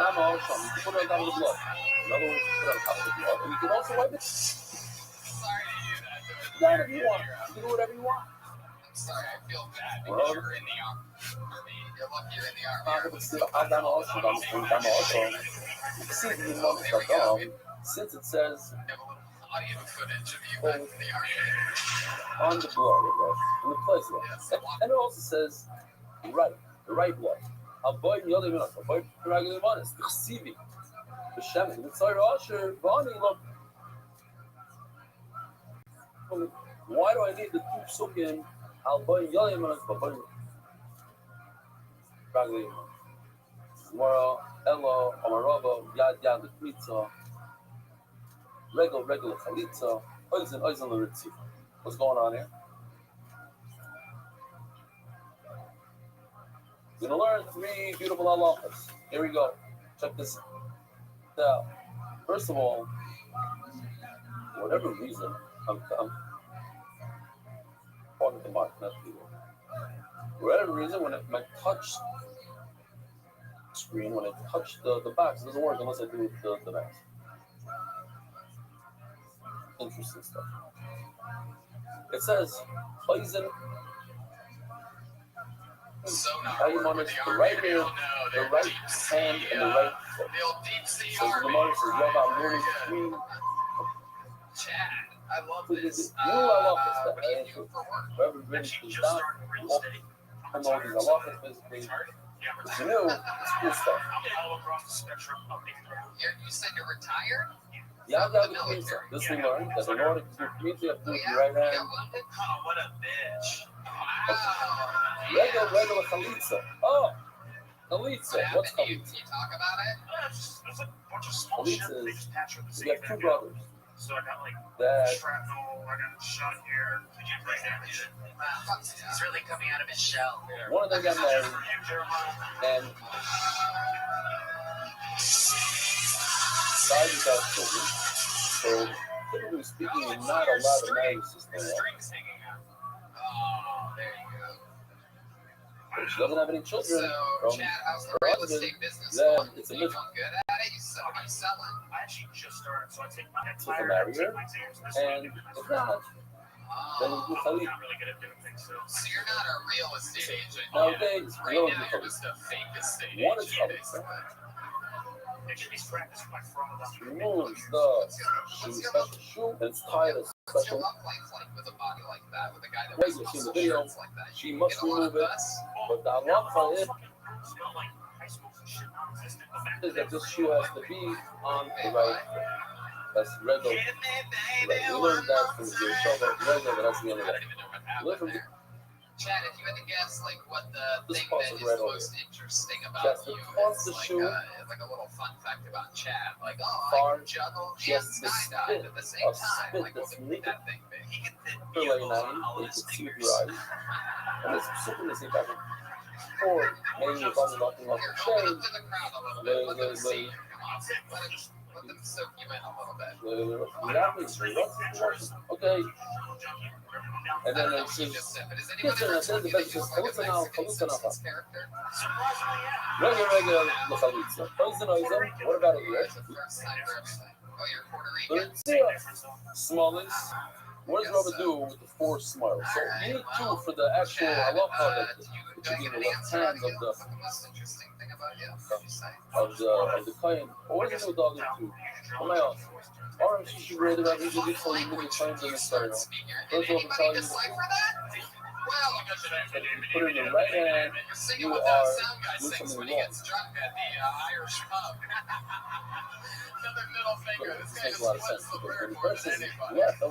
You can put it on top of the blood. In other words, put it on top of the blood. And you can also wipe it. Sorry to hear that. Yeah, if you want. You can do whatever you want. I'm sorry, I feel bad because you're in the army. You're lucky you're in the army. Since it says We have a little audio footage of you in the army. on the blood, in the place of it. And it also says right, the right blood. Avoid the other minute. Avoid the regular one. It's the chsivi. The shemin. The tzayir asher. Why do I need the two psukim? Avoid the other minute. Avoid the regular one. Mora, Elo, Amarava, Yad, the Kmitza, regular Chalitza, Oizen, L'Ritzi. What's going on here? We're going to learn 3 beautiful halachas. Here we go. Check this out. First of all, for whatever reason, I'm talking to Mark, not people. For whatever reason, when my touch screen, when I touch the box, it doesn't work unless I do the box. Interesting stuff. It says poison. How you manage the right ear, the right hand, and the right foot. So the Gemara says, "What about learning 3?" Chad, I love this. New halachas What do you do for work? Whoever brings this down, I know these halachas basically. It's new, it's cool stuff. You said you're retired? Yeah, this we learned that in order to do community, you have to do it with your right hand. Oh, what a bitch. Regular chalitza. Oh, chalitza. What's chalitza? Can you talk about it? It's a bunch of small shit. They just patch with the So you have 2 brothers. So I got like That shrapnel, I got shot here. Did you break damage? He's really coming out of his shell. one of them got married, and died without children. So, typically speaking, you're not allowed to marry your sister. Strings hanging out. Oh, there you go. But she doesn't have any children So, from Chad, how's the her real husband. estate business Then going? it's a You myth doing good at it? You selling? I actually just started, so I take my to marry her, and if not, then you do I'm chalitza. not really good at doing things, so. So you're not a real estate agent. Nowadays, Right you now, don't do you're chalitza. just a fake estate One is agent, chalitza. basically. Actually, these practice my fraud. Removes the special shoe and it's tied a What's your special love life like with a body like that? With a guy that Wait, wears you see the muscle video? shirts like that? She You must get a lot of remove it. buzz? But the halacha is Smell like high school shit non-existent. The fact that this shoe has to be on the right foot. That's regular. We learned that from the Yeshua regular, but that's the end of I that. don't even know what We happened learned from there. Chad, if you had to guess, like, what the This thing pulse that is is right the over most interesting about Just you the pulse, is the like, shoe. like a little fun fact about Chad. Like, oh, Far, I can juggle just and the skydive spit, at the same a time. spit Like, what that's could make naked. that thing big? he can fit For like vehicles on 90, all you of his can see with fingers. your eyes. And it's super the same pattern. Or maybe you're probably knocking off Here, the open chain. up to the crowd a little bit. Let them see you. Come on. Let them soak you in a little bit. Okay. And then I don't know it what you says, just said, but has yes, anyone ever it says told the you that best you is look like a Chalutza Mexican Simpsons character? Surprisingly, yeah. regular L'chalitza. Oizen. What about it here? It's the first time for everything. Oh, you're Puerto The Rican? Tzia. Smallest. What does Rabbi do with the 4 smiles? So you need 2 for the actual halacha that it should be in the left hand of the What's the most interesting thing about you? What'd you say? of the kohen. But what does it do with the other 2? What am I else? Or she should read it out. He should do so many times in the Torah. Did First of all, to tell anybody you decipher that? Well, that if you put it in the right hand, you're singing you what that are sound guy doing sings something when he wrong. gets drunk at the Irish pub. Another middle finger. This guy Makes just a lot of flips sense the because bird when the more person than is anybody. left, I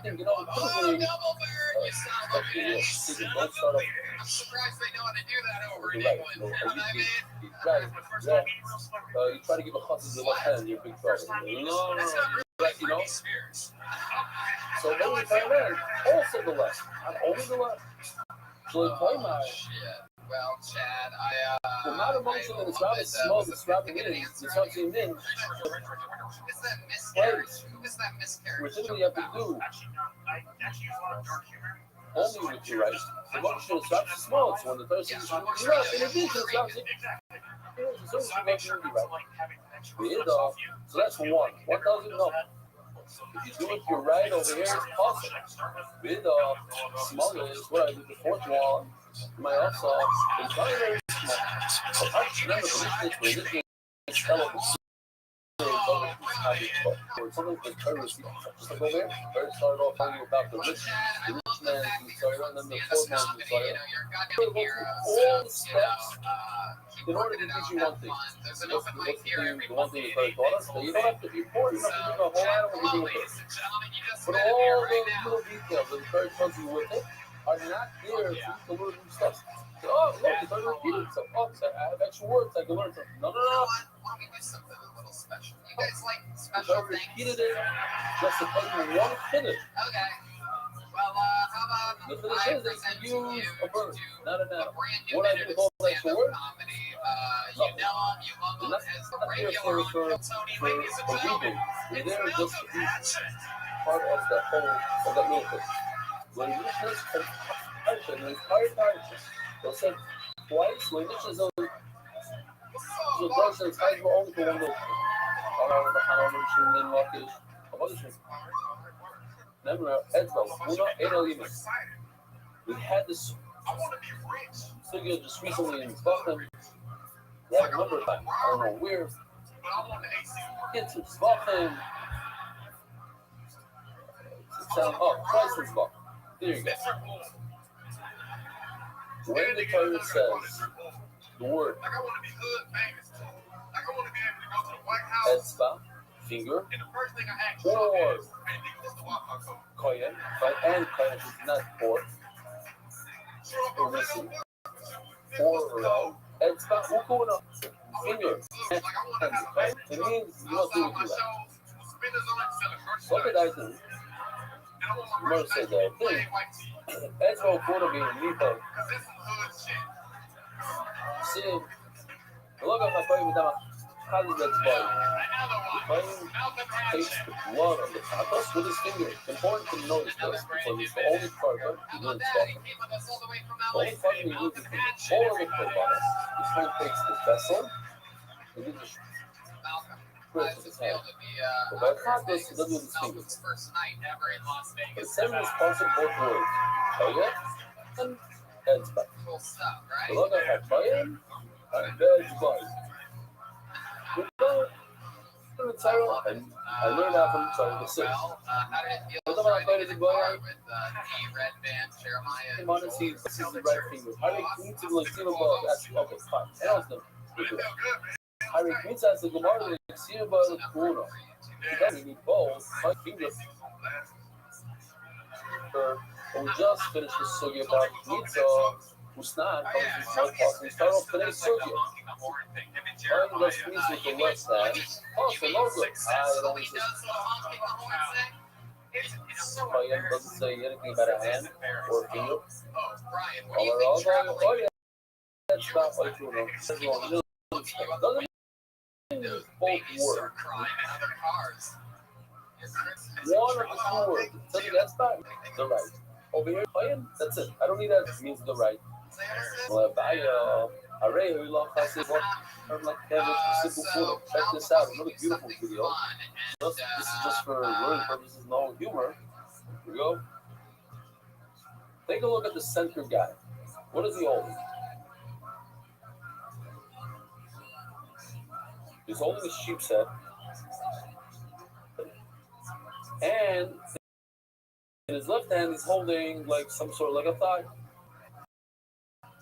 think, you know, Oh, typically, double bird! You son of a bitch! don't start off I'm surprised they know how to do that over in with the right. England. No, You know what I mean? right, left. You try to give a chassid the left hand, you're in big trouble. No, That's not really right, you know. Britney Spears. So when we find that, also the left, not only the left. So like, why Oh, not? shit. Well, Chad, Well, not emotion that it's rather small, it's rather in, it's not in. Is that miscarriage? Who is that miscarriage? Which is what you have to do. Actually, no. I actually use a lot of dark humor. only with your right. The motion is Rashi small, so when the person is with your right, in addition, it's Rashi. So it's making you right. So that's one. One tells you no. If you do it with your right over here, it's possible. With small is what I did the fourth one. My also is very, very small. But I remember the religion is television. Something with terrorism. Just like over here, first started off telling you about the rich man Mitzrayim, and then the poor man Mitzrayim. All the steps in order to teach you one thing. The one thing is very taught us that you don't have to be poor, you don't have to do the whole animal, you do it. But all the little details that the Torah tells you with it are not there for you to learn new stuff. So, oh, look, it's already repeated itself. Oh, so I have extra words, I can learn something. No. Why don't we do something a little special? You guys like special things? Repeated it just to tell you one finish. Okay. Well, how about The finish is that you use a verb, not a noun. brand new What I do with all the extra words? comedy. You know him, you love him as the regular Uncle Tony, ladies and gentlemen. They're there just to be part of that whole, of that little thing. When you just the entire time, they'll say twice, when this is only, so the person is only for one little thing. How much in the market is, how much is Never we had this figure just recently in Scotland. Yeah, a number of times. I don't know where. It's in Scotland. Christ in Scotland. There you go. When the Torah says the word etzba, finger, or kohen, and kohen is not four, or missing, or etzba, ukuna, finger, and kohen. It means you don't do it like that. Look at that thing. Remember says that thing. Etzba, ukuna being nipa. See, look at my kohen with that. How does that body? The kohen takes the blood of the tapas with his finger. It's important to notice this because it's the only part that he didn't stop. The only part he uses is the whole of the korbanos. This one takes the vessel and gives a spritz with his hand. But by tapas, he doesn't use his fingers. The seven is constant both words, kohen and etzba. So look at kohen and etzba. And I learned that from the six. What about I started to go out? Come on and see this is the right finger. I need to like see about that's okay, fine. And I was them. I repeat that the Gemara like see about the corner. You need both my fingers. We just finished the sugi about mitzvah. Usnan comes from start off today's sugya. One does squeeze with the left hand. Also, no good. It only says Kohen doesn't say anything about a hand or a finger. Oh yeah, that's not like you know. Doesn't mean both words. One of the two words. So that's not the right. Over here, Kohen, that's it. I don't need that. It means the right. Rabbi, Array, we love Chassid. Like simple photo. Check this out. Another beautiful video. This is just for learning purposes, no humor. Here we go. Take a look at the center guy. What is he holding? He's holding a sheep's head. And in his left hand, he's holding like some sort of like a thigh.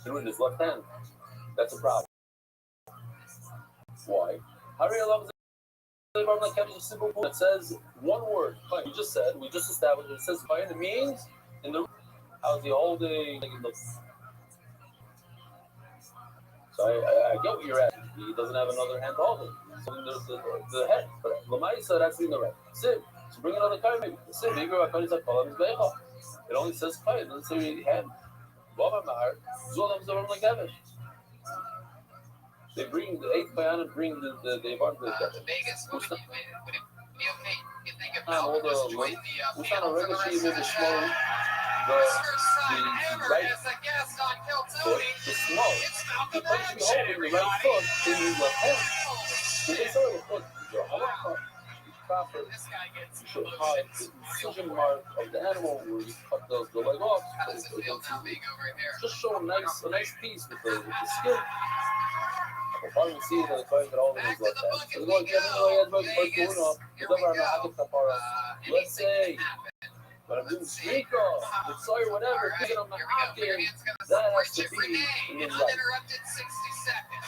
And with his left hand, that's a problem. Why? Harry loves it. Simple book that says one word. We just established it says fine. It means in the how's he holding like in the. So I get what you're at. He doesn't have another hand to hold it. So there's the head. But Lamaisa, that's in the right. Sim. So bring another card maybe. Sim. Bigger is like it only says fine. It doesn't say hand. They bring the 8th Bayan and bring the Evan to the Vegas, would it be okay? You think all the way. We found a regular sheet maybe small right foot, the small. He punches the hole in the right foot in his left hand. So they saw the foot, the proper, you should hide the incision mark of the animal where you cut the leg off. Just show a nice piece with the skin. We'll finally see that the guy got all in his left hand. So they're going, let's say, but I'm doing streak off, the soy, whatever, thinking I'm not hocking, that has to be in the right.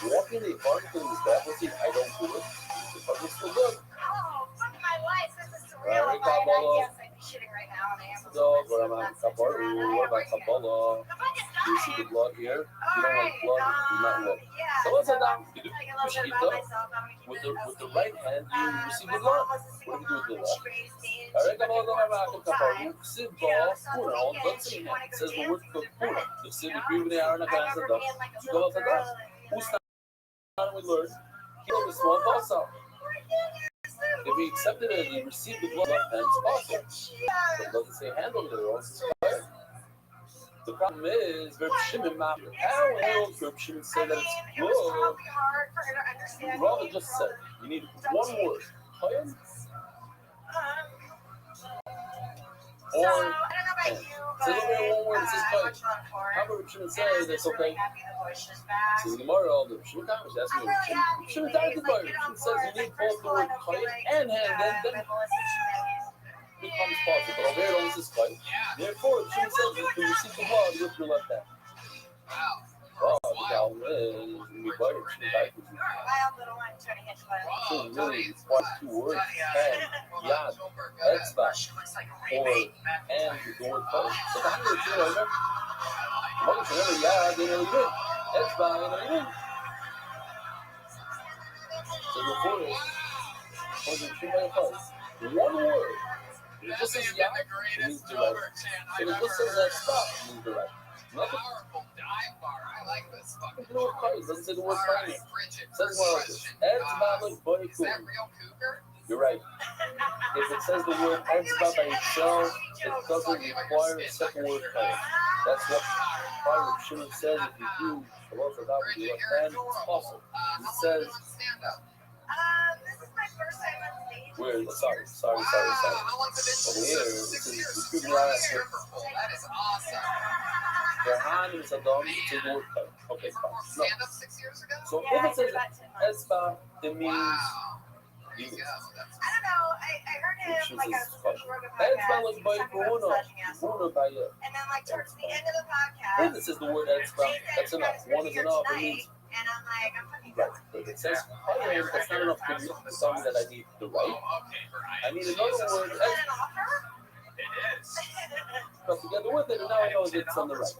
Walking the apartment is bad, but I don't do it. The apartment's still good. Oh, fuck my life, this is surreal. Right, If I had guess, I'd be shitting right now, and I am. So, what about Kabbalah? What about Kabbalah? You see the blood here? You don't like blood, you do not look. So what's that down? You do with the right hand, you receive the blood. What do you do with the left? Alright, Kabbalah, go back to Kabbalah. Sit ball, Puna, let's see here. It says the word Puna. The city, breathing the air, and the glass of dust. You go out the glass. Who's not we learn? Kill the small boss out. If he accepted it and he received the blood left hand, it's possible. But it doesn't say handle it, or else it's fire. The problem is, Reb Shimon, how will Reb Shimon say that it's good? Rabbi just said, you need one word. Chayim or hand. Say one word, it says chayim. How about Reb Shimon say that's okay? So the Gemara, the Reb Shimon was asking Reb Shimon died the Reb Shimon says you need both the word chayim and hand, then it becomes possible. But over here, it only says chayim. Therefore, Reb Shimon says you can receive the blood with your left hand. Wow, the cow is we buy Reb Shimon died with you. So really, it's quite two words. Hand, yad, etzba, or and the word chayim. So the hand is here, remember? Remember, yad, they really good. Etzba, they really good. So before it, one word. It just says yad, it means the right. So it just says that stop, it means the right. Nothing. The word chayim, it doesn't say the word chayim. It says more like this. Etzba by cougar. You're right. If it says the word etzba by itself, it doesn't require a second word chayim. That's what Rabbi Shimon says if you do the Lord for God with your left hand, it's possible. It says, This is my first time on stage. where, sorry. Over here, it says, the good last here. That is awesome. Their hand is a dog, it's a word chayim. Okay, fine. No. Stand up 6 years ago? So Yeah, if it says I did about 10 months. etzba, it means I don't know. I heard him like on a social worker etzba podcast. like He was by talking about Corona. massaging assholes. Corona by you. And then like towards the end of the podcast, If it says the word etzba, that's enough. One is enough. It means and I'm like, I'm fucking right. going. But if it says chayim, that's not enough to tell me that I need the right. I need another word, Is that an offer? It is. put together with it, and now I know it's on the right.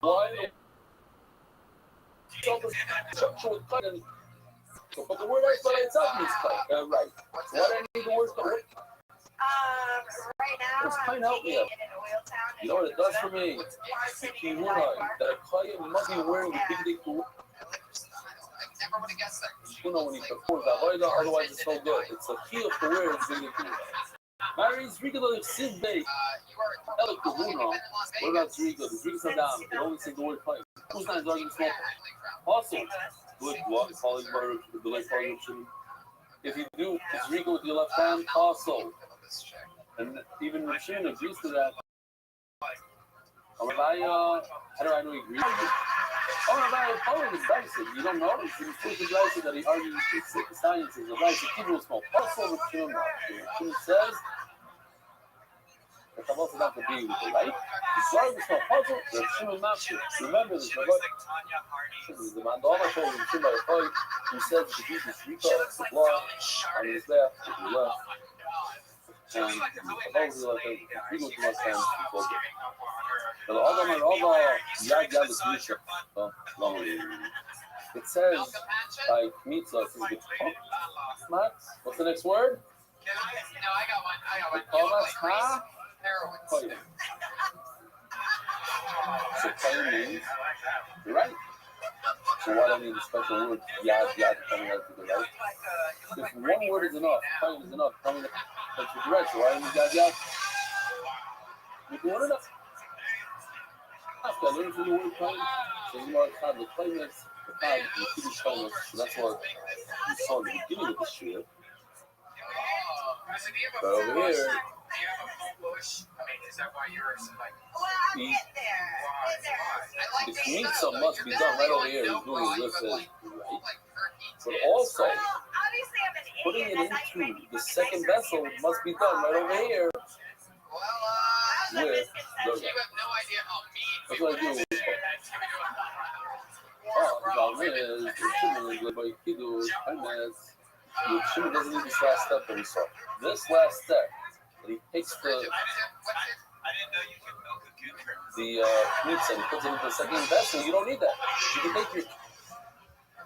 Why? But the word etzba itself means chayim. Right. Why do I need the word chayim? Right now, Let's I'm find out taking here. in an oil town. You know what it does for me? That a chayim must be wearing a big I never would have guessed that. you know when he performs that avodah, otherwise it's no good. It's a chiyuv to wear his big Mary's regular sid bay. You are El Kahuna. What about Zriga? The Zriga Saddam. They only say the word chayim. Who's not arguing small? Also, good what? Calling the leg calling if you do Zriga with your left hand, also. And even Rashin agrees to that. Rabbi, how do I know he agrees? Rabbi, following is basic. You don't know. It's the basic that he argues with science is a basic. People is small. Also, Rashin says that Kabbalah not to be with the right. It's not a small puzzle. Rashin not to remember this. The Mandala told him who says the Jesus recalls the blood on his left, on the left. And supposedly like a people too much time to focus. But it says like mitzvah is the Max. What's the next word? No, I got one. Heroin. So chayim means you're right. So why do I need a special word? Yad, coming out to the right. If one word is enough, coming is enough, coming that's the right. So why do I need yad? Make one enough. After I learned from the word coming, so you know how the claimants, the time, the Kiddush claimants. So that's what we saw in the beginning of this year. But over here, Do you have a full bush? I mean, is that why you're like? Well, I'm getting there. the Kmitza must be done right over here. He's doing this right. But also, Well, obviously I'm an putting idiot. it into the second vessel must be done right over here with the You have no idea how mean That's what I do. Oh, the problem is, the Shimon is by Kiddush, Hametz. The Shimon doesn't need this last step that we saw. This last step, that he takes the I didn't know you could milk a cucumber. Kmitza and puts it into the second vessel. You don't need that. You can take your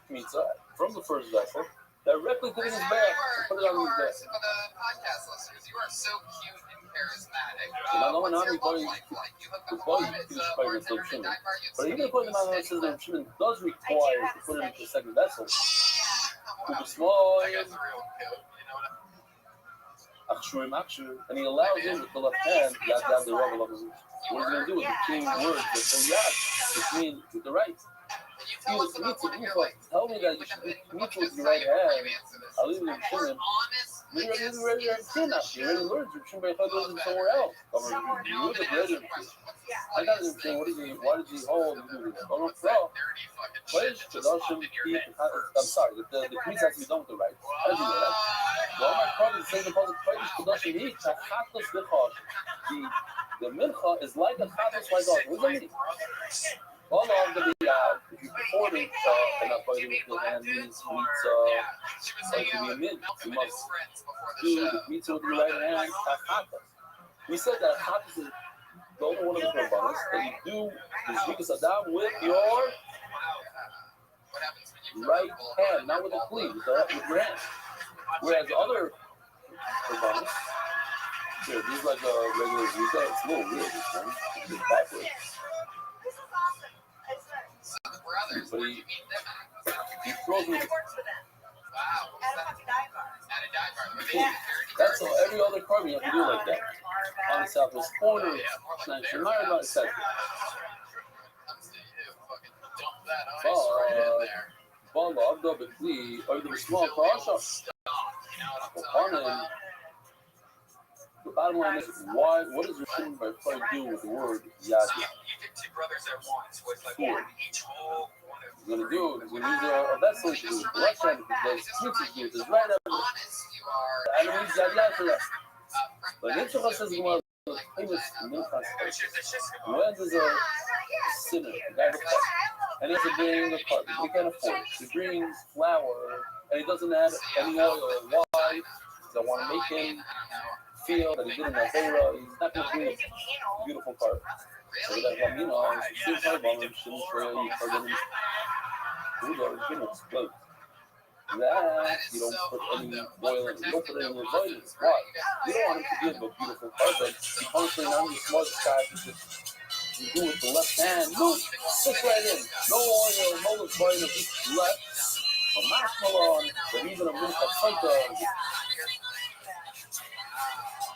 Kmitza from the first vessel directly to his back and put it on his back. For the podcast listeners, you are so cute and charismatic. So now, What's your going love like? You hook to up buy with Kiddush Pagas of Shimon. But even putting them on the says that Shimon does require to put it into the second vessel. To be small. I got the real coat, you know what And he allows him with the left hand, yad the Rabbi. What is he going to do with the two words that say yad, which means with the right? He was tell me that you should be Kmitza with your right hand. I'll leave it in Shimon. You already understand that. You already learned your Shimon B'Chad somewhere else. You would have read it. I got him saying, why did he hold? I'm sorry, the Kmitza has to be done with the right. How does he know that? Well, my problem is saying the the mincha is like a chatos by God. What does that mean? All of the if you perform it enough fighting with your hand means like to be a mid. You must do the Kmitza with your right hand. We said that chatos is the only one of the korbanos that you do the zrikas adam with your right hand, not with the cleave, with your hand. Whereas other korbanos, here, this is like a regular zrika. It's a little weird. This one, it's backwards. But he throws me. That's all. Every other carbon you have to do like that. On the southwest corner, etc. The small parasha. The bottom line is, what does Rothschild do with the word yad? You did two brothers at once with like each whole one of He's going to do it. He's going to use a vessel to do it. The left hand, because Kmitza do it. It's right up there. And he needs yad for that. But Yitzchak says, when there's a sinner, a guy with and he has to bring a cart, he can't afford it. He brings flour, and he doesn't add any oil or wine. They want to make him feel that he did in that era. He's not going to bring a beautiful cart. So that Ramina, she's her mom, shouldn't trail you for them. Who's going to explode? That you don't put any oil in it. You don't put any vitamins. Why? You don't want him to give a beautiful carpet. Honestly, I'm the smartest guy to just you do it with the left hand. Look, stick right in. No oil, no vitamins, just left. A marshmallow on it, but even a milk of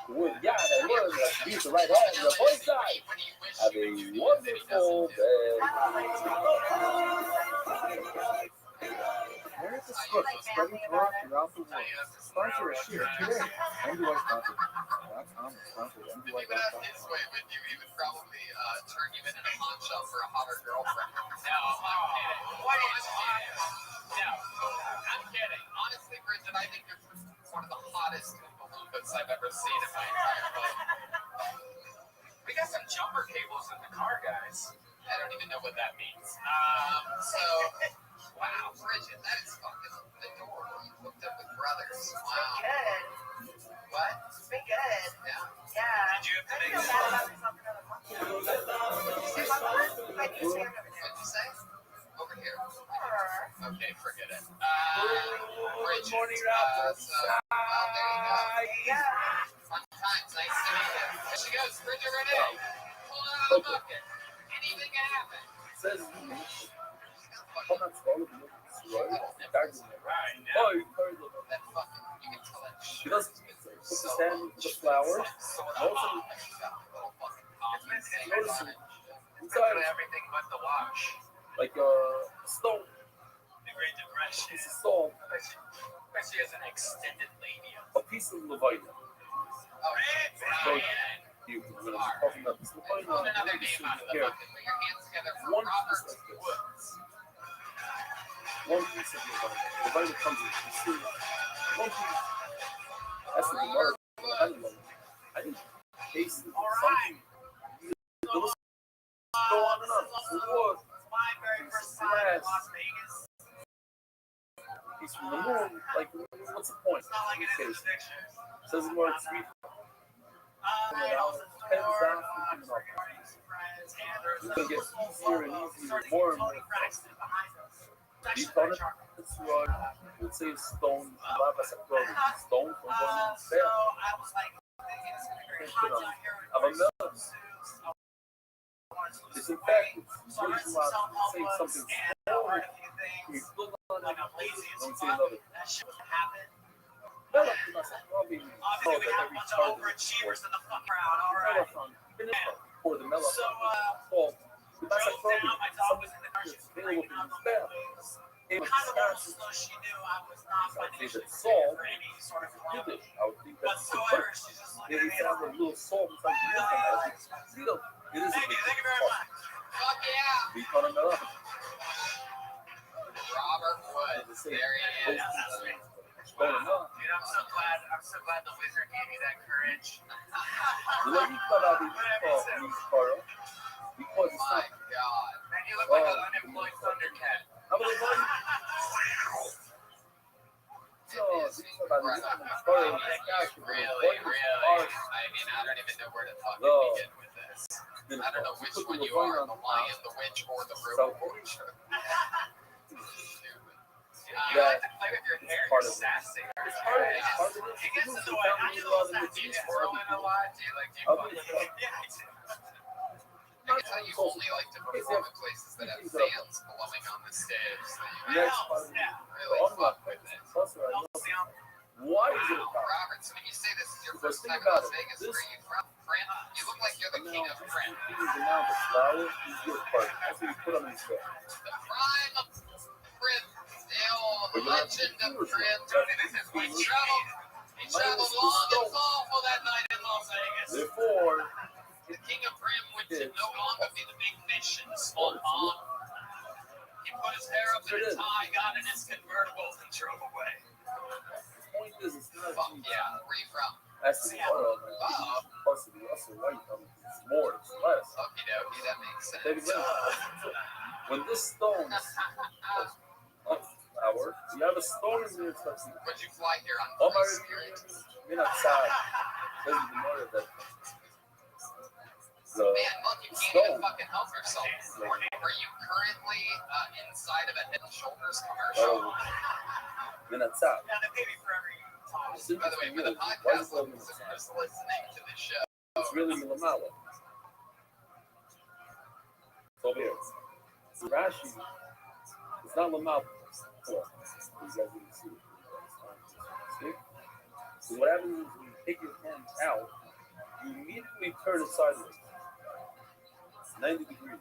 with yada, I learned that use the right hand, the both sides. Have a wonderful day. America's Scoop is spreading throughout the world. Sponsor a share today. MDYsponsor.com. Sponsor If he went out his way with you, he would probably turn you into a pawn shop for a hotter girlfriend. No, I'm kidding. What is No, I'm kidding. Honestly, Bridget, I think you're one of the hottest balloons I've ever seen in my entire life. We got some jumper cables in the car, guys. I don't even know what that means. Wow, Bridget, that is fucking adorable. You hooked up with brothers. Wow. Good. What? It's been good. Yeah. Did you have to make I feel bad about myself for another month. What'd you say? What'd you say? Over here. Or- Okay, forget it. Good morning, There you go. Yeah. Fun times. Nice to meet you. There she goes, Bridget Renee. Pull out of the bucket. Anything can happen. Says She's got Come on, follow me. Right? Guys, Right now. oh, you heard of it. that fucking, you can tell that He shit. doesn't put his hand in the flour. Also, noticing inside Everything but the wash. like a stone, The Great Depression. piece of salt, Bet she has an extended labia. a piece of levite. Oh, So you when I'm talking about this levite, put another name out of the here, bucket. Put your hands together for one Robert piece like this. Woods. One piece of levite. Levite comes in pieces. One piece. That's the Gemara. I didn't taste it. Something. There was go on and on. It was. My very first time in Las Vegas. He's from the moon. Like, what's the point? It's not like it is in Case. the pictures. Says the word sweet. I also Hands down, I'm recording some friends, and there's it's gonna get easier and easier, more and more. Tony Braxton behind us. It's Deep actually on it, very charming. it's what we'll say stone. Lava sakrona. Stone from going So bad. I was like, thinking it's gonna be very hot down here. Of a melon. It's infected. So I read Say some self-help something books and I small. learned a few You things. still not Like I'm lazy as don't say fuck. love it. That shit was happening. Melon from us, probably Obviously, we have a bunch of overachievers in the fucking crowd. All right. Or the melon. So, Well, the drove massacre down. My dog was in the car. She was available freaking for out these the bad. whole place. Came Kind of with almost as though she knew I was not financially it's salt. prepared for any sort of Did club it. I would think that's the whatsoever. first. She's just looking Maybe at me. found a little salt inside the milk. Still, it is a Thank big you very much. Fuck yeah. We call him melon. Robert Woods. There he is. Going on. Dude, I'm so glad the wizard gave me that courage. You know, you thought I'd be Carl. Because it's My not. God. Man, you look like an unemployed Thundercat. How about the one? It is incredible. Really, really. I mean, I don't even know where to fucking begin with this. I don't know which one you are, the lion, the witch, or the roach. You like to play with your hair, you're sassy. It gets in the way. I do those that do throw in a lot. Do you like do I can tell you only like to perform in places that have fans blowing on the stage. So you really fuck with it. Why is it Wow, about? Robertson, when you say this is your first time in Las Vegas, where are you from? Friend? You look like you're the king of friend. The flower is your part. That's what you put on his head. The prime of friend. The old legend of friend. He traveled long and far for that night in Las Vegas. Therefore, The king of Brim would no longer be the big fish in the small pond. He put his hair up in a tie, got in his convertible, and drove away. the point is, it's not Fuck yeah, where you from? that's the oil. Plus, the also white. It's more, it's less. Okie dokie, that makes Baby, sense. when this stone is flower, you have a stone in there. It's like, Would you fly here on oh my free spirit? you're not sad. There's the more that. Man, look, you can't even fucking help yourself. Are you currently inside of a Head and Shoulders commercial? You're not sad. Yeah, they pay me for every time. By the way, for the podcast listeners listening to the show, It's really Milamala. It's over here. So Rashi, it's not Lamal. You guys didn't see it. See? So what happens is when you take your hand out, you immediately turn it sideways. 90 degrees.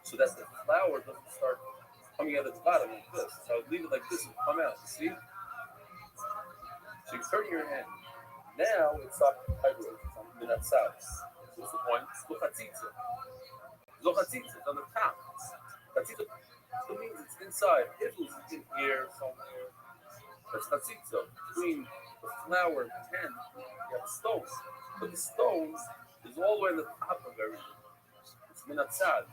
So that the flower doesn't start coming out at the bottom like this. So I would leave it like this and come out. See? So you turn your hand. Now it's up sideways. It's on the outside. So what's the point? Zochatzitza. Zochatzitza is on the top. Chatzitza means it's inside. Hiddles is in here somewhere. That's chatzitza. Between the flower and the hand, you have stones. But the stones is all the way on the top of everything. It's minatzad.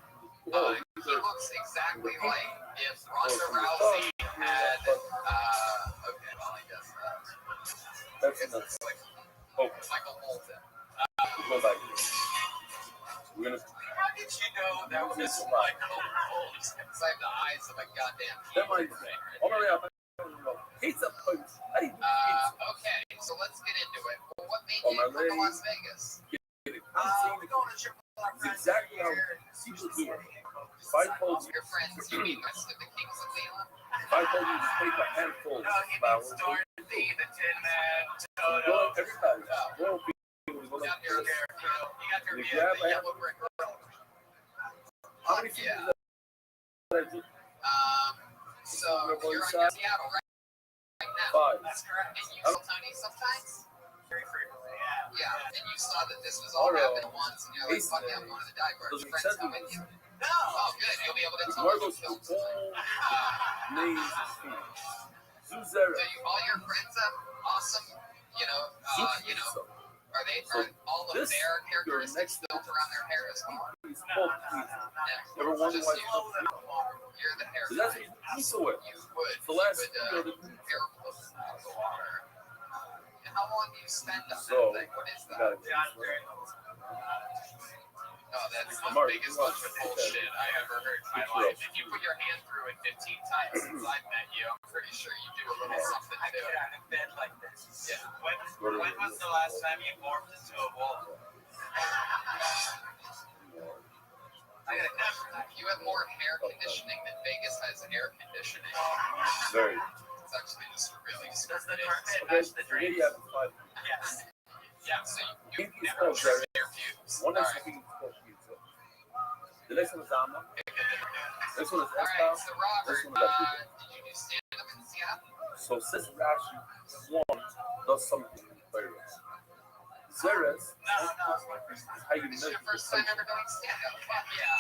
he looks exactly like if Ronda Rousey had, okay, well, I guess That's it's nuts. like Okay, Michael Bolton. we'll go back here. We're gonna. How did you know that was Michael Bolton inside the eyes of a goddamn That might. favorite? Oh my God. Pizza place. How do you do pizza? Okay, so let's get into it. Well, what made Oh, you my come to leg. Las Vegas? I'm saying We're going to Triple R it's exactly how people do it. If I told you, Your friends, you mean the rest of the kings of Leon? if I told you to take a handful of No, he flowers, means Dorothy, the Tin Man, go Toto. like everybody. Well, people You go like got your this. you got your You the grab a yellow brick road. How many people Yeah. did I do? So you're in Seattle right now. 5. That's correct. And you saw Tony sometimes? Very frequently, yeah. Yeah. And you saw that this was all happening at once, and you're like, fuck yeah, I'm going to the dive bar. Doesn't Your make friends sense. come with you? No. Oh, good. You'll be able to The tell what Margot's you the filmed. whole names of food. Do Zuzera. you, all your friends have awesome, Zuzera. are all of this their figure characteristics next built around their hair as well? He's called pizza. Yeah. Ever wonder Just why? you. You're the hair So that's guy. what pizza with. You would. The last you would, figure hair close out of the water. And how long do you spend on So, that thing? What is that? Oh, that's the Mark, biggest Mark, bunch of bullshit I ever heard in my life. If you put your hand through it 15 times since I've met you, I'm pretty sure you do a little something I to get it. out of bed like this. Yeah. When was the last time you morphed into a wolf? I gotta never. You have more hair conditioning than Vegas has air conditioning. Very. It's actually just really Does the stupid. carpet Okay, match the so here drapes? you have the 5. Yes. Yeah, so you Pizza is never called trim Jerry. your pubes. One All next right. thing is called pizza. The next one is Amma. This one is All right, Escal. so Robert, This one is Rabbi. did you do stand-up in Seattle? So since Rashi one does something very well. Zeres No, it's my first time. is how you This is measure your the first time temperature. ever doing stand-up. Fuck yeah.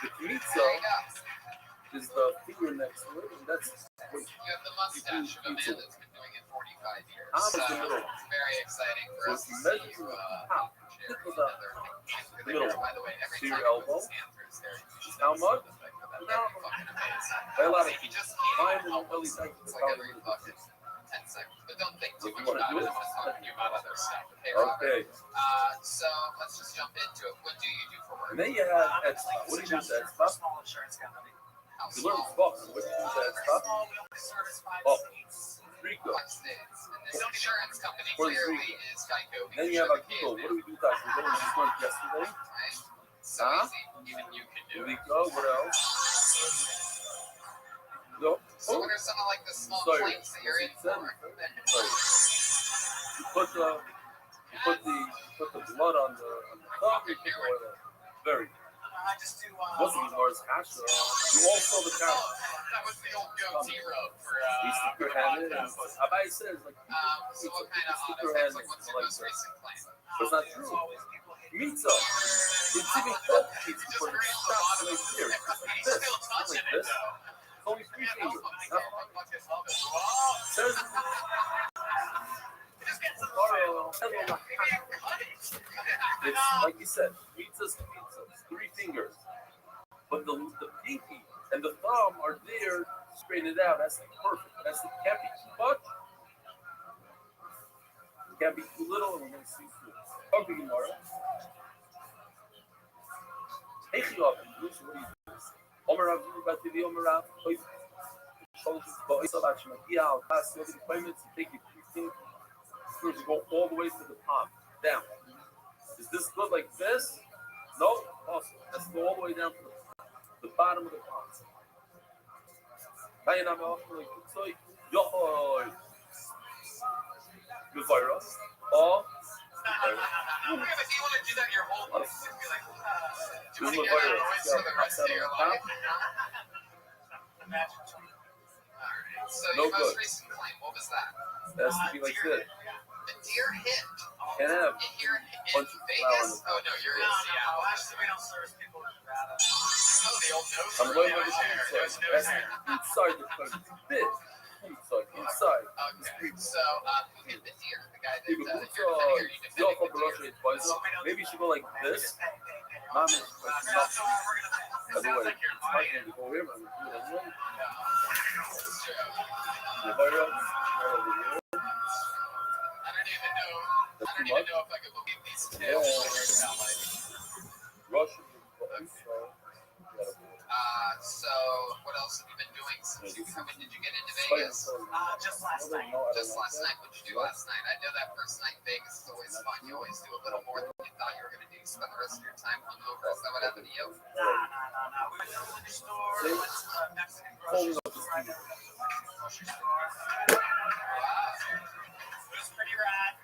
The There pizza you go. is the finger next to it, and that's what You have the mustache of a man that's been doing it 45 years. I'm So the middle. it's very exciting for So us if you to measure see from you the top, share look at another the middle, By the way, every to your time he elbow. puts his hand through his hair, you How much? That's fucking amazing. By a lot of He just Mine can't and help Billy himself. Dyke It's is like probably every a little fucking 10 seconds. But don't think too If you much wanna about do it. it, I'm going to talk to you about other stuff. Okay, Robert? Okay. So let's just jump into it. What do you do for work? And then you have Edspa. What do you do with Edspa? Small insurance company. How You learn small? Spock. What do you do with Edspa? Small, we only service 5 Oh. states. Rico. 5 states. And this insurance company Where's clearly Rico? is Geico. Then you have Akiko. What do we do with Akiko? We just learned yesterday. Right? So Huh? easy. Even you can do it. Rico. What else? No. So Oh. what are some of like the small Sorry. planes that you're in for? Sorry. You put the blood on the thumb. You put oil on it. Very. I just do. What's the Mars hash? You also the cow. That was the old goatee rub for You stick your hand in. Abai says like. so what kind of stick auto your things? hand Like in. what's your Like most that. recent claim? But it's not true. Pizza. It's even called pizza, but it's not like here. It's like this. It's not like this. It's only 3 fingers. Says it's like you said, pizza's pizza. It's 3 fingers. But the pinky and the thumb are there to straighten it out. That's perfect. That's the can't be too much. It can't be too little, and we're gonna see food. Okay, Gemara. Hey, Chiyavim, what do you do? Omer Rav, you got to the Omer Rav. Take your 3 fingers, you go all the way to the palm, down. Is this good like this? No? Awesome. Let's go all the way down to the bottom of the palm. Gevira. Or Yeah, but do you want to do that your whole life? Just be like, Do you want to get out of the way for the rest of your life? imagine. Alright, so No your most good. recent claim, what was that? It has to be like this. A deer hit. Can't have Here in bunch of Vegas? flowers. Oh no, you're No, in Seattle. actually, we don't service people in Nevada. Oh, the old nose I'm going with nose the hair. pizza. Nose That's hair. inside the country. Bit. Inside. Okay, so who hit the deer? The guy that You you're can defending, or you defending the deer? Maybe you should go like this. Mom is like That's nothing. all we're gonna pay. By the Sounds way, like you're it's my lying. turn to go here. I'm gonna do it anyway. It's true. Gevira, I don't even know. I That's don't too even much. know if I could believe these tales that you're telling. Russian. So what else have you been doing since you? When did you get into Vegas? Just last night. Just last night. What did you do last night? I know that first night in Vegas is always fun. You always do a little more than you thought you were going to do. spend the rest of your time hungover. Is that what happened to you? Nah. We went to the liquor store, we went to the Mexican grocery store. It was pretty rad.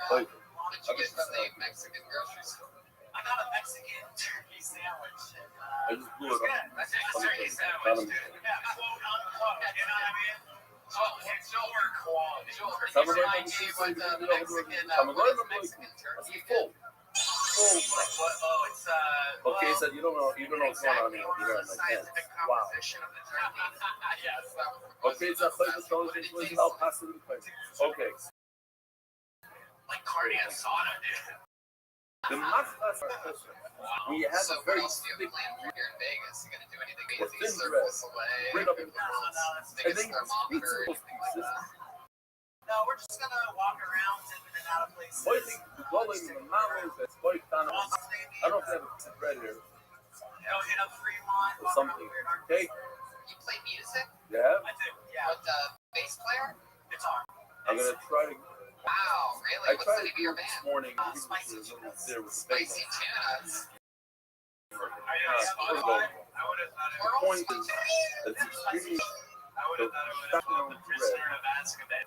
Like, What did you get from the Mexican grocery store? I got a Mexican turkey sandwich. And, I just blew it good. up. That's a turkey sandwich, dude. Yeah, quote unquote. You know what I mean? Oh, it's lower quality. I gave what the Mexican turkey. Full. What? Oh, it's Okay, so you don't know what's going on here. You're on my hands. Wow. Yes. Okay, so I'll pass it to the Okay. Like carne asada, dude. The mustache we have So a what very else do you thick plan for here in Vegas? You gonna do anything Well, crazy? thin Circles away? Right up in the Biggest I think thermometer? it's Anything like that? No, we're just gonna walk around in and out of places. I think the dwelling in the mountains that's quite kind of. I don't know if they have a bread here Hit up Fremont, or something. Okay? You play music? Yeah? I do, yeah. With bass player? Guitar. I'm gonna try to. Wow, really? I What's tried the to name of your do it this band? morning. Spicy There with Spicy Tunas. Are you on Spotify? I would have thought it The point is, it's extremely I would have thought it would have called the Prisoner of Azkaban.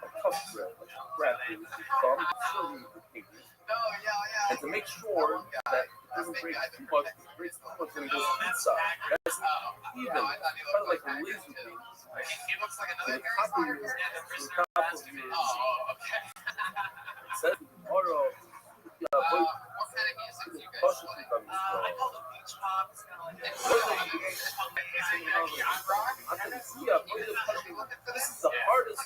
a tough bread, like a crap food. So you can take it. Oh, yeah. And to make sure that it doesn't break too much, it breaks too much when it goes inside. That's even. No, I thought he Kind of looked like a like laser Hagrid, beam. He looks like To another the Harry top of Potter your, character. the to Prisoner the of top of Azkaban. your, Oh, okay. said tomorrow, What kind of music do you guys play? I call it beach pop. It's kind of like It's yacht rock. this is the hardest.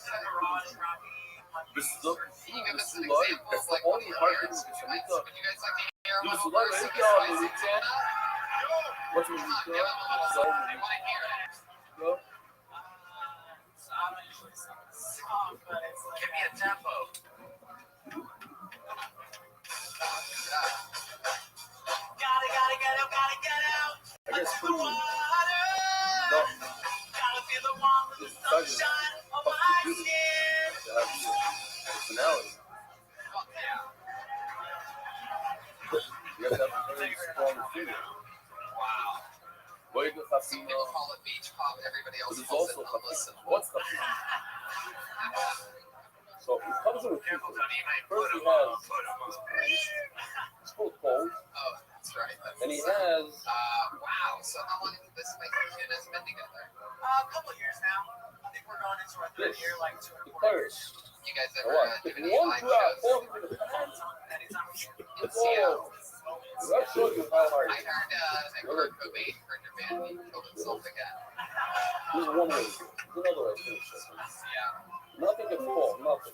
This is the Can you give us an life. example That's of the like what only you hard hear? thing Would that you can make guys up. like to hear a Use little the light, verse of yeah, Spicy Luigi. Tuna? What's the Come on, week give them a little something. They want to hear it. I'm usually soft, but it's like. Give me a tempo. Gotta get out. I guess The water. No. Gotta feel the warmth of the sunshine on my skin. Personality. Fuck yeah. You have to have a very strong figure. Wow. Well, you Some people call it beach pop. Everybody but else it's calls also it unlisten. what's the so it comes in with two things. First, he has this place. It's full of cold, Oh, that's right. and he has Wow. So how long has this Spicy Tuna's been together? A couple years now. I think we're going into our third year, like 2 or the 4 players. years. You guys Or ever what? do If any one live throughout shows 4 minutes, Anytime. in Seattle? that shows you how hard. I heard that Kurt Cobain heard your band and he killed himself again. There's one way. There's another way to finish it. Yeah. Nothing gets full. Nothing.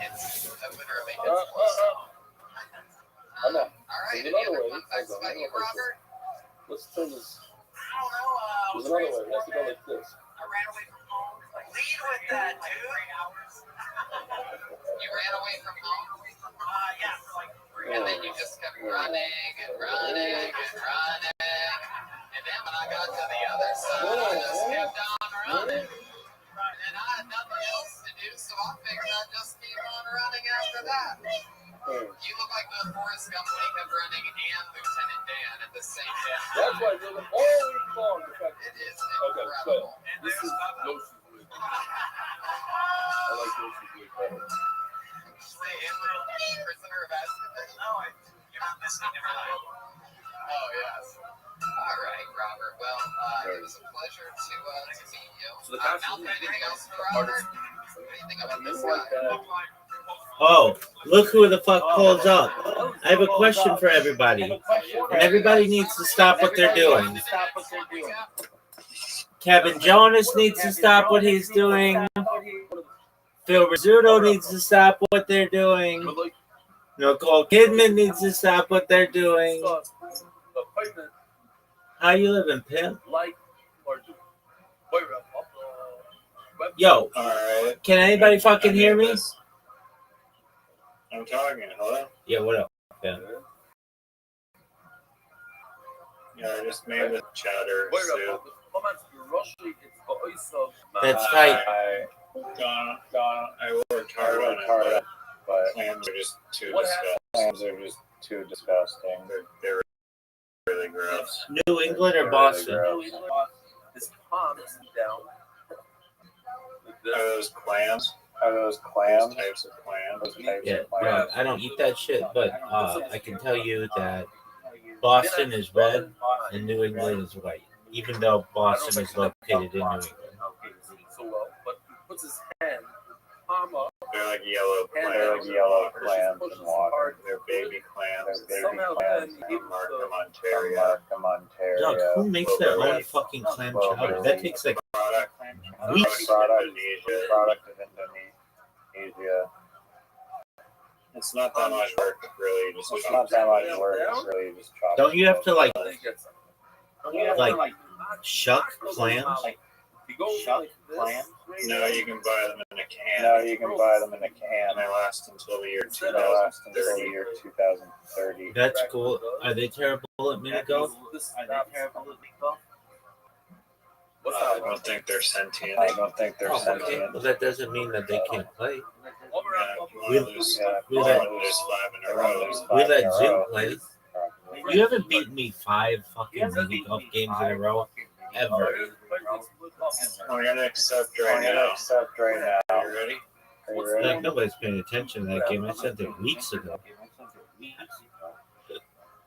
It's literally I know. all right. There's Any another other way. fun facts about you, Robert? Let's turn this. I don't know. There's another way. We have to go like this. I ran away from home. Lead with that, dude. 3 hours. You ran away from home, Yeah, for like 3 and hours. then you just kept running and running and running. And then when I got to the other side, I just kept on running. And I had nothing else to do, so I figured I'd just keep on running after that. You look like the Forrest Gump kept running and Lieutenant Dan at the same time. That's why I did it all week long. In fact, It is okay, incredible. so this is Yoshi's week. I like Yoshi's week better. Prisoner of Azkaban? No, you're not listening to me. Oh, yes. All right, Robert. Well, it was a pleasure to meet you. So the Mal, concept anything else for is Robert? What do you think about this like guy? that. Oh, look who the fuck pulls up. I have a question for everybody. And everybody needs to stop what they're doing. Kevin Jonas needs to stop what he's doing. Phil Rizzuto needs to stop what they're doing. But like, Nicole Kidman needs to stop what they're doing. the pregnant How you living, pimp? like or do. Wait, Yo, Alright. can anybody fucking hear me? I'm talking. Hello? Yeah, what up? Yeah, I just made the cheddar soup. That's tight. I worked hard on it, but clams are just too disgusting. Clams are just too disgusting. They're really gross. New England or Boston? His palm is down. Like this. Are those clams? Those clams? Those types of clams? Those types Yeah, of bro, clams? I don't eat that shit, but I can tell you that Boston is red and New England is white, even though Boston is located in New England. So well, but he puts his hand, palm up, They're like yellow and They're clams. like yellow clams in water. They're baby clams. They're baby somehow clams then he From Markham, from Ontario. Markham, Ontario. Doug, who makes their own fucking clam chowder? That takes like Product. weeks. Product Indonesia. of Indonesia. It's not that much work, really. Just It's not that much work. It's really just chop. Don't you have to like then he gets some. like shuck clams? He goes Shuck like this, clam? No, you can buy them in a can. No, you can buy them in a And can. they last until the year They last until the 2030. year 2030. That's cool. Are they terrible at mini golf? This What's I that? don't think they're sentient. I don't think they're Oh, okay. sentient. Well, that doesn't mean that they can't play. Yeah, if you We- want to lose, Yeah, we you let- want to lose 5 in a They row. wanna lose We 5 in let a Zoom row. play. Probably. You haven't beaten me 5 fucking mini golf games in a row ever. I'm going to accept I'm right gonna now. accept right now. Are you ready? Are you Like ready? nobody's paying attention to that game. I sent it weeks ago.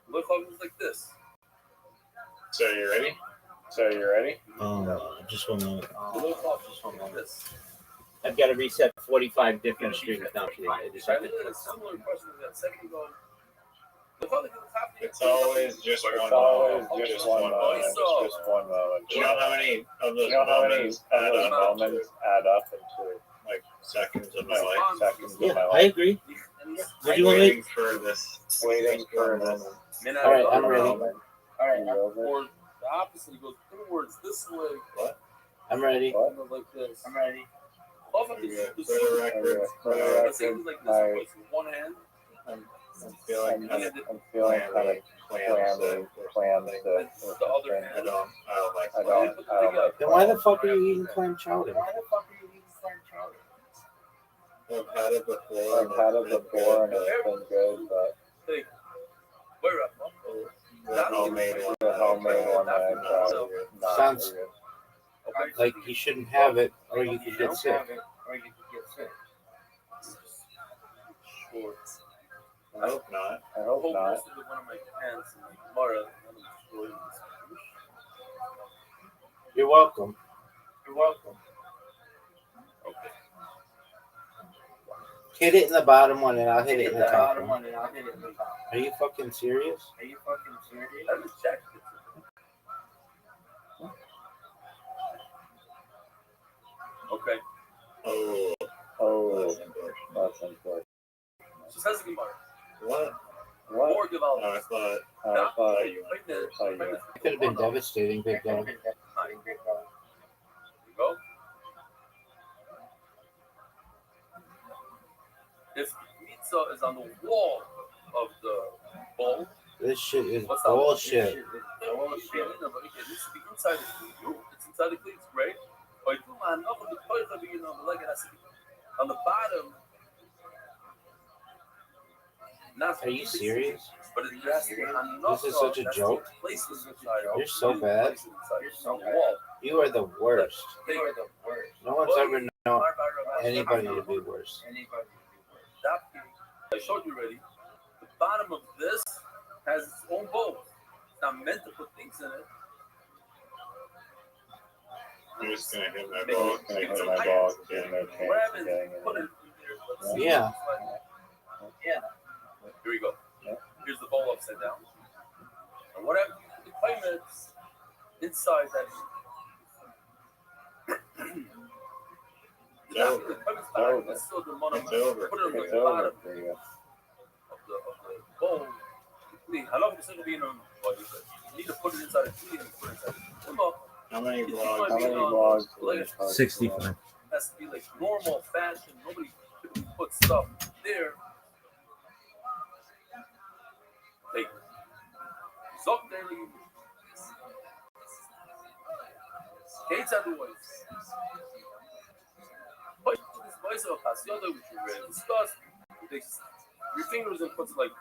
Look how it's like this. So, you ready? So you ready? Just one moment. Look how it's like this. I've got to reset 45 different streams now. I just I have did to. a similar question to that second ago. Look how they can tap the- It's always just one It's always moment. just one moment. So- Just one moment. Do you know how many of those You know how many moments of add those up moments add up into like seconds of my life? seconds of Yeah, my I life? agree. And What do you want me? Waiting for this. Waiting for this. minute All right, I'm ago, ready. All right, Or the opposite, it goes inwards this way. I'm ready. What? Goes like this. I'm ready. Often For this the record, let's say it's like this, I- with one hand. I'm feeling kind of I'm feeling kind of clammy, clams The that other I hand. don't like I don't like. Then why the fuck are you eating clam chowder? I've had it before. I've had it before and it's been good, but Hey, where up? The homemade one. the homemade one that I tried is not Sounds- so good. Okay. Like you shouldn't have it, or you could get sick. Shorts. I hope not. I hope Hold not. most of one of my pants in my Mara. You're welcome. Okay. Hit it in the bottom one, and I'll hit it in the top one. Are you fucking serious? I haven't checked it. Okay. Oh, Oh, that's unfortunate. that's unfortunate. So it has to be Mara. What? What? More developed. Oh, I thought. I thought Right there. Oh, yeah. It could have been devastating, big dog. You go. If pizza is on the wall of the bowl, This shit is what's that? bullshit. It needs to be inside the cleat. It's inside the cleat, it's great. But you put enough of the toilet being on the leg, it has to be on the bottom. Not Are you serious? But it has to be enough. This is such a that's joke. the places inside. You're so bad. On the wall. You are the worst. They are the worst. No one's ever known anybody to be worse. That I showed you already. The bottom of this has its own bowl. It's not meant to put things in it. I'm just gonna hit my Make ball. it- gonna make hit it my tight. ball, getting no chance Grab of it, getting put it. it in there. Let's see. Yeah. Yeah. Here we go. Yeah. Here's the bowl upside down. And what happens to the claimants inside that? It's over. The claimant's bottom is still the money. It's over. Put it on It's the over bottom for you. of the bowl. Clean. I love this being on. You need to put it inside a clean and put it inside. Come on. How many How vlogs? many vlogs will you post? 65. It has to be like normal fashion. Nobody puts stuff there. Like, so there you Kate's everywhere. But this voice of Pasiota, which we already discussed, takes 3 fingers and puts like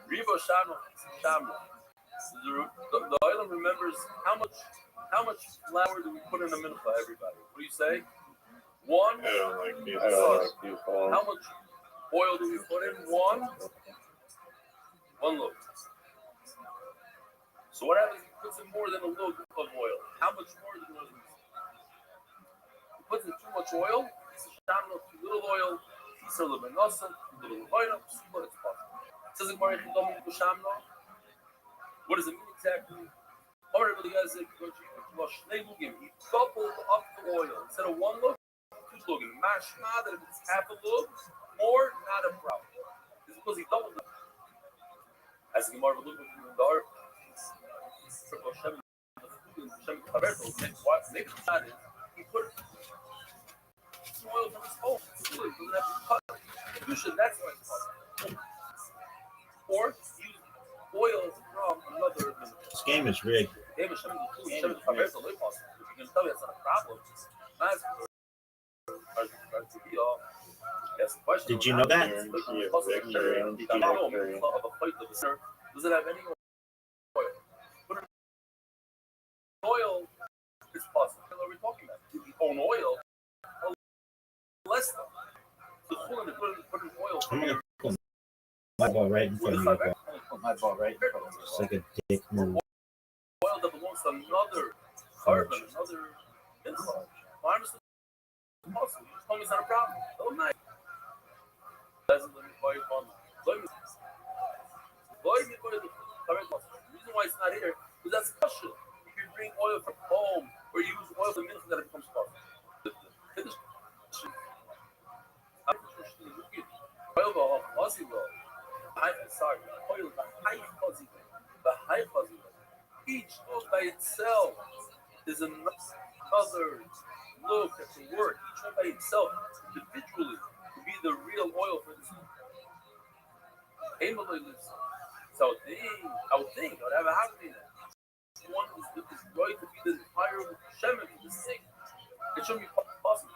Ribo Shano Shamra. The island remembers how much flour do we put in a mincha, everybody? What do you say? One. I don't like people. How much oil do we put in? One loaf. So what happens if he puts in more than a loaf of oil? How much more do we use? He puts in too much oil, too little oil, piece of lemonasa, too little oil, see what it's possible. It says in Baruch what does it mean exactly? He coupled up the oil. Instead of one loaf, two lugim. Mashma that if it's half a loaf, more, not a problem. This is because he doubled it. As the Gemara looked at the dark, maybe it's not it. He put oil from his home. He doesn't have to cut it. That's why it's cut. Or use oil from another. This game is rigged. If you're going to tell me that's not a problem, Did you know that? Does it have any oil? Oil is possible. What are we talking about? If you own oil, less than. The put in oil. I'm going to put my ball right in front of you. It's like a dick move. Oil that belongs to another carbon, another insult. Well, I'm just possible. You told me it's not a problem. Oh, nice. Doesn't let me buy it on. The reason why it's not here is that's special. If you bring oil from home or you use oil from milk, that it becomes possible. Each look by itself is another look that can work. Each one by itself, individually, to be the real oil for this. So I would have a happy that one is going to be the fire of the Shemin, the thing. It shouldn't be possible.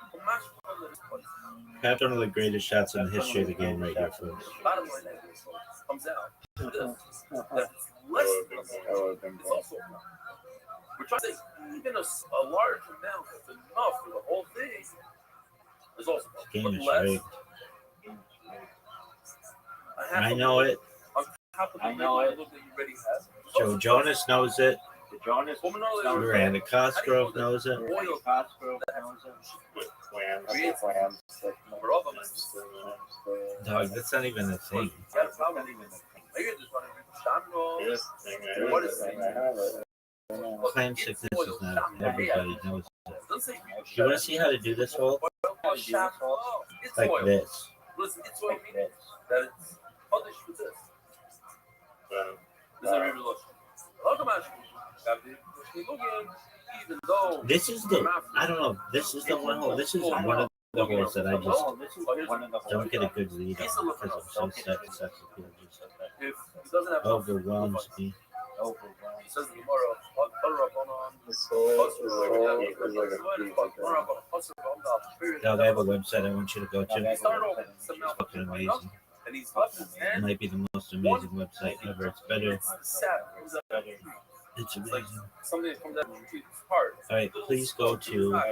Perhaps one of the greatest shots in the history of the game right here, folks. Bottom line comes out that it's less than it's also we're trying to say even a large amount that's enough for the whole thing is also Game but is less. rigged. I know it. I know it. That you already have. Joe Jonas knows it. Miranda Cosgrove knows it. Dog, that's not even a thing. Clan sickness is not everybody knows it. You want to see how to do this hole? Like this. Listen, it's what I mean. That it's punished with this. This is a revolution. Even though this is the, I don't know, this is the one hole. This is one of the holes that I just don't get a good read on because I'm so set. If he doesn't have Overwhelms me. he says tomorrow, Dog, I have a website I want you to go to. It's fucking amazing. It might be the most amazing website ever. It's better. It's amazing. Something that comes out of the heart. All right, please go to No,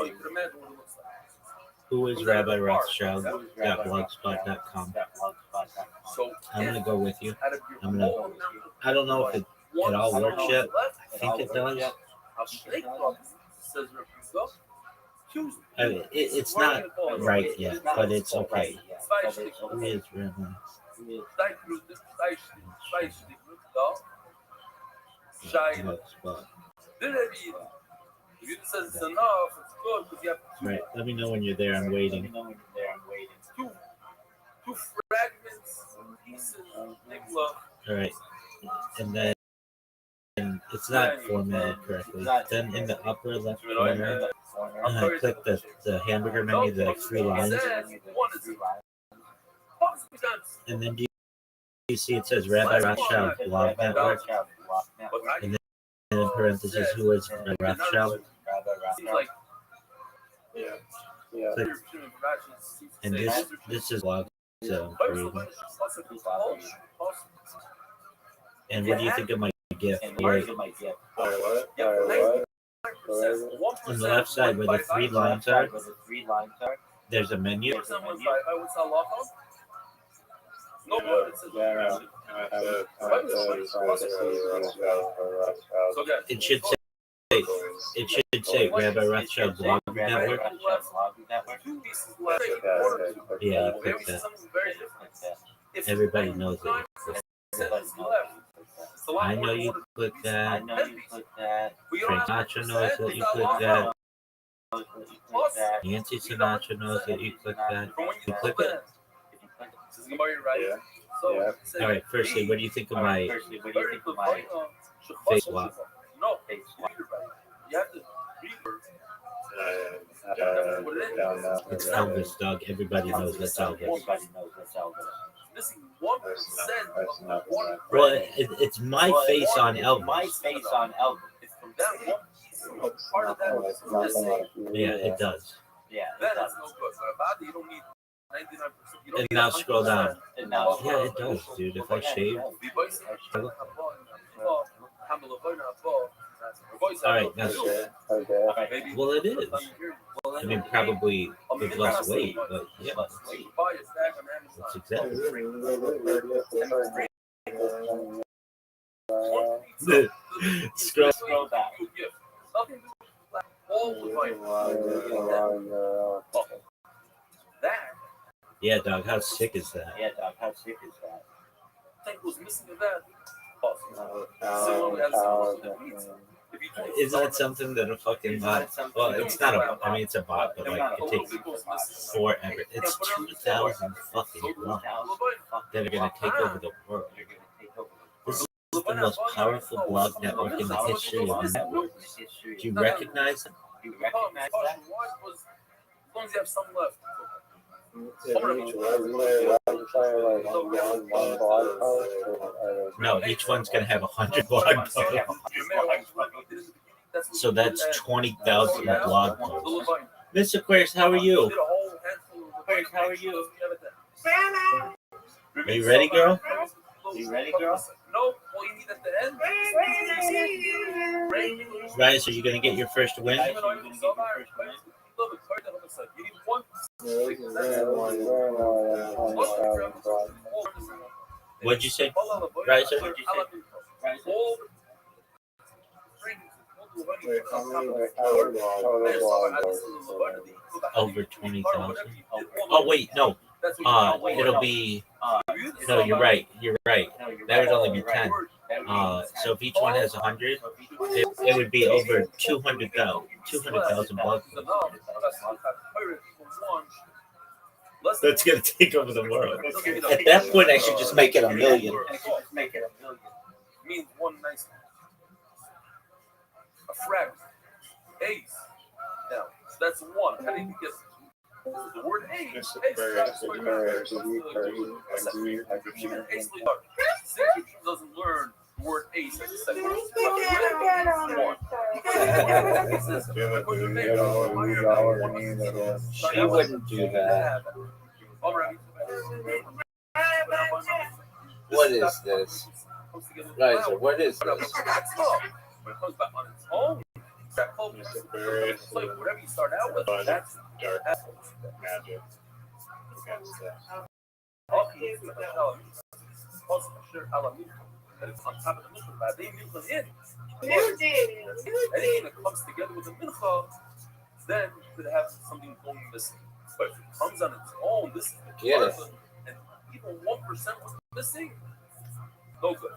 you can imagine what it looks like. Who is Rabbi Rothschild.blogspot.com. So I'm gonna go with you. out of your I'm gonna. whole amount of I don't know if it all works yet. I think it does. It's not right yet, but it's okay. Who is Rabbi? Blogspot. If you says it's enough, it's good because you have Right. Let me know when you're there. I'm waiting. two fragments, pieces, Nikla. All right. And then it's not formatted correctly. Then in the upper left corner, I click the hamburger menu, the 3 lines. And then do you see it says Rabbi Rothschild Blog Network? And then in parentheses, who is Rabbi Rothschild? Yeah. Click. And this is blog. creating. And what do you think of my gift? Right. On the left side where the three lines are, there's a menu. It should say Rabbi Rothschild Blog Network. Yeah, you click that. Everybody knows it. I know you click that. Frank Sinatra knows that you click that. Nancy Sinatra knows that you click that. You click it. All right. Firstly, what do you think of my face swap? It's Elvis, dog. Everybody knows that's Elvis. Well, it's my face on Elvis. Yeah, it does. And now scroll down. Yeah, it does, dude. If I shave. All right, that's well, it is. I mean, probably with less weight, but yeah, that's exactly. Scroll back. Yeah, dog. How sick is that? Is that something that a fucking bot? Well, it's not a. I mean, it's a bot, but like it takes forever. It's 2,000 fucking blogs that are gonna take over the world. This is the most powerful blog network in the history of the network. Do you recognize it? As long as you have some left. No, each one's gonna have 100 blog posts. So that's 20,000 blog posts. Miss Aquarius, how are you? Are you ready, girl? No, what you need at the end. Guys, are you gonna get your first win? You need one. What'd you say, Riser? Over 20,000. Oh wait, no. It'll be. No, you're right. That would only be 10. So if each one has 100, it would be over 200,000 blog posts. That's gonna take over the world. At that point, I should just make it 1 million. Means one nice a fragment. Ace. Now, so that's one. How do you get the word ace? Doesn't learn the word ace as a second word. She wouldn't do that. What is this? Riser, what is this? When it comes back on its own, that focus. It's like whatever you start out with, that's dark magic. It's on top of the mincha, but they mincha in. Anything that comes together with the mincha, then you could have something going missing. But if it comes on its own, this is the person, and even 1% was missing, no good.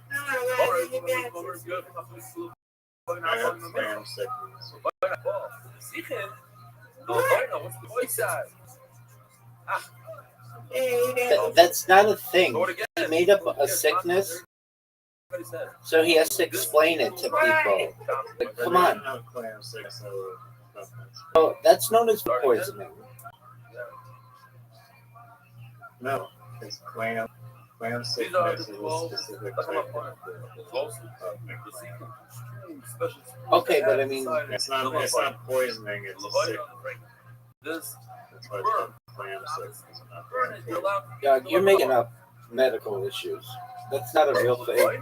I have clam sickness. What's the voice side? That's not a thing. He made up a sickness, so he has to explain it to people. Like, come on. I have clam sickness. Oh, that's known as poisoning. No, it's clam sickness is a specific type of Okay, but I mean, it's not poisoning, it's a sickness. This That's why it's called clam sickness. Yeah, you're making up medical issues. That's not a real thing.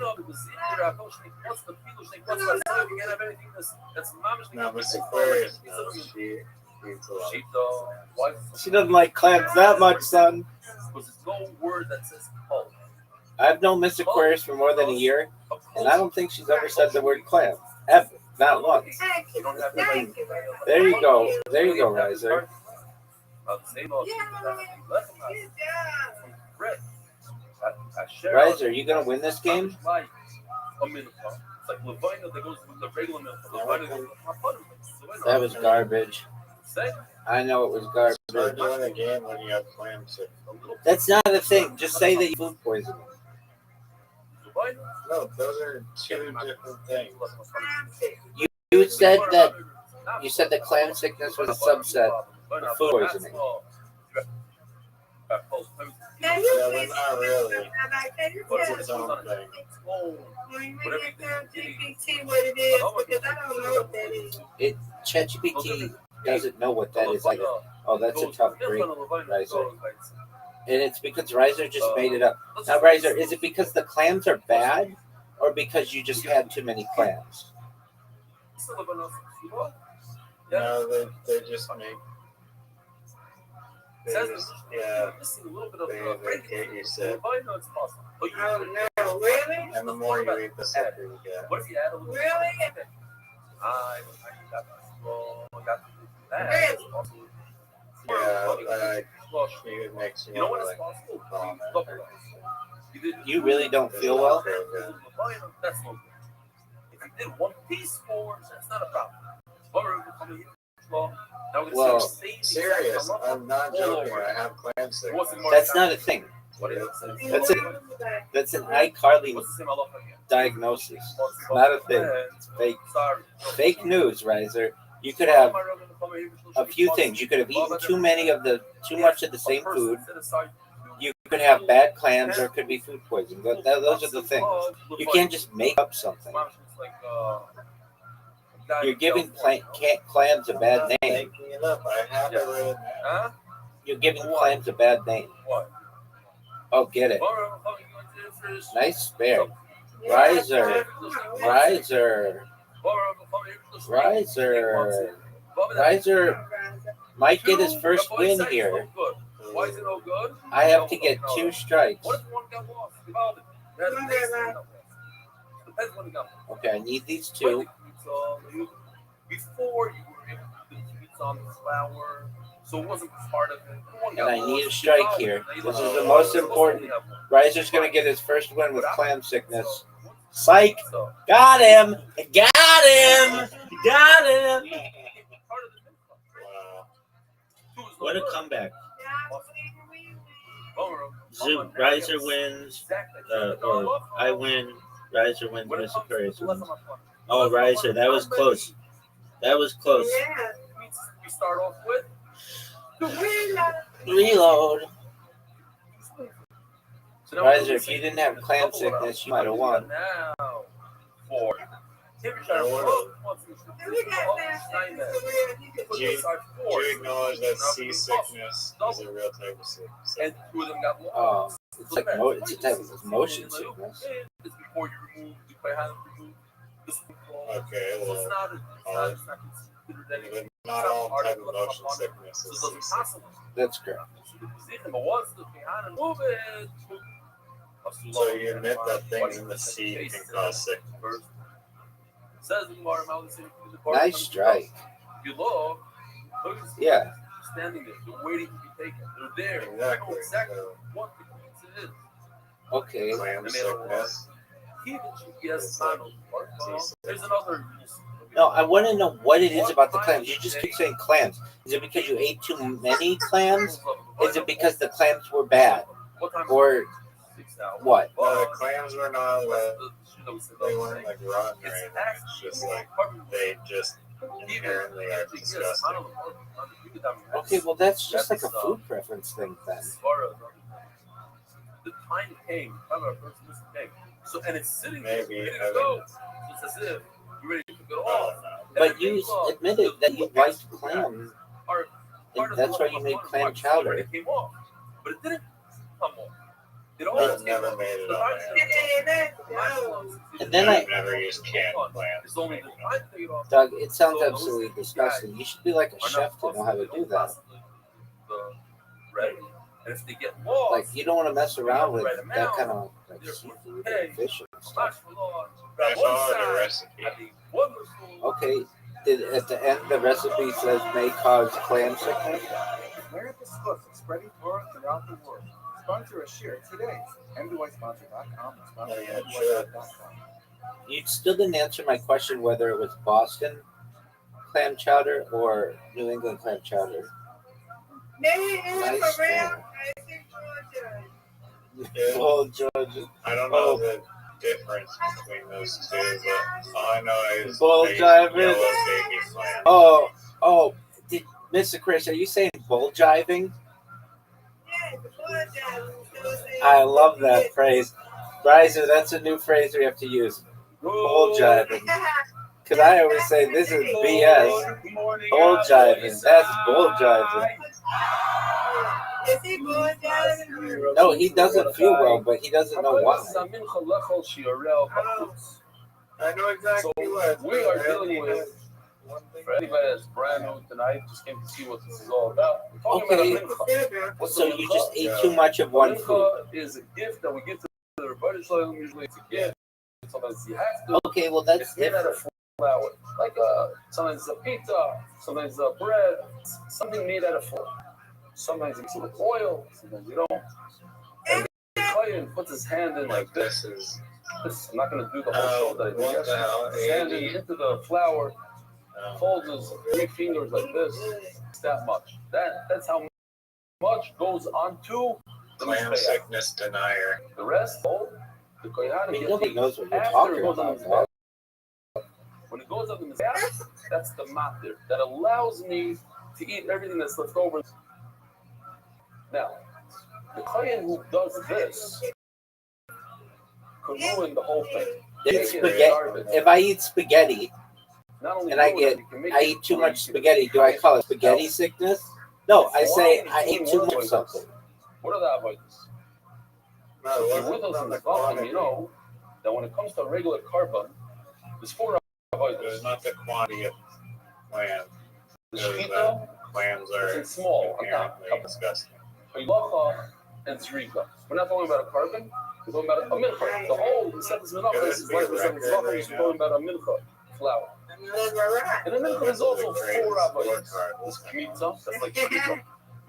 No, Miss Aquarius, no, she eats a lot. She doesn't like clams that much, son. Because there's no word that says pulp. I've known Miss Aquarius for more than a year, and I don't think she's ever said the word clam. Ever. Not once. There you go. There you go, Riser. Riser, are you going to win this game? That was garbage. I know it was garbage. Start doing a game when you have clam sick. That's not a thing. Just say that you food poisoning. No, those are two different things. You said that clam sickness was a subset of food poisoning. Yeah, but not really. It's its own thing. ChatGPT doesn't know what that is either. Oh, that's a tough break, Riser. And it's because Riser just made it up. Now, Riser, is it because the clams are bad, or because you just had too many clams? No, they just make. They just, yeah, they get you sick. Oh no, really? And the more you eat, the sicker you get. Really? Yeah, like, it makes you want to, like, vomit. You really don't feel well? That's no good. If you did 1 teaspoon, that's not a problem. Well, Serious, I'm not joking. I have clam sickness. That's not a thing. That's an iCarly diagnosis. Not a thing. It's fake. Fake news, Riser. You could have a few things. You could have eaten too much of the same food. You could have bad clams, or it could be food poisoning. Those are the things. You can't just make up something. You're giving clams a bad name. Making it up. I have it written down. You're giving clams a bad name. Oh, get it. Nice spare. Riser. Might get his first win here. Why is it no good? I have to get 2 strikes. What if one got lost? Depends when it got lost. Okay, I need these 2. Before you were able to eat on the flour, so it wasn't part of it. And I need a strike here. This is the most important. Riser's going to get his first win with clam sickness. Psych! Got him! Got him! Got him! What a comeback. Riser wins, or I win, Riser wins, Miss Aquarius wins. Oh, Riser, that was close. That was close. We start off with Reload. Riser, if you didn't have clam sickness, you might have won. Now, 4. Do you acknowledge that seasickness is a real type of sickness? And 2 of them got lost. Oh, it's like it's a type of motion sickness. It's before you remove the Okay, well, not all type of motion sickness is seasickness. That's correct. So you admit that things in the sea can cause sickness. Nice strike. You look, Yeah. standing there, they're waiting to be taken. They're there. Exactly. They know exactly what the pizza is. Okay. Clam sickness. There's another. No, I want to know what it is about the clams. You just keep saying clams. Is it because you ate too many clams? Is it because the clams were bad? Or what? No, the clams were not like, they weren't like rotten or anything. It's just like, they just inherently are disgusting. Okay, well, that's just like a food preference thing then. The time came, so, and it's sitting there, Maybe, ready I to mean- go. It's as if you're ready to go off. But you admitted that you liked clams. part of that's the why you made part of clam my chowder. already came off, but it didn't come off. It I've almost came never off. made it The on time my own. And then I've never used canned It's clams. only the time to take it off. Doug, it sounds absolutely disgusting. You should be like a chef to know how to do that. Right? And if they get lost, Like, you don't want to mess around with that kind of like seafood and fish and stuff. I followed a recipe. Okay, at the end the recipe says may cause clam sickness. America's book is spreading Torah throughout the world. Sponsor a share today. MDYsponsor.com and sponsor.com. You still didn't answer my question whether it was Boston clam chowder or New England clam chowder. Nice. Oh, Georgia. I don't know the difference between those two, but all I know is Bull they use jiving. yellow baby clam. Oh, Mr. Chris, are you saying bull jiving? I love that phrase. Riser, that's a new phrase we have to use. Bull jiving. Because I always say this is BS. Bull jiving. That's bull jiving. No, he doesn't feel well, but he doesn't know why. I know exactly So what. we are dealing with, for anybody that's brand new tonight, just came to see what this is all about. We're talking about mincha. What's So a you mincha? just ate too much of one food. Mincha is a gift that we give to the Rabbi Shalom. Usually it's a gift. Sometimes you have to. Okay, well that's It's made out different. of flour. Like sometimes it's a pizza, sometimes it's a bread, something made out of flour. Sometimes you mix it with oil, sometimes you don't. And the Kohen puts his hand in like this. I'm not going to do the whole show that I did What the hell? yesterday. His hand into the flour, folds his 3 fingers like this. It's that much. That's how much goes onto the Clam mizbeach. sickness denier. The rest, the kohen gets Nobody it knows what you're after talking it goes on the about. mizbeach. When it goes on the mizbeach, that's the matir that allows me to eat everything that's left over. Now, the kohen who does this could ruin the whole thing. It's Make it spaghetti. garbage. If I eat spaghetti Not only and I ruin it, you can make I it eat too where much you can spaghetti, do I call it spaghetti health. sickness? No, I say I ate too much something. What are the avoidance? No, So it if you're wasn't with us from in the the Balkan, quantity. you know that when it comes to regular carbon, there's 4 It was avoidance. not the quantity of clam. The It was shkita, that clams are it's small, inherently disgusting. halacha, and zrika. We're not talking about a carbon. We're talking about a mincha. The whole Sefer Menachos is like the Sefer Tzvachim. We're talking about a mincha flour. And a mincha is also 4 avoidance. There's kmitza, that's like shkita.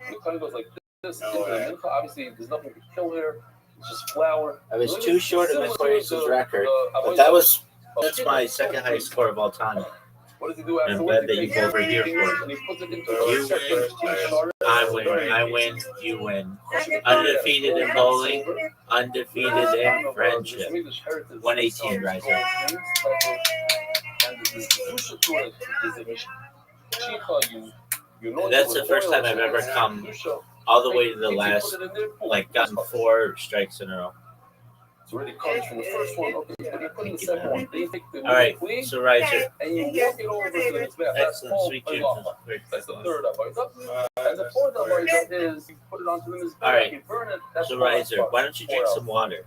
The kind of goes like this. No Into the way. mincha, obviously, there's nothing to kill here. It's just flour. I was too short of Miss Clarice's record, but that's my second highest score of all time. What does he do I'm afterwards? glad that He you takes both are here fingers for it. and he puts it into You a separate win. t-shirt. I win, you win. Undefeated in bowling, undefeated in friendship. 118 right there. And this kedusha to it is a mishchicha. You know That's the first time I've ever come all the way to the last, like gotten 4 strikes in a row. It's already comes from the first one. Okay, but you put in the second one. Then you take the All right, clean so Riser. and you walk it over to the mizbeach. That's Excellent, called sweet dreams. halacha. That's the third avodah. And the fourth avodah is you put it onto the mizbeach. All right. You burn it. That's So the last Riser, part. why don't you drink some water?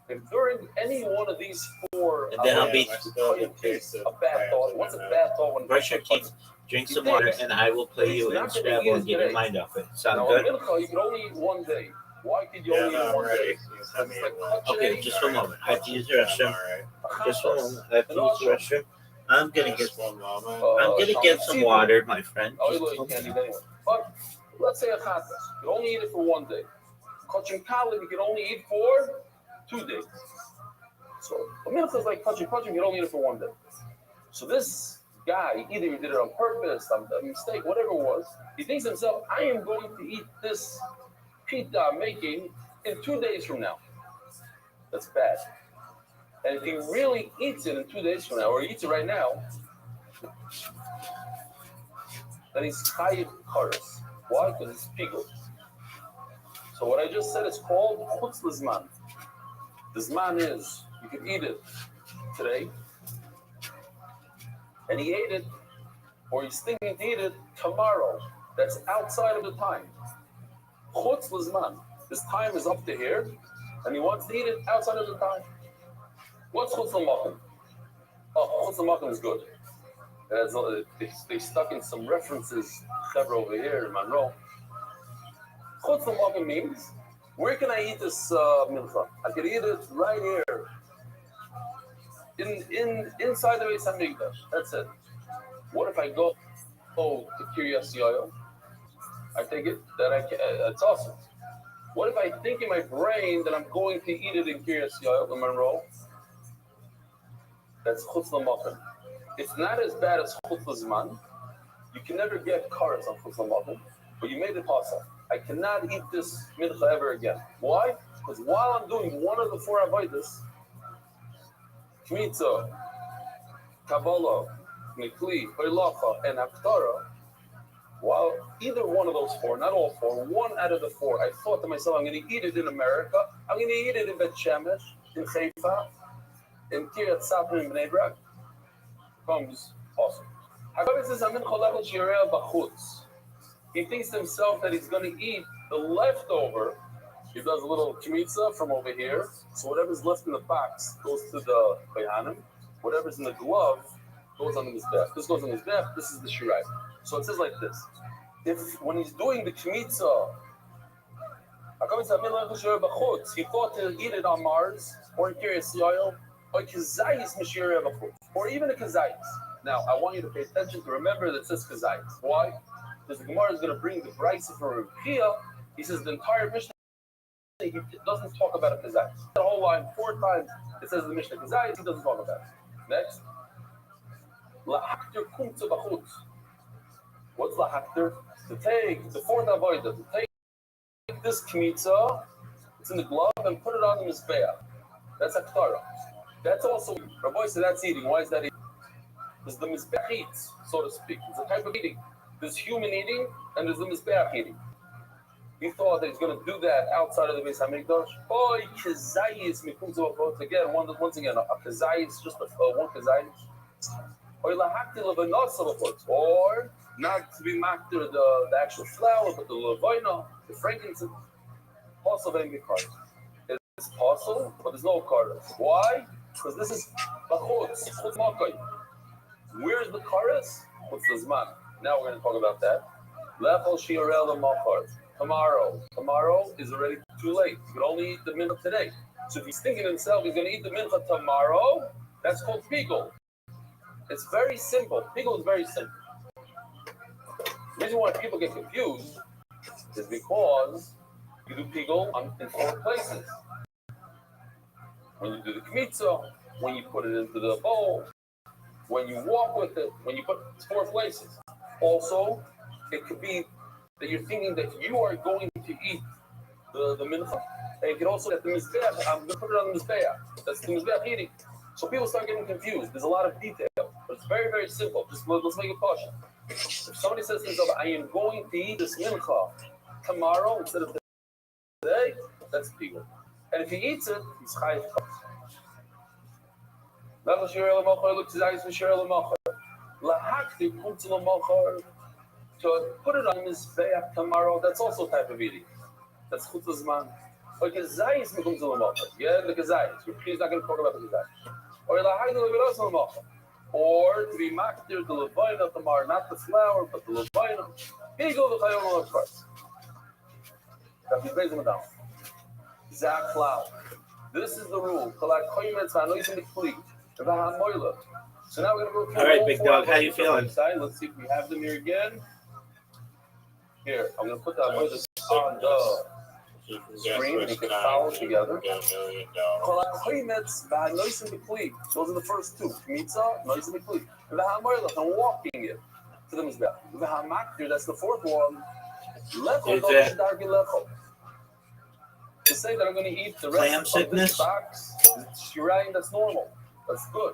If during any one of these 4 And then I'll be- a bad thought. What's a bad thought when Brush your teeth, drink some water, and I will play you in Scrabble and get your mind off it. Sound Now, good? a mincha, you can only eat one day. Why could you Yeah, only no, eat I'm one ready. day? You sent me one. Okay, just one moment. I have to use the restroom. Alright. Just one moment. I have to use the restroom. I'm gonna get Just one moment. I'm gonna get some water, my friend. Oh, Just you hold can't eat on. anyway. But let's say a chatas. You only eat it for one day. Kachim kalim, you can only eat for 2 days. So a mincha is like kachim, you can only eat it for one day. So this guy, either he did it on purpose, a mistake, whatever it was, he thinks to himself, I am going to eat this pita I'm making in 2 days from now. That's bad. And if he really eats it in 2 days from now, or he eats it right now, then he's chayiv kares. Why? Because it's pigul. So what I just said is called chutz l'zman. The zman is, you can eat it today, and he ate it, or he's thinking to eat it tomorrow. That's outside of the time. Chutz l'zman. This time is up to here, and he wants to eat it outside of the time. What's chutz l'makom? Oh, chutz l'makom is good. They stuck in some references over here in Monroe. Chutz l'makom means, where can I eat this mincha? I can eat it right here, inside the Beis Hamikdash. That's it. What if I go to Kiryas Yael? I take it that it's awesome. What if I think in my brain that I'm going to eat it in Kiryas Yael, in Monroe? That's chutz l'makom. It's not as bad as chutz l'zman. You can never get karas on chutz l'makom, but you made it possible. I cannot eat this mincha ever again. Why? Because while I'm doing one of the four avodas, Kmitza, Kabbalah, Mikli, Hoylacha, and Aftara, while either one of those four, not all four, one out of the four, I thought to myself, I'm going to eat it in America, I'm going to eat it in Bet Shemesh, in Haifa, in Kiryat Sapir, in Bnei Brak, comes awesome. He thinks to himself that he's going to eat the leftover. He does a little kmitza from over here. So whatever's left in the box goes to the kohanim. Whatever's in the glove goes on the mizbech. This goes on the mizbech. This is the shirai. So it says like this: if when he's doing the kmitza, he thought to eat it on Mars or in Kiryas Yael or even a kazayis. Now I want you to pay attention to remember that it says kazayis. Why? Because the Gemara is going to bring the brisa for Rabbi. He says the entire Mishnah, he doesn't talk about a kazayis. The whole line 4 times it says the Mishnah kazayis, he doesn't talk about it. Next. Lahakter kumtza b'chutz. What's lahakter? To take the fourth avodah, to take this kmitza, it's in the glove, and put it on the mizbeah. That's aktara. That's also, Rabbi said that's eating. Why is that eating? Because the mizbeah eats, so to speak. It's a type of eating. There's human eating and there's the mizbeach eating. He thought that he's going to do that outside of the Beis Hamikdash. Oh, kazayis mikumzu avot again. Once again, a kazayis, just one kazayis. Or not to be makter the actual flour, but the levaina, the frankincense. Also, very good card. It's possible, but there's no card. Why? Because this is bachutz, chutz makai. Where's the karas? What's the zman? Now we're going to talk about that. Lechol shi'arel machar. Tomorrow is already too late. You can only eat the mincha today. So if he's thinking himself he's going to eat the mincha tomorrow, that's called pigul. It's very simple. Pigul is very simple. The reason why people get confused is because you do pigul in 4 places. When you do the kmitza, when you put it into the bowl, when you walk with it, when you put 4 places. Also, it could be that you're thinking that you are going to eat the mincha. And it could also be that the mizbeach, I'm going to put it on the mizbeach. That's the mizbeach eating. So people start getting confused. There's a lot of detail, but it's very, very simple. Just let's make it caution. If somebody says to himself, I am going to eat this mincha tomorrow instead of today, that's pigul. And if he eats it, he's chayiv. To put it on mizbeach tomorrow, that's also a type of eating. That's chutz zman. Or kazayis becomes a l'malcha. Yeah, the kazayis. He's not going to talk about the kazayis. Or lahaydu leviros l'malcha. Or to be makdir the levaina tomorrow, not the flour, but the levaina. Here you go, the chayom of Christ. That he's raising it down. Zak flour. This is the rule. Kolak koymetz ha'anoisim b'kli. V'ha'moila. So now we're going to go through. All right, big dog, how you feeling? Let's see if we have them here again. Here, I'm going to put that avodas on the screen and you can follow together. Those are the first 2. Kmitza, noise and mikli. I'm walking it to the mizbeach. That's the 4th one. To say that I'm going to eat the rest of this box, shirayim, that's normal. That's good.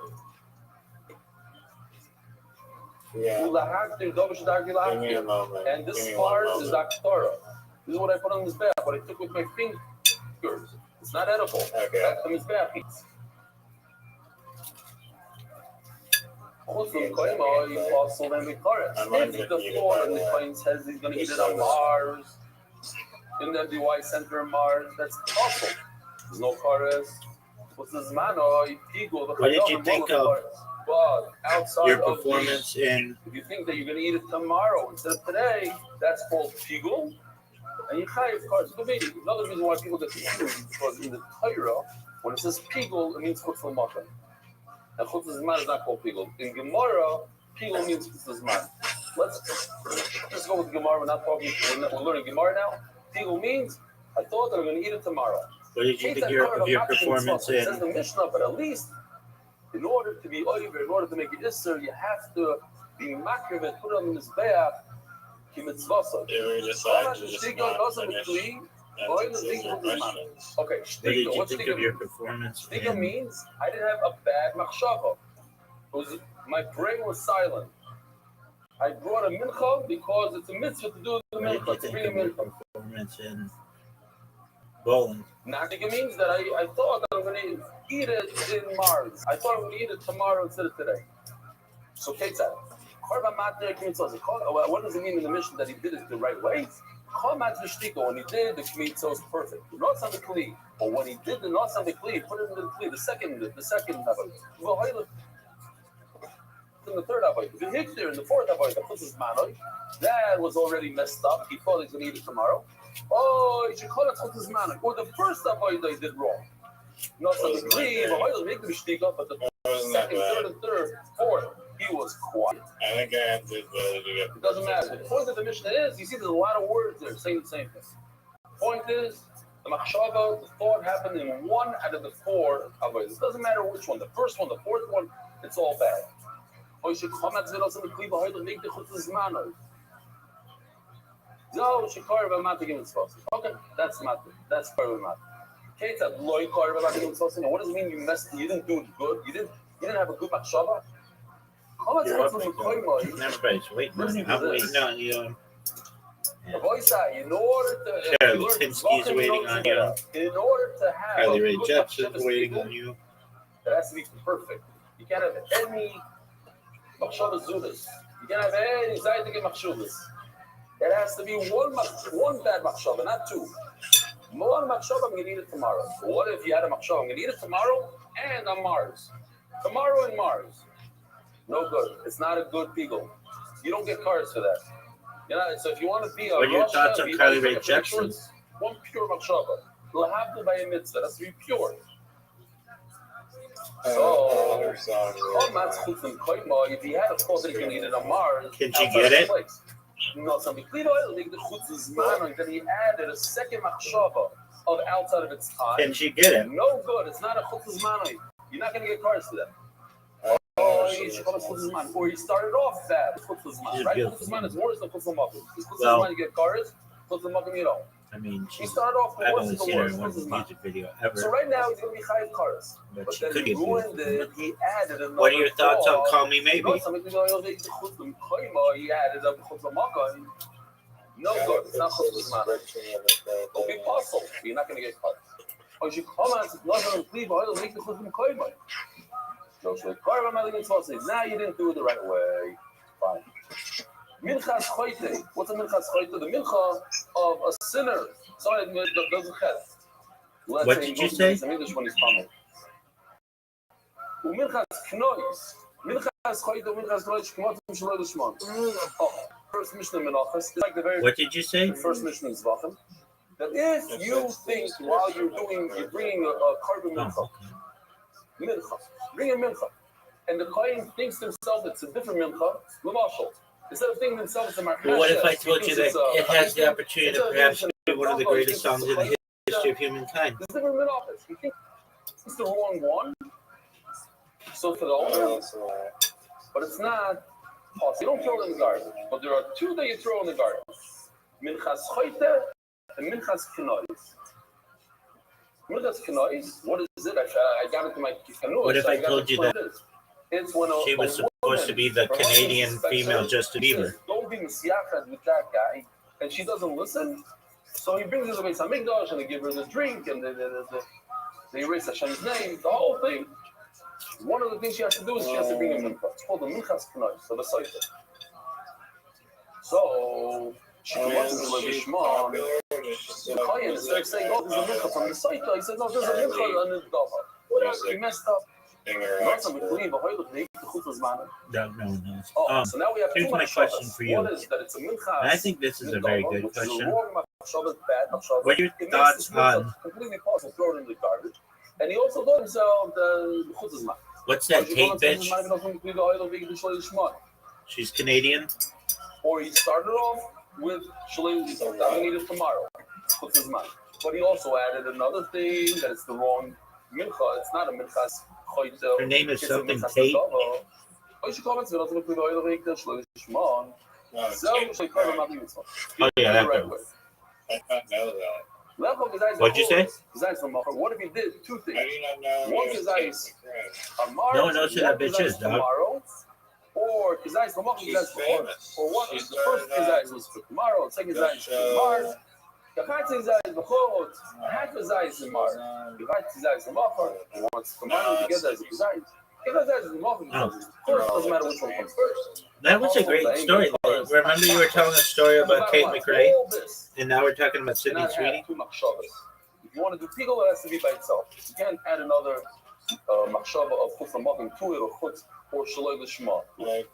Yeah. Give me a moment. And this part is aktara. This is what I put on the mizbeach, what I took with my fingers. It's not edible. Okay. That's the mizbeach eats. Chutz l'koima, you also then be kares. If the floor and the coin says he's going to eat it on Mars, in the MDY Center in Mars, that's possible. There's no kares. What's this mano? What did you think of but outside your of performance in? if you think that you're going to eat it tomorrow instead of today, that's called pigul. And you chayiv kares. Another reason why people get confused is because in the Torah, when it says pigul, it means chutz l'makom. And chutz l'zman is not called pigul. In Gemara, pigul means chutz l'zman. Let's just go with Gemara. We're not talking. We're learning Gemara now. Pigul means I thought that I'm going to eat it tomorrow. What did you think of your performance It says in? the Mishnah, but at least in order to be over, in order to make it isser, you have to be makriv and put on the mizbeach ki mitzvasa. Did we decide to just not finish answering questions? Okay, What did you what's think of your performance shtiga in? means I didn't have a bad machshava. My brain was silent. I brought a mincha because it's a mitzvah to do the What mincha. did To you bring think a of your mincha. performance in bowling? Nashtiga means that I thought that I'm going to eat it in Mars. I thought I'm going to eat it tomorrow instead of today. So, Ketzad. What does it mean in the mission that he did it the right way? When he did the kmitza was perfect. Not on the kli, but when he did the not on the kli, put it in the kli. The second avodah. In the third avodah, the hikter in the fourth avodah, puts his manoi. That was already messed up. He thought he's going to eat it tomorrow. Oh, you should call it chutz l'zman. Or the first avodah he did wrong. Not on the kli, but make the mishtika, but the second, third, and fourth. He was quiet. I think I answered It doesn't matter. The point of the Mishnah is, you see there's a lot of words there saying the same thing. The point is, the machshava, the thought happened in one out of the four avodas. It doesn't matter which one. The first one, the fourth one, it's all bad. Or you should come at Zvilas and the Kliva Hoyd and make the Chutz Zmano. No, Shikar Vamata Gim Tzvos. Okay, that's Mata. That's part of Mata. Ketzad, Loy Kar Vamata Gim Tzvos. What does it mean you didn't do it good? You didn't have a good machshava? Everybody's waiting on you. I'm waiting on you. In order to Carol Lipinski's waiting on you. In order to have Kylie a Ray good Jepsen's machshava waiting speaker, on you. it has to be perfect. You can't have any machshava zudas. You can't have any zaydik machshavas. It has to be one bad machshava, not two. One machshava, I'm going to eat it tomorrow. What if you had a machshava? I'm going to eat it tomorrow and on Mars. Tomorrow and Mars. No good. It's not a good pigul. You don't get cars for that. You know, so if you want to be a What are your thoughts on Kylie Ray Jepsen? One pure machshava. You'll have to buy a mitzvah. That's to be pure. So, if he had a thought that he can eat it on Mars, can she get it? No, some clean oil, make the chutz zman, and then he added a second machshava of outside of its time. Can she get it? No good. It's not a chutz zman. You're not going to get cars for that. Or he started off bad. Right? Chutz is worse than chutz l'makom. Chutz you get cars. Chutz l'makom you don't. I mean, He started off I've worse only than seen her worse. in one music video ever. So right now he's going to be chayiv cars. But But she then could he get ruined beautiful. it. He added another. What are your thoughts on clause. Call Me Maybe? No, some people don't think the chutz l'makom. He added up chutz l'makom. No good. It's not chutz l'makom. It'll be possible. You're not going to get cars. Or you come out and not going to leave. I'll make the chutz l'makom. No, so now you didn't do it the right way. Fine. Minchas choite. What's a minchas choite? The mincha of a sinner. Sorry, it doesn't have. What did you say? The English one is common. Minchas knois. Minchas choite. Minchas knois. Kmotim shaloi l'shmon. Oh, first Mishnah Menachos. It's like the very. What did you say? The first Mishnah is Zvachim. That if you think while you're bringing a carbon mincha. Mincha. Bring a mincha. And the kohen thinks to himself it's a different mincha, l'mashal. Instead of thinking himself it's a marchashes. Well, what if I told you that it has the opportunity to perhaps be one of the greatest songs in the history of humankind? There's different minachos. You think it's the wrong one? So for the owner, but it's not possible. You don't throw it in the garden. But there are two that you throw in the garden. Minchas choite and minchas kenois. Minchas kenois, what is it? I got it to my kanu. What if I told you that it's when she was supposed to be the Canadian female Justin Bieber? Don't be misiachad with that guy, and she doesn't listen. So he brings her to the Beis Hamikdash, and they give her the drink, and they erase Hashem's name, the whole thing. one of the things she has to do is she has to bring a mincha. It's called the minchas k'nois, so the saita. So she wants to live Ishmael. The Kohen is there saying, "Oh, there's a mincha from the saita." He said, "No, there's a mincha on the dava." He messed up. No. So now we have Here's two my question for you. One is that it's a mincha. And I think this is a very good question. What are your It thoughts makes this mincha on completely possible to throw it in the garbage? And he also told himself the chutzman. what's that Tate bitch? She's Canadian. Or he started off with Shalei Yisrael, I'm going to eat it tomorrow. Chutzman. But he also added another thing that it's the wrong mincha. It's not a mincha. Her name is something Tate. Oh, yeah, that right one. I don't know that. What'd you say? What if he did two I things? do not know. One if is it's ice. correct. No one knows who that bitch is, dog. Tomorrow, or Kizais She's famous. or what? She's The first Kizais was for tomorrow, the second Kizais for tomorrow. The first Kizais before, half Kizais tomorrow. The right Kizais tomorrow. And once combined together as a Kizais. If Kizais is tomorrow, of course, it doesn't matter which one comes first. That was a great story. Remember you were telling a story about Kate McRae, and now we're talking about Sydney Sweeney. If you want to do pickle, it has to be by itself. You can't add another machshava of chutz l'makom to it, or chutz or shaloi l'shma. Like,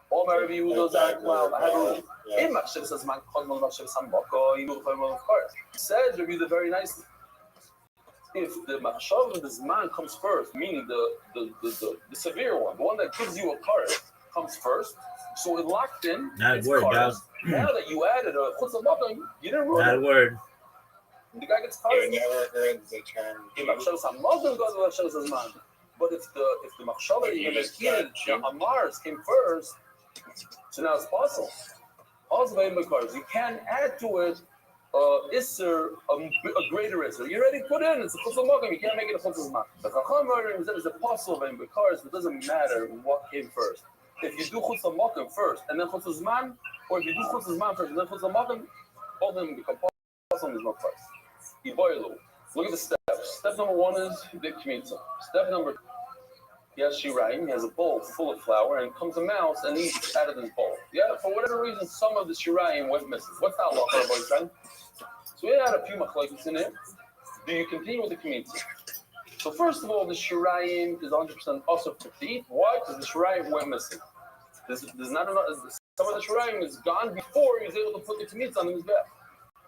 All my review those are well. I have a rule. In machshava says man kodmol machshava sambako. You move of course. Says review it very nicely. If the machshava, this man comes first, meaning the severe one, the one that gives you a card, comes first, so it locked in. Not a word, dog. Now that you added a chutz l'makom, you didn't ruin Not a it. word. The guy gets you tired. never heard the term. But if the machshava you're going to eat it, the amars came first, so now it's possible. Also, you can add to it isser, a greater isser. You already put in, it's a chutz l'makom, you can't make it a chutz l'makom. The chacham murder is a possible in because it doesn't matter what came first. If you do chutz l'makom first and then chutz l'zman, or if you do chutz l'zman first and then chutz l'makom, all of them become possible is not first. Look at the steps. Step number one is the kmitza. Step number two, he has shirayim. He has a bowl full of flour, and comes a mouse and eats out of this bowl. Yeah, for whatever reason, some of the shirayim went missing. What's that law, boyfriend? So we had a few machlokes in it. Do you continue with the kmitza? So first of all, the shirayim is 100% also to eat. Why? Because the shirayim went missing. There's not enough. Some of the shirayim is gone before he was able to put the kmitza on his back.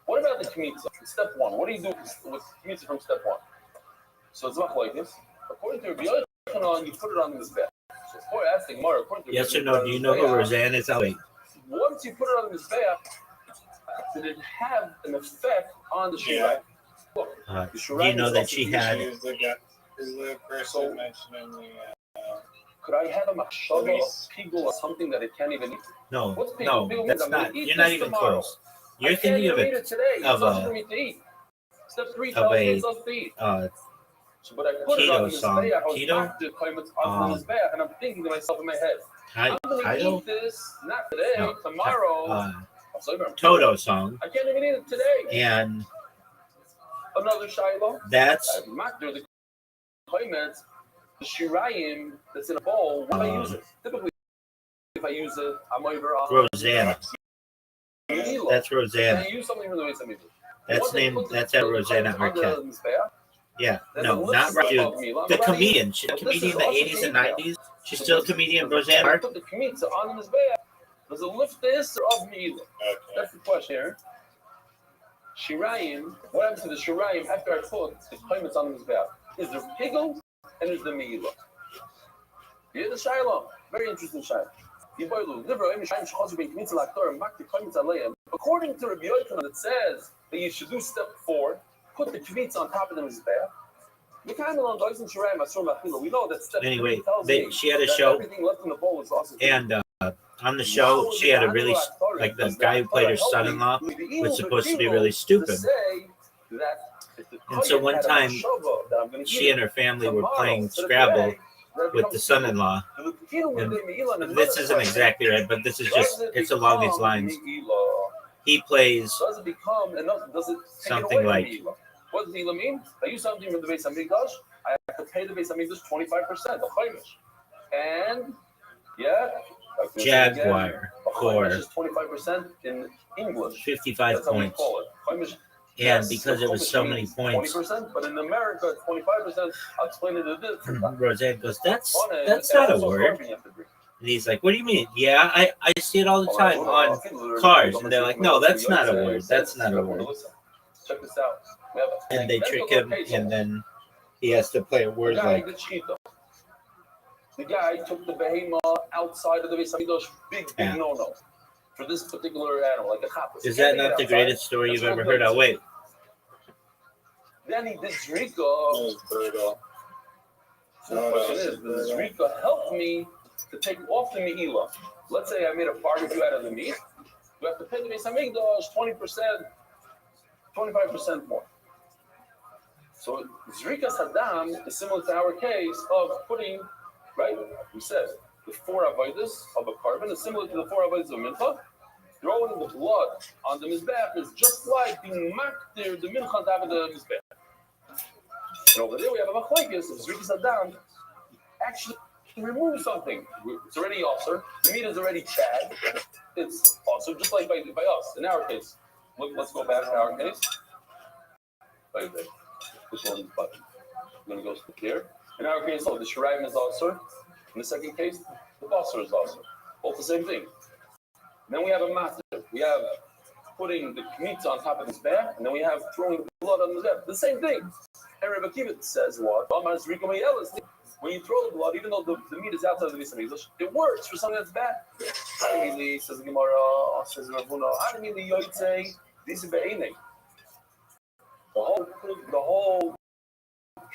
What about the kmitza? Step one. What do you do with kmitza from step one? So it's not like this. According to Rabbi, you put it on his back. So before I ask the Gemara, according to Yes or no? Do you know who Roseanne is? Wait. Once you put it on his back, did it have an effect on the shirayim? Look, the Do you know that she had? She's the person mentioning the. Could I have a machshava of pigul or something that it can't even eat? No, What's pigul? no, Pigul that's means I'm gonna not. eat You're not this even tomorrow. close. You're I can't thinking even of eat it today. It's of not a- for me to eat. Step three of tells me a, it's not to eat. uh, So, but I put it on keto his song. back. I was Keto? back to claimants on his back, and I'm thinking to myself in my head, I'm going to Title? eat this not today, No. tomorrow. Toto song, I can't even eat it today. and Another shiloh. that's I'm not doing the claimants. The shirayim that's in a bowl. When I use it, typically, if I use it, I'm over on Rosanna. Mila. That's Rosanna. Can I use something from the way some people? That's named. That's at Rosanna Arquette. Yeah, no, not Rosanna. The comedian. She's a comedian in the 80s and 90s. She's still a comedian, Rosanna Arquette. Put the kmitza on his back. Does it lift this or of Mila? Okay. That's the question here. Shirayim, what happens to the Shirayim after I put the claimants on his back? Is there pigul and is there Mila? Here's the Shiloh. Very interesting Shiloh. According to Rabbi Yochanan, it says that you should do step 4, put the kmitza on top of his back. We know that step Anyway, 3 tells me she had a that show, everything left in the bowl is awesome. and on the show, she had a really, like the guy who played her son-in-law was supposed to be really stupid. And so one time, she and her family were playing Scrabble with the son-in-law. And this isn't exactly right, but this is just, it's along these lines. He plays Does it become enough? Does it take something it away like, from Mila? What does Mila mean? Are you something from the base of Mikdash? I have to pay the base. I mean, just 25%, the chaimish. And yeah, Jaguar for is 25% in English. 55 That's how we points. call it. Chaimish, And yes, because it was so many points, 20%, but in America, it's 25%. I'll explain it a bit. Roseanne goes, that's not a word. And he's like, what do you mean? Yeah, I see it all the time on cars. And they're like, no, that's not a word. That's not a word. Check this out. And they trick him, and then he has to play a word like... The guy took the behemoth outside of the Beis Hamikdash, big no-no. For this particular animal, like a chapas. Is that not the greatest story you've ever heard? Oh, wait. Then he did Zrika. So the question is, does Zrika help me to take off the me'ila? Let's say I made a barbecue out of the meat. You have to pay the Beis Hamikdash 20%, 25% more. So Zrika Saddam is similar to our case of putting, right? We said the 4 avodas of a carbon is similar to the 4 avodas of mincha. Throwing the blood on the mizbech is just like being makdir the mincha of the mizbech. And over there we have a machlekes of Zrika Saddam actually remove something. It's already also. The meat is already chad. It's also just like by us. In our case, let's go back to our case. By the this one button. I'm going to go here. In our case, the shiraim is also. In the second case, the basar is also. Both the same thing. Then we have a matter. We have putting the meat on top of this bear, and then we have throwing blood on the bear. The same thing. And Rabbi Kiva says what? When you throw the blood, even though the meat is outside of the Beis Hamikdash, it works for something that's bad. Says the Gemara, says Ravuna, the whole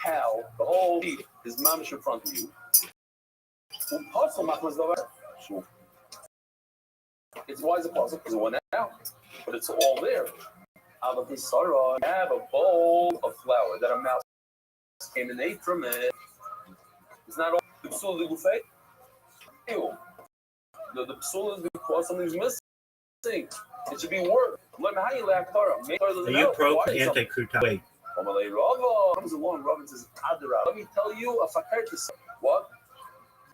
cow, the whole meat is mamish in front of you. It's why is it possible? Because it went out, but it's all there. You have a bowl of flour that a mouse came and ate from it. It's not all the psul the buffet. Ew. The psul is because something's missing. It should be work. Learn how you lack Torah. Are you pro anti-crouton? Wait. Comes along, Rabbi says, Adara. Let me tell you a fakir to say. What?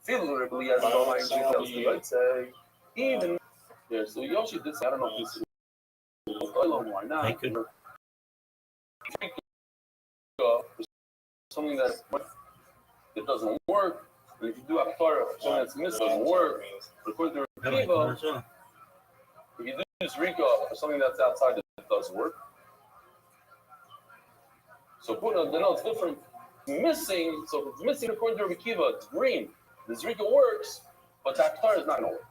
Really as I say. Even there. So Yoshi did say, I don't know if this is why not. Something that it doesn't work. And if you do Torah, something that's missing doesn't work. But according to Rabbi, if you do Zrika or something that's outside, it does work. So put on the notes different. Missing, so if it's missing according to Rabbi Kiva, it's green. The Zrika works, but that Torah is not going to work.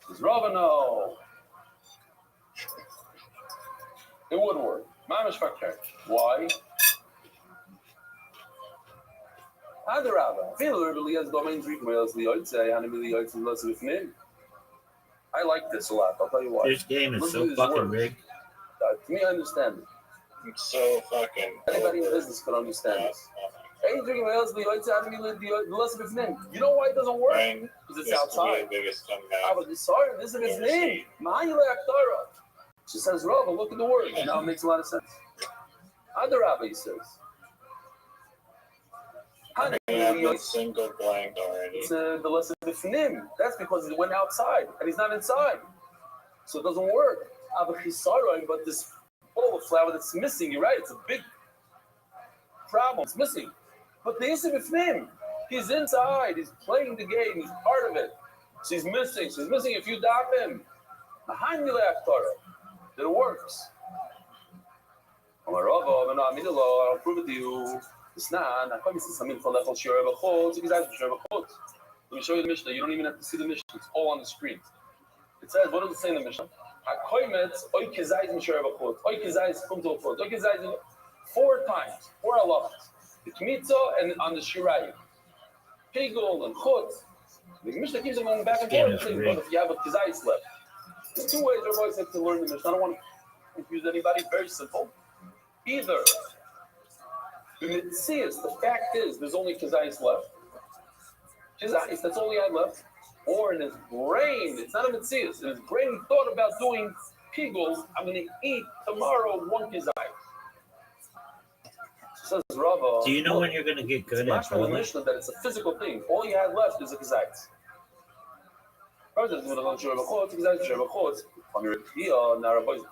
Does Rava know? It would work. Mamish fakir. Why? Adarabba. I like this a lot. I'll tell you why. This game is so fucking rigged. To me, I understand it. It's so fucking. Anybody in business can understand this. You know why it doesn't work? Because it's outside. This is his name. She says, Rava, look at the word. Now it makes a lot of sense. Adarabba, he says. Single blank already. It's the lesson of Fnim. That's because he went outside and he's not inside. So it doesn't work. But this bowl of flour that's missing, you're right, it's a big problem. It's missing. But the Yisib Fnim, he's inside, he's playing the game, he's part of it. So he's missing. So he's missing if you dop him. That it works. I'll prove it to you. Let me show you the Mishnah. You don't even have to see the Mishnah. It's all on the screen. It says, what does it say in the Mishnah? 4 times, 4 halachas. The Kmitza and on the Shirayim. Pigul and Chut. The Mishnah keeps them going back and forth. But if you have a Kizayis left. There's 2 ways Rabbi said to learn the Mishnah. I don't want to confuse anybody. Very simple. Either the Mitzias, the fact is, there's only Kizayis left. Kizayis, that's all he had left. Or in his brain, it's not a Mitzias. In his brain, he thought about doing Pigul. I'm going to eat tomorrow 1 Kizayis. Says Rabbi. Do you know when you're gonna get good at It's the bowling? Mishnah that it's a physical thing. All you had left is a kazayt.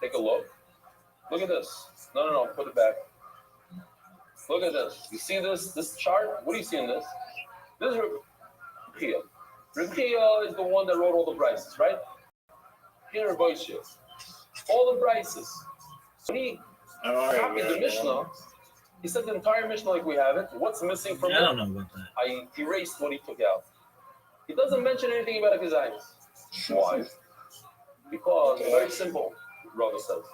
Take a look. Look at this. No. Put it back. Look at this. You see this chart? What do you see in this? This is Rabbi. Rabbi is the one that wrote all the brises, right? Here, Rabbi, all the brises. So he copied the Mishnah. He said the entire Mishnah like we have it. What's missing from it? I don't know about that. I erased what he took out. He doesn't mention anything about a kazayis. Why? Because very simple, Rabbi says.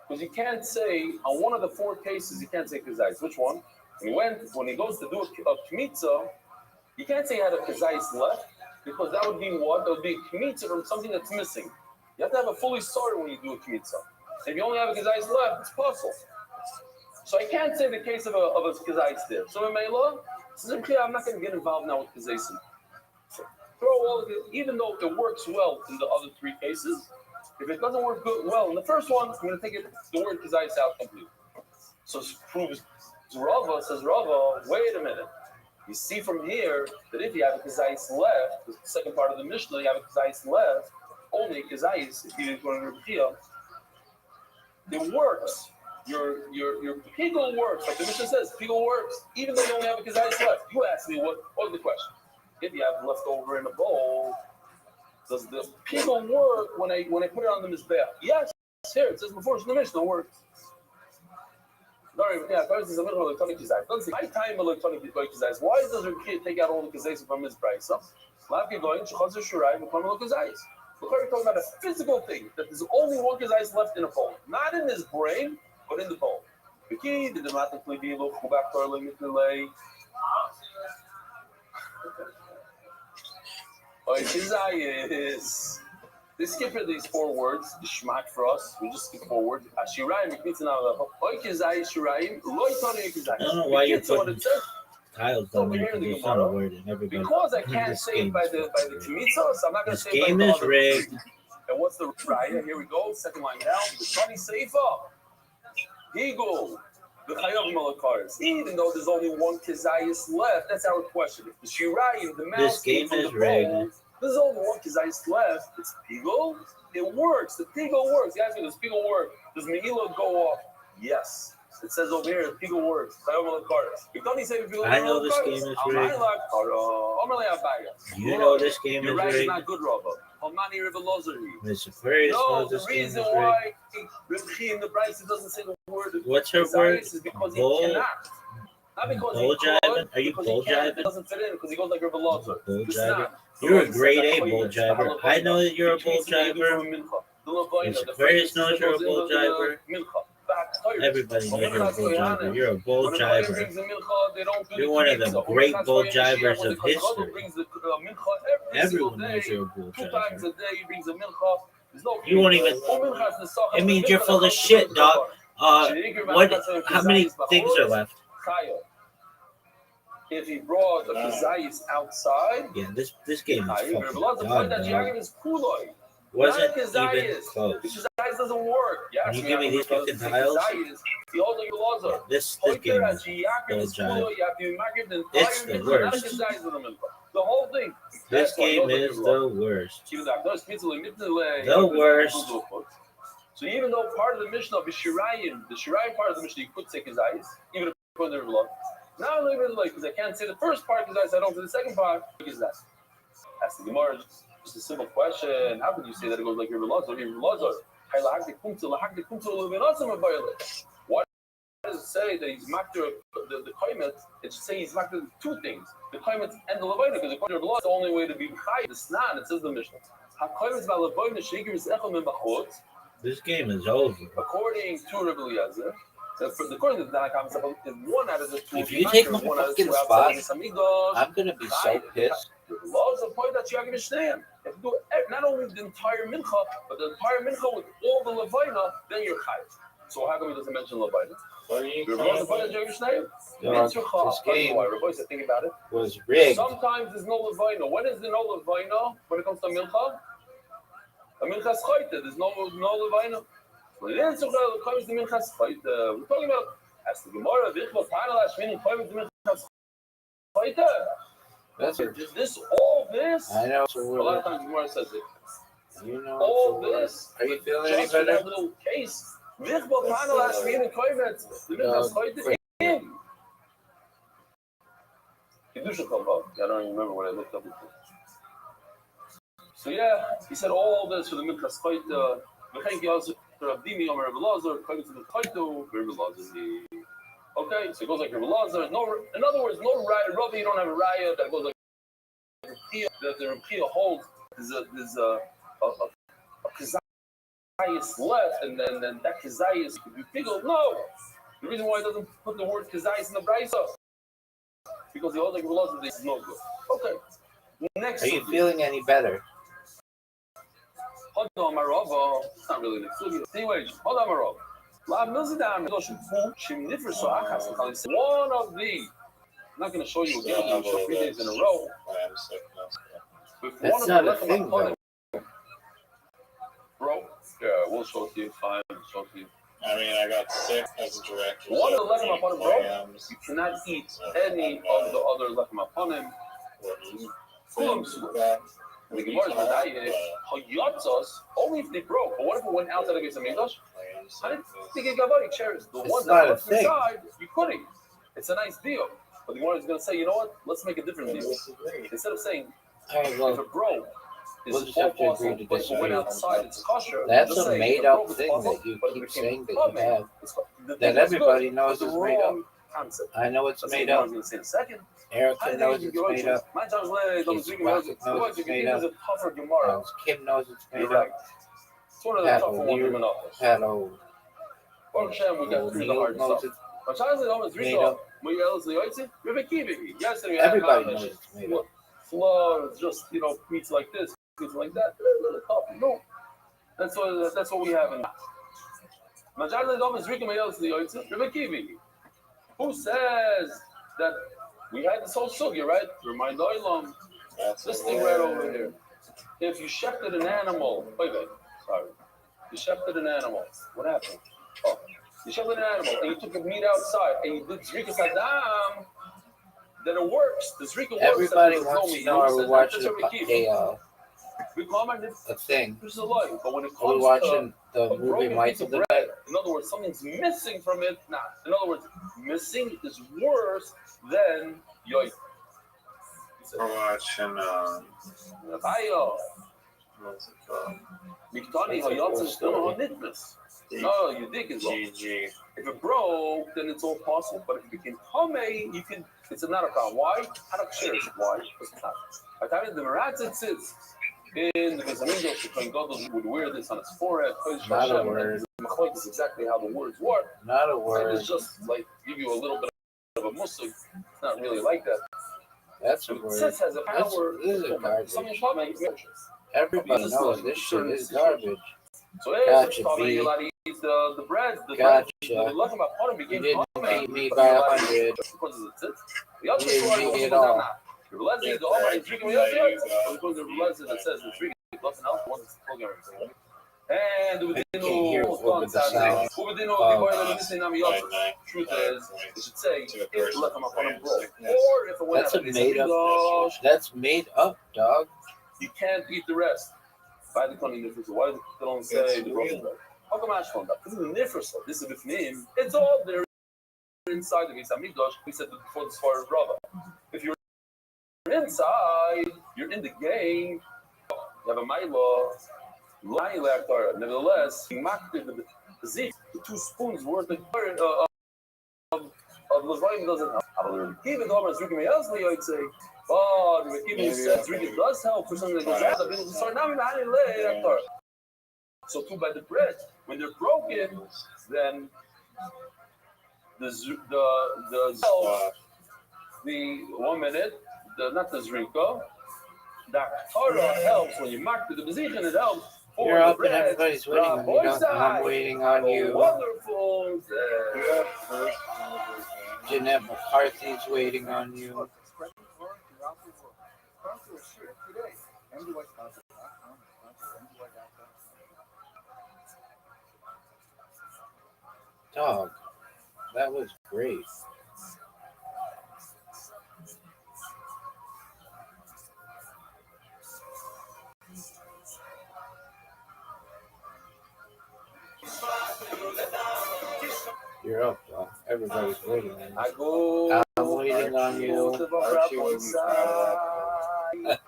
Because you can't say on one of the four cases, you can't say kazayis. Which one? When he goes to do a kmitza, you can't say he had a kazayis left, because that would be what? That would be a kmitza from something that's missing. You have to have a fully sorted when you do a kmitza. If you only have a kazayis left, it's possible. So I can't say the case of a kazayis there. So in Meilah, I'm not going to get involved now with kazayis. Throw all of it, even though it works well in the other three cases. If it doesn't work well in the first one, I'm going to take the word kazayis out completely. So it proves Rava says, Rava, wait a minute. You see from here that if you have a kazayis left, the second part of the Mishnah, you have a kazayis left, only kazayis, if you're going to repeal, it works. Your pigul works, like the Mishnah says, pigul works, even though you only have a kazayis left. You ask me what was the question? If you have leftover in a bowl, does the pigul work when I put it on the mizbeach? Yes, here it says before the Mishnah works. Yeah, doesn't say my time electronic kazayis. Why does the kid take out all the kazayis from his price? We're talking about a physical thing, that there's only one kazayis left in a bowl, not in his brain, but in the bowl. They skip these four words, the shmak for us. We just skip forward. I don't know why you're putting tiles down there because it's not a word and everybody. Because I can't say it by the kmitzos, I'm not going to say it by the game is rigged. And what's the raya? Here we go. Second line down. The Shani Seifa. Hegel. The Chayav Malakars. Even though there's only one Kazayas left, that's our question. If the Shirayim, the mouse, this game is rigged. There's only one Kazayas left. It's Pigul. It works. The Pigul works. You ask me, does Pigul work? Does Me'ila go off? Yes. It says over here, Pigul works. Chayav Malakars. I know this game is rigged. You know this game is rigged. Not good, Rabbi. Mr. Ferris knows this game is rigged. Why in the Bryce doesn't say the word. What's her word? Is because he cannot. Not because bull he could, jiving? Are you bull jiving? It doesn't fit in because he goes like Rabbi Lozer. Bull jiver? You're a grade A bull jiver. I know that you're a bull jiver. Mr. Ferris knows you're a bull jiver. Everybody knows you're a bull jiver. You're a bull jiver. You're one of the great bull jivers of history. Everyone knows you're a bull jiver. You won't even. It means you're full of shit, dog. How many things are left? If he brought the kazayis outside, yeah, this game is fucking done, wasn't even close. Because Kazayis doesn't work. Can you give me these fucking tiles? This game is bull jive. It's the worst. The whole thing. This game is the worst. The worst. So even though part of the Mishnah of the Shirayim part of the Mishnah, you could say Kazayis, even if you put in the Rebbe. Now I'm leaving it because I can't say the first part Kazayis, I don't say the second part Kazayis. That's the Gemara. Just a simple question. How could you say that it goes like Rebbe Lazar? Why does it say that he's makter the koimet? It should say he's makter two things: the koimet and the levayna. Because according to Rebbe Lazar, the only way to be chai the snan. It says the Mishnah. This game is over. According to Rebbe Eliezer, according to the Tanakh, one out of the two. If you take my fucking spot, I'm gonna be so pissed. The law is the point that you have to understand. If you do not only the entire mincha, but the entire mincha with all the levayna, then you're chayv. So how come he doesn't mention levayna? What are you The point that you understand? This game think about it. was rigged. Sometimes there's no levayna. When is there no levayna? When it comes to mincha? A mincha is chayte. There's no levayna. When it comes to mincha is chayte. We're talking about As the Gemara, That's a, is this all this? I know it's a A lot of word. times Gemara says it. You know All it's a word. this. Are you feeling any Just for better? that little case. Kedusha come up. I don't even remember what I looked up before. So yeah, he said all this for the Minchas Chayta. Okay, so it goes like Rabbi Lazar. No, in other words, no Rabbi, you don't have a raya that goes like that the Rabbi holds. There's a kazayis left, and then that kazayis could be pickled. No, the reason why he doesn't put the word kazayis in the brisa because he holds like Rabbi Lazar. This is no good. Okay, next. Are you feeling any better? Hold on, Marava. It's not really the clue. Anyway, hold on, Marava. One of the, I'm not going to show you again, I'm show 3 days in a row. That's not a thing, though. Bro, yeah, we'll show it to you. Fine, we'll show it to you. I mean, I got sick as a director. One of the lechem aponim, bro, you cannot eat any of the other lechem aponim. And the Gemara is medayeh hayatzos only if they broke. But what if it went outside of the Mikdash? I didn't think it got any chairs. The one that was inside, you couldn't. It's a nice deal. But the Gemara is going to say, you know what? Let's make a different deal. Instead of saying if it broke, We'll just have to agree to but if it went disagree. outside, it's kosher. That's Just a say, made if it up broke, it's thing possible, that you but if keep it became saying that you common, have. the thing That was everybody good, knows but is the made up. wrong concept. I know it's That's what made the up. Gemara is going to say in a second. Erica knows it's made up. My job is letting them drink Rothschild knows it's made up. a tougher Gemara. Kim knows it's made You're up. right. It's one of the tougher ones in office. Hello. Baruch Hashem, we got through the hard stuff. My child is almost Made up. Yesterday, Everybody knows it's made up. Floor, just meats like this, meats like that. No, that's what we have in. Who says that we had this whole sugya, right? Remind Oilam. This thing right over here. If you shechted an animal, sorry. You shechted an animal. What happened? Oh, you shechted an animal and you took the meat outside and you did zrikas adam, then it works. The zrika works. Everybody wants to know, are we watching a thing? This is a lie. But when it Are we comes watching to the movie Michael the bread, in other words, something's missing from it. Nah. In other words, missing is worse than yoy. We're watching, what's it called? Miktani hayatz is still honitness. No, you dig is GG. If it broke, then it's all possible. But if it became tame, you can. It's not a problem. Why? Why? Because it's not. I tell you, the Meratzit sits in the Besamingos. The Kohen Gadol would wear this on his forehead. Not a word. The is exactly how the words work. Not a And word. it's just like give you a little bit of a musig. It's not really like that. That's a It word. says has a power. This is garbage. Something tame. Everybody knows this shit is garbage. So hey, Gotcha, you're B. allowed to eat the bread. Gotcha. The luck about part of You became didn't tame. beat me by 100. Because of the tzitz. The other You didn't story beat me was at all. not. You're allowed to eat the Almighty drinking the other. Because the lesson that says the drinking nothing else. One is program. And I can't hear over the sound. Truth is, it should say if the lechem aponim broke, or if it went That's out a of made up. the That's made up, dog. you can't eat the rest. By the Kohen Nifrus. Why do they don't say the broken bread? How come Ashton that? Because the Nifrus, this is the Fnim, it's all there inside the Beis Hamikdash. We said before this far as Rabbi. If you're inside, you're in the game. You have a Maila, nevertheless, the zik, the 2 spoons worth of Levayim doesn't help. Even though I'm drinking else, I'd say, oh, the Rekiva says drinking does help for something that goes out. So too by the bread, when they're broken, then the 1 minute, not the zrika, the Torah helps when you mark the bezichin, it helps. You're up and everybody's waiting on you, and I'm waiting on you. Wonderful. Jeanette McCarthy's waiting on you. Dog, That was great. You're up, bro. Everybody's waiting on you. I go. I'm waiting on you. Archie would be proud of that.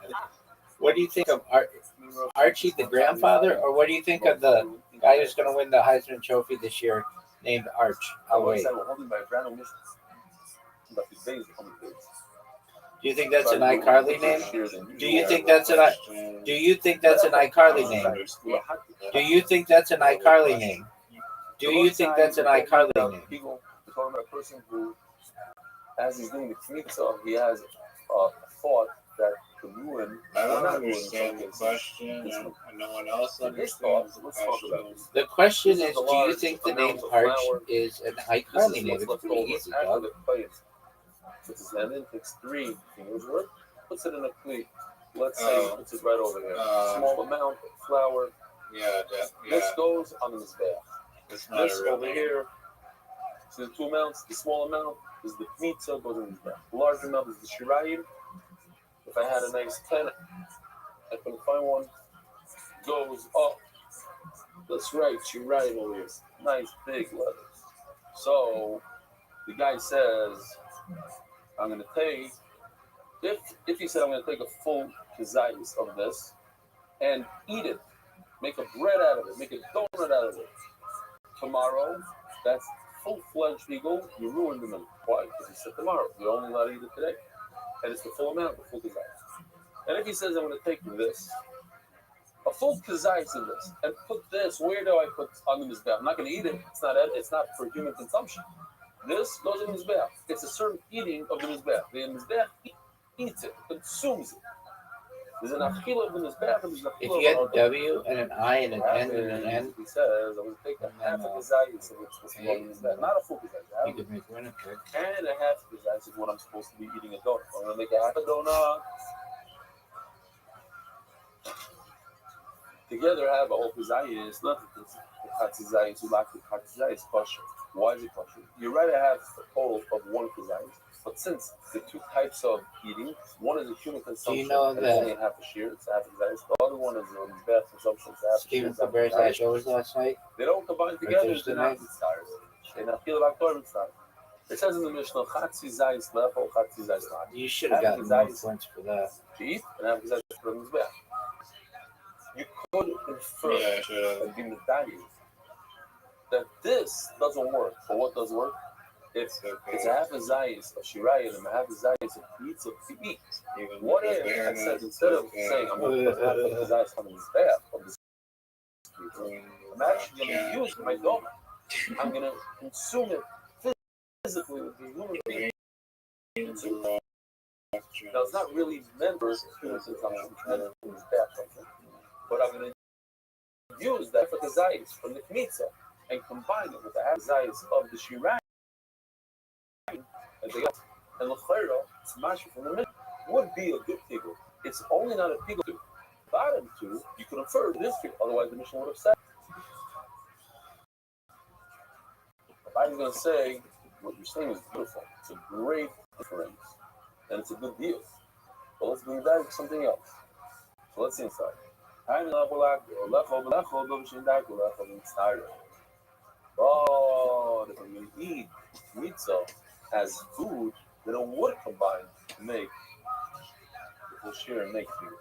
What do you think of Archie, the grandfather, or what do you think of the guy who's going to win the Heisman Trophy this year, named Arch? I'll wait. Do you think that's an iCarly name? Do you think that's an iCarly name? Do you think that's an iCarly name? Do you think that's an iCarly name? People are talking about a person who, as he's doing the kmitza, he has a thought that could ruin. I don't understand the question, and no one else understands the question. The question is, do you think the name Arch is an iCarly name? It's pretty easy, dog. Puts his hand in, takes 3 fingers worth, puts it in a cleat. Let's say he puts it right over here. Small amount of flour. Yeah. This goes on the mizbeach. It's not This a real over name. here. So the 2 amounts. The small amount is the pizza, goes in the mizbeach. The large amount is the shirayim. If I had a nice 10, I couldn't find one. Goes up. That's right, shirayim over here. Nice big letters. So the guy says, I'm going to take, if he said I'm going to take a full kazayis of this and eat it, make a bread out of it, make a donut out of it. Tomorrow, that's full-fledged eagle, you ruined the minute. Why? Because he said tomorrow. You're only allowed to eat it today. And it's the full amount, the full kazayis. And if he says I'm going to take this, a full kazayis of this, and put this, where do I put on the mizbeach? I'm not going to eat it. It's not for human consumption. This goes in the mizbeach. It's a certain eating of the mizbeach. The mizbeach eats it, consumes it. There's an achila of the mizbeach, and there's an achila. If you had a W and an I and an N and an N, he says, I'm going to take a half a kazayis of what's supposed to go in the mizbeach. Not a full kazayis. you could make Winnipeg. And a half kazayis of what I'm supposed to be eating a donut. I'm going to make a half a donut. Together, I have a whole kazayis. Not that it's chatzizayis, chatzizayis kosher. Why is it kosher? You're right, I have a total of 1 kazayis. But since the 2 types of eating, one is a human consumption, Do you know and that it's only half a shear, it's half a kazayis. The other one is a mizbeach consumption, it's half a Stephen shear. Colbert's last show was last night? They don't combine together. Thursday They're not night? mitzvahs. They're not feel like mitzvahs. It says in the Mishnah, chatzizayis lefel, chatzizayis not. You should have gotten more points for that. To eat and have kazayis for the mizbeach. You could infer and be medallion that this doesn't work. But what does work? It's a half a zayis of shirayim and a half a zayis of pizza to eat. What if I said, instead of saying I'm going to put half a zayis on the mizbeach of this pizza, I'm actually going to use my donut. I'm going to consume it physically with the human being. Now it's not really meant for human consumption, it's meant for mizbeach consumption. But I'm going to use that for the zayis from the kmitza and combine it with the half zayis of the shirayim. And l'chayra, it's mashu from the middle. Would be a good pigul. It's only not a pigul. Bottom 2, you could infer this pigul. Otherwise, the mission would have said. If I'm going to say what you're saying is beautiful, it's a great difference, and it's a good deal. But let's bring that to something else. So let's see inside. Oh, if I'm going to eat mitzvah as food, then it would combine to make the full share and make food.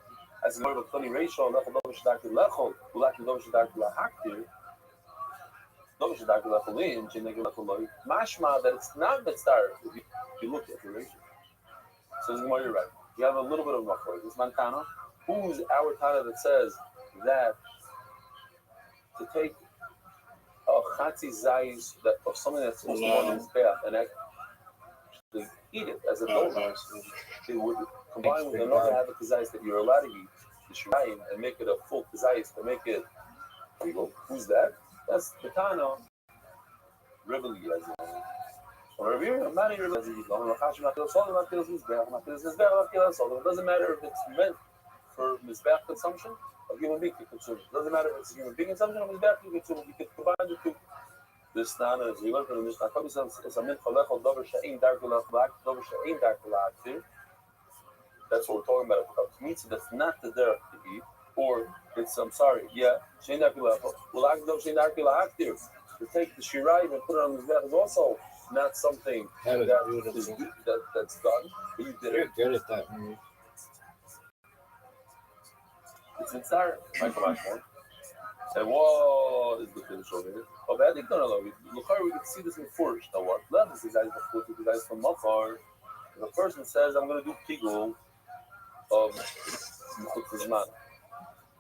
As in the funny ratio, mashma that it's not mitzvah if you look at the ratio. So you're right. You have a little bit of machloek. This Mantana, who's our Tana that says that to take a chatzi zayis of something that's supposed to go on his bath and actually eat it as a donut, it would combine with another half of kazayis that you're allowed to eat, the shirayim, and make it a full kazayis to make it. Who's that? That's the Tana. Rebbe or I'm not even it doesn't matter if it's meant for mizbeach consumption of human being to consume. It doesn't matter if it's human being consumption or mizbeach to consume. You can combine the 2. This nana is we learned from the Mishnah. It's a min chalechol dover she'ein dark l'achbak, dover she'ein dark l'achtir. That's what we're talking about. A mitzvah that's not the derech to eat, or it's she'ein dark l'achbak. L'achbak dover she'ein dark l'achtir. To take the shirayim and put it on the mizbeach is also not something that's done. But you did it. You're good at that. It's inside. Michael Ashmore. Say, whoa, this is the finish over here. Oh, but I think no. Look, we can see this in first. Now, what left is the guys from Machar. The person says, I'm going to do pigul of Mechutz Lizman.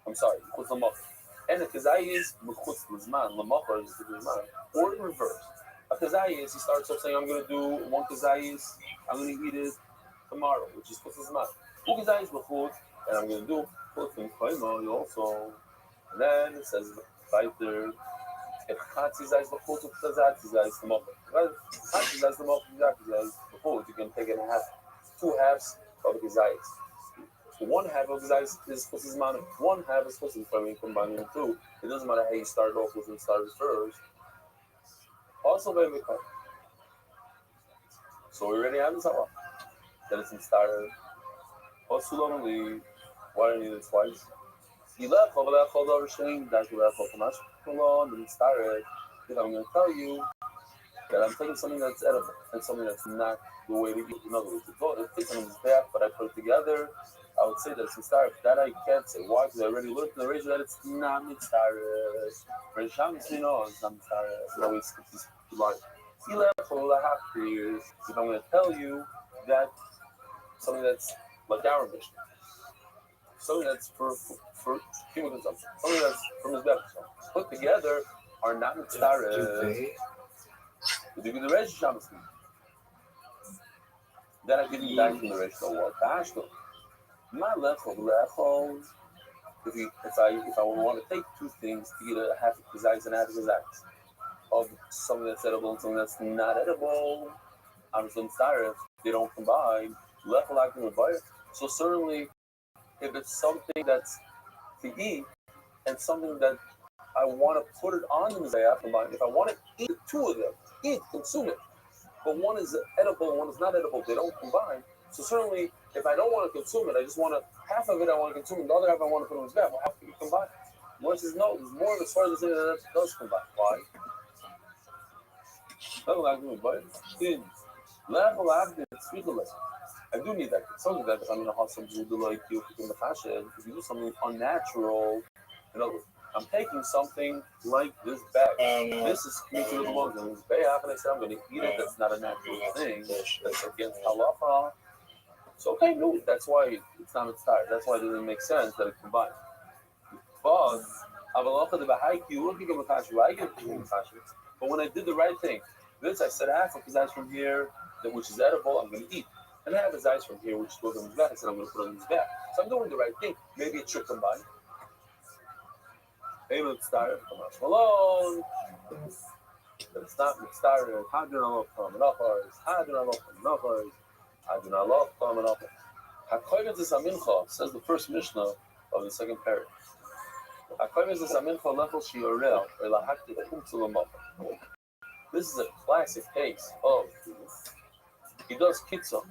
I'm sorry, Mechutz Lamachar. And the Kazai is Mechutz Lizman, Lamachar is Mechutz Lizman. Or in reverse. A Kazai is, he starts off saying, I'm going to do one Kazai is, I'm going to eat it tomorrow, which is Mechutz Lizman. Two Kazai is Mechutz, and I'm going to do Mechutz Lizman also. And then it says, right there, if Chatzi Zai is Mechutz, Kazai Zai is Lamachar. Chatzi Zai is Lamachar, Kazai is Mechutz. You can take it in half, 2 halves of the Kazai. One half of the is supposed to be one half is supposed to be combining the two. It doesn't matter how you start off with and start first. Also, very good. So we already have this up. Then it's in starter. Also, lonely. Why do you need it twice? He left over that hold over shame. That's what I thought from us. Come on, and started. If I'm going to tell you that I'm taking something that's edible and something that's not the way to eat. In other words, it's taking this back, but I put it together. I would say that it's mitzvah. That I can't say. Why? Because I already learned in the ratio that it's not mitzvah. For the Shabbos, it's not mitzvah. It's always like, if I'm going to tell you that something that's like our mission, something that's for human consumption, something that's from his best, put together are not mitzvah. If you do the ratio Shabbos, then I didn't die from the ratio. What? My left of lechol. If I want to take two things to get a half of kazais and half of kazais of something that's edible and something that's not edible, I'm just sorry if they don't combine. Lechol acting with buyer. So certainly, if it's something that's to eat and something that I want to put it on the mizbeach, combine. If I want to eat the two of them, consume it, but one is edible and one is not edible, they don't combine. So certainly, if I don't want to consume it, I just want to, half of it I want to consume, the other half I want to put in his bath, well, how can you combine? One says, no, there's more as far as the thing that does combine. Why? I do need that. Something that if I'm in a hospital, you do like you in the fashion, if you do something unnatural, in other words, I'm taking something like this bag. This is committed to the lungs, and this bag, and I said I'm going to eat it. That's not a natural thing. That's against halacha. So okay, no, that's why it's not mitzvah. That's why it doesn't make sense that it combines. But when I did the right thing, this I said half of his from here, which is edible, I'm going to eat. And I have his eyes from here, which goes on his back. I said I'm going to put it on his back. So I'm doing the right thing. Maybe it should combine. Maybe it's started from us alone. But it's not started. How do I love Kamanochars? How do I love Kamanochars? How do I love Kamanochars? HaKoyvet is Amincha, says the first Mishnah of the second paragraph. HaKoyvet is Amincha lechel shiorel elahakti kumtzu l'machar. This is a classic case of he does kitzah.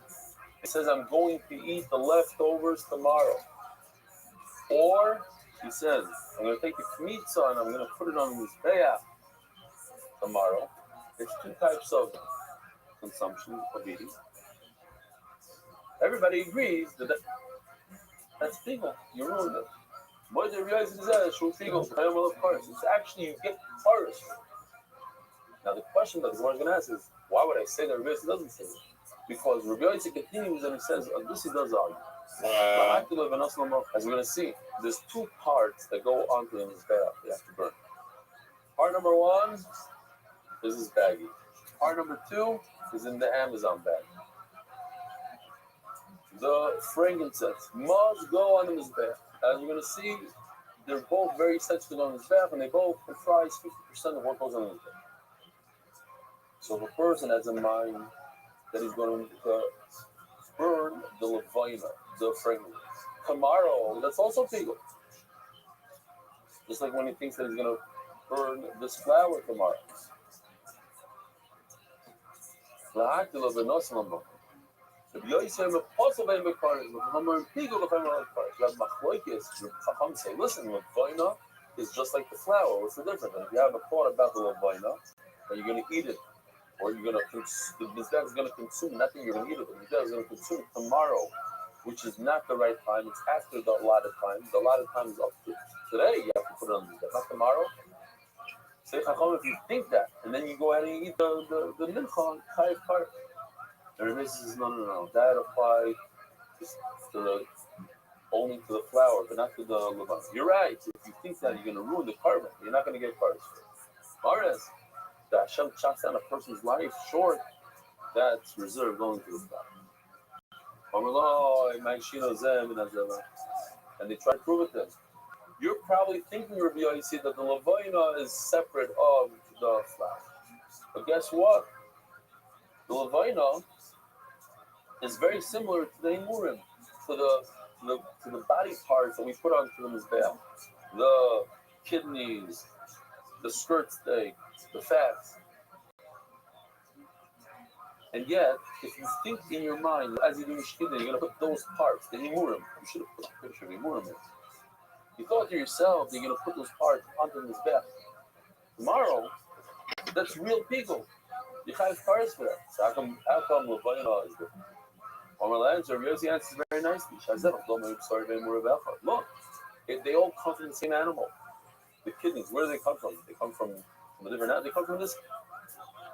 He says, I'm going to eat the leftovers tomorrow. Or he says, I'm going to take the kmitza and I'm going to put it on this mizbeach tomorrow. There's two types of consumption of eating. Everybody agrees that's legal. You ruined it. What do you realize it is that? It's actually, you get paris. Now the question that the Gemara is going to ask is, why would I say that Rabbi doesn't say it? Because Rabbi Yossi continues and he says, this he does argue. As we're going to see, there's two parts that go onto the mizbeach they have to burn. Part number one is this baggie. Part number two is in the Amazon bag. The frankincense must go on the mizbeach. As we're going to see, they're both very sensitive on the mizbeach, and they both comprise 50% of what goes on the mizbeach. So if a person has in mind that he's going to burn the levina, the fragrance, tomorrow, that's also legal. Just like when he thinks that he's going to burn this flour tomorrow. The Yoyser Apostle by Makaris, the Hammer and Pigo of Hammer Karis. Rabbi Machloikis, Chacham say, listen, Lavoina is just like the flour. What's the difference? And if you have a thought about the Lavoina, are you going to eat it? Or you're going to consume, the Mizbeach is going to consume nothing, you're going to eat it. The Mizbeach is going to consume it tomorrow, which is not the right time. It's after the allotted time. The allotted time is up to today. You have to put it on the Mizbeach, not tomorrow. Say Chacham, if you think that, and then you go ahead and eat the Mincha, Chayiv Karis. And Rabbi says, no. That applies to the only to the flour, but not to the levain. You're right. If you think that, you're going to ruin the carbon. You're not going to get carbon. Whereas the Hashem chops down a person's life short, that's reserved only to the flour. And they try to prove it to them. You're probably thinking, Rabbi Yossi, that the levaina is separate of the flour. But guess what? The levaina is very similar to the imurim, to the body parts that we put onto the mizbeach, the kidneys, the skirt steak, the fats. And yet, if you think in your mind, as you do shkida, you're going to put those parts, the imurim, you should have put a picture of imurim in. You thought to yourself, you're going to put those parts onto the mizbeach. Tomorrow, that's real people. You have cars for that. So how come levaina is different? Yosi answers very nicely. Look, they all come from the same animal. The kidneys, where do they come from? They come from a different animal. They come from this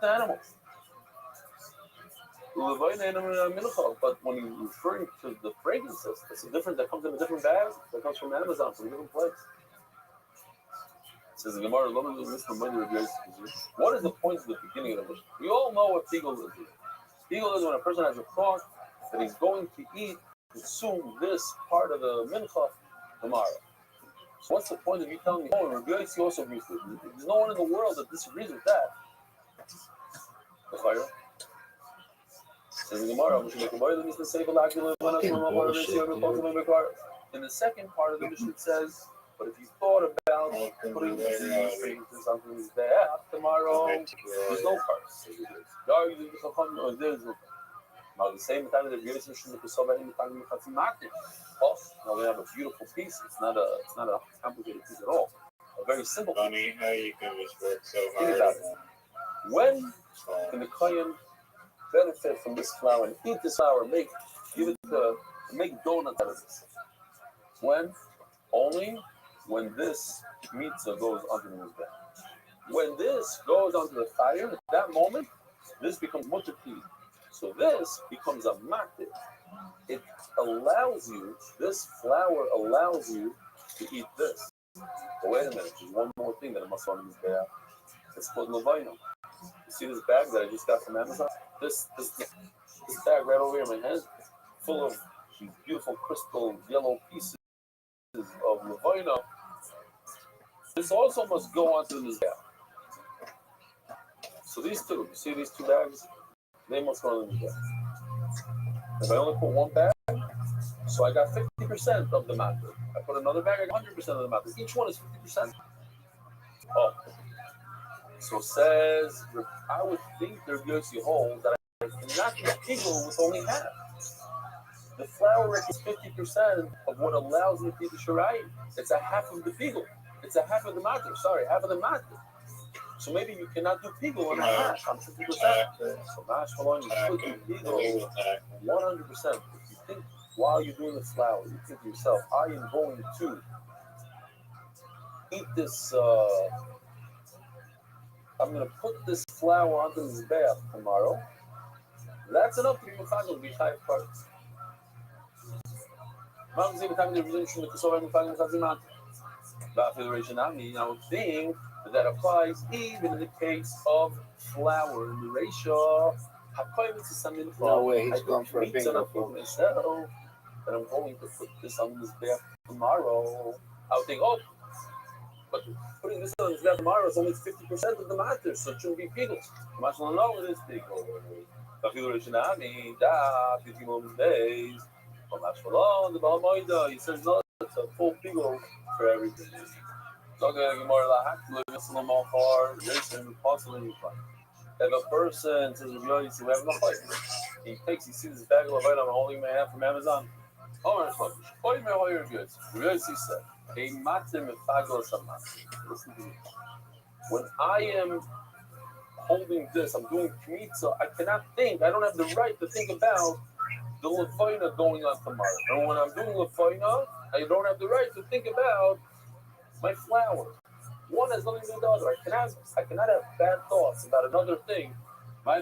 animal. But when you're referring to the fragrances, it's a different that comes in a different bag that comes from Amazon, from a different place. It says the Gemara, what is the point of the beginning of the mission? We all know what Pigel is. Pigel is when a person has a thought that he's going to consume this part of the mincha tomorrow. So what's the point of you telling me, oh, Rabbi Yossi also agrees with it? There's no one in the world that disagrees with that. Says the Gemara, in the second part of the mission it says, but if you thought about putting these fragrances on the mizbeach tomorrow, there's no cars. There's no. Now, at the same time, the beauty is now we have a beautiful piece. It's not a complicated piece at all. A very simple piece. Funny how you can just work so hard. Think about it. When can the kohen benefit from this flour and eat this flour, make donuts out of this? When? Only when this mitzvah goes onto the mizbeach. When this goes onto the fire, at that moment, this becomes multiplied. So this becomes a matir. It allows you, this flour allows you to eat this. But wait a minute, there's one more thing that I must on this bag. It's called levaina. You see this bag that I just got from Amazon? This bag right over here in my hand, full of these beautiful crystal yellow pieces of levaina. This also must go onto this bag. So these two, you see these two bags? They must go on the bag. If I only put one bag, so I got 50% of the matter. I put another bag, I got 100% of the matter. Each one is 50%. Oh. So says, I would think there gives you holds that I cannot do pigul with only half. The flour is 50% of what allows me to eat the shirai. It's a half of the pigul. It's a half of the matter. Sorry, half of the matter. So maybe you cannot do pigul on a hash on 50%. So mash malon, you could do pigul 100%. If you think while you're doing the flour, you think to yourself, I am going to eat this, I'm going to put this flour onto this bath tomorrow. That's enough to be mefagel, be chayiv parts. I would think that applies even in the case of flour in the ratio. No way he's going for a bingo. That I'm going to put this on this bath tomorrow. I would think, oh, but putting this on this bath tomorrow is only 50% of the matter, so it shouldn't be pigul. No, it is pigul. Days. The Bahamoida, he says no, it's a full pigul for everything. So I'm going to get more like If a person says, we have no fight, he sees this bag of Levine I'm holding my hand from Amazon. Oh, my God. What do you mean, all your goods? Really, he said, a matim fagos a matim. Listen to me. When I am holding this, I'm doing kmitza, I cannot think, I don't have the right to think about the Levina going on tomorrow. And when I'm doing Levina, I don't have the right to think about my flower. One has nothing to do with the other. I cannot have bad thoughts about another thing. Now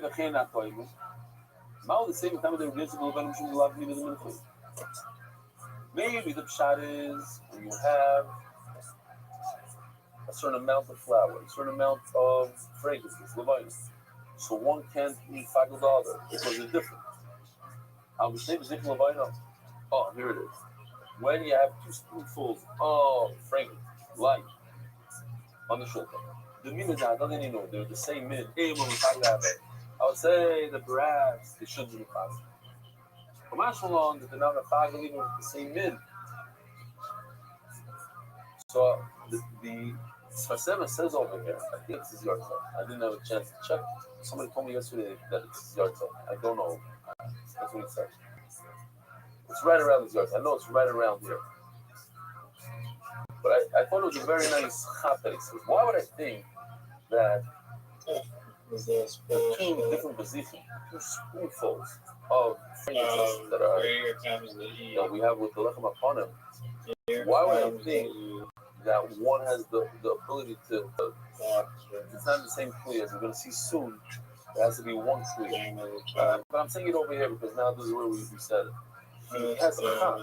the same time they maybe the pshat is when you have a certain amount of flour, a certain amount of fragrances, levinas. So one can't eat fagel the other because they're different. Oh, here it is. When you have 2 spoonfuls of fragrance, light, on the shoulder. The min doesn't know they're the same min. I would say that perhaps they should be fast. For much long that they're not a fagel even with the same min. So the Sfasema says over here, I think it's his yard time. I didn't have a chance to check. Somebody told me yesterday that it's his yard time. I don't know. That's what it says. It's right around his yard time. I know it's right around here. But I thought it was a very nice chapter. Why would I think that the 2 different positions, 2 spoonfuls of fragrances that are that we have with the lechem upon him, why would I think that one has the ability to it's not the same kli as we're going to see soon. There has to be one kli. But I'm saying it over here because now this is where we said it. He has a cup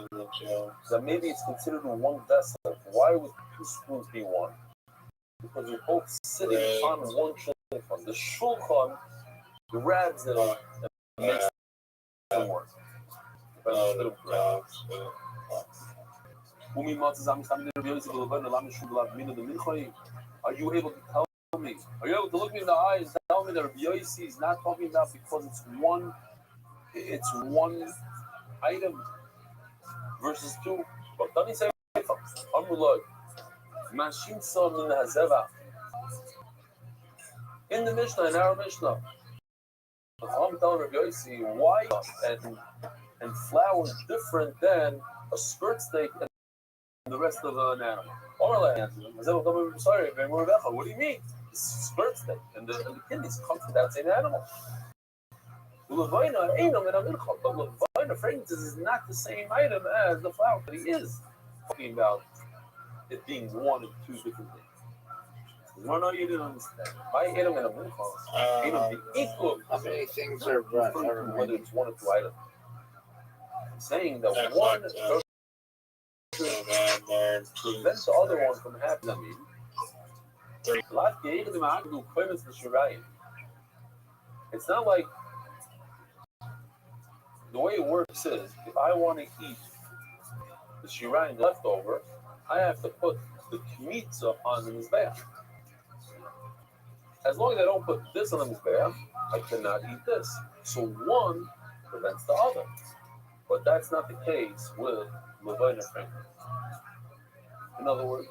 that maybe it's considered one vessel. Why would 2 spoons be one? Because we're both sitting on one shulchan. The shulchan grabs it and makes it work. Are you able to tell me? Are you able to look me in the eye and tell me that Rabbi Yossi is not talking about because it's one item versus 2? But don't he say in the Mishnah, in our Mishnah, I'm telling Rabbi Yossi why and flour is different than a skirt steak and the rest of an animal. Sorry, what do you mean? It's skirt steak and the kidneys come from that same animal. But Levina fragrances is not the same item as the flour, but he is talking about it being one and 2 different things. No, you didn't understand. My item and a minchas, item the equal. How many things are right? Whether it's 1 or 2 items. I'm saying that one prevents the other one from happening. It's not like the way it works is if I want to eat the shirayim leftover, I have to put the kmitza on the mizbeach. As long as I don't put this on the mizbeach, I cannot eat this. So one prevents the other. But that's not the case with Levina fragrance. In other words,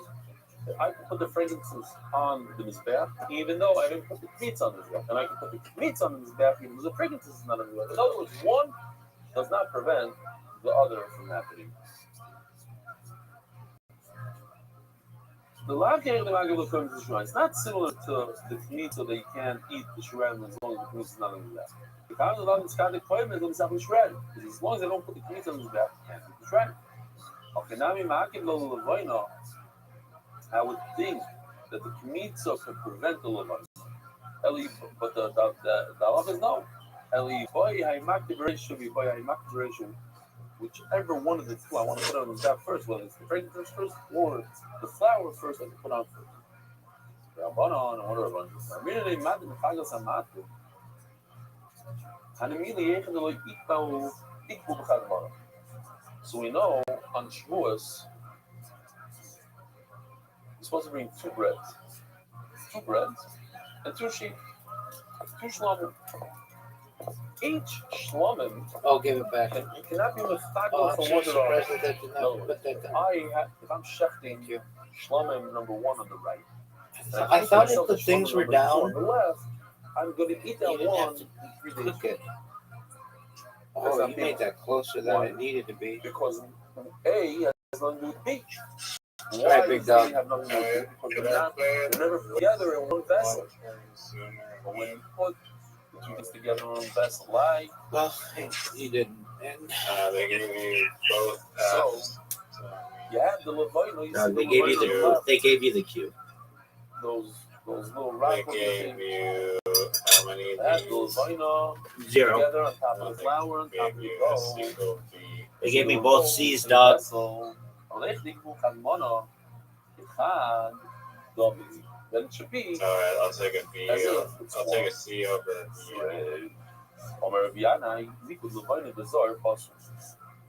I can put the fragrances on the mizbeach, even though I didn't put the kmitza on the mizbeach, and I can put the kmitza on the mizbeach, even though the fragrances is not on the mizbeach. In other words, one does not prevent the other from happening. The lavkei the magil comes to shirayim. It's not similar to the kmitza that you can't eat the shirayim as long as the kmitza is not on the mizbeach. Because as long as I don't put the kmitza on the mizbeach, I can't eat the shirayim. Okay, now I would think that the kmitza could prevent the levina. But the halacha is no. Whichever one of the 2 I want to put on the mizbeach first, whether it's the fragrance first or the flour first, I can put on first. So we know on Shavuos, you're supposed to bring 2 breads. 2 breads and 2 sheep. 2 shlomim. Each shlomim. I'll give it back. You cannot be mefagel from one to the other. If I'm shechting shlomim number 1 on the right, I thought if the things were down. On the left, I I'm going to eat that You didn't have one to in 3 days. cook it. Oh, you made that closer than it needed to be. Because A has nothing to do with beach. All Why right, big does dog. A have nothing to do with beach? Because they're never together in one vessel. But when you put the two things together in one vessel, like Well, you didn't. And they gave me both. so, you have the Levino. You No, see they the gave you Levino the left, they gave you the cube. those little They rock gave things. you how many of Add the these? Levino 0. together on top of the flour, on top Gave of the you a dough. single beat. They gave me both C's, dog. Then it should be Alright, I'll take a B. as if it's I'll take a C over a B.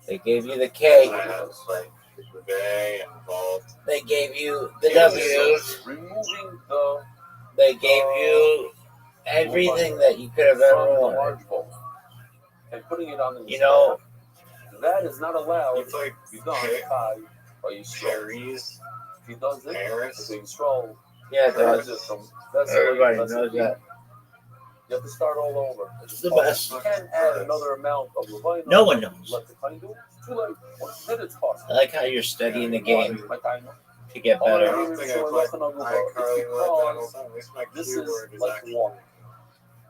They gave you the I K. have like Bay and Vault. They gave you the W's. removing the They gave you everything that you could have from ever the wanted. large bowl and putting it on the You know, that is not allowed It's like to be done by you stroll. cherries, If he does it, Paris. it's a big stroll. yeah, it That's does. it from that's Everybody that's knows it. that. You have to start all over. It's the best. You can't add another amount of Levino. No one knows. Let the kind do it. It's too late. Once you did it, it's possible. I like how you're studying the game Like I know. to get I better. don't think I put iCarly left. At least my This keyword is is like actually. walking.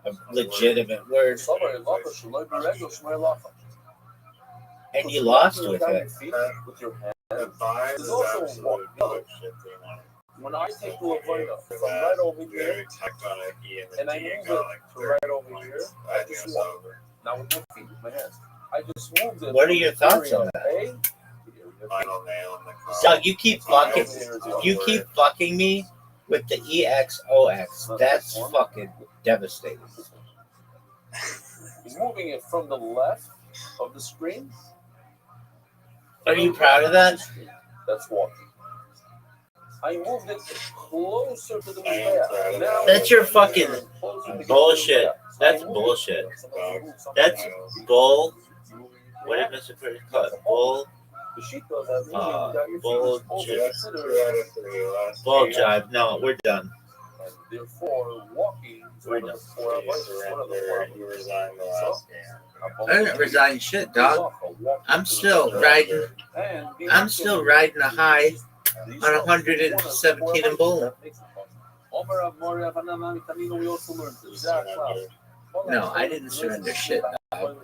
A legitimate word. Somebody locker should let you regular smell locker. And you lost with it. With your hand. The five There's is also absolute one. shit, you know. When I take the Levino from right over You here tectonic E and and the I D move and it go like to right 30 over here, points. I I just guess walk. over. Now with my feet, with my hands. I just moved it. What are your thoughts on that? Final nail in the car. So you keep fucking me with the EXOX. That's fucking devastating. He's moving it from the left of the screen. Are you proud of that? That's walking. I moved it closer to the I am proud of now that. That's your fucking bullshit. That's bullshit. That's bull. What did Mr. Curtis call it? Bull. Bullshit. Bull jive. No, we're done. Therefore, walking. We're done. You resigned the last game. I didn't resign shit, dog. I'm still riding. I'm still riding a high on 117 and boom. No, I didn't surrender shit, dog.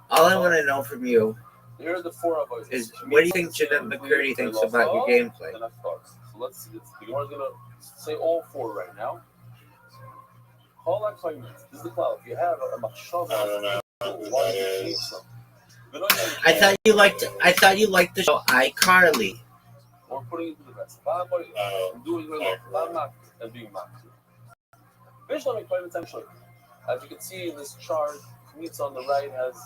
All I want to know from you Here are the four of us. is what do you think Jeanette McCurdy thinks about your gameplay? So let's see. The Gemara's gonna say all four right now. Call that claimant. This is the cloud. If you have a machshava, I don't know who that is. I thought you liked the show iCarly. We're putting it to the best. Oh, I'm doing very well. And being mocked. As you can see in this chart, Kmitz on the right has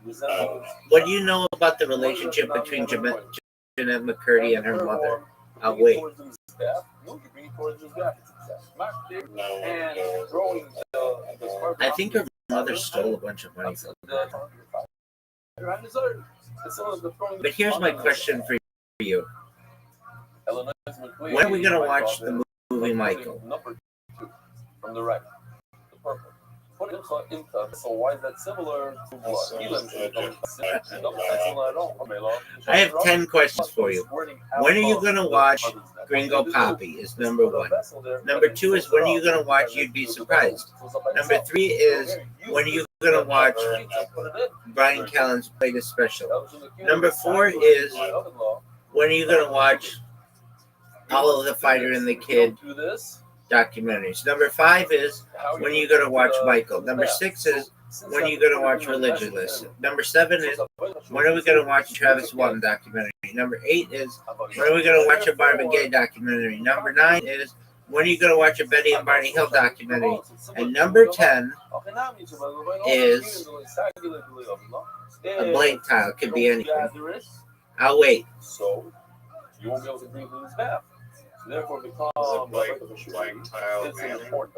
resemblance. What do you know about the relationship between Jeanette McCurdy and her mother? I'll wait. No, you bring it towards his back. no. And throwing the I think her mother stole a bunch of money from her. But here's my question for you. When are we going to watch the movie Michael? Number 2 from the right, the purple. Put in so why is that similar to I have 10 questions for you. When are you going to watch Gringo Poppy is number 1. Number 2 is when are you going to watch You'd Be Surprised? Number 3 is when are you going to watch Brian Callen's latest special? Number 4 is when are you going to watch all of the Fighter and the Kid documentaries? Number 5 is when are you going to watch Michael? Number 6 is when are you going to watch Religionless? Number 7 is when are we going to watch Travis Walton documentary? Number 8 is when are we going to watch a Marvin Gaye documentary? Number 9 is when are you going to watch a Betty and Barney Hill documentary? And number 10 is a blank tile. It could be anything. I'll wait. So you won't be able to breathe in his bath. Therefore, become blank tile. it's important.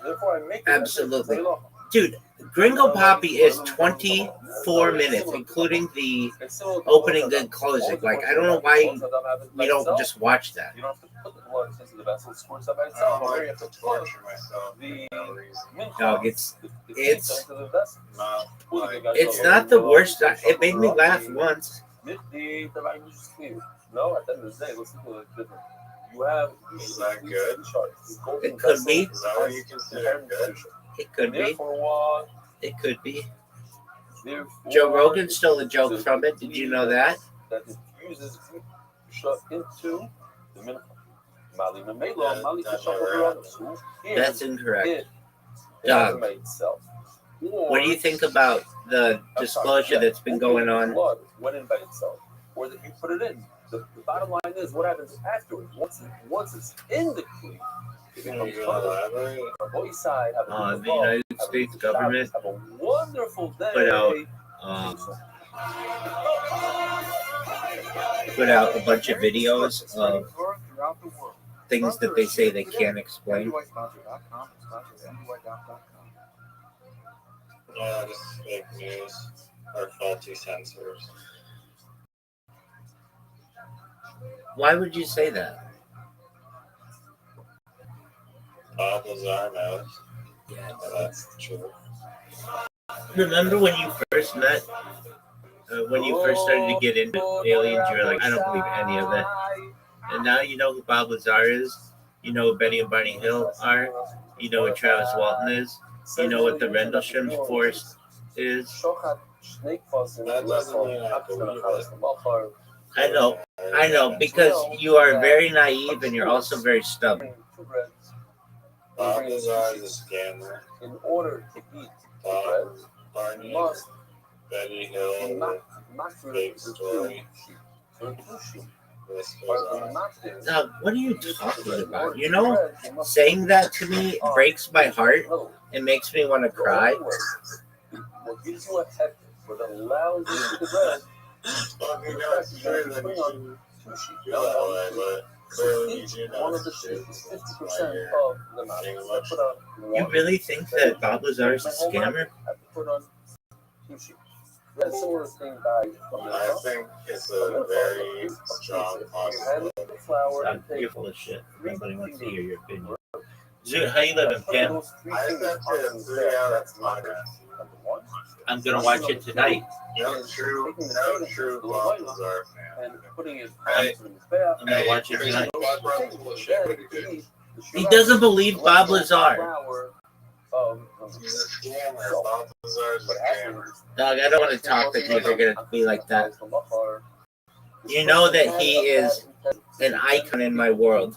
Therefore, I make Absolutely. Dude, Gringo Poppy is 24 minutes, including the opening and closing. Like, I don't know why you don't just watch that. You don't have to put the blood into the vessel, squirts up by itself. I Or don't you like have to to put torture myself the for no reason. mincha, Dog, the it's pizza into the vessel. Not like it's not the worst. It made me laugh once. No, at the end of the day, let's look at it different. You have Is that good? charts. It could be. Is that what you consider good? It could be. Therefore, what? It could be. Therefore, Joe Rogan stole a joke from it. Did you know that? That infuses shut into the mincha. Mali memelo, mali kashav. That's incorrect. It Dog. made itself. What do you think about the disclosure that's been going on? Blood went in by itself, or that you put it in. The bottom line is what happens afterwards. Once it's in the kli, it becomes Elaborate. both side have a The United States government have a wonderful day. Put out a bunch of videos of things that they say they can't explain. Yeah, just fake news or faulty sensors. Why would you say that? Bob Lazar knows. Yeah. That's true. Remember when you first met? When you first started to get into aliens, you were like, I don't believe any of it. And now you know who Bob Lazar is. You know who Betty and Barney Hill are. You know who Travis Walton is. You know what the Rendlesham Force is. That doesn't mean I believe it. I know, because you are very naive and you're also very stubborn. Bob Lazar is a scammer. In order to eat Bob, Barney, must Betty Hill, fake story. This goes on. Now, what are you talking about? You know, saying that to me breaks my heart. It makes me want to cry. What gives you a head, what allows you to bread, Well, if that's true, then you shouldn't feel that way, but clearly you do one know of the shit. is 50% of the amount. You really think that Bob Lazar is a scammer? I put on sushi. That's similar thing by I think it's a very strong possibility. You're full of shit. Nobody wants to hear your opinion. Zoo, how you living, Pam? I sent it 3 hours Monday. I'm gonna watch it tonight. No true Bob Lazar fan. And putting it Hey. I'm gonna watch it tonight. tonight. He doesn't believe Bob Lazar. He's a scammer. Bob Lazar is a scammer. Dog, I don't want to talk with you if you're gonna be like that. You know that he is an icon in my world.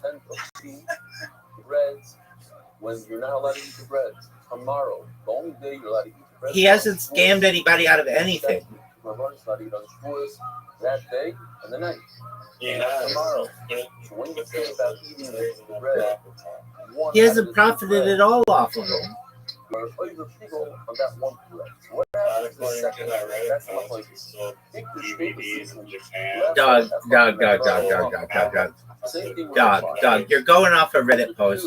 Breads, when you're not allowed to eat the bread tomorrow, the only day you're allowed to eat the bread. He hasn't scammed anybody out of anything. That day and the night. Yeah. Tomorrow. So when you think about eating the bread, He hasn't profited at all off of him. or over people on that one bread. So what Not happens is according to second, that Reddit that's post, what he sold take the DVDs in Japan. Dog. You're going off a Reddit post,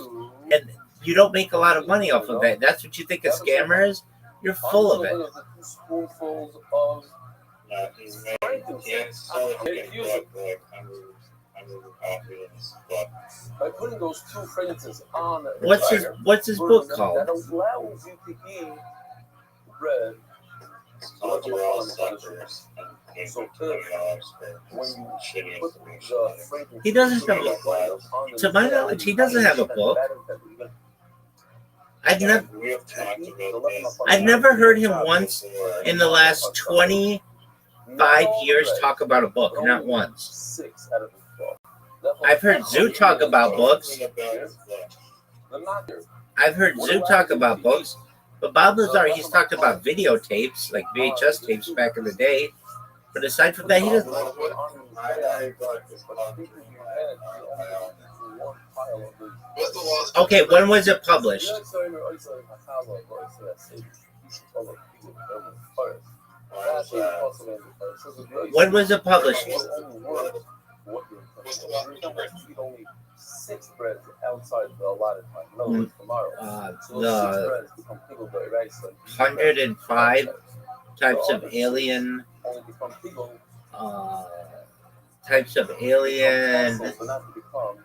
and you don't make a lot of money off of that. That's what you think a scammer is? You're full of it. Spoonfuls of You can't sell a fucking book like hundreds of copies. But by putting those two phrases on the What's his book called? that allows you to eat bread. those are all suckers. And So $20 for when you shitty put information. the phrases He doesn't have a To my knowledge, he doesn't have a book. I've never heard him once in the last 25 years talk about a book, not once. 6 out of the 12. I've heard Zoo talk about books. I've heard Zoo talk about books, but Bob Lazar, he's talked about videotapes, like VHS tapes back in the day. But aside from that, he doesn't. Okay, when was it published? When was it published? 6 breads outside the allotted time. In other words, tomorrow. So those 6 breads become pickled by rice. 105 types of alien. Only become pickled. Types of alien. So not to become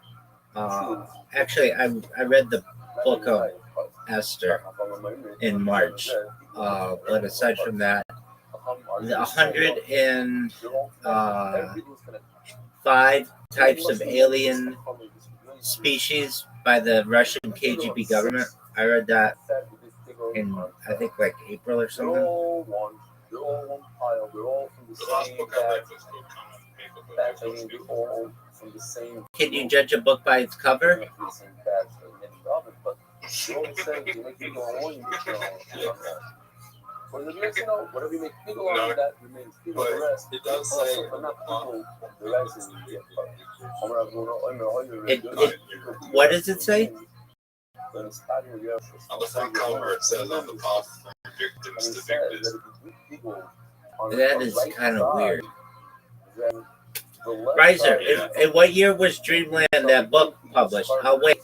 Actually, I read the book of Esther in March. But aside from that, the 105 types of alien species by the Russian KGB government. I read that in, I think, like April or something. They're all one pile. They're all from the same batch. I mean, they're all from the same. Can you judge a book by its cover? But they're all the same. You make people on one, you make people on that. For the rest, whatever you make people on that remains people. The rest, It does say but not people. The rest is What does it say? on the front cover. It says on the top, victims to victims. That is kind of weird. Riser, in what year was Dreamland, that book, published? I'll wait.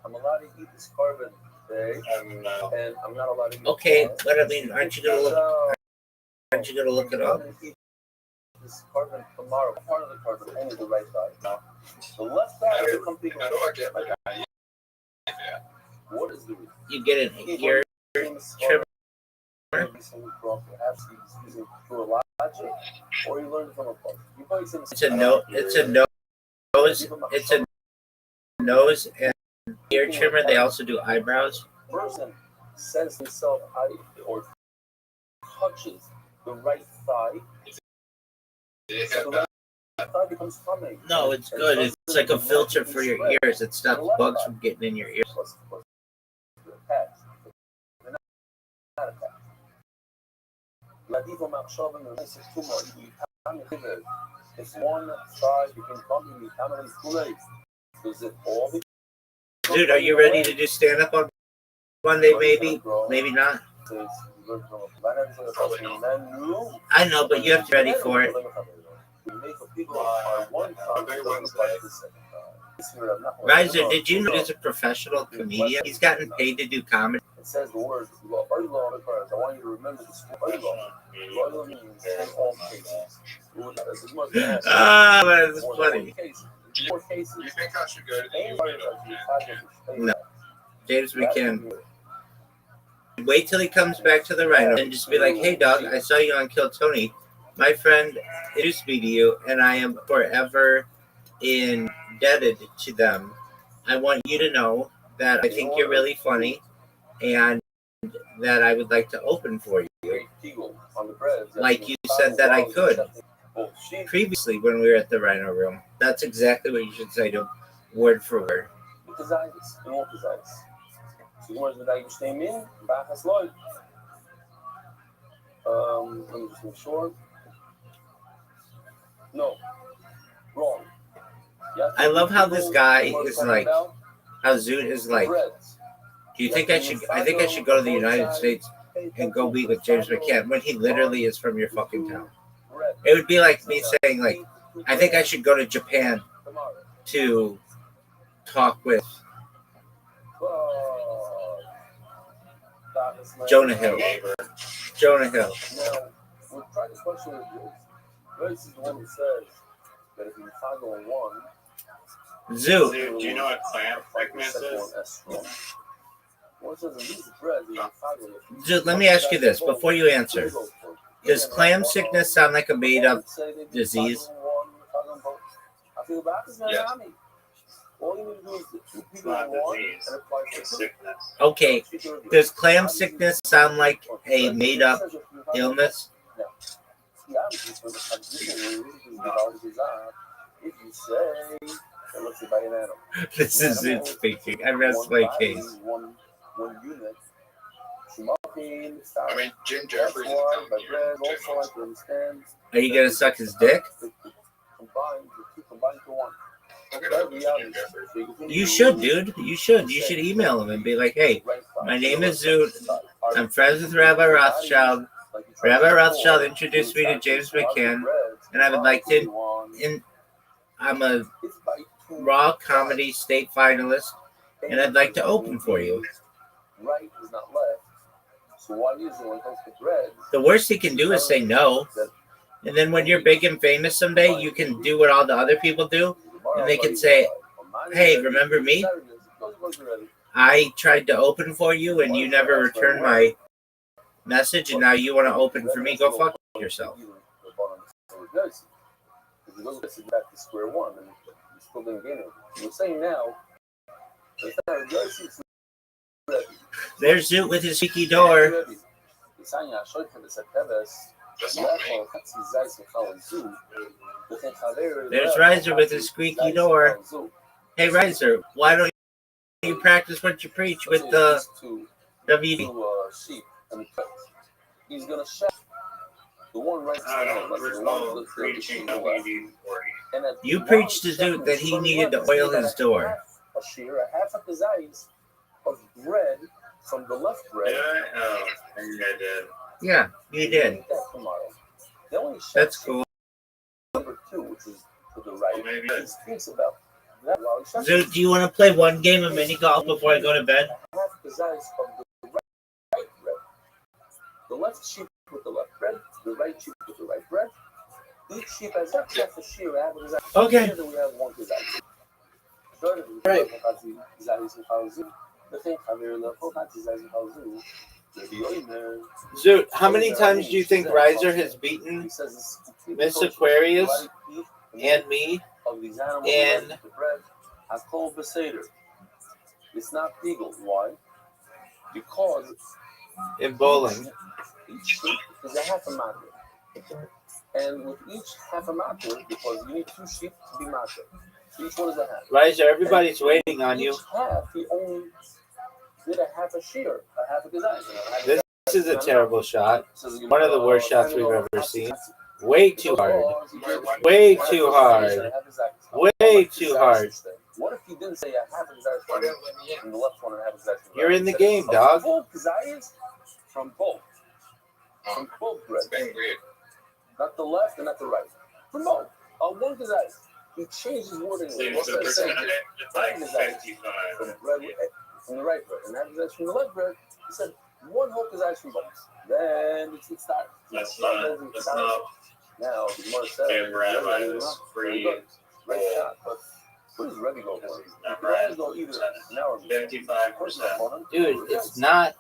I'm allowed to eat this carbon today, and I'm not allowed to eat. Okay, but I mean, aren't you gonna look? Aren't you gonna look it up? This carbon tomorrow. Part of the carbon, only the right side. No, the left side will come people. How do I get like that? What is the? You get an ear trimmer. Or you learn from a book. It's a nose. It's a nose. It's a nose and ear trimmer. They also do eyebrows. Person says himself or touches the right thigh. So the thigh becomes humming. No, it's good. It's like a filter for your ears. It stops bugs from getting in your ears. If one side became bumpy, how many plays? Does it all be? Dude, are you ready to do stand up on Monday? Maybe, maybe not. I know, but you have to be ready for it. Riser, did you know he's a professional comedian? He's gotten paid to do comedy. It says the words, I want you to remember this. Means in all cases. Ah, that's funny. Do you think I should go to the No. James McCann. Wait till he comes back to the Rhino and just be like, hey, dog, I saw you on Kill Tony. My friend introduced me to you, and I am forever indebted to them. I want you to know that I think you're really funny and that I would like to open for you. Like you said that I could previously when we were at the Rhino Room. That's exactly what you should say to him, word for word. Let me just make sure. No, wrong. I love how this guy is like, how Zoot is like, do you think I should go to the United States and go meet with James McCann when he literally is from your fucking town? It would be like me saying, like, I think I should go to Japan to talk with Jonah Hill. Jonah Hill. Now, we'll try this question with you. Grace is the one who says that if you toggle on one, Zoo. Do you know what clam thickness is? Zoo, let me ask you this before you answer. Does clam sickness sound like a made-up disease? Yes. It's not disease. It's sickness. Okay. Does clam sickness sound like a made-up illness? This is it speaking. I rest my case. I mean, Jim Jeffries is coming here. Are you gonna suck his dick? You should, dude. You should. You should email him and be like, hey, my name is Zoot. I'm friends with Rabbi Rothschild. Rabbi Rothschild introduced me to James McCann, and I would like to. I'm a raw comedy state finalist, and I'd like to open for you. The worst he can do is say no. And then when you're big and famous someday, you can do what all the other people do. And they can say, Hey, remember me? I tried to open for you and you never returned my message, and now you want to open for me? Go fuck yourself. If you look at it back to square one, and you still didn't gain it. You're saying now, there's Zoot with his squeaky door. There's Riser with his squeaky door. Hey, Riser, why don't you practice what you preach with the WD? He's gonna shut the one right You preached to Zoot that he needed to oil his door. Half a kazayis of bread from the left bread. I think I did. Yeah, you did. That's cool. Number two, which is to the right. Maybe he thinks about that. Zoot, do you want to play one game of mini golf before I go to bed? Half kazayis of the right bread. The left sheep with the left bread, the right sheep with the right bread. Each sheep has half a shear. Okay. Here we have one kazayis. Right. Zoot, how many times do you think Riser has beaten Miss Aquarius and me and it's not legal. Why? Because in bowling? Each sheep is a half a matter. And with each half a matter, because you need two sheep to be matter. Each one is a half. Riser, everybody's waiting on you. Half, he only did a half a shear, a half a design. This is a terrible shot. One of the worst shots we've ever seen. Way too hard. Way too hard. Way too hard. What if he didn't say a half a design from the left one and a half a design from the right? You're in the game, dog. Full kazayas from both. From both bread. Not the left and not the right. From both. One kazayas. He changed his wording. What's the percentage? It's like 55. From the right bread. And that is from the left bread. He said one whole kazayas from both. Then it should start. That's not. Now, the more said, Rabbi is free. Right shot. But what does Rabbi go for? Rabbi go either now or 55%. Dude, it's not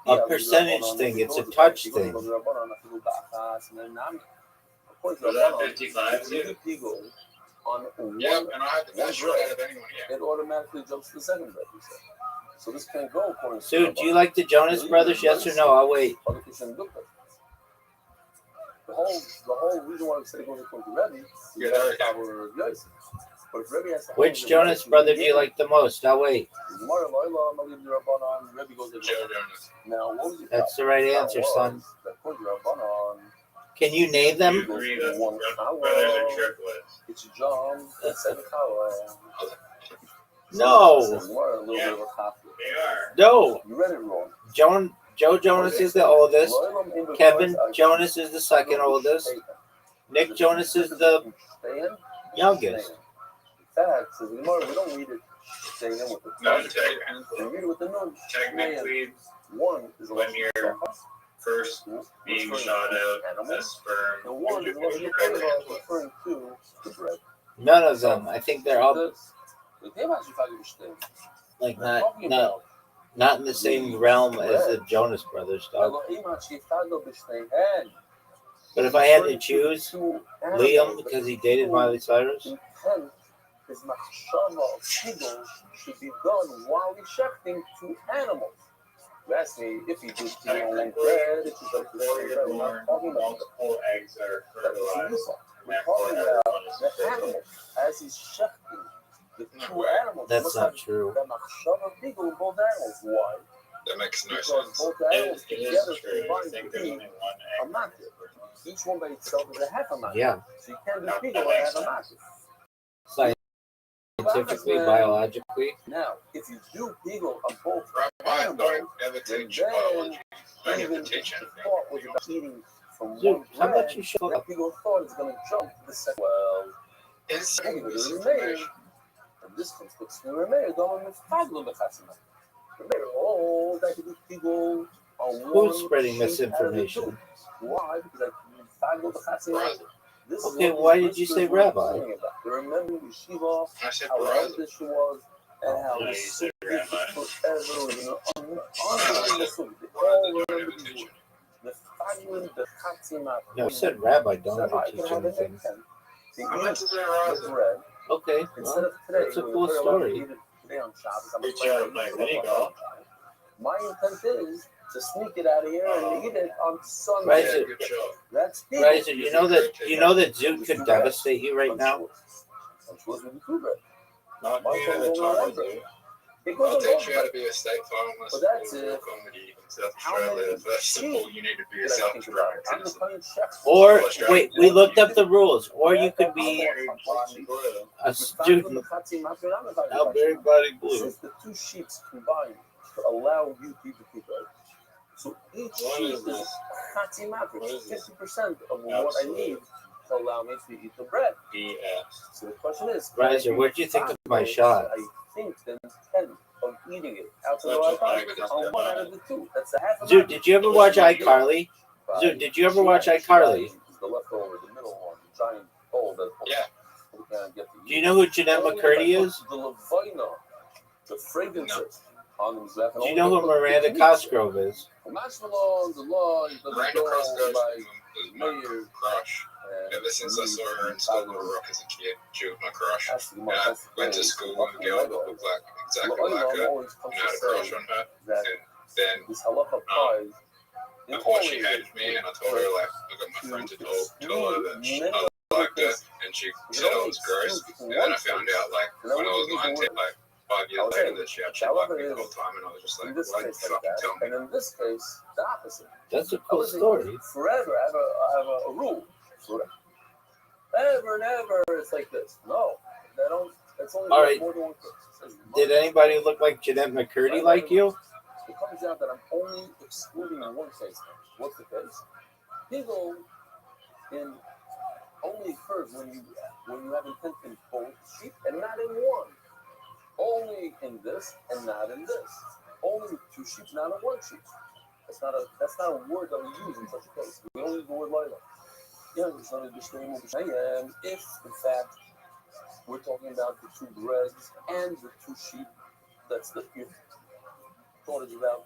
a percentage thing. It's a touch thing. Was that 55? On Yeah, and I had the best shot out of anyone yet. it automatically jumps to the second bread, he said. So this can go according to Dude, do you like the Jonas Brothers? Yes or no? I'll wait. The whole reason why we said it goes according to Rabbi is our Yosef. But if Rabbi has to Which Jonas brother do you like the most? I'll wait. Now, what was That's the right answer, son. Can you name You them? agree that brothers are triplets? It's John. It's No. Yeah. They are. No. You read it wrong. Joe Jonas is the oldest. Kevin Jonas is the second oldest. Nick Jonas is the youngest. In fact, says we don't read it staying in with the No, we read it with the nun. technically, One is when you're first being shot out as sperm, the one is what you're referring to the bread. None of them. I think they're all like not in the same realm as the Jonas Brothers, dog. But if I had to choose Liam because he dated Miley Cyrus, his machshava of shigol should be done while he's shechting to animals. You ask me if he did on bread, if he does the bread. We're not talking about multiple eggs are fertilized. we're talking about the animal as he's shechting the two animals. that's not true. The machshava of shigol in both animals. Why? That makes no Because sense. both It animals is together true. I combined think to there's be only one a egg. matter. Each one by itself is a half a matter. Yeah. So you can't do shigol and have a matter. Scientifically, biologically. Now, if you do pigel on both Rabbi, animals, don't ever teach biology. I have even to teach if the anything. thought was about eating from Dude, one how bread, about you shut that up? pigel thought is going to jump to the second. Well, It's anyway, misinformation. and this conflicts with Remeir, going with Faglo Bechatzima. Remeir, oh, that could do pigel on one. Who's spreading sheep out of the misinformation? two. Why? Because I Faglo Bechatzima. This Okay, is what why the did you say whispers were rabbi? talking about. They're remembering Yeshiva, I said how brother. lovely she was, and how No, the you said suit rabbi. forever was an unbelievable suit. They all remember these words. The Fagman, the Chatzimah. No, I said rabbi. Don't So ever I can teach have an anything. egg to I eat meant to say the brother. bread. Okay, Instead well, of today, that's a when cool we're allowed to story. eat it today on Shabbos, I'm Good afraid job, to eat mate. it There you on go. Sunday. My intent is to sneak it out of here and eat it on Sunday. Right, Yeah, so- good job. That's people. Riser, you know that Zoot could devastate you right now. I'm supposed to be too good. Not My me in the phone don't time, work. dude. It goes I'll on teach you how both. to be a state finalist But that's in it. comedy in South How Australia. many First of all, you need to be a Did I South think about it? I'm Australian the citizen. funny chef. Or wait, we looked up the rules. Or you could be a student. Now, everybody blue. Since the two sheets combine to allow you to eat the people. So each What sheet is is this? chatzimah, What is this? 50% of what I need to allow me to eat the bread. BS. So the question is, Riser, what do you think of my shot? I think the intent of eating it outside Such the a lifetime bag of on one out of the two. That's the half of Zoot, did you ever watch iCarly? Zoot, did you ever watch iCarly? The leftover, the middle one, the giant bowl that Yeah. we can't get to Do you know who Jeanette McCurdy is? The Levina, the fragrances on them. Do you know who Miranda Cosgrove is? Marshmallows, the law, the Miranda Cosgrove like was my mayor. crush. Ever since I saw her in School of Rock as a kid, she was my crush. And I went to school with a girl that looked like exactly like her, and I had a crush on her. That And then this halacha prize. I thought she hated me, and I told her, like, I got my friend to tell her that I liked her, and she said I was gross. And then I found out, like, when I was 19, like, 5 years later, that she actually liked me the whole time, and I was just like, In this why did you case, like fucking that. tell me? And in this case, the opposite. That's a I cool was story. forever. I have a rule. Forever. Ever and ever, it's like this. No, they don't. It's only All right. more than one case. It says Did anybody look like Jeanette McCurdy like you? It comes out that I'm only excluding in one case. What's the case? People in only occurs when you have intent in both sheep and not in one. Only in this and not in this. Only with two sheep, not in one sheep. That's not a word that we use in such a case. We only use the word laila. Yeah, it's not a disclaimer. And if in fact we're talking about the two breads and the two sheep, that's the your thought is about.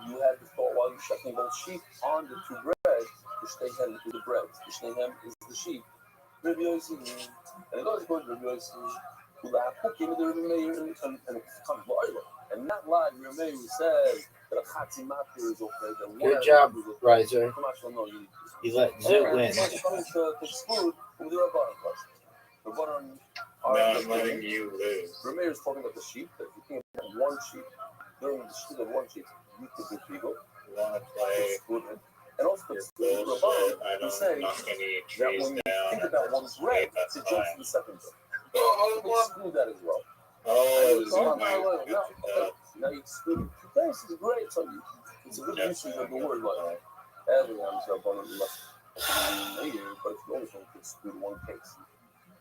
You had the thought while you're shucking both sheep on the two breads. The shteihem is the bread. The shteihem is the sheep. Rabbi Yossi, and it goes according to Rabbi Yossi. And it comes laila. And not like Rabbi Meir says that a chatzimah is okay. Good job, Riser. You let Zoot win. To exclude the Rabbanon question. Rabbanon are I'm letting you lose. Rameir is talking about the sheep. That if you can't have one sheep, during the sheep of one sheep, you could do people. You want to play Exclude it. And also to your exclude bullshit? Rabbanon, I you don't say knock any that trees when you down think or about one bread, that's it jumps fine. to the second bread. Oh, You exclude that as well. oh, this is Oh, my no, good no, job. now you exclude two cases, great. So it's a good usage of the word like everyone is Rabbanon later, but it's always going to exclude one case.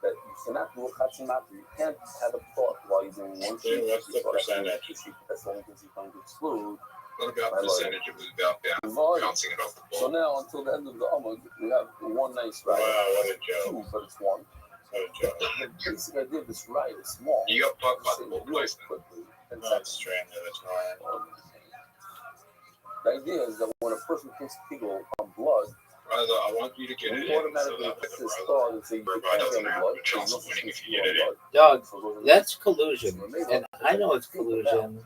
That you cannot do a chatzimata. You can't have a thought while you're doing one sheet. What's the percentage? That's the only thing you're going to exclude. What about percentage? It was about bouncing it off the So ball. now, until the end of the Amud, we have one nice ride. Wow, what a joke. Two, but it's one. What a joke. The basic idea of this ride is small. You got plucked by the ball Real placement. quickly. And No, it's strange. That's not. the idea is that when a person thinks people on blood, Rather, I want you to get it you in so automatically that put the this brother thought and say, you Rabbi can't doesn't get have blood. a chance There's of no winning if such you thing get it as in. blood. Dog, that's collusion. And I know it's collusion.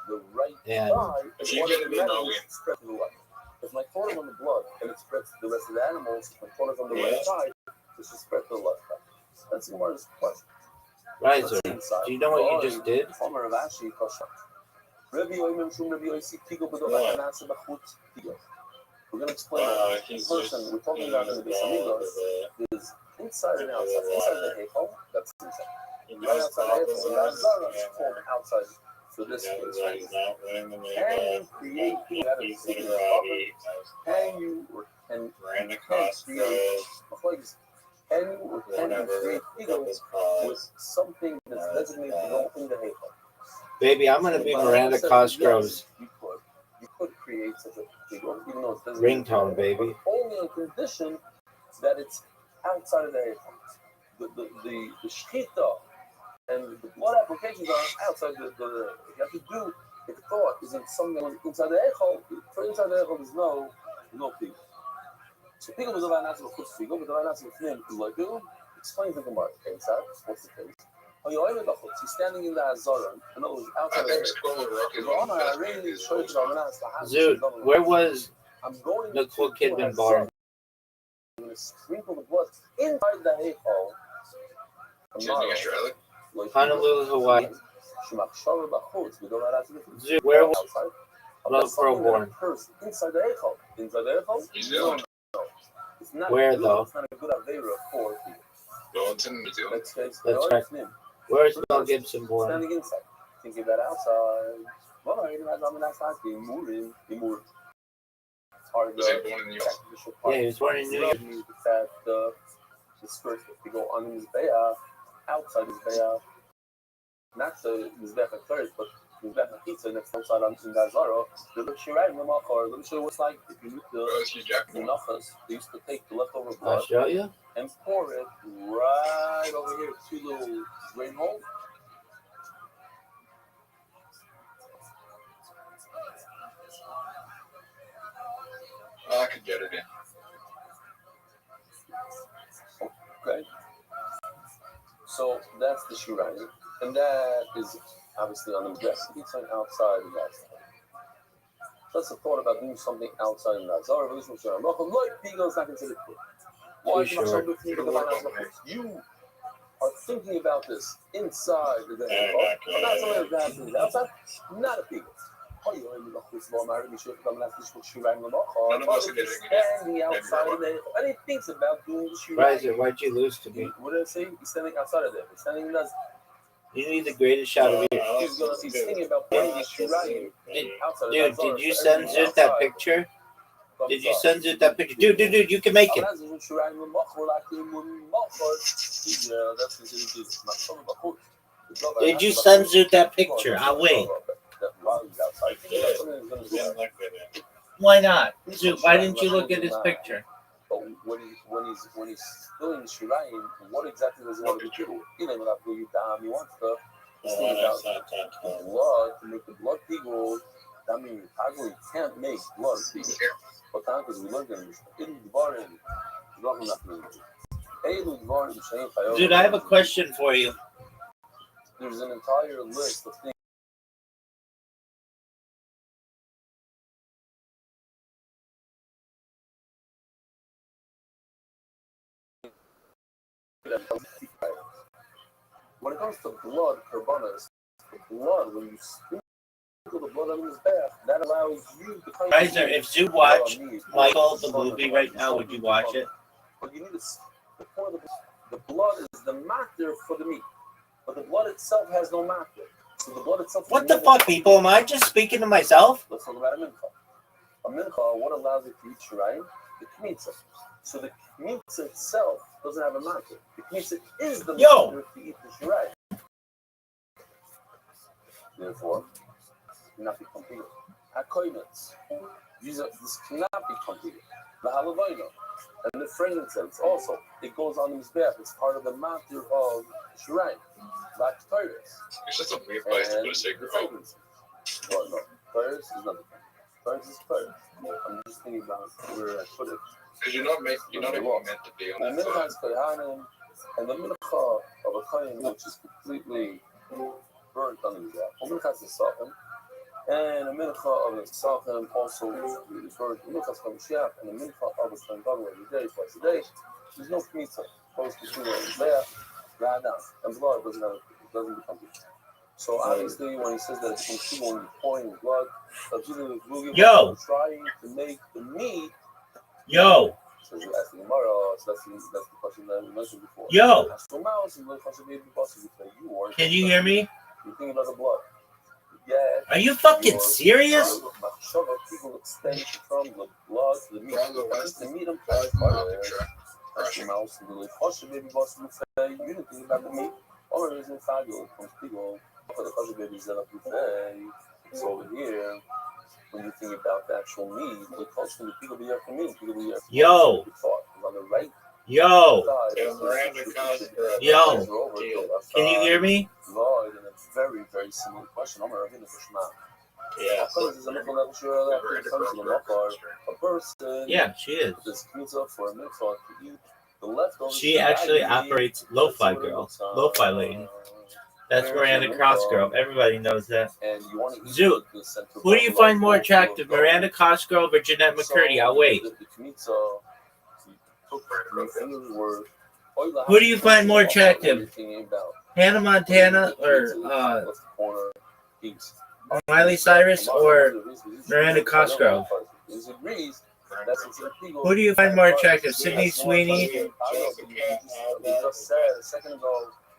The right And side If is you get it in, I'll automatically win. spread to the left. If my thought is on the blood and it spreads to the rest of the animals, my thought is on the Yeah. right side, it should spread to the left side. That's the more question. Riser, do you know what you just did? We're going to explain that the He's person just we're talking about in the Beis Hamikdash is inside and outside. Inside the Heichal, that's inside. Right outside the Heichal, it's called outside. So this case, right? He's not winning the Can you create people out of He's secret in Robbie. Can you or can Miranda create Cosgrove. can you or can you Whatever. create people with something that's designated to go in the Heichal? Baby, I'm going to be Miranda Cosgrove's You could create such a figure, even though it's designated ringtone, baby. only on condition that it's outside of the Eichel. The shchita and the blood applications are outside the you have to do if the thought isn't something that was inside the Eichel. For inside the Eichel, there's no pigul. So pigul was about not to put pigul, but about not to put like pigul. Explains the Gemara. Inside, what's the case? He's standing in the Hazara. In other words, outside the Dude, where was the cool kid been born? I'm going to sprinkle the blood inside the Eichel. Honolulu, Hawaii. Dude, where was Rothschild born? Inside the Eichel. Inside the Eichel? New Zealand. It's not Where though? It's not a good Aveira for people. Wellington, New Zealand. That's right. Where is Mel Gibson born? Standing inside. Thinking about outside. Well, I mean, outside. Moving. Was he born in New York? Yeah, he was born in New York. The skirt to go on his bayah, outside his bayah. Not the Mizbech at first, but Mizbech at pizza next outside on in Gazaro. The Shirai Mamachar, let me show you what's like if you look the Nachas, they used to take the leftover blood Australia? and pour it right over here, 2 little drain holes. I could get it in. Okay. So that's the Shirai. And that is obviously on the dress. It's outside of that. That's a thought about doing something outside of that. Zara, like Pigo is not considered good. Why Sure. You are thinking about this inside the day. Not something that happens outside. Not a Pigo. None of us are standing outside of there. And he thinks about doing the Shirai. Why'd you lose to me? What did I say? He's standing outside of there. He's standing in the. You need the greatest shot of you. He's thinking about putting the Shirai outside of Dude, did you send Zut that picture? Did you send Zut that picture? Dude, you can make it. Did you send Zut that picture? I'll wait. Why not? Zut, why didn't you look at his picture? But when he's doing Shirayim, what exactly does he want to do? He wants to blood to make the blood pigul. That means you can't make blood pigul. But because we learned in Dude, I have a question for you. There's an entire list of things. When it comes to blood, karbanas, blood, when you sprinkle the blood on his bath, that allows you to kind Kaiser, if Zut watched Michael the movie right now, would you watch it? But you need the blood is the matter for the meat, but the blood itself has no matter. So the blood itself. What the fuck, people? Am I just speaking to myself? Let's talk about a mincha. A mincha, what allows it to eat shirayim? The kmitza. So the kmitza itself doesn't have a matter. The kmitza is the matter to eat the shirayim. Therefore, cannot be completed. Hakoinets. This cannot be completed. The halavoino. And the frankincense also. It goes on his bath. It's part of the matter of shirayim. Like Torres. It's just a weird place to put a sacred hope. Well, no. Torres is nothing. Torres is Torres. I'm just thinking about where I put it. Because you're not even meant to be on The that mincha side. is kohanim, and the mincha of a kohen which is completely burnt on his bath. The mincha is a sachem, and the mincha of a sachem also is burnt. The mincha is Mashiach, and the mincha of a kohen every day, twice a day. There's no kmitza. Goes between his bath, and blood doesn't become kmitza. So obviously, when he says that it's conceivable when you're pouring blood, trying to make the meat. Yo. So you ask the Gemara, so that's the question that we mentioned before. Yo. Can you hear me? You think about the blood. Yeah. Are you fucking serious? People extend from the blood to the meat. The meat and flesh. That's the mouse and the little baby boss would say, you didn't think about the meat. All the reason fabulous from people. For the kosher babies that up buffet, it's over here. When you think about the actual meat, the cost of the people be here for me. People be here for Yo. on the right. Yo, Miranda Cosgrove. Yo. Can you hear me? Lloyd, and it's very, very similar question. I'm going to Yeah. A person. Yeah, she is. This comes up for a minute to eat the leftovers. She actually operates Lo-Fi Girl, Lo-Fi Lady. That's Miranda Cosgrove. Everybody knows that. And you want to eat Zoot, who do you find more attractive, Miranda Cosgrove or Jeanette McCurdy? I'll wait. Who do you find more attractive, Hannah Montana or Miley Cyrus or Miranda Cosgrove? Who do you find more attractive, Sydney Sweeney?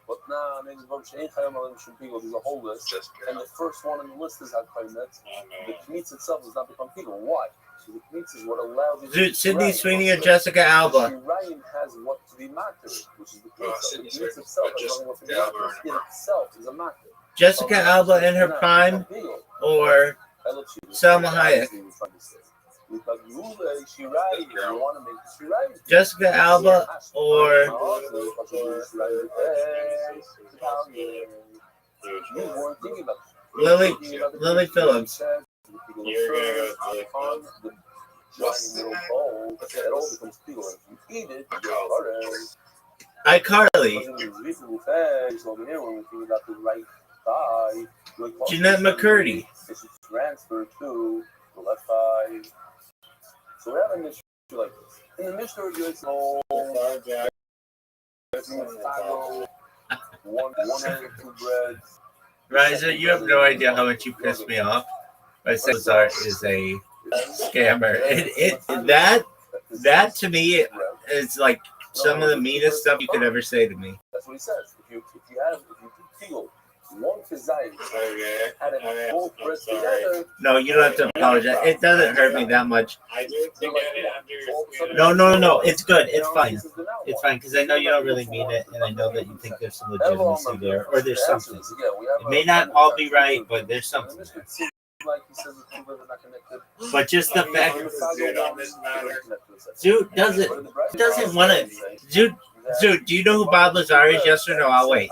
But now, there's a whole list, and the first one on the list is Al-Qaimet. The Kmitz itself does not become people. Why? So the Kmitz is what allows you to Sydney Sweeney or Jessica Alba? Shirayim has what to be matter, which is the Kmitz. The Kmitz itself has nothing what to be matter. It itself is a matter. Jessica Alba in her prime or Salma Hayek? Jessica Alba or Lily Phillips? iCarly. Jeanette McCurdy. Transfer to the left side. So we have an issue like this. In the Mishnah, it's one egg, two breads. Riza, you have no idea how much you pissed me off. My Cesar is a scammer. That to me is like some of the meanest stuff you could ever say to me. That's what he says. If you feel one kazayim had it both breads together. No, you don't have to apologize. It doesn't hurt me that much. No. It's good. It's fine. It's fine because I know you don't really mean it, and I know that you think there's some legitimacy there, or there's something. It may not all be right, but there's something there. But just the fact, Zoot doesn't want to. Zoot, do you know who Bob Lazar is? Yes or no? I'll wait.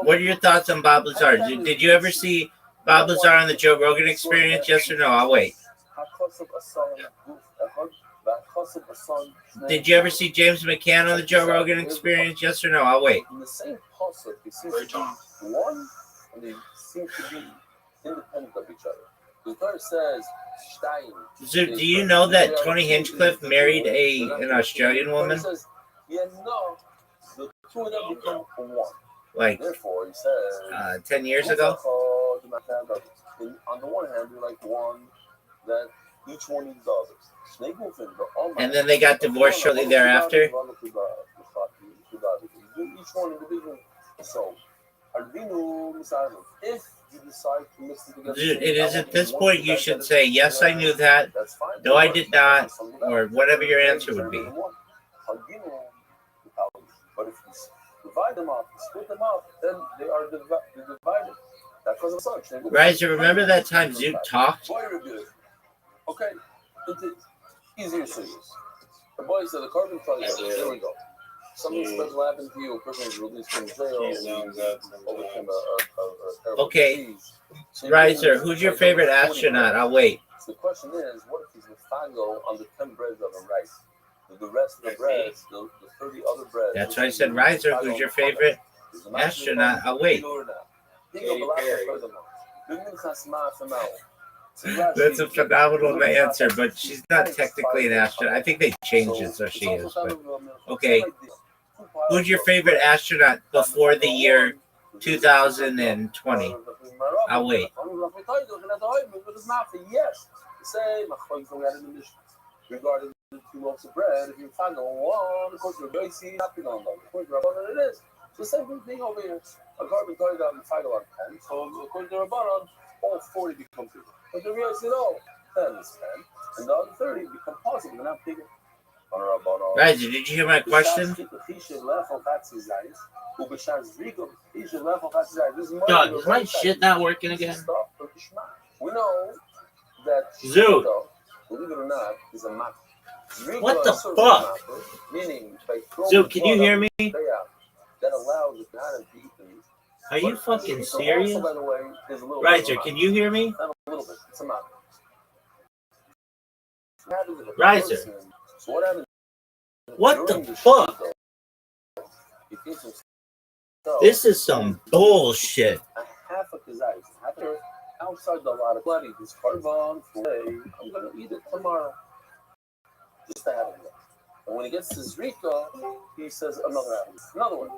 What are your thoughts on Bob Lazar? Did you ever see Bob Lazar on the Joe Rogan Experience? Yes or no? I'll wait. Did you ever see James McCann on the Joe Rogan Experience? Yes or no? I'll wait. In the same pasuk, they seem to be one, and they seem to be independent of each other. The Torah says, So, do you know that Tony Hinchcliffe married an Australian woman? Yeah, no, the two of them become one. Like, therefore, he says, 10 years ago? On the one hand, they're like one, that each one needs the others. And then they got divorced shortly thereafter? Each one individual. So, if you decide to mix it together, Dude, it is at this point you should say, yes, I knew that, no, I did not, or whatever your answer would be. But if you divide them up, split them up, then they are divided. That's because of such. Riser, remember that time Zoot talked? Okay, it's easier to use. The boy said the carbon plug. There we go. Something special happened to you. A person was released from jail. Okay, Riser, who's your favorite astronaut? I'll wait. So the question is, what if he's Muftago on the 10 breads of a rice? The rest of the breads, the 30 other breads. That's why I said, Riser, who's your favorite astronaut? I'll wait. That's a phenomenal answer, but she's not technically an astronaut. I think they changed it so she is. But okay, who's your favorite astronaut before the year 2020? I'll wait. Regarding the 2 loaves of bread, if you find one, of course, you're very happy on them. According to Rabbanon, it is. So, same thing over here. A carbon target out and find on 10. So, according to Rabbanon, all 40 become bigger. But the real said, 10 is 10. And the other 30 become positive and not bigger. Right, did you hear my question? God, is my shit not working again? We know that Zoot, believe it or not, is a map. What the fuck? Meaning, by throwing Zook, can you hear me? That allows the parent to eat the meat. Are you fucking serious? Also, by the way, there's a little Riser, bit can you hear me? not a little bit. It's a map. Riser. So what happens? What the fuck? This is some bullshit. A half a kazai, outside the lot of bloody, this carbon today, I'm gonna eat it tomorrow. Just to have it. And when he gets to Zrika, he says another one.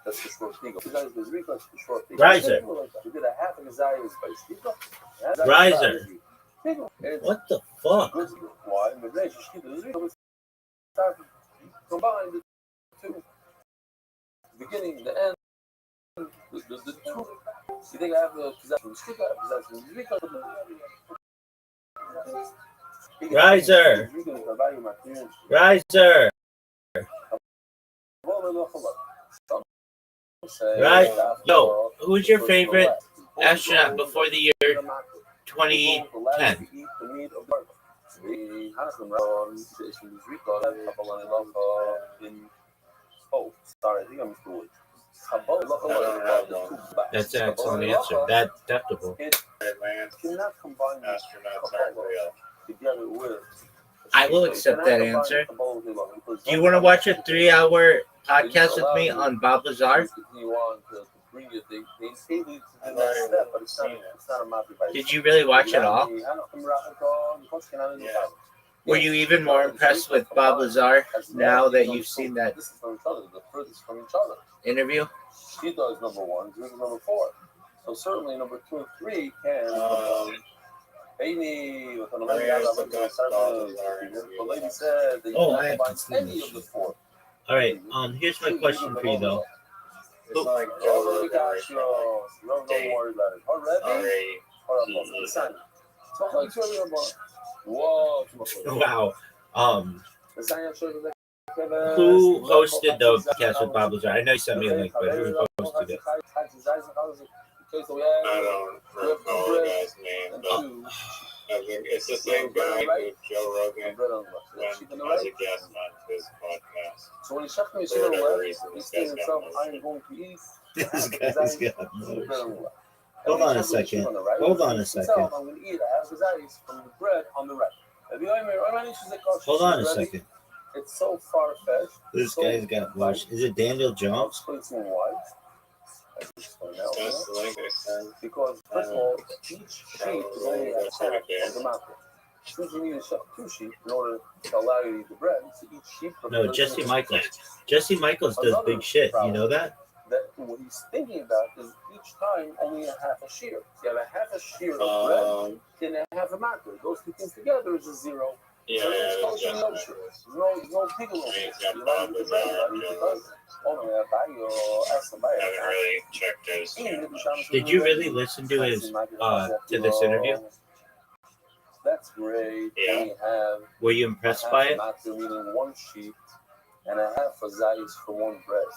That's the short pico. Zrika, that's the short pico. Riser. We did a half a kazai by Zrika. Riser. What the fuck? Why? Combine the two. The beginning, the end, the two. You think I have the possession from Riser. Riser. Right. Yo, who's your favorite astronaut before the year 2010? Oh, sorry, I think I'm cool. That's an excellent answer. That's acceptable. Cannot combine Astronauts aren't real. together with. I will accept that answer. Do you want to watch a 3-hour podcast with me on Bob Lazar? Did you really watch it all? Were you even more impressed with Bob Lazar now that you've seen that interview? She does number one, Drew is number four. So certainly number 2 and 3 can. Amy, the lady said that you can't combine any of the 4. All right. Here's my question for you though. It's like Don't worry about it. Whoa. Wow. Who hosted the podcast with Bob Lazar? I know you sent me a link, but who hosted it? I don't recall the guy's name, but I think it's the same guy with Joe Rogan when as a guest on his podcast. So when he shot me, For whatever reason, this guy's got I'm going to eat. This guy's got no. Hold on a second. Hold on a second. I'm going to eat. I have kazais from the bread on the right. Hold on a second. It's so far-fetched. This guy's got blush. Is it Daniel Jones? That's the link they sent. Because first of all, each sheep is only a half of the mouth. Since you need to shove 2 sheep in order to allow you to eat the bread, so each sheep. No, Jesse Michaels. Jesse Michaels does big shit. You know that? That what he's thinking about is each time only a half a shear. You have a half a shear of bread, then a half a macro. Those 2 things together is a 0. Yeah, there's no piccolo. Haven't really checked his. Did you really listen to his to this interview? That's great. Yeah. Were you impressed by it? Meaning 1 sheep and a half a zayis for 1 bread.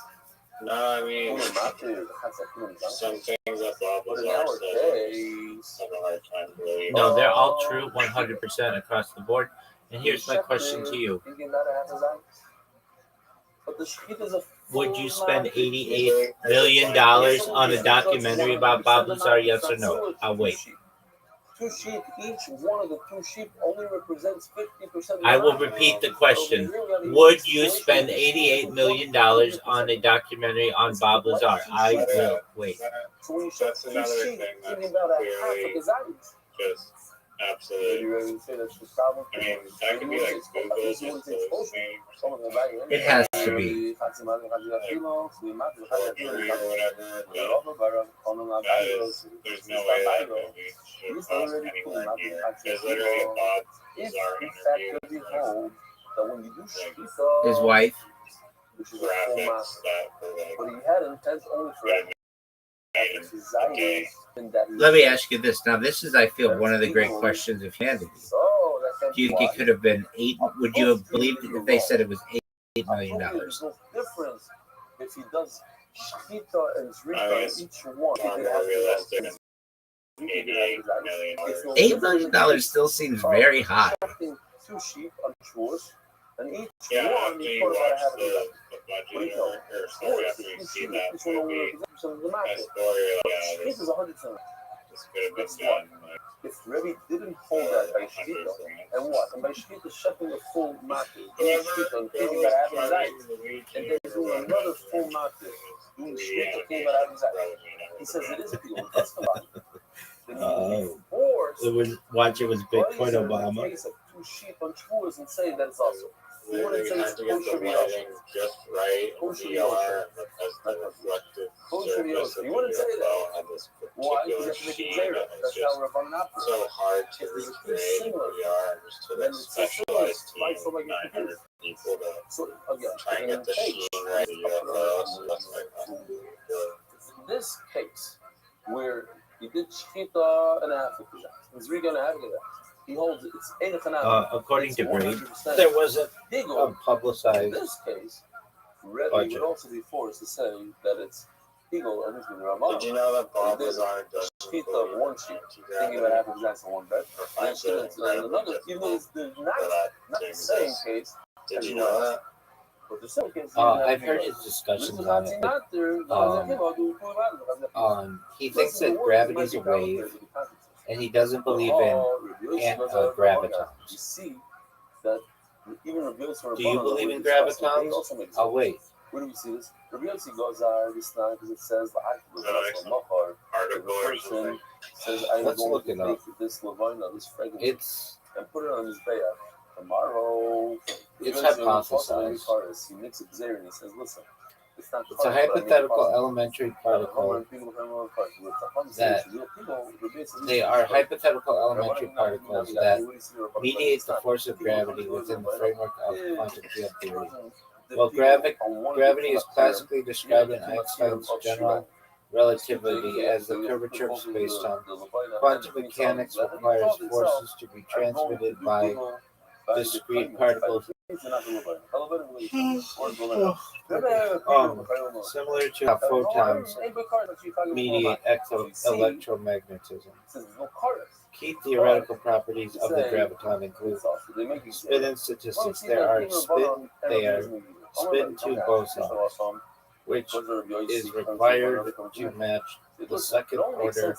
No, I mean, some things that Bob Lazar says, have a hard time believing. No, they're all true 100% across the board. And here's my question to you. Would you spend $88 million on a documentary about Bob Lazar, yes or no? I'll wait. 2 sheep, each one of the 2 sheep only represents 50%. I will repeat the question. Would you spend $88 million on a documentary on Bob Lazar? I will wait. That's another thing that's clearly just absolutely. I mean, that could be like Google just hallucinating or something. It has to be. There's no way that movie should cost anywhere near. There's literally a Bob Lazar interview. His wife. Graphics that were like. But he had intent only for Let me ask you this. Now, this is, I feel, one of the great questions of humanity. Do you think it could have been 8? Would you have believed it if they said it was $8 million? There's no difference if he does shchita and zrika each one. Far more realistic $88 million. $8 million still seems very high. Two sheep on Shavuos, and each Yeah, one after you you put about watch half a the dozen. budget or sorry, after you see that Each one movie, of the that market. story, yeah, This is 100 cents. this could have been done like If Rabbi didn't hold that by Shkita, and what? And by Shkita shutting the full market, doing Shkita and thinking about having light, and then doing another full market, doing Shkita, thinking about having light. He says it is a deal. That's the line. It was watch it was Bitcoin Obama. Case of two sheep on Shavuos and saying that it's also. they had to get the lighting just right, VR, because the reflective surface of the UFO had this Why? particular Because you have to make it sheen, zero. and it's That's just how we're running up. so hard to recreate VR. Just to the specialized team of 900 people to So again, try and get the sheen right, the UFO, stuff like that. in this case, where he did Shkita and a half of Kazakh, he's really going to have it. He holds it. It's 8 According to Green, there wasn't a In publicized. this case, Rabbi budget. would also be forced to say that it's Hegel and it's Did Ramah. you know that Bob Lazar does Shkita of one sheep, thinking about half of Kazakh on one bed, and Shkita on another, even though it's not the same case. Did you know that? But the same case. I've heard his discussions on it. He thinks that gravity is a wave, and he doesn't believe in gravitons. You see that even Do you believe in gravitons? I'll wait. Where do we see this? Rabbi Yossi goes this now because it says the Article or something. says I'm Let's going look to it up. take this lavina, this fragrance, It's and put it on his bayah. Tomorrow, It's Rabbi Yossi hypothesized. He makes it there and he says, listen, it's not a hypothetical elementary particle that they are hypothetical elementary particles that mediate the force of gravity within the framework of quantum field theory. While gravity is classically described in Einstein's general relativity as the curvature of space-time, quantum mechanics requires forces to be transmitted by discrete particles. Similar to how photons mediate electromagnetism. Key theoretical properties of the graviton include spin-in statistics. They are spin-2 bosons, which is required to match the second order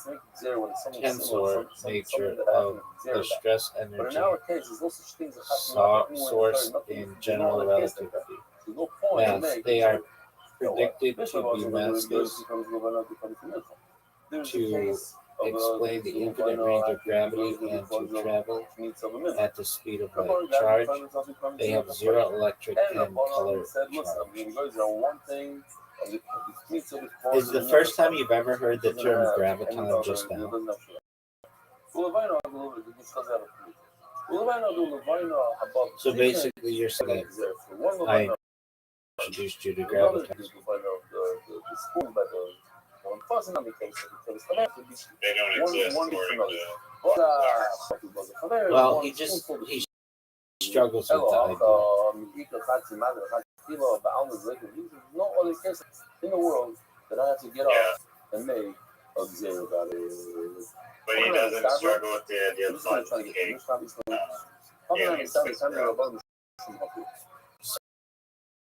tensor nature of the stress energy source in general relativity. Mass. They are predicted to be massless to explain the infinite range of gravity and to travel at the speed of light. Charge. They have zero electric and color charge. Is the first time you've ever heard the term graviton just now? So basically, you're saying I introduced you to graviton. They don't exist according to. Well, he struggles with the idea. No other case in the world that I have to get off and make a zero about it. But he doesn't struggle with the idea of sponge cake.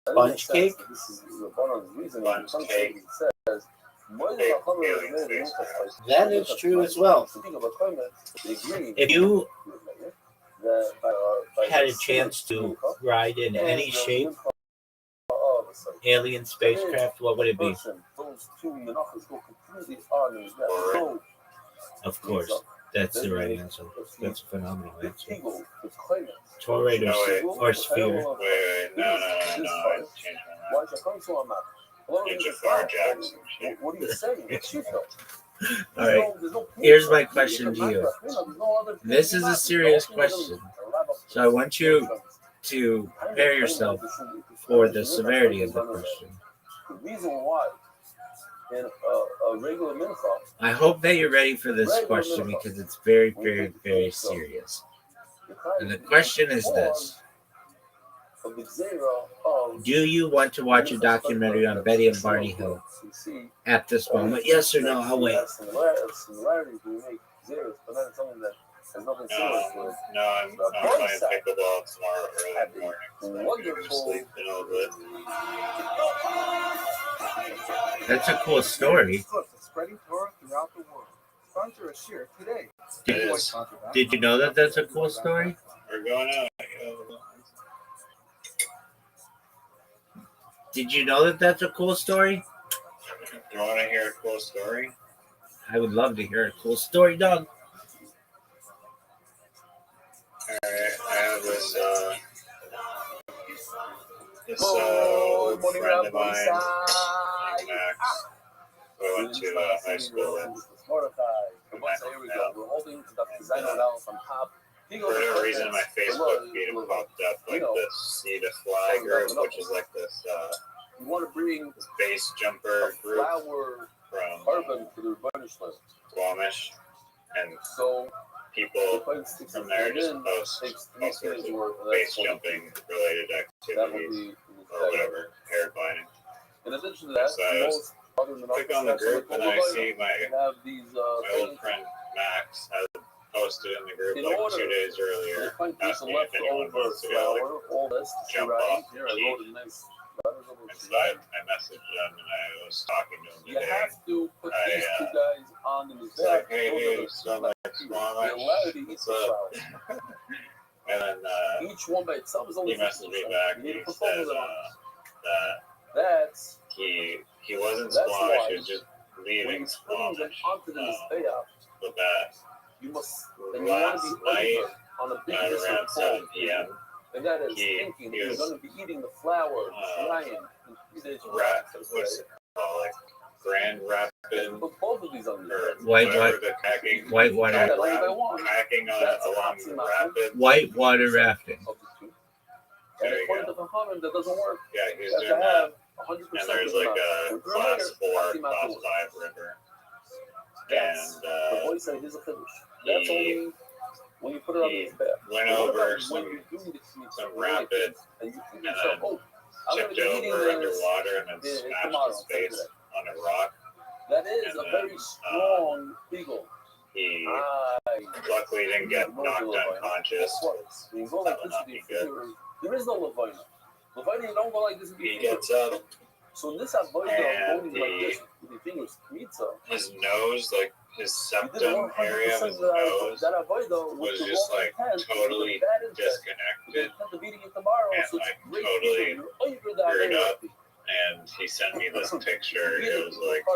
Sponge cake? This is the bottom reason. Sponge cake. Says, that is true as well. If you had a chance to ride in any shape alien spacecraft, what would it be? Of course, that's the right answer. That's a phenomenal answer. Toroid or sphere. Wait, no, I changed my mind. Jafar Jackson. What are you saying? All right. Here's my question to you. This is a serious question, so I want you to prepare yourself for the severity of the question. The reason why in a regular mincha, I hope that you're ready for this question because it's very, very, very serious. And the question is this. of the Xera of. Do you want to watch a documentary on Betty and Barney Hill at this moment? Yes or no? I'll wait. Similarities we make Xeras, but not something that has nothing similar to it. No, I'm playing pickleball tomorrow early in the morning. So I'm going to Wonderful. sleep in a little bit. That's a cool story. Spreading Torah throughout the world. Sponsor a share today. Did you know that that's a cool story? We're going out. Did you know that that's a cool story? You want to hear a cool story? I would love to hear a cool story, dog. Alright, I have this old friend of mine named Max, who I went to high school with. We're holding the design analysis on top. For whatever reason, my Facebook feed popped up like this See the Fly group, which is like this you want to bring this base jumper group flower from carbon to the Rothschild. Squamish, and So people from there just post all sorts of base jumping related that would activities be or whatever, paragliding. In addition to that, So I most other than click on the group and I see my have these old friend Max had posted in the group like 2 days earlier, asking if anyone wants to go like, jump off the cheap. And so I messaged him and I was talking to him You today. have to put these two guys on the It's like, hey dude, so like Squamish, what's up? And then Each one by itself is only he messaged me back and he said that that's he wasn't That's Squamish, why he was just when leaving you're putting them Squamish. onto this payout, But that you must then you want last to be night over on a big at around 7 p.m. And that is he thinking that you're was, going to be eating the flour, trying in 3 days. what's it called, like Grand Rapid Put both of these on or White whatever the kayaking, Whitewater kayaking along the rapid. Whitewater rafting. Of the two. And There you according go. to the Muhammad, that doesn't work. Yeah, he You was have doing to that. have 100% And there's like a class 4, class 5 river. That's And the voice said he's a finish. That's only when you put it on he his back. went But what over about some when you do the commute rapid and you think to and yourself, then oh, I'm going to tipped be eating over this underwater and then yeah, smashed tomorrow, his face on a rock. That is and a then, very strong eagle. He I luckily didn't get knocked unconscious. You go like That would this not with be your good. fingers. There is no Levina. Levina, you don't go like this with He your gets fingers. up, So in this avoida and going like this with your fingers, pizza. his nose, like his You did septum 100% area of his that nose avoida was the just wrong like intent, totally with the bad intent. disconnected. With the intent of eating it tomorrow, and, so it's like, great totally people. You're eager that screwed way. up. And he sent me this picture. You eat It was like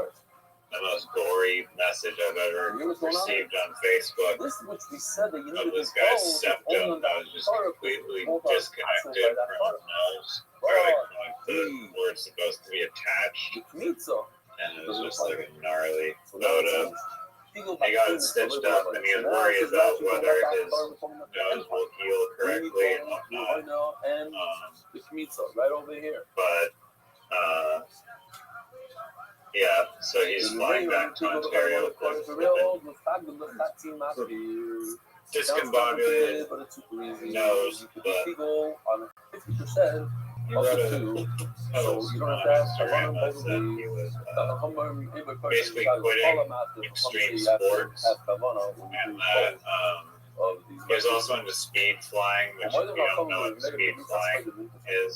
the most gory message I've ever You know what's going on? received on Facebook This is what we said that you of needed this to guy's go septum that was just completely disconnected from his nose, or like where it's supposed to be attached. And it was just like a gnarly photo. He got it stitched up and he was worried about whether his nose will heal correctly and whatnot. And the pizza right over here. But yeah, so he's flying back to Ontario with discombobulated nose, but he wrote a post on Instagram that said he was basically quitting extreme sports, and that he was also into speed flying, which if you don't know what speed flying is,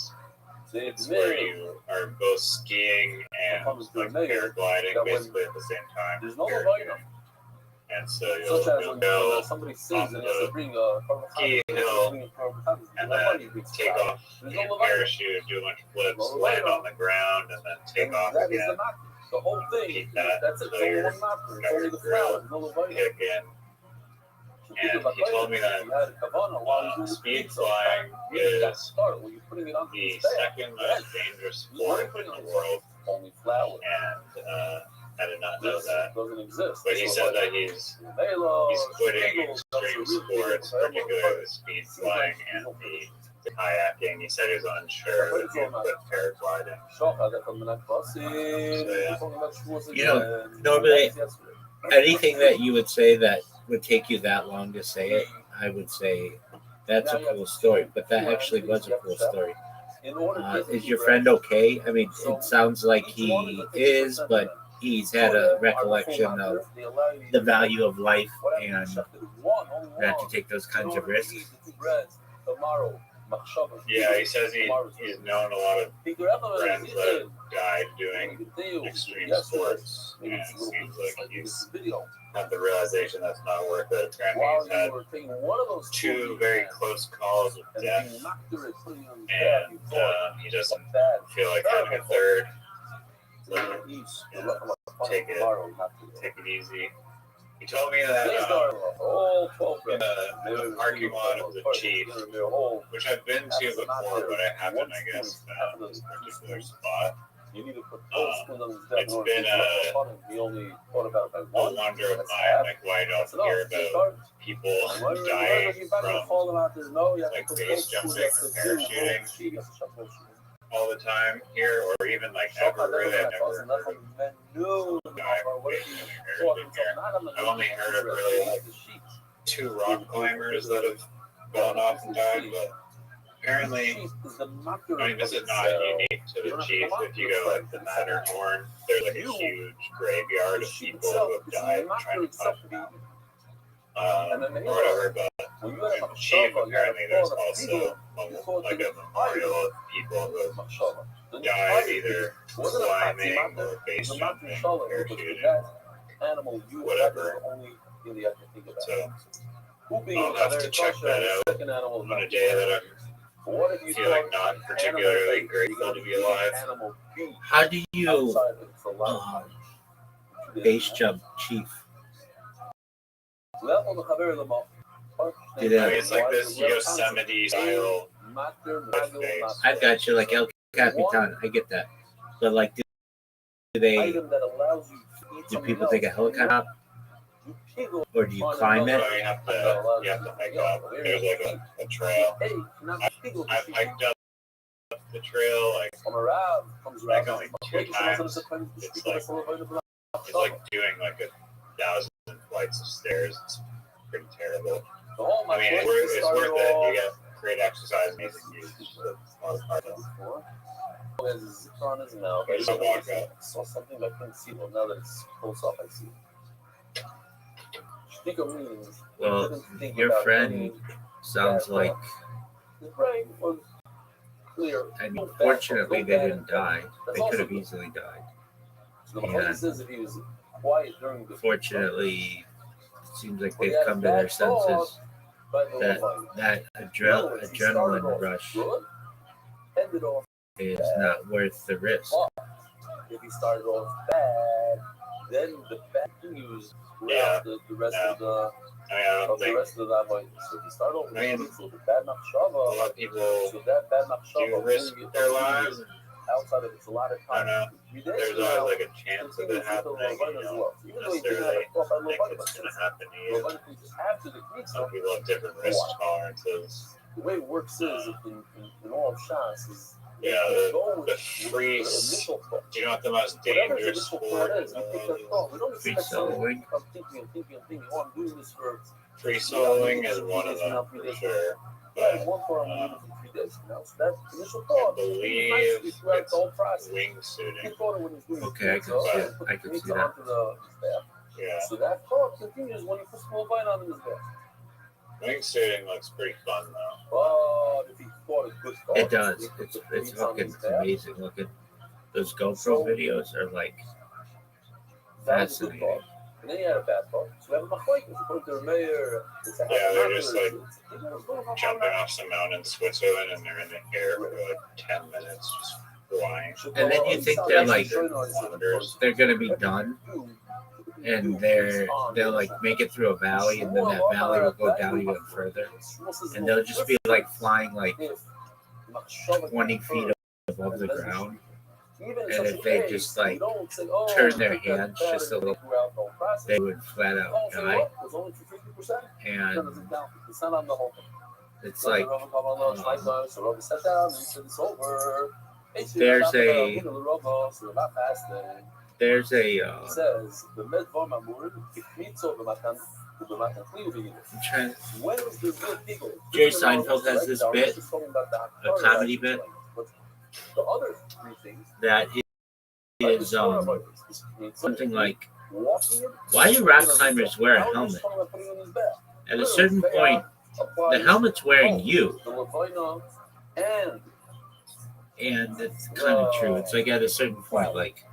it's where you are both skiing and like paragliding basically at the same time. There's no parachuting. And so you'll go off the ski hill and then take off in parachute, do a bunch of flips, land on the ground, and then take off again. The whole thing. Keep that That's it. so your grill kick in. And he told me that speed flying is the second most dangerous sport in the world. Only flower. And I did not know that. Doesn't exist. But he said that he's quitting extreme sports, particularly the speed flying and the kayaking. He said he was unsure if he would quit paragliding. You know, normally anything that you would say that would take you that long to say it, I would say That's a cool story, but that actually was a cool story. Is your friend okay? I mean, it sounds like he is, but he's had a recollection of the value of life and not to take those kinds of risks. Yeah, he says he's known a lot of friends that have died doing extreme sports, and it seems like he's had the realization that's not worth it. Apparently he's had 2 very close calls with death, and he doesn't feel like having a third. So, take it easy. He told me that in the parking lot of the Chief, which I've been to before, but I haven't, I guess, found this particular spot. It's been a wonder of mine, like why I don't hear about people dying from like base jumping or parachuting all the time here, or even like ever really. I've never heard of die from base jumping or parachuting here. I've only heard of really like 2 rock climbers that have gone off and died, but apparently, I mean, this is not unique to the Chief. If you go like the Matterhorn, there's like a huge graveyard of people who have died trying to climb the mountain. Or whatever, but in the Chief, apparently there's also like a memorial of people who have died either climbing or base jumping, parachuting, whatever. So I'll have to check that out on a day that I'm feeling not particularly grateful to be alive. How do you base jump Chief? It's like this Yosemite style base. I've got you like El Capitan. I get that, but like, do people take a helicopter or do you climb it? So you have to hike up. There's like a trail. I've hiked up the trail like only 2 times. It's like doing like 1,000 flights of stairs. It's pretty terrible. I mean, it's worth it. You get great exercise, amazing views. Just walk up. Saw something I couldn't see. Well, now that it's close up, I see. Well, your friend sounds like. I mean, fortunately, they didn't die. They could have easily died. And fortunately, it seems like they've come to their senses that adrenaline rush is not worth the risk. If he started off bad, then the bad continues throughout the rest of the. I don't think. So if you start off with the bad machshava, A lot of people so that bad do machshava risk their lives. outside of it's a lot of I time. don't know. There's always like a chance of it happening. You don't necessarily think it's going to happen to you. Some people have different risk tolerances. The way it works is, in all shots, is the free. Do you know what the most dangerous sport in the world is? Free soloing. Free soloing is one of them for sure. But I believe it's wingsuiting. Okay, I can see it. I can see that. Yeah. So that thought continues when you put small bite on his back. Wingsuiting looks pretty fun though. But if he thought a good thought, It does. It's fucking amazing looking. Those GoPro videos are like fascinating. And then you had a bad thought. So we have a machloek. According to the mayor, they're just like jumping off some mountain in Switzerland and they're in the air for like 10 minutes just flying. And then you think they're like they're gonna be done, and they'll like make it through a valley, and then that valley will go down even further, and they'll just be like flying like 20 feet above the ground. And if they just like turn their hands just a little, they would flat out die. And it's like there's a Jerry Seinfeld has this bit, a comedy bit, that is something like, why do rock climbers wear a helmet? At a certain point, the helmet's wearing you. And it's kind of true. It's like at a certain point, like,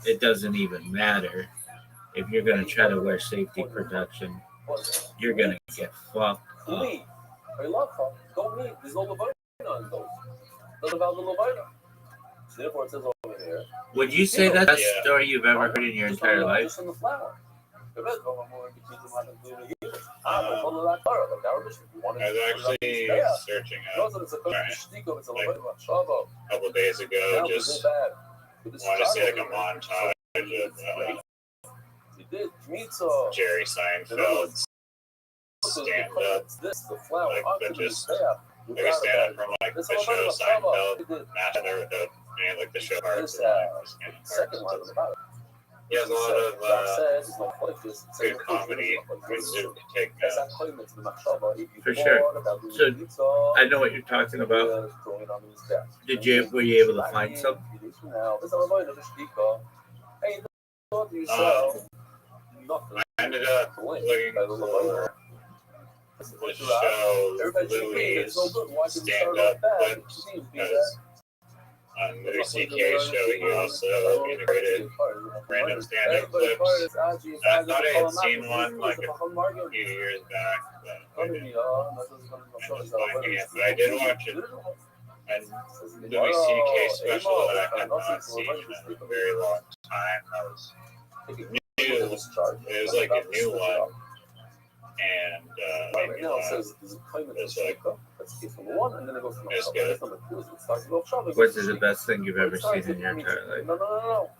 it doesn't even matter. If you're going to try to wear safety protection, you're going to get fucked up. Would you say that's the best story you've ever heard in your entire life? I was actually searching up a couple days ago, just wanted to see like a montage of Jerry Seinfeld's stand-up, like, but just like a stand-up from like the show Seinfeld, not like the show Parks. He has a lot of good comedy. Zoot can take notes. For sure. So I know what you're talking about. Were you able to find some? I ended up looking for the show Louis stand-up clips, because on Louis C.K.'s show he also integrated random stand-up clips. I thought I had seen one like a few years back, but I didn't end up finding it. But I did watch it, and Louis C.K. special that I had not seen in a very long time. That was new. It was like a new one, and made me laugh. It's like, it's good. What's the best thing you've ever seen in your entire life? No.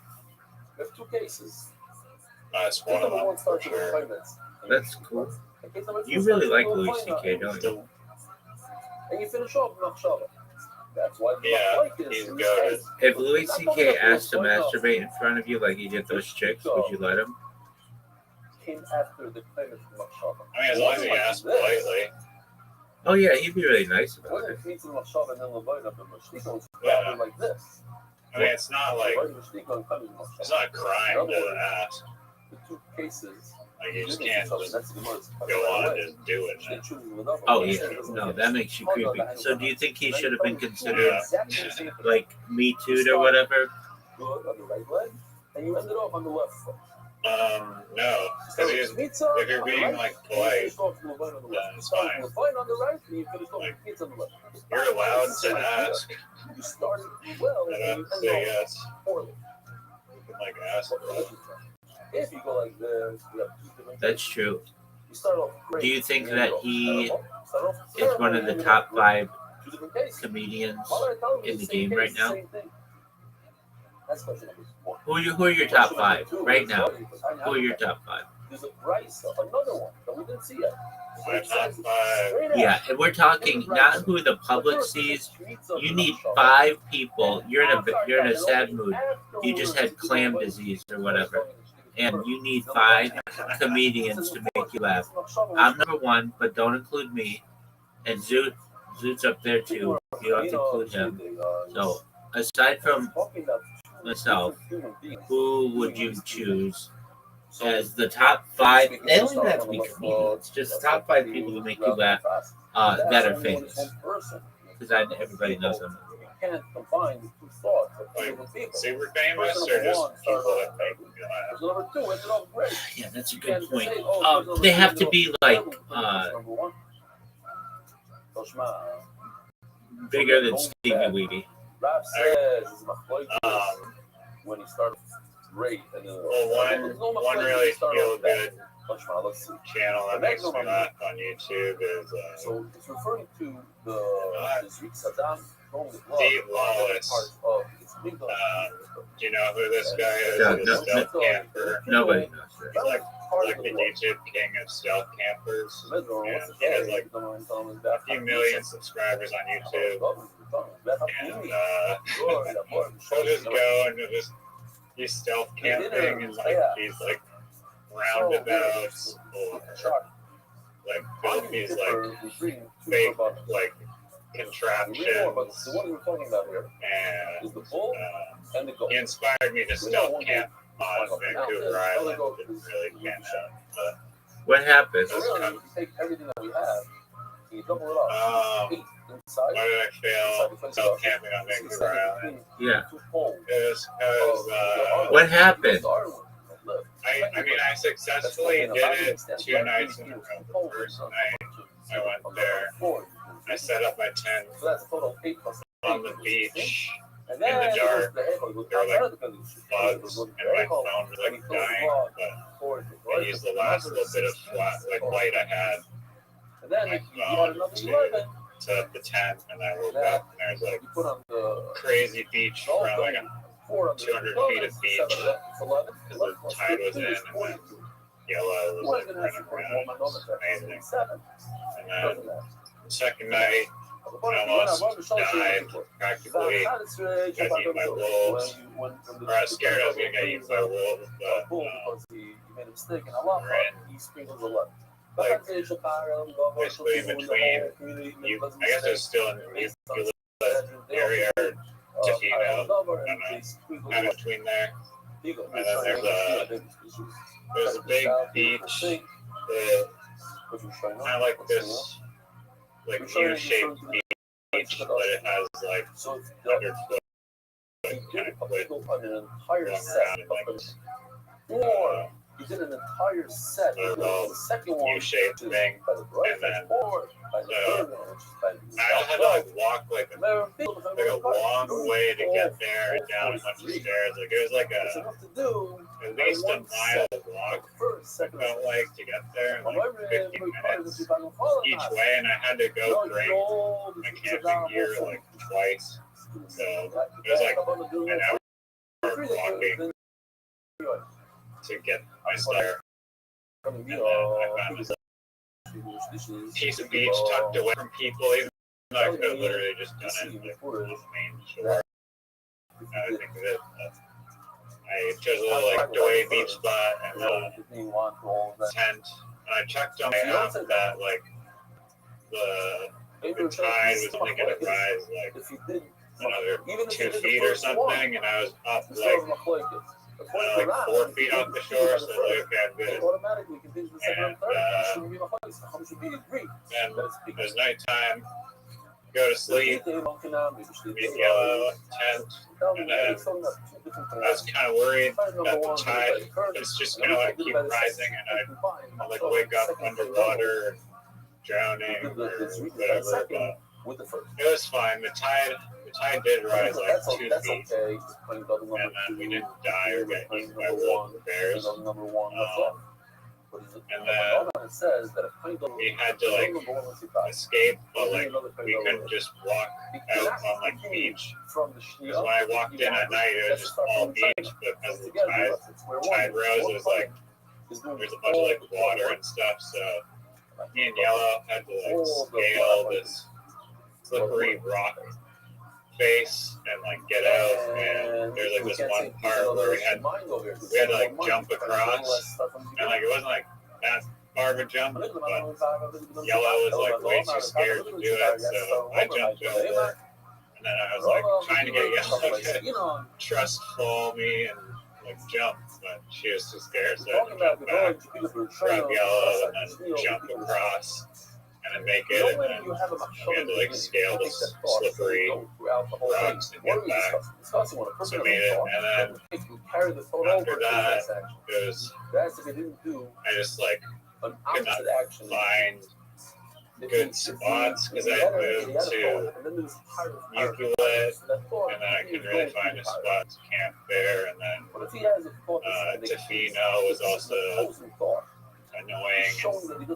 There's two cases. That's one of them for sure. That's cool. You really like Louis C.K., don't you? And you finish off Machshava. That's why he's good. If Louis C.K. asked to masturbate in front of you like he did those chicks, would you let him? Came after the claimant of Machshava. I mean, as long as he asks politely. Oh yeah, he'd be really nice about it. Yeah. Like this. I mean, it's not like it's not a crime to ask. The two cases. Like you just can't just go on and do it. Man. Oh yeah, no, that makes you creepy. So do you think he should have been considered like Me Too'd or whatever? Good on the right leg, and you ended off on the left foot. No, because if you're being like polite, then it's fine. Like, you're allowed to ask. You started well, And and say you yes. poorly. You can like ask. If you go like this, you have two different. That's true. You start off great. Do you think that he is one of the top 5 comedians in the game right now? Who are your top 5 right now? Who are your top 5? There's a price, another one that we didn't see yet. My top 5. Yeah, and we're talking not who the public sees. You need 5 people. You're in a sad mood. You just had clam disease or whatever, and you need 5 comedians to make you laugh. I'm number 1, but don't include me. And Zoot's up there too. You don't have to include him. So aside from myself, who would you choose as the top 5? They don't even have to be comedians. Just the top 5 people who make you laugh that are famous. Because everybody knows them. Can't combine the two thoughts of Like super famous or just people that make you laugh? Number 2, ended up great. Yeah, that's a good point. They have to be like bigger than Stevie Weedy. Rap says when he started great, and one really feel good channel that makes me laugh on YouTube is so it's referring to the Saddam Steve Lawless. Do you know who this guy is? No, He's a stealth camper. Nobody knows that. He's like the YouTube king of stealth campers. And he has like a few million subscribers on YouTube. And he'll just go and he'll just he's stealth camping and like he's like roundabouts or like build these like fake like contraptions. The one we're talking about here and is the bull and the goat. he inspired me to still camp on Vancouver Island. Didn't really camp out, but What happened? So really, you take everything that we have, you double it up. 8 inside. why did I fail self camping on Vancouver Island? Yeah. It was because What happened? I mean, I successfully did it 2 nights in a row. The first night I went there, I set up my tent on the beach in the dark. There were like bugs, and my phone was like dying, but I used the last little bit of light I had on my phone to set up the tent, and I woke up and there's like crazy beach around like 200 feet of beach because the tide was in, and then yellow was like running around. It was amazing. And then the second night, I almost died practically. Got eaten by wolves. Or I was scared I was going to get eaten by wolves, but we're in like basically in between. I guess it was still in the area or Tofino, kind of between there. And then there's a big beach, kind of like this like U-shaped beach, but it has like underfoot kind of cliff going around and like you did an entire set. The second one U-shaped thing, and then I had to like walk like a long way to get there and down a bunch of stairs. Like it was like at least a mile walk. Felt like to get there, like 50 minutes each way, and I had to go bring my camping gear like twice. So it was like an hour walking to get my stuff there. And then I found this piece of beach tucked away from people, even though I could have literally just done it like on the main shore. I think that I chose a little like away beach spot and a tent. And I checked on my app that like the tide was only going to rise like another 2 feet or something, and I was up like 4 feet off the shore, so like, okay, I'm good. And it was nighttime, go to sleep, meet yellow, tent, and then I was kind of worried that the tide was just going to like keep rising, and I'd like wake up underwater, drowning, or whatever, but it was fine. The tide did rise like 2 feet, and then we didn't die or get eaten by wolves or bears. And then we had to like escape, but like we couldn't just walk out on like beach. Because when I walked in at night, it was just all beach, but because the tide rose, it was like there's a bunch of like water and stuff. So me and Yellow had to like scale this slippery rock face and like get out, and there's like this one part where we had to like jump across, and like it wasn't like that far of a jump, but Yellow was like way too scared to do it, so I jumped over, and then I was like trying to get Yellow to trust fall me and like jump, but she was too scared, so I had to jump back, grab Yellow, and then jump across. And then make it, and then we had to like scale this slippery rocks to get back. So made it, and then after that, it was I just like could not find good spots because I moved to Euclid, and then I couldn't really find a spot to camp there, and then Tofino was also annoying. Couldn't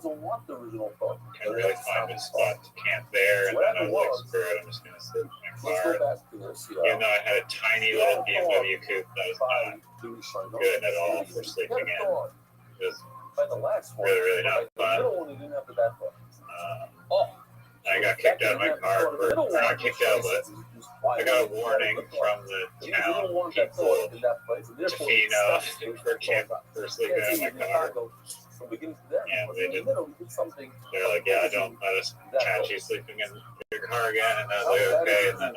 really find a spot to camp there, and then I was like, screw it, I'm just gonna sit in my car. Even though I had a tiny little BMW coupe that was not good at all for sleeping in. It was really not fun. I got kicked out of my car for not kicked out, but I got a warning from the town people to Fino for sleeping in my car. And they're like, yeah, don't let us catch you sleeping in your car again. And I was like, okay. And then I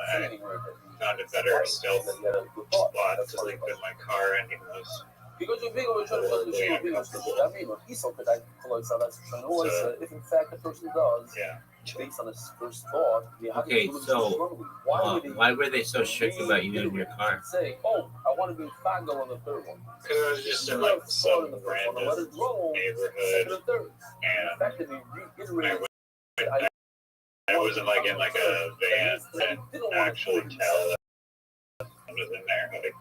found a better stealth spot to sleep in my car, and he was horribly uncomfortable. If in fact the person does, Yeah. based on his first thought, Okay, so why were they so strict about you in your car? Say, oh, I want to be Fago on the third one. Because I was just in like some random neighborhood, and I wasn't like in like a van that actually tell that I was in there. Like,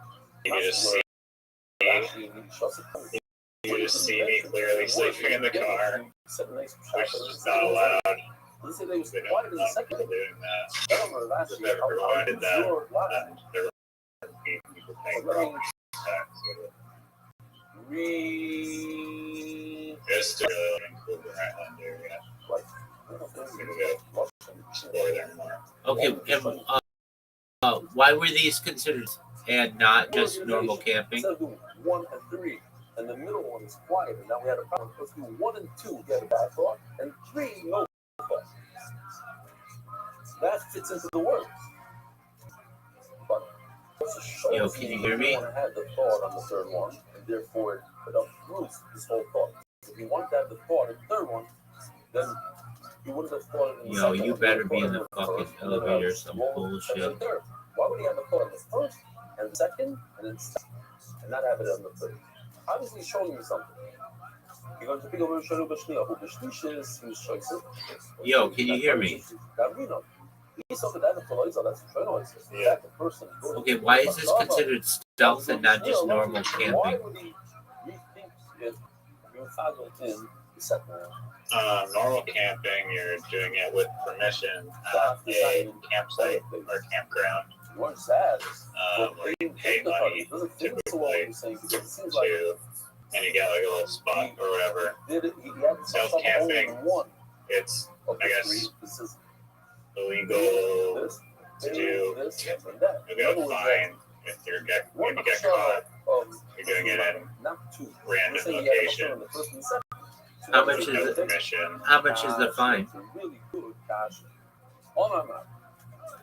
you just see me clearly sleeping in the car, which is not allowed. They don't want doing that. If everyone did that, then there would be people paying property tax. It's still in Cooper Island area. I'm gonna go explore there more. Okay, and why were these considered and not just normal camping? Instead of doing 1 and 3, and the middle one is quiet, and now we had a problem. Let's do 1 and 2, get a bad thought, and 3, no thought. That fits into the words. But Yo, can you hear me? I had the thought on the third one, and therefore it uproots this whole thought. If you want to have the thought in the third one, then you wouldn't have thought in the second one. You better be in the fucking elevator or some bullshit. Why would he have the thought on the first and the second and not have it on the third? Obviously, he's showing you something. You're going to pick over Yo, can you hear me? Yeah. Okay, why is this considered stealth and not just normal camping? Why would he rethink it? Normal camping, you're doing it with permission at a campsite or campground. Where you pay money typically to, and you get like a little spot or whatever. Stealth camping, it's, I guess, illegal to do. You'll get a fine if you get caught. You're doing it in random locations. How much is it? Permission. How much is the fine?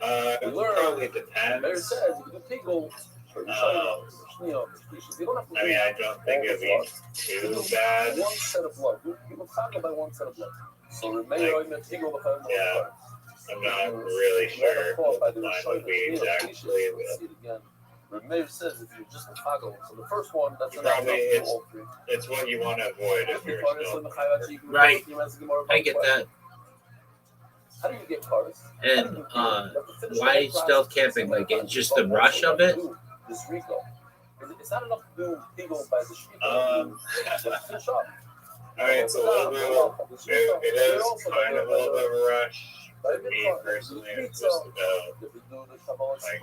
It probably depends. I mean, I don't think it'd be too bad. One set of blood. You will talk about one set of blood. So Yeah, I'm not really sure what the fine would be exactly. Rameir says if you're just a toggle, so the first one, that's probably it's what you want to avoid if you're still. Right. I get that. How do you get cars? And why stealth camping? Like, it's just the rush of it? It's not enough to do Pigo by the street. I mean, it's a little bit, it is kind of a little bit of a rush. For me personally, it's just about, like,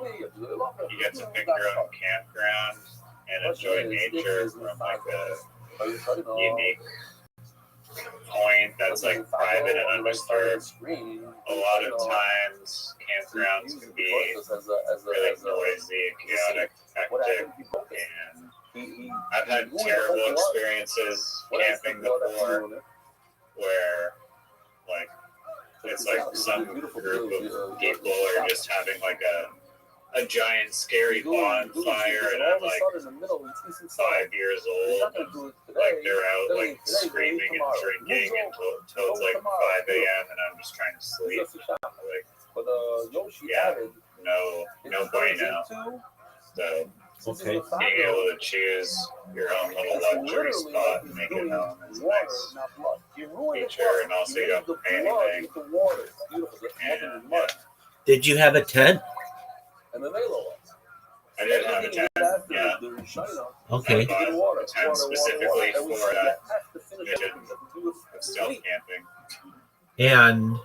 you get to pick your own campground and enjoy nature from like a unique point that's like private and undisturbed. A lot of times campgrounds can be really noisy and chaotic, hectic, and I've had terrible experiences camping before where like it's like some group of people are just having like a giant scary bonfire, and I'm like 5 years old, and like they're out like screaming and drinking until it's like 5 a.m. and I'm just trying to sleep. Like, yeah, no bueno. So being able to choose your own little luxury spot and make it home is a nice feature, and also you don't pay anything. And, yeah. Did you have a tent? I did have a tent, yeah. Okay. I bought a tent specifically for that mission of stealth camping. And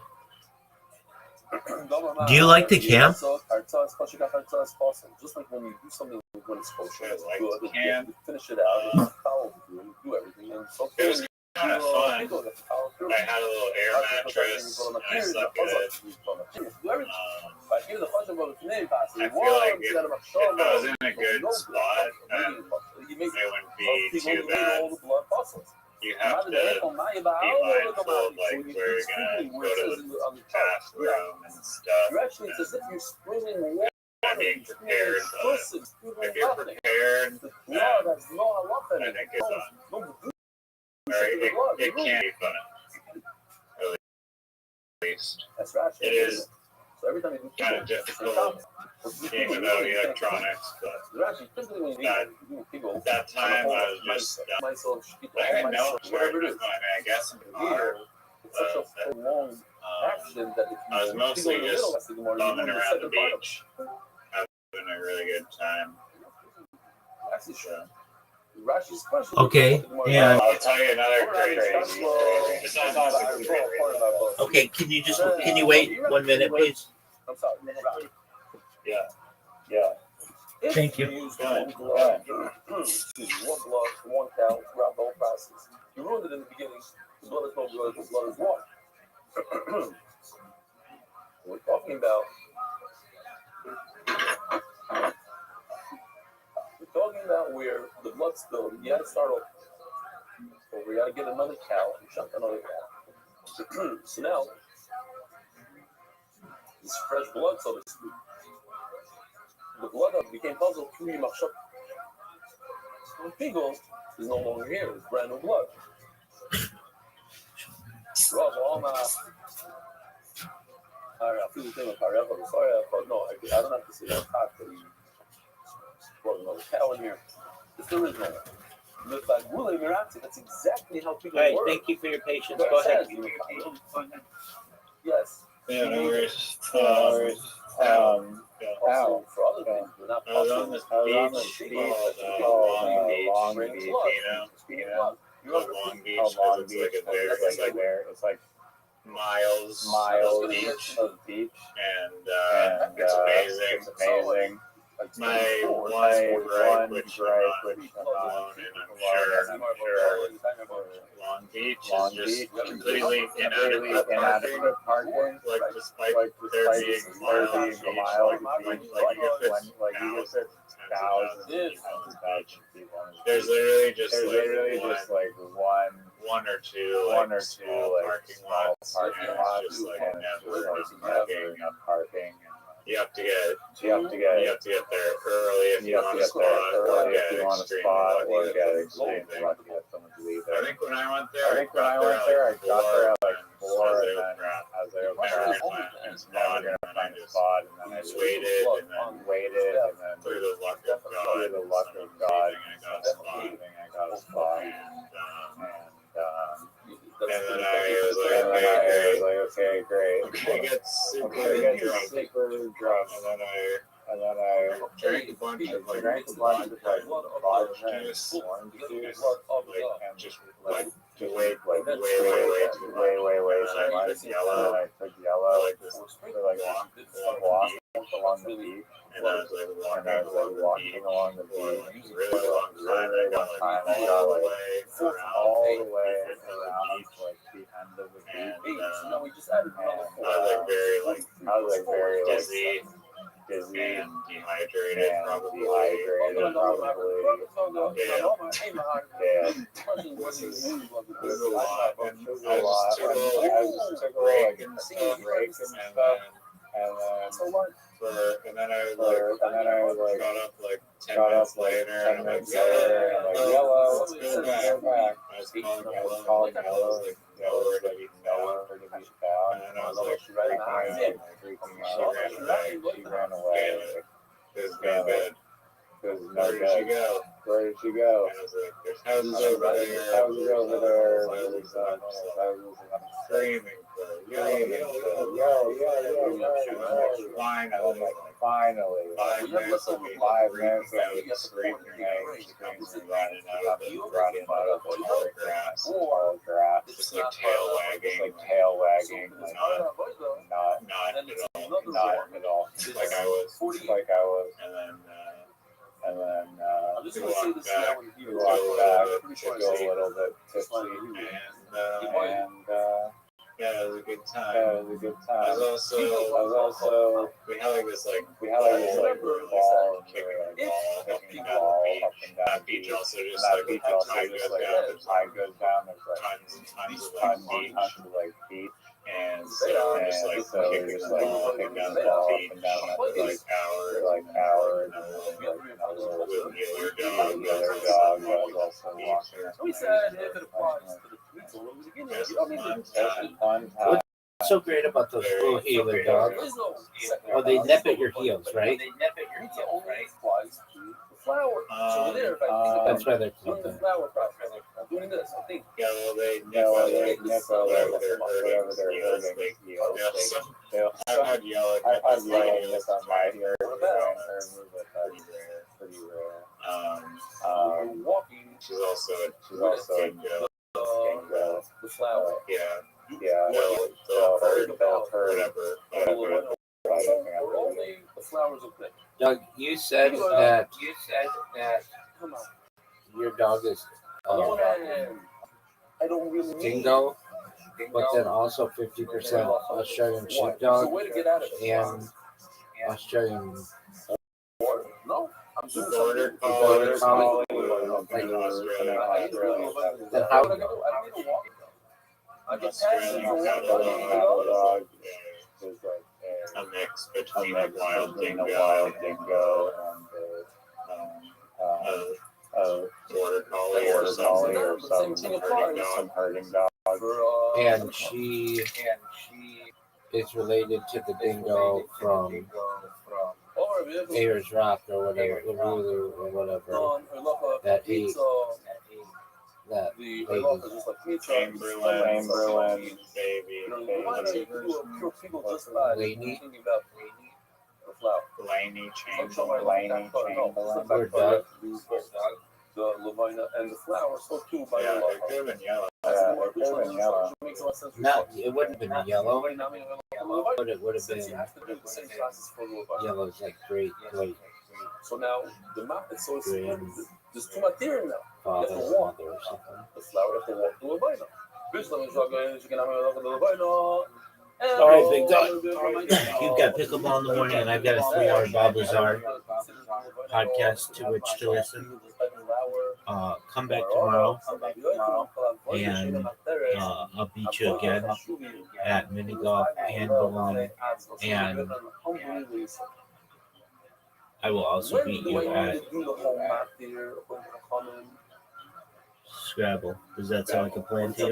do you like to camp? Just like when you do something when it's kosher, I like to camp. finish it out, you do everything. And so kind of fun. I had a little air mattress, and I slept good. I feel like if I was in a good spot, then it wouldn't be too bad. You have to be mindful of like where you're gonna go to the bathroom and stuff. And being prepared, but if you're prepared, then I think it's fun. Or it can be fun, at least. It is kind of difficult being without electronics, but that time I was just, I didn't know where it was going. I guess in the car, I was mostly just bumming around the beach, having a really good time. So. Okay. Yeah. I'll tell you another crazy. It's not super crazy. Okay. Can you wait 1 minute, please? I'm sorry. Yeah. Thank you. Excuse me, one blood, one cow throughout the whole process. You ruined it in the beginning. The blood is no blood, the blood is one. We're talking about where the blood spilled. You gotta start over. So we gotta get another cow and chuck another cow. So now, this fresh blood, so to speak. The blood became puzzled through your machshava. So the pigel is no longer here. It's brand new blood. I feel the thing with Pareva. I'm sorry, but no, I don't have to say that. Brought another cow in here. If there is no one. That's exactly how people All right. work. Thank you for your patience. Go ahead. Yes. Yeah, no worries. Also, for other things, we're not I was on this beach called Long Beach, you know, Long Beach, it's like miles of beach, and it's amazing. My one gripe, which I'm not alone in, I'm sure Long Beach is just completely inadequate parking. Like despite there being miles of beach, like you get thousands of people. There's literally just one or two parking lots, and it's just like never enough parking. You have to get there early if you want a spot, or get extremely lucky if someone's leaving. I think when I went there, I got there at like 4, and then as I opened and never gonna find a spot, and then I just waited, and then through the luck of God, I got a spot, and then I was like, okay, great. I get super drunk, and then I drank a bunch of orange juice, and just way too much. And I took yellow, like this, walk along the beach. And I was walking along the beach, really long time. I got all the way around to like the end of the beach, and I was very dizzy and dehydrated, probably. This is a lot, and I just took a break and stuff. And then I got up like 10 minutes later, and I'm like, yellow, let's go back. I was calling yellow, like, where did he found? And then I was like, freaking out. She ran away. It was no good. Where did she go? And I was like, there's houses over there. Screaming for finally, 5 minutes of me screaming, running out of the tall grass, just like tail wagging, not at all, like I was, and then I'm just we gonna say walked this back, now and we here. walked back, Pretty to sure I go say a little bit Just like tipsy, you. and yeah, it was a good time. Yeah, it was a good time. I was also, we had like this like ball ball and and we we were were kicking like ball up kicking and the down the ball beach. up and down That the beach beach. also just That like beach the also tide just goes like down. the tide goes down. There's like Tons and tons of like tons and beach. tons of like beach. And so we're just like so we're kicking just the like ball up and kicking down the the ball up beach and down for the like beach hours. for like hours. With the other The other dog dog was also walking. We said if it applies to the pizza in the beginning, There's you don't need a to fun Fun time. What's so great about those little healer dogs? There's no second. Oh, they nip at your heels, right? Pizza only applies to the flour. So there, if I That's why they're doing called the that. flour process, I'm doing this, I think. Yeah, well, they Yeah, well, they nip nip whatever over they're whatever they're hurting. hurting. I've had yellow I've had yellow nip nip on my ear, but that's pretty rare. Walking, She's also a dingo. the flour. Yeah, They'll hurt, whatever. whatever. Or only the flowers of things. Doug, you said that Come on. your dog is I don't really need dingo, but then also 50% Australian It's a sheepdog way to get out of it. and Australian. No, I'm doing Border something. collie, collie, like Australia. Then how? I need to walk. I get Australian passes cattle dog Is like a mix between a a wild dingo and a border collie border collie or or some some herding dog. dog. And she is related to the dingo from Ayers Rock or whatever, Uluru or whatever, that ate that lady. Chamberlain, Baby, Laney. Laney Chamberlain. Or Doug. The Lavina and the flower, so too by Yeah, the they could have been yellow. yellow. Not, it wouldn't have been yellow, but it would have been yellow, like great, So now the map is so Green. there's too much theory now. father or mother or something. The flower have to walk to Lavina. Bitch, you can have a look at the Lavina. All right, big dog. You've got pickleball in the morning, and I've got a 3-hour Bob Lazar podcast to which to listen. Come back tomorrow, and I'll beat you again at mini golf and bowling, and I will also beat you at Scrabble. Does that sound like a plan to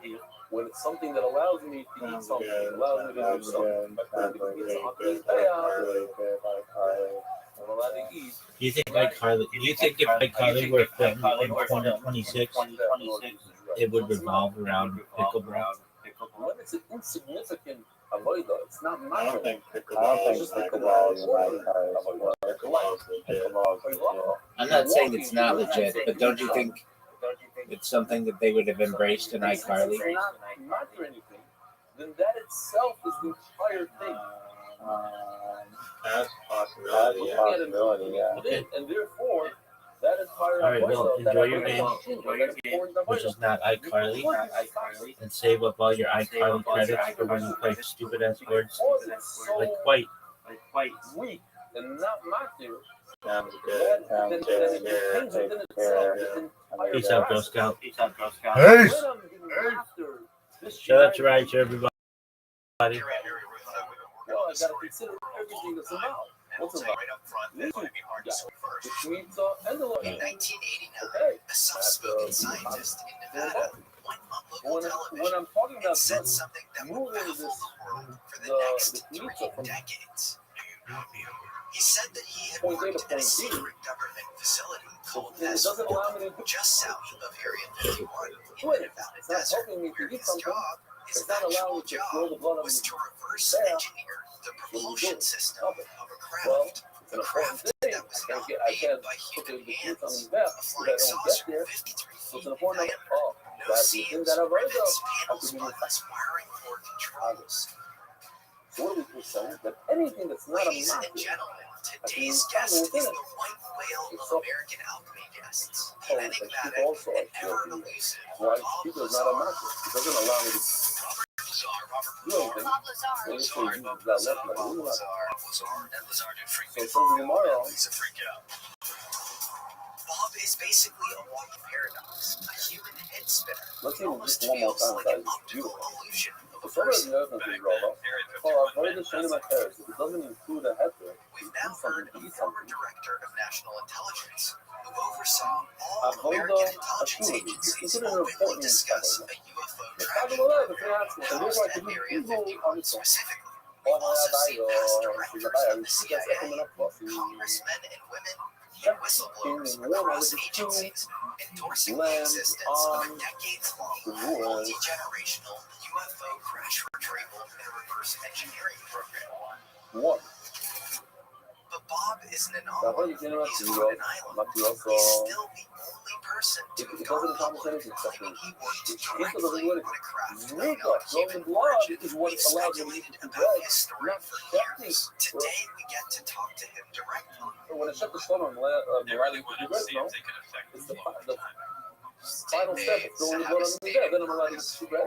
you? When it's something that allows me to eat something, allows me to do something. Do you think iCarly? Do you think if iCarly were filmed in 2026, it would revolve around pickleball? When it's an insignificant avoider, it's not I don't matter. think pickleball is I'm not saying it's not legit, but don't you think it's something that they would have embraced in iCarly? If it's not matter anything, then that itself is the entire thing. That's a possibility. Looking Yeah. at it, Okay. and therefore, that entire All right, well, avoider, that enjoy your avoider, game, which is not iCarly, and save up all your iCarly credits for when you play stupid ass words like quite. weak and not matter. Sounds good. Peace out, Girl Scout. Peace. Shout out to Right, everybody. Well, I gotta consider everything that's about. What's about? Right up front, that might be hard to see first. The pizza and the In lawyer. 1989, a soft-spoken scientist in Nevada went on local television When I'm talking and about said this, something that would moving baffle this, the world for the the next 3 pizza from decades. He said that he had point A to worked at a point B. secret government facility called it doesn't allow me to just south of Area 51 do it. in Nevada It's not Desert, helping me to where eat his something. job, his It's not allowing actual me to throw the job, blood on was me. to reverse There. engineer the propulsion system of a Well, craft. it's an important thing. That was I not can't made by put the human pizza on hands. the back A so that flying I don't get saucer there. 53 So it's feet an in important diameter. oh, No that's in seams, that avoider. ribbons, How panels, could you buttons, wiring, or controls. So what are we saying? That anything that's not a Ladies and matter gentlemen, Today's guest is the white whale of American alchemy guests, the enigmatic and ever-elusive Why Chico is not a market? It doesn't allow me to do anything. Bob Lazar. So you say you use that left leg. You know, That Lazar did freak me so tomorrow, He's a freak out. Bob is basically a walking paradox, a human head spinner. let's It even almost just one more feels time, like guys. an It's optical beautiful. illusion of a So some of person. the other things roll up. Oh, I've heard the shame of my parents. If it doesn't include a heifer, We've now heard a former director of national intelligence who oversaw all I've heard American the intelligence Ashuri. This agencies is an openly important discuss stuff. a UFO Let's talk tracking about that if program you're asking. And there's housed like at a Area people 51 on its own. specifically. Oh, We've my also God, seen past directors of the CIA, congressmen and women, and whistleblowers across agencies endorsing the existence of a decades-long, multi-generational UFO crash retrieval and reverse engineering program. What? But Bob is an I've heard anomaly. the general He's to on an island. but you He's also, still the only person to it have doesn't gone accomplish public anything except claiming he worked Chico doesn't directly do on anything. a craft of Make up, non-human blood origin. is what We've allows you speculated to about bread. his story Not for chutney. years. Today we get to talk to him directly. When I shut the sun on the lighting to the bread, no, it's the final step of throwing the blood on the bed. Then I'm allowed to eat the bread.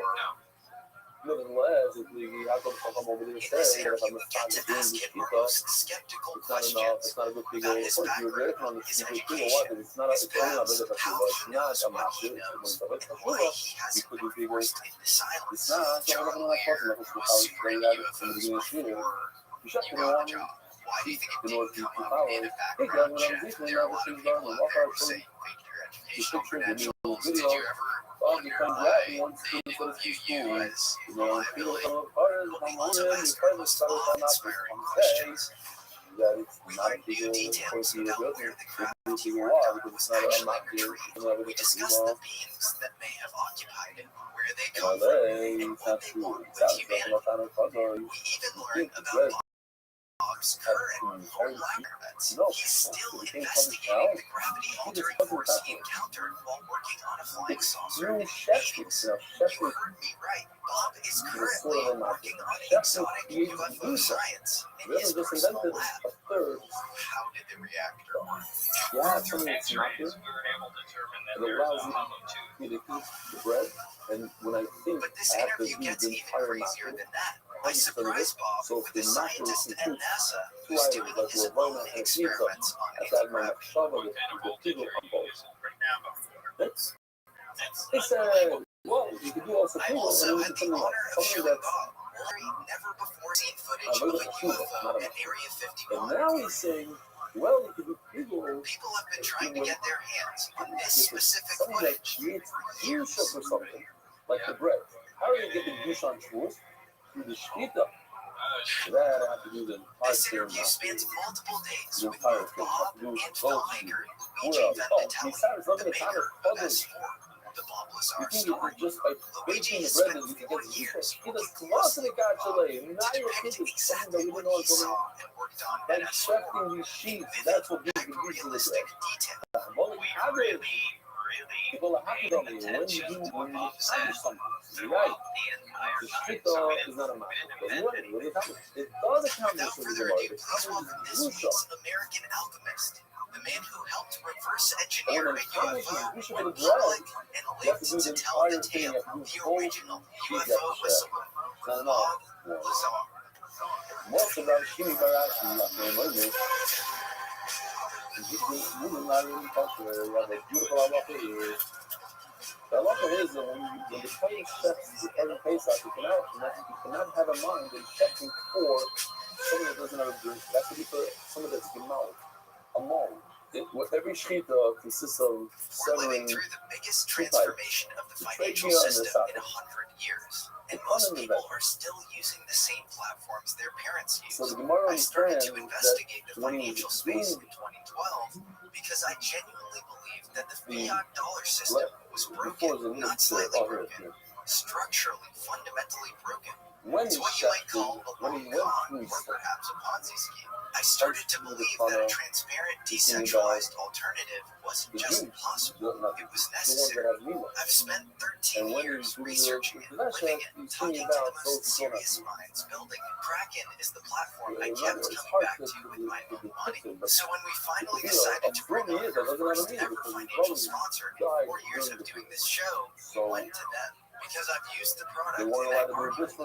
Nevertheless, if we have to come over there and In say, this if interview, I'm we a get to fan of ask doing him this, our most skeptical it's not enough. questions It's not a good thing. about Of his course, you're background, on the his secret thing. education, What? It's not a his it's only a past, bit of a how it's he not knows a what he massive. knows, It's and why he hasn't been forced into It's silence. not. John Lear was super into UFOs before You you got the job. Why do you think it didn't come up in a background check? There are a lot of people out there who say fake your educational credentials. Did you ever wonder why they didn't view you as a liability? We've also asked our most awe-inspiring questions. We learn new details about where the craft he worked on was actually retrieved. We discuss the beings that may have occupied it, where they come from, and what they want with humanity. We even learn about Bob's current lack events. He's still investigating the gravity-altering force he encountered while working on a flying saucer in Hades. You heard me right. Bob is currently working on exotic UFO science in his personal lab. How did the reactor work? Through X-rays, we were able to determine that there's a hollow tube. To eat the bread, and when I think But this I have to interview do gets the even entire crazier macro, than that. I surprised Bob with a scientist at NASA who's doing his own experiments on anti-gravity. They said, well, you could do also I also had the honor of showing Bob blurry, never-before-seen footage of a UFO at Area 51. and now he's saying, well, you could do people. People have been trying to get their hands on this specific Something that footage creates for years. douche or something, like the bread. How are you getting douche on tools? Through the shkita. That I have to do the This interview spans multiple days the with entire both thing. Bob Do and both. filmmaker Well, Luigi oh, Venditelli, besides, look at the the kind maker of of puzzles. S4, the Bob You Lazar think story. just by Luigi baking the has bread spent and you 4 can get years the working close to closely the with Bob gachale. to Now you're depict thinking something that exactly we what didn't know he was going saw and worked on by at S4 extracting these in sheets. vivid, That's what gives the juice to the hyper-realistic bread. detail. Well, we have it. People are happy on me when you have something, right? The shkita is not a matter. It does accomplish Without with further the ado, Lord. please welcome this week's American alchemist, the man who helped reverse engineer a UFO, went public, and lived to tell the tale of the original UFO whistleblower, Bob Lazar. Most of our Shimi Barashi, not really culture. We have a beautiful halacha here. The halacha is that when the Kohen chefs the Kohen Pesach, you cannot have a mind in checking for someone that doesn't have a drink. It has to be for someone that's gemal, a mole. Every shkita consists of We're living severing through the biggest transformation of the financial system in 100 years, and most people are still using the same platforms their parents used. So the Gemara I started to understands investigate the that when financial he's space doing in 2012 because I genuinely believed that the fiat dollar system was broken, not slightly broken, structurally, fundamentally broken. when It's he what you might checked, call a when he long went con, through or perhaps a Ponzi scheme. I started to believe that a transparent, decentralized alternative wasn't just possible, it was necessary. I've spent 13 years researching it, living it, talking to the most serious minds building it. Kraken is the platform I kept coming back to with my own money. So when we finally decided to bring on our first ever financial sponsor in 4 years of doing this show, we went to them. Because I've used the product and I've already built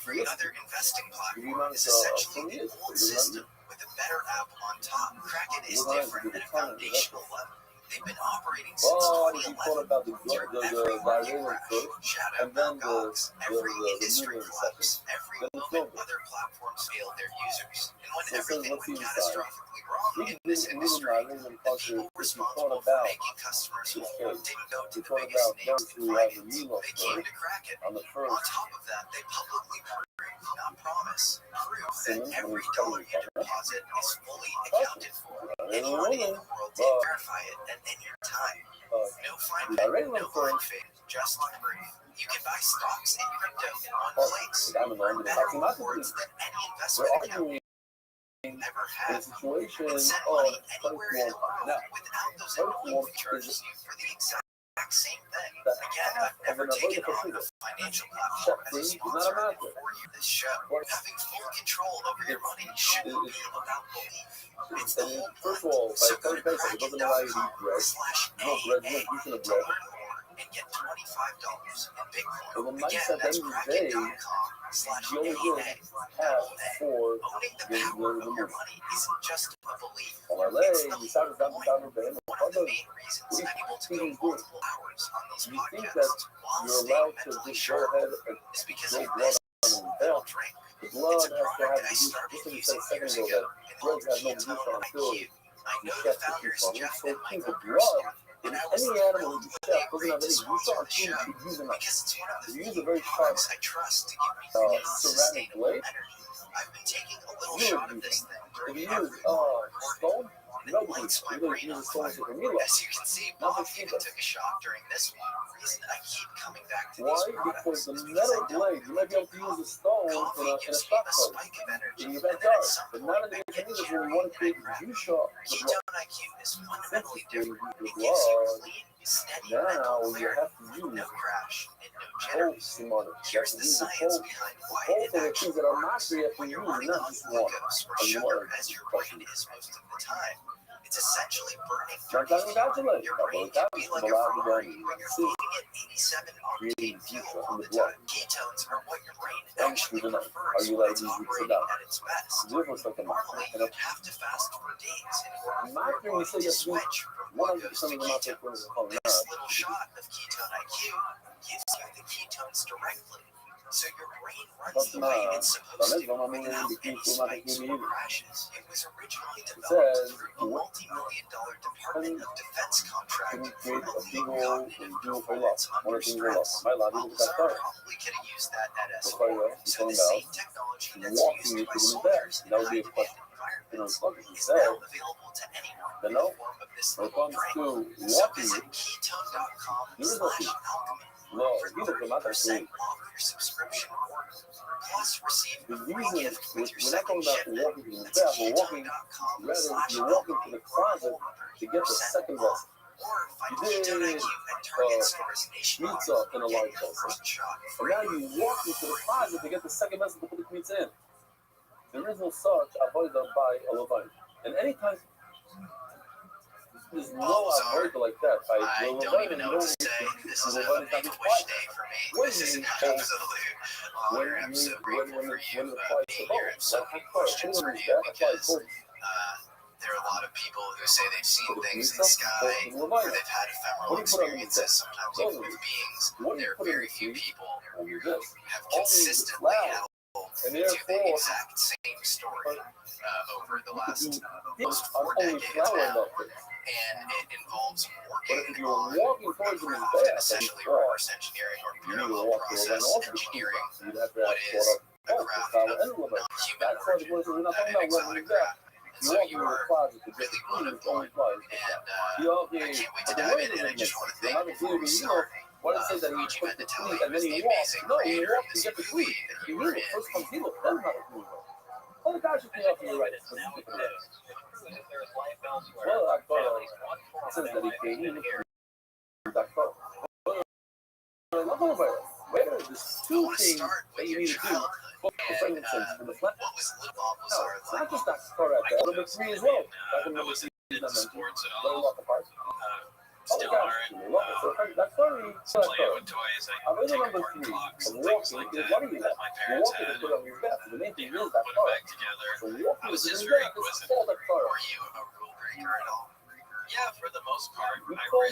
every other investing platform is essentially the old system with a better app on top. Kraken is different at a foundational level. They've been operating since 2011 through every market crash, shadow gogs, every industry collapse, every moment other platforms failed their users. And when everything went catastrophically wrong in this industry, the people responsible for making customers whole didn't go to the biggest names in finance. They came to Kraken. On top of that, they publicly prove, not promise, prove that every dollar you deposit is fully accounted for. Anyone in the world can verify it at any time. No fine print, no blind faith, just proof. You can buy stocks and crypto in one place. Better rewards than any investment account never had. And send money anywhere in the world without those annoying charges you for the exact same thing. Again, I've never taken on a financial platform as a sponsor before this show. Having full control over your money shouldn't be about belief. It's the whole point. So go to kraken.com/AA to learn more and get $25 in Bitcoin. Again, that's kraken.com/AA. Owning the power of your money isn't just a belief. It's the whole point. One of the main reasons I'm able to go multiple hours on these podcasts while staying mentally sharp is because of this little drink. It's a product I started using years ago and called Ketone IQ. I know the founders, Jeff and Michael personally, and I was thrilled when they agreed to sponsor the show because it's one of the few products I trust to give me clean, sustainable energy. I've been taking a little shot of this thing during every recording. It lights my brain on fire. As you can see, Bob even took a shot during this one. The reason I keep coming back to these products is because I don't really take coffee. Coffee gives me a spike of energy, and then at some point I get carried and I crack. Ketone IQ is fundamentally different. It gives you clean, steady mental clarity, no crash, and no jitters. Here's the science behind why it actually works. When you're running on glucose or sugar, as your brain is most of the time, it's essentially burning 30 fuel. Your brain can be like a Ferrari when you're feeding it 87 octane fuel all the time. Ketones are what your brain actually prefers when it's operating at its best. Normally, you'd have to fast for days in order for your body to switch from glucose to ketones. This little shot of Ketone IQ gives you the ketones directly. So your brain runs the way it's supposed to without any spikes or crashes. It was originally developed through a multi-million-dollar Department of Defense contract for elite cognitive performance under stress. While Lazar probably could have used that at S4, so the same technology that's used by soldiers in high-demand environments is now available to anyone in the form of this little drink. So visit ketone.com/alchemy. For 30% off your subscription order. Plus, receive a free gift with your second shipment. That's ketone.com/alchemy for a whole 100% off. Or find Ketone IQ at Target stores nationwide. Get your first shot free. And now you walk into the closet to get the second message to put the meats in. There is no such avoided by a Levine. And anytime there's no avoided like that. I don't even know what to say. This is a make-a-wish day for me. This is an absolute honor. I'm so grateful for you being here. I have so many questions for you because there are a lot of people who say they've seen things in the sky or they've had ephemeral experiences, sometimes even with beings. There are very few people who have consistently held to the exact same story over the last almost 4 decades now. And it involves working on craft and essentially reverse engineering or parallel process engineering what is a craft of non-human origin, an exotic craft. And so you are really one of one. And I can't wait to dive in, and I just want to thank you before we start Luigi Mendeltelli, who was the amazing creator of this movie that you were in. Oh, the guys should be off to your right. Well, I thought it says that he came there's two things that you need to do for frankincense in the plant. No, it's not just that star right there. Number three as well. Back in number three, let me walk apart. Oh my gosh, so that story, I'm in number three, and walking is what do you have? You're walking to put on your back. The main thing is that car. So walking is your back, this is all that car. Yeah, for the most part. We call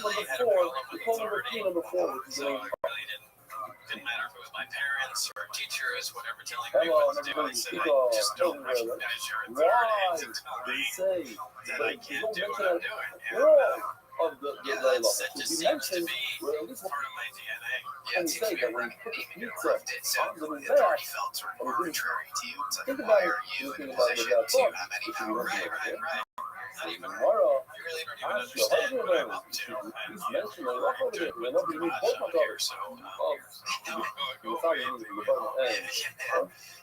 number four, number four, which is the main part. Didn't matter if it was my parents or teachers, whatever, telling me what to do. I said, I just don't recognize your authority to tell me that I can't do what I'm doing. Of the that just seems to be part of my DNA. And you say that when you put the pizza on the back, felt sort of arbitrary to you. It's think like, about why it, are you in a about position that to thought. have any power? Right. Not even, you Tomorrow, really don't even understand what I'm up to. he's mentioned a lot of it. And nobody needs both my daughters.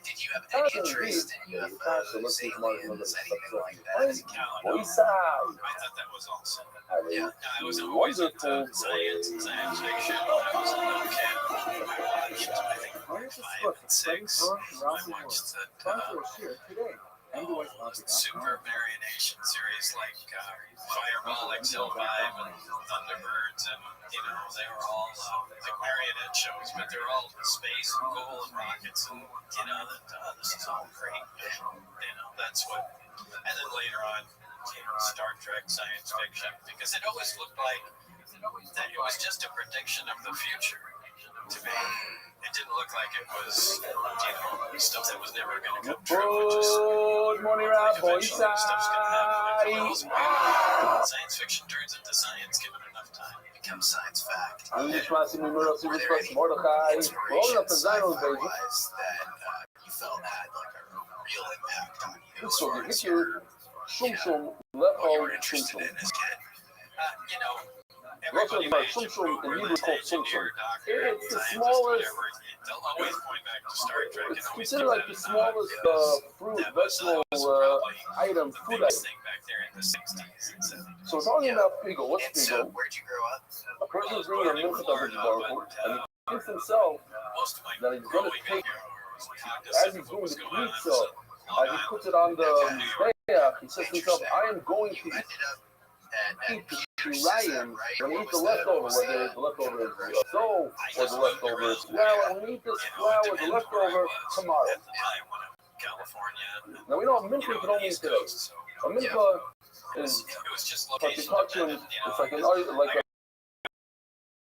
Did you have any interest in UFOs, aliens, anything like that? Boy side. I thought that was awesome. Yeah, I was always into science and science fiction when I was a little kid. I think 5 and 6. I watched the super variation series like Fireball XL5 and Thunderbirds, and they were all like marionette shows, but they're all space and cool and rockets, and this is all great. That's what. And then later on, Star Trek science fiction, because it always looked like that it was just a prediction of the future to me. It didn't look like it was, stuff that was never going to come true. Good morning, Rob. Boy side. Science fiction turns into science given enough time. It becomes science fact. Were there any inspirations otherwise that you felt had like a real impact on you as far as you were interested in as a kid? Everybody It's the smallest. They'll always point back to Star Trek. It's considered like the smallest fruit, vegetable item, food item. Back there in the 60s and 70s. So we're talking about pigo. What's And so, pigo? where'd you grow up? A person is bringing a milk and he thinks himself Most of my that he's going to growing take, up, as he's doing the pizza, he puts it on the mizbeach, he says to himself, I am going to eat the Ryan, when I eat the leftover, whether the leftover is dough or the leftover is flour, I'm going to eat this flour, the leftover, tomorrow. California. Now we know a mincha you can only eat today. A mincha is like you touch him, it's like a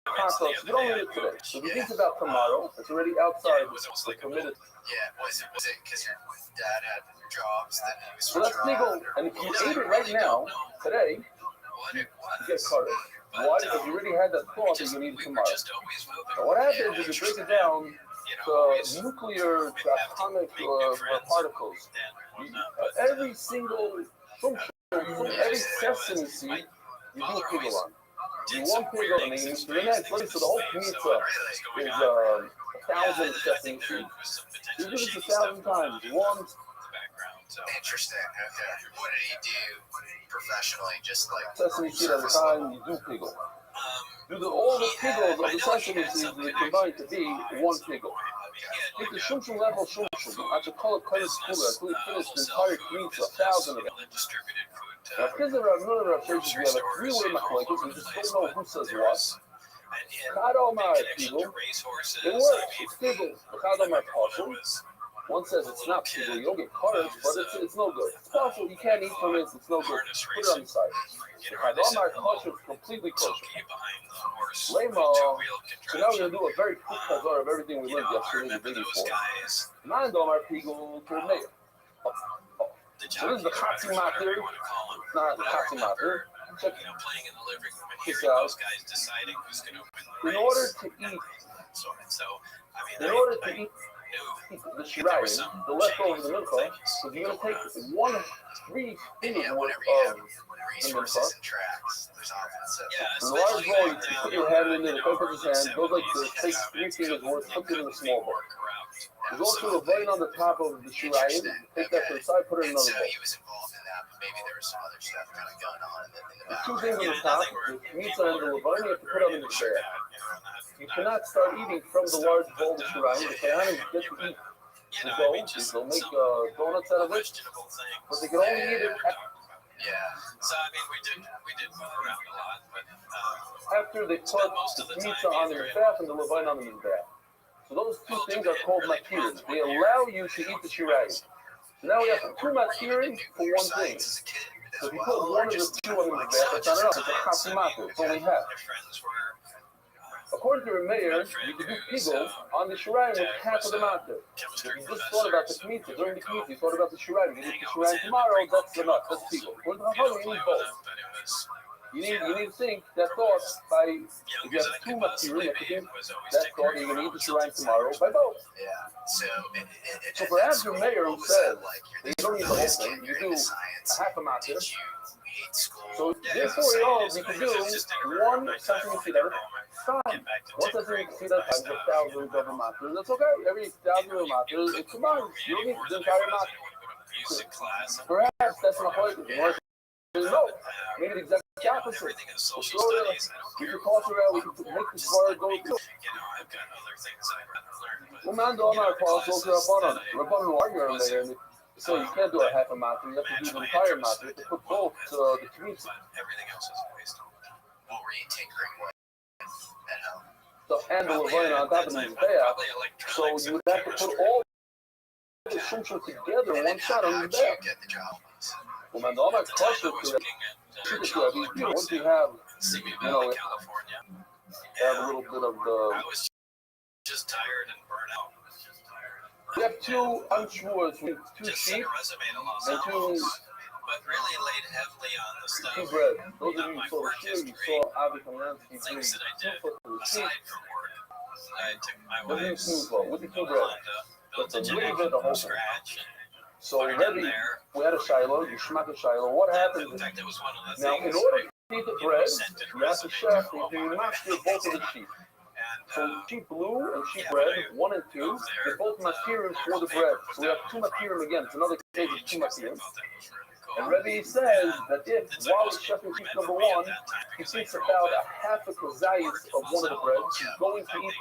compost. You don't eat it today. So if you think about tomorrow, it's already outside. It's permitted. Yeah, was it because your dad had jobs that he was So that's legal. And if you ate it right now, today, you get carded. Why? Because you already had that thought that you need it tomorrow. Now what happens is you break it down to nuclear, to atomic particles. Every single function, every sesame seed, you do a pigo on. You want pigo, and then you mix the next. So the whole pizza is 1,000 sesame seeds. You do this 1,000 times. One. Interesting. Okay. What did he do professionally? Just like Sesame seed at a time, you do pigo. All the pigos of the sesame seeds are combined to be one pigo. Take the shumshum level shumshum. I have to call it credit school until we finish the entire pizza, 1,000 of them. Now, because there are none of our churches, we have a three-way machlokes, we just don't know who says what. Chadomar pigo, it works. It's pigo. Chadomar partial. One says it's not pigo, you don't get carded, but it's no good. It's possible you can't eat from it, it's no good. Put it on the side. Chadomar kosher is completely kosher. Lemo, so now we're going to do a very quick chazar of everything we learned yesterday in the video for. Mandomar pigo torneo. So this is the Chatzi Matir. It's not the Chatzi Matir. Check this out. In order to eat the shirayim, the leftover the milcha, so you're going to take 3 fingers worth of the milcha. In the large bowl, you put your hand in it, the put his hand, goes like this, take 3 fingers worth, put it in the small bowl. There's also a vine on the top of the shirayim. Take that to the side, put it in another bowl. He was involved in that, but maybe there was some other stuff kind of going on in the The background. two things on the top, the kmitza and the levine, you have to put them in the share. You cannot start eating from the large bowl of shirayim. The kohanim get to eat the dough. They'll make donuts out of it, but they can only eat it So I mean, we did move around a lot, but after they put the kmitza on the mizbeach and the levine on the mizbeach. So those two things are called matirim. They allow you to eat the shirayim. So now we have two matirim for one thing. So if you put one of the two on the mizbeach, that's not enough. It's a chasimatu. It's only half. According to Rameir, you can do pigos on the shirayim with half of the matter. If you just thought about the kmitza, during the kmitza, you thought about the shirayim. You eat the shirayim tomorrow, that's enough. That's pigo. According to Chachamim, you need both. You need to think that thought by, if you have two material, you have to think that thought you're going to eat the shirayim tomorrow by both. So perhaps your mayor who says that you don't need the whole thing, you do a half a matter. So therefore, you can do one sesame seed at a time. One sesame seed at a time is 1,000 of a matter. That's okay. Every 1,000 of a matter, it's combined. You don't need the entire matter. Perhaps that's not quite it. No, maybe the exact opposite. We'll throw it in. We can toss it around. We can make the smart go through. Well, man, don't know if I'll go to Rabbanon argue on there. So you can't do a half a matter. You have to do the entire matter. You have to put both the kmitza. Everything else is based on What were you tinkering with at home? So and the levine on top of the mizbeach. So you would have to put all the shumshim together in one shot on the mizbeach. Get the job. Well, man, all that cluster to that. Once you have, you know, have a little bit of the. I was just tired and burnt out. We have two unshurs, two sheep, and two. But really laid heavily on the stuff. Two bread. Those of you who saw the shoe, you saw Avi Kalansky doing Things that I did 2 foot for the sheep. aside from work. I took my What do you wife's do for? What do you do, bread? built That's a a little jacket bit of from whole. scratch. So Rabbi, we had a shiloh, you schmack a shiloh. What happens In is, fact, it was one of the now things in order like, to eat the bread, you have to chef, you master both of the sheep. and, So sheep blue and sheep red, 1 and 2, they're both matirim for the bread. So we have 2 matirim again. It's another case of 2 matirim. And Rabbi says that if, while he's chefing sheep number 1, he thinks about a half a kazayas of one of the breads, he's going to eat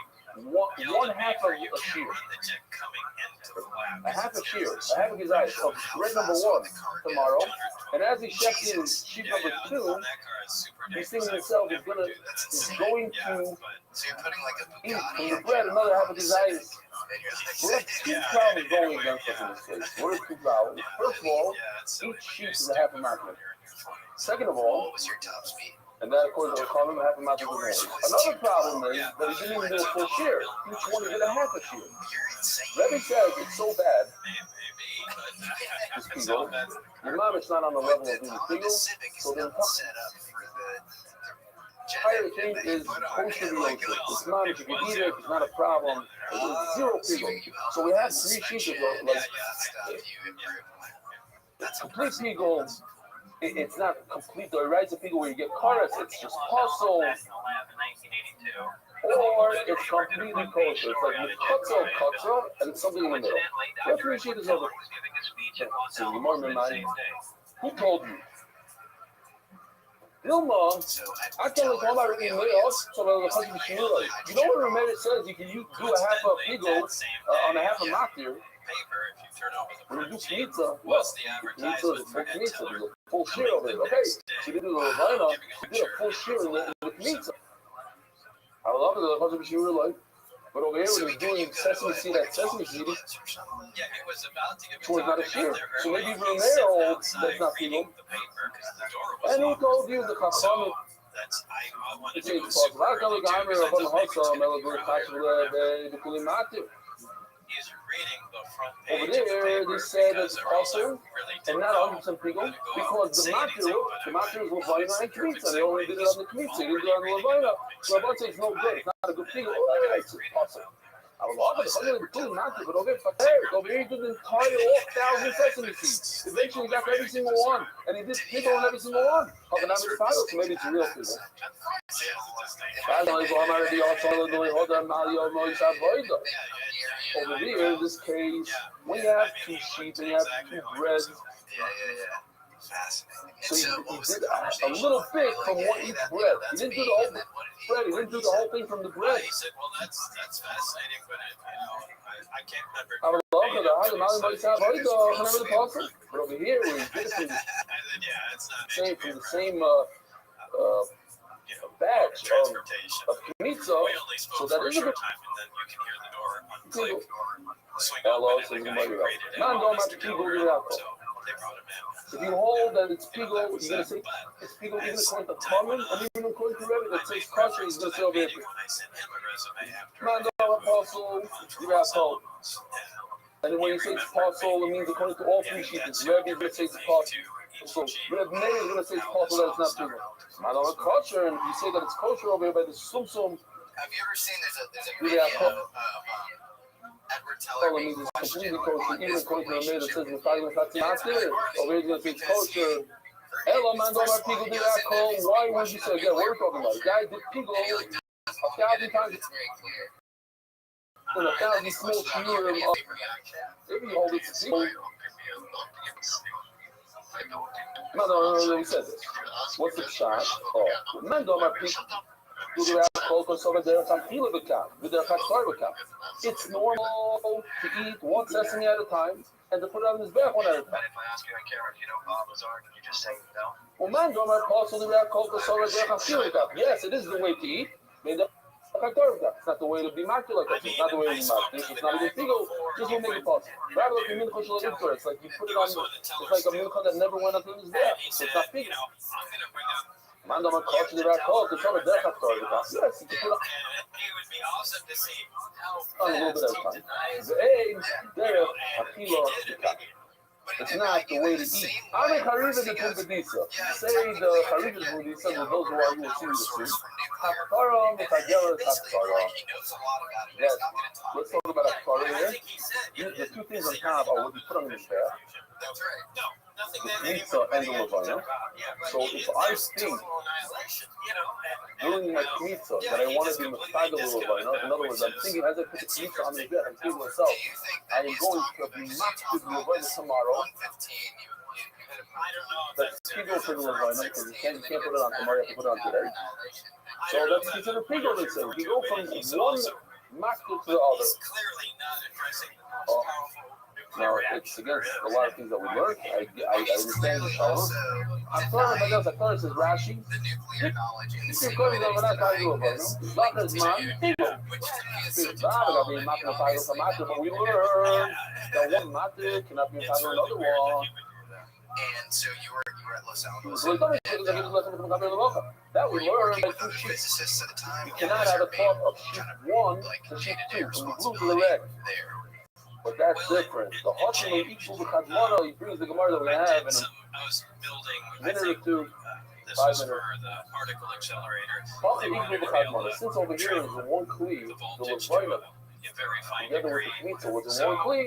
one half of a shear. A half a shear, a half a kazayas of bread number 1 tomorrow. And as he chefs in sheep number 2, he's thinking to himself, he's going to So you're putting like a eat Bugatti from the bread another half a kazayas. and you're like We have 2 problems going against us in this case. What are 2 problems? First of all, each sheep is a half a matter. Second of all, what was your top speed? and that according to the column, a half a matter is another problem is that he didn't even do a full shear. Each one did a half a shear. You're insane. Rabbi says it's so bad, this pigo, your mom is not on the level of doing pigo, so the Set up for entire thing is kosher yosher. It's not, if you can eat it, it's not a problem. It's 0 pigo. So we have 3 sheep ago, like, complete pigo. It's not complete, the right to pigo where you get chorus, it's just puzzle. Or it's completely kosher. It's like kutza, and it's something in the middle. What 3 sheep is over? So you more than mine. Who told you? Dilma, I tell you all about it in the else, so the husband she realized. You know what Rameir says? You can do a half a pigo on a half a matir. When you do pizza, well, pizza is a full pizza. There's a full shear of it. Okay, so you did a levina, you did a full shear in the pizza. I love it. The husband she realized. But over here, when he's doing sesame seed at sesame seed, so it's not a shear. So maybe Rameir holds that's not pigo. And who told you the chacham? It's possible. I tell you, I'm a rabban hasa, melody chacham b'kulim matir. Over there, they said it's also and not 100% pigo because the matir is levina and kmitza. They only did it on the kmitza. They didn't do it on the levina. So Rabban says it's no good. It's not a good pigo. Oh, it's possible. love it. I'm going to not to, but over here he did the entire 1,000 sesame seeds. Eventually he got every single one, and he did pickle on every single one. So maybe it's real people. Over here, in this case, when you have 2 sheep and you have 2 breads, so he did a little bit from each bread. He didn't do the whole bread. He didn't do the whole thing from the bread. He said, well, that's fascinating, but I can't remember. But over here, we did it from the same batch of kmitza, so that is a bit. Hello, so you might if you hold that it's pigul, you're going to say it's pigul even according to Talmud, and even according to Rabbi that says kosher, he's going to say over here. Man, apostle, you're asshole. And when you say it's apostle, it means according to all 3 sheep, it's Rabbi, you're going to say it's apostle. So Rabbi Meir is going to say it's apostle that it's not pigul. Man, kosher, and if you say that it's kosher over here by the sum. Have you ever seen there's a video Edward Teller being completely kosher, even according to the maid that says the fact that not there. Over here, it's kosher. Hello, man, don't let people do that call. Why would you say, yeah, what are we talking about? The guy did people 1,000 times. And 1,000 small shiurim. If you hold it to people. No, we said this. What's the shot? Oh, man, don't let people. It's normal to eat 1 sesame at a time and to put it on his back 1 at a time. If I ask you on camera if you know Bob Lazar, can you just say no? Yes, it is the way to eat. It's not the way to be marked like that. It's not the way to be marked. It's not even legal. Just will make it possible. It's like you put it on. It's like a mincha that never went up in his back. So it's not big. Man, don't call to the right call to tell the death of story. Yes, you can put it would be awesome to see how a little bit of time. The age, there, a kilo of it's not the way to eat. I'm a Hariva de Pumbedisa. Say the Hariva de Pumbedisa with those who are seeing the street. Haftarah, Metageres, Haftarah. Yes, let's talk about Haftarah here. The 2 things on top are what you put on the staff. That's right. No. The kmitza and the levana. So if I think during my kmitza that I want to be mechagel the levana, in other words, I'm thinking as I put the kmitza on the bed, I'm thinking to myself, I am going to be machzid the levana tomorrow. That's pigul for the levana because you can't put it on tomorrow, you have to put it on today. So that's considered pigul. They say you go from one machzid to the other. Now, it's against a lot of things that we learned. I understand the Shalom. Haftarah says Rashi. You can go to the Levana Taigu of us. Lachas man, people. But we learn that one matter cannot be entitled to another one. And so you were at Los Alamos. That we learned by 2 sheep. You cannot have a thought of sheep 1 to sheep 2, from the blue to the red. But that's different. The Hashim equal to Chadmona, he brings the Gemara that we have in a minute or 2, 5 minutes. Hashim equal to Chadmona. Since over here is the 1 kli, the Levana, together with the kmitza was in 1 kli,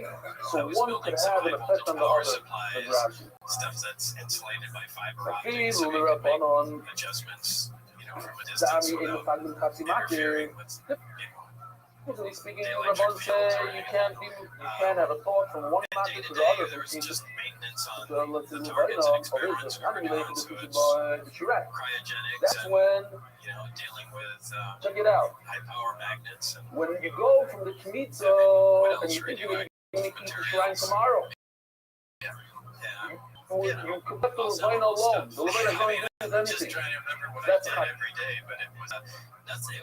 so one could have an effect on the other, the Rashi. Stuff that's insulated by fiber optics. Adjustments, from a distance. Usually speaking, Rabbi say you can't have a thought from one matter to the other. So it's just let's say not related to the Shirak. That's when check it out. When you go from the kmitza and you think you're going to eat the Shirak tomorrow, you could let the Levina alone. The Levina is going to do anything. That's how.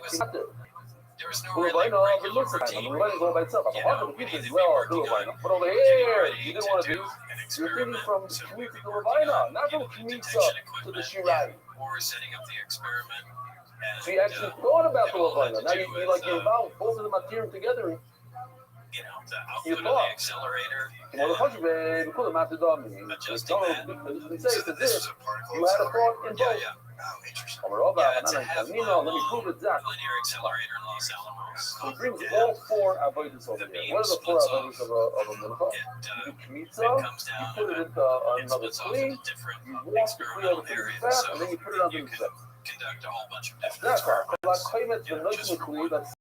It's not there. There was no it looks like him. The Levina is all by itself. The people is well, the Levina. But over here, you didn't want to do. You're thinking from Kmitza to Levina, not from Kmitza to the Shirai. Or setting up the experiment. So you actually thought about the Levina. Now you're involved both of them are tearing together. The output of the accelerator. Well, the Hashim, because of Master Dami, they say it's this. You had a thought in both. Oh, interesting. Let me prove it, Zach. Linear accelerator in Los Alamos. So he brings all four avodas over here. What are the four avodas of a mincha? You do kmitza, you put it into another kli, you wash the kli over to the fat, and then you put it under the fat. Conduct a whole bunch of different That's right. experiments. The notion of kli, that's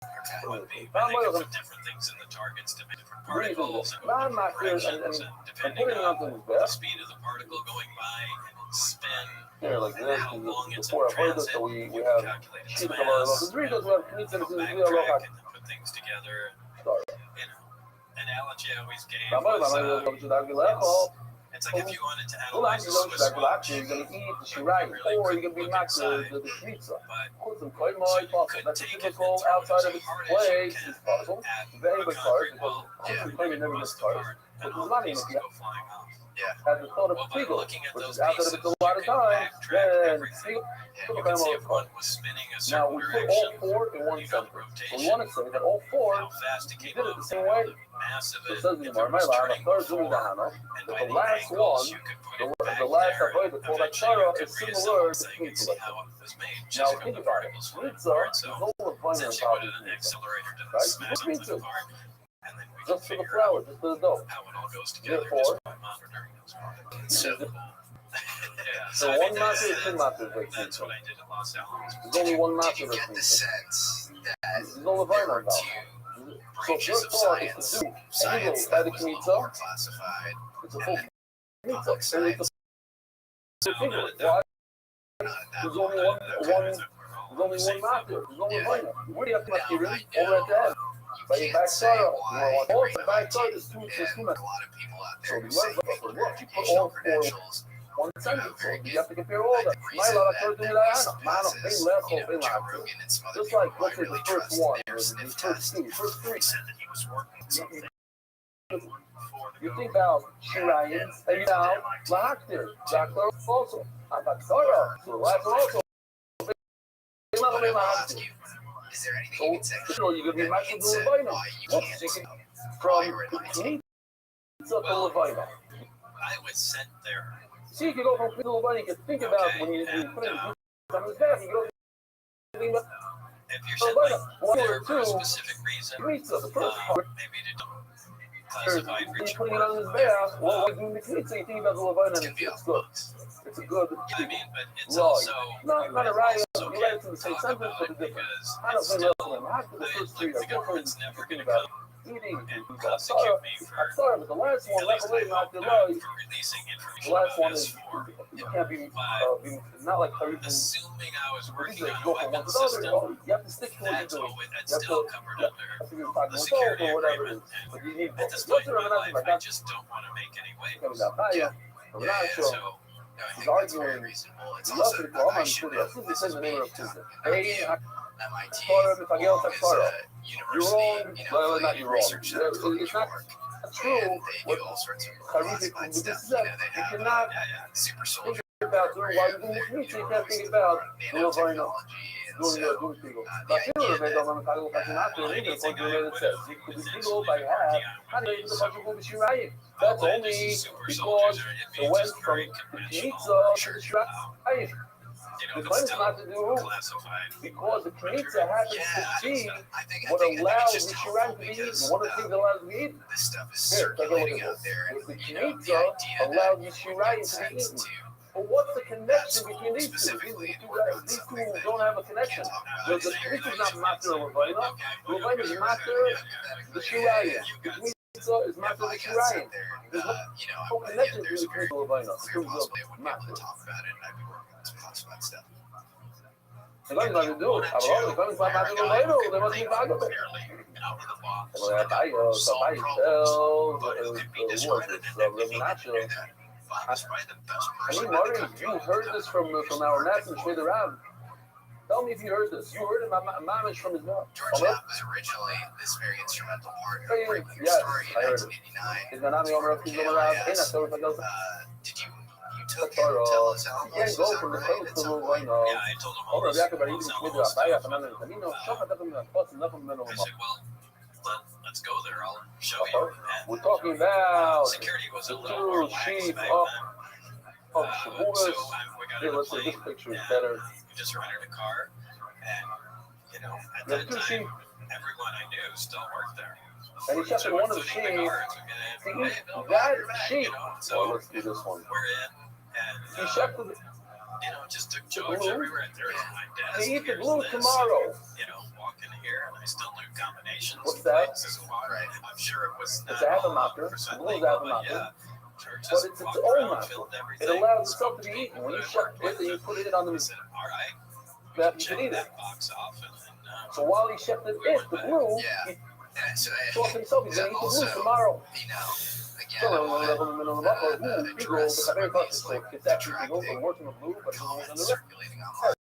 Different things in the targets to make different particles and directions, and depending on the speed of the particle going by and its spin, here like this, how long it's in before transit, so we you have can calculate its sheet of mass, the three does we have kmitza and go the backtrack and then put things together. Sorry. You know, analogy I always gave was it's like if you wanted to well, analyze a Swiss watch, you're going to eat the you shirai, really or couldn't you're going to be look not inside, the kmitza. but Some quite so more you possible. could That's take it typical and throw it outside as of its hard as place you is can puzzle. at Very a big cars concrete because wall, claiming never bust gets cars. apart, But and all there's the money in pieces it. go flying off. As the thought of Well, by Spiegel, looking at which those is out there pieces, a lot of you can times, backtrack then everything. Spiegel You can see if one was spinning a now certain we put direction, all four in one you know the sentence. So we rotation, want to say that all four how fast it you came did it up, the same way. the mass of So it, it says in if the it Gemara, was the turning third before, Dahana, and that by the the last angles, one, you could put it back the last there. avoid, the called Eventually, you Akshara, could is reassemble similar this to thing and see kmitza. how it was made, Now just from think the about it. particles flying Kmitza apart. is So all of fine since on you top put of it in an kmitza. accelerator to Right? smash What something kmitza? apart, and then we can Just for the figure flour, out just for the dough. how it all goes together Therefore, just by monitoring those particles. So cool. Yeah, so I one mean, master or two masters break that's kmitza. what I did at Los Alamos. There's only one Did master you break get the kmitza. sense that There's no there divine were on top. two So if your branches of thought is science? to do Science Spiegel by that the was a little kmitza, more classified, it's a and full then kmitza. public And it's science. a So Spiegel. not at Why? that There's level, only one that there's all only the one same master. level. There's only Yeah. one. Where do you have to Now, master I all know at the end? By your you back can't say side up. why the Also, rate of back IT, side is two and masters. a lot of people out So there the who say one, fake look, their you put educational all four credentials. one sentence. So Very you good. have to compare all I that. think the My reason lot of that third that man, Russell they passes, left, you know, they Joe left. Rogan and some other Just people like, who I let's say really the first trust one, their the sniff first test. two, first He three. said that he was working something before the You think about Shirayim, and you know, Lahaktir, Jackler also, Abaksara, so the last one also. But I will ask you, is there anything you can say Sure, you could be that matching hints the at Levina. why you Look, can't you can from from the pizza to Levina. I was sent there. See, you can go from pizza to Levina. You can think about Okay, when you put in and, pizza on his back, you go think about if you're sent like there for a specific reason, pizza, the first part. maybe to When classified you're region putting it work, on his back, well, when doing the pizza, you think about the Levina, it's and gonna be it's off good. books. It's a good. I mean, but it's Right. also Not a riot. also You write can't it in the same talk sentence, about but it it's different. because I don't it's think still that's after the first three like are the different. government's never Think gonna about come eating. and prosecute me for I'm sorry, but the last one, at least I Revelation hope after not, life, for releasing the information last about one is S4. you can't be, But not like Harry. assuming I was working on a Go from one weapon to the other. system, You have to stick to what you're that's doing. always that's You have still to- covered yeah. under If you're talking the about security or whatever it agreement. is. But And you need at both. this What's point in your my nothing life, like I that? just don't want to make any waves. Comes out. Now, Yeah. I'm Yeah, not yeah, sure. so no, I He's think that's very arguing. reasonable. It's He also loves it. Well, I I'm should sure know this is this the is name being of talking Tuesday. about Hey, MIT if I get long out is Torah. a You're university, wrong. you know, Well, not affiliated you're wrong. research center for It's not work. true. And they do all sorts of Horrific. classified This stuff. is You that. know, they You have cannot super think soldier about doing while you're doing the meat. You can't think about real very much. nanotechnology. And Doing so doing people. the But here, idea they don't want to talk about not doing it. It's like the way it says. You could be legal by half. How do you the fucking movie Shirayim? That's only because it went from the Knitza to the Shirayim. The claim is not to do because the Knitza happens to be what allows the Shirayim to be eaten. One of the things that allows it to be eaten. this stuff is Here, take a look circulating at out this. there. If the You know, the Knitza idea that allows the you would Shirayim get to be sense eaten. to But what's the connection between these two? specifically These and work on two something that don't have a connection. The Knitza is not master of Levina. Levina is master the Shirayim. The Knitza is master the Shirayim. There's no connection between the Knitza and Levina. very possibly I wouldn't be able to talk about it and I'd be working on some classified stuff. The guy's not to do it. The guy's not master of Levina. They must be valuable. Out of the box. Well, somebody tells, Reminatio. That's probably the best I person mean, Marty, you heard this from our master, Shmeder Rab. Tell me if you heard this. You heard it, Mamish from his mouth. George Knapp was originally this very instrumental part of Hey, breaking the yes, story I in heard it. 1989. Is my name Omer of Kingdom Rab? Hey, that's what I go. Did you took him to Los Alamos? You can't go Is from the that coast right? to the At some line. point? Yeah, I told him all Omer this. Biaka, but Los even Alamos Shmeder stuff. Rab, Camino, Shaka, I said, well, let's go there. I'll show you. we're talking about Security was a the little more two lax sheep back of then. Shavuos. So we got Here, in a let's say plane this picture is and better. we just rented a car and You know, at There's that two time, sheep, everyone I knew still worked there. and he sheparded one of the sheep. That sheep. Oh, let's do this one. We're in, and He shepherded. you know, just took jobs everywhere. There's my desk. They eat the here's blue this, tomorrow. and, you know, walk in here, and I still knew combinations. What's of that? places. Right. I'm sure it was not It's a half a all knocker. 100% The blue is legal, half a but knocker. yeah, churches But it's its walked own around, knocker. filled It everything, allows itself spoke to be people eaten. When you that I shepherd worked it, with, and you put it on the I said, all right, that you check can eat it. that box off, and then So while he shepherded it, the blue, yeah. he So thought to himself, he's going to eat the blue tomorrow. you know, again, So it's actually people from working the blue, but it's on the red. circulating online.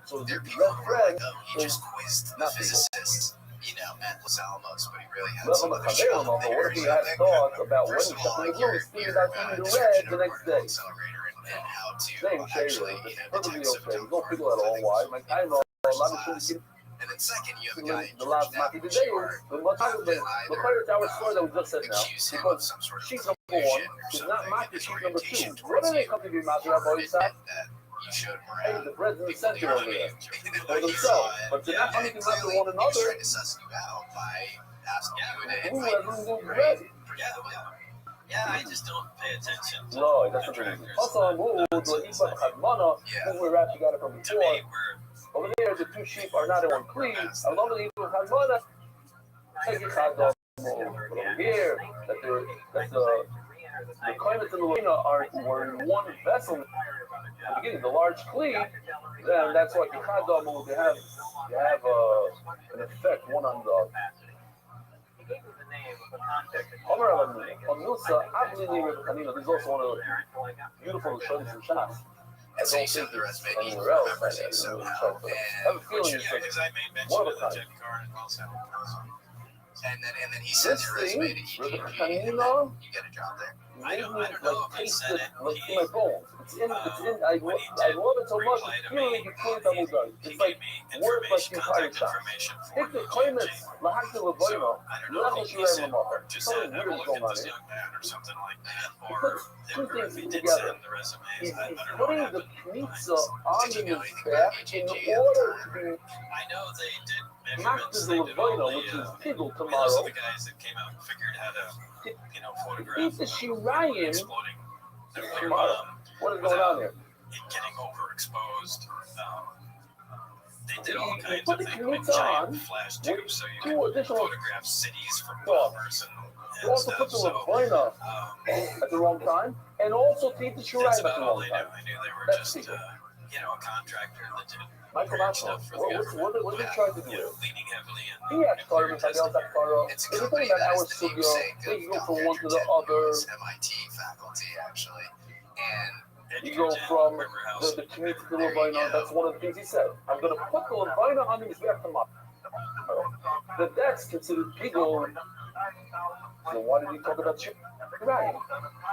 So the There are red people who are thread like, oh, he just quizzed the not people. physicist, you know, at Los Alamos, but he really had Well, some I'm other not shit what up there if or he had something. thoughts about when First he of all, shut the like blue, your speed about eating the red the next day. accelerator and how to Same shade, actually, it's you know, perfectly detect okay. some You don't figure out all why. Like, I know a lot of shit. and then second, you have a guy in The last Georgetown match of the who's day smart, was the Pirate Tower story that we just said now. accuse him of Because some sort of sheep number one collusion or is not something, Maki, and his sheep number orientation two. What towards do they you, come to be Maki on both sides? that you showed him Hey, around. the bread's in the People center knew over there. For he themselves. saw it. But they're not And anything after clearly, one he was another. trying to suss you out by asking you to Blue invite has you, blue right? red. Yeah, I just don't pay attention to No, that's not the reason. Also, Mood, the Iba Chadmana, who we actually got it from to me, before. we're Over there, the two sheep are not in one cleave. I love the Iba Chadmana. Take it, Chadmana. But over here, the climates in the arena were in one vessel. At the beginning, the large cleave, then that's why the Chadmana, they have an effect, one on the. This is also one of the beautiful shows in Shas. And so you sent the resume, he anywhere else. remembers you somehow. I have a feeling it's Because I made mention one of of the a jet car and Wells Hamilton. And then he This sends your resume to thing, EGG, Rabbi and then Canino, you get a job there. I don't know if I taste said it it. like in my bones. It's in. I love it so much. It's feeling like you put it on. It's like work like you entire shot. Take the climates, lahakti levoino, lechel shirei l'mocher. Something weird is going on here. He puts two things together. He's putting the pizza on his back in order to be I know they did Max measurements. is They the did all Levino, the, which is Piggle those are tomorrow. the guys that came out and figured how to, you know, photograph Eat the Shirayim exploding nuclear tomorrow. bomb What is going on here? it getting overexposed. They did all He kinds put of the things, commutes like on giant flash with tubes, so you two can additional photograph cities from thoughts. bombers You also stuff. put the So, Levino at the wrong time, and also to eat the that's Shirayim at about the all wrong they time. knew. I knew they were That's just, secret. you know, a contractor that did Michael weird Maxwell, stuff for the government. what are they trying to do? You know, leaning heavily in He had started nuclear with testing. Miguel Zacaro. It's a If you company think about that our is the studio, namesake they of go from Dr. one to the Edgerton, other. who is MIT faculty, actually. And You go from the commute to the Levino. That's one of the things he said. I'm going to put the Levino on his back tomorrow. That's considered Piggle. So why did he talk about Shirayim?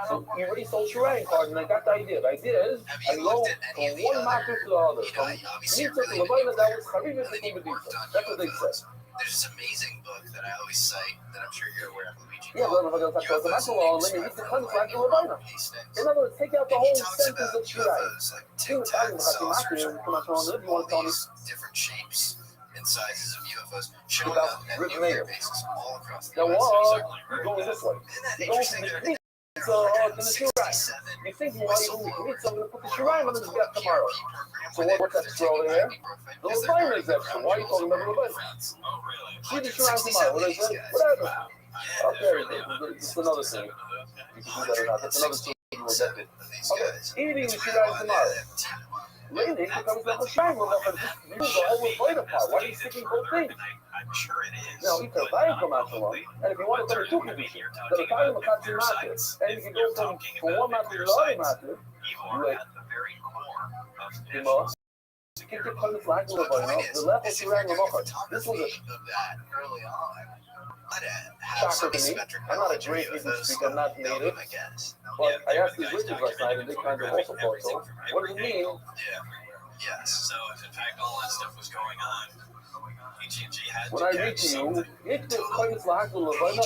So he already sold Shirayim card, and I got the idea. The idea is, I go from one market to the other. From Nitsa to Levina, that was Harivim to Kubadisa. That's what they said. there's this amazing book that I always cite that I'm sure you're aware of, Luigi. Yeah, but I'm going to talk about Maxwell, and then you need to come back to Levina. In other words, take out the whole sentence of Shirayim. Like tic-tac saucers or You want to tell me different shapes and sizes of UFOs showing about up at Rick nuclear Mayer. bases all across the Now, US. you're going this way. Isn't that You're going interesting? from the There Knesset to the Shirayim. You think you want to even meet someone to put the Shirayim on his back tomorrow. So what's extra over here? The Levina is extra. Why are you talking about the Levina? See the Shirayim tomorrow. What I said? Whatever. Okay, it's another thing. You can do that or not. That's another thing. Okay, eating the Shirayim tomorrow. Lately, it becomes like a Shirayim. We'll never just use the whole Levina part. Why are you sticking both things? I'm sure it is. Now, you can buy it from Absalom, and if you want to put a two condition, then the time of Katsu market, and you can go from one market to the other market, You are at the very core of you know, you can get put in flag to the level Shirayim Lamachar. This was a that early on. shocker to me. I'm not a great English speaker, I'm not native, but I asked these witches last night, and they kind of also thought so. What does it mean? Yes. So if in fact all that stuff was going on, EGG had When to I catch read to something. you, it's the kind of flag to the level.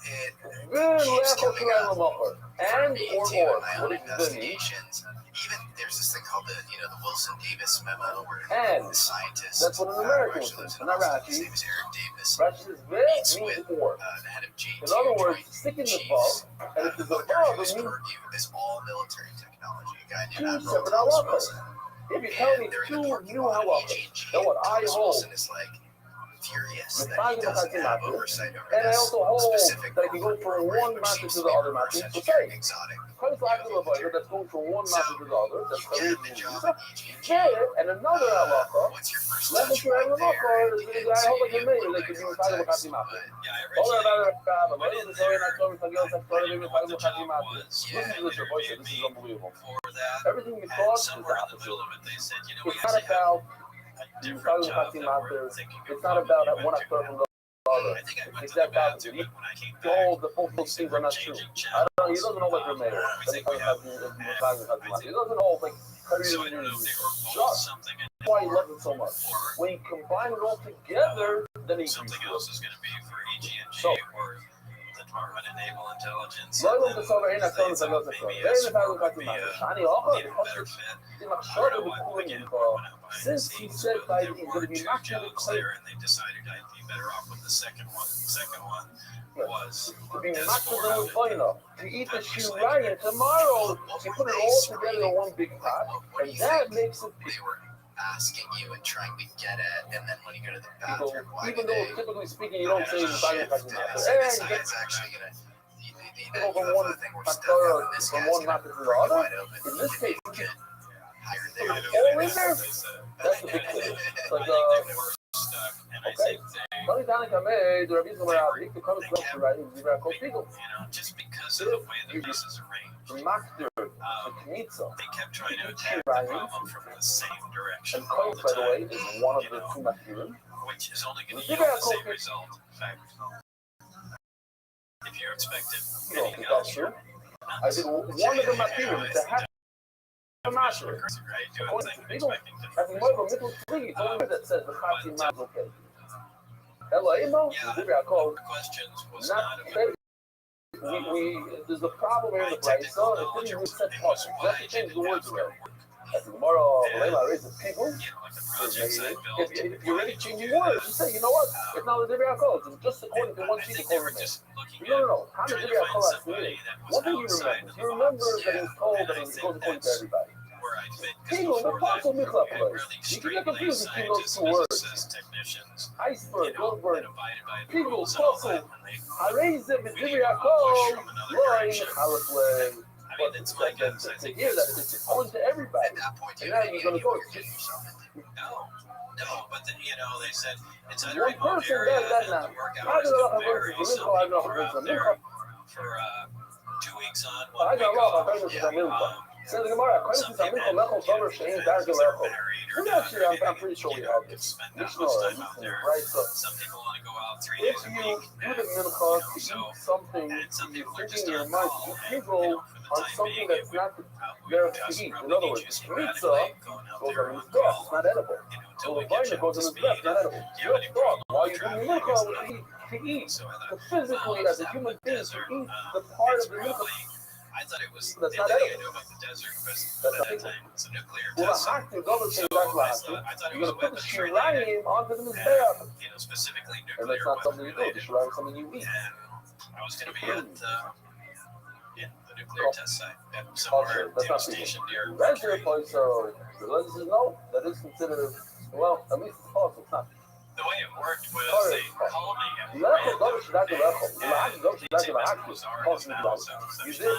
It Good keeps level coming Shirayim up Lamachar. And into or. my What own is the mean? investigations. Even there's this thing called the Wilson Davis memo, where And the scientist that's what an American would actually lives say, in not Boston. His Rashi. name is Eric Davis. Rashi is very Meets means with or. the head of J2. In other words, Joint sticking the Chiefs. bug, and if there's a Booker, bug, who's it means Purdue, this all-military technology, a guy named two Admiral separate Thomas halachas. Wilson. If you tell me They're in two the parking new lot of halachas, EG&G, then what and I Thomas hold, Wilson is like furious the that time he doesn't have of oversight over and I this also hold specific that if you go corporate from program, one which master seems to to the be other master, such to a very say, exotic. because I feel about it, that's going from one master to the other, that's You get the job at EG&G. and another halacha. What's your first Let me touch try point the there? halacha. To get I hope I to can make it. a They could be talking about context, Katimata. but All originally, about went in there, this is unbelievable. Everything we thought is the opposite. It's not about you talking about Katimata. It's not about one actor from the other. It's exact opposite. He told the both those things are not true. I don't know. He doesn't know what you're made of. He doesn't know like just why he loves it so much. When you combine it all together, then he Something else is going to be for EG&G So, or the Department of Naval Intelligence. לא and יום then בסוף אין the הכל things that מסגר את maybe הכל. a ואין support לבד would לקחת be מה. a שאני אוכל, better לפחות fit. עם I עכשיו don't know what, ובכולם again, ממך. went out behind the Since he scenes, said but that there he's were going to be two not jobs there, and they decided I'd be better off with the second one. The second one was to be as master for than China, to eat the shirayim tomorrow, you put it all together in one big pot, and that makes it they were asking you and trying to get at, and then when you go to the people, bathroom, why even do though they typically speaking you don't say the shift? Bible So and this you get guy's actually gonna go from one thing we're stuck up, and this from guy's one gonna master to the bring it other. wide open. In this case, Get higher put there. it all in there. That's the big thing. It's like okay. Tony Danica made the Rabbi Zomarabik to come to the right in the Rabbi People. just because of the way the piece is arranged. Master the Knitza. They kept trying to attack the problem from the same direction And all Kohen, the by the way, time, is one of the two Makirim. which is only going to The yield the Kohen- same result. In fact, if you're expected You know, anything that's else, true. I did one of the Makirim to have a master. right? Doing According things to people, expecting having more of a middle tree, it's only that says the Chatzim is okay. Elohim, the Yaakov, questions was not not about okay. There's a problem here in the Brisa. It didn't reset parts. You have to change the words around. At the Gemara, Lema raises people. like the projects I built. If you're really changing words, you say, you know what? It's not the Yaakov. It's just according to one I sheet think of they were Kohen. just looking No, at no, no. How did trying the to find Yaakov ask somebody me? that was One thing you outside remember. of You the remember box. that he was told And that I he was think going to that's everybody. where I fit. People, the Pasul Mikla It place. really You can get straight confused laced between those scientists, two words. physicists, technicians, Iceberg, Goldberg, that abided by the people, rules and all Pasul. that. And they, Hareze we B'Divrei need to push Yaakov, from another Loin, direction. Halafle. I mean, it's my guess. I To think hear that it's according to everybody. At that point, And you now knew you're going to go. you're getting yourself into. no, but then, they said it's a One remote person area does that and now. the work I hours don't know can how vary. to Some do it. people are out there for 2 weeks on, 1 I week got off. a lot. Says the Gemara, according to Samim Kolechol Sover Shein Darke Lechol. We actually, I'm pretty sure we have this. Mishnah, right? So Some people want to go out 3 if days a you week. do the mincha to eat something, you're thinking in your mind, you can't go on something that's not there to eat. In other words, pizza goes on his breath, it's not edible. So the vine goes in his breath, not edible. You're a dog. While you're doing the mincha, to eat, to physically, as a human being, to eat the part of the mincha. I thought it was That's the not only thing I edible. knew about the desert was That's at that not time it's a nuclear Well, test the site. hachtim, double So thing that's I hachtim. thought it You're was going to put the weapons related, shirayim onto the and mizbeach. Specifically And nuclear that's not weapon something you do. The related. shirayim is something you eat. And I was going to be at the nuclear test site at somewhere That's not station near That's your Mercury. place, so the religion says no, that is considered, well, at least it's possible. It's not. The way it worked was Sorry. they called me and Lechol, double planned shidaki lechol. The hachtim, double the shidaki test lechol. was already Possible now, about so it. You such did. time.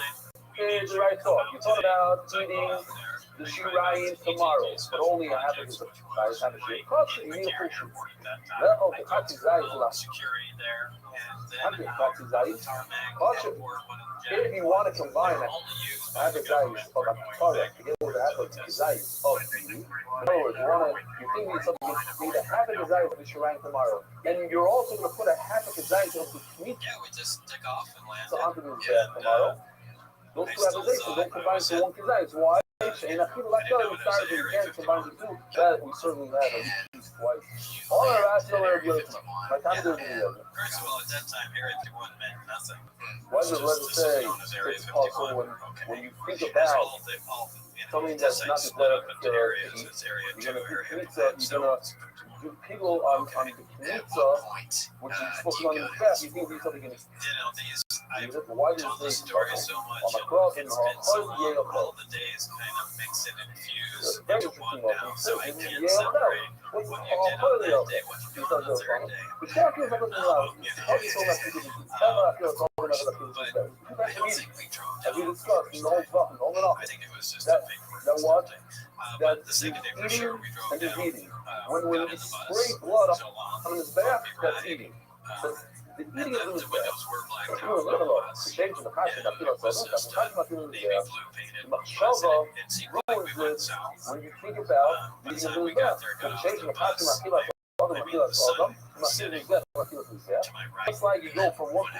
It's the right thought. You thought about eating the shirayim tomorrow, but only a half of the size, half a shir. You need a full shir. Lechol, the chatzim zayis lach. Security there, and Hachtim, then chatzim zayis. tarmac Kosher. or one of the If you want to combine it, only used half a zayis of a Torah together with half of the zayis of eating. In other words, you think you need something, you need a half of the zayis of the shirayim tomorrow, and you're also going to put a half of the zayis of the meat Yeah, we just took off and landed. so onto the tomorrow. Those two have a don't combine to one zayis. Why? And I feel like that we started to again combine the two. That we certainly have at least twice. All our rational are good. My time doesn't do that. First of all, at that time, Area 51 meant nothing. Why does it Just say known as Area it's 51. possible when Okay. you think That's about all something that's not just there to eat. You're going to do pizza, you're going to do people on the pizza, which is supposed to be on the fat, you think these are going to why does this story so much? All the days kind of mix and infuse into one now, so I can separate what you did on that day, what you do on the third day. But I don't think we dropped out. I think it was just a big something. But the second day for sure we drove down. When you spray blood on his back, that's eating. The eating of his back. Change the passion that feels like Machshava ruins it when you think about eating of his back. Changing the passion that feels like it's like you go from one to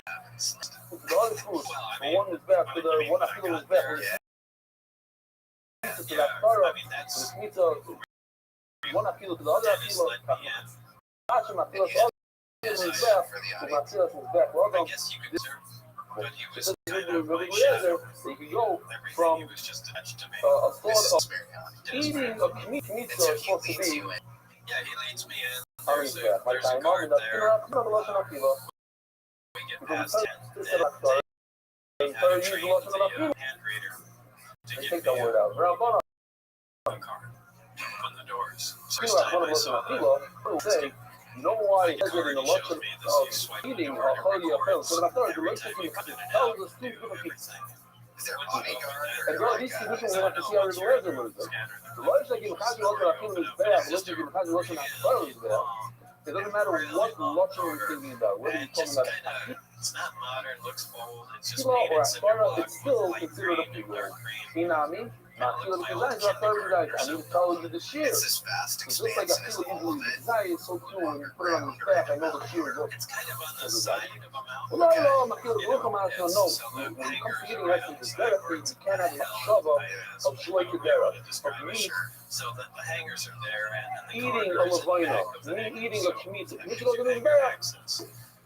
the other food, from one is back to the one I feel is back. To that Torah, one I feel to the other I feel passion I feel is back. Well done. Yes, you could serve, but he was So kind you of like shadow. can go Everything from he was just attached to me. a thought of eating a meat is supposed to be Yeah, he leads me in. on his back. My There's a time guard on there. We get past 10. Then have him trained the hand reader to Take give that me word out. a card. Open the doors. First Say, time I saw that, you know why the they're card getting a he lot showed of me, this you swipe the eating card, it holy records So the third, the every time you relationship put it tells out, us two different people. everything. Is there a bodyguard And or girl, like these a... conditions we have to see how it was in the relationship in Kazi was not feeling is bad, relationship in Kazi was not is bad. It doesn't matter what lotion you're thinking about, whether you're talking about it's not modern, looks old, it's just Kilo painted or cinder Asfara, block it's still with light considered a green and figure. dark green. Hinami, not Kilo the design, it's not third design. I need to tell you the shear. It's this vast It's just like a expanse and Kilo is all usually of it design is so cool when you put it on the back. I know the shear is It's kind of on the side of a mountain. well, no, my Kilo look on no. When it comes to eating actually the Dera thing, you can't have much shava of Shloik Dera. Of meat, So that the hangers are there and then the eating a corners and the Levina, back of the eating hangers. a Kmitz. So Kmitz gives goes you in the hanger back. accents.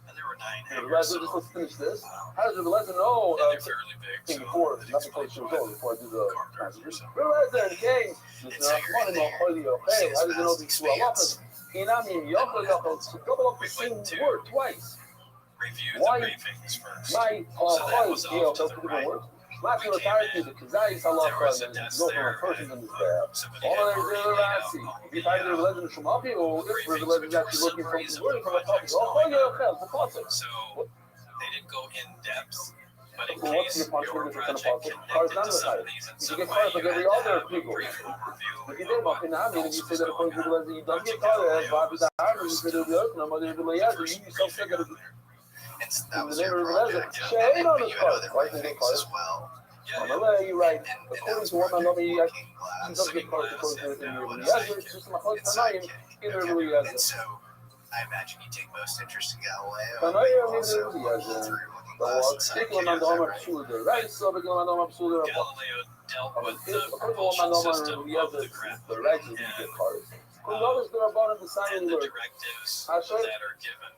And there were 9 The hangers. Lezer, So just let's finish this. How does the Lezer know? and they're fairly big. So Before, it not before explains she was why old, before I do the corners are so the Lezer and came. How does it know these two halachas? Hinamim, yochel, to double up the same word twice. review Why? the briefings first. My So that was off to the right. words. Not your entirety, the Kazais halacha, and you go from a person in this bad. Somebody All had of already the laid out Rasi. all If I do the legend of Shumapi, or if the legend is actually looking from the wording from a topic, oh, yeah, the concept. So they didn't go in depth, but in Well, what's case your punch your when it's in a project pocket? connected Cars to some not of these in You some get way, cars you like every had to other have a people. brief If overview you of did, what and you else say was that a going person on. who doesn't get cars, Bobby the Iron, you say that the other, nobody the Leazer, you yourself said that It's, that was the your neighbor of project. Leazer, Shane on But his you had car, other right in the briefings car. as well. On the way, you write, And that according was to one another, you looking he glass. doesn't get cars because and in now the what is Leazer, that? it's just my close It's Tanayim, sidekick. in the And Leazer. so I imagine you take most interest in Galileo. Tanayim, But you in also the look Leazer. through looking So, glass and particularly sidekick. on the Homer Psula, right? So, because on the Homer Psula, Galileo dealt with the according to one propulsion another, system the of other, the craft the right to get cars. Because others, they're about the sign and of the the directives I showed- that are given.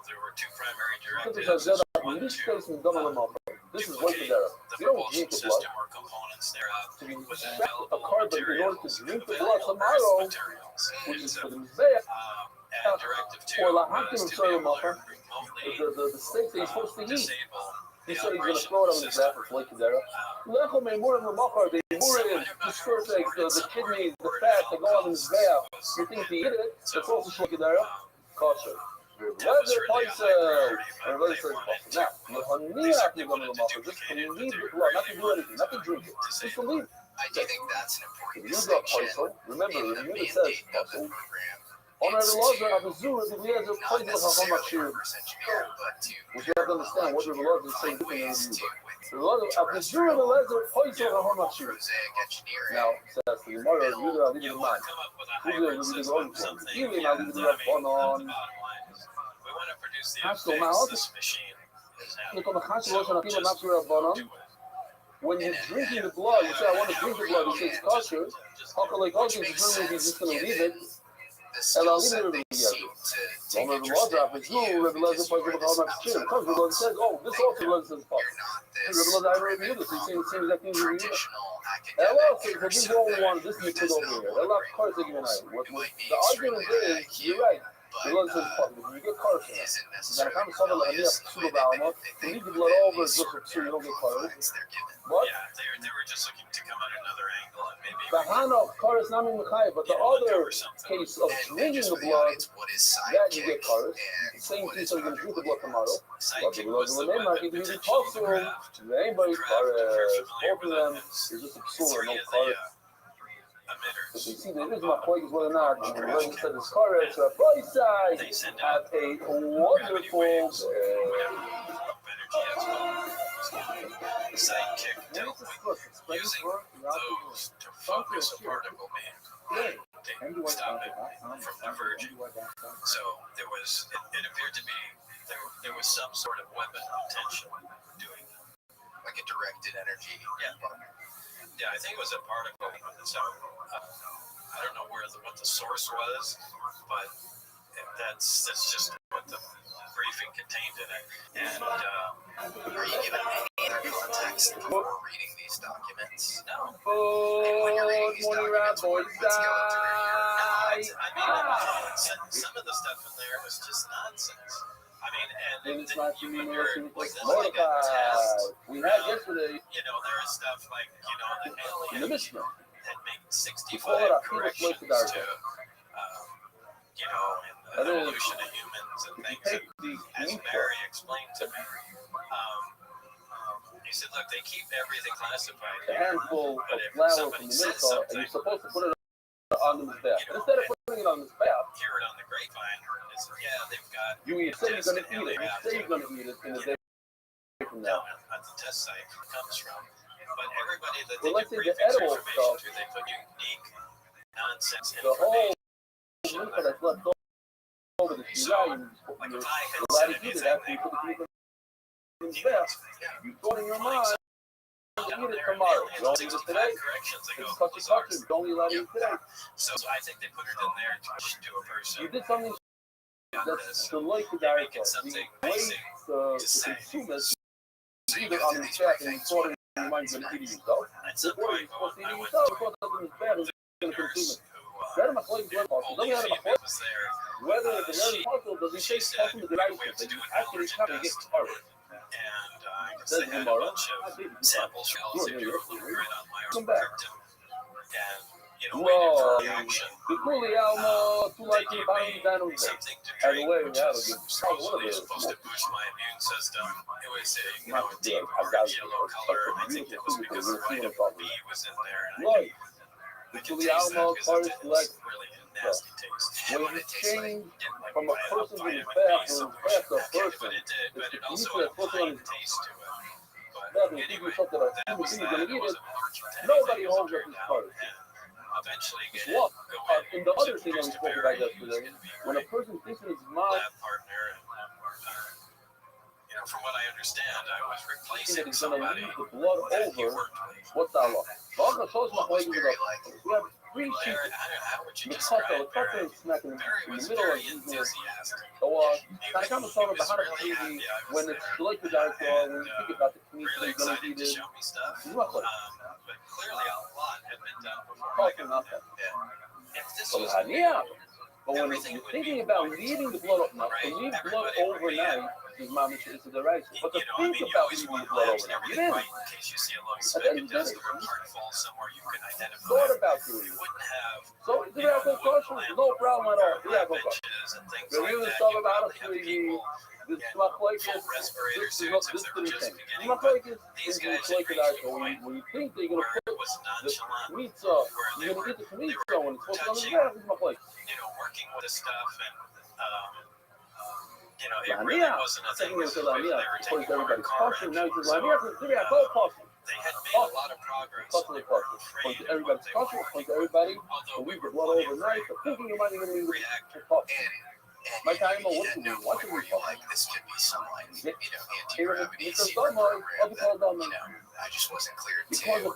There were 2 primary Because directives. it's a One this to case in double amount. This is way duplicate better. the You don't propulsion drink the blood. system or components thereof To be with strapped a available car, but in order to materials. drink the blood Available tomorrow, materials. which And is so, for the Mizbeach, and directive 2 or la was Hakim to of be Soil able to Macher, remotely the steak that he's supposed to eat. disable He the said he's going to operation throw it of on the his system. back for flake there. Lecho Memur and Lamachar, the Murim, the spertex, the kidneys, the fat, they go on his back. You think to eat it, it's also flake there. Kosher. Leather Paisel. Or leather says Paisel. Now, Lehaniach, you're going to Lamachar, just to leave the blood, not to do anything, not to drink it. Just to leave. I do think that's an important You got distinction Paisel. Remember, in the the unit says mandate of the Paisel. program. On It's the laws to of the zoo, the Leazer not Paisel necessarily HaHamashir. reverse engineer, but to Which you have to understand what the laws is saying find ways different to, the laws of the zoo and the Leazer Paisel HaHamashir. prosaic engineering. Now, says the Gemara, you will leave it in You mind. come up with a Who's hybrid going to system, go something. Even Yeah, now, I you mean, have fun the on. bottom line is we want to produce the Hashto, now, effects this machine is having. Look on the Chashivos and Apila Just Napsura Bonam. do it. When you're drinking the blood, you say, I want to drink the blood, you say it's kosher. How can like, okay, it's really he's just going to leave it. the skill set they seem to take interest in with you because you are this outside of the box says, oh, this also thinker. says You're not this traditional Ela, academic so this is person all we that want. This who is does over not here. want Ela, great of course, results. what You might be the argument extremely high is, IQ, you're right. but The Lord says, you get cars in it. isn't Then necessarily come someone like rebellious me, in the way they they leave the think blood within over these just sort of so you don't get confines they're given. What? Yeah, they were just looking to come at another angle and maybe The Hana, of course, not in Mechai, but the other case of And drinking just the for the blood, audience, what is that you get sidekick cars. and Same what thing, is so you can drink the blood tomorrow. Sidekick But was the name, one I that can use it potentially the also. craft. Anybody, Craft, if you're familiar both of with them it, is just a it's psula, three no of car. the emitters. You see, there is my point is whether or not the Trash legend said this car is a boy side. They send Have out a wonderful. waves, whatever energy as well. So the sidekick dealt with using those to focus a particle beam. They stop it from diverging. So there was, it appeared to me, there was some sort of weapon intention doing that. like a directed energy. Yeah, I think it was a particle. So I don't know what the source was, but that's just what the briefing contained in it. And Are you given any other context before reading these documents? no. And when you're reading these Morning, documents, boy what's going through your I mean, some of the stuff in there was just nonsense. I mean, and you wonder, was this like a test? We had yesterday. You know, there is stuff like, you know, the In the alien Mishnah. had made 65 Before that, corrections people to, you know, in the evolution of humans and things. And as Barry explained to me, he said, look, they keep everything classified. A handful But of if flour somebody from the says milk, and something, you're supposed to put it on the mizbeach. Instead of putting it on the mizbeach, hear it on the grapevine, it's, yeah, they've got you say you're going to eat it. You say you're going to eat it in the day from now. at the test site it comes from. But everybody that they Well, let's give say the briefings edible information stuff, to, they put unique nonsense the whole information. milk that's left over the So, shira, like you're if I had allowed said to eat it anything, after you put the meat in the mizbeach. You throw it in your mind. You eat it tomorrow. You don't eat it today. It's such a culture. You don't allow to eat today. So I think they put it in there to a person. You did something that's the like the diet Make it something way basic to say. consume it. So you Either go on through the these fat and briefings. sort of your mind going to eat it yourself. At some Or point, you're supposed to eat I it went yourself to because something is bad and the you're going to consume nurse it. who Better my colleague blood particle. only Don't have a female was there. whether the nurse particle doesn't She say said, something to the right we have to that do you an actually allergen have to get test. covered. And I guess Says they had a tomorrow. bunch of samples from they do a little grid on my Come back. cryptum. And, you know, waited for a reaction. The coolie alma, too They like gave you buying me down with something to By the drink, way, which yeah, is it's supposedly supposed to boost my immune system. It was a, you know, a deep orange yellow color, and I think it was because the vitamin B was in there. And Look, I the can chili taste that alma, because cars it's like really a nasty taste. when you change Like from a person to vitamin the B back to solution. a But person, it did, but it you also need to had a put pine on taste to it. But that and give anyway, you something that that human was beings that. going to It eat it. wasn't allergic to Nobody anything. It was holds up turned his out, cars. and eventually get Look, go in the other to thing that we Mr. spoke Barry, about who's yesterday, gonna be a when a great person thinks in his mouth lab partner, and you know, from what I understand, I was that replacing he's going to somebody leave the blood that he over, worked with. what's that law? Well, shows my What was colleagues Barry about like? we have three sheep. Barry, how would you The describe cutter Barry? is smack in Barry the was middle of very the enthusiastic. so He kind of was talking about how to really see happy I was when there. it's like the diet when you think about the meat Really you're going to excited eat to it. show me stuff. Luckily. But clearly a lot had been done before I Talking got about there. that. If this So, was yeah. But when everything you're would be thinking about white, leaving the blood up, to right? leave blood Everybody would be overnight is my mission is the right. But to you know, I think mean, you about always leaving want the blood labs and overnight, you everything didn't. right in case you see a low But speck then of you dust didn't. or a part falls somewhere you can identify. Thought about You doing it. wouldn't have So it's the alcohol culture, no problem at all. The lab alcohol culture. benches and things The like real that. stuff You about probably us, have we people this get not like full it. respirator This is suits not as this they were just thing. beginning. Not But like it. these It's guys like had it reached out a point when you think they're where gonna it put was the nonchalant, pizza, where they you're were, gonna get the they pizza were when it's supposed to touching, come in my place. you know, working with the stuff, and you know, it La really mia, wasn't a thing. second This to was la they mia, were according taking to over everybody's car culture, now engines. it's la mia, because it's all possible. They had made a lot of progress. Culture, They were according afraid to of what everybody's they were culture, according working to with. everybody, Although to we leave were the blood plenty overnight, afraid but of thinking you might even leave the reactor. talk. And My time, you what at do no we want point to were be you like, this could be some like, you know, Here, anti-gravity Mr. secret Someone, program other called that, on you know, I just wasn't cleared to. because of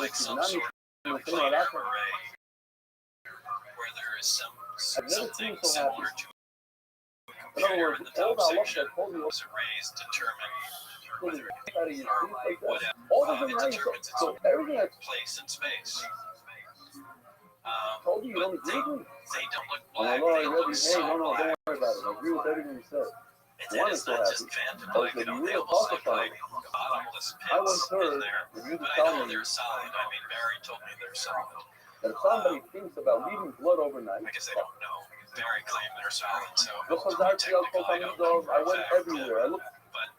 like some sort of like array is I've never something seen so happy. similar to a In other computer words, in the all top the halacha section I told you was erased, determine was whether out of your feet like what that. All the it things determines its so everything I place in space. told you, you don't agree with me. They don't look Oh, black. no, They you look hey, so no, don't black. worry about it. I agree with everything you said. One is It's so not happy. just phantom I black. said, They you almost look falsify. like bottomless I once pits in heard, there. if you But I tell know me they're solid. I mean, Barry told me they're solid. that if somebody thinks about leaving blood overnight, I guess I don't know. Barry claimed they're solid, so look for Rothschild, technically I don't know for I a went fact. everywhere. I looked But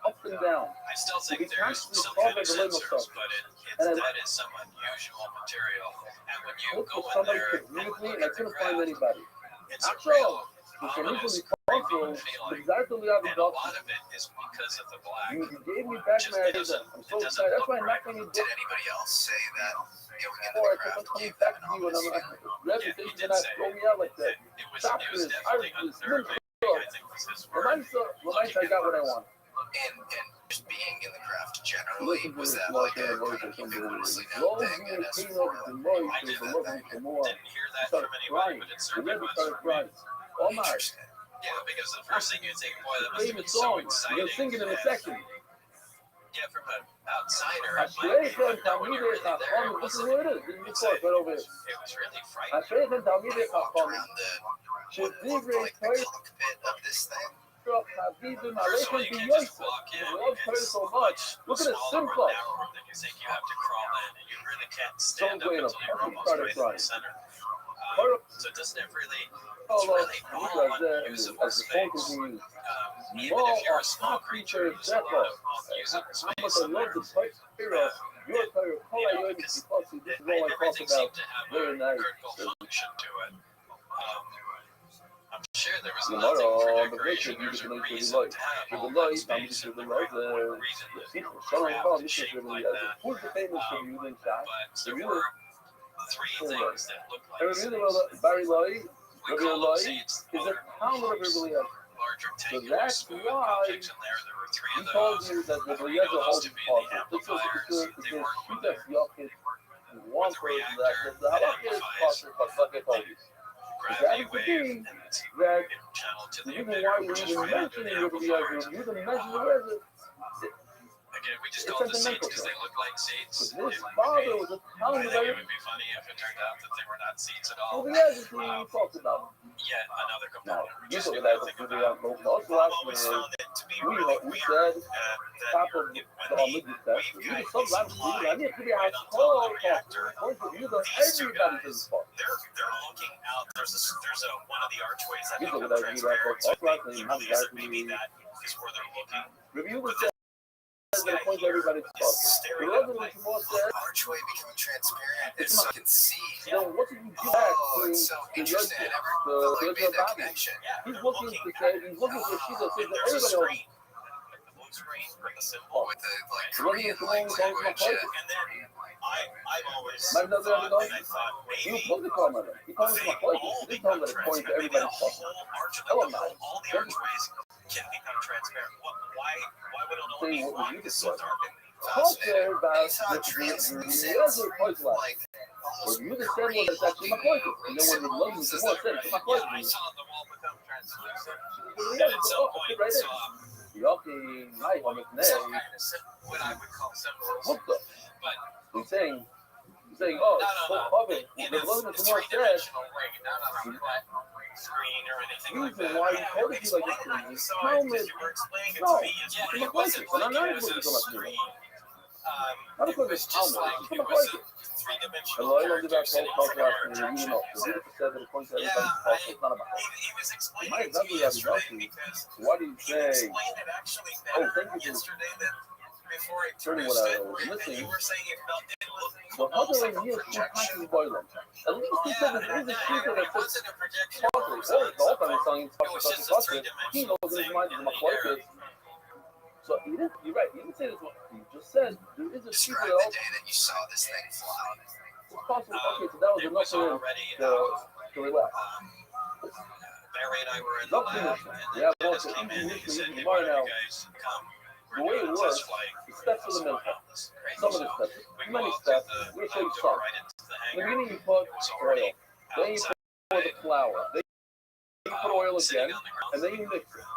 up and down. I still We think there's constantly some call kind of it the little sensors, stuff. but And I that is some unusual material. And when you looked go for in somebody there to and agree with me, look and I at the couldn't find graph, anybody. it's a Not real so. We can ominous, easily creeping control feeling. exactly how And the a lot of it is because of the black. You gave me back Just my idea. doesn't- I'm it so doesn't excited. That's look why I'm right. not going to Did anybody else say that going into before the I kept on craft coming gave back them to an you and ominous I'm feeling? reputation did and not say throw me out like that. It was Stop this. definitely unnerving, I think was his word. Lamont, I got what I want. And just being in the craft generally, was that like a kind of universally known thing at S4? I didn't hear that from anybody, but it certainly was from me. Oh my. Interesting. Yeah, because the first thing you think, boy, that must have Favorite been so song. exciting. You'll sing it in a second. Yeah, from an outsider, I it swear might be, to but no, when you're really there, it this is wasn't. who it is. This is the course right over here. It was really I frightening. swear to tell me When this you walked around what looked like the cockpit of this thing, Look First of all, you can't just walk in. It's so much. Look at it, smaller simple. or narrower than you think you have to crawl in, and you really can't stand up Don't wait until you're up. almost Start right in crying. the center. So it doesn't have really, Oh, it's really look all at that. unusable As the phone space. continues. Even if you're a small creature, there's a lot of unusable How much space I in love there. the spice of your color, Because this is all I talk everything about. seemed to have Very a nice. critical function to it. I'm sure there was You nothing know, for the decoration. picture There's a you can reason like. to have To all the that light, space, and to the the light, reason that the Shalom, craft is this is shaped really like that. who's the famous for using that? But there were three things that looked I like remember Barry Lloyd, we Rabbi call them Lloyd, seeds. is a pound of really has. Larger So tangular that's smooth why objects in there. There were three he of told those. you that the We Eliezer know those holds to be part. the amplifiers. They work with That's Yochid. One the person reactor that the that halakha is amplifies possible, but like I told you. gravity That wave is and it's that channeled to the the reason emitter, why you which is even right under mention the it with the amplifiers. you even mention the weather. Again, we just It's call it the seeds sentimental, because they look like seeds. His It would father be, was a I pound think of it would be funny if it turned out that they were not seeds at all. the other thing you talked about. Yet another Now, component we you just talk knew about nothing the about. also I've last always year, found it to be really we weird said that top of when the the Omid test, wave you guide some is last year, I applied need to be right a on top of whole the reactor, point of view that these two everybody guys, does fall. they're looking out. There's a one of the archways that You make talk them about transparent, so last it year, really isn't maybe that is where they're looking. review But was this the guy point here everybody's is talking. staring The at other him one like, was that, archway becoming transparent and so you can see. then what did you do back Oh, to it's so the interesting. I never the felt like made that Rabbi? connection. yeah, He's they're looking to say, he's looking for a sheet that says and that there's a everybody screen, like the blue screen with the symbol. With the like It wasn't Korean the like one calling my language. place. And then I've always Might not be thought, able and I thought He was maybe supposed to call my name. He called me my place. He didn't tell me that it points to maybe the everybody's whole fault. arch, Tell him like now. all the archways can become transparent. Why would it only Say be what one? you It's just so said. dark. Talk there about It's not translucent. the other point left. Like What almost you just said was it's actually my place. And then when the love you more said it's my place. Yeah, I saw the wall become translucent. Yeah, And at some oh, point, right saw there. Yoki, my home is some name. kind of what I would call symbols. What the? But He's saying, oh, it's so covered. in The love a is more said. three-dimensional ring, not on a flat screen or anything like Reason that. why you Yeah, told it to you like explain this. how you saw Tell it, me. because you were explaining it No, to me. it's It my wasn't place. like I'm not it was a supposed to come up screen. Not It because was it's just Talmud. like It's it my was place. a three-dimensional Hello, I love character that sitting whole culture somewhere. and you know, the Jesus said that it points to everybody's fault. It's not about us. He was explaining Might it to me not be yesterday Rabbi. because Why do you he say? explained it actually Oh, better thank you for yesterday than before I turning produced what I it. was And missing. you were saying it felt it looked The almost other like a year, two projection. passes boiling. At least he said that there is a speaker that It says wasn't a projection. talking. It was Or the author something. is telling It was just a he knows in his three-dimensional mind thing that my in the wife air. is. So you didn't, you're right. You didn't say this one. You just said there is a speaker describe that the also day that you saw this thing fly. it's possible. Okay, so that was It enough was for him already to relax. Barry and I were in It's the up to lab, him. and Yeah, then well, Dennis so came in and he said, hey, tomorrow why don't now, you guys come? the We're way doing it a works, test flight. the steps of the So middle. on this crazy Some of the zone. steps. We go Many out to steps. the, We're so go sorry. right into the In the hangar. beginning, you put It was oil. already Then you outside. put flour. They put oil sitting again, on the ground. and then you mix it.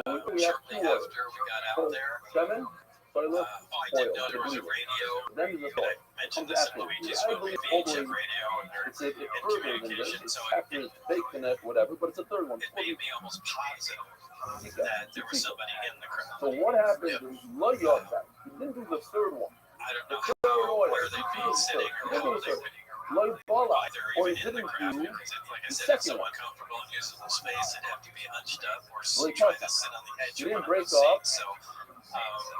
And We have shortly two oils. after we got out there, Seven, toilet, I didn't know there was a oil. radio. Then there's the I salt. mentioned Comes this in after. Luigi's I movie, believe VHF totally radio, and it's a in further than this. communication. It's So after it's baked in it, whatever, but it's a third one. it made me almost positive that there was somebody in the crowd. So what happened is Lo Yotzak. He didn't do the third one. I don't know Third oil. where they'd be sitting or how they would Lo Bala. why they're Or he even in the didn't crowd do because, like I the said, it's so second one. uncomfortable and uses the space. They'd have to be hunched up or Well, he try cut to sit on the edge He of didn't one of break those off. seats. So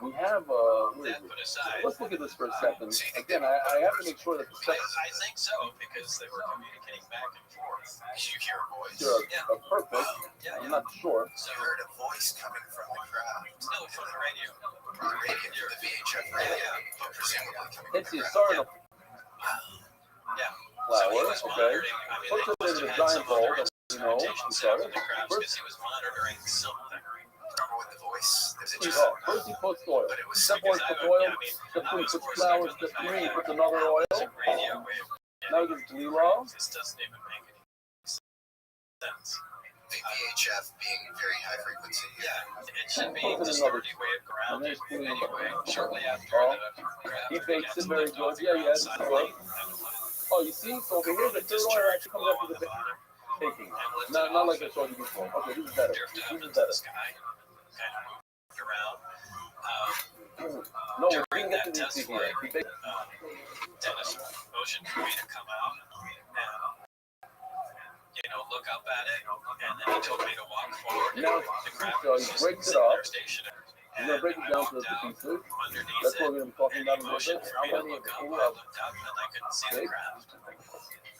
We have that put aside, let's look at this for a second. Again, I have to make sure that the I steps think so because they were communicating back and forth. You hear a voice. are perfect. Yeah, I'm not sure. So I heard a voice coming from the crowd. Still from the radio. The radio, the VHF radio, but presumably coming from It's the the crowd. starting Yeah. flour, So he was okay. monitoring. I mean, Puts they it must in have the had giant some bowl, other you know, instrumentation you set up start in the crowd First- because he was monitoring something. Remember when the voice? There's a First he puts oil. but it was Step Because one, I puts would- oil. yeah, I mean, Step I two, was puts more flour. stuck on the Step fact three, that puts another oil. music radio wave. Now he gets lilo. This doesn't even make any sense. the VHF being very high frequency. Yeah, it should be Puts it in distorted wave grounded And then anyway. Shortly after Oh. the crowd He bakes gets it very left off good. the Yeah, ground yeah, side it's of good. it, Oh, you see? So over here, the third oil actually comes after the baking. Not like I showed you before. Okay, this is better. drift This up is into better. the sky, kind of moved around. No, we During didn't get that to test this flight, here. He baked. Dennis motioned for me to come out and, look up at it, and then he told me to walk forward. Now, The crowd so was he just breaks it sitting up. there stationary. We're going to break it down to the pieces. Underneath That's it, what we're going to be talking and about he in a little motioned bit. for me How to many look up. we I have? looked up, and I couldn't see the Okay. crowd.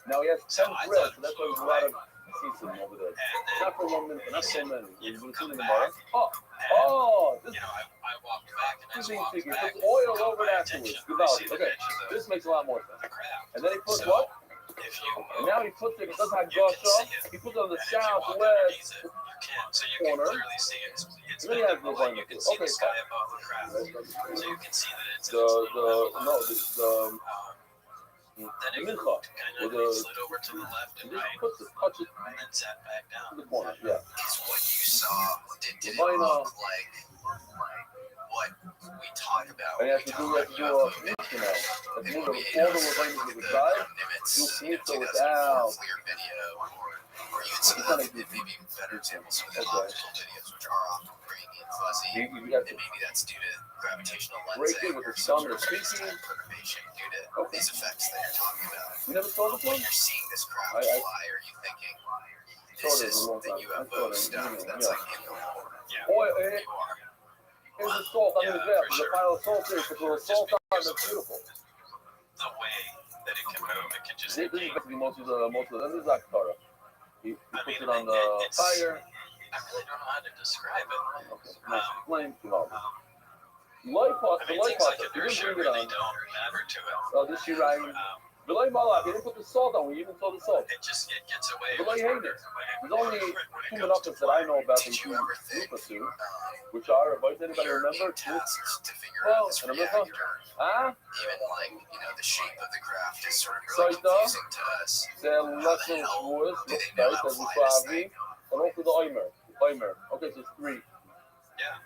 Now he has 10 So I threads, thought so that's it why there's a flew lot away. of seasoning over there. And then, Not for 1 minute, not so many. you We'll come see in back, tomorrow. Oh, this I walked back, and as I is walked figure. back, Puts oil caught over my it attention. afterwards. I see the Okay, edge of this makes a lot more sense. the crowd. And then he puts So, what? If you And now he puts it, it doesn't have you can gush see off. it. He puts it on the And if you walk southwest. underneath it, you can't. So you can corner. clearly see it. It's Then he been has the below. You one can that- see okay, the sky fine. above the crowd. So you can see that it's The then the it mincha. kind of With the- slid over to the left He and just right, puts it, touches and then sat back to down. the corner. Yeah. Is what you saw, did it Why not? look like what we talk about And when you we have to talk do about that to UFO a videos? you know. Let's They move would be all the look lines at to the the side. Nimitz, You'll see it so 2004 it's FLIR video, or you'd see It's not like, a good- maybe even better examples of the Okay. optical videos, which are often grainy and fuzzy. You And got to maybe that's due to gravitational break it lensing with or the some sun, sort of the speaking. space-time perturbation due to Okay. these effects that you're talking about. You never saw this When one? you're seeing this crowd I- fly, are you thinking Saw this it is a long the time. I UFO saw it, stuff yeah. that's like in the water? Yeah, Oil, you are. here's the salt. I'm Yeah, going to grab. for There's sure. a pile of salt there. Put a little salt on it. because That's beautiful. The way that it can move, it can just. This is basically most of the, this is Akhtara. He I puts mean, it on the it's- fire. I really don't know how to describe it. Okay. Nice flame to all. I The mean, light things pot, like you inertia didn't bring it really on. don't matter to it. Oh, this she right. The light malak, he didn't put the salt on. We even saw the salt. It gets away. The light with- haters. when There's only when it two comes monopols to that I know about in Did you two ever think two, which are, does anybody we are remember? being tasked to figure Well, out this and I'm gonna- reactor? Ah, Even like, the shape of the craft is sort of So really it does? confusing to us. the lesson was Do they know right how to as we fly this saw, thing? and also the Oimer. Okay, so it's three. Yeah.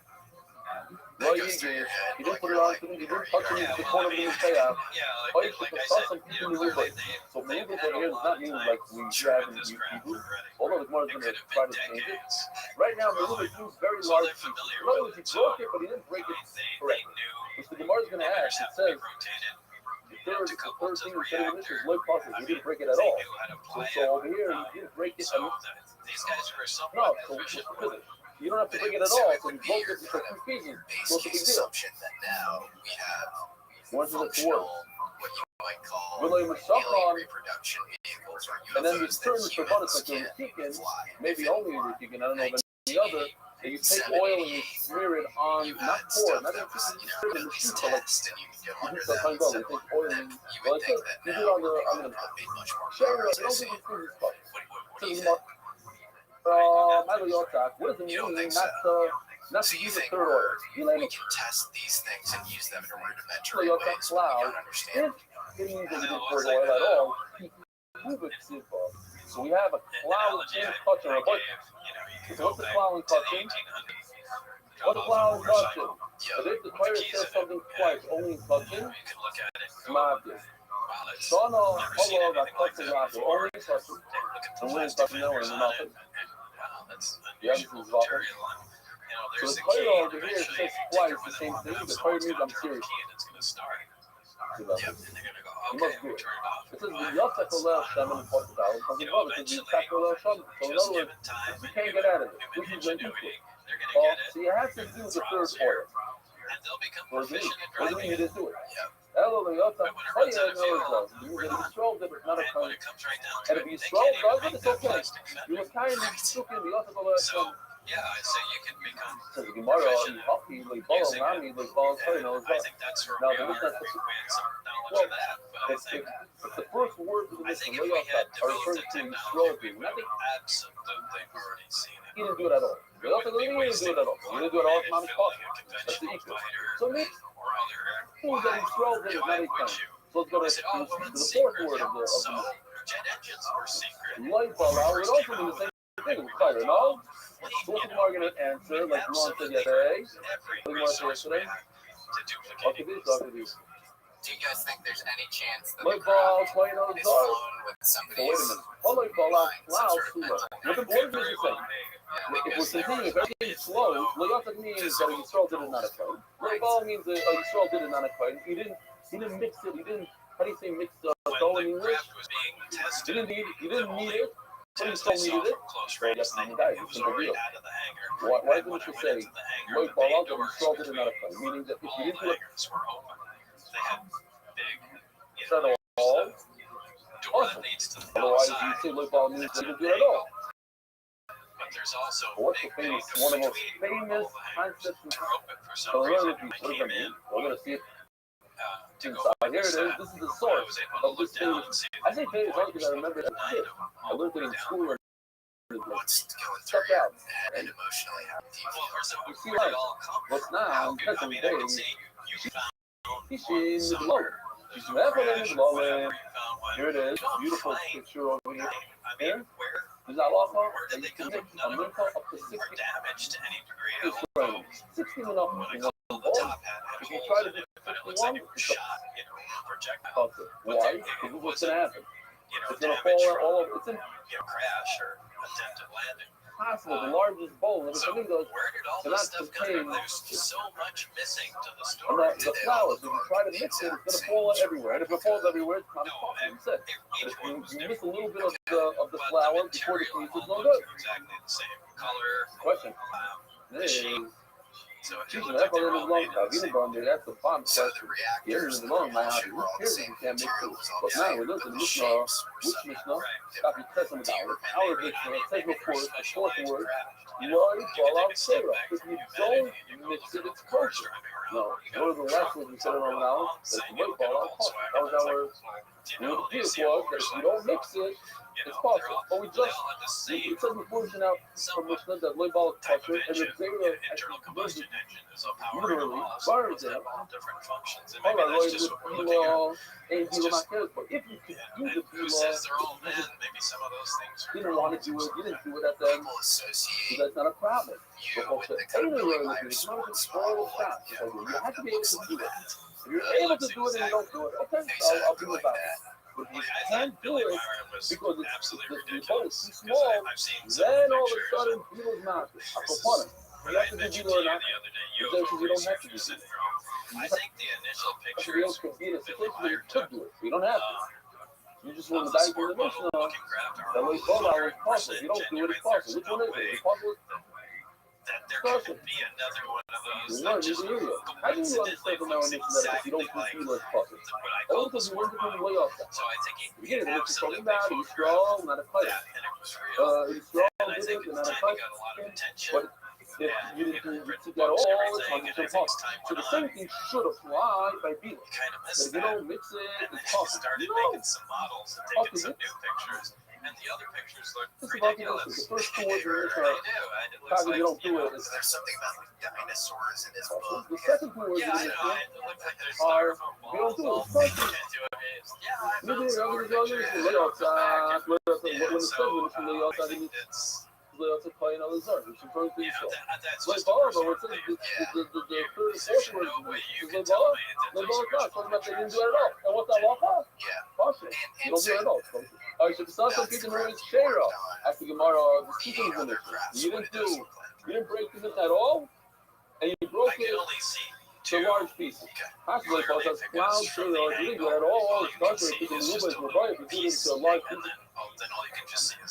Well, That goes through your head. he didn't like put you're it on, like, he didn't are touch you- it Yeah, with the well, corner I of mean, his payout. yeah, Oh, like I it's said, something clearly moving. they've So moving had over a here does lot not of mean time like we grab trimming and this you craft do. already. Although the more is It going could to have try been to change it. decades. Right now, the movement is very So large. they're familiar In other with words, he it. broke So it, but he didn't break it they correctly. knew Because the Gemara is going to emitters ask, it have to be says, rotated. the third to couple to thing the he said in this is reactor. low process. He didn't break it at They all. knew how to apply So it. over here, he didn't break it. So these guys are No, somewhat so efficient what's with the it. You don't have to But break it it at would- so all. it So would you be broke your it for kind two of pieces. base So it's a big case deal. assumption that now we have Once it's functional, work. what you might call Well, they were alien on, reproduction vehicles or and then the UFOs turn that for bonus humans like you're can't kicking, fly. maybe only you're kicking, I don't know of any other, and you take 788, oil and you smear it on, You not had pour, stuff not that even was, smear it in at the least shoe, but like, test, and you could go you under just that. sometimes go, you take oil Then and, you well, would I think said, that you do now it on we're the, probably made much more Sherry, progress. I don't think it's food stuff. What So do you it's think? more, Michael Yotzak, what does it You don't mean think not so? not So to you use the think third oil? You let we it, can test these things and use them in rudimentary So ways, you're but we cloud. don't understand. If it means that you No, didn't it's pour like oil at a- all, move it simple. So we have a cloud in touching a bunch. So what's the cloud in touching? What's the cloud in touching? But if the Torah says something twice, only in touching, Marcus. Shana, Holo, touching Rashi, only in touching. And we're in touching now, and nothing. Yeah, this is Rashi. So the Torah over here says twice the same thing. The Torah means I'm serious. You must do it. It says the Yosef Olel Shem and Portugal. It says the Yosef Olel Shem. So in other words, you can't get out of it. This is going to be so you have to do the third order. What do you mean you didn't do it? Hello, the Yosef Olel Shem. If Yisrael did it, not a kind. And if Yisrael does it, it's okay. You were kind of stuck in the Yosef Olel Shem. Yeah, so you can become So the Gemara, Hockey, like Ball, Rami, like Ball, I think that's where now, we the had some knowledge of that. But if the first words of the I think mission if we had are developed referring the to technology, we Yisrael, would nothing, have absolutely already seen it. he didn't do it at all. The Yosef didn't do it at all. He didn't do it all. Mom taught him. That's the equal. So it means things that Yisrael did is not a kind. So let's go to the fourth word of the jet engines were secret. light bulb. I would also do the same thing with fire, no? So what's the market answer? Like Ron said yesterday. What do you want to say yesterday? Okay, these. Do you guys think there's any chance that Light bulb, playing on the is dark. flown with So somebody's wait a minute. How light bulb out loud? What the board is saying? If we're continuing, if everything slows, Leotic means that a Yisrael did it not a code. Light bulb means that a Yisrael did it not a code. He didn't mix it. He didn't. How do you say mix dough in English? You didn't need it. But you still needed it. So yes, you died. It's a big deal. Why didn't you say light bulb out that Yisrael did it not a code? Meaning that if you didn't do it, shut all. Awesome. Otherwise, you say light bulb means they didn't do it at all. But there's also What's the famous, one of the most famous concepts in calligraphy? What does that mean? We're going to see it inside. Here it is. This is the source of this famous. I say famous only because I remember it as a kid. I learned it in school. what's going Check through your out. head and emotionally how deep You see what? What's now? Present day. She's in the low. She's never in the low. Here it is. Beautiful picture over here. Here. Is that lawful? And you can make a mental up to 60 damage to any degree. It's right. 16 and up. If you try to do 51, it's a projectile. why? Because what's going to happen? It's going to fall out all over. It's crash or attempted landing. impossible. The largest bowl of the So flamingos where did all cannot this stuff come contain from? There's so much missing to the and story. the flowers. If you try to mix it, it's going to fall out everywhere. And if it falls everywhere, it's not possible. It's it. But if you miss a little bit of the flour before the cheese, it's no good. Exactly the same color. Question. This So it cheese looked and like they apple were in all his made lung. in the Even bone there, that's the bomb So question. the Here reactors in and the lung, my the house. were all the Here same you can't mix it. material, was all But the now same, we're but looking the at shapes were which separate. Mishnah? Right. Stop you pressing the dollar. Our Mishnah, second word, the fourth word. You Lord, can fall take out a step Sarah. back If from you humanity don't and you go mix look it, at it's the cars kosher. driving around. No, You one of the got a last truck ones we with said a on real now, long that's the thing, white you look at ball a out kosher. Volkswagen, That was it's our, like, you know, the you see was a that if you don't mix it, you it's know, kosher. they're all- But we they just, all have the same it says before we out from somewhat Mishnah that white ball is type of kosher, and engine. if they were An internal combustion engine is a power literally loss. burns Those it. have all different functions. And All maybe right, that's Lloyd, just with what we're looking at. B-law, and It's B-law just- not good, but if you could do And the who B-law, says they're all men? Maybe some of those things are you didn't want to do it, you didn't do it at the end, People so associate that's not a problem. you But with the the kind of Taylor Billy road Myers is not a sports spoiled model, shot. like, So you have to that be able looks to like do it. that. If you're able to do it and you don't do it, okay, I'll be about it. But if you can't do it because the boat is too small, then all of a sudden Beetle's not aquaponic. You have to do Beetle or not. You don't have to do it. I think the initial Somebody else pictures could be in a situation where you could do it. You don't have to. You just want to dive in the mission. That way, Fallout is possible. If you don't do it, it's possible. Which one is it? It's possible. that there could be another one of those You that learn, just you do it. How do you understand from now on this that if you don't do Beetle, it's possible? what I All call the because you sport learn to model. way off that. So I think You he get it, which is absolutely talking about, he's photographed strong, not a fighter. that, and it was real. He's strong, And I did think it, at and the not a time he fighter. got a lot of attention. But if you didn't do that all, it's 100% possible. So the same thing should apply by Beetle. You kind of But missed if you that. don't mix it, And then it's he possible. started No. making some models and taking some new pictures. And the other pictures look It's about ridiculous. the first two words are They do. And it looks probably like, you don't do know, it. So there's something about like dinosaurs in his book. The second two words Yeah, I are know. It looks like there's are styrofoam you don't balls do all it. things into it. Maybe they're going to lay outside. When it says when lay outside, lay outside playing on the zone, which is very crucial. Like ball, but what's the first word is like ball. Like ball, not talking about they didn't do it at all. And what's that walk off? Partial. You don't do it at all. All right, so besides some people who is Shara, after Gemara, the two things in there. You didn't break the at all, and you broke it to large pieces. Possibly because that's cloud, Shara, you didn't do it at all. It's not going to be the Lubas were right, but you did it to a large piece.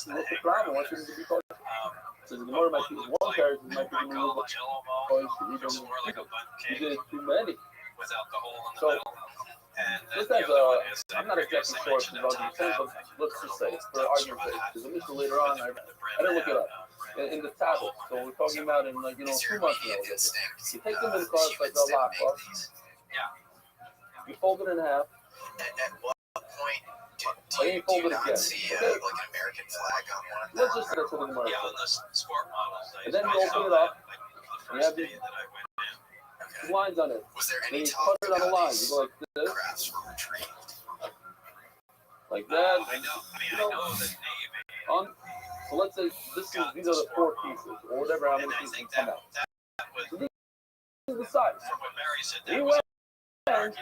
What's the problem? Why shouldn't it be called? So the Gemara might be one character, might be the Lubas. You did too many. So, just as I'm not exactly sure if it's about the same, but let's just say, for argument's sake, there's a mission later on, I didn't look it up, in the tablet, so we're talking about in 2 months now, you take them in the car, it's like a lock, you fold it in half, At what point and you fold it again, see like an American flag on one of let's just say that's what the Gemara says, and then you open it up, and you have these lines on it, Was there and any you talk cut it on a line, you go like this, crafts for retreat? like that, I know the name. on. So let's say these are the 4 pieces, or whatever, how many pieces come out. So this is the size. From what Mary said, He that went, was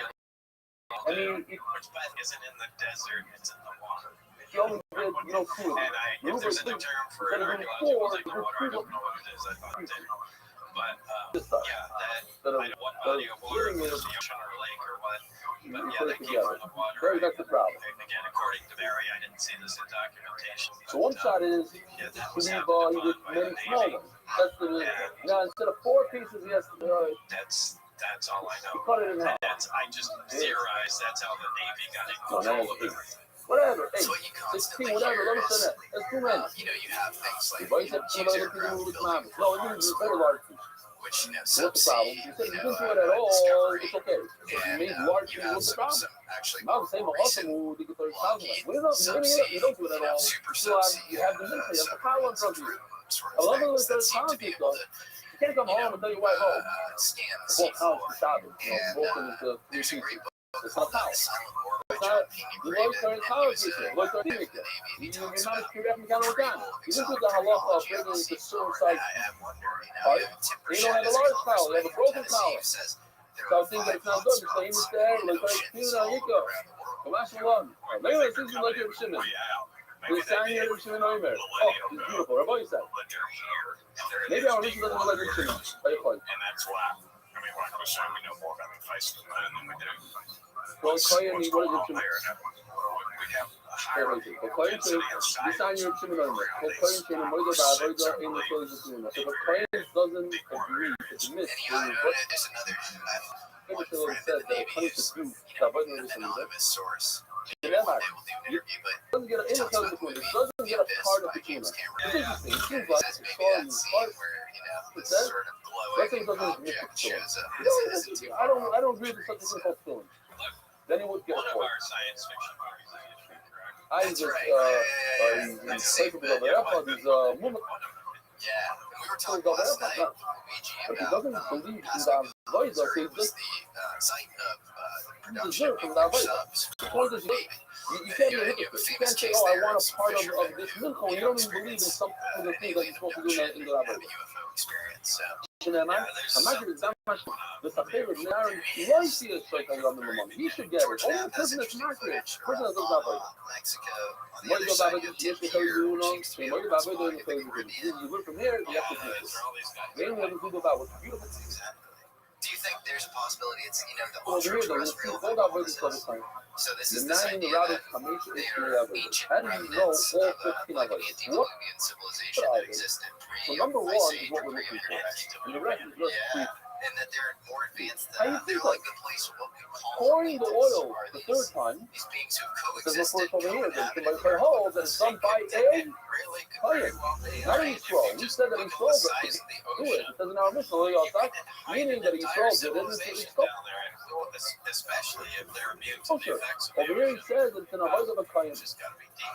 and he isn't in the desert, it's in the water. only did, 2 of them. And if there's another term for it, archaeological thing in the water, I don't know what it is. I thought it did. But This stuff. yeah, That I know what body of water, if it was the ocean or a lake or what. you But yeah, put that it came together. from the water. Very, that's the problem. Again, according to Mary, I didn't see this in documentation. So one shot is, Yeah, that he was did happened he did by many the small Navy. ones. That's the, now instead of 4 pieces, he has to, That's all I he know. cut it in half. I just theorized that's how the Navy got in No, control that of is everything. Whatever, 8, So what you 16, constantly whatever, hear let me say is, that. That's too many. you have things like, Why you said choose somebody aircraft, to do building with no, it means it's very large piece. which, So what's the problem? subsea, You said you didn't do it at all, discovery, it's okay. So you and made large you pieces, have what's the problem? some actually Now the same recent who did the 30,000. wonky We don't do it at all. super You have the subsea, military, you have the power in front of you. sort I of love it things when that seem to be able to, You can't come home and tell your wife, oh, scan the well, how seafloor. it's shot. And Broken into there's a 3 great pieces. book It's not called power. Silent War by It's John not, Pena the Graven, Lloyd Curry and he power was teacher, a Lloyd member Curry of the Navy, and he you talks not about a American pretty Ghana. cool You just exotic do the halacha of technology on bringing the the certain seafloor. size. I wonder, Right? you have Timber You don't have Shed a as a large congressman power, you have a in broken Tennessee power. who says there So I are think 5 that it's not good. It's hotspots famous there, in like oceans Shimon all Ayiko. around the world. Kamash Malon. Maybe it's just like your Shimon. The Sanya of Shimon Omer. Oh, it's beautiful. Rabbi said. Maybe our mission doesn't look like your Shimon. And that's why. I mean, like I was saying, we know more about the face than that, and then we do. Well, Koyan, what is Going your on Shimon? there, and we have a higher Koyan to the Sanya of Shimon Omer. Koyan to the Moida Bavoida in the Koyan of Shimon. So the Koyan doesn't agree to admit And there's another, one friend in the Navy who's, an anonymous source. They will do an interview, but doesn't get he talks about it moving doesn't The get a Abyss part of by the tuna. James It's Cameron. interesting. It seems He like says it's maybe starting that to scene where, this that? sort of That thing glowing doesn't object shows up isn't too I don't agree with such a thing called film. Then it would get One of for our science fiction movies, correct? I That's just right. That's safe. capable of effort is movement. Yeah, and we were talking last night with Luigi But he about doesn't believe in Paso that voice. Missouri He was just the site of the deserves production from of that their voice. subs. The point is, you can't be a hypocrite. You can't say, oh, I want a part of this milk. You don't even believe in some of the things that you're supposed to do in the lab. Have a UFO experience. So I'm not giving that much. This is a favorite narrative. Why see a strike on the money? He should get it. George Only Knapp the has person that's interesting not here. footage Person that does around that voice. Mexico. On the What other you side, about you have it? Yes, Tim because Pier, you which know, seems to be what a you about spot it? in the Because Caribbean. you look from here, you have to do this. Then we have to think about what's beautiful. Exactly. Do you think there's a possibility it's, the Well, here, though, ultra-terrestrial hold out with hypothesis? this other time. So this is The this 9 idea routes that come into they history are ever. ancient How do you know remnants all of 15 like of an us? What? antediluvian civilization that existed So number one pre-Ice is Age what or we're looking for. pre-internet. And the rest is just Yeah, and that they're more advanced How than you that. think They're like that? the place of what we call Pouring the Atlantis oil are the third these time, beings who there's no coexisted, force over here. There's cohabited somebody say, oh, that it's done by a really could Fire. very well be. Not I mean, in if Yisrael. you We just said that look at Yisrael the size of the do it. ocean, It doesn't our mission. Meaning that entire Yisrael did it. civilization It's down there, and especially if they're immune to the culture. effects of the Over here it ocean. says it's an avoid of a kayan. It's just gotta be deep.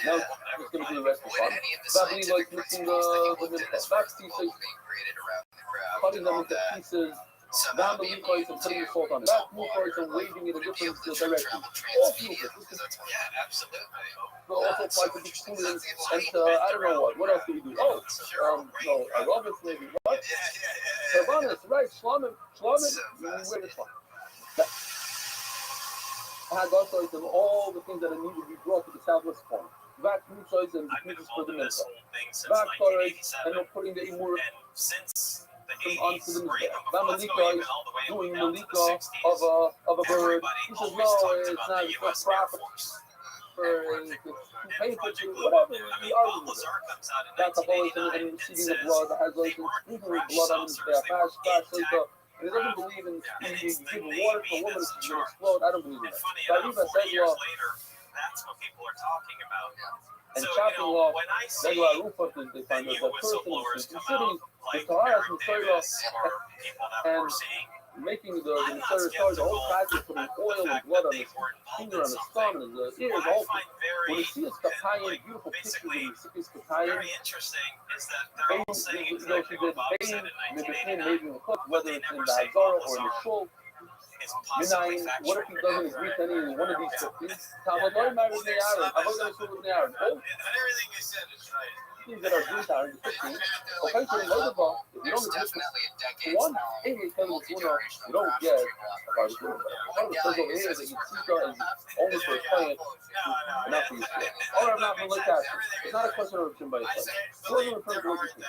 Now, Yeah. it's going to be the rest of Would the any of the Probably scientific like mixing principles that you the looked at as back far as the pieces, bubble being created around the craft cutting and them all into that, pieces, Down the leaf and putting the salt on it. Back move and waving in a different direction. All beautiful. Yeah, absolutely. Will also apply to the cooling and I don't know what. What else do we do? Oh, no, aerobics maybe. What? Karbanis, right? Shlamim, where is Shlamim? I had also all the things that need to be brought to the southwest corner. Vac choice and the for the mitzvah. Vac and we're putting the imur onto the mitzvah. Malika is doing malika of a bird. He says no, it's not. It's not proper. It's too painful to whatever. The argument. That's a whole and receiving the blood. That has like sprinkling blood on his face. And it doesn't believe in giving water to a woman to explode. I don't believe in that. Funny, 40 years later, that's what people are talking about. And So, chopping law, when I that's see why Rufa they find the that person whistleblowers is come considering out, the like Torah Aaron and Torah Davis or people that and we're seeing, making the I'm not Torah the whole skeptical practice, putting of oil the and fact blood that on they his were involved finger, in on his thumb, something. and his ears, What I all. find When you see a Skapayan, beautiful picture of the Sikis Skapayan, very interesting is that they're all saying exactly what Bob said in 1989. whether it's in the Hazara or in the Shul. It's possibly What if he doesn't agree to any one of these 15? Talmud Lo married Ne'arim. How about going to Ne'arim? All everything you said is right. things that are green tower in the 15. Okay, so in Lodeball, if you don't agree to one, any kind of tuna, you don't get a part of the tuna. One of the things over here is that you see is only for a client and not for you. Or I'm not going to look at it. It's not a question of Jim by itself. It wasn't referring to what you think.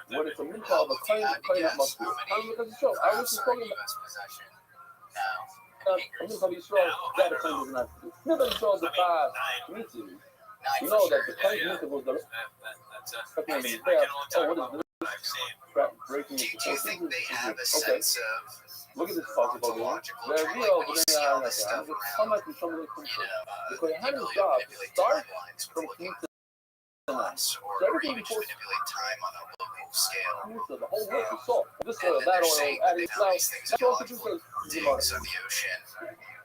When it's a mincha of a client must be. Because it's true. I was just talking about I'm just going to be strong. That a claim is not true. Never shows the five meetings. You know that the claim meeting was the what is this? Breaking the think they have a okay. sense of Look at this possible one. Where we are going to how much is somebody from the Kohanim job starts from Keith to months or everything even before manipulate time on a local scale. the whole work is salt. This oil, And that they're oil, saying adding that flour. these things That's are all to do geological with digs of the ocean.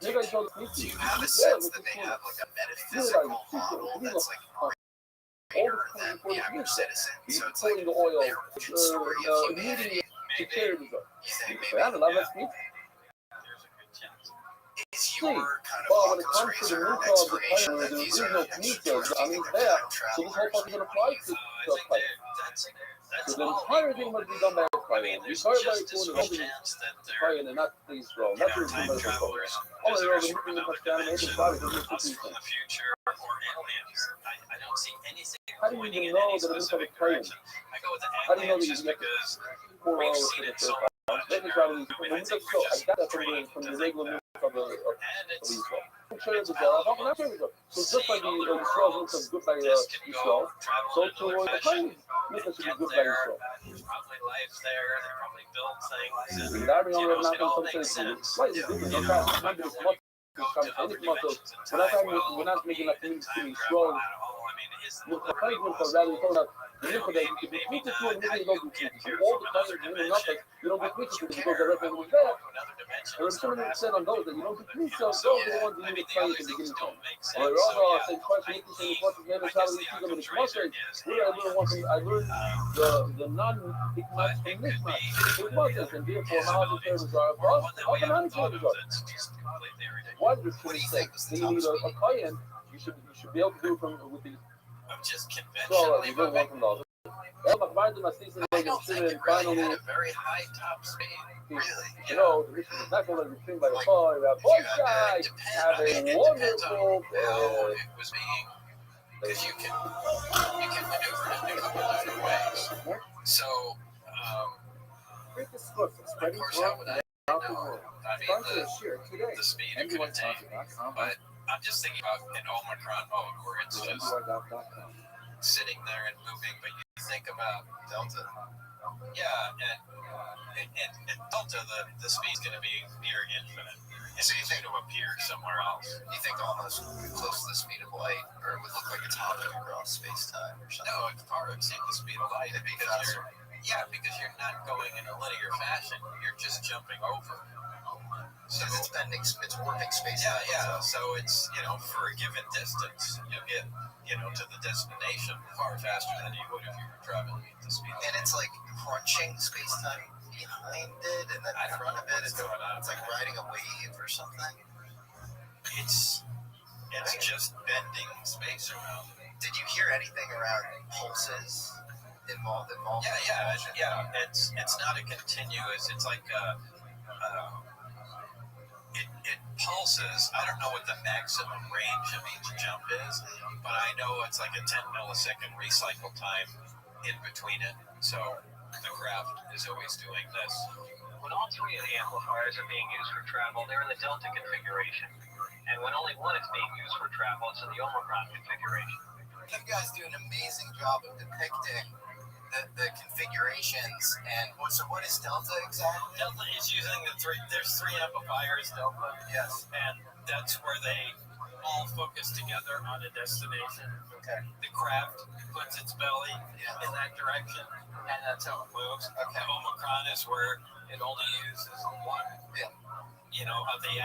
you guys don't Do you have a sense that they have like a metaphysical model that's like greater than the average citizen? So it's like the oil, their story of humanity. to carry the You think I don't know, maybe let's keep is your kind of well, when it Occam's comes to the razor root cause of the explanation plan, that there these is are no Phoenicians. I mean, extraterrestrial there. time So this whole travelers? fucking applies to the plan. So the entire thing must be done by the plan. The entire by the plan is the plan and not the Israel. Not the Israel. All the other moving the touchdown and every body is Us from the future or aliens. I don't see anything How do you pointing even in know any that it's a specific plan? direction. I go with the How do you know aliens that you just get because 4 we've hours seen for the it so first much. time? Let me try to I got that from the regular news of the Israel. So just like the Israel looks as good by Israel, so to the plan looks as good by Israel. There's probably life there. They probably built things. And that we are not going to say slightly different. In fact, remember this much we're not making a community strong. Look, the fight will rather we told us the look that you can tweet it to and you don't do tweet it. All the time you're doing nothing, you don't do tweet it because the reference was there. And when someone said on those that you don't do tweet it, those are the ones that you try to begin from. Or rather, I said, question, you can say, question, you have a child, you see them in the commercial. I learned the non-Hikmat from Hikmat. Hikmat and therefore, how the terms are above, how can how the terms are? What is the mistake? You need a client. You should be able to do it from with the. I'm just So conventionally you don't want from those. Well, my season I don't think it really had a very high top speed. Really, you know, this is not going to be seen by the boy. Boy, guy, have a wonderful. how it was being, because you can maneuver it in different ways. So, Great disclosure. of Spreading course, blood how would I throughout the know? world. I mean, Sponsor a share today. the speed it could attain. But I'm just thinking about an Omicron mode where it's just MDY.com. sitting there and moving, but you think about Delta. Yeah, and Delta, the speed's going to be near infinite. And so you think it'll appear somewhere else. You think almost close to the speed of light, or it would look like it's hopping across space-time or something. No, it's far exceed the speed of light because you're not going in a linear fashion. You're just jumping over. So it's warping space. Yeah. So it's, for a given distance, you'll get, to the destination far faster than you would if you were traveling at the speed. And it's like crunching space-time. behind it and then in front of it. It's like riding a wave or something. It's just bending space around. Did you hear anything around pulses involved? Yeah. It's not a continuous. It's like it pulses. I don't know what the maximum range of each jump is, but I know it's like a 10 millisecond recycle time in between it. So the craft is always doing this. When all three of the amplifiers are being used for travel, they're in the Delta configuration. And when only one is being used for travel, it's in the Omicron configuration. You guys do an amazing job of depicting the configurations. And so what is Delta exactly? Delta is using there's three amplifiers, Delta. Yes. And that's where they all focus together on a destination. Okay. The craft puts its belly in that direction, and that's how it moves. Okay. The Omicron is where it only uses one, of the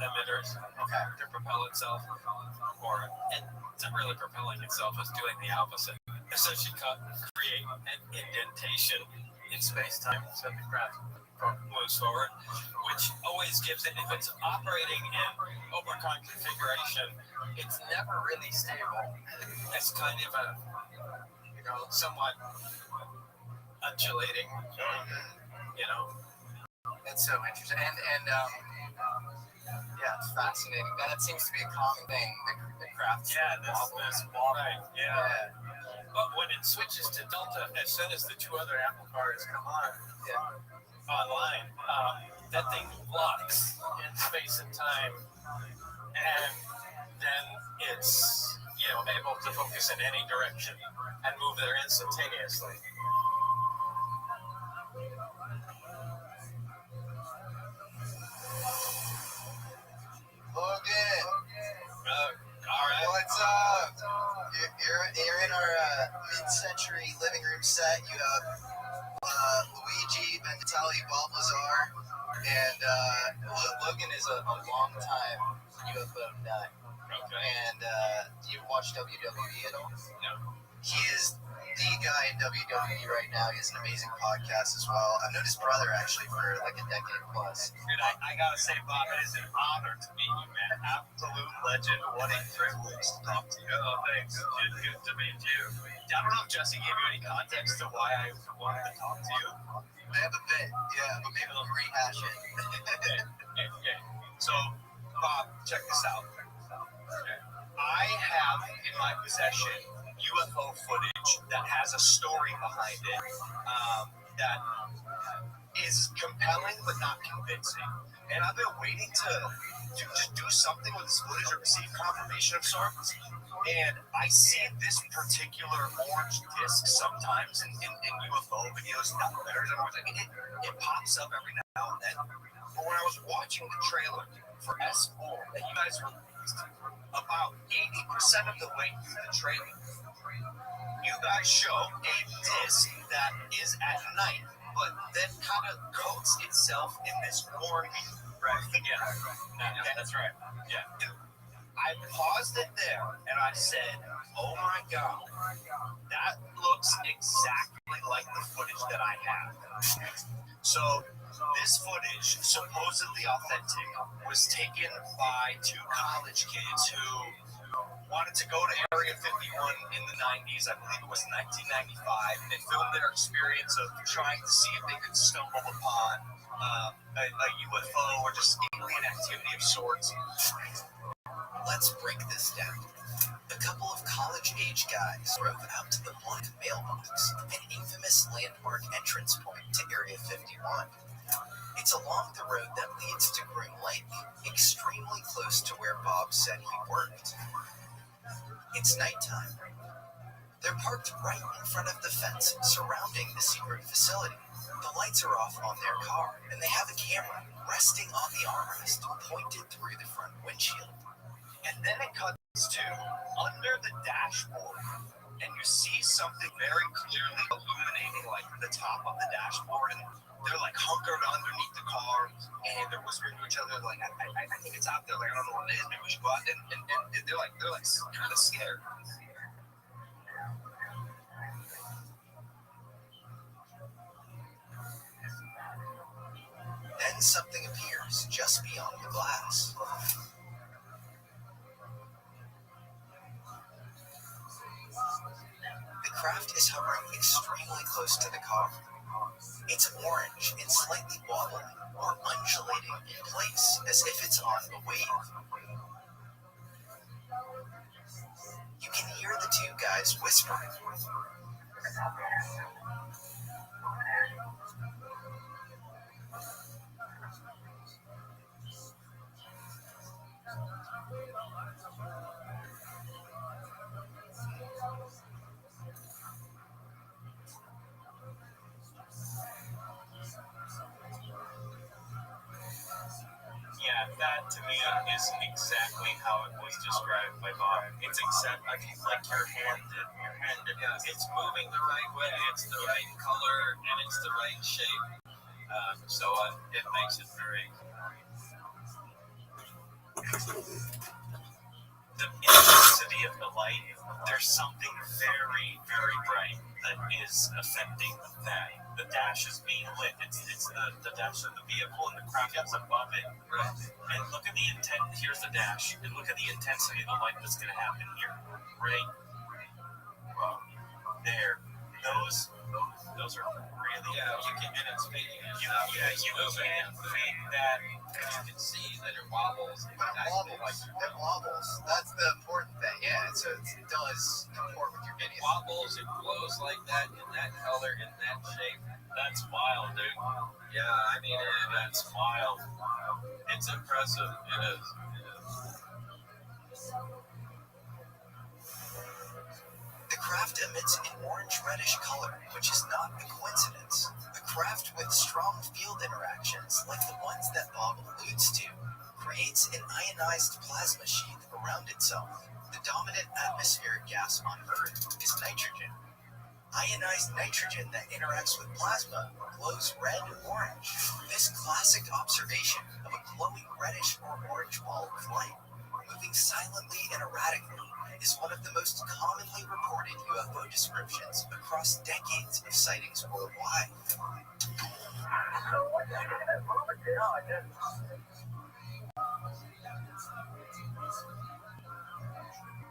emitters to propel itself, and it's not really propelling itself, it's doing the opposite. So she create an indentation in space-time so the craft moves forward, which always gives it, if it's operating in Omicron configuration, it's never really stable. It's kind of a, somewhat undulating, It's so interesting. And it's fascinating. That seems to be a common thing. The craft. Yeah, this right. Yeah. But when it switches to Delta, as soon as the two other amplifiers come online, that thing locks in space and time, and then it's able to focus in any direction and move there instantaneously. Logan. All right. What's up? You're in our mid-century living room set. You have Luigi, Ventali, Balthazar, and Logan is a long-time UFO nut. Okay. And do you watch WWE at all? No. He is the guy in WWE right now. He has an amazing podcast as well. I've known his brother actually for like a decade plus. And I gotta say, Bob, it is an honor to meet you, man. Absolute legend. What a privilege to talk to you. Oh, thanks. Good to meet you. I don't know if Jesse gave you any context to why I wanted to talk to you. I have a bit, but maybe we'll rehash it. Okay. So, Bob, check this out. Okay. I have in my possession UFO footage that has a story behind it that is compelling but not convincing. And I've been waiting to just do something with this footage or receive confirmation of sorts. And I see this particular orange disc sometimes in UFO videos, documentaries, it pops up every now and then. But when I was watching the trailer for S4 that you guys released, about 80% of the way through the trailer, you guys show a disc that is at night, but then kind of coats itself in this orange. Right. Yeah, that's right. Yeah. I paused it there and I said, oh my God, that looks exactly like the footage that I have. So this footage, supposedly authentic, was taken by two college kids who wanted to go to Area 51 in the 90s. I believe it was 1995. And they filmed their experience of trying to see if they could stumble upon a UFO or just alien activity of sorts. Let's break this down. A couple of college-age guys drove out to the Blunt mailbox, an infamous landmark entrance point to Area 51. It's along the road that leads to Groom Lake, extremely close to where Bob said he worked. It's nighttime. They're parked right in front of the fence surrounding the secret facility. The lights are off on their car, and they have a camera resting on the armrest pointed through the front windshield. And then it cuts to under the dashboard, and you see something very clearly illuminating like the top of the dashboard, and they're like hunkered underneath the car, and they're whispering to each other like, I think it's out there, like I don't know what it is, maybe we should go out, and they're like kind of scared. then something appears just beyond the glass. The craft is hovering extremely close to the car. It's orange and slightly wobbling or undulating in place as if it's on a wave. You can hear the two guys whispering. Yeah, that to me is exactly how it was described by Bob. It's exactly like your hand, it's moving the right way, it's the right color, and it's the right shape. So it makes it very. The intensity of the light, there's something very, very bright that is affecting that. The dash is being lit. It's the dash of the vehicle, and the craft is above it. Right. And look at the intent. Here's the dash, and look at the intensity of the light that's going to happen here. Right. There. Those are really. Yeah, you can, and it's fading. You can fade that. You can see that it wobbles. It wobbles. That's the important thing. Yeah, so it does comport with your video. It wobbles, it glows like that, in that color, in that shape. That's wild, dude. Yeah, I mean, that's wild. It's impressive. It is. The craft emits an orange-reddish color, which is not a coincidence. A craft with strong field interactions, like the ones that Bob alludes to, creates an ionized plasma sheath around itself. The dominant atmospheric gas on Earth is nitrogen. Ionized nitrogen that interacts with plasma glows red or orange. This classic observation of a glowing reddish or orange ball of light, moving silently and erratically, is one of the most commonly reported UFO descriptions across decades of sightings worldwide.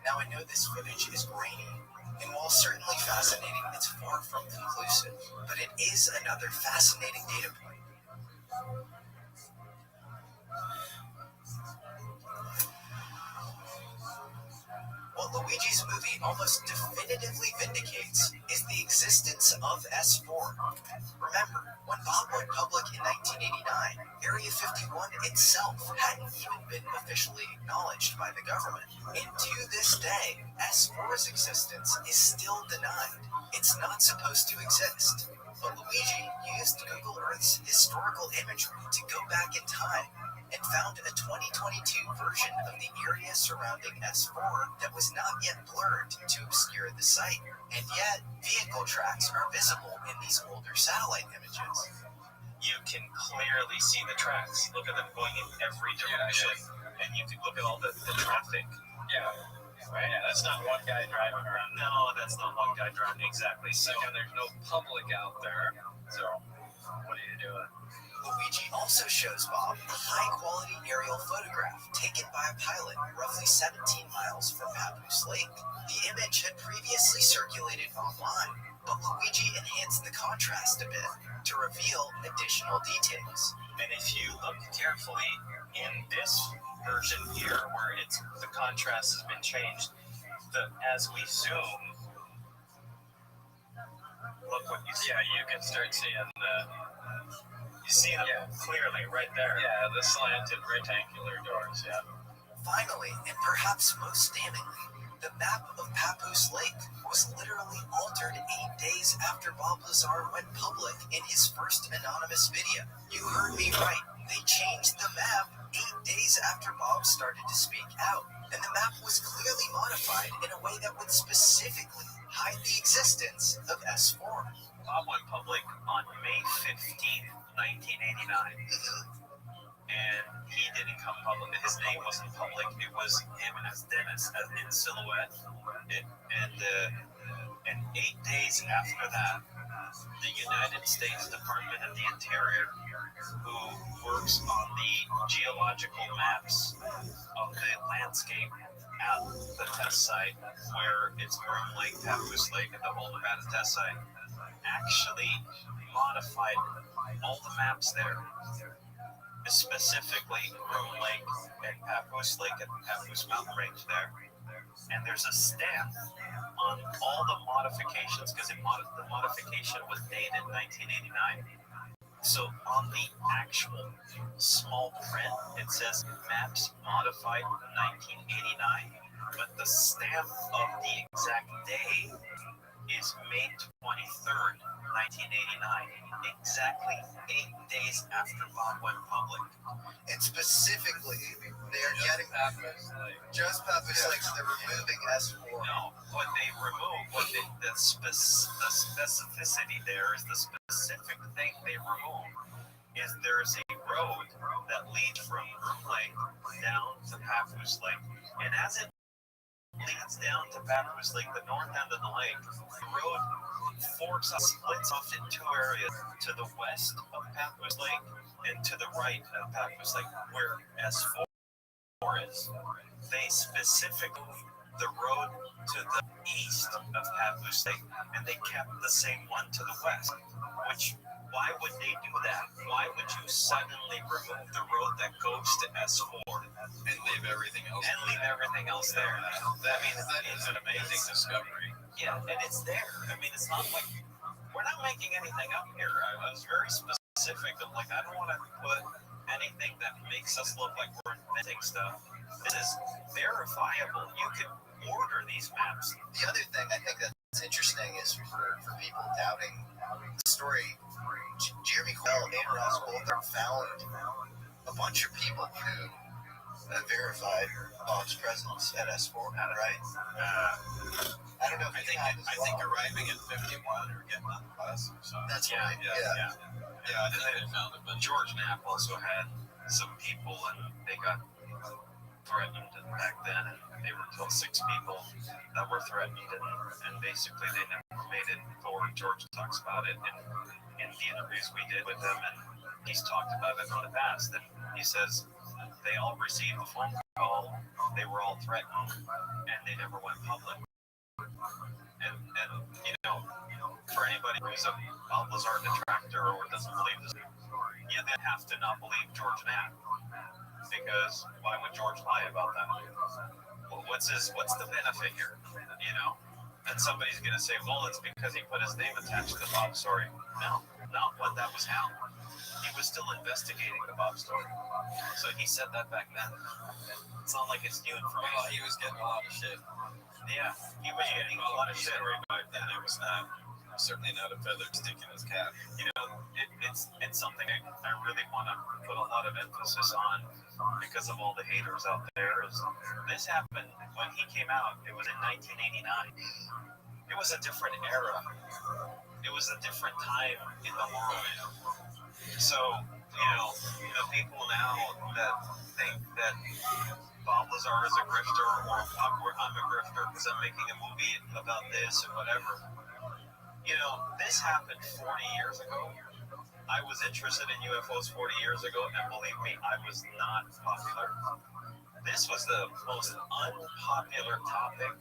Now I know this footage is grainy, and while certainly fascinating, it's far from conclusive, but it is another fascinating data point. What Luigi's movie almost definitively vindicates is the existence of S4. Remember, when Bob went public in 1989, Area 51 itself hadn't even been officially acknowledged by the government. And to this day, S4's existence is still denied. It's not supposed to exist. But Luigi used Google Earth's historical imagery to go back in time and found a 2022 version of the area surrounding S4 that was not yet blurred to obscure the site. And yet, vehicle tracks are visible in these older satellite images. You can clearly see the tracks. Look at them going in every direction. And you can look at all the traffic. Yeah. Right? Yeah, that's not one guy driving around. No, that's not one guy driving. Exactly. So, and there's no public out there. So, what are you doing? Luigi also shows Bob a high-quality aerial photograph taken by a pilot roughly 17 miles from Papoose Lake. The image had previously circulated online, but Luigi enhanced the contrast a bit to reveal additional details. And if you look carefully in this version here, where the contrast has been changed, as we zoom, look what you see. Yeah, you can start seeing you see them clearly right there. Yeah, the slanted rectangular doors, yeah. Finally, and perhaps most damningly, the map of Papoose Lake was literally altered 8 days after Bob Lazar went public in his first anonymous video. You heard me right. They changed the map 8 days after Bob started to speak out. And the map was clearly modified in a way that would specifically hide the existence of S4. Bob went public on May 15th, 1989. And he didn't come public. His name wasn't public. It was him as Dennis in silhouette. And 8 days after that, the United States Department of the Interior, who works on the geological maps of the landscape at the test site, where it's Groom Lake, Papoose Lake, and the whole Nevada test site, actually modified all the maps there, specifically Groom Lake and Papoose Lake and Papoose Mountain Range there. And there's a stamp on all the modifications, because the modification was dated 1989. So on the actual small print, it says maps modified 1989, but the stamp of the exact day is May 23rd, 1989, exactly 8 days after Bob went public. And specifically, they are getting just Papoose Lake, so they're removing S4. No, what they remove, the specificity there is the specific thing they remove is there's a road that leads from Groom Lake down to Papoose Lake, and as it leads down to Papoose Lake, the north end of the lake, the road splits off in two areas, to the west of Papoose Lake and to the right of Papoose Lake, where S4 is. They specifically the road to the east of Papoose Lake, and they kept the same one to the west. Which, why would they do that? Why would you suddenly remove the road that goes to S4 And leave everything else. there? That is an amazing discovery. Yeah, and it's there. I mean, it's not like we're not making anything up here. I was very specific. I'm like, I don't want to put anything that makes us look like we're inventing stuff. This is verifiable. You can order these maps. The other thing I think that's interesting is for people doubting the story, Jeremy Coyle and Ross both found a bunch of people who verified Bob's presence at S4, right? I don't know if I think arriving at 51 or getting on the bus or something. That's right. Yeah. I think they found it, but George Knapp also had some people, and they got threatened back then, and they were killed 6 people that were threatened, and basically they never made it forward. George talks about it in the interviews we did with him, and he's talked about it in the past, and he says they all received a phone call, they were all threatened, and they never went public. And for anybody who's a Bob Lazar detractor or doesn't believe this, they have to not believe George Knapp, because why would George lie about that? Well, what's the benefit here? And somebody's gonna say, well, it's because he put his name attached to the Bob story. No, not when that was how. He was still investigating the Bob story, so he said that back then. It's not like it's new information. Well, he was getting a lot of shit. Yeah, he was getting a lot of shit. Back then, it was certainly not a feather sticking his cap. It's something I really want to put a lot of emphasis on because of all the haters out there. This happened when he came out. It was in 1989. It was a different era. It was a different time in the world. So, the people now that think that Bob Lazar is a grifter, or I'm a grifter because I'm making a movie about this or whatever. This happened 40 years ago. I was interested in UFOs 40 years ago, and believe me, I was not popular. This was the most unpopular topic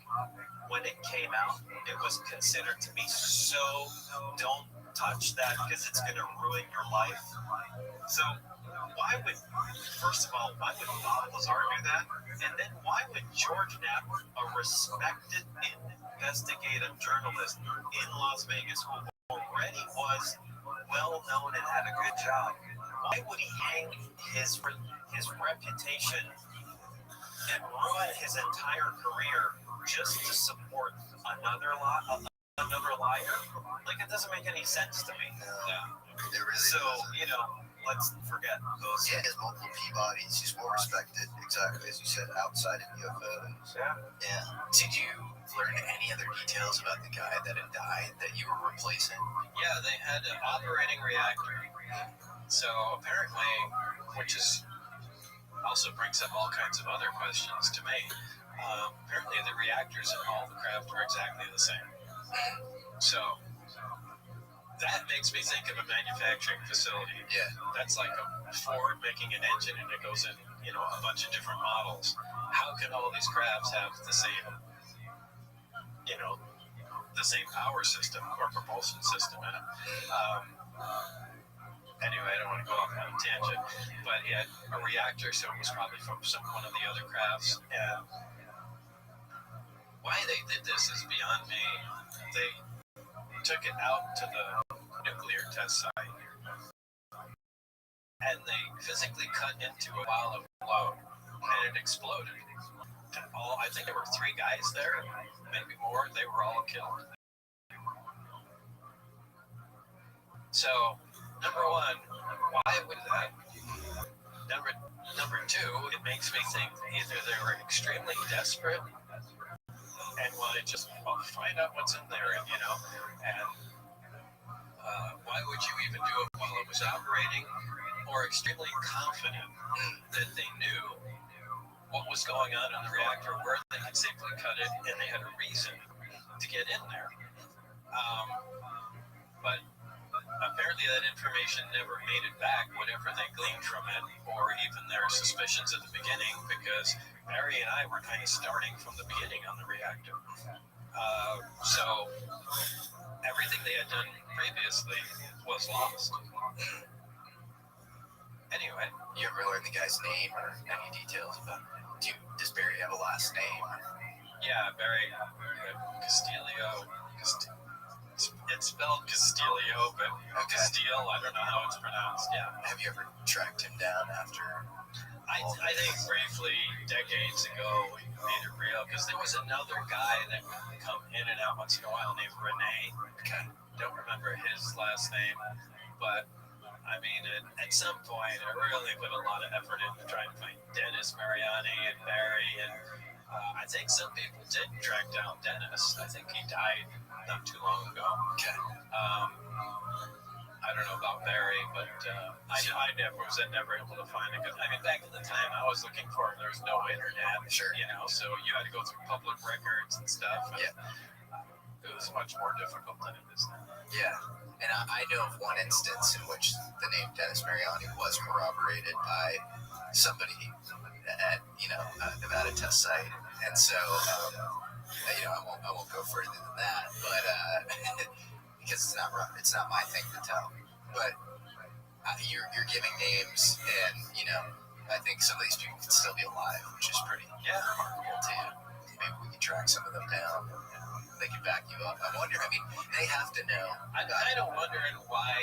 when it came out. It was considered to be so, don't touch that because it's going to ruin your life. So first of all, why would Bob Lazar do that? And then why would George Knapp, a respected investigative journalist in Las Vegas who already was well known and had a good job, why would he hang his reputation and ruin his entire career just to support another liar? Like, it doesn't make any sense to me. So, let's forget those. Yeah, he has multiple Peabodys. He's well respected, exactly as you said, outside of UFOs. Yeah. Did you learn any other details about the guy that had died that you were replacing? Yeah, they had an operating reactor. So apparently, which is also brings up all kinds of other questions to me. Apparently, the reactors in all the craft were exactly the same. So That makes me think of a manufacturing facility. Yeah. That's like a Ford making an engine and it goes in, a bunch of different models. How can all these crafts have the same, the same power system or propulsion system in it? Anyway, I don't want to go off on a tangent, but he had a reactor, so it was probably from one of the other crafts. And why they did this is beyond me. They took it out to the nuclear test site, and they physically cut into a pile of load, and it exploded. And I think there were 3 guys there, maybe more. They were all killed. So, number one, why would that? Number 2, it makes me think either they were extremely desperate and wanted just find out what's in there, and why would you even do it while it was operating? Or extremely confident that they knew what was going on in the reactor, where they could safely cut it, and they had a reason to get in there. But apparently that information never made it back, whatever they gleaned from it, or even their suspicions at the beginning, because Barry and I were kind of starting from the beginning on the reactor. So everything they had done previously was lost. Anyway. You ever learn the guy's name or any details about it? Does Barry have a last name? Yeah, Barry Castillo. It's spelled Castillo, but Castile, I don't know how it's pronounced. Yeah. Have you ever tracked him down after? I think briefly, decades ago, we made it real, because there was another guy that would come in and out once in a while named Rene. Okay. Don't remember his last name, but I mean, at some point, I really put a lot of effort into trying to find Dennis Mariani and Barry, and I think some people did track down Dennis. I think he died not too long ago. Okay. I don't know about Barry, but I was never able to find it. I mean, back in the time I was looking for him, there was no internet. Sure. So you had to go through public records and stuff. And yeah. It was much more difficult than it is now. Yeah. And I know of one instance in which the name Dennis Mariani was corroborated by somebody at Nevada test site, and so I won't go further than that, but because it's not my thing to tell. But you're giving names, and I think some of these people can still be alive, which is pretty remarkable too. Maybe we can track some of them down. They can back you up. I wonder. I mean, they have to know. I'm kind of wondering why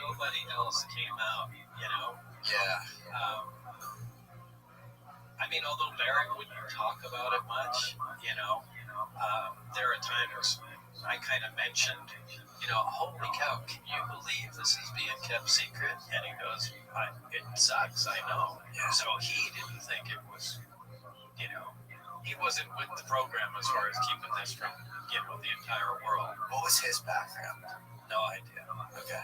nobody else came out. Yeah. I mean, although Barry wouldn't talk about it much, there are times I kind of mentioned, holy cow, can you believe this is being kept secret? And he goes, it sucks, I know. Yeah. So he didn't think it was, he wasn't with the program as far as keeping this from, the entire world. What was his background? No idea. Okay.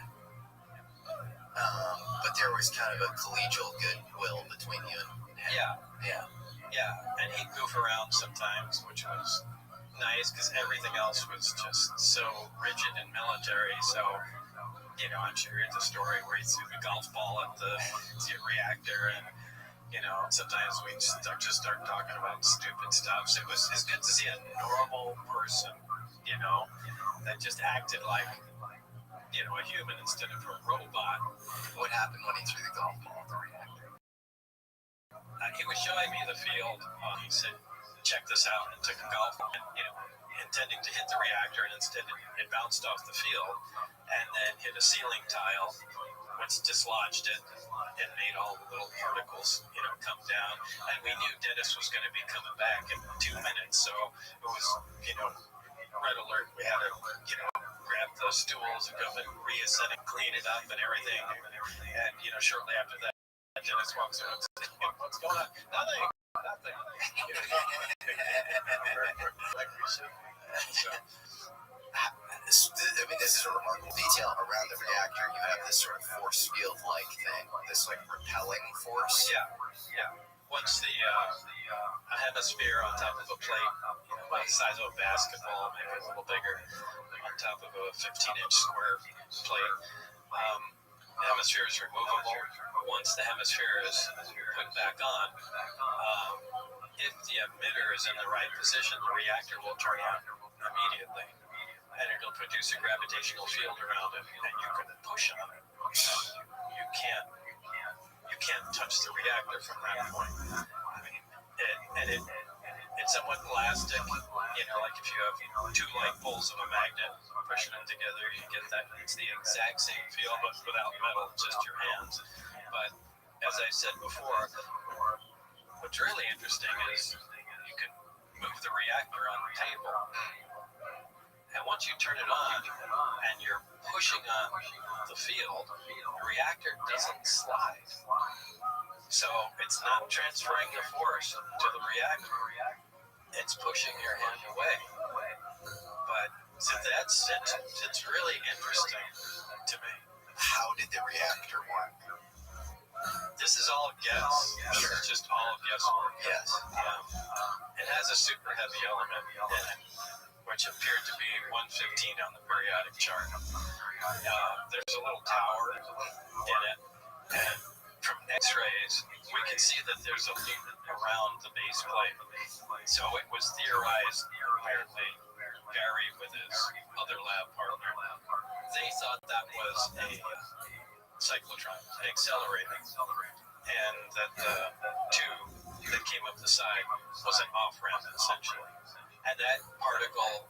But there was kind of a collegial goodwill between you and him. Yeah. And he'd goof around sometimes, which was nice, because everything else was just so rigid and military. So, I'm sure you heard the story where he threw the golf ball at the reactor, and sometimes we just start talking about stupid stuff. So it's good to see a normal person, that just acted like, a human instead of a robot. What happened when he threw the golf ball at the reactor? He was showing me the field. He said, check this out, and took a golf ball, intending to hit the reactor, and instead it bounced off the field and then hit a ceiling tile, which dislodged it and made all the little particles, come down. And we knew Dennis was going to be coming back in 2 minutes, so it was, red alert. We had to, grab the stools and go and reascend and clean it up and everything. And, shortly after that, Dennis walks in and says, what's going on? Nothing. This is a remarkable detail. Around the reactor, you have this sort of force field-like thing, this like repelling force. Yeah. once a hemisphere on top of a plate, about the size of a basketball, maybe a little bigger, on top of a 15-inch square plate, the hemisphere is removable. Once the hemisphere is put back on, if the emitter is in the right position, the reactor will turn on immediately, and it'll produce a gravitational field around it, and you can push on it. You can't touch the reactor from that point. It's somewhat elastic, like if you have two light poles of a magnet, pushing them together, you get that. It's the exact same feel, but without metal, just your hands. But as I said before, what's really interesting is you can move the reactor on the table, and once you turn it on and you're pushing on the field, the reactor doesn't slide. So it's not transferring the force to the reactor. It's pushing your hand away. But so it's really interesting to me. How did the reactor work? This is all guess. Sure. It's just all guesswork. Yes. It has a super heavy element in it, which appeared to be 115 on the periodic chart. There's a little tower in it, and from X-rays, we can see that there's a loop around the base plate. So it was theorized, apparently, Gary with his other lab partner, they thought that was a cyclotron, accelerating, and that the tube that came up the side was an off-ramp, essentially. And that particle,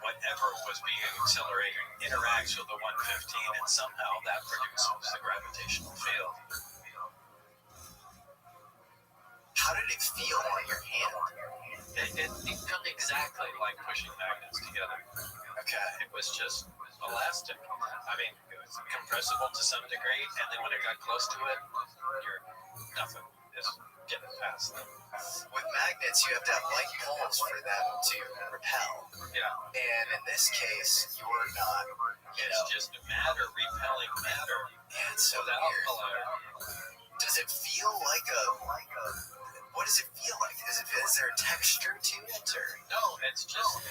whatever was being accelerated, interacts with the 115, and somehow that produces the gravitational field. How did it feel on your hand? It felt exactly like pushing magnets together. Okay. It was just elastic. I mean, it was compressible to some degree, and then when it got close to it, nothing is getting past them. With magnets, you have to have light poles for them to repel. Yeah. And in this case, you're not. It's just matter repelling matter. Yeah, it's so without weird. color. Does it feel like a? What does it feel like? Is there a texture to it, or? No, it's just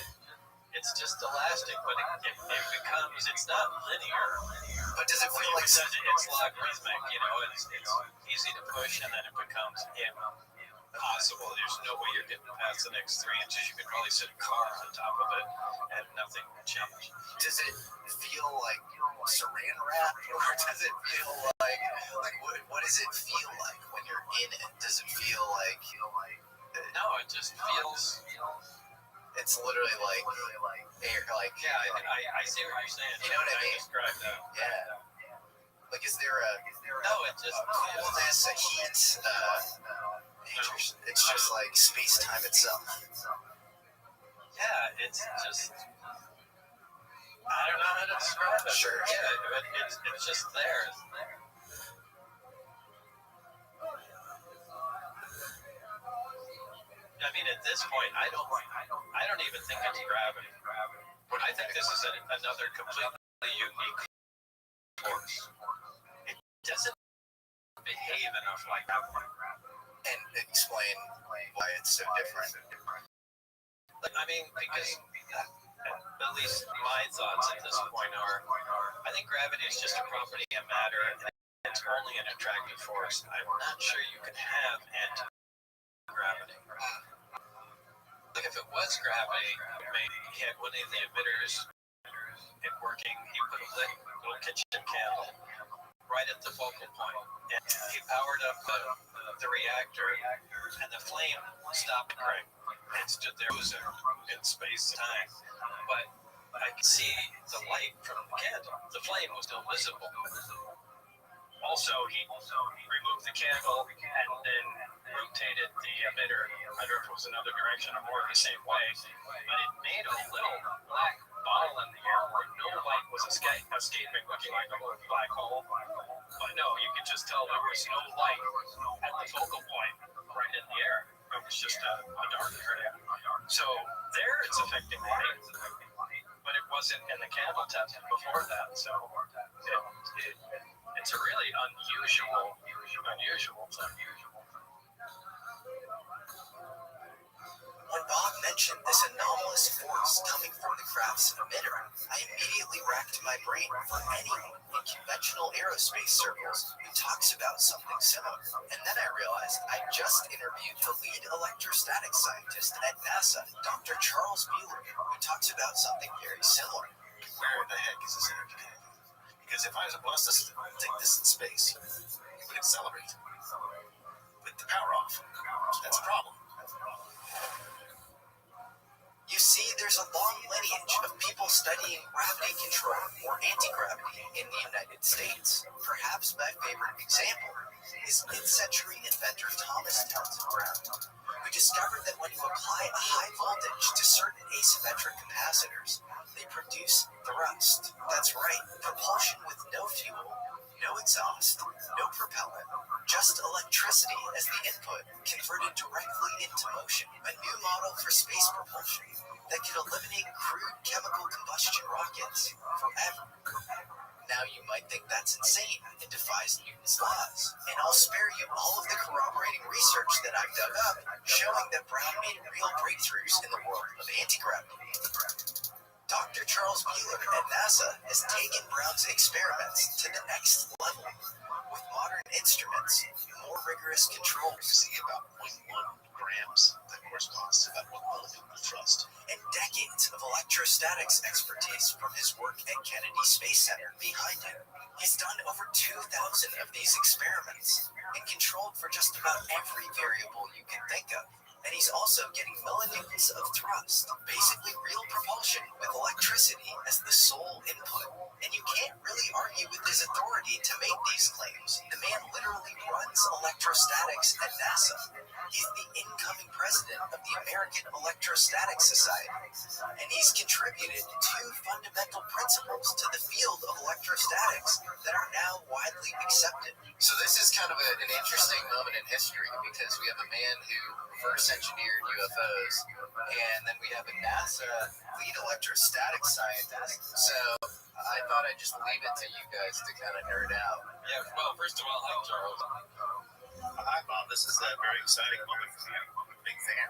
elastic, but it becomes, it's not linear. But does it feel like it's logarithmic? It's easy to push, and then it becomes impossible. There's no way you're getting past the next 3 inches. You could probably sit a car on top of it, and nothing would change. Does it feel like saran wrap, or does it feel like what does it feel like when you're in it? Does it feel like? No, it just feels. It's literally like air, like. Yeah, I see what you're saying. You know what I mean? Describe that. Yeah. Like, is there a? No, it just coolness, a heat. It's just like space-time itself. Yeah, it's just. I don't know how to describe it. Sure. Yeah, it's just there. I mean, at this point, I don't even think it's gravity. I think this is another completely unique force. It doesn't behave enough like that one. And explain why it's so different. I mean, because at least my thoughts at this point are, I think gravity is just a property of matter, and it's only an attractive force. I'm not sure you can have anti-gravity. Like if it was gravity, maybe he had one of the emitters working, he put a little kitchen candle right at the focal point, and he powered up the reactor, and the flame stopped burning. It stood there in space-time, but I could see the light from the candle. The flame was still visible. Also, he removed the candle and then rotated the emitter. I don't know if it was another direction or more the same way, but it made a little black ball in the air where no light was escaping, looking like a little black hole. But no, you could just tell there was no light at the focal point right in the air. It was just a dark area. So there it's affecting light, but it wasn't in the candle test before that. So it's a really unusual thing. mentioned this anomalous force coming from the craft's emitter, I immediately racked my brain for anyone in conventional aerospace circles who talks about something similar. And then I realized I just interviewed the lead electrostatic scientist at NASA, Dr. Charles Mueller, who talks about something very similar. Where the heck is this energy? Because if I was a boss, take this in space, it would accelerate. With the power off. That's a problem. You see, there's a long lineage of people studying gravity control or anti-gravity in the United States. Perhaps my favorite example is mid-century inventor Thomas Townsend Brown, who discovered that when you apply a high voltage to certain asymmetric capacitors, they produce thrust. That's right, propulsion with no fuel, no exhaust, no propellant, just electricity as the input, converted directly into motion. A new model for space propulsion that could eliminate crude chemical combustion rockets forever. Now you might think that's insane and defies Newton's laws, and I'll spare you all of the corroborating research that I've dug up showing that Brown made real breakthroughs in the world of anti-gravity. Dr. Charles Mueller at NASA has taken Brown's experiments to the next level with modern instruments, more rigorous controls. See about 0.1 grams, that corresponds to about 1 millimeter of thrust. And decades of electrostatics expertise from his work at Kennedy Space Center behind him. He's done over 2,000 of these experiments and controlled for just about every variable you can think of. And he's also getting millinewtons of thrust, basically real propulsion with electricity as the sole input. And you can't really argue with his authority to make these claims. The man literally runs electrostatics at NASA. He's the incoming president of the American Electrostatics Society. And he's contributed 2 fundamental principles to the field of electrostatics that are now widely accepted. So this is kind of an interesting moment in history because we have a man who first engineered UFOs, and then we have a NASA lead electrostatics scientist. So I thought I'd just leave it to you guys to kind of nerd out. Yeah, well, first of all, hi, Charles. Hi, Bob. This is a very exciting moment for me. I'm a big fan.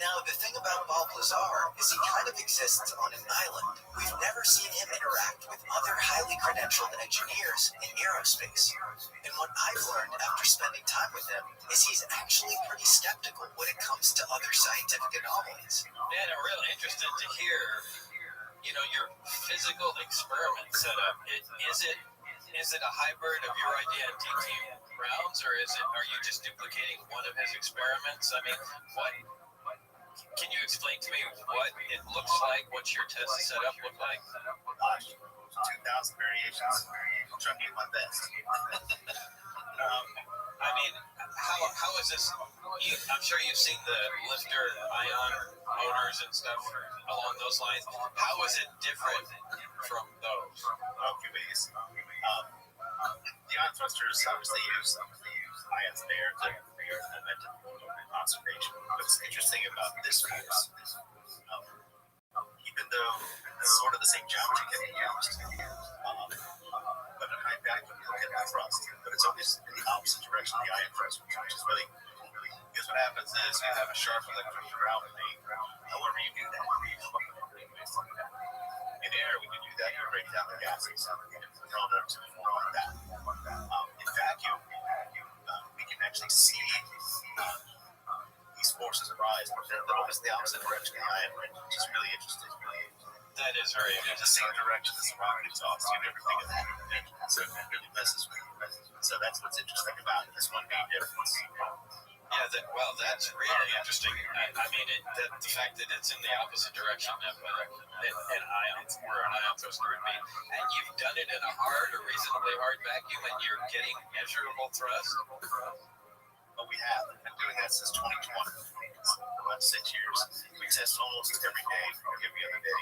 Now, the thing about Bob Lazar is he kind of exists on an island. We've never seen him interact with other highly credentialed engineers in aerospace. And what I've learned after spending time with him is he's actually pretty skeptical when it comes to other scientific anomalies. Man, I'm real interested to hear, your physical experiment setup. Is it a hybrid of your idea and T.T. Brown's, or are you just duplicating one of his experiments? I mean, can you explain to me what it looks like? What's your test setup look like? 2,000 variations. I'll try to do my best. I mean, how is this? I'm sure you've seen the lifter ion motors and stuff along those lines. How is it different from those? QBs. The ion thrusters obviously use ions there to create momentum conservation. What's interesting about this fuse, even though sort of the same geometry can be used, but in high vacuum you look at the thrust, but it's always in the opposite direction of the ion thrust, which is really cool. Because what happens is you have a sharp electric gravity. However you do that, in air, when you do that, you break down the gases and throw them to form like that. In vacuum, we can actually see these forces arise, but they're always the opposite direction of the ion ring, which is really interesting. That is very interesting. The same direction as the rocket exhaust, you never think of that. So it really messes with you. So that's what's interesting about it. This one big difference. Yeah, that's really interesting. I mean, the fact that it's in the opposite direction of an ion, where an ion thruster would be. And you've done it in a hard or reasonably hard vacuum, and you're getting measurable thrust? Well, we have. We've been doing that since 2020. About 6 years. We test almost every day, every other day,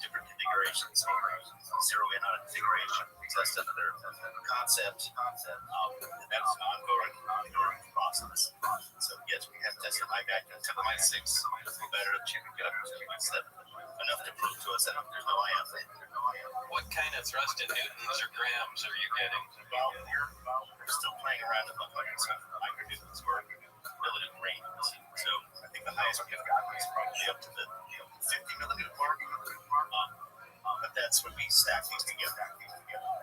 different configurations. Zero in on a configuration. We test another concept. That's an ongoing process. So yes, we have tested high vacuum 10^-6, a little better, you can get up to 10^7. Enough to prove to us that there's no ions there. What kind of thrust in newtons or grams are you getting? Well, we're still playing around with micronewtons or relative range. So I think think the highest we have gotten is probably up to the 50 millimeter mark. But that's when we stack these together.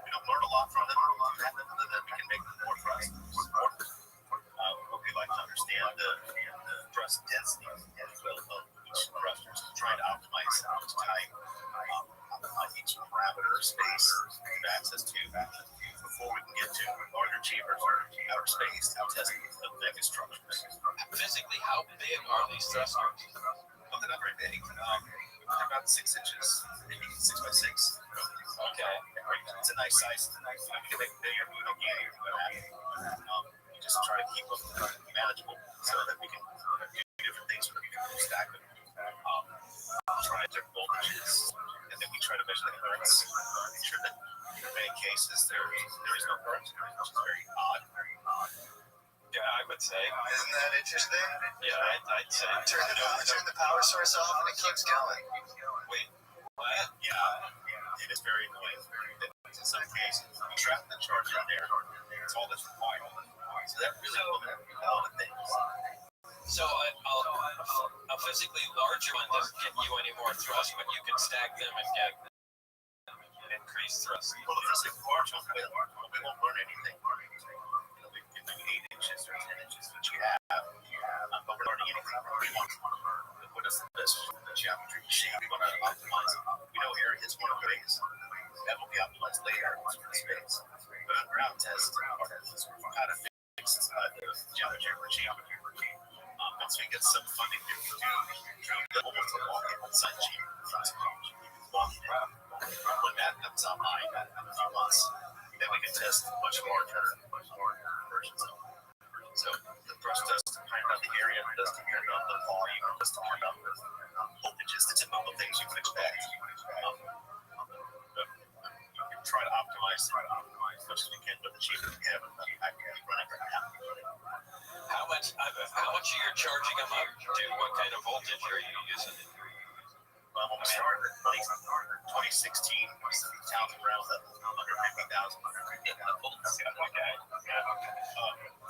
We don't learn a lot from them, other than we can make more thrust. But we like to understand the thrust density as well of each thruster, trying to optimize each type, each parameter or space we have access to before we can get to larger chambers or outer space to test the mega structures. Physically, how big are these thrusters? Well, they're not very big. They're about 6 inches, maybe 6 by 6. Okay. It's a nice size. We can make bigger, we don't get anything by that. We just try to keep them manageable so that we can do different things with them. We can stack them, try different voltages, and then we try to measure the currents. Make sure that in many cases there is no current, which is very odd. Yeah, I would say. Isn't that interesting? Yeah, I'd say. Turn the power source off and it keeps going. Wait, what? Yeah, it is very annoying. In some cases, we trap the charge in there. It's all that's required. So that really limits a lot of things. So a physically larger one doesn't give you any more thrust, but you can stack them and get increased thrust. Well, the physically large one, we won't learn anything. We can do 8 inches or 10 inches, which we have. But we're learning anything. We want to put us in the best geometry shape. We want to optimize it. We know area is one of the things that will be optimized later in space. But on ground test, we're kind of fixed the geometry regime. Once we get some funding to do the almost walking inside G. When that comes online in a few months, then we can test much larger versions of it. So the thrust does depend on the area, it does depend on the volume, it does depend on the voltages, the typical things you would expect. But you can try to optimize as much as we can with the cheaper we have and the package we run right now. How much are you charging them up to? What kind of voltage are you using? When we started, 2016, towns around 150,000 volts. Okay.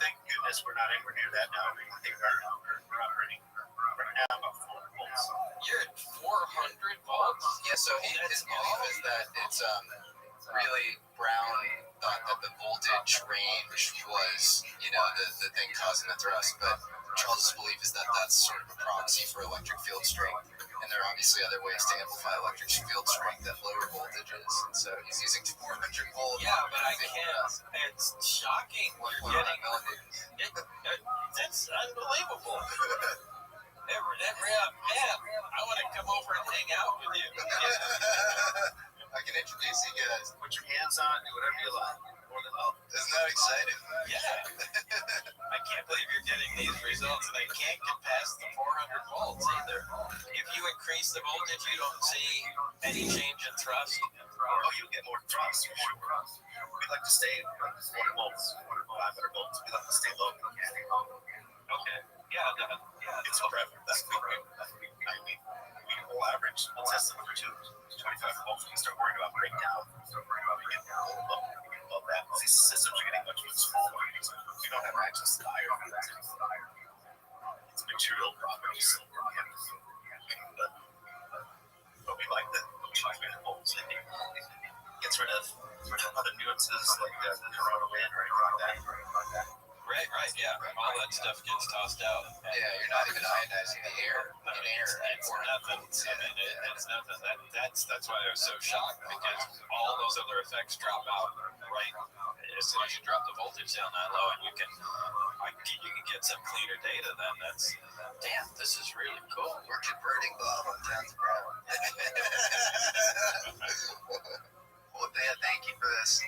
Thank goodness we're not anywhere near that now. I think we're operating right now about 400 volts. You're at 400 volts? Yeah, so his belief is that it's really Brown thought that the voltage range was, the thing causing the thrust, but Charles' belief is that that's sort of a proxy for electric field strength, and there are obviously other ways to amplify electric field strength at lower voltages, and so he's using 400 volt. Yeah, but I can't. It's shocking. You're getting it's unbelievable. I want to come over and hang out with you. I can introduce you guys. Put your hands on, do whatever you like. More than welcome. Isn't that exciting? Yeah. I can't believe you're getting these results, and I can't get past the 400 volts either. If you increase the voltage, you don't see any change in thrust. Oh, you get more thrust, for sure. We like to stay at 400 volts, 500 volts. We like to stay low. Okay. Yeah. It's a preference. We will average, we'll test them for 25 volts. We start worrying about breakdown. We get above that. These systems are getting much smaller. We don't have access to the higher voltage. It's material properties. But we like the 25 volts. It gets rid of other nuances like the corona wind or anything like that. Right, yeah. All that stuff gets tossed out. Yeah, you're not even ionizing the air. It's nothing. It's nothing. That's why I was so shocked, because all those other effects drop out right as soon as you drop the voltage down that low, and you can get some cleaner data. Then this is really cool. We're converting Bob down to Brown. Well, Dan, thank you for this.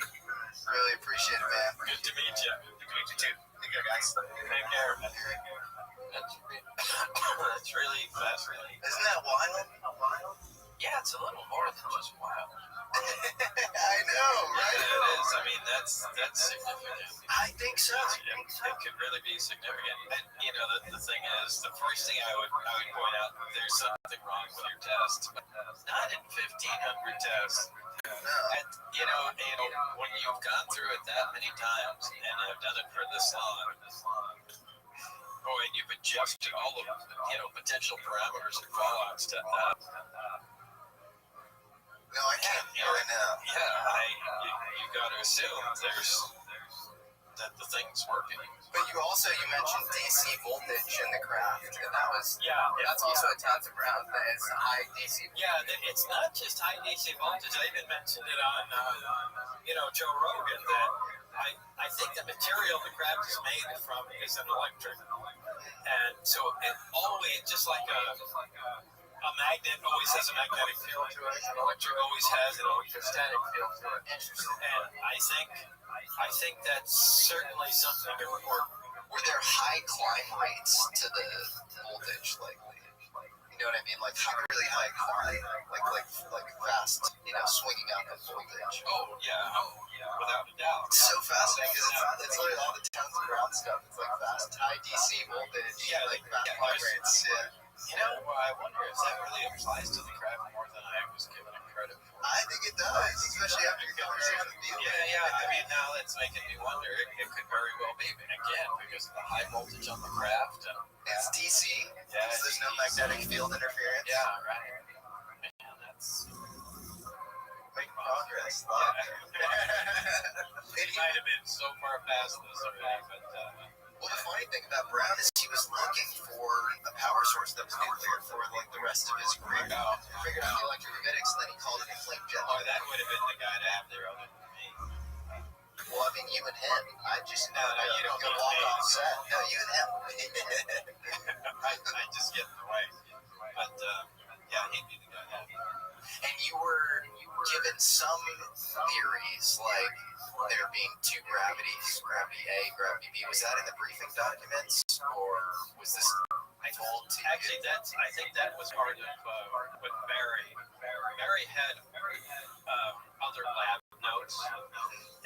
Really appreciate it, man. Good to meet you. Good to meet you too. Take care, guys. Take care. That's really fascinating. Isn't that wild? Yeah, it's a little more than just wild. I know, right? Yeah, it is. I mean, that's significant. I think so. It could really be significant. And, the thing is, the first thing I would point out, there's something wrong with your test. Not in 1,500 tests. No. And, when you've gone through it that many times and have done it for this long, Oh, and you've adjusted all of potential parameters and fallouts to No, I can't hear it now. Yeah, you got to assume that the thing's working. But you mentioned DC voltage in the craft, and that's also a Townsend Brown that is high DC. Yeah, it's not just high DC voltage. I even mentioned it on Joe Rogan that I think the material the craft is made from is an electric, and so it always, just like a magnet always has a magnetic field to it, an electric always has an electrostatic field to it. And I think that's certainly something important. Were there high climb rates to the voltage, like you know what I mean, like really high climb, like fast, swinging out the voltage? Oh yeah, without a doubt. It's so fascinating because it's like all the Townsend Brown stuff. It's like fast, high DC voltage, fast climb rates. Yeah. I wonder if that really applies to the craft more than I was given it credit for. I think it does, especially after your conversation with you. Yeah. I mean, now that's making me wonder. It could very well be, again, because of the high voltage on the craft. It's DC, so there's no magnetic field interference. Yeah, right. Man, that's making progress. It might have been so far past this already, but. Well, the funny thing about Brown is he was looking for a power source that was nuclear for the rest of his career. Figured out the electrogravitics, and then he called it a flame jet. Oh, that would have been the guy to have there other than me. Well, I mean, you and him. I just no, you don't go walk off set. No, you and him. I just get in the way. But he'd be the guy to have. And you were given some theories, like there being two gravities, gravity A, gravity B. Was that in the briefing documents, or was this told to you? Actually, I think that was part of what Barry had other lab notes,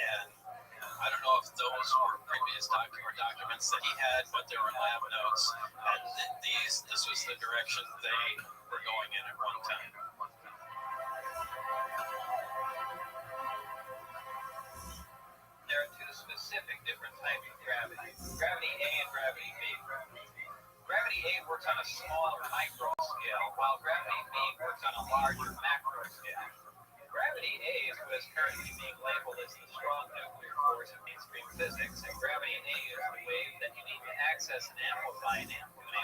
and I don't know if those were previous documents that he had, but there were lab notes, and this was the direction they were going in at one time. There are two specific different types of gravity. Gravity A and gravity B. Gravity A works on a small micro scale, while gravity B works on a larger macro scale. Gravity A is what is currently being labeled as the strong nuclear force of mainstream physics, and gravity A is the wave that you need to access and amplify and able to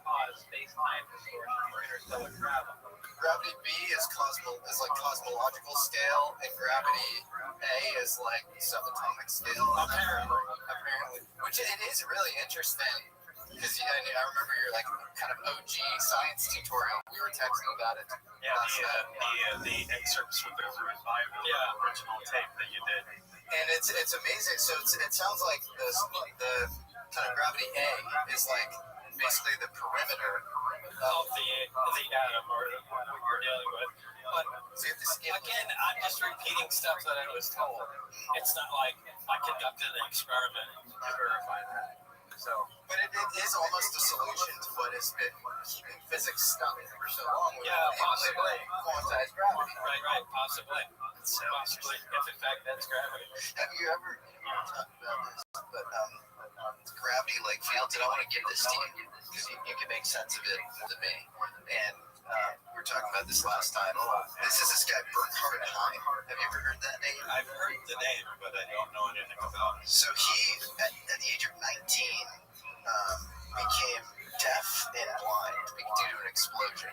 cause space-time distortion for interstellar travel. Gravity B is like cosmological scale, and gravity A is like subatomic scale. Apparently. Which it is really interesting, because I remember your kind of OG science tutorial. We were texting about it. Yeah, the excerpts from the original tape that you did. And it's amazing. So it sounds like the kind of gravity A is like basically the perimeter of the atom or what we're dealing with. But again, I'm just repeating stuff that I was told. It's not like I conducted an experiment to verify that. But it is almost a solution to what has been keeping physics stuck for so long. Possibly. Quantized gravity. Right, possibly. Possibly, if in fact that's gravity. Have you ever talked about this? But gravity like fields, and I want to give this to you because you can make sense of it more than me. And we were talking about this last time. This is this guy Burkhard Heim. Have you ever heard that name? I've heard the name, but I don't know anything about it. So he, at the age of 19, became deaf and blind due to an explosion.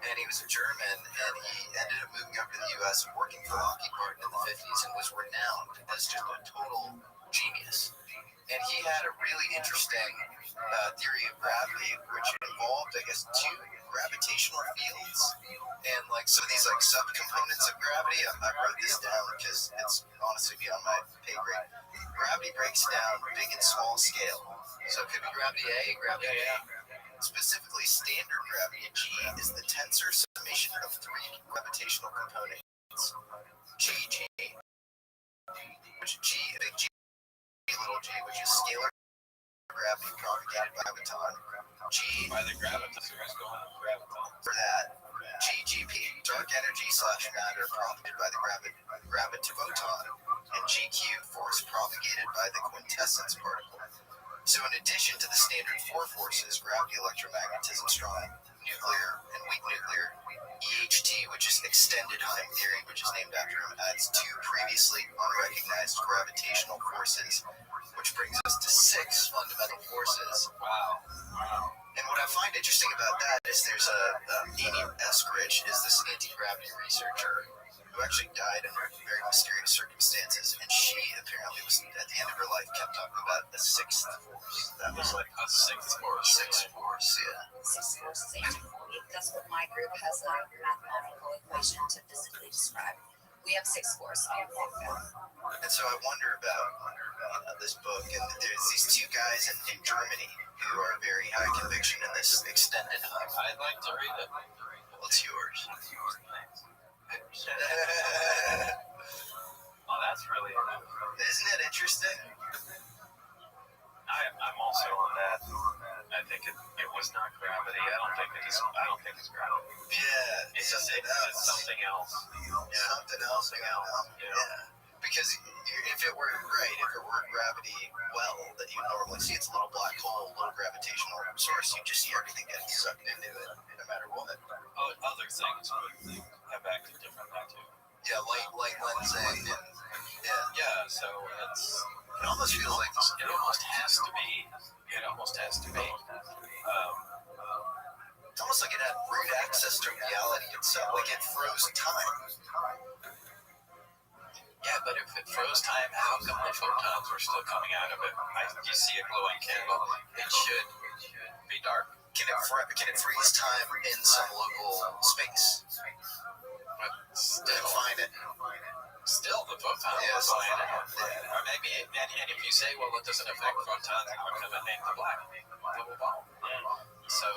And he was a German, and he ended up moving over to the U.S. and working for Lockheed Martin in the 50s and was renowned as just a total genius. And he had a really interesting theory of gravity, which involved, I guess, two gravitational fields. And so these subcomponents of gravity, I wrote this down because it's honestly beyond my pay grade. Gravity breaks down big and small scale. So it could be gravity A, gravity B. Specifically, standard gravity, G, is the tensor summation of three gravitational components. GG, which G, big G, little g, which is scalar gravity propagated by graviton. G, by the graviton. For that, GGP, dark energy / matter propagated by the gravitoton, and GQ, force propagated by the quintessence particle. So in addition to the standard four forces, gravity, electromagnetism, strong nuclear, and weak nuclear, EHT, which is extended Heim theory, which is named after him, adds two previously unrecognized gravitational forces, which brings us to 6 fundamental forces. Wow. And what I find interesting about that is there's Amy Eskridge is this anti-gravity researcher who actually died in very mysterious circumstances, and she apparently was, at the end of her life, kept talking about the 6th force. That was like a 6th force. 6th force, yeah. 6 forces, 1840. That's what my group has a mathematical equation to physically describe. We have 6 forces. And so I wonder about this book, and there's these 2 guys in Germany who are very high conviction in this extended Heim. I'd like to read it. Well, it's yours. Oh, that's really Isn't it interesting? I'm also on that. I think it was not gravity. I don't think it's gravity. Yeah, It's something else. Something else. Yeah. Because if it were gravity that you normally see, it's a little black hole, little gravitational source. You just see everything getting sucked into it, no matter what. Other things would have acted differently too. Yeah, light lensing. Yeah. So it almost feels like it almost has to be. It's almost like it had root access to reality itself. Like it froze time. Yeah, but if it froze time, how come the photons were still coming out of it? You see a glowing candle, it should be dark. Can it freeze time in some local space? But Define it. Still the photons are flying in. Or maybe, and if you say, well, it doesn't affect photons, how come it made the black little ball? So,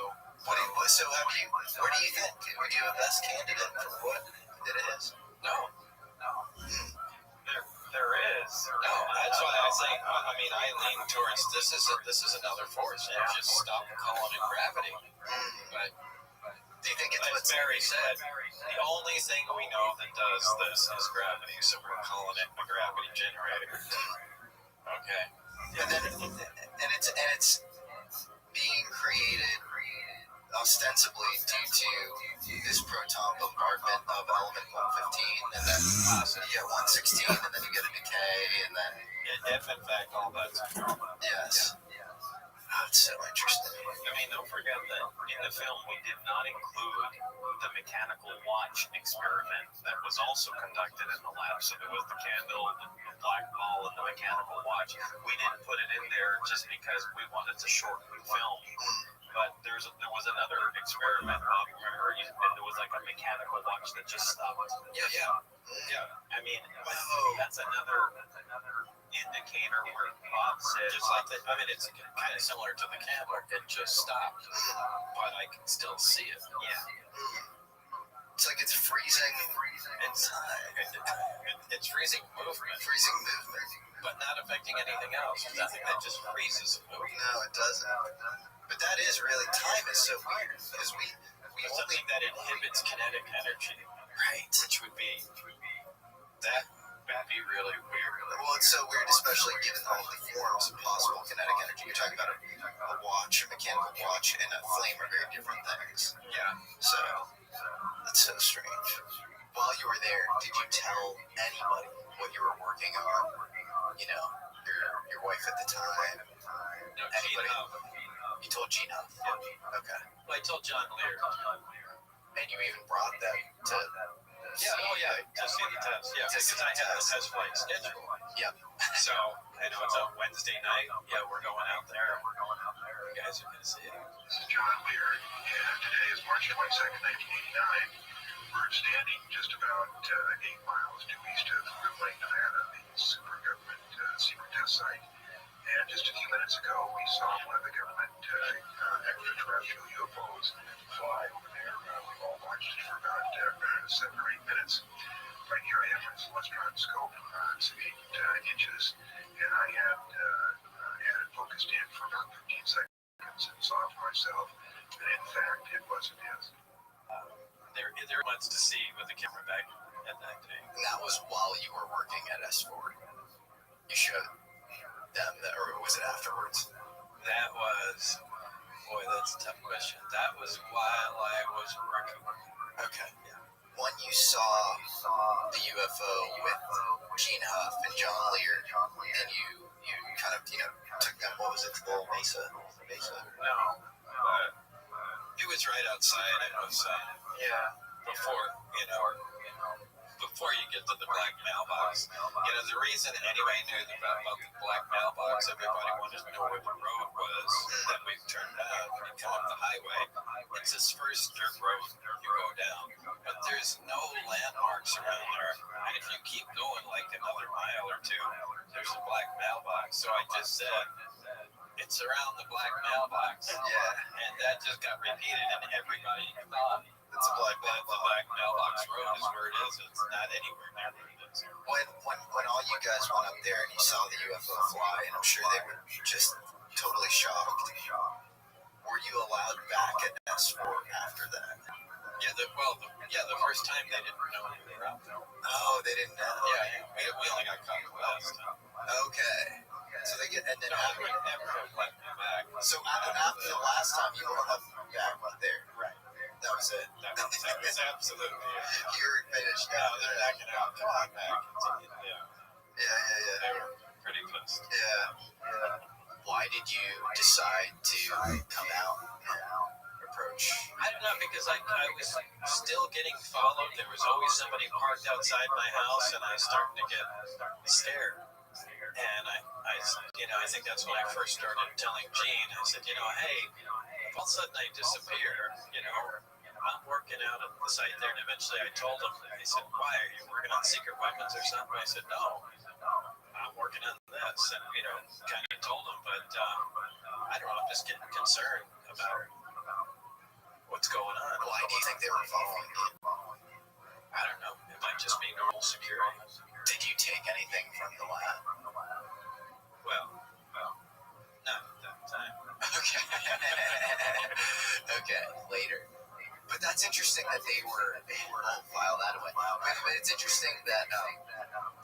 where do you think? Would you have a best candidate for what it is? No. There is. No, that's why I say, I lean towards this is another force, and just stop calling it gravity. But do you think as Barry said, the only thing we know that does this is gravity, so we're calling it a gravity generator. Okay. And it's being created ostensibly due to this proton bombardment of element 115, and then 116, and then you get a decay, and then if in fact all that's true. Yes. It's so interesting. Don't forget that in the film we did not include the mechanical watch experiment that was also conducted in the lab. So there was the candle, the black ball, and the mechanical watch. We didn't put it in there just because we wanted to shorten the film. But there was another experiment. Remember, there was like a mechanical watch that just stopped. Yeah. That's another indicator where Bob said, just like that. It's kind of similar to the camera. It just stopped, but I can still see it. Yeah. It's like it's freezing. It's freezing movement. But not affecting anything else. Nothing that just freezes movement. No, it doesn't. But that is really, time is so weird because we something that inhibits kinetic energy, right? Which would be really weird. Well, it's so weird, especially given all the forms of possible kinetic energy. You're talking about a watch, a mechanical watch, and a flame are very different things. Yeah. So that's so strange. While you were there, did you tell anybody what you were working on? Your wife at the time. No, anybody? You told Gina? Yeah. Okay. Well, I told John Lear. And you even brought them to to see the test. Yeah, because I had the test flight scheduled. Yep. So, I know it's a Wednesday night. Yeah, we're going out there. You guys are going to see it. This is John Lear, and today is March 22nd, 1989. We're standing just about 8 miles due east of Groom Lake, Nevada, the super government secret test site. And just a few minutes ago, we saw one of the government extraterrestrial UFOs fly over there. We've all watched it for about 7 or 8 minutes. Right here I have my celestron scope, it's 8 inches, and I had it focused in for about 15 seconds and saw it for myself. And in fact, it wasn't his. There was to see with the camera back at that day. And that was while you were working at S4. You showed them that, or was it afterwards? That was, boy, that's a tough question. That was while I was working. Okay. When you saw the UFO with Gene Huff and John Lear, and you kind of, took them, what was it, Lowell Mesa? No. It was right outside. It was, before you get to the black mailbox. The reason anybody knew about the black mailbox, everybody wanted to know where the road was that we turned down when you come up the highway. It's this first dirt road you go down, but there's no landmarks around there. And if you keep going like another mile or two, there's a black mailbox. So I just said, it's around the black mailbox. Yeah. And that just got repeated, and everybody thought it's a black mailbox road is where it is. It's not anywhere near where it is. When all you guys went up there and you saw the UFO fly, and I'm sure they were just totally shocked, were you allowed back at S4 after that? Yeah, the first time they didn't know we were out there. Oh, they didn't know. Yeah, we only got caught the last time. Okay. So they get, and then never let me back. So after the last time you were up back there, right? That was it. That was absolutely it. You were finished. No, they're backing out. Come on back. Yeah. They were pretty pissed. Yeah. Why did you decide to come out and approach? I don't know, because I was still getting followed. There was always somebody parked outside my house, and I was starting to get scared. And I think that's when I first started telling Gene. I said, hey, if all of a sudden I disappear, I'm working out at the site there. And eventually I told him, he said, why, are you working on secret weapons or something? I said, no, I'm working on this. And, kind of told him, but I don't know, I'm just getting concerned about what's going on. Why do you think they were following you? I don't know. It might just be normal security. Did you take anything from the lab? Well, not at that time. Okay. Okay, later. But that's interesting that they were file that away. But it's interesting that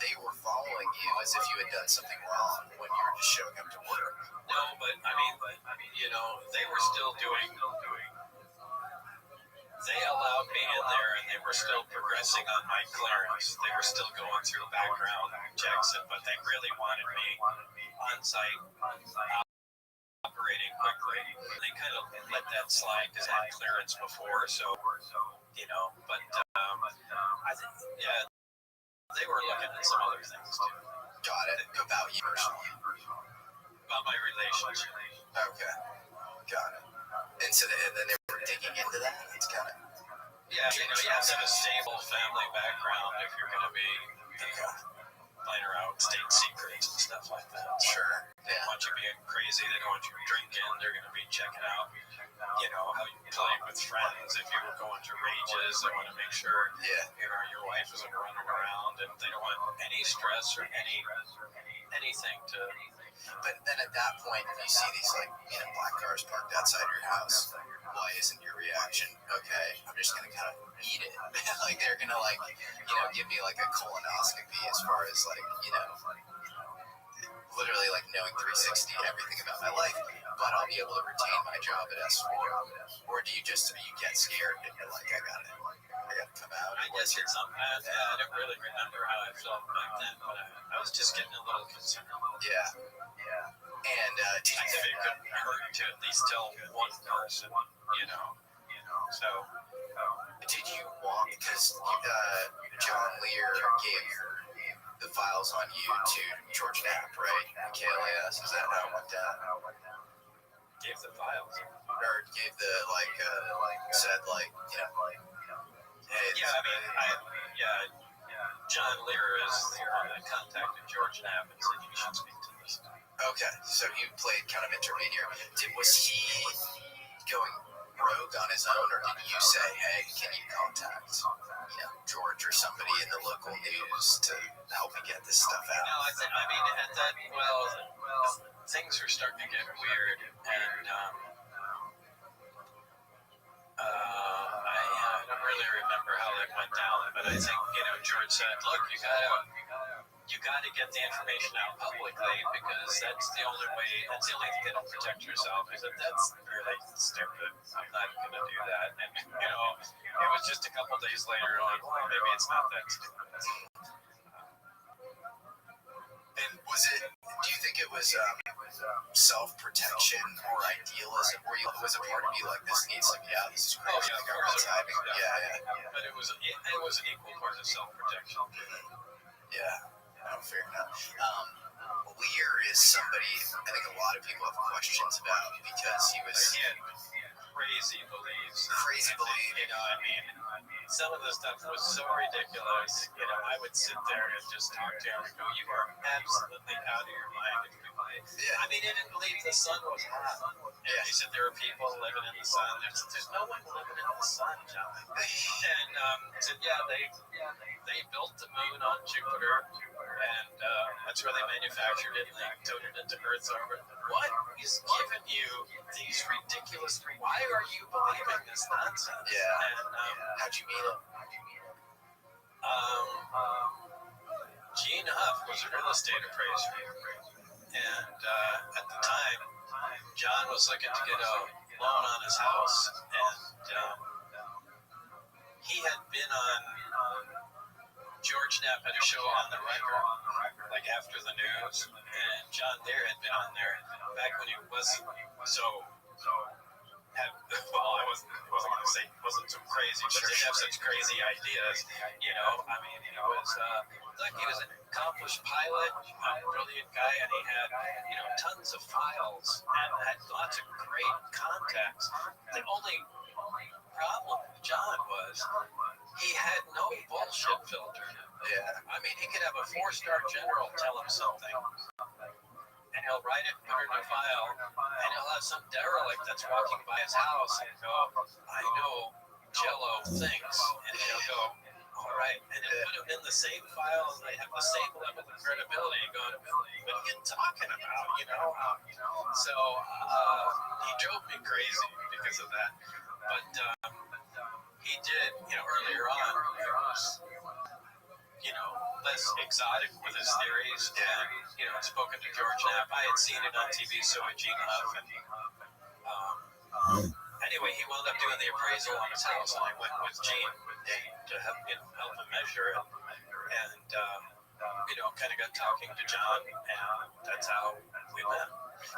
they were following you as if you had done something wrong when you were just showing up to work. No, but I mean, they were still doing. They allowed me in there, and they were still progressing on my clearance. They were still going through background checks, but they really wanted me on site, operating quickly. They kind of let that slide because I had clearance before, so But I think, they were looking at some other things too. Got it. About you personally. About my relationship. Okay. Got it. And so then they were digging into that. It's kind of. Yeah, you have to have a stable family background if you're going to be playing around with state secrets and stuff like that. Sure. They don't want you being crazy. They don't want you drinking. They're going to be checking out, how you play with friends. If you were going to rages, they want to make sure, your wife isn't running around, and they don't want any stress or anything to. But then at that point, if you see these black cars parked outside your house, why isn't your reaction, okay, I'm just gonna kind of eat it? They're gonna give me a colonoscopy as far as literally knowing 360 everything about my life, but I'll be able to retain my job at S4. Or do you get scared and you're like, I gotta come out? I guess it's something. I don't really remember how I felt back then, but I was just getting a little concerned. Yeah. And I think it couldn't hurt to at least tell one person, So, did you want, because John Lear gave the files on you to George Knapp, right? KLAS, is that how it went down? Gave the files? Or gave the, said, hey. Yeah, John Lear is the one that contacted George Knapp and said, you should speak to this guy. Okay, so he played kind of intermediary. Was he going rogue on his own, or did you say, hey, can you contact, George or somebody in the local news to help me get this stuff out? No, at that, things were starting to get weird, and I don't really remember how that went down, but I think, George said, look, you gotta you got to get the information out publicly because that's the only way. That's the only thing that'll protect yourself. I said that's really stupid. I'm not going to do that. And it was just a couple days later on. Well, maybe it's not that stupid. And do you think it was self-protection or idealism? Was a part of you like, this needs to be out, this is crazy, the government's hiding? Yeah. But it was an equal part of self-protection. Yeah, no, fair enough. Lear is somebody I think a lot of people have questions about because he had crazy beliefs. I mean, some of the stuff was so ridiculous. I would sit there and just talk to him and go, "You are absolutely out of your mind." Yeah. I mean, he didn't believe the sun was hot. Yeah. He said there are people living in the sun. There's no one living in the sun, John. And said, they built the moon on Jupiter, and that's where they manufactured it, and they towed it into Earth's orbit. What is giving you these ridiculous? Why are you believing this nonsense? Yeah. And how'd you meet him? Gene Huff was a real estate appraiser, and at the time, John was looking to get a loan on his house, and he had been on George Knapp had a show on the record, like after the news, and John Lear had been on there back when he wasn't wasn't so crazy, but didn't have such crazy ideas. I mean, he was an accomplished pilot, a brilliant guy, and he had tons of files and had lots of great contacts. The only problem with John was he had no bullshit filter. Yeah. I mean, he could have a 4-star general tell him something, and he'll write it, put it in a file, and he'll have some derelict that's walking by his house and go, "I know Jello thinks," and he'll go, "All right," and he'll put them in the same file, and they have the same level of credibility. Going, "What are you talking about?" So he drove me crazy because of that. But he did, earlier on, he was, less exotic with his theories, and, spoken to George Knapp. I had seen it on TV, so had Gene Huff, and anyway, he wound up doing the appraisal on his house, and I went with Gene to help him measure it, and, kind of got talking to John, and that's how we met.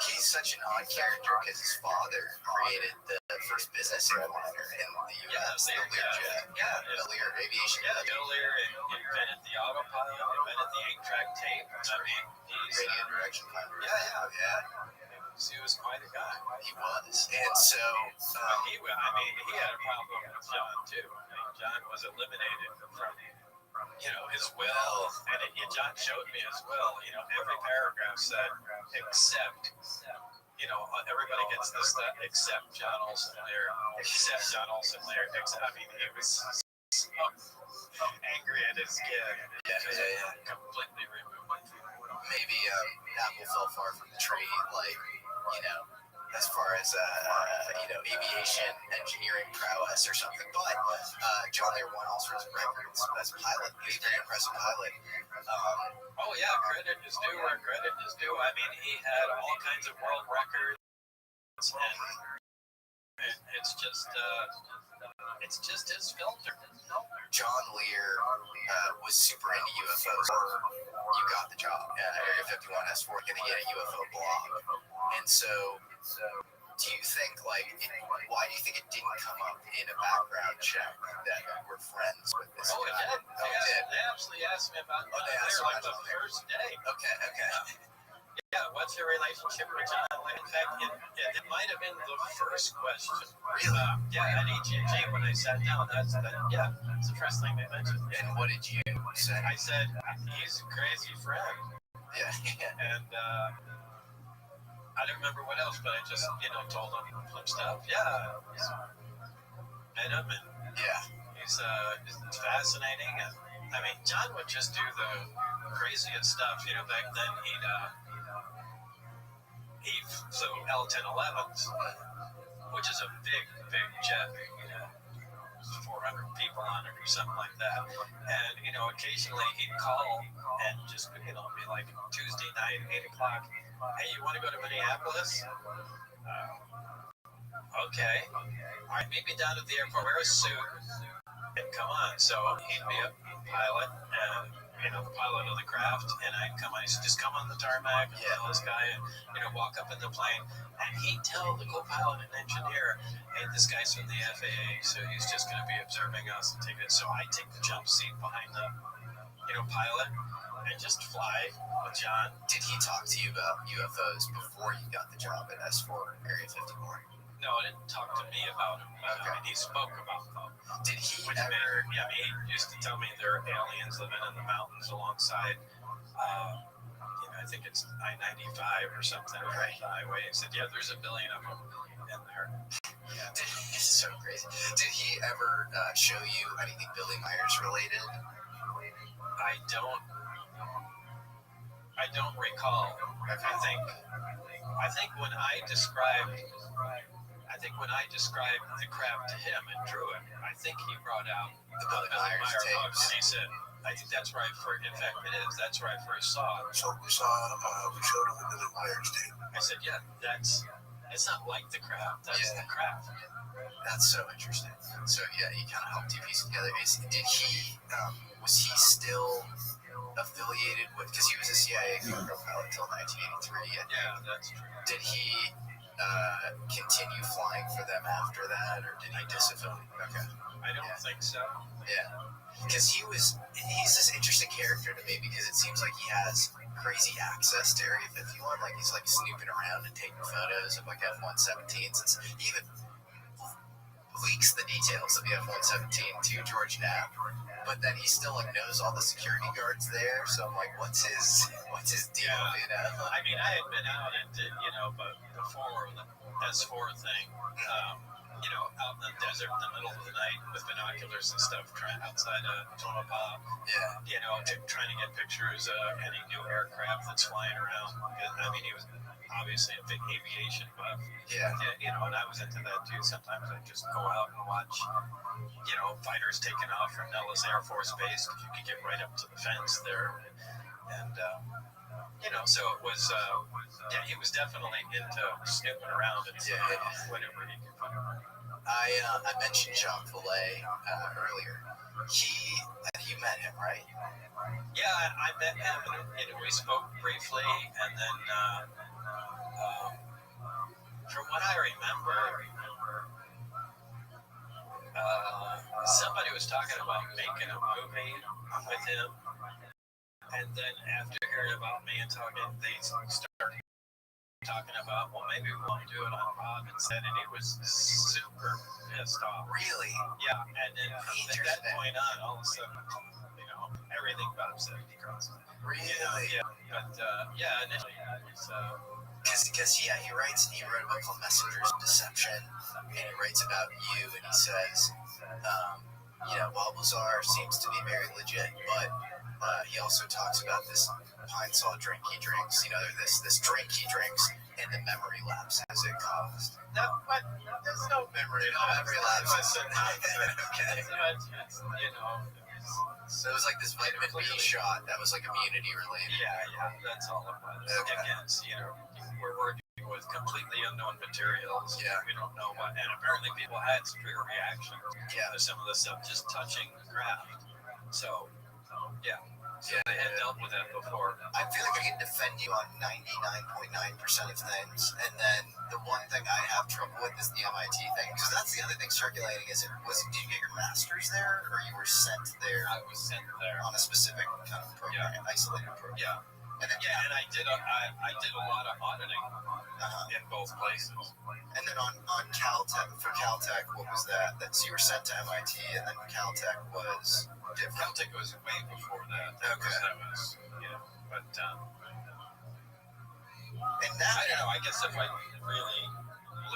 He's such an odd character because his father created the first business airliner in the U.S. The Lear jet. Yeah, the Lear aviation. Yeah, Bill Lear invented the autopilot, invented the 8-track tape. I mean, he's radio direction pilot. Yeah. He was quite a guy. He was, and so he had a problem with John too. I mean, John was eliminated from his will, and John showed me his will. Every paragraph said, except, everybody gets this, that, except John Olson Lear, except John Olson Lear. I mean, he was so angry at his kid because he completely removed it. Maybe apple fell far from the tree, as far as aviation engineering prowess or something. But John Lear won all sorts of records as a pilot. He's a very impressive pilot. Credit is due where credit is due. I mean, he had all kinds of world records, and it's just his filter. John Lear was super into UFOs. You got the job. Area 51 S4 going to get a UFO blog. And so do you think, why do you think it didn't come up in a background check that we're friends with this guy? It did. They actually asked me about the first day. Okay. Yeah, what's your relationship with John Lear? In fact, it might have been the first question. Really? At EGG when I sat down. That's the first thing they mentioned. And what did you say? I said, he's a crazy friend. Yeah. And I don't remember what else, but I just, told him some stuff. Yeah. Met him, and he's fascinating. And I mean, John would just do the craziest stuff. Back then he flew L-1011s, which is a big jet. 400 people on it or something like that. And, occasionally he'd call and just, be like Tuesday night, 8 o'clock, hey, you want to go to Minneapolis? Okay. All right, meet me down at the airport. Wear a suit and come on. So he'd be a pilot and, the pilot of the craft, and I'd come on. He said, just come on the tarmac and tell this guy and, walk up in the plane. And he'd tell the co-pilot and engineer, hey, this guy's from the FAA, so he's just going to be observing us and take it. So I take the jump seat behind the, pilot and just fly with John. Did he talk to you about UFOs before you got the job at S4 Area 51? No, he didn't talk to me about them. Okay. He spoke about them. Did he he used to tell me there are aliens living in the mountains alongside, I think it's I-95 or something, right? The highway. He said, yeah, there's a billion of them in there. Yeah, it's so crazy. Did he ever show you anything Billy Myers related? I don't recall. I think when I described the craft to him and drew it, I think he brought out the Billy Myers tapes, and he said, I think that's where that's where I first saw it. So we showed him the Billy Myers tape. I said, yeah, it's not like the craft, that's the craft. That's so interesting. So yeah, he kind of helped you piece it together. Was he still affiliated with, because he was a CIA cargo pilot until 1983. Yeah, that's true. Did he continue flying for them after that, or did he disaffiliate? Okay. I don't think so. Yeah. Because he's this interesting character to me, because it seems like he has crazy access to Area 51. Like he's like snooping around and taking photos of like F-117s. He even leaks the details of the F-117 to George Knapp, but then he still like knows all the security guards there. So I'm like, what's his deal? Yeah. I mean, I had been out and did, but before the S4 thing, out in the desert in the middle of the night with binoculars and stuff, outside of Tonopah, trying to get pictures of any new aircraft that's flying around. I mean, he was obviously a big aviation buff. Yeah. And I was into that too. Sometimes I'd just go out and watch, fighters taking off from Nellis Air Force Base, because you could get right up to the fence there. And, so it was, he was definitely into snooping around and whatever he could find. I mentioned Jean Fillet earlier. You met him, right? Yeah, I met him, and we spoke briefly, and then from what I remember, somebody was talking about making a movie with him, and then after hearing about me and talking, they started talking about, well, maybe we want to do it on Bob instead, and he was super pissed off. Really? Yeah, and then from that point on, all of a sudden, everything Bob said he crossed. Really? Yeah, but initially it was. Because he wrote a book called Messengers of Deception, and he writes about you, and he says, Balbazar seems to be very legit, but he also talks about this pine saw drink he drinks, this drink he drinks, and the memory lapses it caused. No, but there's no memory lapses. Okay. So it was like this vitamin B shot that was like immunity related. Yeah, that's all it was. Okay. Against, we're working with completely unknown materials. Yeah. We don't know what, and apparently people had severe reactions to some of the stuff just touching the craft. So, they had dealt with that before. I feel like I can defend you on 99.9% of things, and then the one thing I have trouble with is the MIT thing, because that's the other thing circulating. Did you get your master's there, or you were sent there? I was sent there on a specific kind of program, isolated program. Yeah. And then, and I did a lot of auditing in both places. And then on Caltech, for Caltech, what was that? So you were sent to MIT, and then Caltech was different. Caltech was way before that. Okay. That was, but and now, I don't know. I guess if I really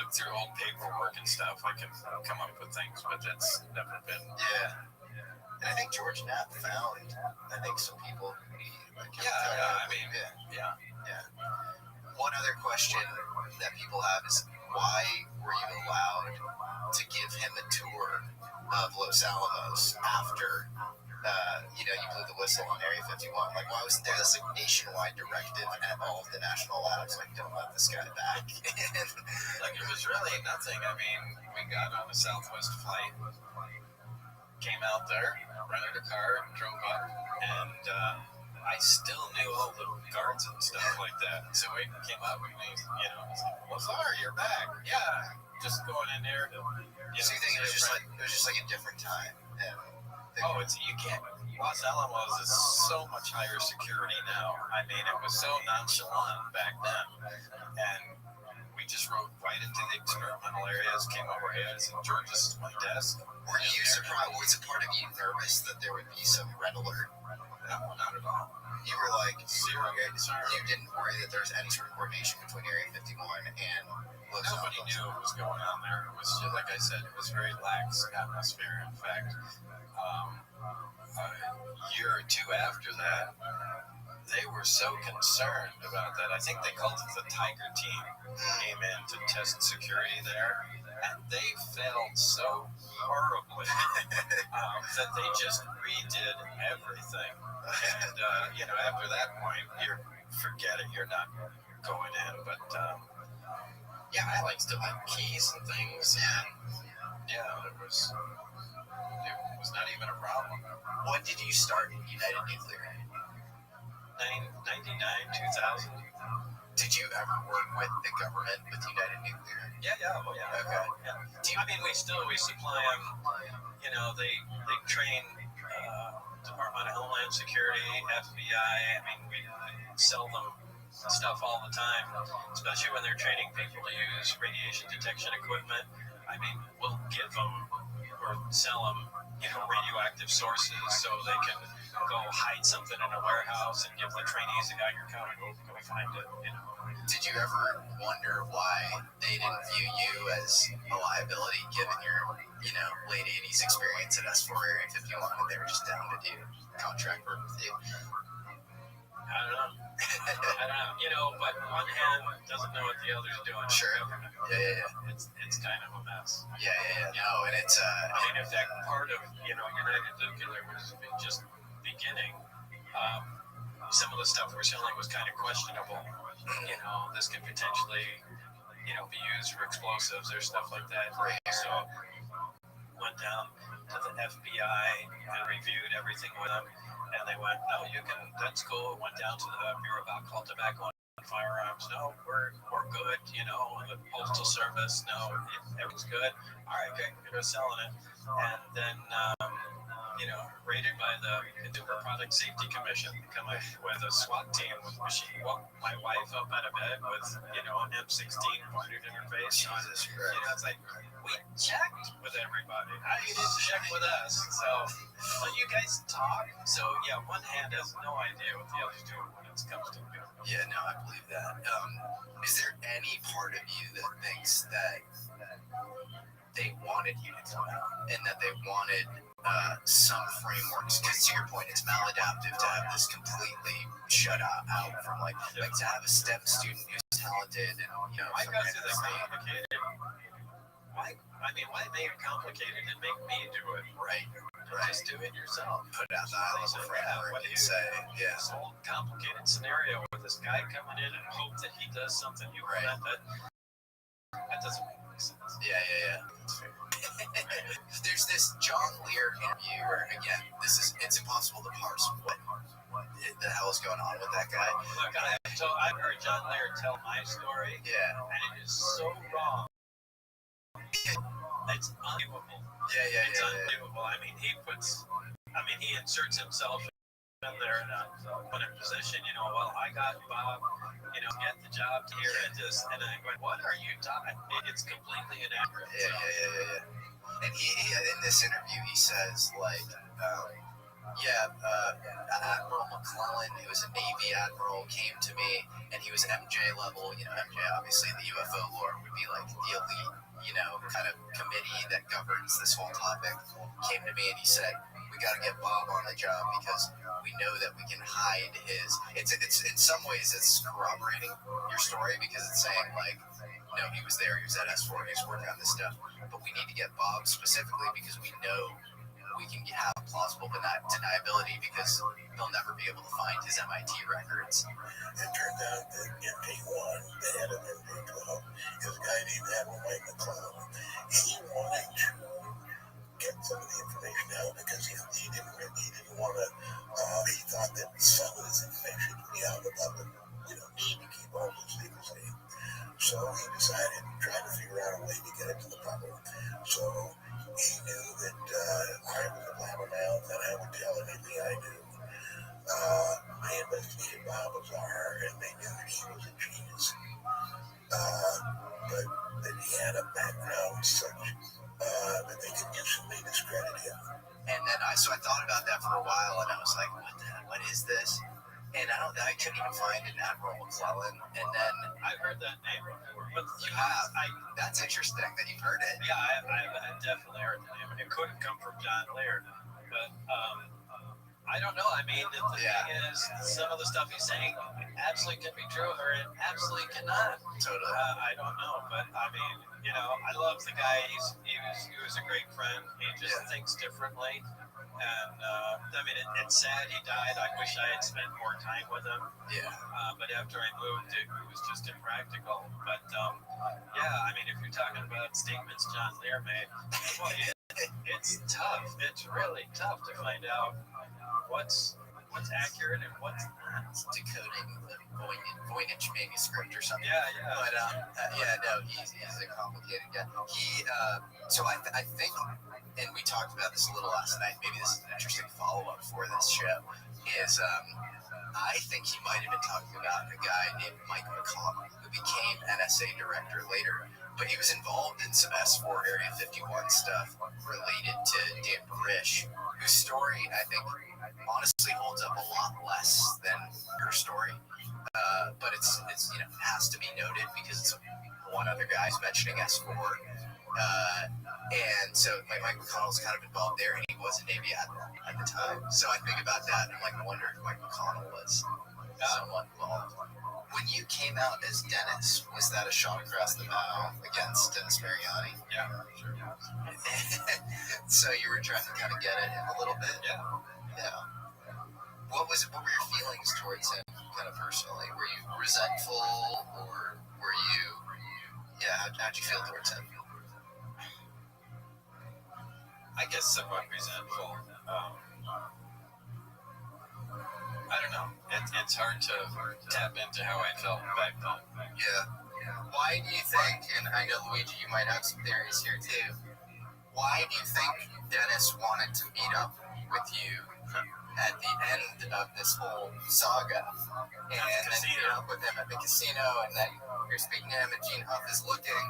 look through old paperwork and stuff, I can come up with things. But that's never been. Yeah. And I think George Knapp found, some people who need. One other question that people have is, why were you allowed to give him a tour of Los Alamos after you blew the whistle on Area 51. Like, why wasn't there this nationwide directive at all of the national labs, like, don't let this guy back? Like, it was really nothing. I mean, we got on a Southwest flight, came out there, rented a car, and drove up, and I still knew all the guards and stuff like that. So we came up and he's like, Lazar, you're back. Yeah, just going in there to. So you think it was just like a different time? You can't. Los Alamos is so much higher security now. I mean, it was so nonchalant back then, and we just rode right into the experimental areas, came over here, and George's my desk. Were you surprised? Was a part of you nervous that there would be some red alert? No, not at all. You were like zero. You didn't worry that there was any sort of coordination between Area 51 and Los Alamos. Nobody knew what was going on there. It was just, like I said, it was very lax atmosphere. In fact, a year or two after that, they were so concerned about that. I think they called it the Tiger Team. Came in to test security there, and they failed so horribly that they just redid everything. And after that point, forget it. You're not going in. But I still have keys and things. And it was not even a problem. When did you start United Nuclear? 99, 2000. Did you ever work with the government, with United Nuclear? Yeah. Okay. Yeah. We supply them. They train Department of Homeland Security, FBI. We sell them stuff all the time, especially when they're training people to use radiation detection equipment. We'll give them or sell them, radioactive sources so they can go hide something in a warehouse and give the trainees a guy, go find it. Did you ever wonder why they didn't view you as a liability given your, late 80s experience at S4 Area 51 and they were just down to do contract work with you? I don't know. But one hand doesn't know what the other's doing. Sure. Yeah. It's kind of a mess. Yeah. No, and it's if that part of United Nuclear was just beginning, some of the stuff we're selling was kind of questionable. This could potentially, be used for explosives or stuff like that. Right. So went down to the FBI and reviewed everything with them. And they went, no, you can, that's cool. Went down to the Bureau of Alcohol, Tobacco, and Firearms. No, we're good, The Postal Service, no, everything's good. All right, okay, we're selling it. And then, raided by the Consumer Product Safety Commission, come up with a SWAT team. She woke my wife up out of bed with, an M16 pointed in her face. Jesus Christ. It's like, we checked with everybody. How you didn't check with us? So, well, you guys talk. So, one hand has no idea what the other's doing when it comes to it. Yeah, no, I believe that. Is there any part of you that thinks that they wanted you to come out and that they wanted some frameworks? Because to your point, it's maladaptive to have this completely shut out from like to have a STEM student who's talented and I guess it's complicated. Why make it complicated and make me do it? Right. Just do it yourself. Put out the high-level framework and say, This whole complicated scenario with this guy coming in and hope that he does something you want. That doesn't make sense. Yeah. There's this John Lear interview where, again, it's impossible to parse what the hell is going on with that guy. Look, I've heard John Lear tell my story. Yeah. And it is so wrong. It's unbelievable. Yeah. It's unbelievable. He inserts himself in there in a position, well, I got Bob, get the job here at this, and I went, what are you talking? It's completely inaccurate. Yeah. And he in this interview, he says, like, Admiral McClellan, who was a Navy admiral, came to me, and he was MJ level. MJ, obviously, the UFO lore would be like the elite, kind of committee that governs this whole topic, came to me and he said, we got to get Bob on the job because we know that we can hide his. It's in some ways it's corroborating your story because it's saying like know he was there. He was at S4. He was working on this stuff. But we need to get Bob specifically because we know we can have plausible deniability because they'll never be able to find his MIT records. It turned out that MP1, the head of MP12, is a guy named Rabbi McCloud. He wanted to get some of the information out because he didn't want to. He thought that some of this information would be out about the need to keep all those people safe. So he decided to try to figure out a way to get it to the public. So he knew that I was a blabbermouth and I would tell anything I knew. They investigated Bob Lazar and they knew that he was a genius. But that he had a background such that they could instantly discredit him. And then I thought about that for a while, and I was like, what is this? And I couldn't even find an Admiral McClellan. And then I've heard that name before, but you have. That's interesting that you've heard it. Yeah, I definitely heard the name. It couldn't come from John Laird, but I don't know. I mean, the thing is, some of the stuff he's saying absolutely can be true, or it absolutely cannot. Totally. I don't know, but I mean, I love the guy. He was a great friend. He just thinks differently. And I mean, it's sad he died. I wish I had spent more time with him. Yeah. But after I moved, it was just impractical. But yeah, I mean, if you're talking about statements John Lear made, boy, it's tough. It's really tough to find out what's accurate and what's not. Decoding the Voynich manuscript or something. Yeah. But he's a complicated guy. So I think, and we talked about this a little last night. Maybe this is an interesting follow-up for this show. Is I think he might have been talking about a guy named Mike McConnell who became NSA director later. But he was involved in some S4 Area 51 stuff related to Dan Barish, whose story I think honestly holds up a lot less than your story. But it's it has to be noted because it's one other guy's mentioning S4. And so Mike McConnell's kind of involved there, and he was a Navy admiral at the time. So I think about that and I wonder if Mike McConnell was somewhat involved. When you came out as Dennis, was that a shot across the bow against Dennis Mariani? Yeah, sure. So you were trying to kind of get it in a little bit? Yeah. What were your feelings towards him, kind of personally? Were you resentful, or were you? Yeah, how'd you feel towards him? I guess somewhat resentful. I don't know. It's hard to tap into how I felt back then. Yeah. Why do you think, and I know, Luigi, you might have some theories here too, why do you think Dennis wanted to meet up with you at the end of this whole saga and then meet up with him at the casino, and then you're speaking to him and Gene Huff is looking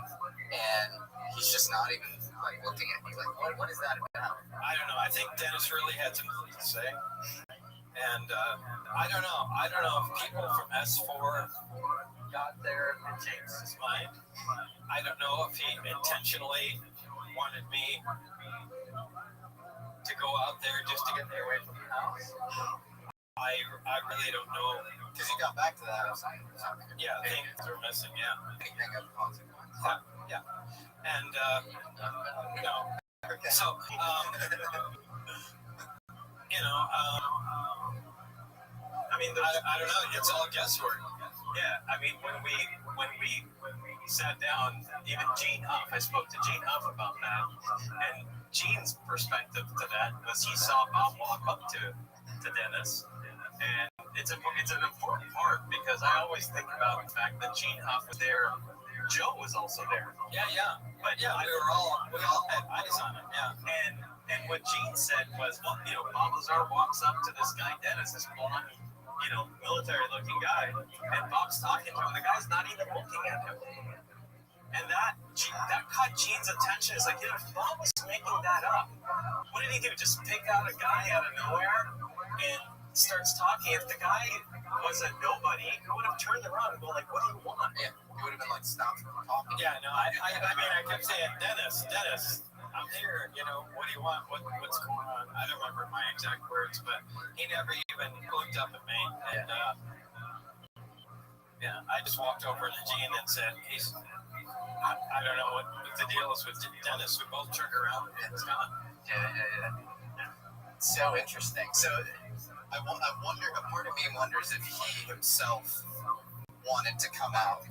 and he's just not even looking at you? What is that about? I don't know. I think Dennis really had something to say. And I don't know if people from S4 got there and changed his mind. I don't know if he intentionally wanted me to go out there just to get me away from the house. I really don't know. Because he got back to that. Yeah, things are missing. Yeah. Anything of consequence. Yeah. And so I mean, I don't know. It's all guesswork. Yeah, I mean, when we sat down, even Gene Huff, I spoke to Gene Huff about that, and Gene's perspective to that was he saw Bob walk up to Dennis, and it's an important part because I always think about the fact that Gene Huff was there, Joe was also there. Yeah, but yeah, we all had eyes on him. Yeah, and what Gene said was, well, Bob Lazar walks up to this guy Dennis, this blonde, military-looking guy, and Bob's talking to him. The guy's not even looking at him, and that caught Gene's attention. It's like, if Bob was making that up, what did he do? Just pick out a guy out of nowhere and starts talking? If the guy was a nobody, he would have turned around and go like, "What do you want?" Yeah, he would have been like, "Stop talking." Yeah, no, I mean, I kept saying, Dennis, I'm here, what do you want? What's going on? I don't remember my exact words, but he never even looked up at me. And I just walked over to Gene and said, I don't know what the deal is with Dennis. We both turned around and it's gone. Yeah. So interesting. So I wonder, a part of me wonders if he himself wanted to come out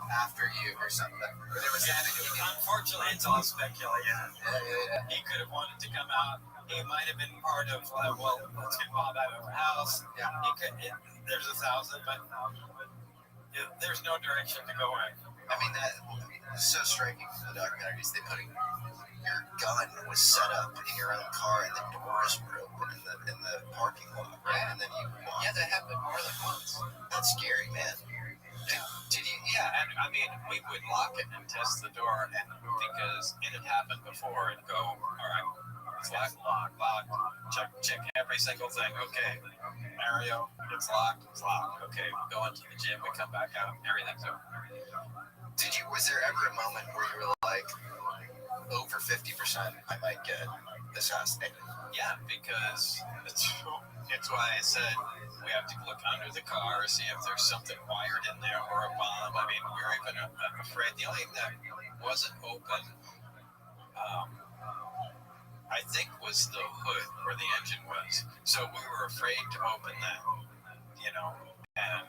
after you or something. Or there was Unfortunately, it's all speculation. Yeah. He could have wanted to come out. He might have been part of, well, let's get Bob out of our house. Yeah. There's 1,000, but there's no direction to go in. I mean, that was so striking from the documentaries. They put your gun was set up in your own car and the doors were open in the parking lot, right? And then you walked. Yeah, that happened more than once. That's scary, man. Did you? Yeah, and I mean, we would lock it and test the door, and because it had happened before, and go, all right, it's locked. Check every single thing. Okay, Mario, it's locked. Okay, we go into the gym, we come back out, everything's over. Was there ever a moment where you were like, over 50%, I might get assassinated? Yeah, because it's why I said we have to look under the car, see if there's something wired in there or a bomb. I mean, we were even afraid. The only thing that wasn't open, I think, was the hood where the engine was. So we were afraid to open that, and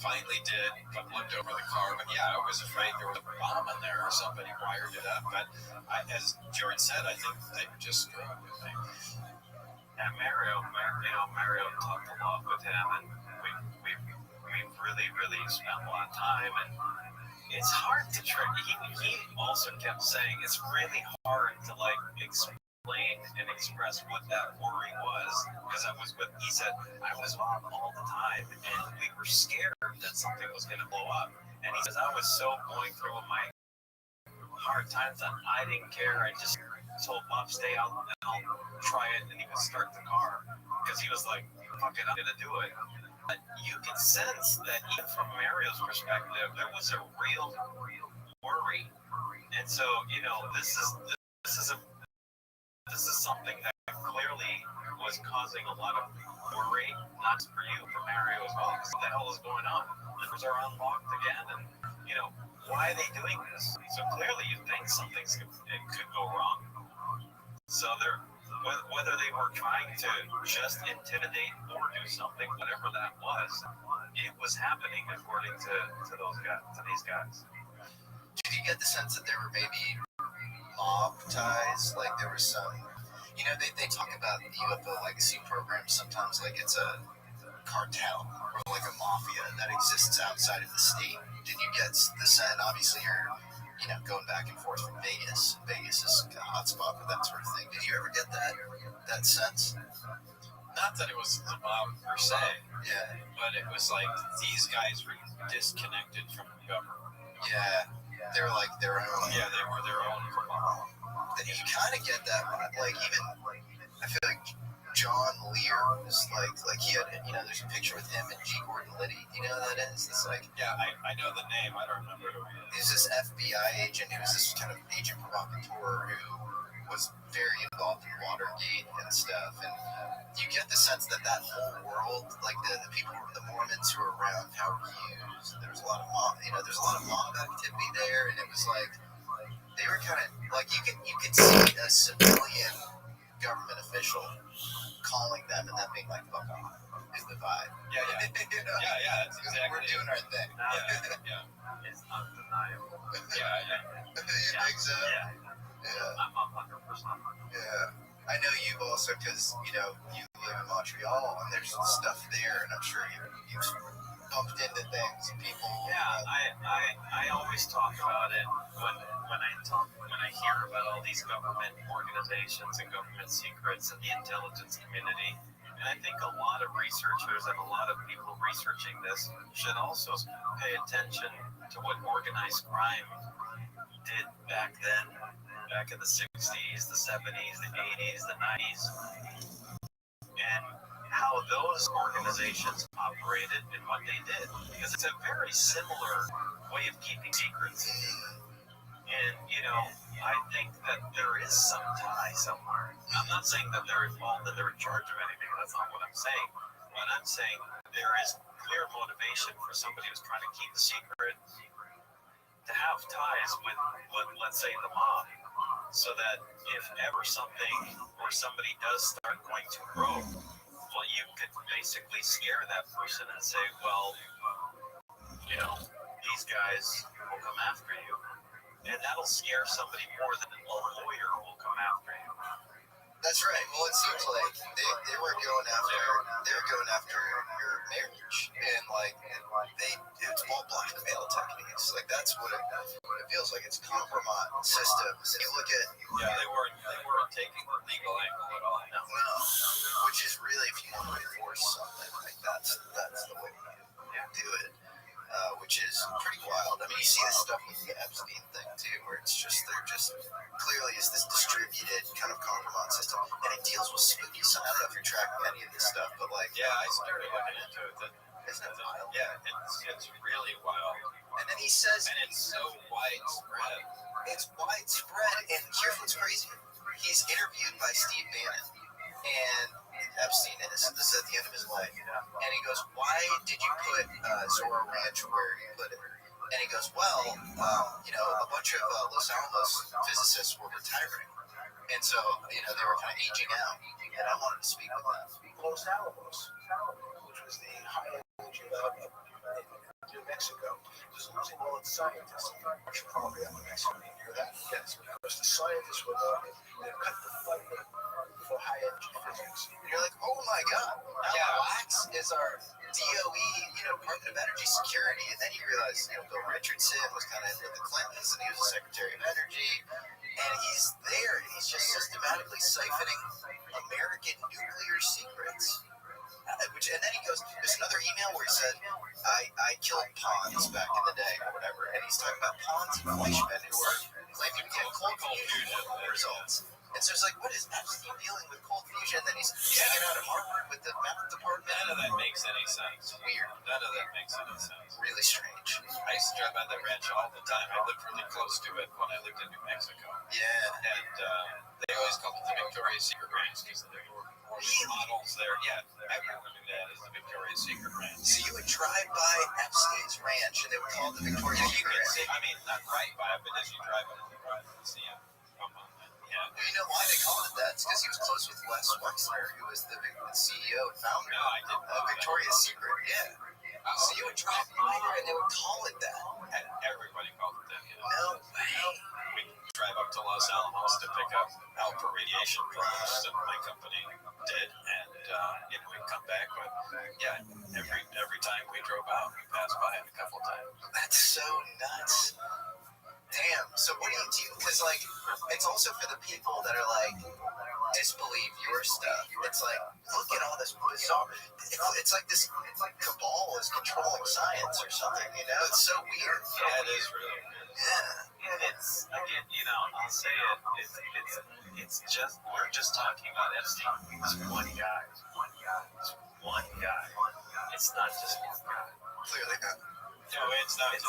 finally did, but looked over the car. But yeah, I was afraid there was a bomb in there or somebody wired it up. But as George said, I think they were just screwing with me. And Mario talked a lot with him, and we've really spent a lot of time. And it's hard to try. He also kept saying it's really hard to explain and express what that worry was, because he said I was on all the time and we were scared that something was going to blow up, and he says I was so going through my hard times that I didn't care. I just told Bob stay out and I'll try it, and he would start the car because he was like, fuck it, I'm going to do it. But you can sense that even from Mario's perspective there was a real worry, and so this is something that clearly was causing a lot of worry, not just for you, for Mario as well. What the hell is going on? The doors are unlocked again, and why are they doing this? So clearly you think it could go wrong. So whether they were trying to just intimidate or do something, whatever that was, it was happening according to these guys. Did you get the sense that there were maybe mob ties? Like there was some, they talk about the UFO legacy program sometimes like it's a cartel or like a mafia that exists outside of the state. Did you get the sense? Obviously you're going back and forth from Vegas. Vegas is a hot spot for that sort of thing. Did you ever get that sense? Not that it was the mob per se, yeah, but it was like these guys were disconnected from the government. Yeah, they were like their own. Yeah, they were their own. And you kind of get that, like even I feel like John Lear was like he had, there's a picture with him and G. Gordon Liddy. You know who that is? It's like, yeah, I know the name. I don't remember who he is. He's this FBI agent. He was this kind of agent provocateur who was very involved in Watergate and stuff. And you get the sense that whole world, like the people, the Mormons who were around Howard Hughes, there was a lot of mob, there's a lot of mob activity there, and it was like they were kind of like you could see a civilian government official calling them and them being like, fuck off, is the vibe. Yeah. Yeah, that's exactly. We're doing our thing. Yeah. It's undeniable. Yeah. You think so? Yeah. I'm 100%. Yeah. I know you've also, because, you live in Montreal and there's stuff there, and I'm sure you've bumped into things and people. Yeah, I always talk about it when I hear about all these government organizations and government secrets and the intelligence community. And I think a lot of researchers and a lot of people researching this should also pay attention to what organized crime did back then, back in the 60s, the 70s, the 80s, the 90s, and how those organizations operated and what they did. Because it's a very similar way of keeping secrets. And, I think that there is some tie somewhere. I'm not saying that they're involved and they're in charge of anything. That's not what I'm saying. But I'm saying there is clear motivation for somebody who's trying to keep a secret to have ties with, let's say, the mob, so that if ever something or somebody does start going to rogue, well, you could basically scare that person and say, well, you know, these guys will come after you. And that'll scare somebody more than a lawyer will come after you. That's right. Well, it seems like they were going after your marriage, and it's all blackmail techniques. Like that's what it feels like. It's compromise systems. You look at they weren't taking the legal angle at all. No, which is really, if you want to enforce something, like that's the way you do it. Which is pretty wild. I mean, you see this stuff with the Epstein thing too, where they're just clearly is this distributed kind of compromise system, and it deals with spooky. So I don't know if you're tracking any of this stuff, but I started looking into it. Isn't it wild? Yeah, it's really wild. And then he says, and it's so widespread. It's widespread, and here's what's crazy: he's interviewed by Steve Bannon, and Epstein is at the end of his life, and he goes, "Why did you put Zorro Ranch where you put it?" And he goes, "Well, a bunch of Los Alamos physicists were retiring, and so they were kind of aging out, and I wanted to speak with them." Los Alamos, which was the high energy lab in New Mexico, was losing all its scientists. Which probably have New Mexico. You hear that? Yes, because the scientists were cut the funding for high energy physics. And you're like, oh my God, Wax is our DOE, Department of Energy Security, and then you realize, Bill Richardson was kind of with the Clintons, and he was the Secretary of Energy, and he's there, and he's just systematically siphoning American nuclear secrets. And then he goes, there's another email where he said, I killed pawns back in the day, or whatever, and he's talking about pawns and fleishmen who are claiming to get cold fusion results. And so it's like, what is Epstein dealing with cold fusion? And then he's hanging out at Harvard with the medical department. None of that makes any sense. Weird. None of that makes any sense. Really strange. I used to drive by that ranch all the time. I lived really close to it when I lived in New Mexico. Yeah. And they always called it the Victoria's Secret Ranch because there were more models there. Yeah, everyone knew that as the Victoria's Secret Ranch. So you would drive by Epstein's ranch and they would call it the Victoria's Secret Ranch. I mean, not right by it, but as you drive up, you drive and see it. Well, you know why they called it that? It's because he was close with Les Wexner, who was the CEO and founder of Victoria's Secret. Yeah. So you would drive by there and they would call it that. And everybody called it that. No way. We drive up to Los Alamos to pick up alpha radiation films that my company did, and we'd come back. But every time we drove out, we passed by it a couple times. That's so nuts. Damn. So what do you do? Because it's also for the people that are disbelieve your stuff. It's like, look at all this bizarre. It's like this cabal is controlling science or something. It's so weird. Yeah, it is really weird. Yeah. It's again, I'll say it. It's just we're just talking about Epstein. It's one guy. It's one guy. It's not just one guy. Clearly not. No, it's not just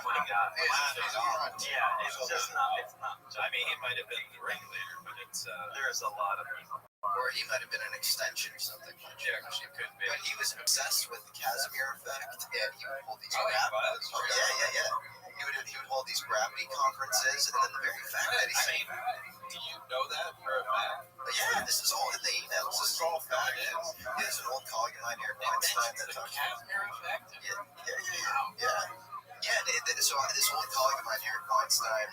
one guy. Yeah, it's just not. It's not. I mean, he might have been the ringleader, but there's a lot of people. Or he might have been an extension or something. Yeah, it could be. But he was obsessed with the Casimir effect, and he would hold these Yeah. He would hold these gravity conferences, and then the very fact that he said, do you know that for a fact? Yeah, this is all in the emails. This is all fact. There's an old colleague of mine here, Einstein, that talks about Casimir effect. So this old colleague of mine here, Einstein,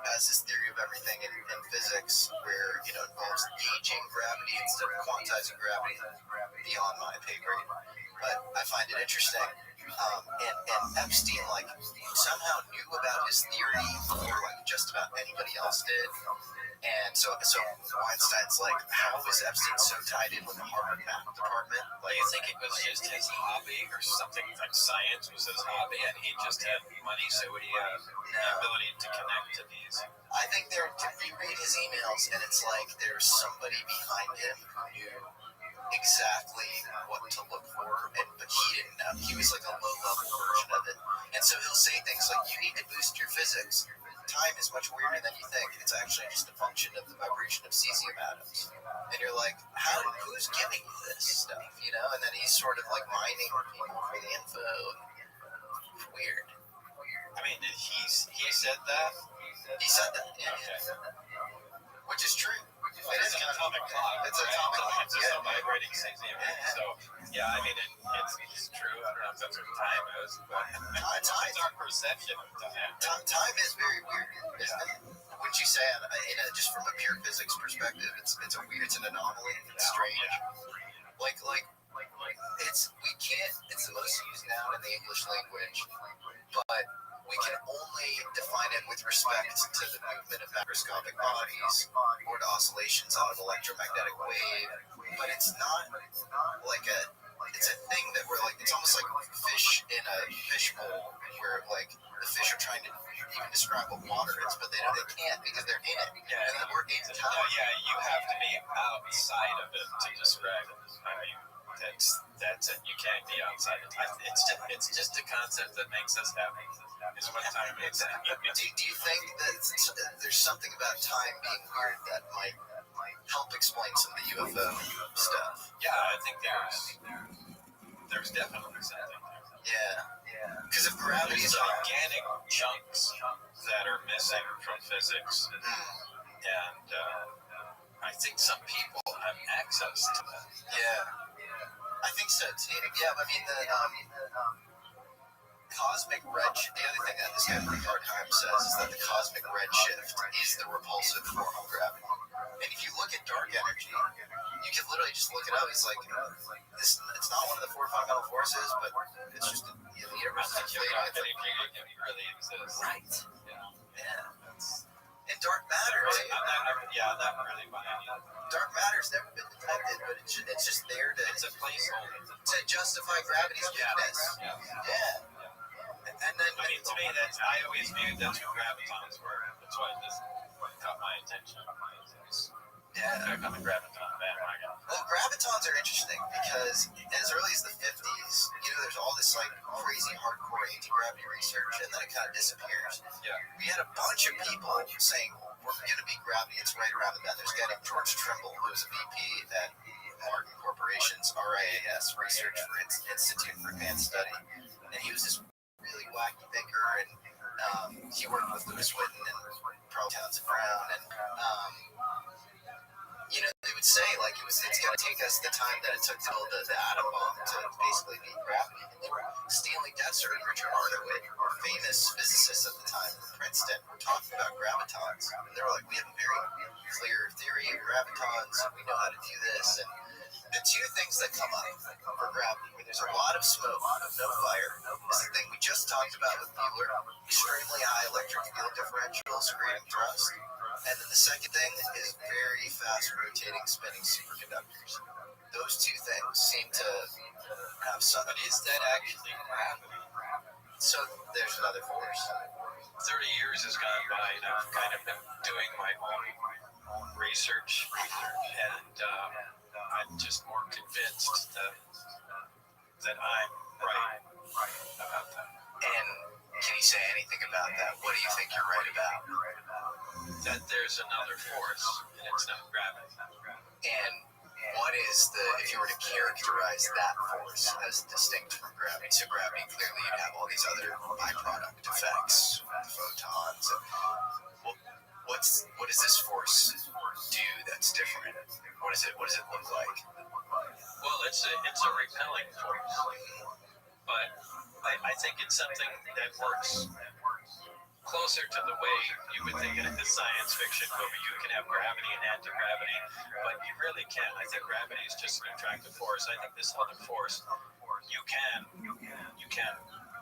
has this theory of everything in physics, where it involves gauging gravity instead of quantizing gravity, beyond my pay grade. But I find it interesting. And Epstein somehow knew about his theory before just about anybody else did. And so Weinstein's how was Epstein so tied in with the Harvard math department? Do you think it was just his hobby or something, like science was his hobby and he just had money, so he had the ability to connect to these? I think you read his emails and it's there's somebody behind him who knew exactly what to look for, but he didn't know. He was a low-level version of it. And so he'll say things like, you need to boost your physics. Time is much weirder than you think. It's actually just a function of the vibration of cesium atoms. And you're like, who's giving you this stuff? And then he's sort of mining people for the info. Weird. I mean, he said that? He said that, yeah. Which is true. It is an atomic clock. It's an atomic clock. It's just a vibrating signal. So, yeah, I mean, it's true. I don't know if that's what time is, but it's our perception of time. Time is very weird, isn't it? Wouldn't you say, just from a pure physics perspective, it's an anomaly. It's strange. Like it's the most used noun in the English language, but we can only define it with respect to the movement of macroscopic bodies or to oscillations on an electromagnetic wave. But it's not like it's a thing that we're like, it's almost like fish in a fishbowl where like the fish are trying to even describe what water is, but they can't because they're in it. Yeah, and we're in time. Yeah, you have to be outside of it to describe it. I mean, that's it. You can't be outside of time. It's just a concept that makes us happy. Is what time is. Do you think that there's something about time being weird that might help explain some of the UFO stuff? Yeah, I think there's definitely something. Yeah. Because if gravity is gigantic chunks that are missing from physics, and I think some people have access to that. Yeah, I think so too. Yeah, I mean the cosmic redshift. The other thing that this guy Rothschild says is that the cosmic redshift is the repulsive form of gravity. And if you look at dark energy, you can literally just look it up. It's like it's not one of the four fundamental forces, but it's just the universe is inflating. It really exists. Right. Yeah. And dark matter. I'm not really buying it. Dark matter's never been detected, but it's just there to. It's a placeholder to justify gravity's weakness. Yeah. And then, I mean, to me, I always viewed that's what gravitons were. That's why this caught my attention. Yeah. Back on the graviton bandwagon. Well, gravitons are interesting because as early as the 50s, there's all this like crazy hardcore anti-gravity research, and then it kind of disappears. Yeah. We had a bunch of people saying we're going to be gravity. It's right around the bend. There's a guy named George Trimble, who was a VP at Martin Corporation's RIAS Research for Institute for Advanced Study, and he was this really wacky thinker, and he worked with Louis Whitten and Townsend Brown, and they would say like it's going to take us the time that it took to build the atom bomb to basically beat gravity. And Stanley Detzer and Richard Arnowitz, famous physicists at the time from Princeton, were talking about gravitons, and they were like, we have a very clear theory of gravitons, and we know how to do this. And the two things that come up for gravity, where there's a lot of smoke, no fire, is the thing we just talked about with Bueller, extremely high electric field differentials creating thrust. And then the second thing is very fast rotating, spinning superconductors. Those two things seem to have some. But is that actually gravity? So there's another force. 30 years has gone by, and I've kind of been doing my own research, and I'm just more convinced that I'm right about that. And can you say anything about that? What do you think you're right about? That there's another force, and it's not gravity. And what is if you were to characterize that force as distinct from gravity? So gravity, clearly you'd have all these other byproduct effects, photons. What does this force do that's different? What does it look like? Well, it's a repelling force, but I think it's something that works closer to the way you would think in a science fiction movie. You can have gravity and anti-gravity, but you really can't. I think gravity is just an attractive force. I think this other force, you can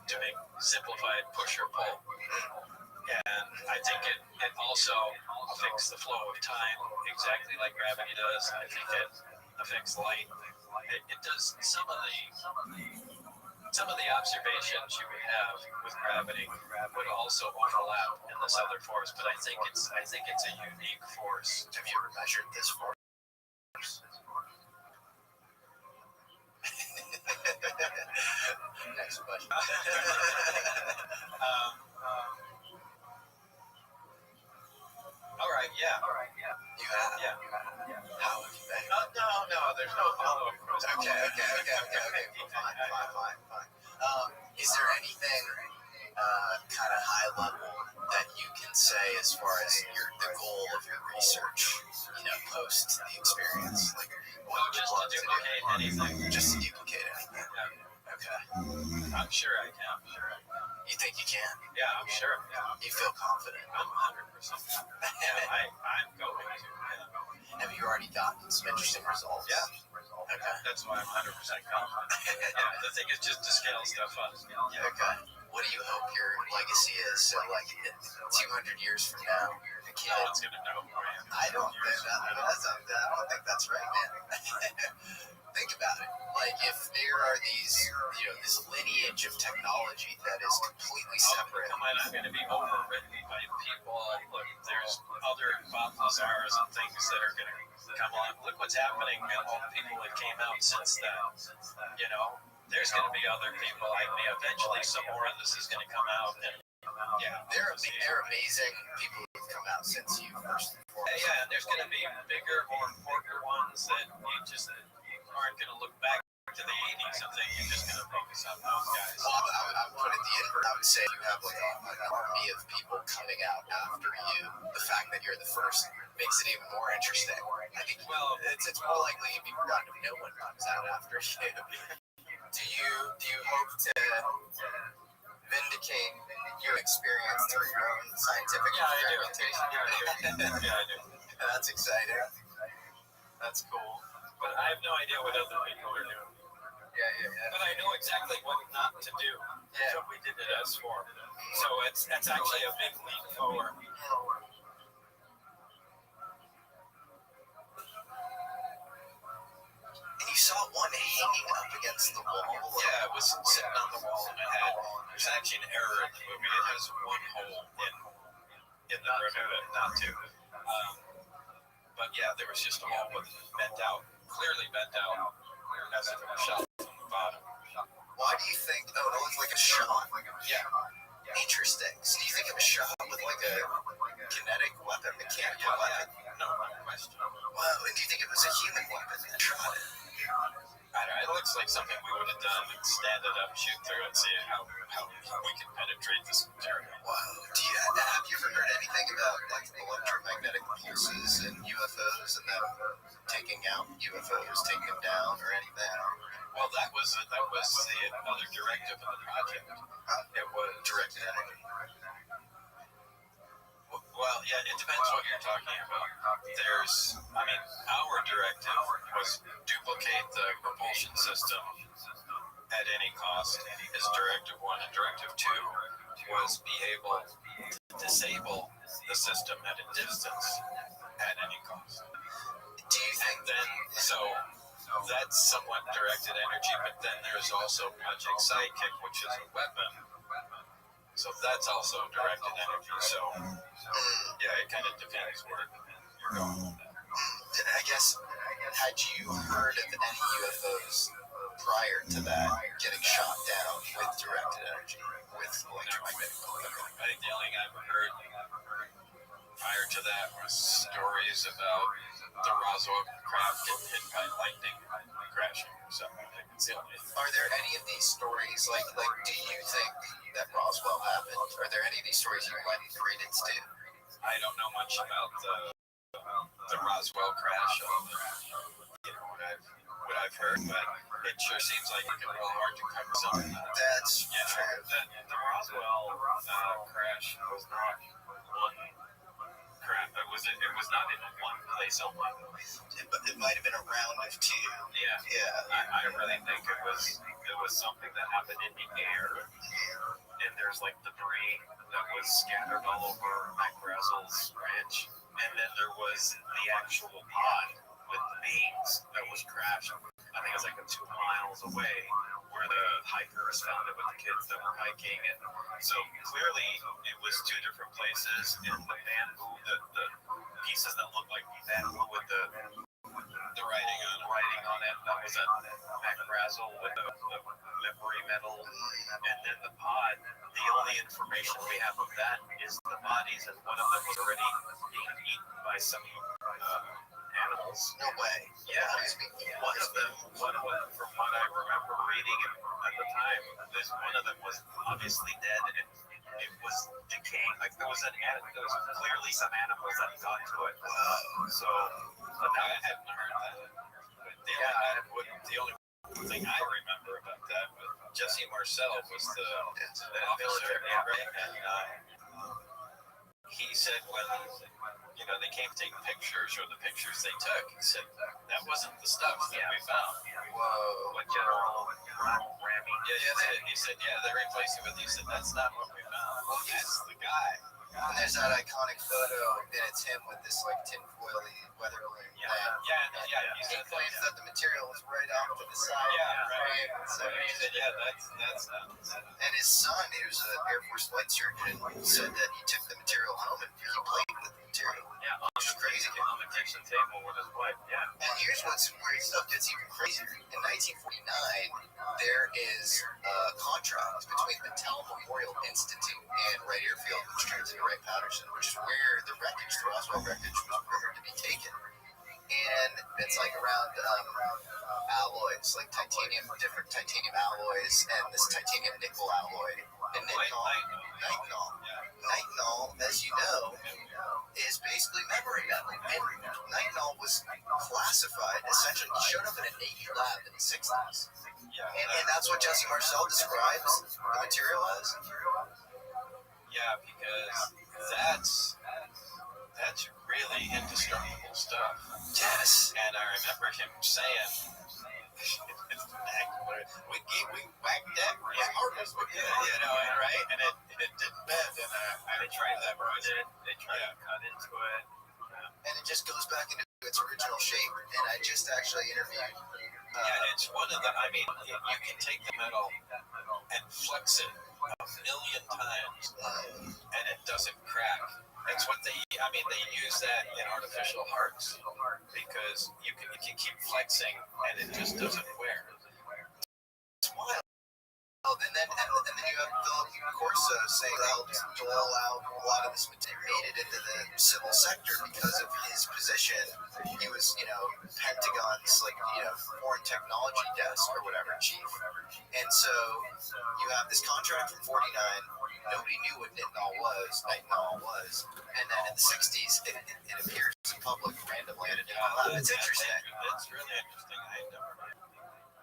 to make simplified push or pull. And I think it also affects the flow of time exactly like gravity does. I think it affects light. It does some of the observations you would have with gravity would also overlap in this other force, but I think it's a unique force. Have you ever measured this force? Next question. All right, yeah. You have? Yeah. How have you measured? No, there's no follow-up. Okay. Fine. Is there anything kind of high level that you can say as far as the goal of your research, post the experience? Like, what would you Just love to to duplicate do? anything. Just to duplicate anything. Okay. I'm sure I can. You think you can? Yeah, I'm sure. Yeah. You feel confident? I'm 100%. Yeah, I'm going to. Yeah. Have you already gotten some interesting results? Yeah. Okay. That's why I'm 100% confident. Yeah, the thing is just to scale stuff up. Yeah. Okay. What do you hope your legacy is? So, like, in 200 years from now, the kid. No one's going to know who I am. I don't think that's right, man. Think about it. Like, if there are these, this lineage of technology that is completely separate. Am I not going to be overwritten by people? Look, there's other Balthazars and things that are going to come on. Look what's happening. All the people that came out since then. There's going to be other people. Eventually, some more of this is going to come out. And They're amazing people who've come out since you first and foremost. Yeah, and there's going to be bigger, more important ones that you just aren't going to look back to the 80s and think you're just going to focus on those guys. Well, I would put it the invert. I would say you have like an army of people coming out after you. The fact that you're the first makes it even more interesting. I think it's more likely you'd be forgotten if no one comes out after you. Do you hope to vindicate your experience through your own scientific experimentation? Yeah, I do. That's exciting. That's cool. But I have no idea what other people are doing. Yeah. But I know exactly what not to do. That's what we did at S4. So that's actually a big leap forward. And you saw one hanging up against the wall. Yeah, it was sitting on the wall, and there's actually an error in the movie. It has one hole in the rim, not two. But yeah, there was just a hole with bent out, clearly bent out, as if it was shot from the bottom. Why do you think? Oh, it looks like a shot. Yeah. Interesting. So do you think it was shot with like a kinetic weapon, mechanical weapon? No question. Wow. And do you think it was a human weapon that shot it? I don't know. It looks like something we would have done and stand it up, shoot through, and see how we can penetrate this material. Wow. Have you ever heard anything about like electromagnetic pulses and UFOs and them taking out UFOs, taking them down, or anything? Well, that was the other directive of the project. It was directed at it. Well, yeah, it depends what you're talking about. Our directive was duplicate the propulsion system at any cost is directive 1, and directive 2 was be able to disable the system at a distance at any cost. Do you think that's somewhat directed energy, but then there's also Project Sidekick, which is a weapon. So that's also directed energy. So it kind of depends where you're going with that. I guess, had you heard of any UFOs prior to that getting shot down with directed energy, with electromagnetic pulses? I think the only thing I've heard prior to that was stories about the Roswell craft getting hit by lightning, crashing or something. I think it's the only thing. Are there any of these stories, like do you think that Roswell happened? Are there any of these stories you lend credence to? I don't know much about the Roswell crash. What I've heard, but it sure seems like it's real hard to cover something. That's true. The Roswell crash was not one crash. It was not in one place only. It might have been a round of two. Yeah. I really think it was something that happened in the air, and there's like debris that was scattered all over Mike Brazel's ranch, and then there was the actual pod with the beams that was crashed. I think it was like 2 miles away, where the hikers found it with the kids that were hiking, and so clearly it was 2 different places. And the bamboo, the pieces that looked like bamboo with the writing on it, that was a Mac Brazel with the memory metal, and then the pod. The only information we have of that is the bodies, and one of them was already being eaten by some animal cells. No way. Yeah, one of them, from what I remember reading at the time, one of them was obviously dead, and it was decaying. Like there was clearly some animals that got to it. So, but I hadn't heard that. But the only thing I remember about that was Jesse Marcel was the officer, right? And he said when they came to take pictures, or the pictures they took, he said that wasn't the stuff that we found. Whoa. What general ramming? He said, they replaced it with. He said that's not what we found. Well, that's the guy. And there's that iconic photo, and it's him with this like tinfoily weather balloon. He claims that the material was right off to the side. So he said, that's and his son, who's an Air Force flight surgeon, said that he took the material home and he played with the material. Which is crazy. On the kitchen table with his wife. And here's what's weird stuff gets even crazier. In 1949, there is a contract between the Battelle Memorial Institute and Wright Airfield, which turns into Wright-Patterson, which is where the wreckage, the Roswell wreckage, was rumored to be taken. And it's like around alloys, like titanium, different titanium alloys, and this titanium nickel alloy. And nitinol, as you know, is basically memory metal. And nitinol was classified, essentially, it showed up in a Navy lab in the 60s. And that's what Jesse Marcel describes the material as. Yeah, because that's really indestructible stuff. Yes. And I remember him saying, we whacked that as hard as we could, right? And it didn't bend. And they tried to memorize it. They tried to cut into it. And it just goes back into its original shape. And I just actually interviewed. It's one of the, you can take the metal and flex it 1,000,000 times, and it doesn't crack. That's what they use that in artificial hearts, because you can keep flexing and it just doesn't wear. It's wild. And then you have Philip Corso saying that helped dole out a lot of this material, made it into the civil sector because of his position. He was, Pentagon's foreign technology desk or whatever chief. And so you have this contract from 49. Nobody knew what nitinol was. And then in the 60s, it appears in public randomly at a different lab. It's interesting. It's really interesting. I never heard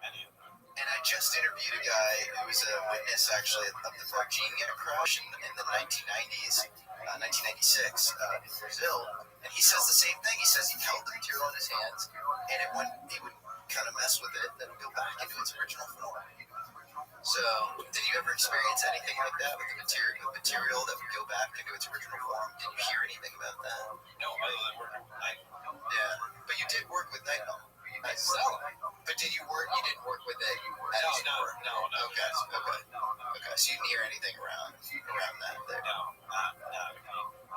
any of them. And I just interviewed a guy who was a witness, actually, of the Varginha crash in the 1990s, 1996 in Brazil. And he says the same thing. He says he held the material in his hands, and he would kind of mess with it, and then it would go back into its original form. So, did you ever experience anything like that with the material that would go back into its original form? Did you hear anything about that? No, other than working with nitinol. Yeah, but you did work with nitinol. But did you work? You didn't work with it. No. Okay. So you didn't hear anything around that there. No.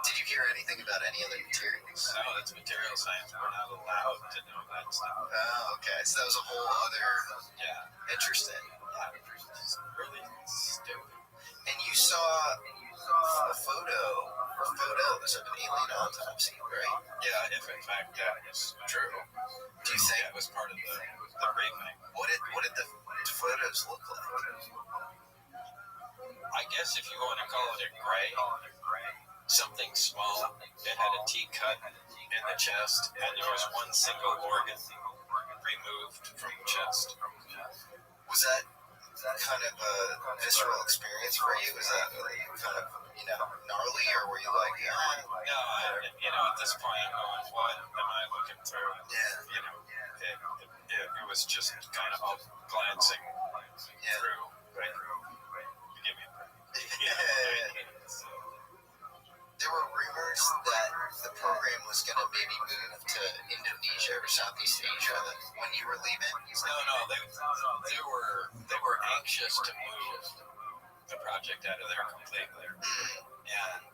Did you hear anything about any other materials? No, that's material science. We're not allowed to know that stuff. Oh, okay. So that was a whole other. Interesting. Yeah, it's really stupid. And you saw a photos of an alien autopsy, right? Yeah, if in fact that is true. Do you think it was part of the briefing? What did the photos look like? I guess if you want to call it a gray, something small. It had a T cut in the chest, and there was one single organ removed from the chest. Was that kind of a visceral experience for you? Was that kind of gnarly, or were you like, No, at this point I'm going, what am I looking through? It was just kind of glancing through. Right? Give me a break. There were rumors that the program was going to maybe move to Indonesia or Southeast Asia when you were leaving. No, they were anxious to move the project out of there completely. And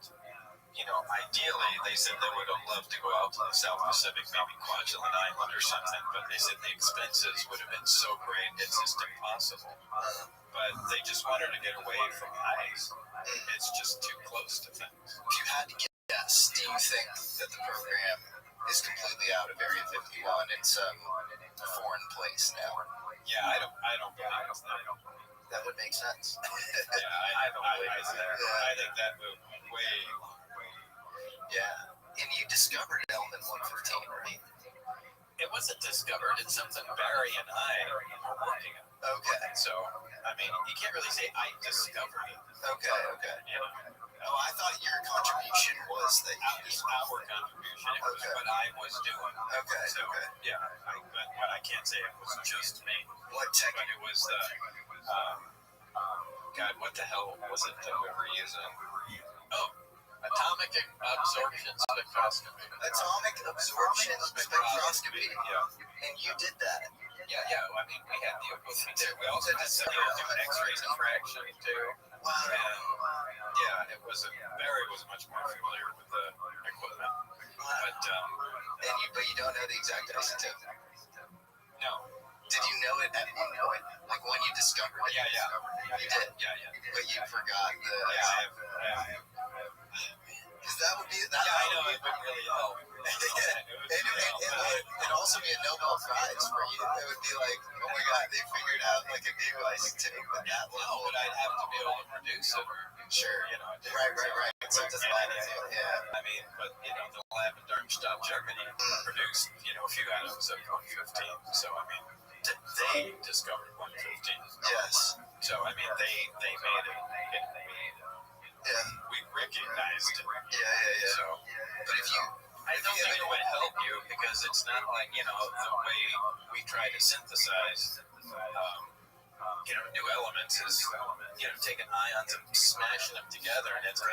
ideally, they said they would have loved to go out to the South Pacific, maybe Kwajalein Island or something, but they said the expenses would have been so great, it's just impossible. But they just wanted to get away from ice. It's just too close to things. If you had to guess, do you think that the program is completely out of Area 51 in some foreign place now. Yeah, I don't believe it's that. That would make sense. Yeah, I don't believe it's that. I think that moved way long. Yeah. And you discovered element 115, right? It wasn't discovered. It's something Barry and I were working on. Okay. So, I mean, you can't really say I discovered it. Okay. You know? Oh, I thought your contribution was that you It's our contribution. It was what I was doing. Okay. So, yeah. But I can't say it was just me. What tech? But it was the, God, what the hell was it that we were using? Oh, atomic absorption spectroscopy. Atomic absorption spectroscopy. Yeah. And you did that. Yeah. I mean, we had the equipment too. We also had to do X-ray diffraction too. Wow. And yeah, it was Barry was much more familiar with the equipment. But you don't know the exact isotope. No. Did you know it at one point? Like when you discovered it? Yeah. You did? Yeah. But you forgot the... Yeah. Because that would be... I know, it would really help. It would also be a Nobel Prize for you. It would be like, oh my God, they figured out like a new isotope at that level. No, but I'd have to be able to produce it. Sure. You know, Right. So it doesn't matter. Yeah. I mean, but the lab in Darmstadt, Germany produced, a few atoms of 115. So, I mean, they discovered 115. Yes. So, I mean, they made it. We recognized it. Yeah. So, but if you... I don't think it would help you because it's not like, the way we try to synthesize, new elements is, taking ions and smashing them together and it's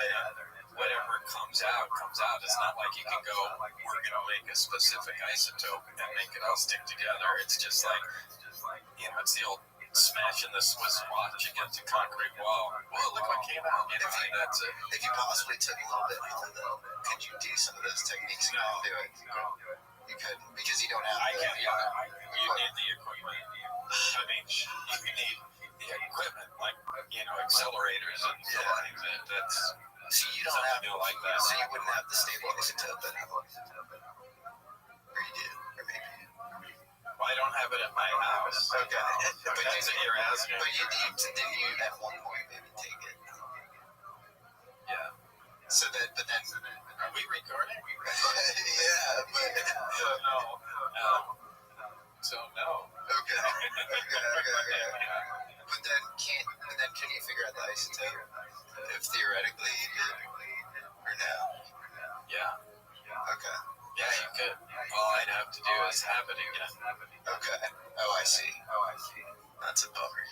whatever comes out. It's not like you can go, we're going to make a specific isotope and make it all stick together. It's just like, it's the old smashing the Swiss watch against a concrete wall. Well, look what came out. That's it. If you possibly took a little bit from them, could you do some of those techniques and do it? You could, because you don't have... You need the equipment. I mean, you need the equipment, like, accelerators and things. That's... So you don't have... like that. So you wouldn't have the stable isotope then? Or you do? Or maybe you... Well, I don't have it at my house. Okay. But that's what you're asking. But did you at one point maybe take it? Yeah. But then... Are we recording? Yeah, but... So no. Okay. But then can you figure out the isotope? If theoretically you did? Or no? Yeah. Okay. Yeah, you could. All I'd have to do is have it again. Okay. Oh, I see. That's a bummer.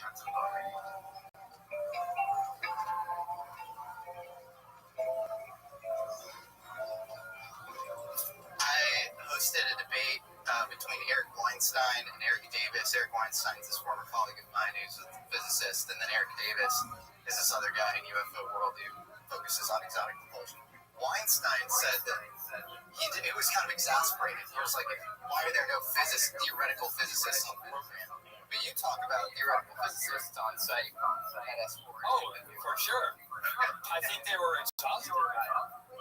I hosted a debate between Eric Weinstein and Eric Davis. Eric Weinstein is this former colleague of mine who's a physicist, and then Eric Davis is this other guy in UFO world who focuses on exotic propulsion. Weinstein said that it was kind of exasperated. He was like, why are there no theoretical physicists on the program? But you talk about theoretical physicists on site at S4. Oh, for sure. I think they were exhausted.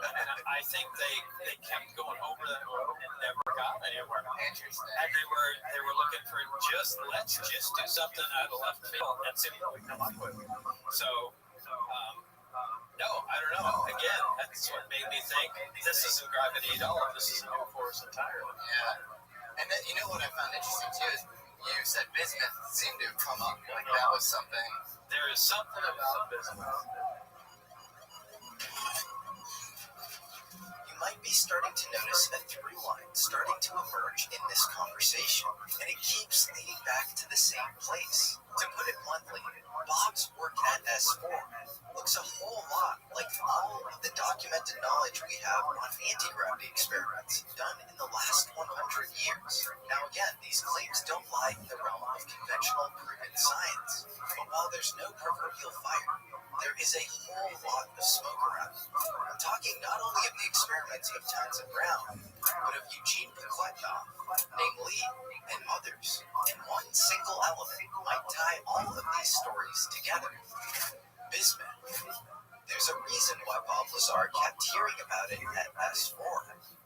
And I think they kept going over that road and never got anywhere. Interesting. And they were looking for let's just do something out of left field and see what we come up with. So, no, I don't know. Again, that's what made me think this isn't gravity at all. This is no force entirely. Yeah. And then, you know what I found interesting too is you said bismuth seemed to have come up. Like that was something. There is something about bismuth. You might be starting to notice a through line starting to emerge in this conversation, and it keeps leading back to the same place. To put it bluntly, Bob's work at S4 looks a whole lot like all of the documented knowledge we have on anti-gravity experiments done in the last 100 years. Now again, these claims don't lie in the realm of conventional proven science, but while there's no proverbial fire, there is a whole lot of smoke around. I'm talking not only of the experiments of Townsend Brown, but of Eugene Pokletnov, Ning Lee, and others. And one single element might tie all of these stories together. Bismuth. There's a reason why Bob Lazar kept hearing about it at S4.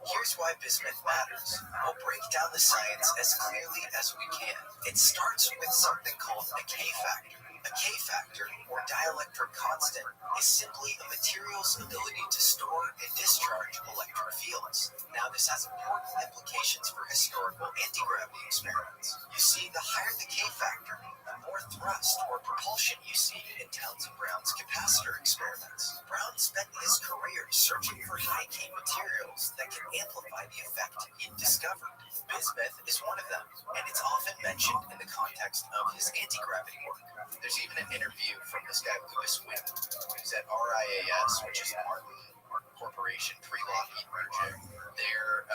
Here's why bismuth matters. We'll break down the science as clearly as we can. It starts with something called a K factor. A K factor, or dielectric constant, is simply a material's ability to store and discharge electric fields. Now, this has important implications for historical anti-gravity experiments. You see, the higher the K factor, the more thrust or propulsion you see in Townsend Brown's capacitor experiments. Brown spent his career searching for high K materials that can amplify the effect he'd discovered. Bismuth is one of them, and it's often mentioned in the context of his anti-gravity work. There's even an interview from this guy, Louis Wynn, who's at RIAS, which is Martin Corporation pre-Lockheed merger, their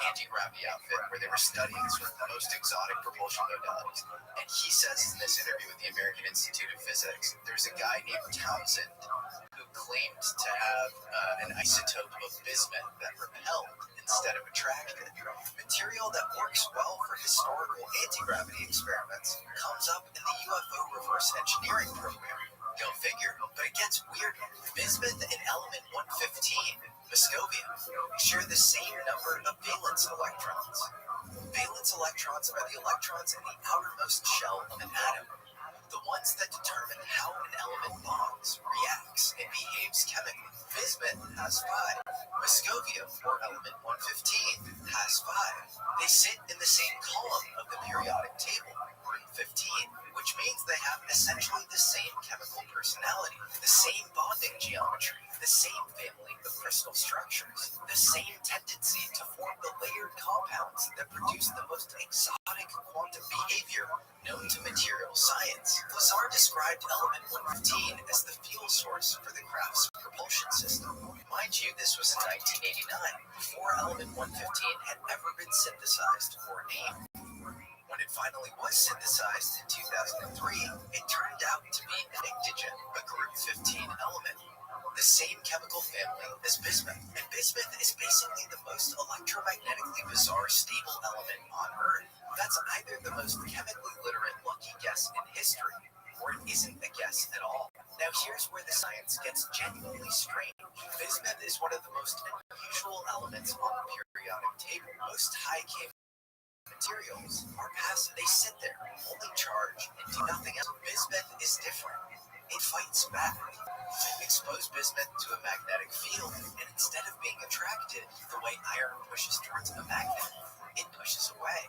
anti-gravity outfit, where they were studying sort of the most exotic propulsion modalities. And he says in this interview with the American Institute of Physics, there's a guy named Townsend who claimed to have an isotope of bismuth that repelled instead of attracted. Material that works well for historical anti-gravity experiments comes up in the UFO reverse engineering program. Go figure, but it gets weirder. Bismuth and element 115, Muscovia, share the same number of valence electrons. Valence electrons are the electrons in the outermost shell of an atom, the ones that determine how an element bonds, reacts, and behaves chemically. Bismuth has 5. Muscovia, or element 115, has 5. They sit in the same column of the periodic table, group 15, which means they have essentially the same chemical personality, the same bonding geometry, the same family of crystal structures, the same tendency to form the layered compounds that produce the most exotic quantum behavior known to material science. Lazar described element 115 as the fuel source for the craft's propulsion system. Mind you, this was in 1989, before element 115 had ever been synthesized or named. When it finally was synthesized in 2003, it turned out to be pnictogen, a group 15 element, the same chemical family as bismuth. And bismuth is basically the most electromagnetically bizarre stable element on Earth. That's either the most chemically literate lucky guess in history, or it isn't a guess at all. Now here's where the science gets genuinely strange. Bismuth is one of the most unusual elements on the periodic table. Most high K materials are passive. They sit there, only charge, and do nothing else. Bismuth is different. It fights back. Expose bismuth to a magnetic field, and instead of being attracted the way iron pushes towards a magnet, it pushes away.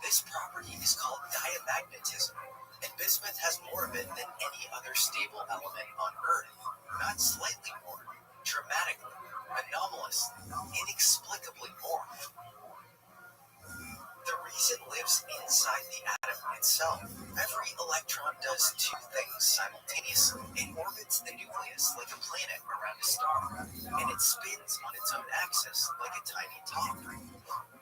This property is called diamagnetism, and bismuth has more of it than any other stable element on Earth. Not slightly more, dramatically, anomalous, inexplicably more. The reason lives inside the atom itself. Every electron does 2 things simultaneously. It orbits the nucleus like a planet around a star, and it spins on its own axis like a tiny top.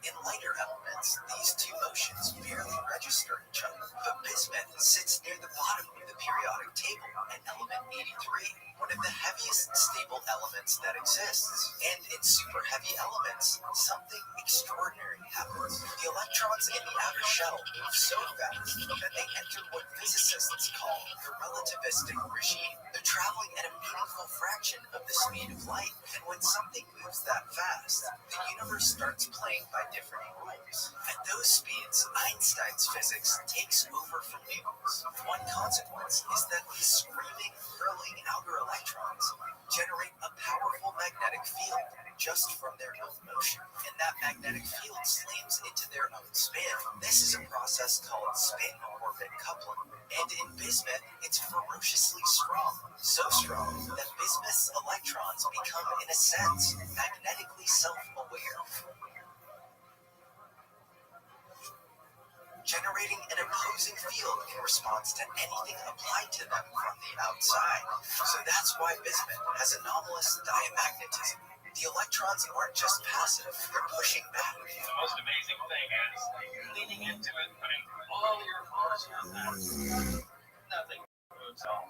In lighter elements, these 2 motions barely register each other. But bismuth sits near the bottom of the periodic table at element 83, one of the heaviest stable elements that exists. And in super heavy elements, something extraordinary happens. The electrons in the outer shell move so fast that they enter what physicists call the relativistic regime. They're traveling at a meaningful fraction of the speed of light. And when something moves that fast, the universe starts playing by different rules. At those speeds, Einstein's physics takes over from Newton's. One consequence is that these screaming, hurling outer electrons generate a powerful magnetic field just from their own motion, and that magnetic field slams into their own spin. This is a process called spin-orbit coupling, and in bismuth, it's ferociously strong. So strong that bismuth's electrons become, in a sense, magnetically self-aware, generating an opposing field in response to anything applied to them from the outside. So that's why bismuth has anomalous diamagnetism. The electrons aren't just passive, they're pushing back. The most amazing thing is leaning into it, putting all your force on that. Nothing moves on.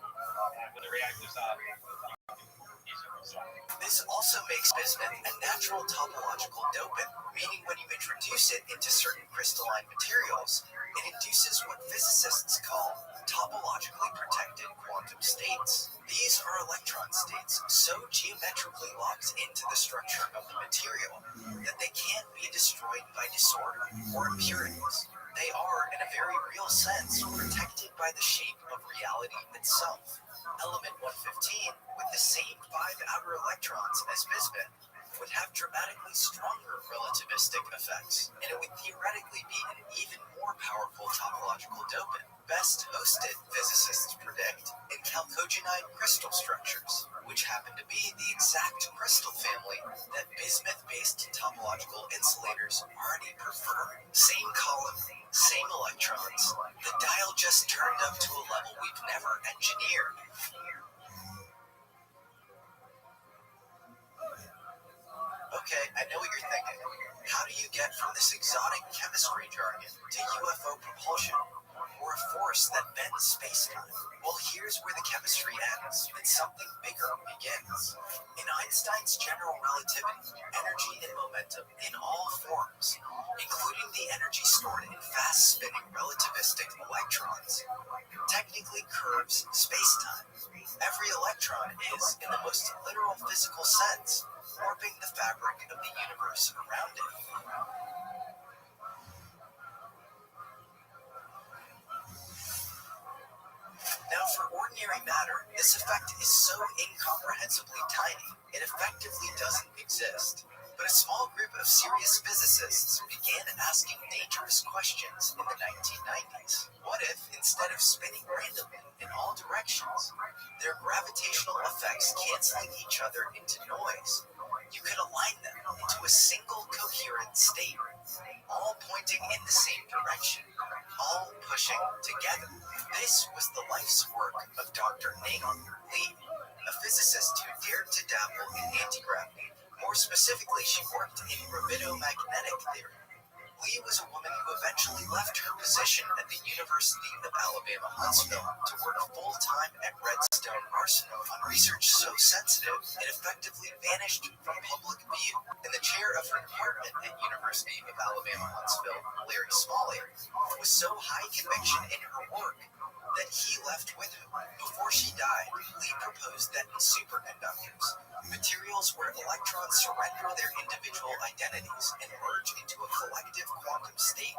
When the reactor's off, this also makes bismuth a natural topological dopant, meaning when you introduce it into certain crystalline materials, it induces what physicists call topologically protected quantum states. These are electron states so geometrically locked into the structure of the material that they can't be destroyed by disorder or impurities. They are, in a very real sense, protected by the shape of reality itself. Element 115, with the same 5 outer electrons as bismuth, would have dramatically stronger relativistic effects, and it would theoretically be an even more powerful topological dopant, best hosted, physicists predict, in chalcogenide crystal structures, which happen to be the exact crystal family that bismuth-based topological insulators already prefer. Same column, same electrons. The dial just turned up to a level we've never engineered. Okay, I know what you're thinking. How do you get from this exotic chemistry jargon to UFO propulsion, or a force that bends space-time? Well, here's where the chemistry ends and something bigger begins. In Einstein's general relativity, energy and momentum in all forms, including the energy stored in fast-spinning relativistic electrons, technically curves space-time. Every electron is, in the most literal physical sense, warping the fabric of the universe around it. Now, for ordinary matter, this effect is so incomprehensibly tiny, it effectively doesn't exist. But a small group of serious physicists began asking dangerous questions in the 1990s. What if, instead of spinning randomly in all directions, their gravitational effects canceling each other into noise, you could align them into a single coherent state, all pointing in the same direction, all pushing together? This was the life's work of Dr. Nathan Lee, a physicist who dared to dabble in antigravity. More specifically, she worked in gravitomagnetic theory. Lee was a woman who eventually left her position at the University of Alabama Huntsville to work full-time at Redstone Arsenal on research so sensitive it effectively vanished from public view. And the chair of her department at University of Alabama Huntsville, Larry Smalley, was so high conviction in her work that he left with her. Before she died, Lee proposed that in superconductors, materials where electrons surrender their individual identities and merge into a collective quantum state,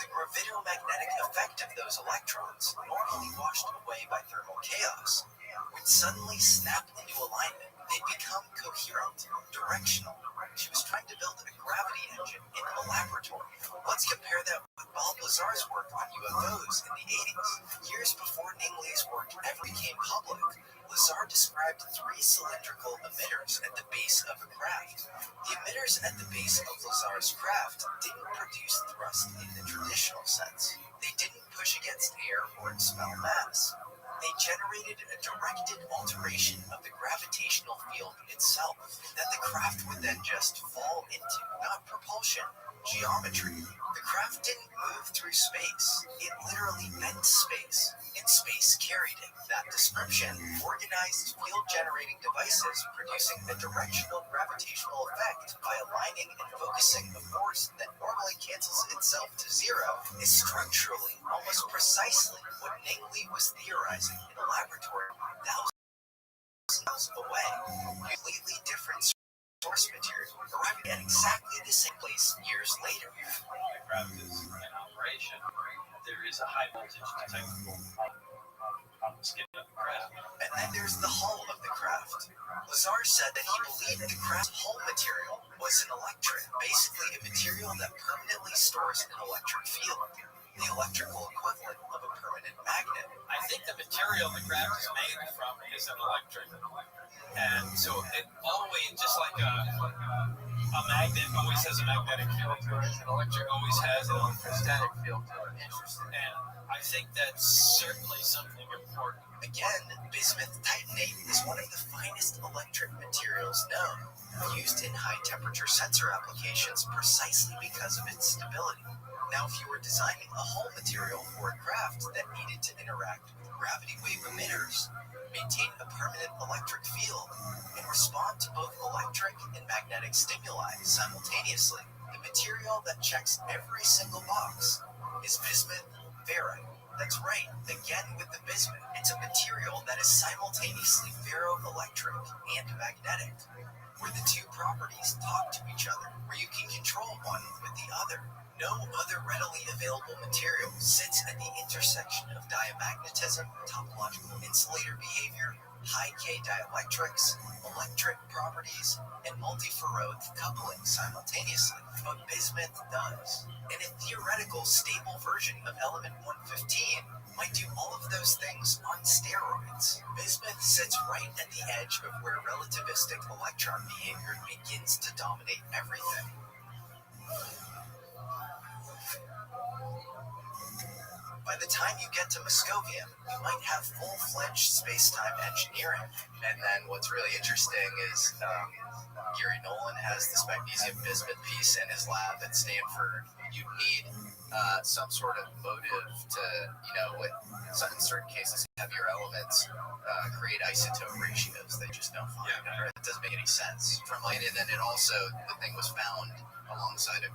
the gravitomagnetic effect of those electrons, normally washed away by thermal chaos, would suddenly snap into alignment. They'd become coherent, directional. She was trying to build a gravity engine in a laboratory. Let's compare that with Bob Lazar's work on UFOs in the 80s. Years before Ning Lee's work ever became public, Lazar described 3 cylindrical emitters at the base of a craft. The emitters at the base of Lazar's craft didn't produce thrust in the traditional sense. They didn't push against air or expel mass. They generated a directed alteration of the gravitational field itself that the craft would then just fall into, not propulsion, geometry. The craft didn't move through space. It literally bent space, and space carried it. That description, organized field-generating devices producing a directional gravitational effect by aligning and focusing a force that normally cancels itself to zero, is structurally almost precisely what Ning Lee was theorizing in a laboratory thousands of miles away. Completely different source material, arriving at exactly the same place years later. The craft is in operation. There is a high voltage detectable on the skin of the craft. And then there's the hull of the craft. Lazar said that he believed the craft's hull material was an electret, basically a material that permanently stores an electric field, the electrical equivalent of a permanent magnet. I think the material the craft is made from is an electric. And so it always, just like a magnet always has a magnetic field to it, an electric always has an electrostatic field to it. Interesting. And I think that's certainly something important. Again, bismuth titanate is one of the finest electric materials known, used in high-temperature sensor applications precisely because of its stability. Now, if you were designing a hull material for a craft that needed to interact with gravity wave emitters, maintain a permanent electric field, and respond to both electric and magnetic stimuli simultaneously, the material that checks every single box is bismuth ferrite. That's right, again with the bismuth. It's a material that is simultaneously ferroelectric and magnetic, where the two properties talk to each other, where you can control one with the other. No other readily available material sits at the intersection of diamagnetism, topological insulator behavior, high K dielectrics, electric properties, and multi-Farad coupling simultaneously. But bismuth does. And a theoretical stable version of element 115 might do all of those things on steroids. Bismuth sits right at the edge of where relativistic electron behavior begins to dominate everything. By the time you get to Moscovium, you might have full-fledged space-time engineering. And then what's really interesting is Gary Nolan has this magnesium bismuth piece in his lab at Stanford. You need some sort of motive to, in certain cases, heavier elements create isotope ratios. They just don't find it. It doesn't make any sense. And then the thing was found alongside an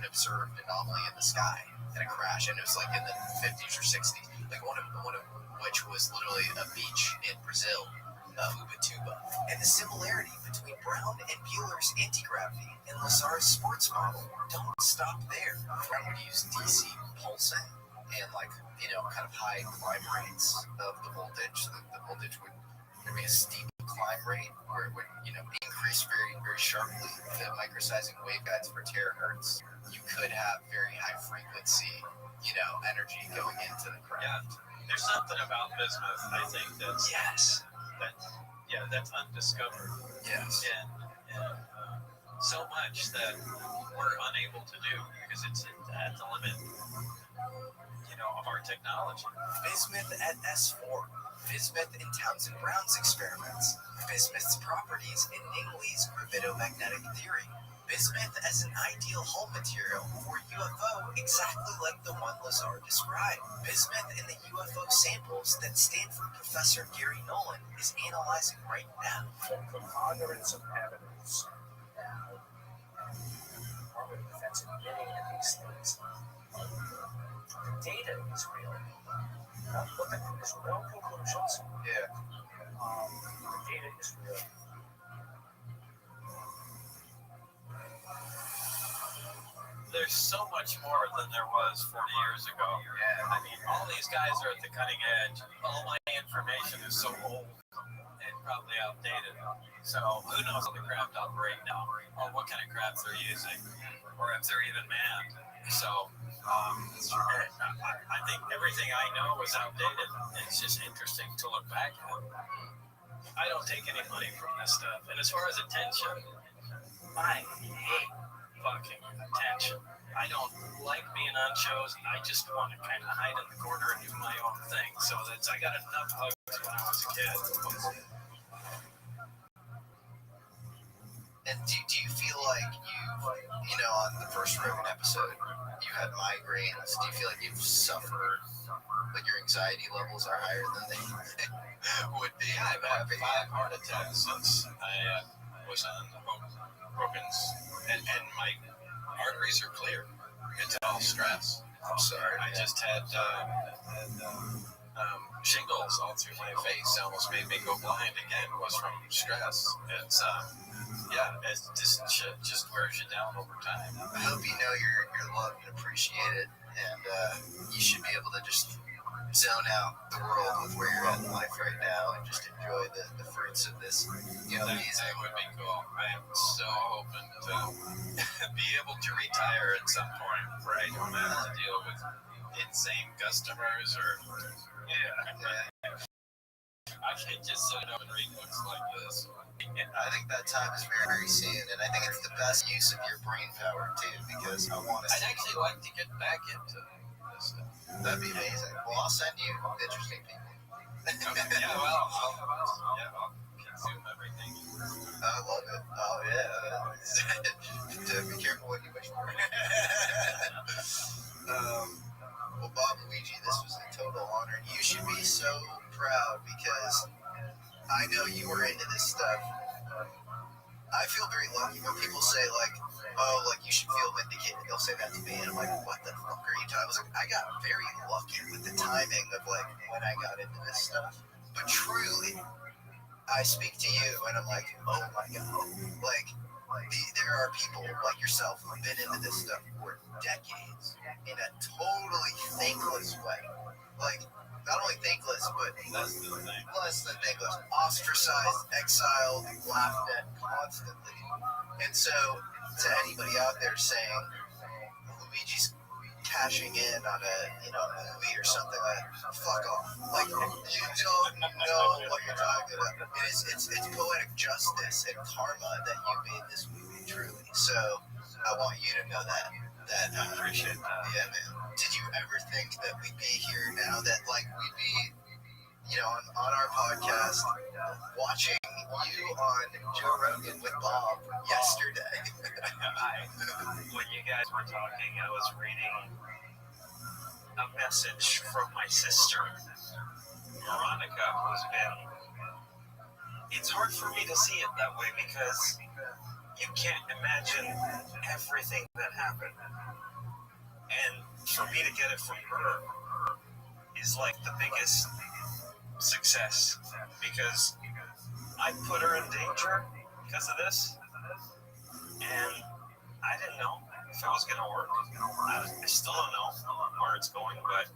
observed anomaly in the sky in a crash, and it was in the 50s or 60s. One of which was literally a beach in Brazil, Ubatuba. And the similarity between Brown and Bueller's anti-gravity and Lazar's sports model don't stop there. Brown would use DC pulsing and kind of high climb rates of the voltage. So the voltage would be a steep climb rate where it would increase very, very sharply. The microsizing waveguides per terahertz. You could have very high frequency, energy going into the craft. Yeah, there's something about bismuth, I think, that's undiscovered. Yes. And so much that we're unable to do because it's at the limit, of our technology. Bismuth at S4. Bismuth in Townsend Brown's experiments. Bismuth's properties in Ningley's gravitomagnetic theory. Bismuth as an ideal hull material for UFO exactly like the one Lazar described. Bismuth in the UFO samples that Stanford professor Gary Nolan is analyzing right now. The preponderance of evidence. Department of Defense admitting that these things. The data is real. Look at there's no conclusions. Yeah. The data is real. There's so much more than there was 40 years ago. Yeah. I mean, all these guys are at the cutting edge. All my information is so old and probably outdated. So who knows how the craft operate now, or what kind of crafts they're using, or if they're even manned. So I think everything I know is outdated. It's just interesting to look back at. I don't take any money from this stuff. And as far as attention, I hate fucking attention. I don't like being on shows. I just want to kind of hide in the corner and do my own thing. So I got enough hugs when I was a kid. And do you feel like on the first Rogan episode, you had migraines? Do you feel like you've suffered, like your anxiety levels are higher than they would be? I've had 5 heart attacks since I was on Rogan's, and my arteries are clear. It's all stress. I'm sorry. I just had shingles all through my face. It almost made me go blind again. It was from stress. It's it's just shit just wears you down over time. I hope you know you're loved and appreciated, and you should be able to just zone out the world with where you're at in life right now and just enjoy the fruits of this That would be cool. I am so hoping to be able to retire at some point where I don't have to deal with insane customers or I can just sit up and read books like this. I think that time is very, very soon, and I think it's the best use of your brain power too, because I want to. I'd actually like to get back into this stuff. That'd be amazing. Well, I'll send you interesting people. I'll consume everything. I love it. Oh yeah. Be careful what you wish for. Well, Bob Luigi, this was a total honor. You should be so proud because I know you were into this stuff I feel very lucky when people say, like, oh, like, you should feel vindicated. They'll say that to me, and I'm like, what the fuck are you talking? I was like, I got very lucky with the timing of, like, when I got into this stuff. But truly, I speak to you, and I'm like, oh my God. Like, there are people like yourself who have been into this stuff for decades in a totally thankless way. Like, not only thankless, but less than thankless. Ostracized, exiled, laughed at constantly. And so, to anybody out there saying Luigi's cashing in on a movie or something, like, fuck off. Like, you don't know what you're talking about. It's poetic justice and karma that you made this movie, truly. So I want you to know that. I appreciate that. Yeah, man. Did you ever think that we'd be here now? That, like, we'd be, on our podcast, watching you on Joe Rogan with Bob yesterday. When you guys were talking, I was reading a message from my sister, Veronica, who's been... It's hard for me to see it that way because you can't imagine everything that happened. And for me to get it from her is like the biggest success because I put her in danger because of this, and I didn't know if it was going to work. I still don't know where it's going, but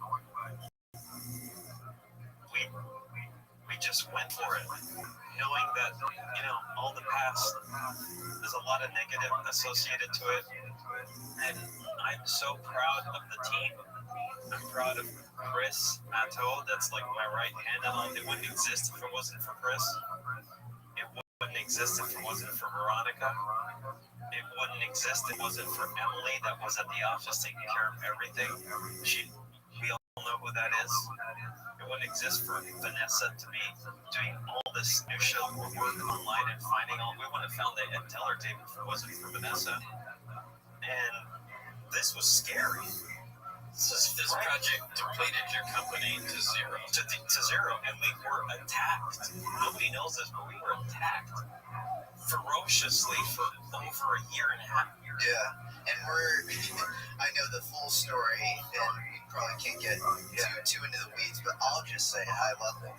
we just went for it, knowing that, all the past, there's a lot of negative associated to it, and I'm so proud of the team. I'm proud of Chris Matteau, that's like my right hand, and it wouldn't exist if it wasn't for Chris. It wouldn't exist if it wasn't for Veronica. It wouldn't exist if it wasn't for Emily that was at the office taking care of everything. We all know who that is. It wouldn't exist for Vanessa to be doing all this new shit work online and finding all. We wouldn't have found the Ed Teller tape if it wasn't for Vanessa. And this was scary. This project depleted your company to zero. To zero, and we were attacked. Nobody knows this, but we were attacked ferociously for over a year and a half. Yeah, and I know the full story, and we probably can't get too into the weeds, but I'll just say high level.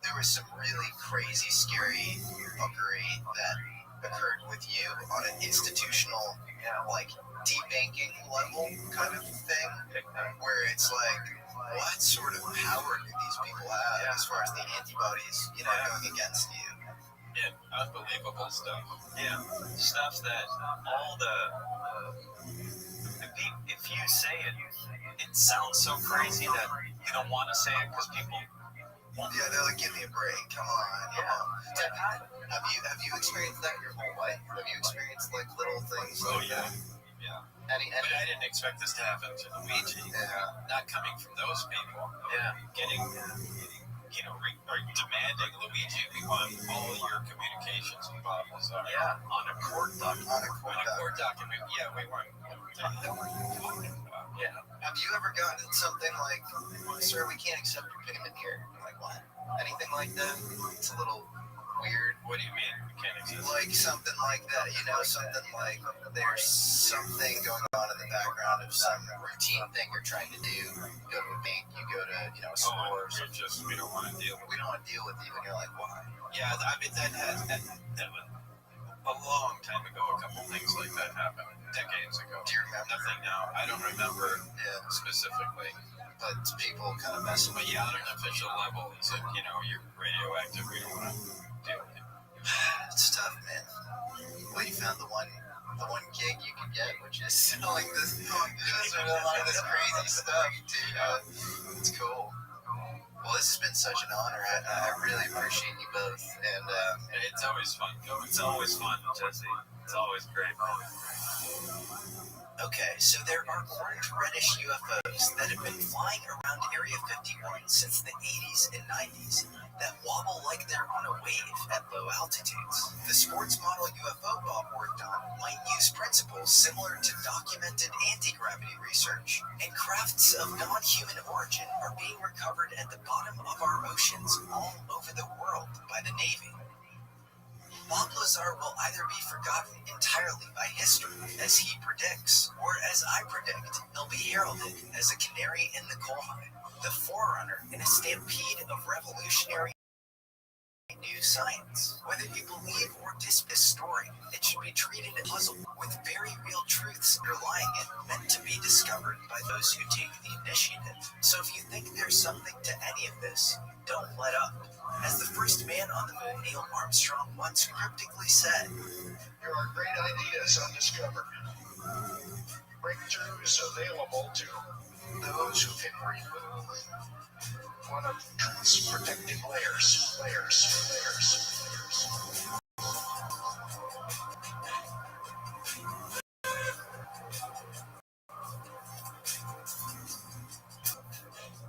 There was some really crazy, scary fuckery that occurred with you on an institutional, like, debanking level kind of thing, where it's like, what sort of power do these people have as far as the antibodies, going against you? Yeah, unbelievable stuff. Yeah, stuff that all the... If you say it, it sounds so crazy that you don't want to say it because people... Yeah, they're like, give me a break, come on. Yeah. Have you experienced that your whole life? Have you experienced, like, little things? Oh, yeah. But I didn't expect this to happen to Luigi. Yeah. Not coming from those people. Yeah. Getting, or demanding, Luigi, we want all your communications with Bob Lazar. Yeah. On a court document. We weren't. Yeah. Have you ever gotten something like, sir, we can't accept your payment here? I'm like, what? Anything like that? It's a little weird. What do you mean we can't accept? Like something like that, something like there's something going on in the background of some routine thing you're trying to do. You go to a bank, you go to, a store. We don't want to deal with We don't want to deal with you, and you're like, why? Yeah, I mean, that was a long time ago, a couple things like that happened, decades ago. Do you remember? Nothing now. I don't remember specifically. But people kind of mess with you. But on an official level, it's like, you're radioactive, we don't want to deal with you. It's tough, man. Well, you found the one gig you could get, which is selling this, a lot of this crazy stuff, dude. It's cool. Well, this has been such an honor. I really appreciate you both. And it's always fun. It's always fun, Jesse. It's always great. Okay, so there are orange-reddish UFOs that have been flying around Area 51 since the 80s and 90s that wobble like they're on a wave at low altitudes. The sports model UFO Bob worked on might use principles similar to documented anti-gravity research, and crafts of non-human origin are being recovered at the bottom of our oceans all over the world by the Navy. Bob Lazar will either be forgotten entirely by history, as he predicts, or as I predict, he'll be heralded as a canary in the coal mine, the forerunner in a stampede of revolutionary new science. Whether you believe or dismiss this story, it should be treated as a puzzle with very real truths underlying it, meant to be discovered by those who take the initiative. So if you think there's something to any of this, don't let up. As the first man on the moon, Neil Armstrong, once cryptically said, There are great ideas undiscovered. Breakthroughs available to those who can remove one of Earth's protective layers.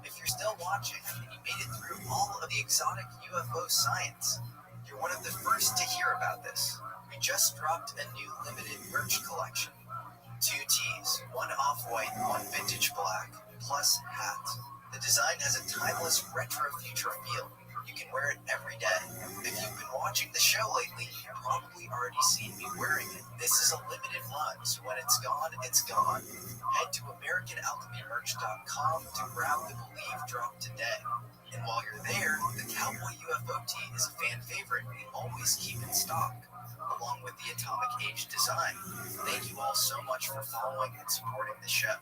if you're still watching and you made it through all of the exotic UFO science, you're one of the first to hear about this. We just dropped a new limited merch collection. 2 tees, one off-white, one vintage black, plus hat. The design has a timeless retro future feel. You can wear it every day. If you've been watching the show lately, you've probably already seen me wearing it. This is a limited run, so when it's gone, it's gone. Head to AmericanAlchemyMerch.com to grab the Believe drop today. And while you're there, the Cowboy UFO tee is a fan favorite we always keep in stock, along with the Atomic Age design. Thank you all so much for following and supporting the show.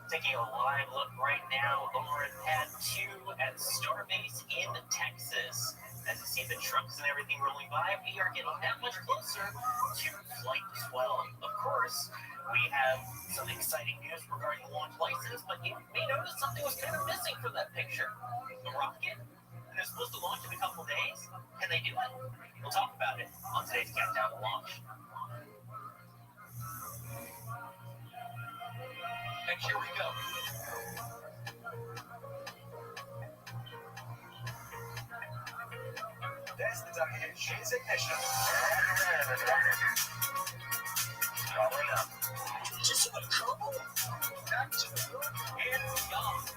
Taking a live look right now over at Pad 2 at Starbase in Texas. As you see the trucks and everything rolling by, we are getting that much closer to Flight 12. Of course, we have some exciting news regarding the launch license, but you may notice something was kind of missing from that picture. The rocket, they're supposed to launch in a couple days. Can they do it? We'll talk about it on today's Countdown to Launch. And here we go. There's the duck in Shane's ignition. Going up. Just a trouble. Back to the moon and beyond.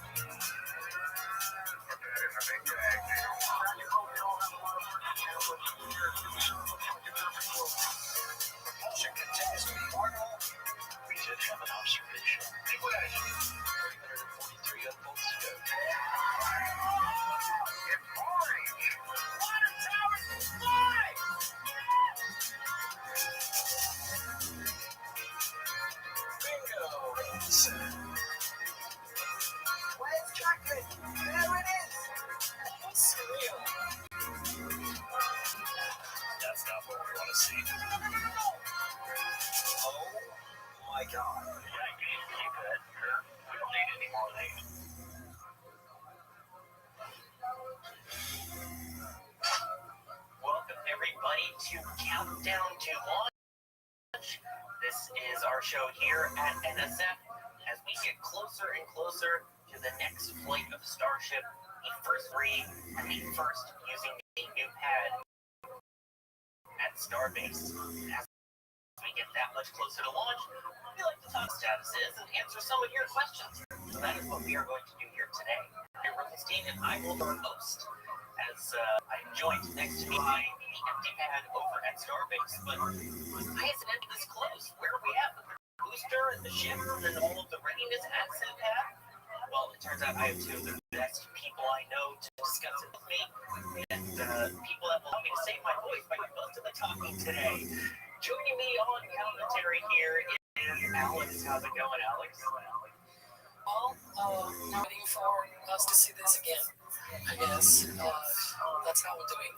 Propulsion continues to be normal. We did have an observation. 343 volts to go. It's orange. Water towers will fly. Bingo. Where's chocolate? There it is. Surreal. That's not what we want to see. Oh my God. Yeah, keep it. We don't need any more of these. Welcome everybody to Countdown to Launch. This is our show here at NSF as we get closer and closer to the next flight of Starship, the first three, and the first using the new pad at Starbase. As we get that much closer to launch, we like to talk statuses and answer some of your questions. So that is what we are going to do here today. I'm Rothschild and I will be your host as I'm joined next to me by the empty pad over at Starbase. But why is it ended this close? Where are we at with the booster and the ship and all of the readiness at said pad? Well, it turns out I have two of the best people I know to discuss it with me, and people that will allow me to save my voice by doing most of the talking today. Joining me on commentary here is Alex. How's it going, Alex? Well, waiting for us to see this again, I guess. That's how we're doing.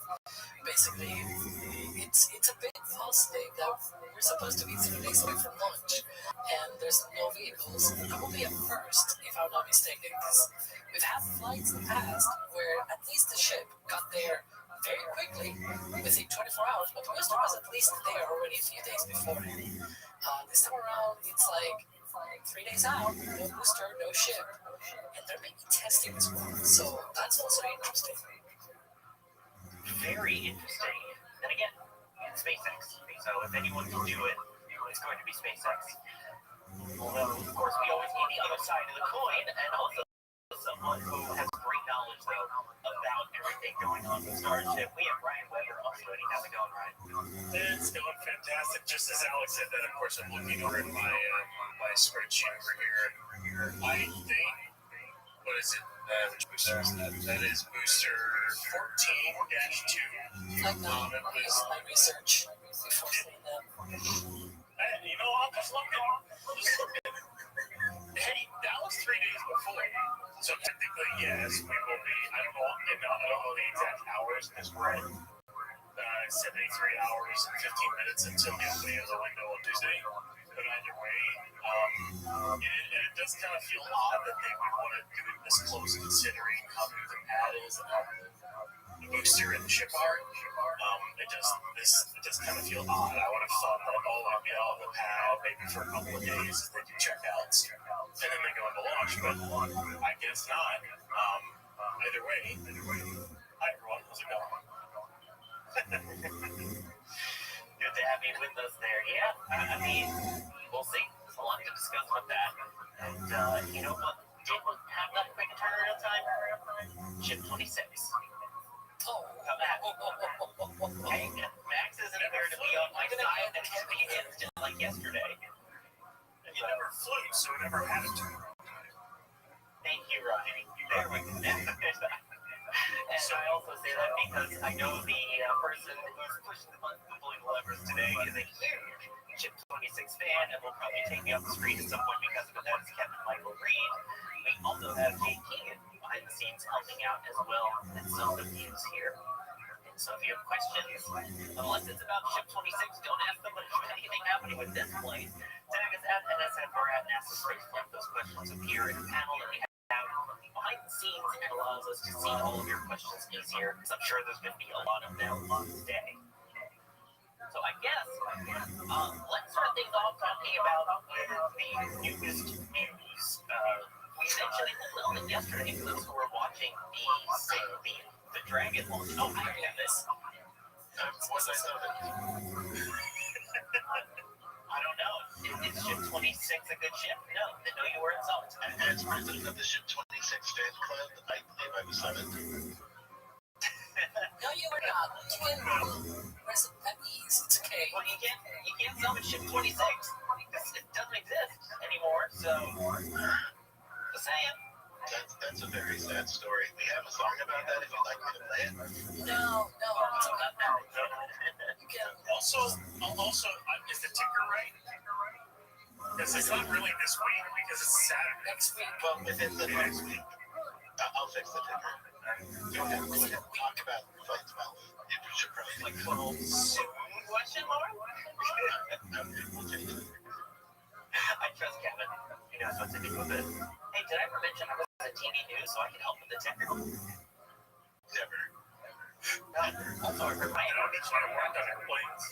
Basically, it's a bit puzzling that we're supposed to be 3 days away from launch, and there's no vehicles. That will be a first, if I'm not mistaken, because we've had flights in the past where at least the ship got there very quickly, within 24 hours, but the booster was at least there already a few days before. This time around, it's like 3 days out, no booster, no ship, and there may be testing as well, so that's also interesting. Very interesting. And again, it's SpaceX, so if anyone can do it, it's going to be SpaceX. Although, of course, we always need the other side of the coin, and also someone who has great knowledge, though, about everything going on with Starship. We have Ryan Weber on the study. How's it going, Ryan? It's going fantastic. Just as Alex said that, of course, I'm looking over at my spreadsheet over here. I think, what is it? Which booster is that? That is booster 14-2. Like now, I used my research before saying that. You know, I'm just looking. Hey, that was 3 days before. So technically, yes, we will be. I don't know the exact hours in this red. 73 hours and 15 minutes until the opening of the window on Tuesday. But either way, it does kind of feel odd that they would want to do it this close, considering how new the pad is and how the booster and the ship are. It does kind of feel odd. I would have thought that they'd be out of the pad maybe for a couple of days as they do checkouts, and then they go into launch. But I guess not. Either way. Hi everyone, how's it going? Good to have you with us there. Yeah, I mean, we'll see. There's a lot to discuss with that. And you know what? Didn't have that quick a turnaround time. Ship 26. Oh, hey, Max isn't here to be on my side and to be his just like yesterday. And you never flew, so it never had a turnaround time. Thank you, Ryan. There we go. And so I also say that because I know the person who's pushing the buttons and pulling the levers today is a huge Ship 26 fan and will probably take me off the screen at some point because of it. That is Captain Michael Reed. We also have Jake Keegan behind the scenes helping out as well and some of the views here. And so if you have questions, unless it's about Ship 26, don't ask them about anything happening with this flight. Tag us at NSF or at NASA Spaceflight. Those questions appear in a panel that we have behind the scenes and allows us to see all of your questions easier, because I'm sure there's going to be a lot of them on today. So I guess, let's start things off talking about the newest news. We mentioned it a little bit yesterday for those who were watching the Dragon launch. Oh, I have this. What's that sounding? I don't know. Is Ship 26 a good ship? No, didn't know you were insulted. As president of the Ship 26 fan club, I believe I was summoned. No, you were not. You can rest at ease. It's okay. Well, you can't summon Ship 26. It doesn't exist anymore, so just saying. That's a very sad story. We have a song about that if you'd like me to play it. No, it's not now. You can. Also, is the ticker right? Because it's not really this week because it's Saturday. Next week. Well, if it's the next week, I'll fix the ticker. Okay, we can talk about flights about it. You should probably Like, well, soon? Question mark? We'll change it. I trust Kevin. He knows what to do with it. Hey, did I ever mention I was at TV News so I can help with the technical? Never. Also, I heard my own Try to work on airplanes.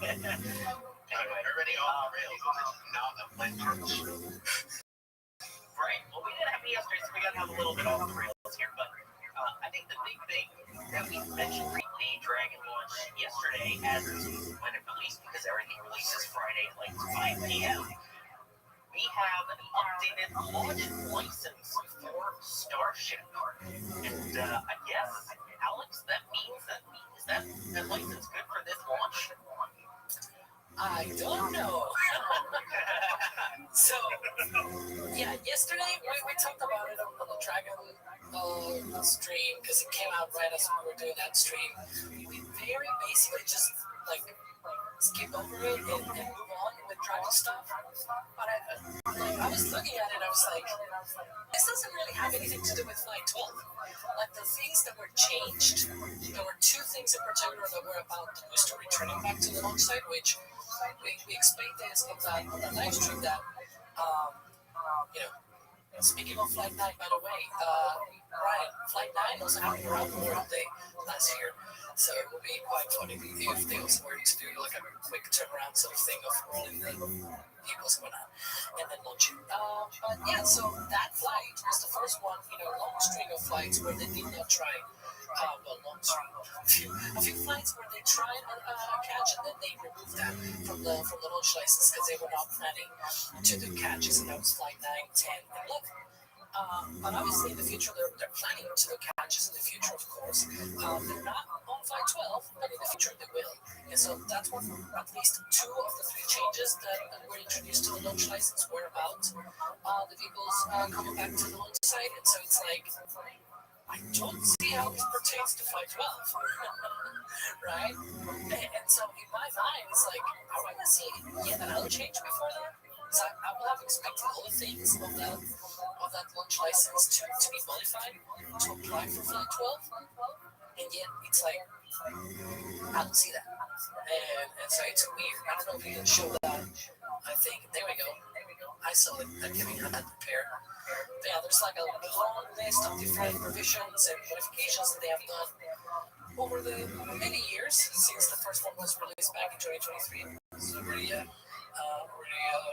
Anyway, already on the rails. This is not a plane church. right. Well, we did have it yesterday, so we got to have a little bit off the rails here. But I think the big thing that we mentioned the Dragon launch yesterday, as when it released, because everything releases Friday at like 5 p.m. We have an updated launch license for Starship. And I guess, Alex, that means that license good for this launch? I don't know. So, yeah, yesterday we talked about it on the Dragon stream because it came out right as we were doing that stream. We very basically just skip over it and move on with Dragon stuff. But I was looking at it, I was like, this doesn't really have anything to do with Flight 12. Like the things that were changed, there were two things in particular that were about the booster returning back to the launch site, which we explained this on that live stream that, speaking of Flight 9, by the way, Ryan, Flight 9 also happened around Memorial Day last year. So it would be quite funny if they also were to do like a quick turnaround sort of thing of rolling the vehicles and whatnot, and then launching. But yeah, so that flight was the first one in a long string of flights where they did not try, a few flights where they tried a catch and then they removed that from the launch license because they were not planning to do catches, and that was Flight 9, 10, and 11. But obviously in the future, they're planning to do catches in the future, of course. They're not on Flight 12, but in the future they will. And so that's what at least two of the three changes that were introduced to the launch license were about the vehicles coming back to the launch site. And so it's like, I don't see how this pertains to Flight 12, right? And so in my mind, it's like, are we going to see yet another change before that? So I will have expected all the things of that launch license to be modified to apply for Flight 12, and yet it's like, I don't see that. And so it's weird. I don't know if you can show that. I think, there we go. I saw it. I Kevin had that prepared. But yeah, there's like a long list of different revisions and modifications that they have done over the many years since the first one was released back in 2023. So already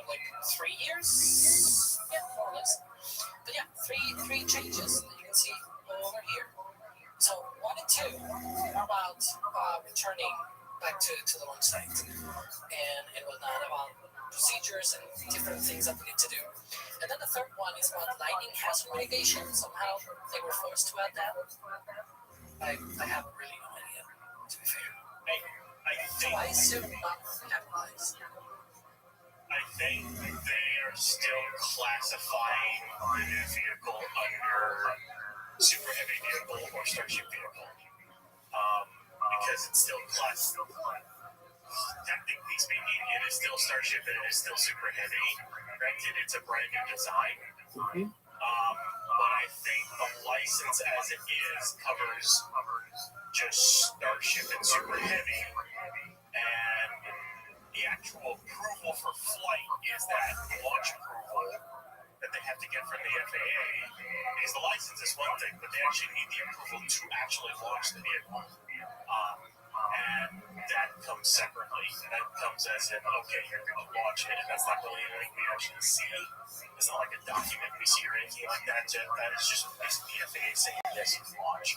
like 3 years, yeah, more or less. But yeah, three changes that you can see over here. So 1 and 2 are about returning back to the launch site and whatnot, about procedures and different things that we need to do. And then the third one is about lightning hazard mitigation. Somehow they were forced to add that. I have really no idea, to be fair. I assume not capitalized. I think they are still classifying the new vehicle under super heavy vehicle or starship vehicle. Because it's still class. Technically speaking, it is still starship and it is still super heavy. Granted, it's a brand new design. But I think the license as it is covers just starship and super heavy. And the actual approval for flight is that launch approval that they have to get from the FAA. Because the license is one thing, but they actually need the approval to actually launch the vehicle. And that comes separately. That comes as in, okay, you're going to launch it, and that's not really anything we actually see. It's not like a document we see or anything like that. That is just basically the FAA saying, yes, you can launch.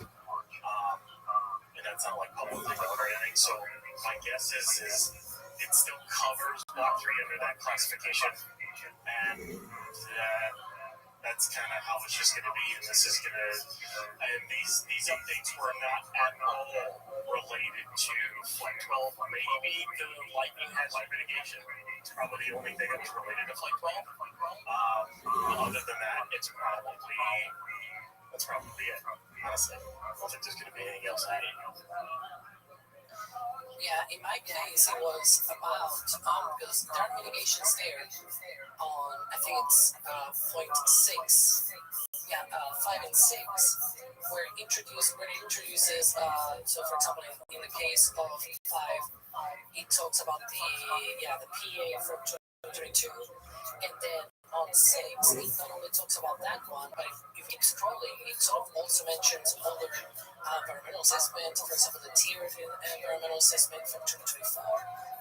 And that's not like publicly known or anything. So my guess is it still covers Block 3 under that classification. And that's kind of how it's just going to be. And this is going to, and these updates were not at all related to Flight 12. Maybe the lightning hazard mitigation. It's probably the only thing that was related to Flight 12. Other than that, that's probably it. Honestly, I don't think there's going to be anything else added. Yeah, in my case, it was about, because there are mitigations there on, I think it's point 6, 5 and 6, where it introduces, so for example, in the case of 5, it talks about the PA from 2022, and then on 6, it not only talks about that one, but if you keep scrolling, it sort of also mentions other environmental assessment, for example, the tiered environmental assessment from 2024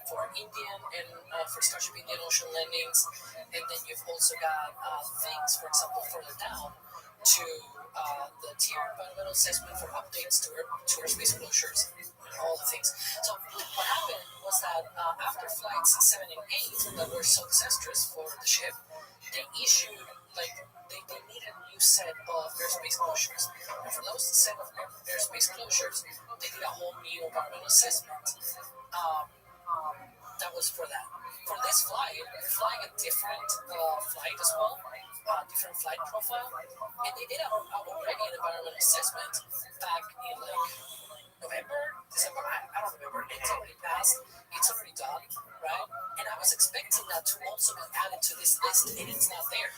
for Indian and for Starship Indian Ocean landings, and then you've also got things, for example, further down to the tiered environmental assessment for updates to airspace closures and all the things. So what happened was that after flights 7 and 8 that were so disastrous for the ship, they issued, they needed a new set of airspace closures. And for those set of airspace closures, they did a whole new environmental assessment. That was for that. For this flight, we're flying a different flight as well, different flight profile. And they did already an environmental assessment back in November, December, I don't remember. It's already passed, it's already done, right? And I was expecting that to also be added to this list, and it's not there.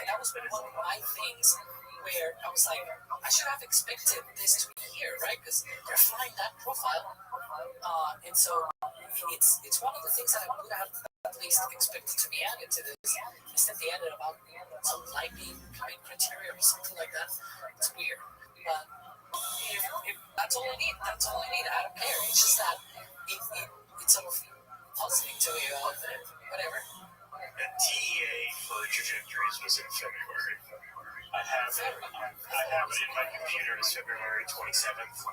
That was one of my things where I was like, I should have expected this to be here, right? Because they're flying that profile. And so it's one of the things that I would have at least expected to be added to this. Instead, they added about some lightning criteria or something like that. It's weird. But if that's all I need, I don't care. It's just that it's sort of puzzling to me. Whatever. The TEA for trajectories was in February. I have it in my computer as February 27th.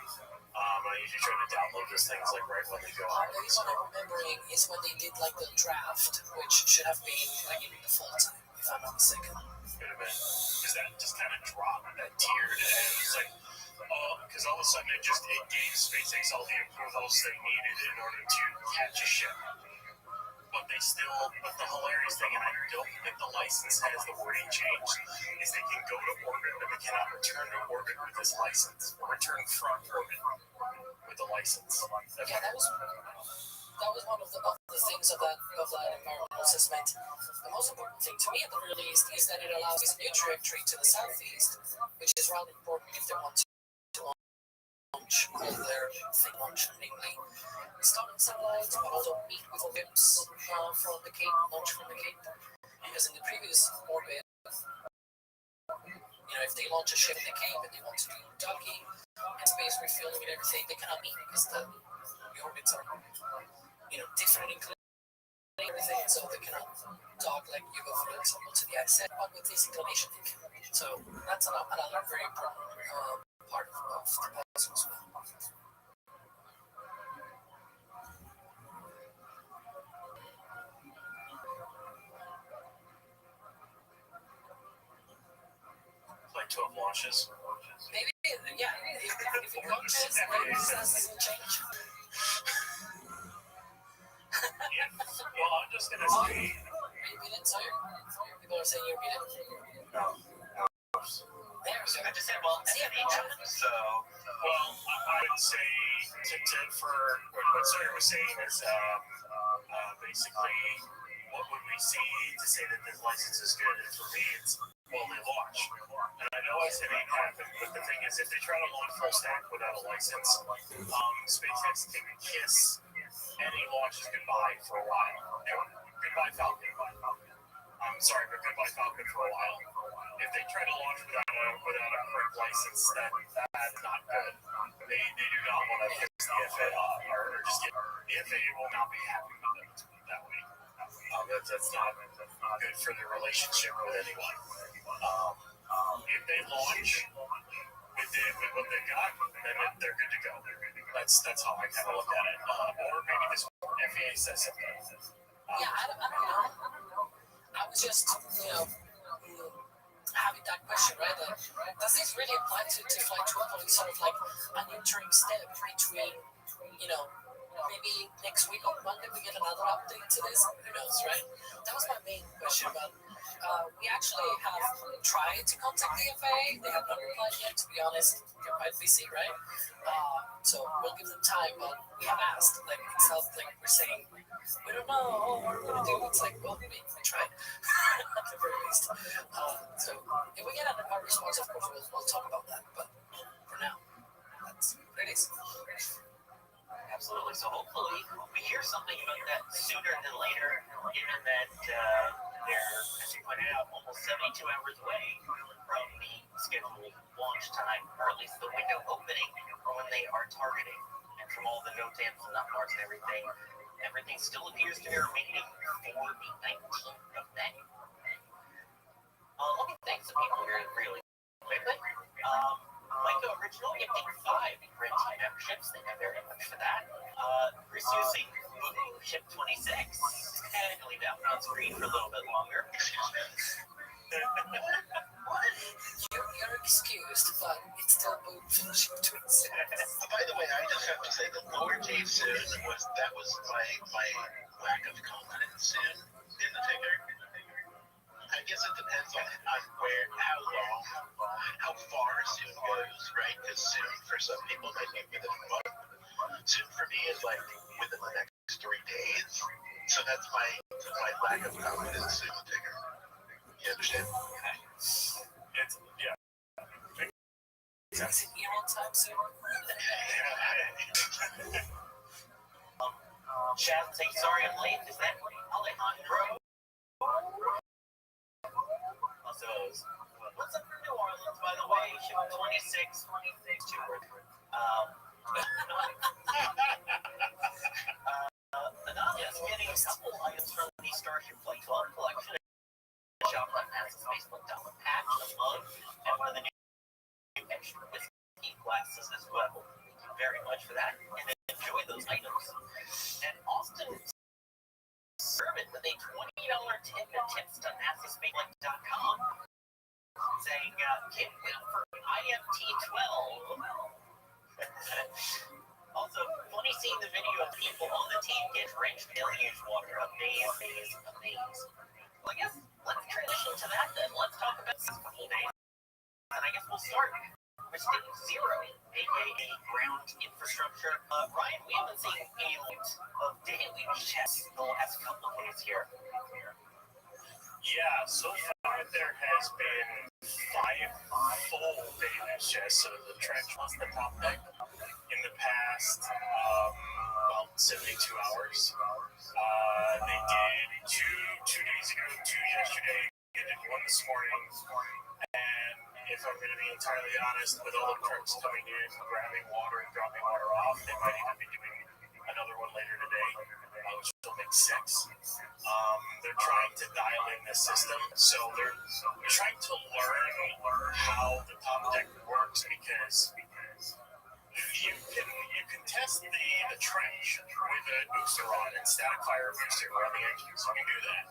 I usually try to download those things right when they go out. The reason I'm remembering is when they did the draft, which should have been in the fall time, if I'm not mistaken. Could have been. Because that just kind of dropped that tiered, and it was because all of a sudden it gave SpaceX all the approvals they needed in order to catch a ship. But the hilarious thing, and I don't think the license has the wording changed, is they can go to orbit, but they cannot return to orbit with this license, or return from orbit with the license. Yeah, that was one of the things of that environmental assessment. The most important thing to me, at the very least, is that it allows a new trajectory to the southeast, which is rather important if they want to launch all their thing launch, namely. satellites, but also meet with ships from the Cape, launch from the Cape. Because in the previous orbit, if they launch a ship in the Cape and they want to do docking and space refueling and everything, they cannot meet because the orbits are, different including everything, so they cannot dock like you go, for example, to the ISS, but with this inclination they can. So that's another very important part of the puzzle as well. Like 12 launches. Maybe, yeah, if it launches, maybe this doesn't change. Well, I'm just going to say... Are you muted, sir? People are saying you're muted. No. There, sir. I just said, well, so... Well, I would say, for what Sawyer was saying is basically, what would we see to say that this license is good? And for me, it's, well, they launch. And I know I said it ain't happened, but the thing is, if they try to launch full stack without a license, SpaceX can kiss any launches goodbye for a while. Goodbye Falcon. I'm sorry, but goodbye Falcon for a while. If they try to launch without a correct license, that's not good. They do not want to piss the FAA off, or just get the FAA will not be happy with it that way. That's not good for their relationship with anyone. If they launch with what they got, then they're good to go. That's how I kind of look at it. Or maybe this FAA says something. Yeah, I don't know. I was just, having that question, right? Does this really apply to Flight 12, or is sort of like an interim step between, maybe next week on Monday we get another update to this? Who knows, right? That was my main question, but we actually have tried to contact the FAA. They have not replied yet, to be honest. They're quite busy, right? So we'll give them time, but we have asked. Like, it's not like we're saying, we don't know what we're going to do. It's like, well, we tried, at the very least. So if we get a response, of course, we'll talk about that. But for now, that's what it is. Absolutely. So hopefully we hear something about that sooner than later, given that they're, as you pointed out, almost 72 hours away from the scheduled launch time, or at least the window opening for when they are targeting. And from all the notes and nut marks and everything still appears to be remaining for the 19th of May. Let me thank some people here really quickly. Lyco Original gifting 5 Red Team memberships. Thank you very much for that. Chris Using, ship 26. And leave that one on screen for a little bit longer. You're excused, but it's still moved from ship 26. By the way, I just have to say that Lower Dave soon was my lack of confidence in the ticker. I guess it depends on how far soon goes, right? Because soon for some people might be within a month. Soon for me is like within the next 3 days. So that's my lack of confidence in the ticker. You understand? It's, yeah. Is it here on time soon? Chad saying sorry I'm late. Is that Alejandro? Also, what's up for New Orleans, by the way? Ship 26 to Anonymous getting a couple items from the Starship Flight 12 collection. Shop on NASA Spacebook patch, a mug, and one of the new extra whiskey glasses as well. Thank you very much for that. And enjoy those items. And Austin servant with a $20 tip and tips to NASASpaceflight.com saying, can't wait for IFT 12. Also, funny seeing the video of people on the team get drenched in deluge water. Amaze. Well, I guess let's transition to that then. Let's talk about this couple of days. And I guess we'll start with Stage 0, aka ground infrastructure. Ryan, we haven't seen a lot of daily checks the last couple of days here. Yeah, so far there has been 5 full daily checks of the trench plus the top deck. In the past, 72 hours. They did two days ago, two yesterday. They did one this morning. And if I'm going to be entirely honest, with all the trucks coming in, grabbing water and dropping water off, they might even be doing another one later today, which will make 6. They're trying to dial in the system, so they're trying to learn how the top deck works, because you can test the trench with a booster on and static fire a booster around the engines. You can do that.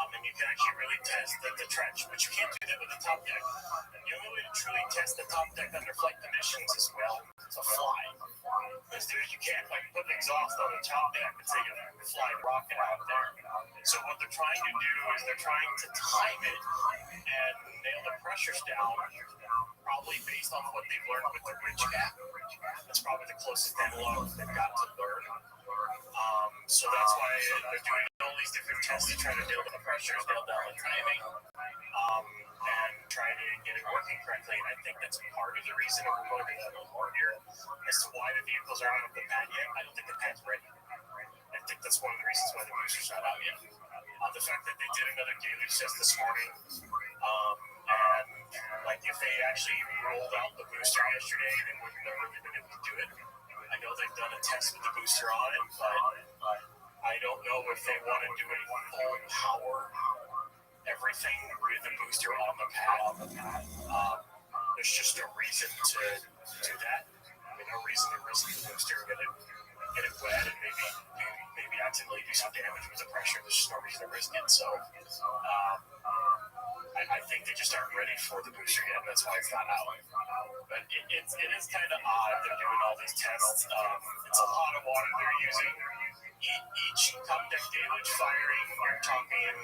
And you can actually really test the trench, but you can't do that with the top deck. And the only way to truly test the top deck under flight conditions is, well, to fly. Because you can't put an exhaust on the top deck and say you're going to fly a rocket out there. So what they're trying to do is they're trying to time it and nail the pressures down, probably based on what they've learned with the ridge cap. That's probably the closest analog they've got to learn. So that's why they're doing all these different tests to try to nail the pressures, nail down the timing, and try to get it working correctly. And I think that's part of the reason we're going to that a little more here as to why the vehicles aren't on the pad yet. I don't think the pad's ready. I think that's one of the reasons why the booster's not out yet. The fact that they did another deluge test this morning, and if they actually rolled out the booster yesterday, they wouldn't have really been able to do it. I know they've done a test with the booster on it, but I don't know if they want to do a full power everything with the booster on the pad. There's just no reason to do that. I mean, no reason to risk the booster and get it wet and maybe accidentally do some damage with the pressure. There's just no reason to risk it. So I think they just aren't ready for the booster yet, and that's why it's not out. But it is kind of odd they're doing all these tests. It's a lot of water they're using. Each top deck deluge firing, you're talking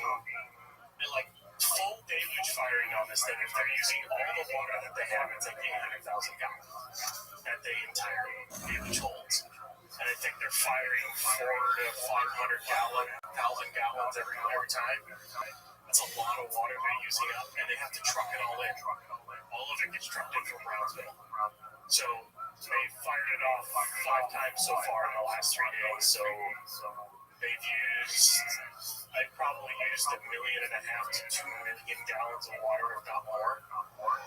full deluge firing on this thing. If they're using all the water that they have, it's 800,000 gallons that the entire deluge holds. And I think they're firing 400 to 500,000 gallons every time. That's a lot of water they're using up, and they have to truck it all in. All of it gets trucked in from Brownsville. So they fired it off 5 times so far in the last 3 days. So I've probably used 1.5 million to 2 million gallons of water, if not more,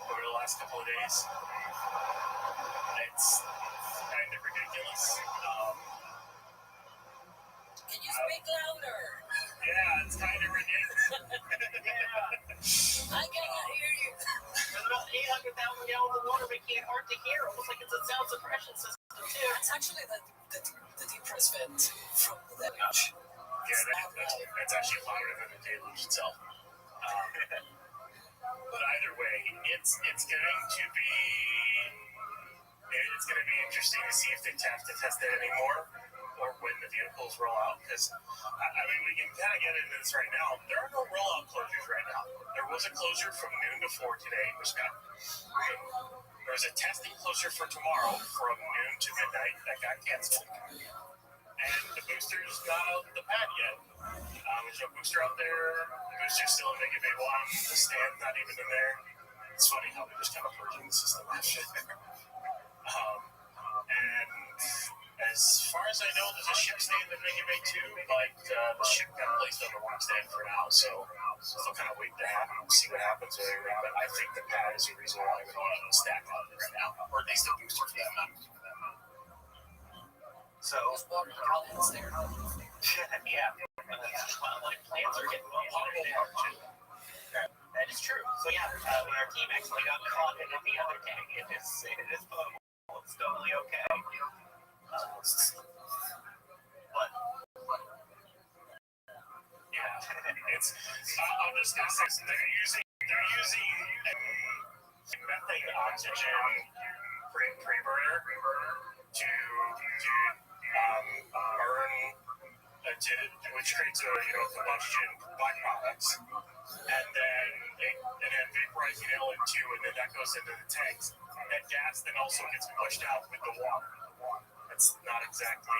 over the last couple of days. It's kind of ridiculous. Can you speak louder? Yeah, it's kind of ridiculous. I cannot hear you. There's about 800,000 gallons of water making it hard to hear, almost like it's a sound suppression system, too. It's actually the depress vent from the deluge. Yeah, that's actually louder than the deluge itself. But either way, it's going to be interesting to see if they have to test it anymore, or when the vehicles roll out, because we can kind of get into this right now. There are no rollout closures right now. There was a closure from noon to 4 today, which there's a testing closure for tomorrow from noon to midnight that got canceled. And the booster's not out the pad yet. There's no booster out there. The booster's still in Mega Bay 1. The stand's not even in there. It's funny how they're just kind of purging the system last year. And as far as I know, there's a ship stand in Mega Bay 2, but the ship got placed on the work stand for now, so still kind of waiting to see what happens there. But I think the pad is the reason why we don't have a stack on it right now, or at least a booster for that matter. So, water plants there. Yeah. Plants are getting potable water too. That is true. So yeah, when our team actually got caught in the other tank, it is potable. It's totally okay. But yeah, I'm just gonna say they're using methane oxygen pre-burner to burn, which creates combustion byproducts, and then vaporizing LN2, and then that goes into the tanks. That gas then also gets flushed out with the water. That's not exactly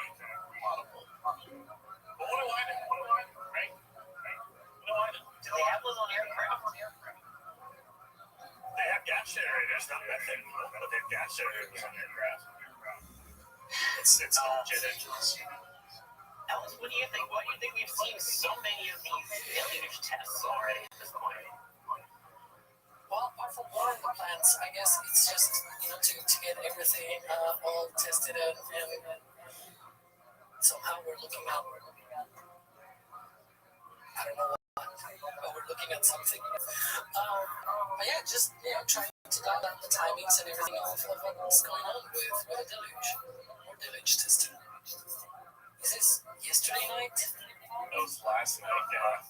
potable. But what do I know? Right? What do I know? Do they have those on aircraft? They have gas generators, not methane, but they have gas generators on aircraft. It's all jet engines. Alex, what do you think? Why do you think we've seen so many of these deluge tests already at this point? Well, apart from watering the plants, I guess it's just, to get everything all tested and somehow we're looking at, I don't know what, but we're looking at something. But yeah, just, trying to dial down the timings and everything of what's going on with the deluge, or deluge testing. Is this yesterday night? It was last night, yeah.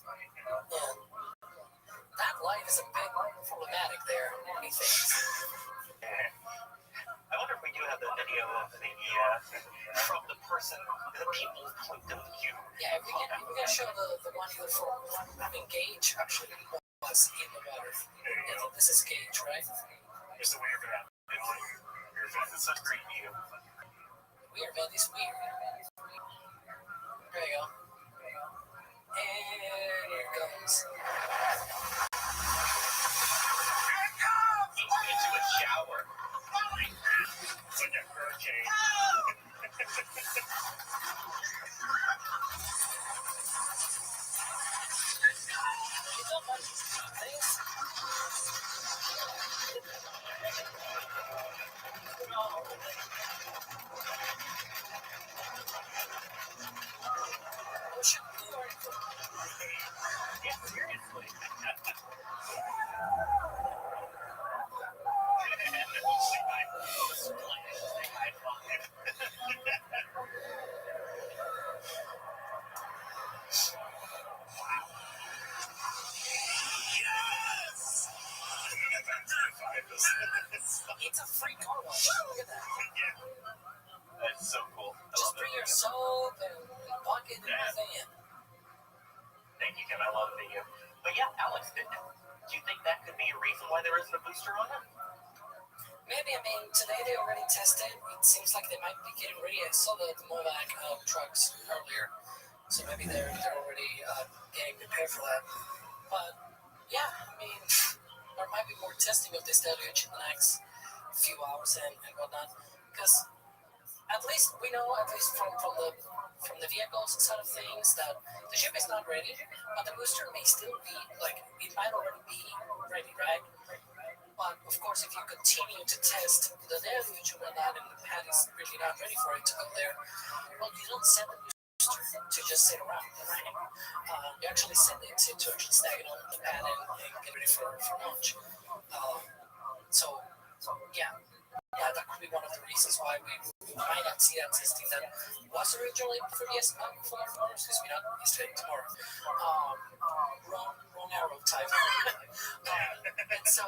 That light is a bit problematic there, methinks. I wonder if we do have the video of the from the people's point of view. Yeah, we can show the one either from, Gage actually was in the water. Yeah, this is Gage, right? It's the weird event. It's such a great view. Weird event is weird. There you go. And here it comes. He's into a shower. It's like a hurricane. You don't mind things? Oh, shit. Yeah, seriously. It's a free car wash. Look at that. Yeah. That's so cool. Just bring your soap and bucket and everything in. Thank you, Kim. I love the video. But yeah, Alex, do you think that could be a reason why there isn't a booster on it? Maybe. Today they already tested. It seems like they might be getting ready. I saw the Movac trucks earlier. So maybe they're already getting prepared for that. But yeah, there might be more testing of this deluge in the next few hours and whatnot. Because at least we know, at least from the vehicles side of things, that the ship is not ready, but the booster may still be, it might already be ready, right? But of course, if you continue to test the deluge and whatnot, and the pad is really not ready for it to go there, well, you don't send the booster to just sit around, right? You actually send it to actually snag it on the pad and get ready for launch. So yeah, that could be one of the reasons why we might not see that testing that was originally for tomorrow, excuse me, not yesterday, tomorrow. Wrong arrow type. And so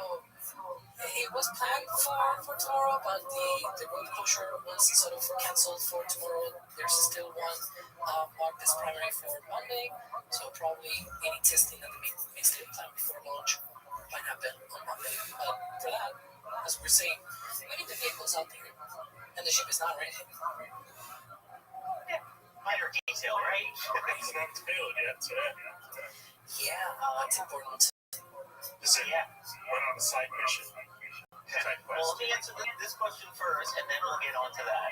it was planned for tomorrow, but the road closure was sort of cancelled for tomorrow. There's still one marked as primary for Monday, so probably any testing that may still plan before launch might happen on Monday. But for that, as we're saying, we need the vehicles out there, and the ship is not ready. Yeah, minor detail, right? It's not payload yet, so yeah, that's important. So yeah, went on a side mission. Well, let me answer this question first, and then we'll get on to that.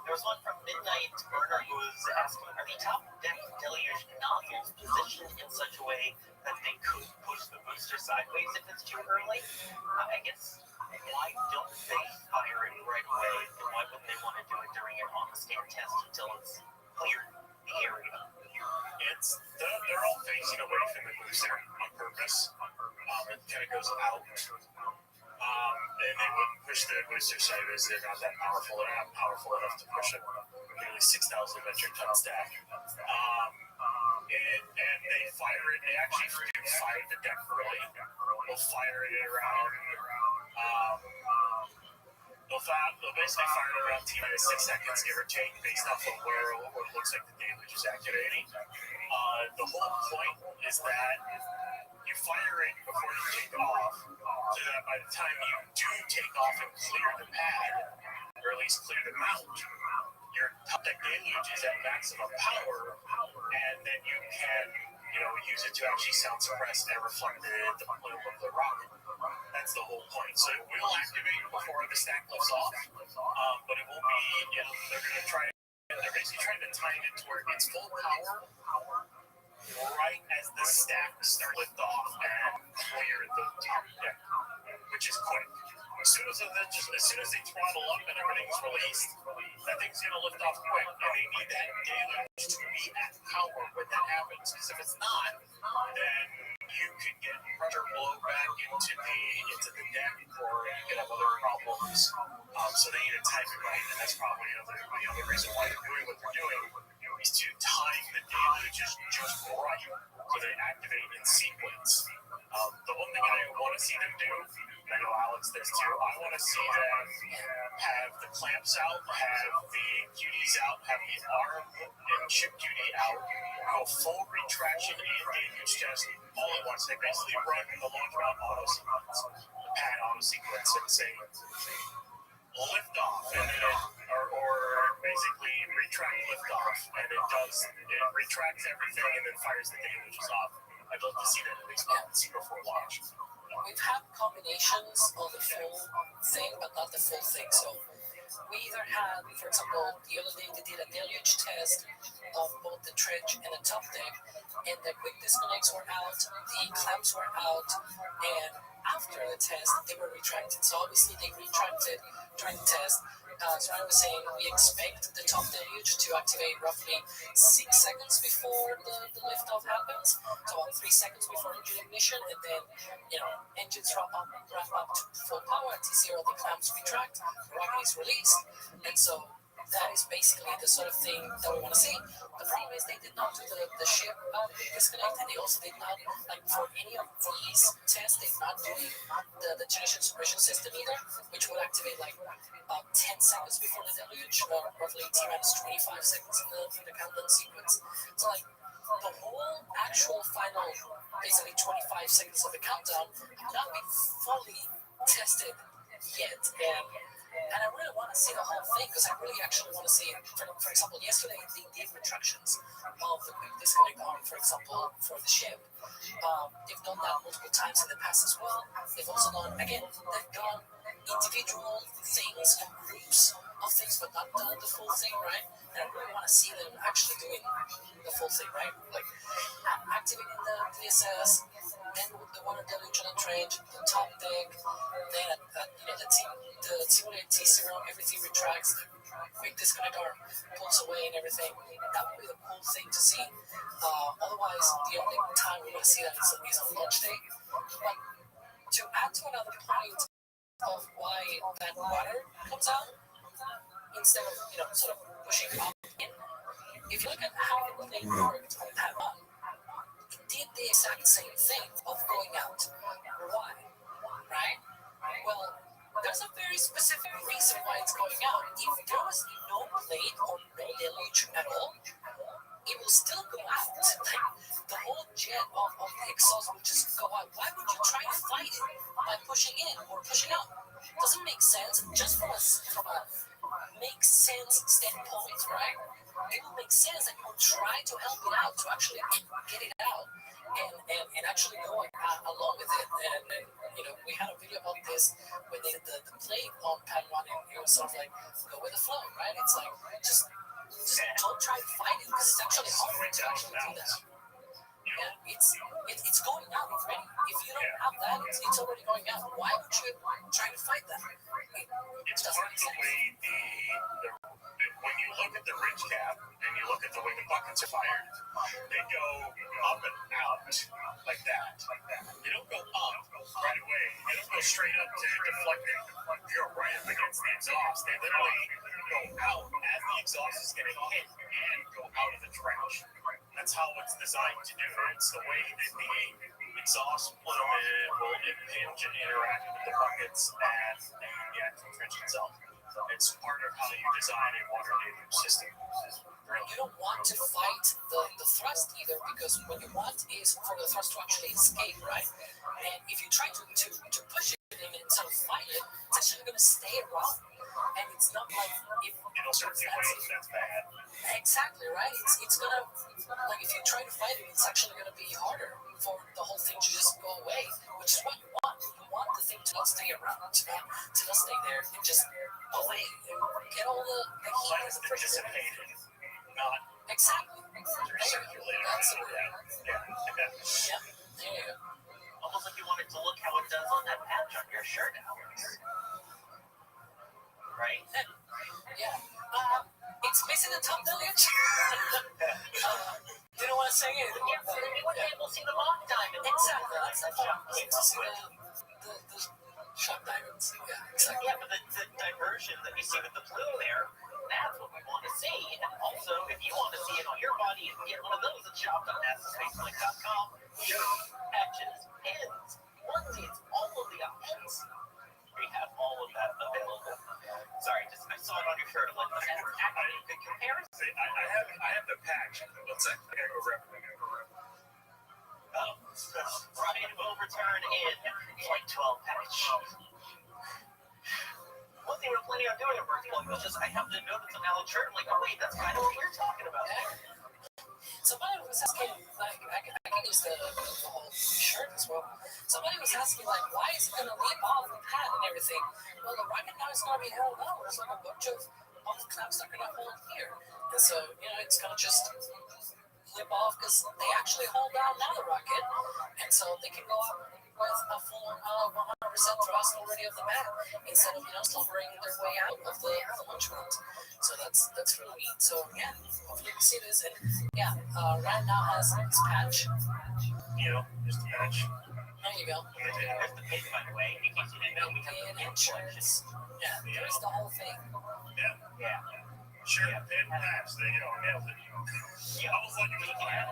There was one from Midnight Burner who was asking, are the top deck deluge nozzles positioned in such a way that they could push the booster sideways if it's too early? I guess, why don't they fire it right away, and why wouldn't they want to do it during an on-the-stand test until it's cleared the area? They're all facing away from the booster on purpose. It kind of goes out. And they wouldn't push the booster sideways. They're not that powerful. They're not powerful enough to push a nearly 6,000 metric ton stack. And they fire it. They actually fire the deck early. They'll fire it around. They'll basically fire it around T-minus 6 seconds, give or take, based off of where it looks like the damage is activating. The whole point is that you fire it before you take off, so that by the time you do take off and clear the pad, or at least clear the mount, your top deck deluge is at maximum power, and then you can, use it to actually sound suppress and reflect the plume of the rocket. That's the whole point. So it will activate before the stack lifts off, but it will be, they're going to try. They're basically basically trying to time it to where it's full power right as the stack start lift off and clear the top deck, which is quick. As soon as they throttle up and everything's released, that thing's gonna lift off quick, and they need that deluge to be at power when that happens. Because if it's not, then you could get pressure blow back into the deck, or you could have other problems. So they need to time it right, and that's probably the other reason why they're doing what they're doing is to time the deluges just right so they activate in sequence. The one thing I want to see them do, and I know Alex does too, I want to see them have the clamps out, have the QDs out, have the arm and chip QD out, go full retraction and deluge test all at once. They basically run the launch mount auto sequence, the pad auto sequence, and say lift off, and then or basically retract lift off, and it retracts everything and then fires the deluges off. I'd love to see that at least once before launch. We've had combinations of the full thing, but not the full thing. So we either had, for example, the other day they did a deluge test of both the trench and the top deck, and the quick disconnects were out, the clamps were out, and after the test, they were retracted. So obviously they retracted during the test. So I was saying we expect the top deluge to activate roughly 6 seconds before the liftoff happens. So about 3 seconds before engine ignition, and then engines wrap up to full power at T0. The clamps retract, rocket is released, and so that is basically the sort of thing that we want to see. The problem is they did not do the ship disconnect, and they also did not, like for any of these tests, they did not do the ignition suppression system either, which would activate like 10 seconds before the deluge, roughly T-minus 25 seconds in the countdown sequence. So like the whole actual final, basically 25 seconds of the countdown have not been fully tested yet, and I really want to see the whole thing, because I really actually want to see, for example, yesterday they did retractions of the quick disconnect arm, for example, for the ship. They've done that multiple times in the past as well. They've also done, again, they've done individual things and groups of things, but not done the full thing, right? And I really want to see them actually doing the full thing, right? Like activating the DSS, then the water deluge on the trench, the top deck, then the simulated T0, everything retracts, the quick disconnect arm pulls away and everything. That would be the cool thing to see. Otherwise, the only time we're going to see that is on launch day. But to add to another point of why that water comes out, instead of sort of pushing up in, if you look at how the thing worked on pad 1, did the exact same thing of going out. Why? Right? Well, there's a very specific reason why it's going out. If there was no blade or no deluge at all, it will still go out. Like, the whole jet of the exhaust will just go out. Why would you try to fight it by pushing in or pushing out? Doesn't make sense. Just from a makes sense standpoint, right? It will make sense that you will try to help it out, to actually get it out and actually go along with it. And we had a video about this when they did the plate on pad 1, and it was sort of like, go with the flow, right? It's like, just don't try to fight it, because it's actually hard to actually do that. Yeah, it's going out already. If you don't have that, it's already going out. Why would you try to fight that? It's part of the way when you look at the ridge cap and you look at the way the buckets are fired, they go up and out like that. They don't go up right away. They don't go straight up to deflect your ramp against the exhaust. They literally go out as the exhaust is going to hit and go out of the trench. That's how it's designed to do it. It's the way that the exhaust will impinge and interact with the buckets and the actual trench itself. It's part of how you design a water deluge system. You don't want to fight the thrust either, because what you want is for the thrust to actually escape, right? And if you try to push it and sort of fight it, it's actually going to stay around. And it's not like it'll circulate, that's bad. Exactly, right? It's gonna, like, if you try to fight it, it's actually gonna be harder for the whole thing to just go away, which is what you want. You want the thing to not stay around, to not stay there and just go away and get all the heat and the pressure. Exactly. Circulated. That's it. Yeah. Yep. There you go. Almost like you wanted to look how it does on that patch on your shirt, Alex. Right? Yeah. It's missing the top village. Didn't want to say it. Yeah, so then you wouldn't be able to see the mock diamond. Exactly. That's the point. To see the shock diamonds. Yeah, exactly. Yeah, but the diversion that you see with the blue there, that's what we want to see. And also, if you want to see it on your body, you can get one of those at shop.nasaspaceflight.com. Shirts, patches, pins, onesies, all of the options. We have all of that available. Sorry, just I saw it on your shirt. I'm like, that's actually a good comparison. I have the patch. One sec. I gotta go rep. Ryan will return in Flight 12 patch. One thing we're planning on doing at Birth Point was just I happened to notice an Alex shirt. I'm like, oh wait, that's kind of what you're talking about. Somebody was asking, like, I can use the whole shirt as well. Somebody was asking, like, why is it going to leap off the pad and everything? Well, the rocket now is going to be held on. There's like a bunch of clamps that are going to hold here. And so, it's going to just flip off because they actually hold down now the rocket. And so they can go up with a full 100% thrust already of the pad instead of, slumbering their way out of the launch mount. So that's really neat. So, yeah, hopefully you can see this. And, Ryan now has his patch. Just the patch. There you go. There's the pin, by the way. In case you didn't know, we have the pin collection. Yeah, there's the whole thing. Yeah. Sure, pin patch. There you go. Nailed it. Yeah, almost like you can.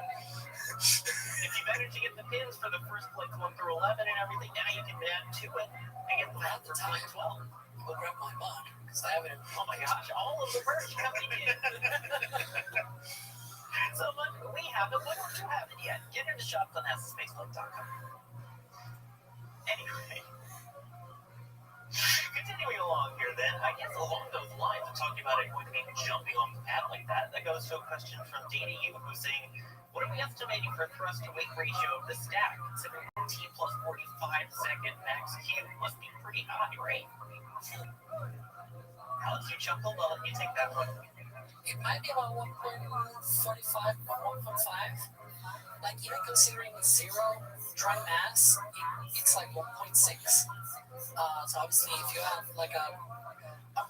If you manage to get the pins for the first flights 1 through 11 and everything, now you can add to it and get them out for flight 12. We'll grab my mug because I have it. Oh my gosh, all of the merch coming in. So we have it. Why don't you have it yet? Get into shop.nasaspaceflight.com. Anyway, continuing along here then, I guess along those lines of talking about it going to be jumping off the pad like that, that goes to a question from Data U who's saying, what are we estimating for thrust to weight ratio of the stack? Considering T plus 45 second max Q must be pretty high, right? Alex, you chuckled. I'll let you take that one. It might be about 1.45 or 1.5. Like, even considering zero dry mass, it's like 1.6. So obviously, if you have like a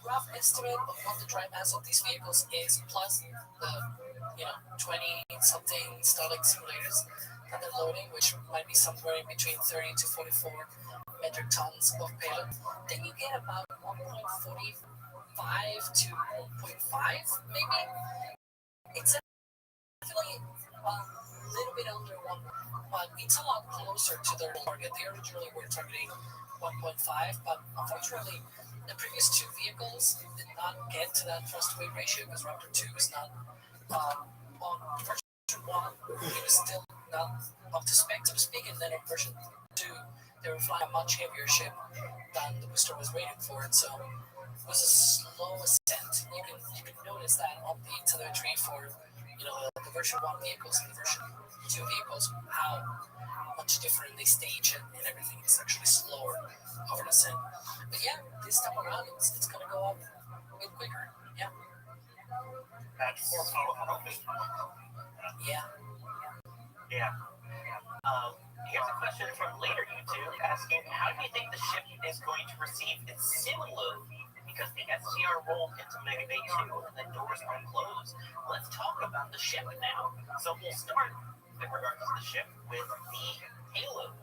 rough estimate of what the dry mass of these vehicles is, plus the 20-something Starlink simulators that they're loading, which might be somewhere in between 30 to 44 metric tons of payload, then you get about 1.45 to 1.5, maybe. It's definitely a little bit under 1, but it's a lot closer to their target. They originally were targeting 1.5, but unfortunately, the previous two vehicles did not get to that thrust-to-weight ratio because Raptor 2 is not on version 1. It was still not up to spec, so to speak, and then in version 2, they were flying a much heavier ship than the booster was rated for, and so it was a slow ascent. You can notice that on the telemetry for the version 1 vehicles and the version 2 vehicles, how much different they stage and everything. It's actually slower of an ascent. But yeah, this time around, it's going to go up a bit quicker. Yeah. Patch 4 powerful. Yeah. Yeah. Here's a question from later YouTube asking, how do you think the ship is going to receive its sim load? Because the SCR rolled into Mega Bay 2 and the doors won't close. Let's talk about the ship now. So we'll start with regards to the ship with the payload.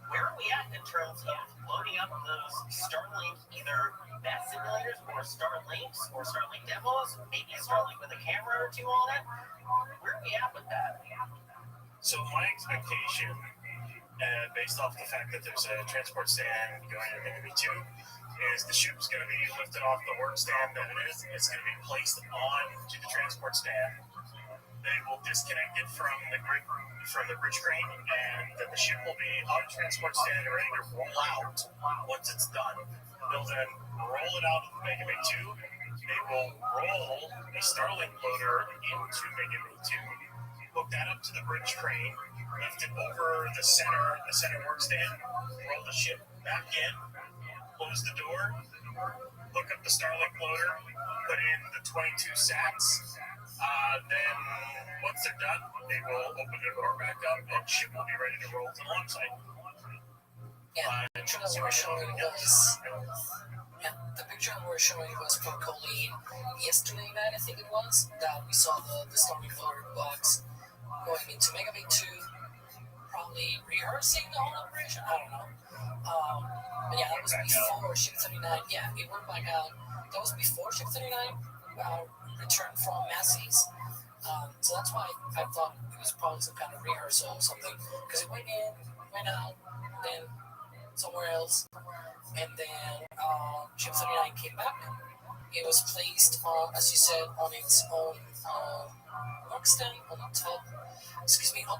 Where are we at in terms of loading up those Starlink either BAS simulators or Starlinks or Starlink demos? Maybe a Starlink with a camera or two on it? Where are we at with that? So my expectation, based off the fact that there's a transport stand going to Mega Bay 2, is the ship's going to be lifted off the work stand that it is. It's going to be placed onto the transport stand. They will disconnect it from the bridge crane, and then the ship will be on the transport stand and ready to roll out once it's done. They'll then roll it out of the Mega Bay 2. They will roll a Starlink loader into Mega Bay 2, hook that up to the bridge crane, lift it over the center work stand, roll the ship back in, close the door, hook up the Starlink loader, put in the 22 sats, Then once they're done, they will open the door back up and ship will be ready to roll to the launch site. Yeah, the picture that we were showing was for Colleen yesterday night, I think it was, that we saw the Stormy Floor box going into Megabay 2, probably rehearsing the whole operation. I don't know. But yeah, that was before Ship 39. Yeah, it went back out. That was before Ship 39 returned from Massey's. So that's why I thought it was probably some kind of rehearsal or something. Because it went in, went out, then somewhere else. And then Ship 39 came back. It was placed, as you said, on its own work stand on the top. On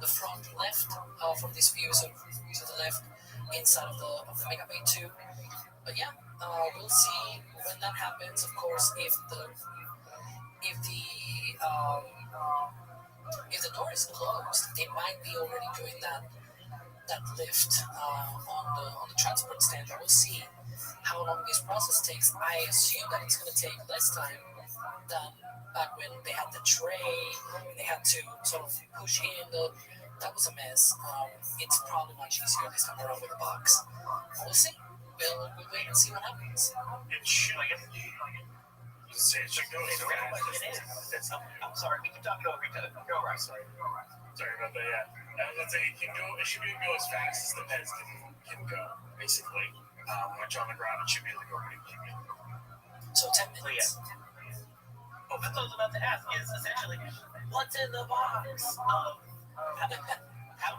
the front left from this view, so to the left inside of the Megabay 2. But yeah, we'll see when that happens. Of course, if the door is closed, they might be already doing that lift on the transport stand. But we'll see how long this process takes. I assume that it's going to take less time than back when they had the tray, they had to sort of push in that was a mess. It's probably much easier this time around with the box. We'll see. We'll wait and see what happens. It should, I guess, say it should go as fast. I'm sorry, we keep talking over each other. Go right. Sorry about that, yeah. Let's say it should be able to go as fast as the pets can go, basically. Which on the ground, it should be able to go pretty quickly. So 10 minutes. So, yeah. Well, that's what I was about to ask is essentially, what's in the box? How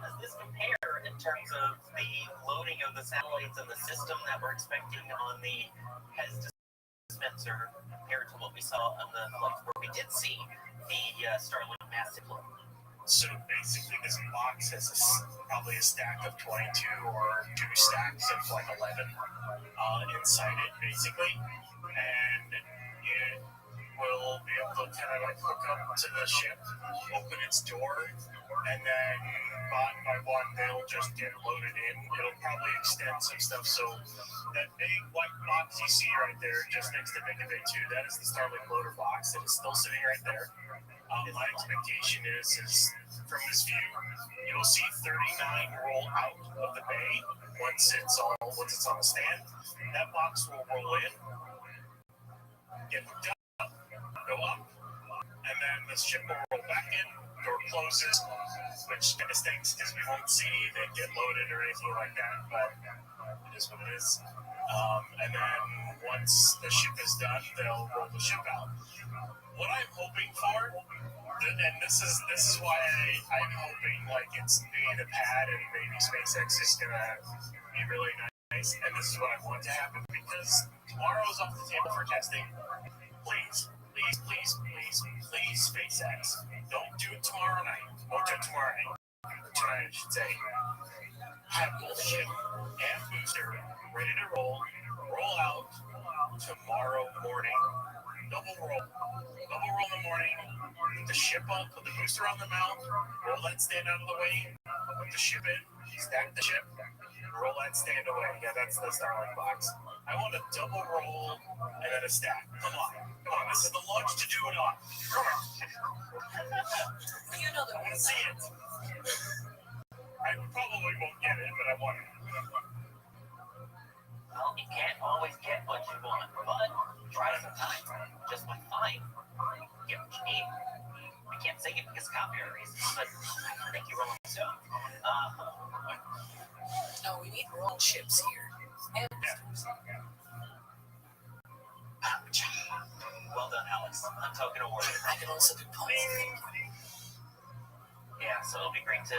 does this compare in terms of the loading of the satellites and the system that we're expecting on the HES dispenser compared to what we saw on the flights where we did see the Starlink massive load? So basically, this box has probably a stack of 22 or 2 stacks of like 11 inside it, basically, and it will be able to kind of like hook up to the ship, open its door, and then one by one they'll just get loaded in. It'll probably extend some stuff. So that big white box you see right there, just next to Megabay 2, that is the Starlink loader box. It is still sitting right there. My expectation is from this view, you'll see 39 roll out of the bay once it's on the stand. That box will roll in, get hooked up, go up, and then the ship will roll back in, door closes, which kind of stinks because we won't see anything get loaded or anything like that, but it is what it is. And then once the ship is done, they'll roll the ship out. What I'm hoping for, and this is why I'm hoping like it's maybe the pad and maybe SpaceX is gonna be really nice, and this is what I want to happen because tomorrow's off the table for testing. Please, SpaceX, don't do it tomorrow night. Don't do it tomorrow night. Tonight, I should say. Have both ship and booster ready to roll out tomorrow morning. Double roll in the morning. Put the ship up, put the booster on the mount, roll that stand out of the way, put the ship in, stack the ship, roll that stand away. Yeah, that's the Starlink box. I want a double roll and then a stack. Come on. This is the launch to do it on. Come on. You know that I want to see it. I probably won't get it, but I want it. Well, you can't always get what you want, but try sometime. Just by fine. Get what you need. I can't say it because of copyright reasons, but thank you, Rolling Stone. No, we need roll ships here. And well done, Alex. I'm token awarded. I can also do points. Yeah, so it'll be great to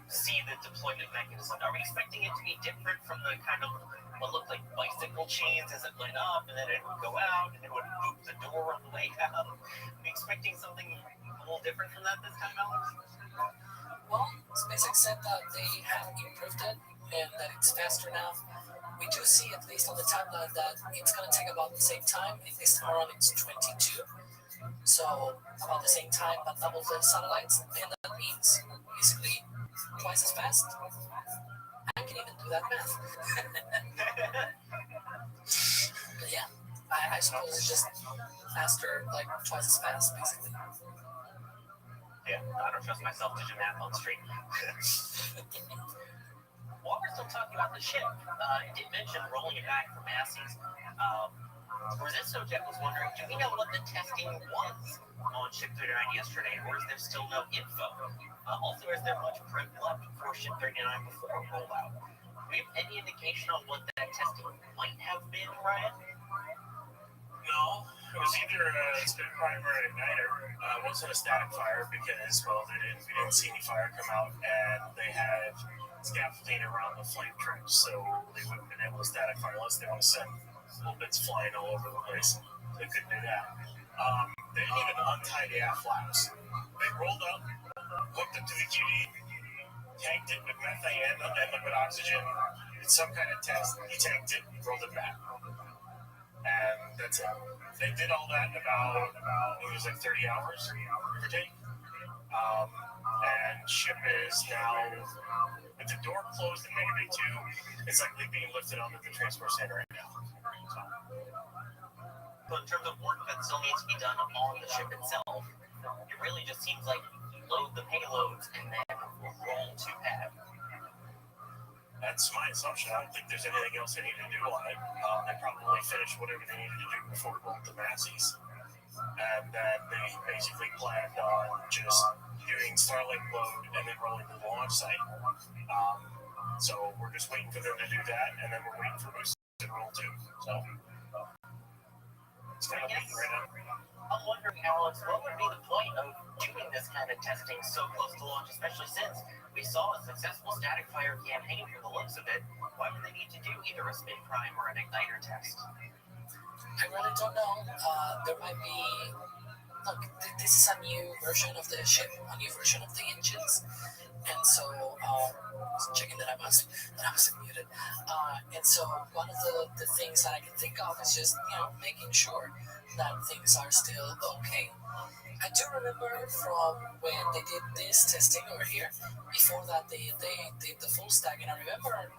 see the deployment mechanism. Are we expecting it to be different from the kind of what looked like bicycle chains as it went up, and then it would go out, and it would boot the door on the way out? Are we expecting something a little different from that this time, Alex? Well, SpaceX said that they have improved it and that it's faster now. We do see, at least on the timeline, that it's going to take about the same time. And this time around, it's 22. So, about the same time, but double the satellites. And that means basically twice as fast. I can even do that math. But yeah, I suppose it's just faster, like twice as fast, basically. I don't trust myself to do math on the street. While we're still talking about the ship, I did mention rolling it back from Massey's. Resisto Jet was wondering, do we know what the testing was on Ship 39 yesterday, or is there still no info? Also, is there much prep left for Ship 39 before rollout? Do we have any indication on what that testing might have been, Ryan? No, it was either a spin primer or an igniter. It wasn't a static fire because, well, we didn't see any fire come out, and they had scaffolding around the flame trench, so they wouldn't have been able to static fire unless they want to send little bits flying all over the place. They couldn't do that. They didn't even untie the aft flaps. They rolled up, hooked up to the QD, tanked it with methane and liquid oxygen. Did some kind of test. He tanked it, rolled it back. And that's it. They did all that in about it was like 30 hours, give or take. And ship is now, with the door closed in Negative 2, it's likely being lifted onto the transport center right now. So in terms of work that still needs to be done on the ship itself, it really just seems like load the payloads and then roll to pad. That's my assumption. I don't think there's anything else they need to do on it. They probably finished whatever they needed to do before going to Massey's. And then they basically planned on just doing Starlink load and then rolling to the launch site. So we're just waiting for them to do that, and then we're waiting for Boost to roll too. So it's kind of waiting right now. I'm wondering, Alex, what would be the point of doing this kind of testing so close to launch, especially since we saw a successful static fire campaign from the looks of it? Why would they need to do either a spin prime or an igniter test? I really don't know. There might be... Look, this is a new version of the ship, a new version of the engines. And so, checking that I wasn't muted. And so, one of the things that I can think of is just, making sure that things are still okay. I do remember from when they did this testing over here, before that they did the full stack, and I remember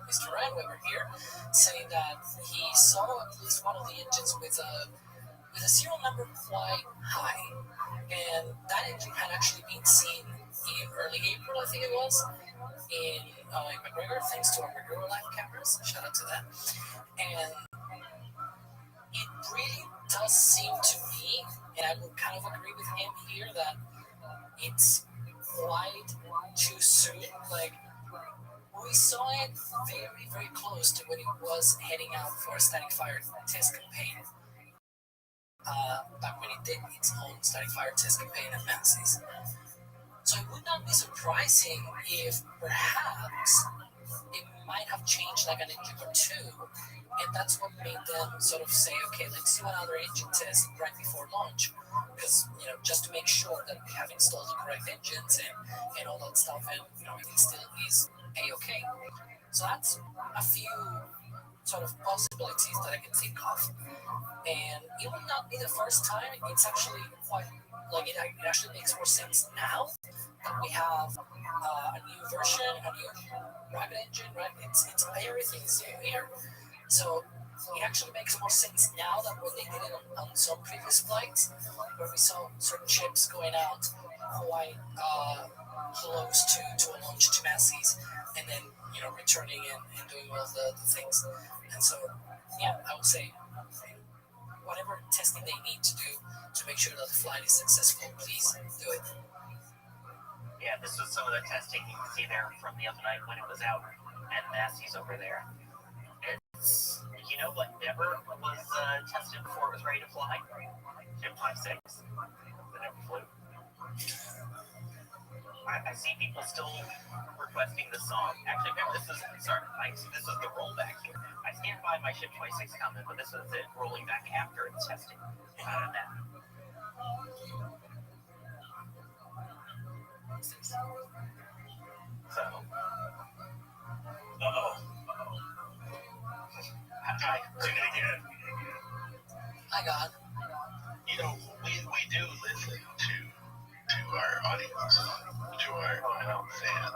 Mr. Ryan Weber here saying that he saw at least one of the engines with a serial number quite high, and that engine had actually been seen in early April, I think it was, in McGregor, thanks to our McGregor live cameras. Shout out to that. And it really does seem to me, and I would kind of agree with him here, that it's quite too soon. Like, we saw it very, very close to when it was heading out for a static fire test campaign. Back when it did its own static fire test campaign at Massey's. So it would not be surprising if perhaps it might have changed like an engine or two, and that's what made them sort of say, okay, let's do another engine test right before launch, because, just to make sure that we have installed the correct engines and all that stuff, and, everything still is A-okay. So that's a few sort of possibilities that I can think of. And it would not be the first time. It's actually quite, it actually makes more sense now that we have a new version, a new Rabbi engine, right? It's everything's new here. So it actually makes more sense now than when they did it on some previous flights, where we saw certain ships going out quite close to a launch to Massey's, and then, returning and doing all the things. And so, I would say, whatever testing they need to do to make sure that the flight is successful, please do it. Yeah, this was some of the testing you can see there from the other night when it was out at Massey's over there. It's, what never was tested before it was ready to fly? Ship 56. That never flew. I see people still requesting the song. Actually, remember, this is the rollback here. I stand by my Ship 26 comment, but this is it rolling back after its testing. Out of that. So. Hi. Do it again. Hi, God. We do listen to our audience, to our fans.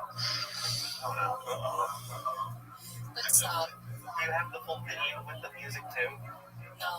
Let's not. Do you have the full video with the music too? No.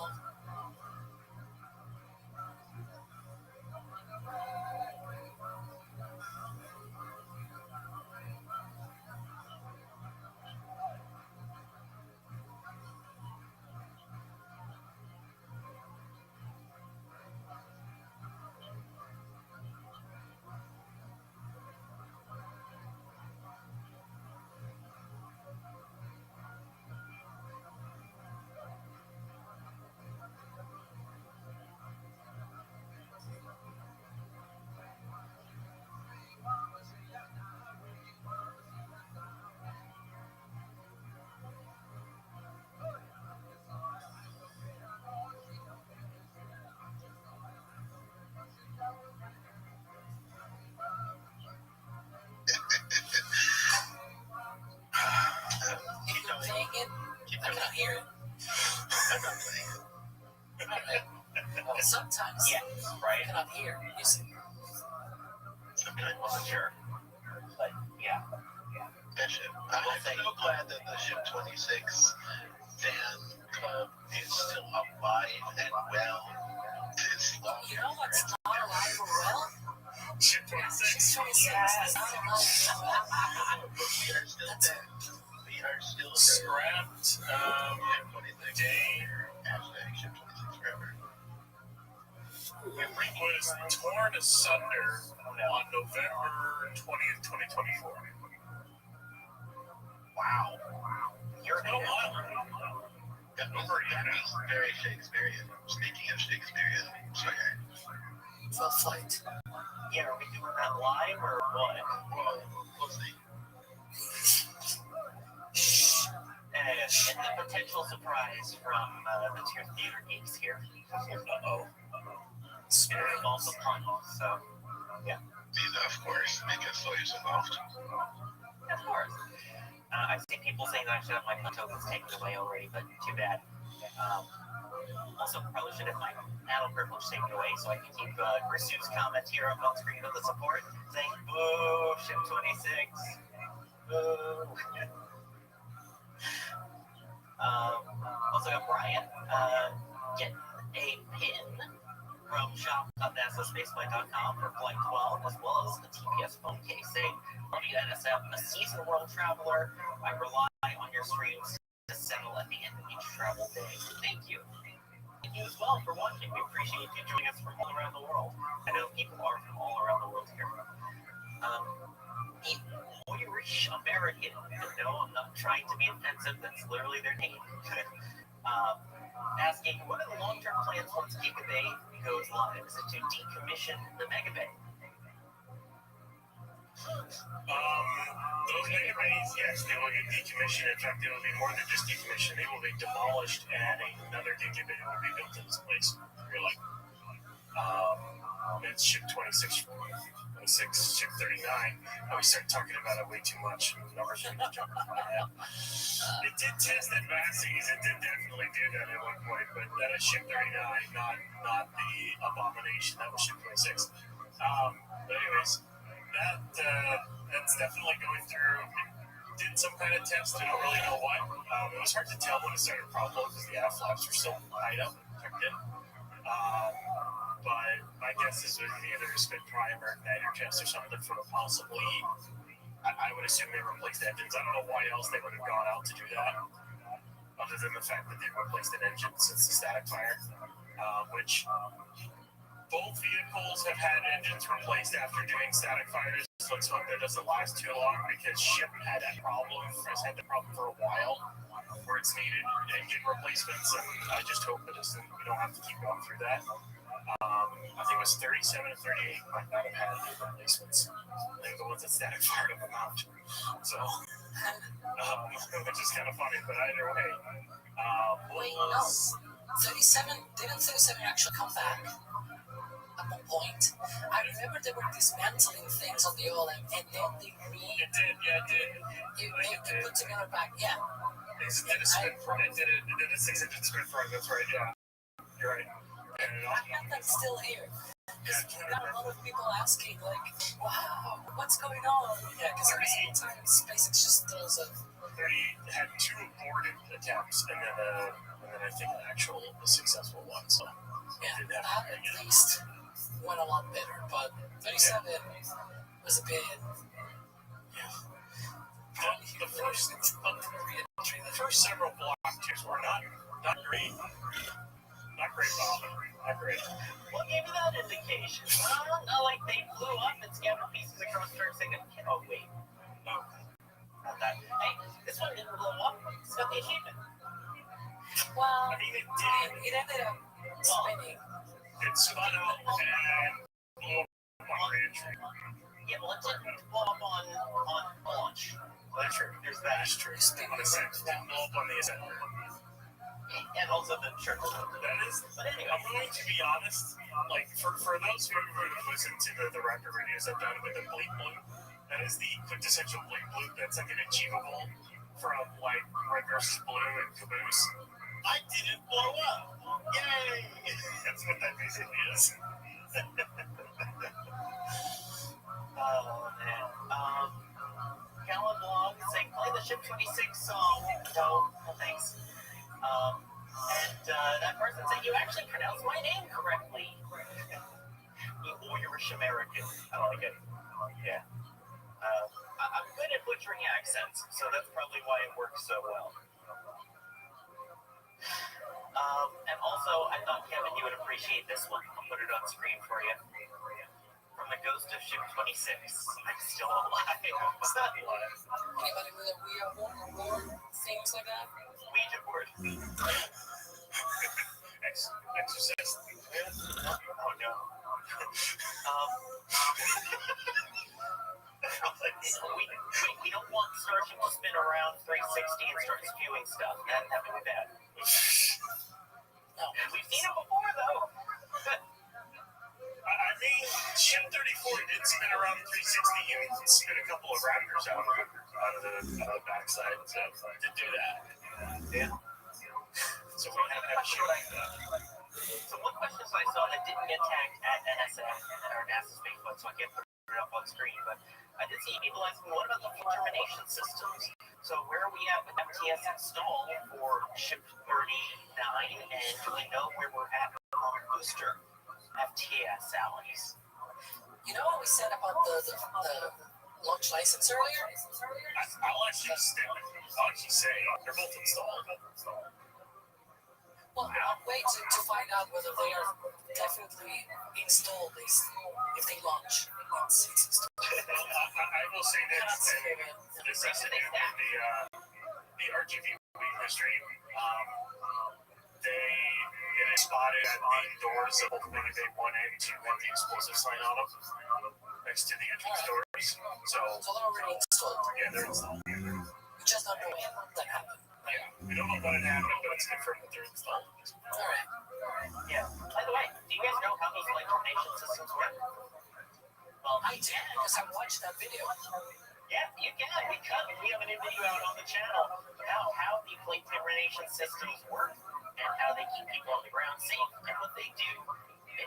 not here, is it? I wasn't sure. But yeah. That ship. I'm so glad that the Ship 26 fan club is still alive and well. You know what's not alive or well? Ship 26. Ship 26 is not alive or well. We are still dead. We are still Scrapped. Day. Hashtag Ship 26 forever. It was torn asunder on November 20th, 2024. Wow. You're no while. That was very Shakespearean. Speaking of Shakespearean, sorry. Well, flight. Yeah, are we doing that live or what? Well, we'll see. And the potential surprise from the two theater geeks here. Uh-oh. Spirit involves a pun, so yeah. Of course, make us lawyers involved. Of course. I've seen people saying that I should have my tokens taken away already, but too bad. Also, probably should have my battle privilege taken away so I can keep Grisu's comment here up on screen with the support saying, "Boo, Ship 26. Boo." Also got Brian getting a pin from shop.nasaspaceflight.com for Flight 12, as well as the TPS phone case saying, WNSF, a seasoned world traveler, I rely on your streams to settle at the end of each travel day. Thank you. Thank you as well for watching. We appreciate you joining us from all around the world. I know people are from all around the world here. The Irish American, no, I'm not trying to be offensive, that's literally their name. Asking, what are the long-term plans once Giga Bay goes live? Is it to decommission the Mega Bay? Those Mega Bays, yes, they will get decommissioned. In fact, they will be more than just decommissioned. They will be demolished and another Giga Bay will be built in its place. Really. It's Ship 26, Ship 39. We started talking about it way too much. Numbers are jumping in my head. It did test at Massey's. It did definitely do that at one point, but that is Ship 39, not the abomination that was Ship 26. But anyways, that's definitely going through. It did some kind of test. I don't really know what. It was hard to tell when it started problem because the flaps were still tied up, tucked in. But my guess is it was either a spin prime or igniter test or something for possibly. I would assume they replaced engines. I don't know why else they would have gone out to do that, other than the fact that they've replaced an engine since the static fire, which both vehicles have had engines replaced after doing static fires. So let's hope that doesn't last too long because Ship had that problem. Has had the problem for a while where it's needed engine replacements, and I just hope that we don't have to keep going through that. I think it was 37 and 38 might not have had replacements. They're the ones that static fired up amount. So, which is kind of funny, but either way. Wait, no. 37, didn't 37 actually come back at one point? I remember they were dismantling things on the OLM and then they It did, yeah, it did. It put together back, yeah. It did a spin front. It did a 6-engine spin front, that's right, yeah. You're right. And that's still here. Because we got a lot of people asking, like, wow, what's going on? Yeah, because every single time SpaceX just does it. 38 had 2 aborted attempts, and then I think an actual successful one. So yeah, that at least went a lot better. But 37 was a bit. Yeah. The first several block twos were not great. Not great, Bob. Not great. What gave you that indication? Not like they blew up and scattered pieces across the track saying, oh, wait. No. Not that. Hey, this one didn't blow up. It's got the achievement. Well, I mean, it did. It ended up spinning. It spun out and blew up on reentry. Yeah, well, it didn't blow up on launch. That's true. There's that. That's true. On ascent. It didn't blow up on the ascent. And also the church. That is, but anyway, I'm going to be honest, like, for those who have listened to the record reviews I've done with the Bleak Blue, that is the quintessential Bleak Blue. That's like an achievable from, like, Red versus Blue and Caboose. I didn't blow up! Yay! That's what that basically is. Oh man. Callan Blog saying play the Ship 26 song. No, thanks. And that person said you actually pronounced my name correctly. You're American. I like it. Yeah. I'm good at butchering accents, so that's probably why it works so well. And also, I thought, Kevin, you would appreciate this one. I'll put it on screen for you. From the ghost of Ship 26. I'm still alive. Anybody with a Ouija board? Things like that? Ouija board. Exorcist. Oh no. We don't want Starship to spin around 360 and start spewing stuff. That would be bad. No. We've seen it before, though. I mean, Ship 34 did spin around 360. You can spin a couple of raptors out of the backside to do that. Yeah. So we have that shit like that. So one question I saw that didn't get tagged at NSF, or NASA Spaceflight, so I can't put it up on screen, but I did see people asking, what about the fuel termination systems? So where are we at with FTS installed for Ship 39, and do we know where we're at on booster FTS, Alex? You know what we said about the launch license earlier? I'll actually say they're both installed. Well, I'll wait to find out whether they are definitely installed if they launch. Once it's installed. I will say this has to do with the RGB weakness stream. They spotted the doors of both Winnipeg 1 and 2 had the explosive sign on them next to the entrance doors. So they're already installed. Yeah, they're installed. We just don't know when that happened. Yeah, we don't know when it happened, but it's confirmed that they're installed. All right. Yeah. By the way, do you guys know how those light termination systems work? Well, I did because I watched that video. Yeah, you can. We have a new video out on the channel about how the plate termination systems work and how they keep people on the ground safe and what they do.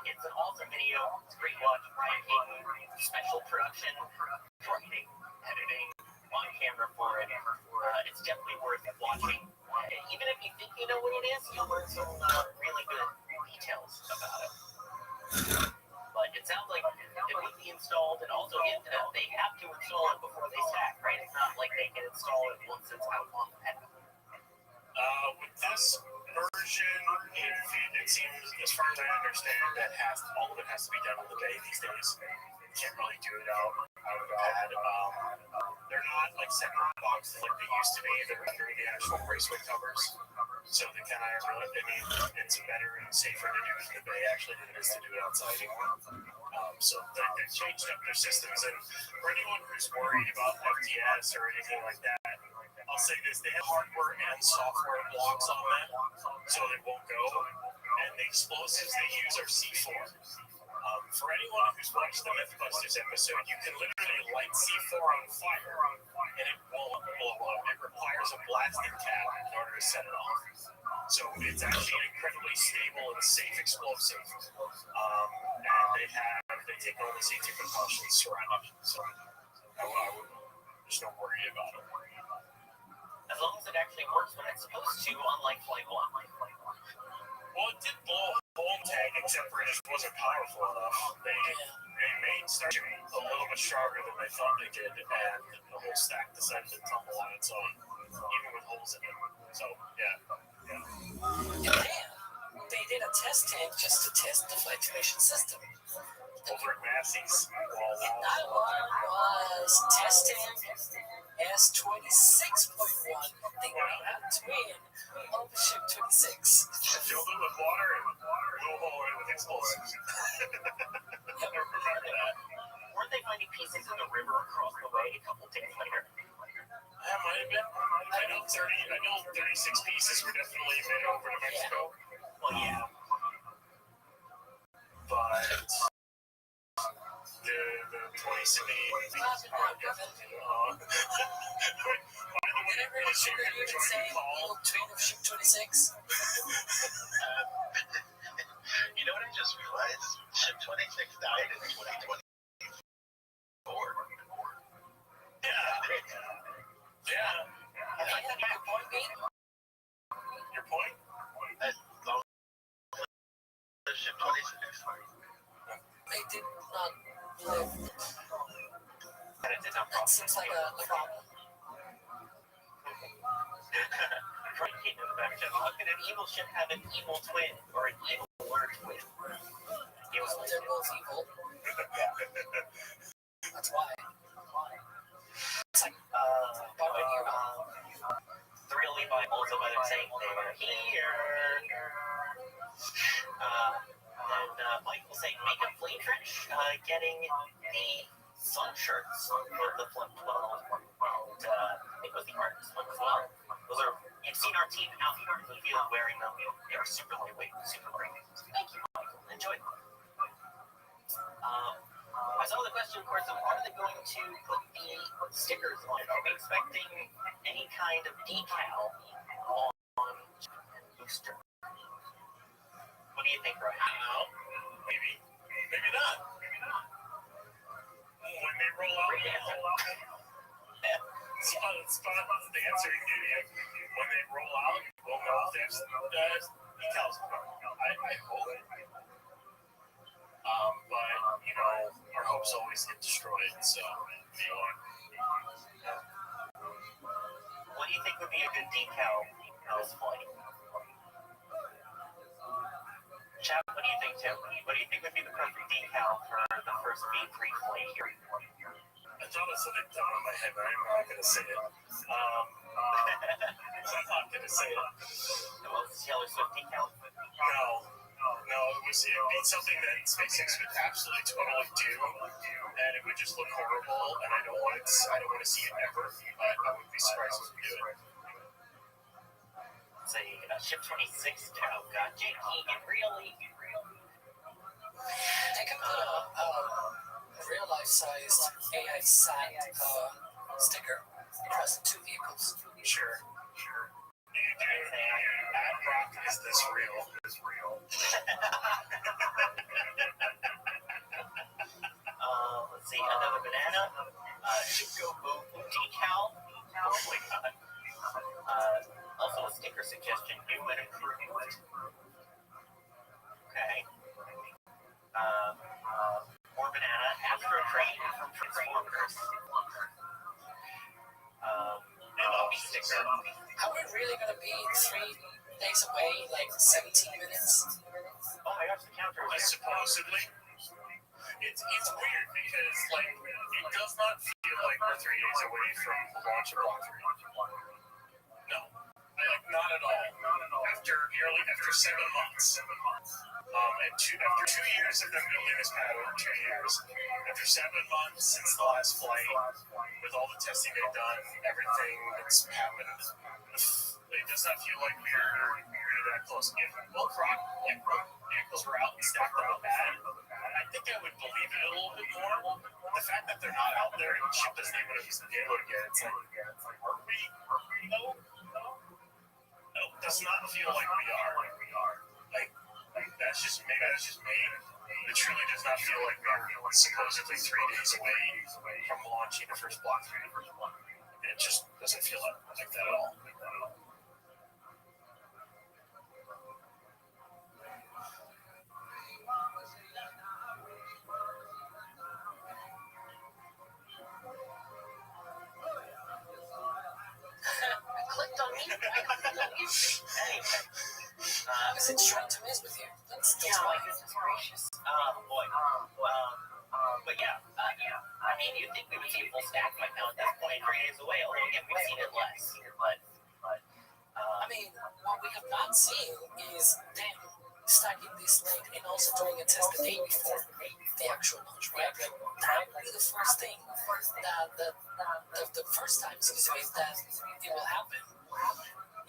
It's an awesome video. It's a great watch. Making special production, shortening, editing, on camera for it. It's definitely worth watching. Even if you think you know what it is, you'll learn some really good details about it. But it sounds like it would be installed, and also they have to install it before they stack, right? It's not like they can install it once it's out on the pad. With this version, it seems, as far as I understand, that all of it has to be done on the day these days. You can't really do it out of the pad. They're not like separate boxes like they used to be. They're under the actual raceway covers. So they kind of it's better and safer to do it in the bay actually than it is to do it outside. So they've changed up their systems. And for anyone who's worried about FTS or anything like that, I'll say this: they have hardware and software blocks on them, so they won't go. And the explosives they use are C4. For anyone who's watched the Mythbusters episode, you can literally light C4 on fire and it won't blow up. It requires a blasting cap in order to set it off. So it's actually an incredibly stable and safe explosive. And they take all the safety precautions surrounding it. So there's no worry about it. As long as it actually works when it's supposed to, unlike Flight 1. Well, it did blow a hole tag, except for it just wasn't powerful enough. They made Starship a little bit stronger than they thought they did, and the whole stack decided to tumble on its own, even with holes in it. So, yeah. And then they did a test tank just to test the flight termination system. Over at Massey's. And that one was test tank S26.1. They went out to win over Ship 26. Filled it with water and blew a hole in with explosives. I remember that. Weren't they finding pieces in the river across the way a couple days later? That might have been. I know 36 pieces were definitely made over to Mexico. Well, yeah. But the 27 Whenever you should even say, train of Ship 26. You know what I just realized? Ship 26 died in 2024. Yeah. Your point? As long as Ship 26. They did not live. That seems like a problem. How could an evil ship have an evil twin or an evil twin? They're both evil. That's why. It's like, the real Levi also by them saying they're here. Then Mike will say, make a flame trench, getting the sun shirts for the Flip 12. And it was the artist one as well. Those are, you've seen our team out here in the field wearing them. They are super lightweight, super great. Thank you, Michael. Enjoy them. I saw the question, of course, of are they going to put the stickers on? Are we expecting any kind of decal on booster? What do you think, Ryan? I don't know. Maybe not. When they roll out, spot on the answer you gave you. When they roll out, we'll know if there's decals. I hope. But, you know, our hopes always get destroyed, so, you know. What do you think would be a good decal for this flight? Chap, what do you think, Tim? What do you think would be the perfect decal for the first V3 flight here? I thought of something down in my head, but I'm not going to say it. I'm not going to say it. Well, Taylor Swift decal? No, it would be something that SpaceX would absolutely totally do, and it would just look horrible, and I don't want to see it ever, but I wouldn't be surprised if we do it. Say, Ship 26 down, got Jake Keegan, really? They can put a real life-sized AI sat sticker across the two vehicles. Sure. At Rock, is this real? Let's see, another banana. Should go move decal. Oh my god. Also a sticker suggestion, new and improved. Okay. More banana. Astro Train from Transformers. Lobby sticker. How are we really going to be 3 days away, like 17 minutes? Oh my gosh, the counter is supposedly. It's weird because, like, it does not feel like we're 3 days away from the launch of Block 3. No. Not at all. After 7 months. And after 2 years of them building this pad over 2 years, after 7 months since the last flight, with all the testing they've done, everything that's happened, it does not feel like we're that close. If Will Croc vehicles were out and stacked on the pad, I think I would believe it a little bit more. The fact that they're not out there and the ship doesn't even use the payload yet, it's like, are we? No, it does not feel like we are. Like that's just me. It truly does not feel like we're supposedly 3 days away from launching the first Block 3. It just doesn't feel like that at all. Clicked on me. I don't know you. anyway. Is it strange to mess with you? That's My goodness gracious. Boy. But yeah. I mean, you'd think we would see a full stack by now at this point, 3 days away, although again, we've seen it less. But I mean, what we have not seen is them stacking this late and also doing a test the day before the actual launch, right? Like, that will be the first thing the first time, that it will happen.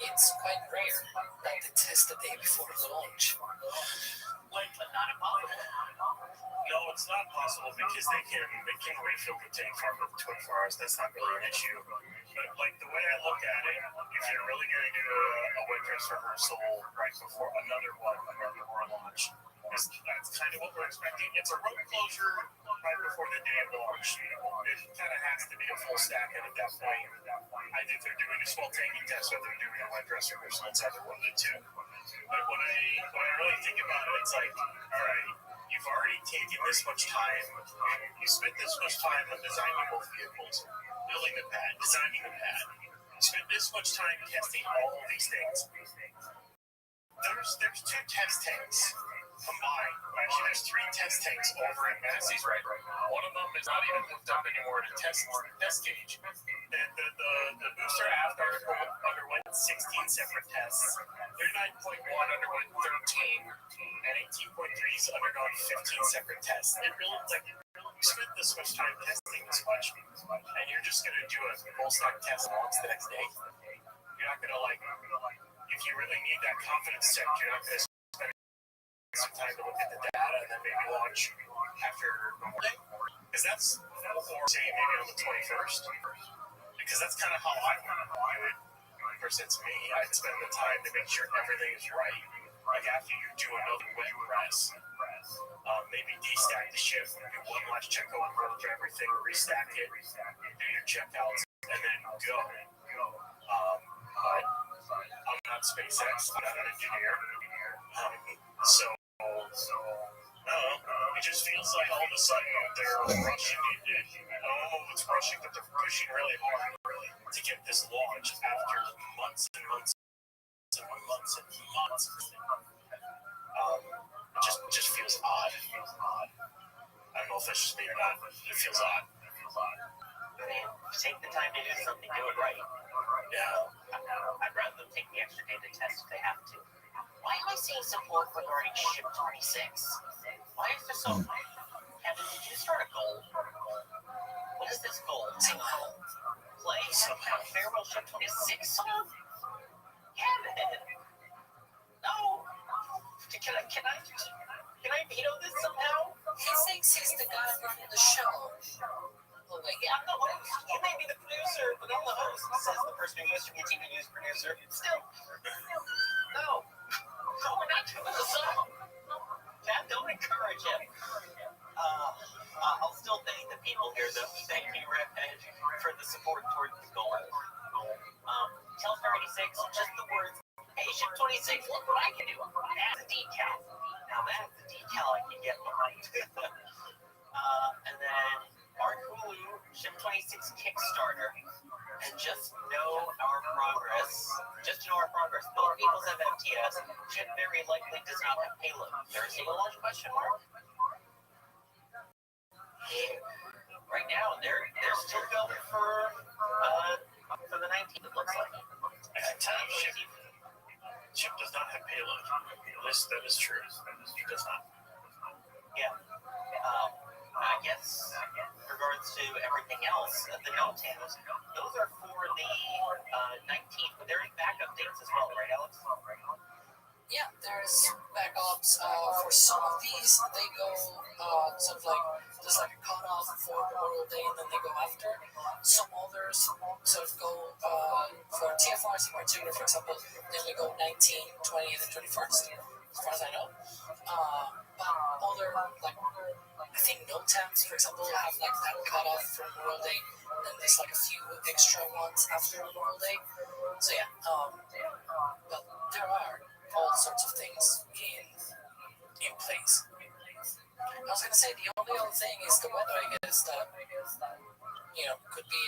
It's quite rare that they test the day before the launch. But not impossible. No, it's not possible because they can refill the tank farm with 24 hours. That's not really an issue. But like the way I look at it, if you're really going to do a web transfer reversal right before another one before launch, That's kind of what we're expecting. It's a road closure right before the day of launch. It kind of has to be a full stack, and at that point, I think they're doing a small tanking test, or they're doing a wet dress rehearsal. It's either one of the two. But when I really think about it, it's like, all right, you've already taken this much time. You spent this much time on designing both vehicles, building the pad, designing the pad. You spent this much time testing all of these things. There's two test tanks combined. Actually, there's three test tanks over at Massey's right now. One of them is not even hooked up anymore to test gauge. The booster aft article underwent 16 separate tests. Their 9.1 underwent 13, and 18.3's undergone 15 separate tests. It really, like, you spent this much time testing this much, and you're just going to do a full stack test once the next day. You're not going to, like, if you really need that confidence check, you're not going to spend some time to look at the data and then maybe launch after Monday. Because that's, or say maybe on the 21st. Because that's kind of how I would, versus me, I'd spend the time to make sure everything is right. Like after you do another wet press, maybe destack the ship, do one last check over everything, restack it, do your checkouts, and then go. But I'm not SpaceX, I'm not an engineer. So it just feels like all of a sudden they're rushing it. I don't know if it's rushing, but they're pushing really hard to get this launched after months and months and months and months. It just feels odd. I don't know if that's just me or not, but it feels odd. Take the time to do something, do it right. Yeah. I'd rather them take the extra day to test if they have to. Why am I seeing support regarding Ship 26? Why is there so... Kevin, did you start a goal? What is this goal? Play Farewell Ship 26 song? Kevin! No! Can I veto this somehow? He thinks he's the guy running the show. Yeah, I'm not one of you. May be the producer, but I'm the host, says the person who used to be a TV news producer. Still, no, we're not doing the song. Dad, don't encourage him. I'll still thank the people here, though. Thank you, Rabbi, for the support towards the goal. Tell 36, just the words, hey, Ship 26, look what I can do. That's a decal. Now that's a decal I can get behind. And then our Hulu Ship 26 Kickstarter, and just know our progress. Both vehicles have FTS. Ship very likely does not have payload. There is a launch question mark. Right now, they're still going for the 19th. It looks like. Ship does not have payload. That is true. It does not. Yeah. I guess in regards to everything else, the no-tams, those are for the 19th, but there are backup dates as well, right, Alex? Yeah, there's backups for some of these. They go sort of like, there's like a cutoff for Memorial Day and then they go after. Some others sort of go for TFRs in particular, for example, then we go 19, 20, and then 21st, as far as I know. But other, like, I think no temps, for example, have like that cutoff for Memorial Day, and there's like a few extra ones after Memorial Day. So yeah, but there are all sorts of things in place. I was gonna say the only other thing is the weather, I guess, that could be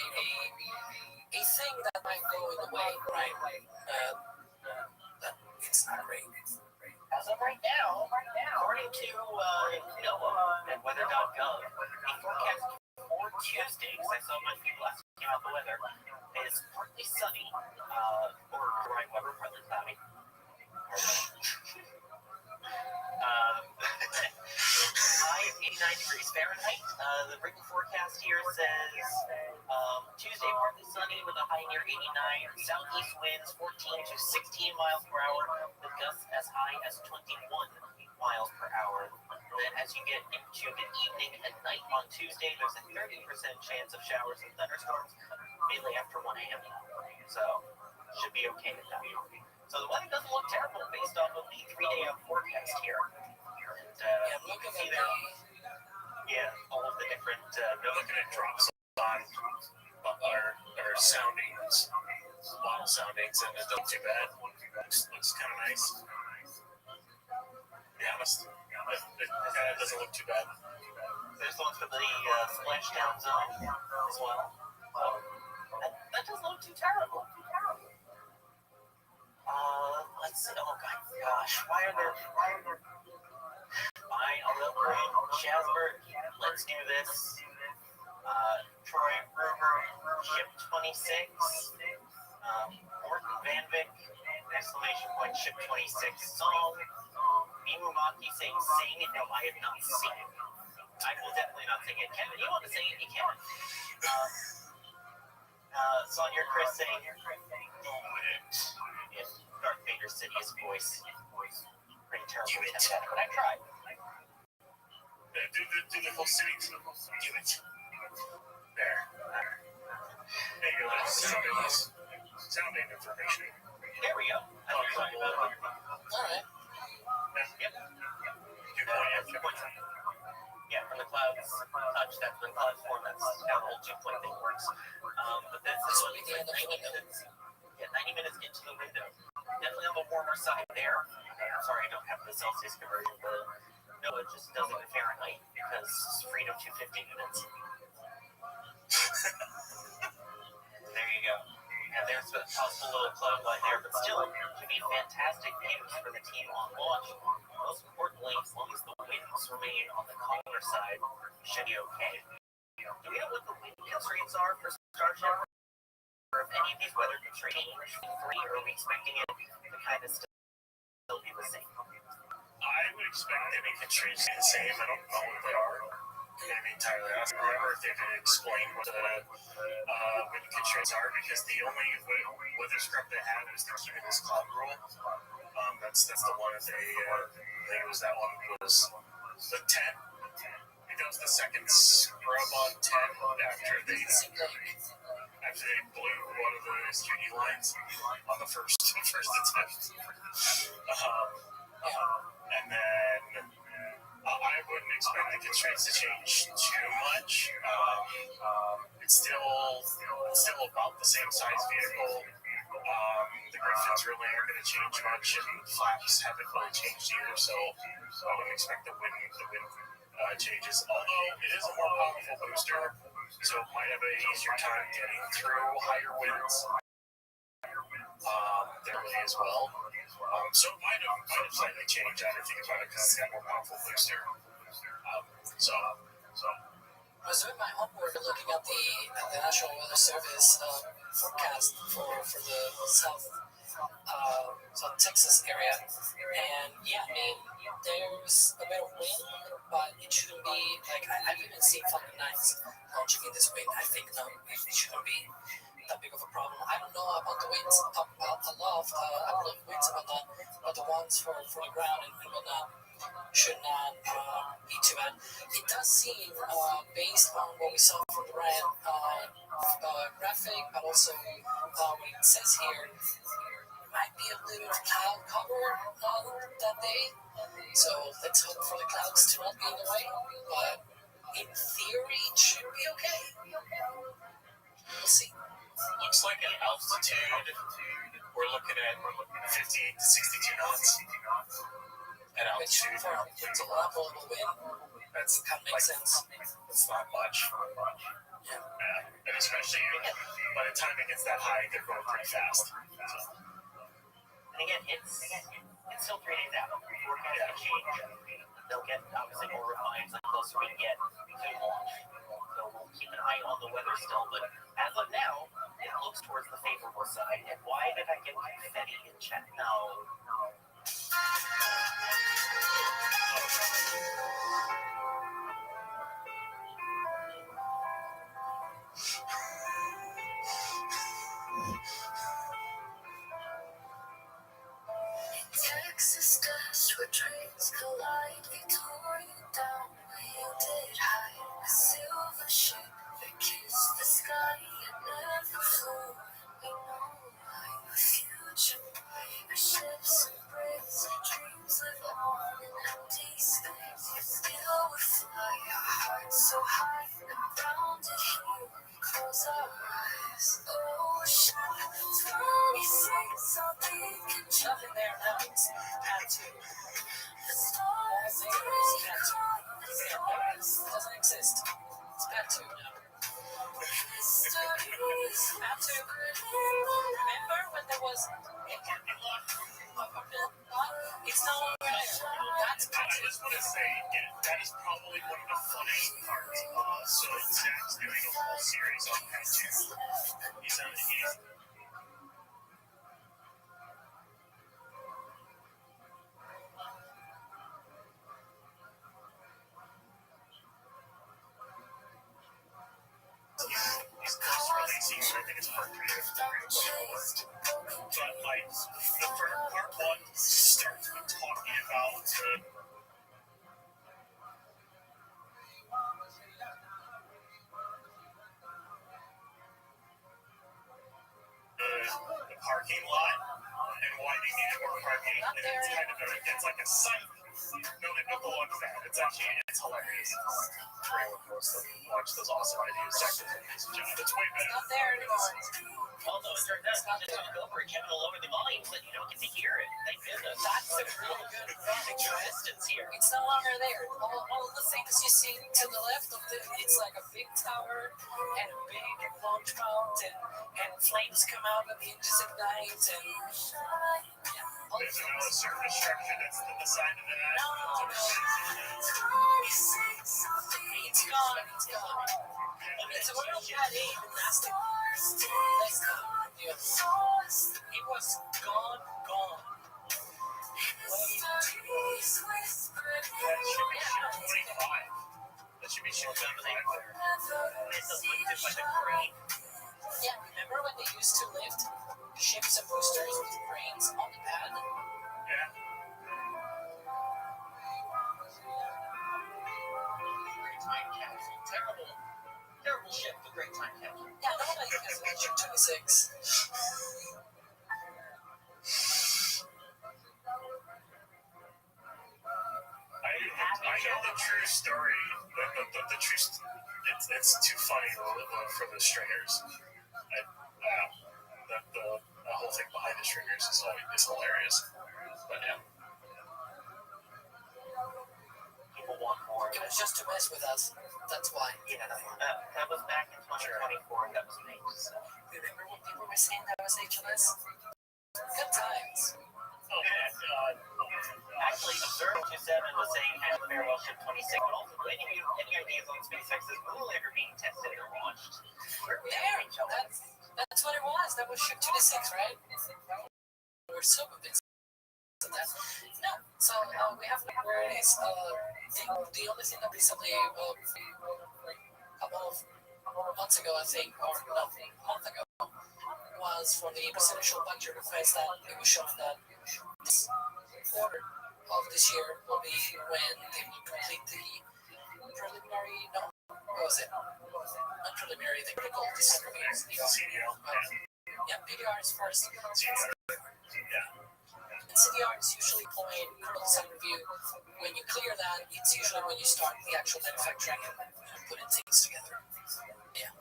a thing that might go in the way, right? That it's not great. As of right now, according to NOAA and weather.gov, the forecast for Tuesday, because I saw my few last came out the weather, is partly sunny, or dry weather, partly cloudy. High of 89 degrees Fahrenheit. The written forecast here says Tuesday partly sunny with a high near 89. Southeast winds 14 to 16 miles per hour with gusts as high as 21 miles per hour. Then as you get into the evening and night on Tuesday, there's a 30% chance of showers and thunderstorms mainly after 1 a.m. So should be okay with that. So the weather doesn't look terrible based off of the 3-day forecast here. Yeah, I'm looking see at there, all of the different We're looking at drops on our soundings, bottle soundings, and it doesn't too bad. Looks kind of nice. Yeah, it doesn't look too bad. There's one for the splashdown zone as well. That doesn't look too terrible. Let's see. Oh my gosh, why are there? Fine, I'll go green. Shasberg, let's do this. Troy Gruber, ship 26. Morton Van Vick, exclamation point, ship 26 song. Mimu Maki saying sing it. No, I have not seen it. I will definitely not sing it. Kevin, you want to sing it? You can. Sonia Chris saying, do it. In Darth Vader's Sidious voice. Pretty terrible attempt, but I tried. Do the whole city. Do it. There. There you go. Sounding information. There we go. That's what you're talking about. Alright. Yep. 2.0. Yeah, from the clouds touch, that's when clouds form, that's how the whole 2-point thing works. But this is what it's like 90 minutes. Yeah, 90 minutes into the window. Definitely on the warmer side there. I'm sorry, I don't have the Celsius conversion, but no, it just does it in Fahrenheit because freedom 250 units. There you go. And there's a possible little cloud line there, but still, to be fantastic views for the team on launch. Most importantly, as long as the winds remain on the colder side, should be okay. Do we know what the wind constraints are for Starship? Or if any of these weather constraints change in 3, or are we expecting it to kind of still be the same? I would expect any constraints to be the same. I don't know what they are. To be entirely honest, I don't remember if they could explain what the wind constraints are, because the only weather scrub they have is they're keeping this cloud rule. That's the one that I think it was that one was the 10. I think that was the second scrub on 10 after they blew one of the SQD lines on the first attempt. And then I wouldn't expect the constraints to change too much. It's still about the same size vehicle. The Griffins really aren't going to change much, and flaps haven't really changed either, so I wouldn't expect the wind changes. Although it is a more powerful booster, so it might have an easier time getting through higher winds there as well. So it might have slightly changed how to think about it, because it's got a more powerful booster. I was doing my homework looking at the National Weather Service forecast for the South Texas area, and yeah, I mean, there's a bit of wind, but it shouldn't be like I've even seen Falcon 9s launching in this wind. I think no, it shouldn't be that big of a problem. I don't know about the winds up aloft. I don't know the winds about that, but the ones for the ground and whatnot should not be too bad. It does seem, based on what we saw from the RAN graphic, but also what it says here, it might be a little cloud cover that day. So let's hope for the clouds to not be in the way. But in theory, it should be okay. We'll see. Looks like at altitude, we're looking at 58 to 62 knots. At altitude, it's a lot of wind. That's kind of makes sense. It's not much. Yeah. And especially by the time it gets that high, they're going pretty fast. And again, it's still 3 days out. Forecasts can change. They'll get obviously more refined the closer we get to launch. So we'll keep an eye on the weather still. But as of now, it looks towards the favorable side. And why did I get confetti in chat? No. Texas dust where trains collide, they tore you down where you did hide. A silver ship that kissed the sky and never flew. We know why. A future bright, our ships embrace, dreams live on in empty space. close our eyes. Ocean 26, all we can Nothing there now. Had to. The stars It doesn't exist. It's bad too now. Had to. Remember when there was it's no longer there. That's I just want to say, that is probably one of the funniest parts. So Zach's doing a whole series on that too. He's just releasing, I think it's part 3 or 4. But like, the first part 1 starts with talking about the parking lot and why they needed more parking. And it's kind of it's like a site. No, they don't go on that. It's actually, it's hilarious. Watch those awesome ideas. Zach does an amazing job. It's way better. not there anymore. Although it turns out you just talk over it, Kevin will lower the volume so that you don't get to hear it. Thank goodness. That's a really good Existence here. It's no longer there. All the things you see to the left of it's like a big tower and a big launch mount and flames come out and the hinges ignite and There's another surface structure that's to the side of that. It's gone. I mean, so we're on pad 8 in Nasty. That's gone. Yeah. It was gone. That should be ship 25 there. It's a lifted by the crane. Yeah, remember when they used to lift ships and boosters with cranes on the pad? Yeah. Great time capsule. Terrible ship, the great time capsule. Yeah, nobody has a ship 26. I know the true story. The true. It's too funny for the stringers. The whole thing behind the stringers is hilarious. But yeah. People want more. It was just to mess with us. That's why. Yeah, that was back in 2024. That was me. So. Remember when people were saying that was HLS? Good times. Actually, Observer 27 was saying happy farewell ship 26, but also any ideas on SpaceX's moon lander being tested or launched? There, that's what it was. That was ship 26, right? We're so convinced of that. No, so we have where it is. The only thing that recently, a couple of months ago, I think, or no, a month ago, was for the presidential budget request that it was shown that this quarter of this year will be when they will complete the preliminary, no, what was it? Not preliminary, the critical design review. CDR. Yeah, PDR is first. Yeah. And CDR is usually point critical design review. When you clear that, it's usually when you start the actual manufacturing and putting things together. Yeah.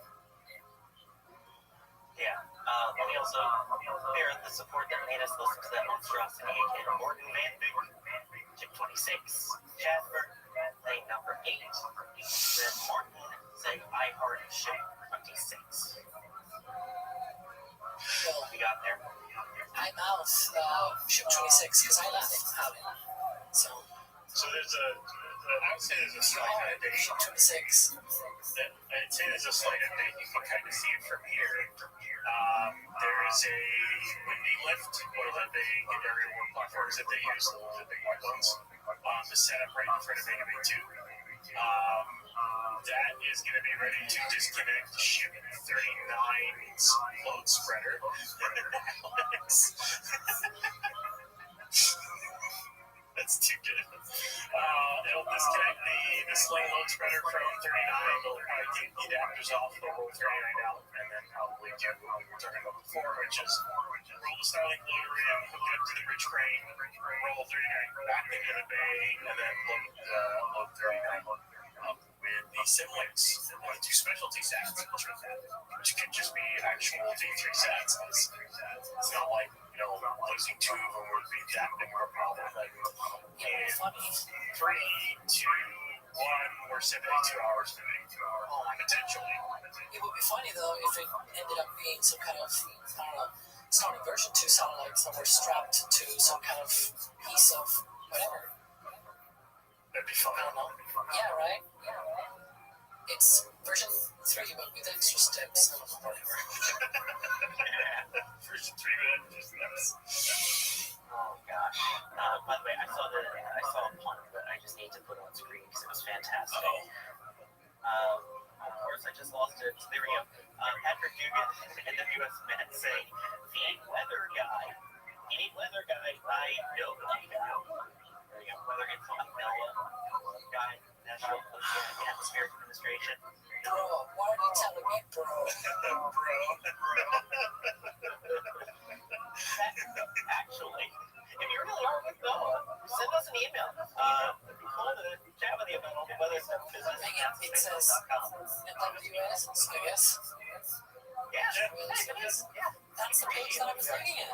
Yeah. Let me also bear the support that made us listen to that monstrosity again. Morton Van Bigger, Chip 26, Jasper, lane number 8. Then Morton said, I heart Ship 26. Well, we got there. I mouth Ship 26 because I laughed at it. So there's I would say there's a slight update. Ship 26. I'd say there's a slight update. You can kind of see it from here. There's a windy lift, one of the big aerial work platforms that they use, the big white ones, to set up right in front of Bay 2. That is going to be ready to disconnect Ship 39's load spreader. That's too good. It'll disconnect the sling load spreader from 39. It'll probably take the adapters off, it'll roll 39 out, and then probably do what we were talking about before, which is roll the Starlink loader in, hook it up to the bridge crane, roll 39 back into the bay, and then load 39 up with the siblings, do specialty sats, which could just be actual D3 sats. It's not like, losing two of them would be that big of a problem. And 3, 2, 1, we're 72 hours potentially. It would be funny though if it ended up being some kind of, I don't know, it's not a version 2 satellites that were strapped to some kind of piece of whatever. That'd be fun. I don't know. Yeah, right? It's version 3 but with extra steps. Whatever. Yeah, version 3 with extra steps. Oh gosh. By the way, I saw a pun that I just need to put on screen because it was fantastic. Of course, I just lost it. There we go. Patrick Dugan and the U.S. Met saying, "Feed weather guy. You need weather guy. I know that guy." There you go. Weather info guy, National Ocean and Atmospheric Administration. Bro, why are you telling me, bro? Actually, if you really are with Noah, send us an email. Call to chat with you about all the weather stuff. It says WS, I guess. Yeah. That's the page that I was looking at.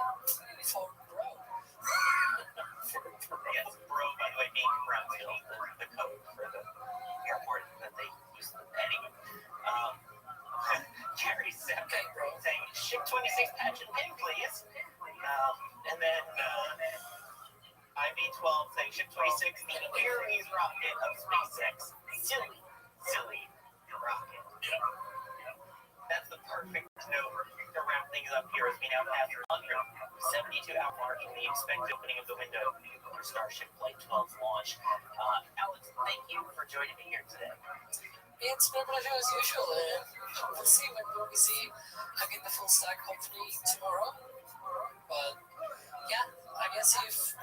For bro. Yes, bro, by the way, being Brownsville, the code for the airport that they use. Anyway, Jerry Sepp saying, "Ship 26 patch and pin, please." And then IB-12 saying, "Ship 26, the Aries rocket of SpaceX. Silly rocket." That's the perfect note to wrap things up here as we now pass the 172-hour mark in the expected opening of the window for Starship Flight 12's launch. Alex, thank you for joining me here today. It's been a pleasure as usual. We'll see when we see again the full stack hopefully tomorrow. But yeah, I guess if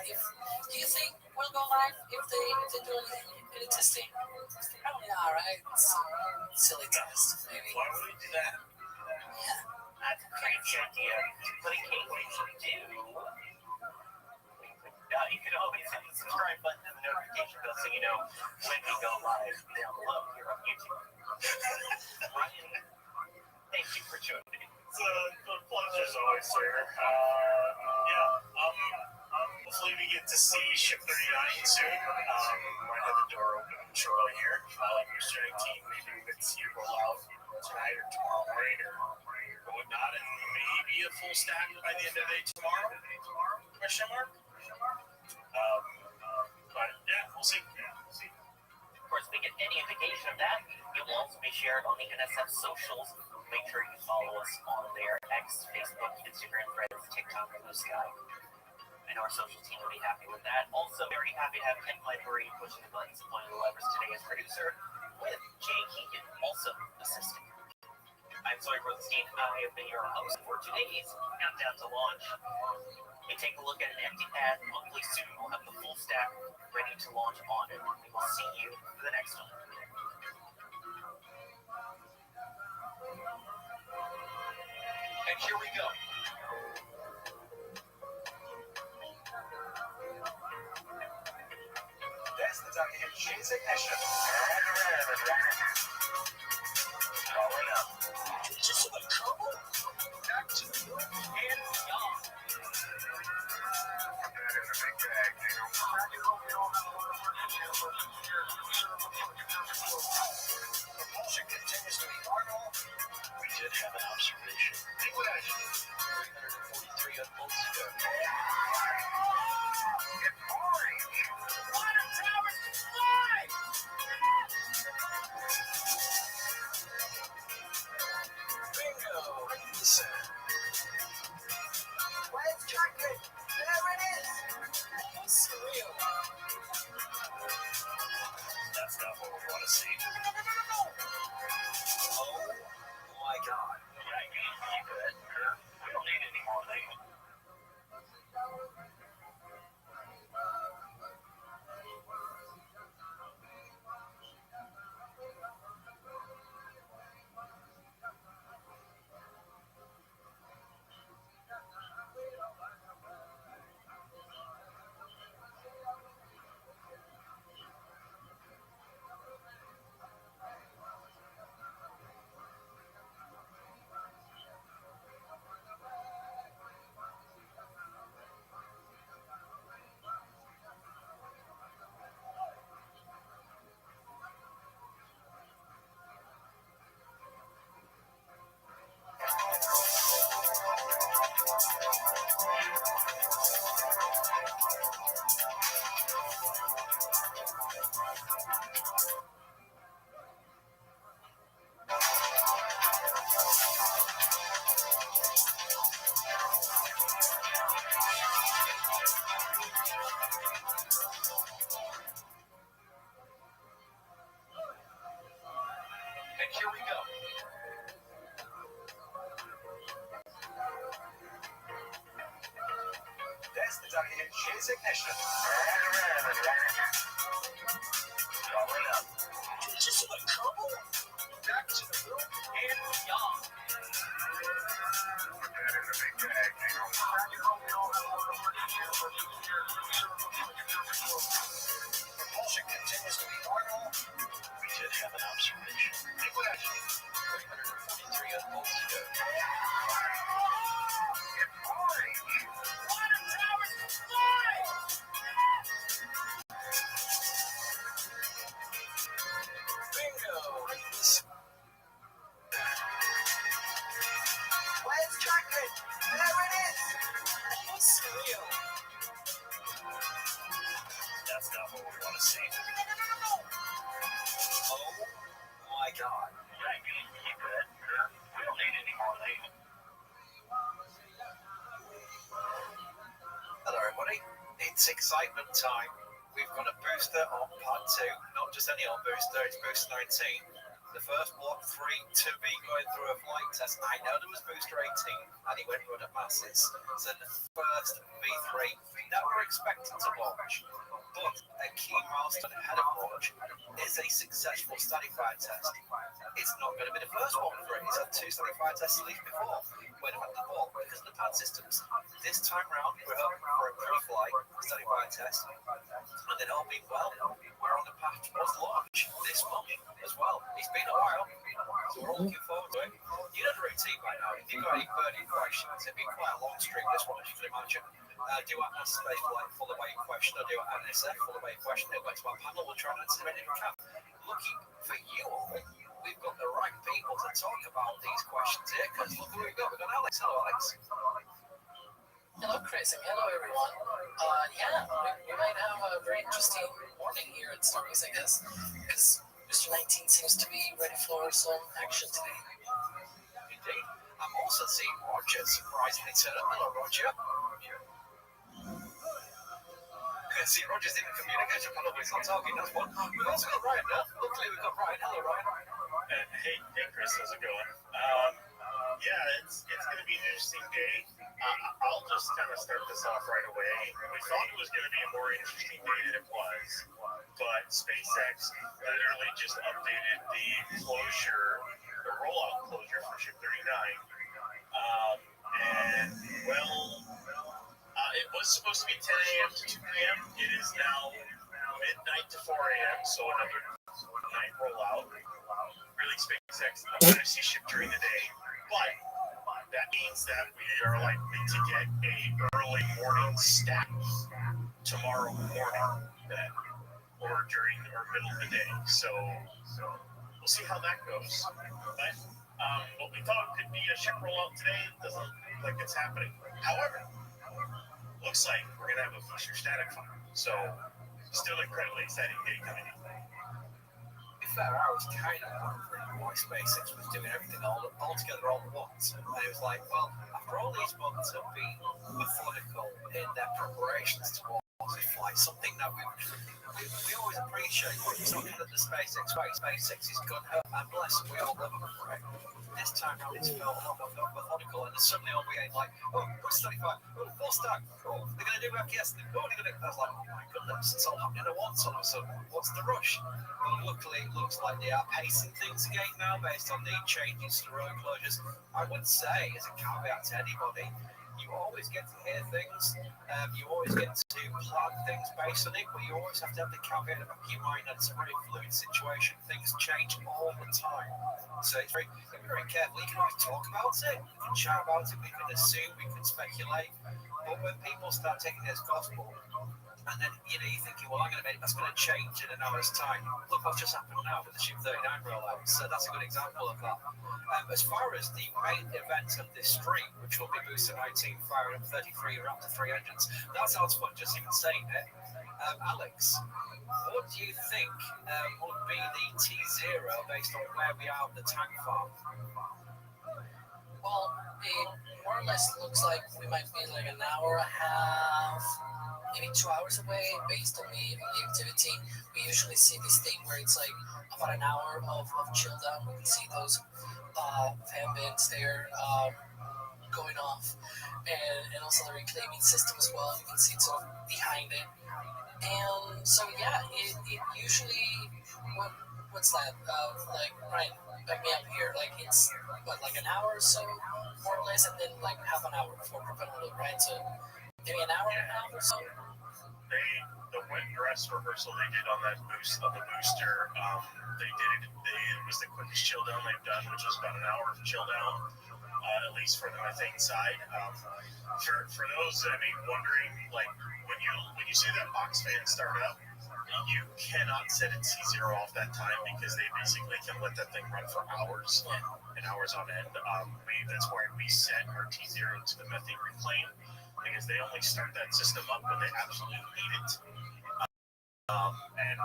do you think we'll go live if they do any testing? Probably not, right? Silly test, maybe. Why would we do that? Yeah. That's a crazy idea. But in case we do, you can always hit the subscribe button and the notification bell so you know when we go live down below here on YouTube. Ryan, thank you for joining me. It's a pleasure as always, sir. Hopefully we get to see Ship 39 soon. Might have the door open shortly here. Your steering team, maybe we get to see you roll out tonight or tomorrow morning or whatnot, and maybe a full stack by the end of the day tomorrow? Question mark? But yeah, we'll see. Of course, if we get any indication of that, it will also be shared on the NSF socials. Make sure you follow us on their X, Facebook, Instagram, Threads, TikTok, Blue Sky. I know our social team will be happy with that. Also, very happy to have Ken Marie pushing the buttons and pointing the levers today as producer, with Jay Keegan also assisting. I'm Zoe Rothschild. I have been your host for today's Countdown to Launch. We take a look at an empty pad. Hopefully soon we'll have the full stack ready to launch on it. We will see you for the next one. And here we go. That's the time to hit Shane's ignition. Going up. Just a couple. Back to you and y'all. That is a big bag. Propulsion continues to be normal. We did have an observation. 343 volts ago. It's orange. Water towers fly! Bingo. Listen. Where's chocolate? There it is! That's surreal. That's not what we want to see. Oh my God. Right. go. There's the ducky. Here's ignition. Rolling up. Just a couple. Back to the room and beyond. Put that in the big bag. Propulsion continues to be normal. We did have an observation. 343 volts to go. Bingo. Where's Jacqueline? There it is. How surreal. That's not what we want to see. Oh my God. Yeah, you need to keep it. We don't need any more lead. Hello, everybody. It's excitement time. We've got a booster on part 2, not just any old booster, it's booster 19. The first block 3 to be going through a flight test. I know there was booster 18 and he went run at masses. So the first V3 that we're expecting to launch. But a key milestone ahead of launch is a successful static fire test. It's not going to be the first one for it. It's had 2 static fire tests at least before when it had the ball because of the pad systems. This time round, we're hoping for a pre-flight static fire test. And then all being well, we're on the path towards launch this month as well. It's been a while, so we're all looking forward to it. You know the routine by now. If you've got any burning questions, it'd be quite a long stream, this one, as you can imagine. Do at NASA Spaceflight, follow by your question, or do at NSF, follow by your question. They'll go to our panel, we'll try and answer any we can. Looking for you all. We've got the right people to talk about these questions here, because look who we've got. We've got Alex. Hello, Alex. Hello, Chris, and hello, everyone. We might have a very interesting morning here at Starbucks, I guess, because Mr. 19 seems to be ready for some action today. Indeed. I'm also seeing Roger surprisingly turn up. Hello, Roger. See, Roger's in the communication panel, but he's not talking. That's one. We've also got Ryan now. Luckily, we've got Ryan. Hello, Ryan. Hey, Chris, how's it going? Yeah, it's going to be an interesting day. I'll just kind of start this off right away. We thought it was going to be a more interesting day than it was, but SpaceX literally just updated the rollout closure for Ship 39. It was supposed to be 10 a.m. to 2 p.m. It is now midnight to 4 a.m., so another night rollout. Really, SpaceX, I'm going to see ship during the day, but that means that we are likely to get a early morning stack tomorrow morning, or during or middle of the day. So we'll see how that goes. But what we thought could be a ship rollout today doesn't look like it's happening. However, looks like we're going to have a booster static fire. So still incredibly exciting day coming up. To be fair, I was kind of wondering why SpaceX was doing everything all together all at once. And it was like, well, after all these months of being methodical in their preparations towards this flight, something that we always appreciate. It's not that the SpaceX way. SpaceX is good, and bless them, we all love them for it. This time around, it's felt a lot more methodical, and then suddenly all we ain't like, oh, what's 35? Oh, 4 stack. Oh, they're going to do FTS. Oh, they're going to. I was like, oh my goodness, it's all happening at once all of a sudden. What's the rush? Well, luckily, it looks like they are pacing things again now based on the changes to road closures. I would say, as a caveat to anybody, you always get to hear things, you always get to plan things based on it, but you always have to have the caveat in your mind that it's a very fluid situation. Things change all the time. So it's very careful. You can always talk about it, we can chat about it, we can assume, we can speculate, but when people start taking it as gospel, and then you're thinking, well, that's going to change in an hour's time. Look what's just happened now with the Ship 39 rollout. So that's a good example of that. As far as the main event of this stream, which will be Booster 19 firing up 33 or up to 3 engines, that sounds fun just even saying it. Alex, what do you think would be the T0 based on where we are with the tank farm? Well, it more or less looks like we might be like an hour and a half, maybe 2 hours away based on the activity. We usually see this thing where it's like about an hour of chill down. We can see those fan bands there going off, and also the reclaiming system as well. You can see it's sort of behind it. And so yeah, it usually what's that? Like Ryan, back me up here. Like it's what, like an hour or so, more or less, and then like half an hour before propelling, right? So maybe an hour and a half or so. The wet dress rehearsal they did on the booster, it was the quickest chill down they've done, which was about an hour of chill down, at least for the methane side. For those, wondering, like when you see that box fan start up, you cannot set it C0 off that time because they basically can let that thing run for hours and hours on end. That's why we set our T0 to the methane reclaim, because they only start that system up when they absolutely need it. And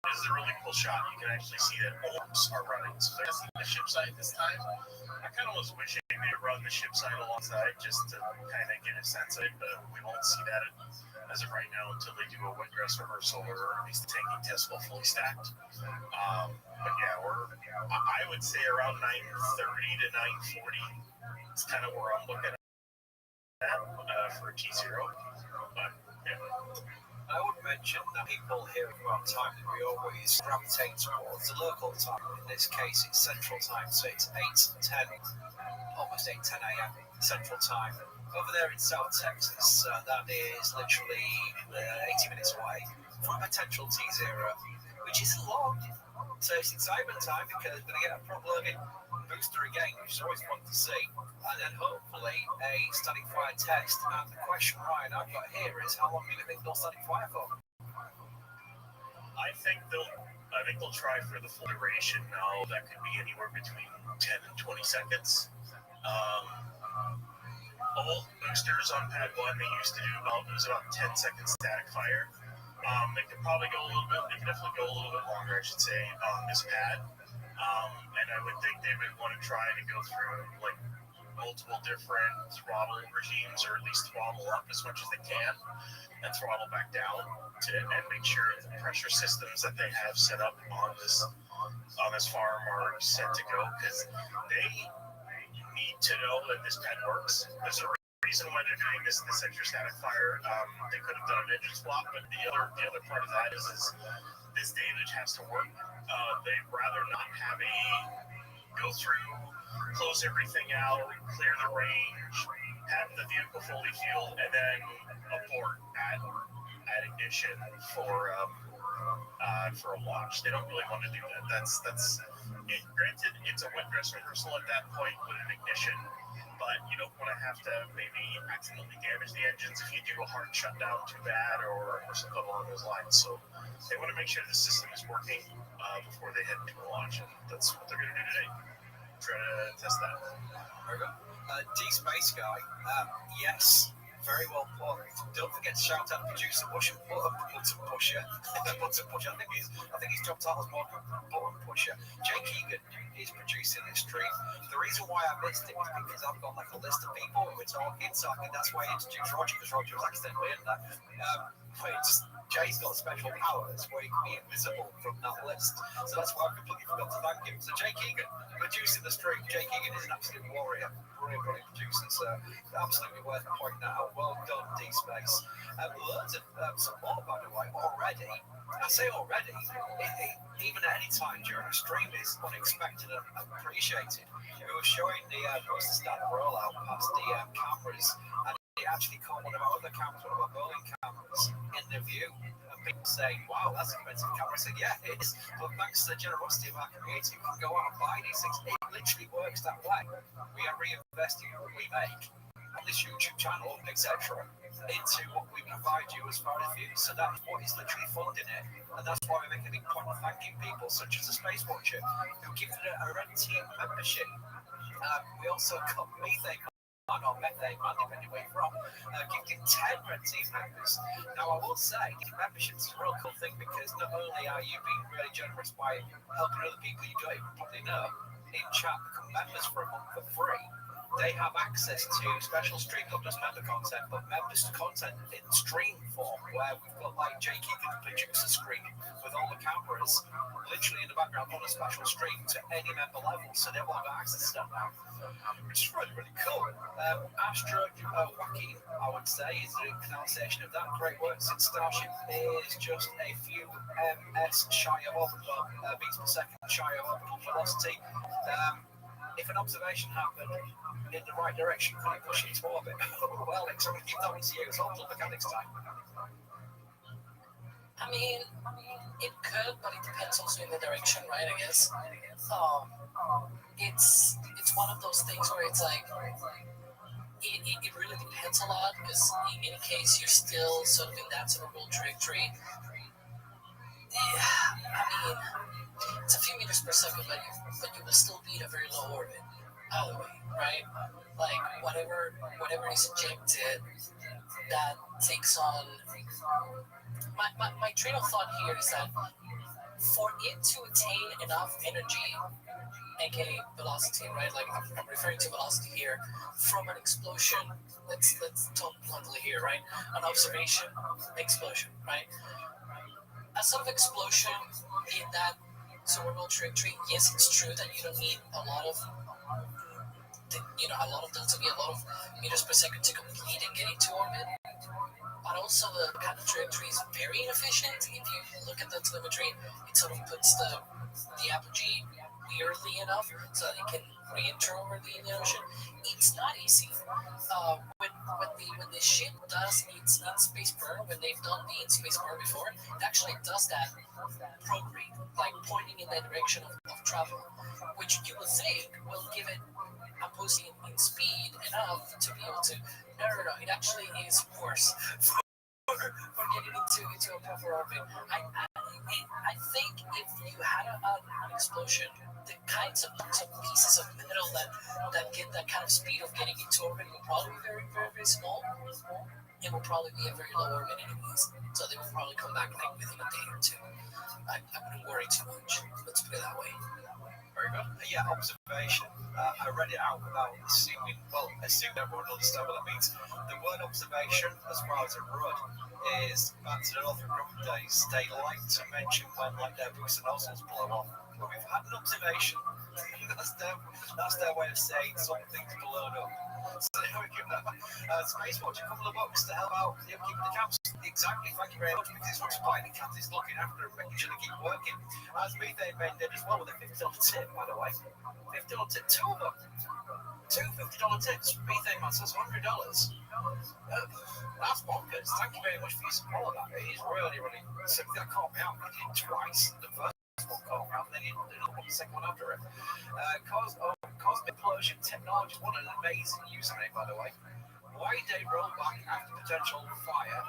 this is a really cool shot. You can actually see that orbs are running. So they're testing the ship side this time. I kind of was wishing they run the ship side alongside just to kind of get a sense of it, but we won't see that as of right now until they do a wet dress rehearsal or at least the tanking test while fully stacked. But yeah, I would say around 9:30 to 9:40. It's kind of where I'm looking at for T0. But yeah. I would mention that people here about time that we always gravitate towards the local time. In this case, it's Central Time, so it's 8:10, almost 8:10 a.m. Central Time. Over there in South Texas, that is literally 80 minutes away from potential T0, which isn't long. So it's excitement time because we're going to get a prop-loaded booster again, which is always fun to see. And then hopefully a static fire test. And the question, Ryan, I've got here is, how long do you think they'll static fire for? I think they'll try for the full duration. Now that could be anywhere between 10 and 20 seconds. Old boosters on pad 1, they used to do about 10 seconds static fire. They could probably go a little bit. They could definitely go a little bit longer, I should say, on this pad. And I would think they would want to try to go through like multiple different throttle regimes, or at least throttle up as much as they can, and throttle back down and make sure the pressure systems that they have set up on this farm are set to go, because they need to know that this pad works. There's a reason why they're doing this extra static fire. They could have done an engine swap, but the other part of that is this damage has to work. They'd rather not have go through, close everything out, clear the range, have the vehicle fully fueled, and then abort at ignition for a launch. They don't really want to do that. That's it. Granted, it's a wet dress rehearsal at that point with an ignition, but you don't want to have to maybe accidentally damage the engines if you do a hard shutdown too bad or something along those lines. So they want to make sure the system is working before they head into a launch, and that's what they're going to do today. Try to test that. D-Space Guy, yes, very well put. Don't forget to shout out producer button pusher. I think his job title is more button pusher. Jake Egan is producing this stream. The reason why I missed it is because I've got like a list of people who are talking, so that's why I introduced Roger, because Roger was accidentally in there. Jay's got special powers where he can be invisible from that list. So that's why I completely forgot to thank him. So Jake Egan, producing the stream. Jake Egan is an absolute warrior. Brilliant producer. So absolutely worth pointing that out. Well done, D-Space. Loads of support, by the way, already. I say already, even at any time during a stream is unexpected and appreciated. We were showing the booster stand rollout past the cameras, and it actually caught one of our other cameras, one of our bowling cameras, in the view. And people saying, wow, that's an expensive camera. I said, yeah, it is. But thanks to the generosity of our community, we can go out and buy these things. It literally works that way. We are reinvesting what we make on this YouTube channel, etc., into what we provide you as far as views. So that's what is literally funding it. And that's why we make a big point of thanking people such as the Space Watcher, who give it a red team membership. We also got Methane, not Methane, depending where you're from, gifting 10 red team members. Now, I will say, memberships is a real cool thing, because not only are you being really generous by helping other people you don't even probably know in chat become members for a month for free, they have access to special stream, not just member content, but members content in stream form, where we've got like Jake can produce a screen with all the cameras literally in the background on a special stream to any member level, so they will have access to that now, which is really, really cool. Astra Joaquin, I would say, is the pronunciation of that. Great work since Starship is just a few ms shy of orbital, beats per second shy of orbital velocity. If an observation happened in the right direction, could it push it to orbit? Well, it's going to keep that one to you. It's all mechanics time. I mean, it could, but it depends also in the direction, right? I guess. It's one of those things where it's like it really depends a lot, because in case you're still sort of in that sort of roll trajectory. Yeah, I mean, it's a few meters per second, but you will still be in a very low orbit, either way, right? Like whatever is ejected, that takes on. My train of thought here is that for it to attain enough energy, aka velocity, right? Like I'm referring to velocity here, from an explosion. Let's talk bluntly here, right? An observation explosion, right? A sort of explosion in that cerebral trajectory. Yes, it's true that you don't need a lot of delta V, a lot of meters per second to complete and get into orbit. But also the kind of trajectory is very inefficient. If you look at the telemetry, it sort of puts the apogee weirdly enough so that it can re-enter over the ocean. It's not easy. When the ship does its in-space burn, when they've done the in-space burn before, it actually does that prograde, like pointing in that direction of travel, which you would think will give it a boost in speed enough to be able to. No, it actually is worse for getting into a proper orbit. I think if you had an explosion, the kinds of pieces of metal that get that kind of speed of getting into orbit will probably be very, very, very small. It will probably be a very low orbit anyways, so they will probably come back like within a day or two. I wouldn't worry too much. Let's put it that way. Very good. Yeah, observation. I read it out without assuming everyone understands what that means. The word observation, as far as a RUD, is back to the Northrop Grumman days. They like to mention when their booster nozzles blow off. But we've had an observation. that's their way of saying something's blown up. So there we go. Space Watch, a couple of bucks to help out keeping the camps. Exactly, thank you very much, because it's what's supplying the camps is looking after and making sure they keep working. As Methane Men did as well with a $50 tip, by the way. $50 tip, two of them. Two $50 tips. Methane Man says $100. That's bonkers. Thank you very much for your support of that. It is really, really something that caught me out. I did it twice. The first one caught me out, and then the second one after it. Cosmic Implosion Technology, what an amazing username, by the way. Why did they roll back after potential fire,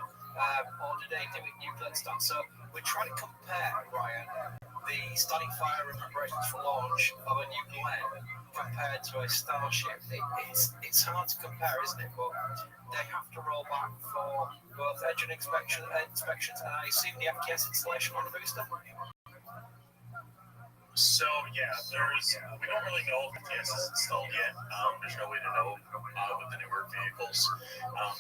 or did they do it nuclear start? So we're trying to compare, Ryan, the starting fire and preparations for launch of a new plane compared to a Starship. It's hard to compare, isn't it? But they have to roll back for both engine inspections, and I assume the FTS installation on the booster. So yeah, we don't really know if FTS is installed yet. There's no way to know with the newer vehicles.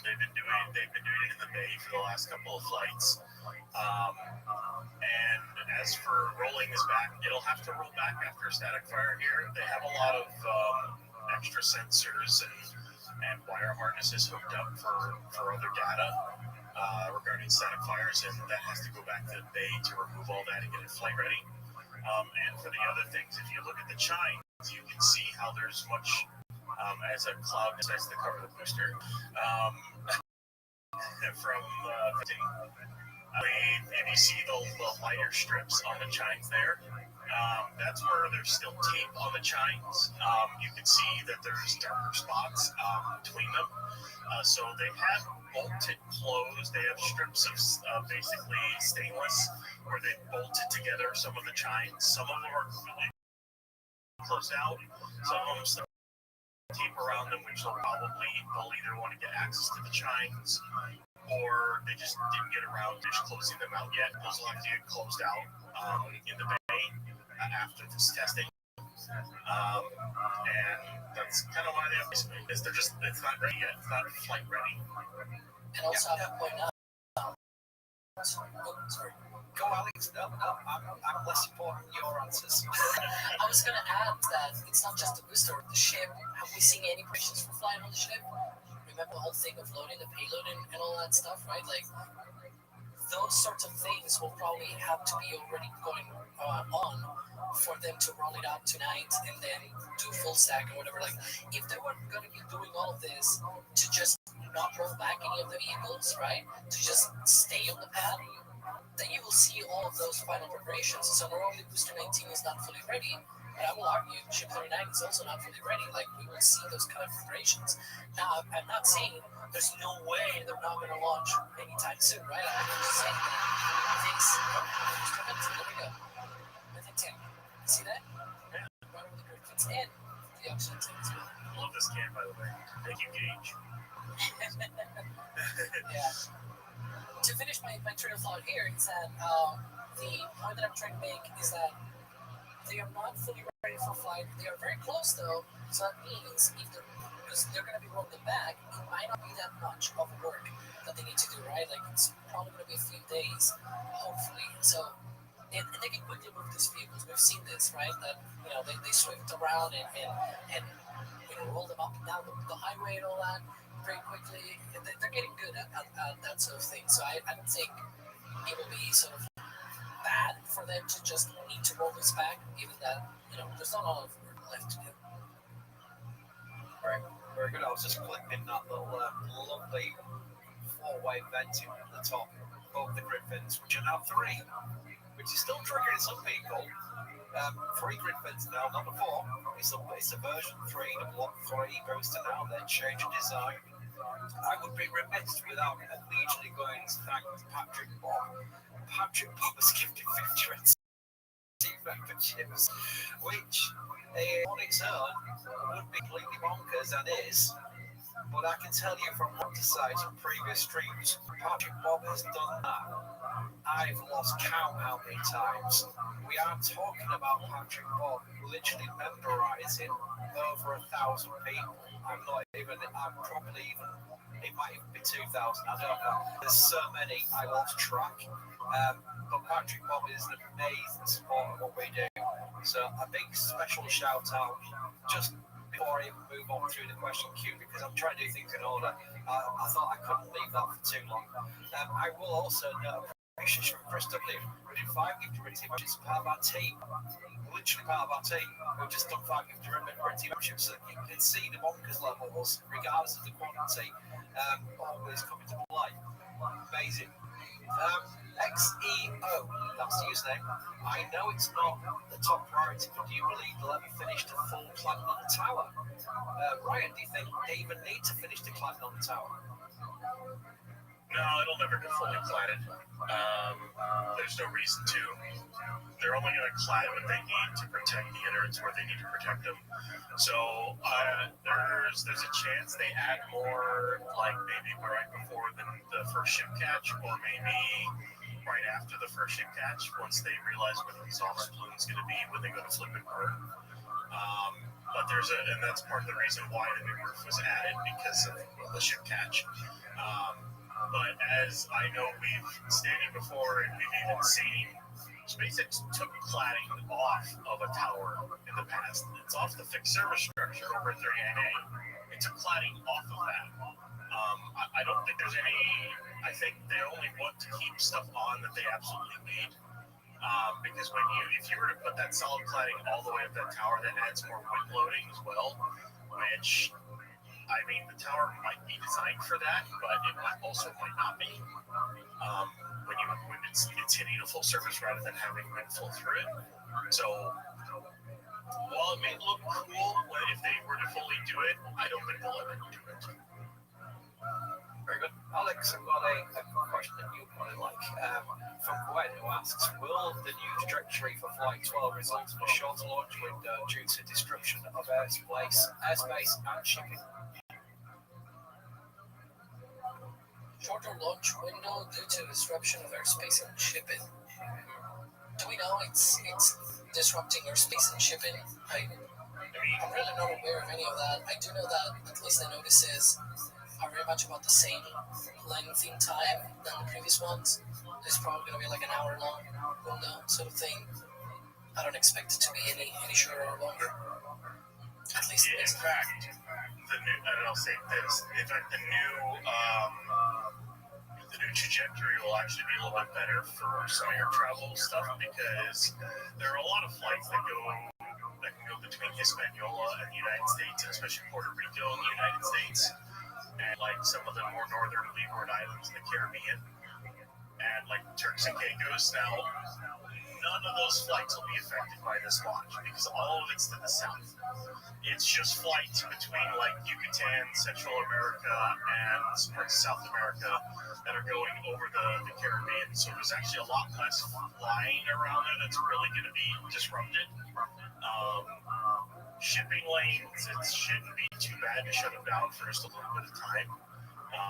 They've been doing it in the Bay for the last couple of flights. And as for rolling this back, it'll have to roll back after a static fire here. They have a lot of extra sensors and wire harnesses hooked up for other data regarding static fires, and that has to go back to the Bay to remove all that and get it flight ready. And for the other things, if you look at the chines, you can see how there's much as a cloud decides to cover the booster from if you see the lighter strips on the chines there, that's where there's still tape on the chines. You can see that there's darker spots between them. So they have bolted closed. They have strips of basically stainless where they bolted together some of the chines. Some of them are completely closed out. Some of them still tape around them, which they'll either want to get access to the chines, or they just didn't get around to closing them out yet. Those will have to get closed out in the Bay after this testing. And that's kind of why they have this is they're just, it's not ready yet. It's not flight ready. And also, I would point out. Sorry. Go, Alex. No, I'm less important than your answers. I was going to add that it's not just the booster, the ship. Have we seen any preparations for flying on the ship? Remember the whole thing of loading the payload and all that stuff, right? Like, those sorts of things will probably have to be already going on for them to roll it out tonight and then do full stack or whatever. Like, if they were going to be doing all of this to just not roll back any of the vehicles, right? To just stay on the pad, then you will see all of those final preparations. So not only Booster 19 is not fully ready, but I will argue Ship 39 is also not fully ready. Like, we will see those kind of preparations. Now, I'm not saying there's no way they're not going to launch anytime soon, right? I'm just saying that things. There we go. Method 10. You see that? Yeah. Right over the grid fits in the oxygen tank as well. I love this can, by the way. Thank you, Gage. Yeah. To finish my train of thought here is that the point that I'm trying to make is that they are not fully ready for flight. They are very close though, so that means because they're going to be rolling back, it might not be that much of work that they need to do, right? Like, it's probably going to be a few days, hopefully. So, and they can quickly move these vehicles. We've seen this, right? That, you know, they swift around and roll them up and down the highway and all that very quickly. They're getting good at that sort of thing. So I don't think it will be sort of bad for them to just need to roll this back, given that, you know, there's not a lot of work left to do. Very, very good. I was just clipping that little lovely four-way venting at the top of the Griffins, which are now 3, which is still triggering some people. 3 Griffins now, not the 4. It's a version 3, the block 3 goes to now, then change of design. I would be remiss without immediately going to thank Patrick Bob. Patrick Bob has gifted 50 team memberships, which on its own would be completely bonkers and is. But I can tell you from what decides from previous streams, Patrick Bob has done that. I've lost count how many times. We are talking about Patrick Bob literally memorizing over 1,000 people. I'm probably even, it might even be 2,000, I don't know. There's so many, I lost track. But Patrick Bob is an amazing support of what we do. So a big special shout out, just before I even move on through the question queue, because I'm trying to do things in order. I thought I couldn't leave that for too long. I will also note appreciation from Chris W. We did 5 gift memberships, which is part of our team. Literally part of our team. We've just done 5 gift memberships, so you can see the bonkers levels, regardless of the quantity, always coming to play. Amazing. XEO, that's the username. I know it's not the top priority, but do you believe they'll ever finish the full Platinum Tower? Ryan, do you think they even need to finish the Platinum Tower? No, it'll never get fully platted. There's no reason to. They're only going to clad what they need to protect the innards where they need to protect them. So there's a chance they add more, like maybe right before the first ship catch, or maybe right after the first ship catch, once they realize what the exhaust plume is going to be when they go to flip and burn. But and that's part of the reason why the new roof was added, because of the ship catch. But as I know we've stated before, and we've even seen, SpaceX took cladding off of a tower in the past. It's off the fixed service structure over at 39A. It took cladding off of that. I don't think there's any. I think they only want to keep stuff on that they absolutely need. Because if you were to put that solid cladding all the way up that tower, that adds more wind loading as well, which, I mean, the tower might be designed for that, but it might not be. When it's hitting a full surface rather than having wind flow through it. So while it may look cool if they were to fully do it, I don't think they'll ever do it. Very good. Alex, I've got a question that you probably like. From Gwen, who asks, will the new trajectory for Flight 12 result in a shorter launch window due to disruption of airspace and shipping? Shorter launch window due to disruption of airspace and shipping. Do we know it's disrupting airspace and shipping? I'm really I'm not aware of any of that. I do know that at least the notices are very much about the same length in time than the previous ones. It's probably going to be like an hour-long window sort of thing. I don't expect it to be any shorter or longer. At least in fact, the new, and I'll say this, in fact, the new trajectory will actually be a little bit better for some air travel stuff because there are a lot of flights that can go between Hispaniola and the United States, and especially Puerto Rico and the United States, and like some of the more northern Leeward Islands in the Caribbean, and like Turks and Caicos. Now, none of those flights will be affected by this launch because all of it's to the south. It's just flights between like Yucatan, Central America, and parts of South America that are going over the Caribbean. So there's actually a lot less flying around there that's really going to be disrupted. Shipping lanes, it shouldn't be too bad to shut them down for just a little bit of time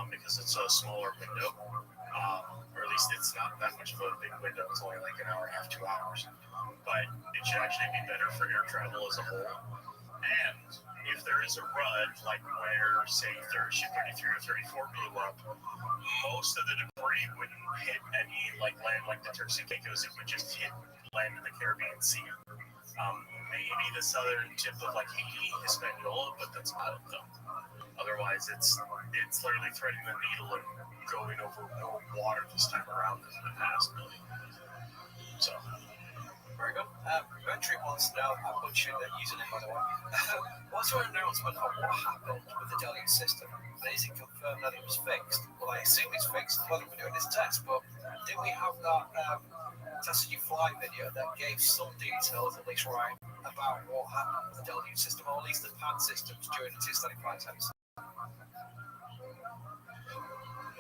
because it's a smaller window. Or at least it's not that much of a big window. It's only like an hour and a half, 2 hours. But it should actually be better for air travel as a whole. And if there is a rud, like where, say, Ship 33 or 34 blew up, most of the debris wouldn't hit any, like, land like the Turks and Caicos. It would just land in the Caribbean Sea. Maybe the southern tip of, like, Haiti, Hispaniola, but that's about it, though. Otherwise, it's literally threading the needle and going over more water this time around than in the past, really. So... Very good. Retri wants to know, I butchered the username by the way. What's your announcement on what happened with the deluge system? And is it confirmed that it was fixed? Well, I assume it's fixed while we're doing this test, but did we have that tested you fly video that gave some details, at least right, about what happened with the deluge system, or at least the pad systems during the two study flight tests?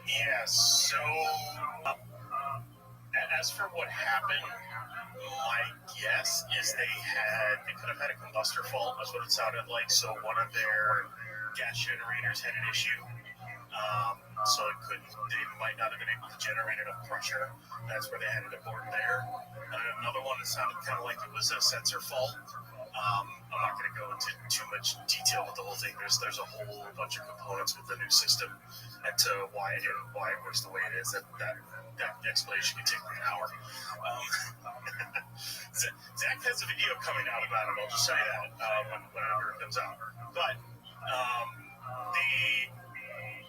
Yes, so as for what happened, my guess is they could have had a combustor fault. That's what it sounded like. So one of their gas generators had an issue. So they might not have been able to generate enough pressure. That's where they had it aboard there. And another one that sounded kind of like it was a sensor fault. I'm not going to go into too much detail with the whole thing. There's a whole bunch of components with the new system and to why it works the way it is. That explanation can take like an hour. Zach has a video coming out about it. I'll just say that whenever it comes out. But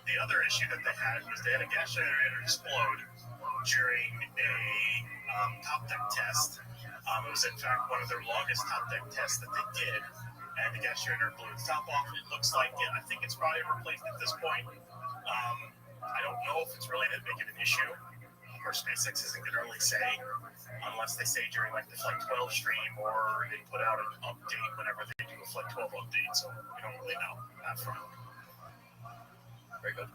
the other issue that they had was they had a gas generator explode during a top deck test. It was in fact one of their longest top deck tests that they did, and the gas generator blew its top off. It looks like I think it's probably replaced at this point. I don't know if it's really that big of an issue. Or SpaceX isn't going to really say, unless they say during like the Flight 12 stream or they put out an update whenever they do a Flight 12 update. So we don't really know that front. Very good.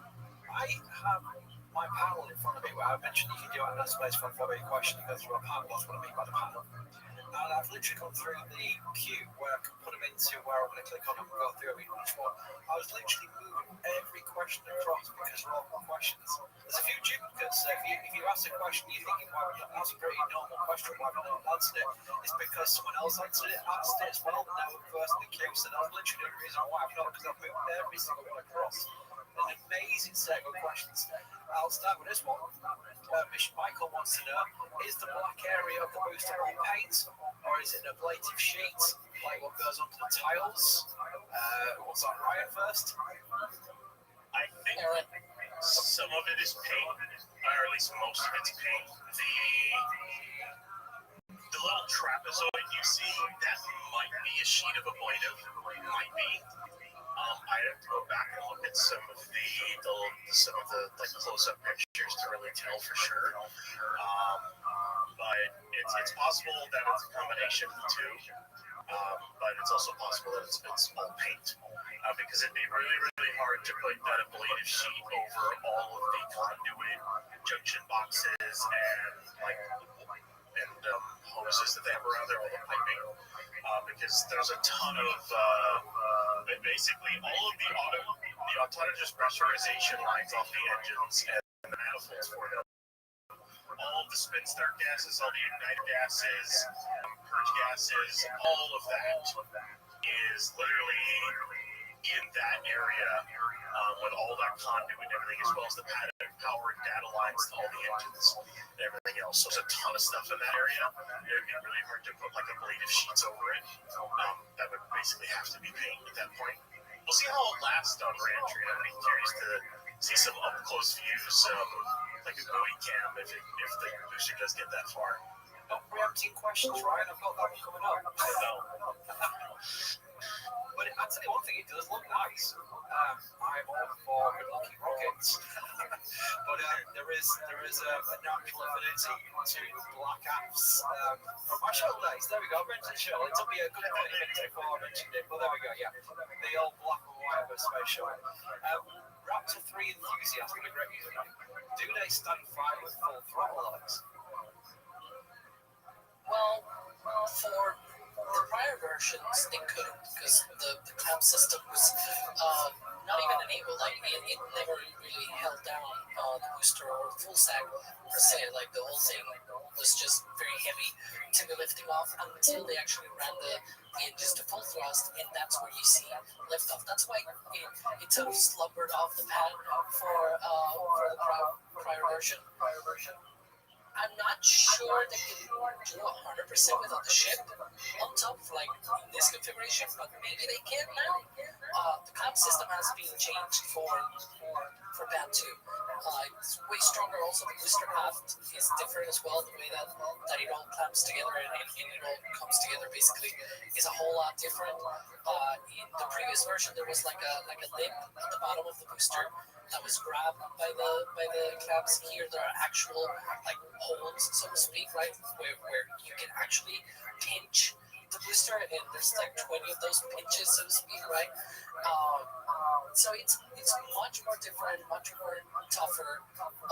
I have my panel in front of me where I mentioned you can do it in that space for every question. You go through a panel. That's what I mean by the panel. And I've literally gone through the queue where I can put them into where I'm going to click on them and go through each one. I was literally moving every question across because they're all good questions. There's a few duplicates. If you ask a question, you're thinking, wow, that's a pretty normal question, why have I not answered it? It's because someone else answered it as well, and now we're first in the queue. So that's literally the reason why I've not, because I've moved every single one across. An amazing set of questions. I'll start with this one. Michael wants to know, is the black area of the booster all paint, or is it an ablative sheet, like what goes onto the tiles? What's that, Ryan first? I think some of it is paint, or at least most of it's paint. The little trapezoid you see, that might be a sheet of ablative. It might be. I'd have to go back and look at some of the like close-up pictures to really tell for sure. But it's possible that it's a combination of the two. But it's also possible that it's all paint. Because it'd be really, really hard to put that ablative sheet over all of the conduit junction boxes and hoses that they have around there, all the piping. Because there's a ton of basically all of the autonomous pressurization lines off the engines and the manifolds for them. All of the spin start gases, all the igniter gases, purge gases, all of that is literally in that area with all that conduit and everything, as well as the power and data lines to all the engines and everything else. So there's a ton of stuff in that area. It would be really hard to put like a blade of sheets over it. That would basically have to be paint at that point. We'll see how it lasts on reentry. I'd be curious to see some up close views, like a buoy cam, if the booster does get that far. Not preempting questions, Ryan. I've got that one coming up. No. But I'll tell you one thing, it does look nice. I'm all for good-looking rockets. But there is a natural affinity to black apps from my show days. There we go, I mentioned the show. It took me a good 20 minutes before I mentioned it, but there we go, yeah. The old black and white of a space show. Raptor 3 enthusiasts would agree with me. Do they stand fire with full throttle lights? Well, for the prior versions, they couldn't, because the clamp system was not even enabled. Like, it never really held down the booster or full stack per se. Like, the whole thing was just very heavy to be lifting off until they actually ran the engines to full thrust, and that's where you see liftoff. That's why it sort of slumbered off the pad for the prior version. I'm not sure they can do 100% without the ship on top, like in this configuration, but maybe they can now. The clamp system has been changed for Band 2. It's way stronger. Also, the booster aft is different as well. The way that it all clamps together and it all comes together basically is a whole lot different. In the previous version, there was like a lip at the bottom of the booster that was grabbed by the clamps. Here there are actual like holes, so to speak, right, where you can actually pinch the booster, and there's like 20 of those pinches, so to speak, right? So it's much more different, much more tougher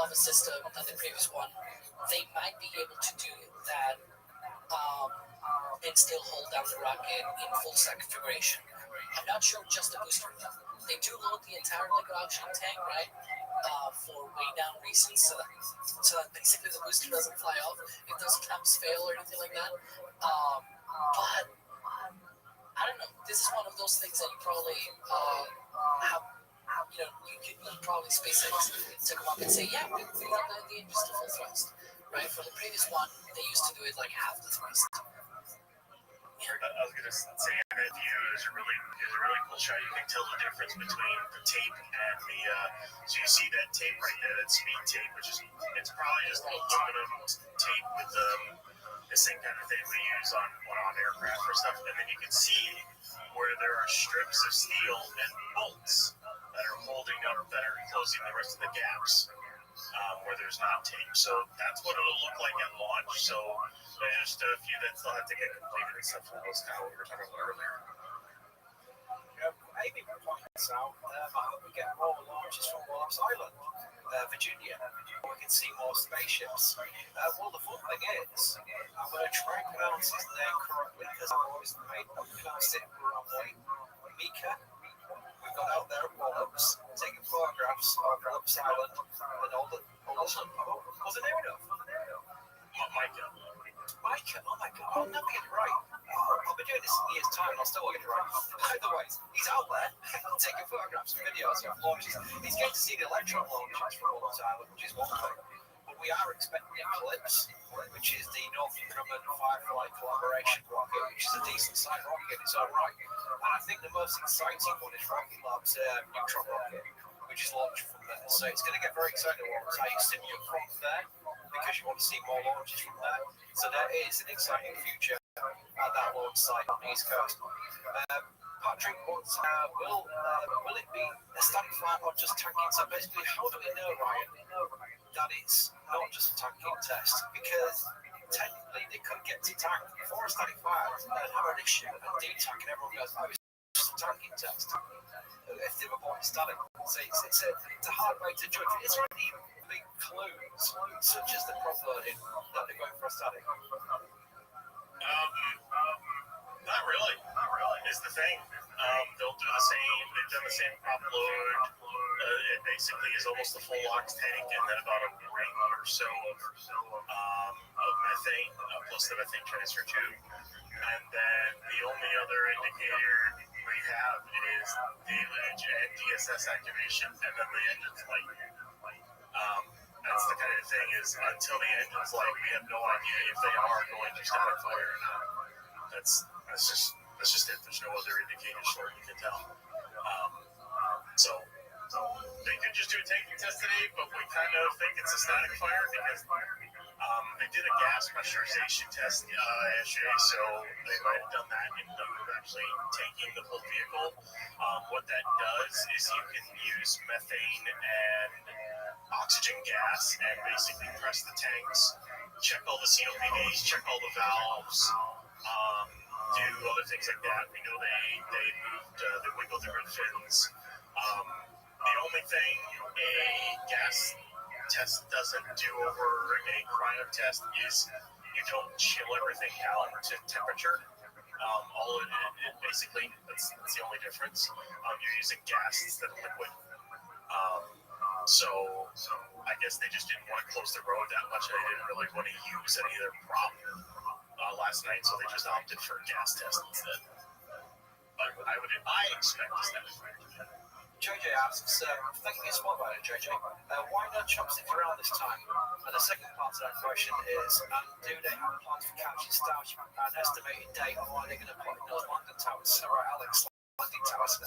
of a system than the previous one. They might be able to do that and still hold down the rocket in full stack configuration. I'm not sure just the booster. They do load the entire liquid oxygen tank, right, for way down reasons, so that basically the booster doesn't fly off if those clamps fail or anything like that. But I don't know. This is one of those things that you probably have. You know, you could need probably SpaceX to come up and say, yeah, we run the engines to full thrust, right? For the previous one, they used to do it like half the thrust. I was gonna say that view is a really cool shot. You can tell the difference between the tape and the. So you see that tape right there, that speed tape, which is it's probably just aluminum tape with the same kind of thing we use on aircraft or stuff, and then you can see where there are strips of steel and bolts that are holding up, that are closing the rest of the gaps. Where there's not tape. So that's what it'll look like at launch. So there's just a few that still have to get completed and stuff. That was kind of what we were talking about earlier. Amy points out, I hope we get more launches from Wallops Island, Virginia. We can see more spaceships. Well, the fun thing is, I'm going to try and pronounce his name correctly because I've always pronounced it the wrong way. Mika. We've got out there at Wallops, taking photographs of Wallops Island and all the was it there enough? Micah, oh my god, I'll never get it right. I'll be doing this in a year's time and I'll still get it right. Either way, he's out there taking photographs and videos of launches. He's getting to see the Electron launches from Wallops Island, which is one thing. But we are expecting Eclipse, which is the Northrop Grumman Firefly collaboration rocket, which is a decent sized rocket in its own right. And I think the most exciting one is Rocket Lab's neutron rocket, which is launched from there. So it's going to get very exciting to watch how you simulate from there, because you want to see more launches from there. So there is an exciting future at that launch site on the East Coast. Patrick wants, will it be a static flight or just tanking? So basically, how do we know, Ryan, that it's not just a tanking test? Because technically, they could get to tank before a static flight and have an issue and de-tank, and everyone goes, oh, it's just a tanking test. If they were born static. So it's a hard way to judge. Is there any big clues, such as the prop loading, that they're going for a static? Not really. Is the thing. They'll do the same. They've done the same prop load. It basically is almost a full ox tank, and then about a ring or so of methane, plus the methane transfer tube. And then the only other indicator we have is deluge and DSS activation, and then the engine's light. That's the kind of thing is until the engine's light, we have no idea if they are going to static fire or not. That's just it. There's no other indicators for it you can tell. So they could just do a taking test today, but we kind of think it's a static fire because they did a gas pressurization test yesterday, so they might have done that instead of actually taking the whole vehicle. What that does is you can use methane and oxygen gas and basically press the tanks, check all the COPDs, check all the valves, do other things like that. We know they moved, they wiggled the grid fins. The only thing a gas test doesn't do over a cryo test is you don't chill everything down to temperature. All it basically, that's the only difference. You're using gas instead of liquid. So I guess they just didn't want to close the road that much. They didn't really want to use any of their prop last night, so they just opted for a gas test instead. But I expect this to happen. JJ asks, thank you for your spotlight, JJ. Why no chopsticks around this time? And the second part of that question is, do they have plans for catching stouch an estimated date on why they're going to put in those landing towers? All right, Alex, landing towers.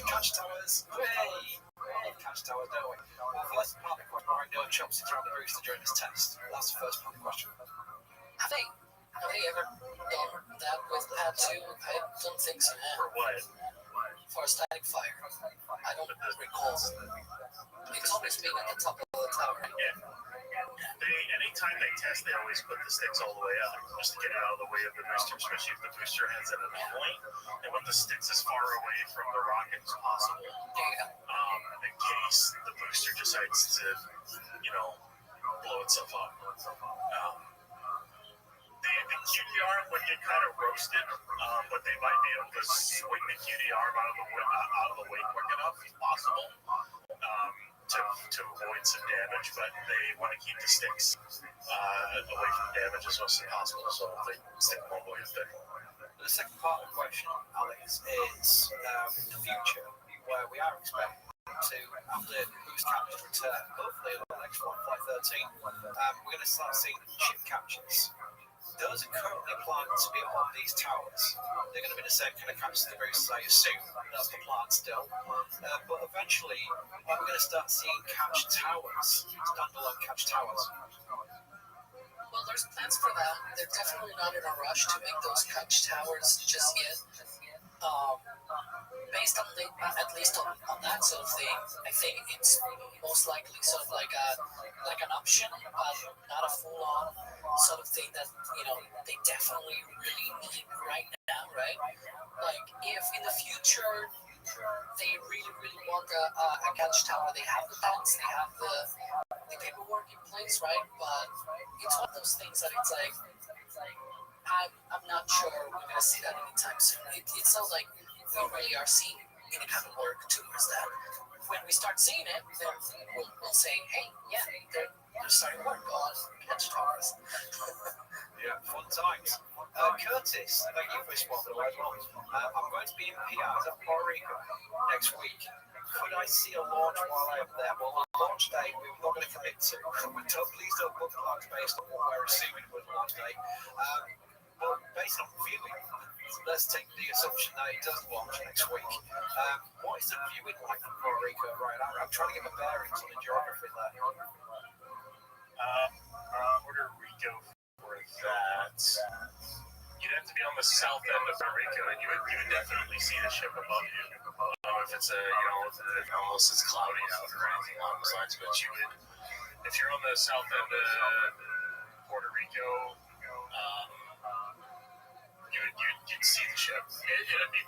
Catch towers. Hey! Catch towers, don't we? First part of the question, why no chopsticks around the booster during this test? That's the first part of the question. Have they ever done that with Pad 2? I don't think so. For what? For a static fire. I don't recall. It's always been at the top of the tower. Yeah. Anytime they test, they always put the sticks all the way up just to get it out of the way of the booster, especially if the booster has an anomaly. They want the sticks as far away from the rocket as possible. In case the booster decides to, blow itself up. The QD-arm would get kind of roasted, but they might be able to swing the QD-arm out of the way quick enough as possible to avoid some damage, but they want to keep the sticks away from damage as much as possible, so they stick them all the way up there. The second part of the question, Alex, is the future, where we are expecting to, after boost captures return, hopefully on the next one, Flight 13, we're going to start seeing ship captures. Those are currently planned to be on these towers. They're going to be the same kind of captures as the boosters, I assume. That's the plan still. But eventually, we're going to start seeing catch towers, standalone catch towers. Well, there's plans for that. They're definitely not in a rush to make those catch towers just yet. Based on at least on that sort of thing, I think it's most likely sort of like an option, but not a full-on sort of thing that they definitely really need right now, right? Like if in the future they really want a catch tower, they have the plans, they have the paperwork in place, right? But it's one of those things that it's like I'm not sure we're gonna see that anytime soon. It sounds like we really are seeing any kind of work towards that. When we start seeing it, then we'll say, hey, yeah, they're starting work on catch towers. Yeah, fun times. Curtis, thank you for responding as well. I'm going to be in PRs at Puerto Rico next week. Could I see a launch while I am there? Well, the launch date we're not going to commit to. Please don't book launch based on what we're assuming with launch date. But based on viewing, let's take the assumption that it does launch next week. What is the viewing like from Puerto Rico right now? I'm trying to get my bearings on the geography there. Puerto Rico for that. You'd have to be on the south end of Puerto Rico, and you would definitely see the ship above you. If it's unless it's cloudy out or anything along those lines, but you would, if you're on the south end of Puerto Rico, you'd see the ship. It'd be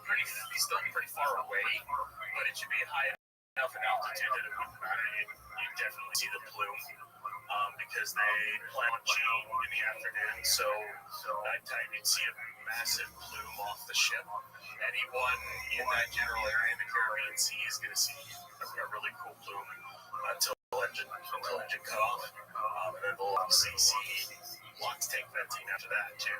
still pretty far away, but it should be high enough in altitude that it wouldn't matter. You'd definitely see the plume. Because they play launching in the afternoon, so nighttime you'd see a massive plume off the ship. Anyone in that general area in the Caribbean Sea is going to see a really cool plume until engine cut off. And then they'll obviously see lots tank venting after that too.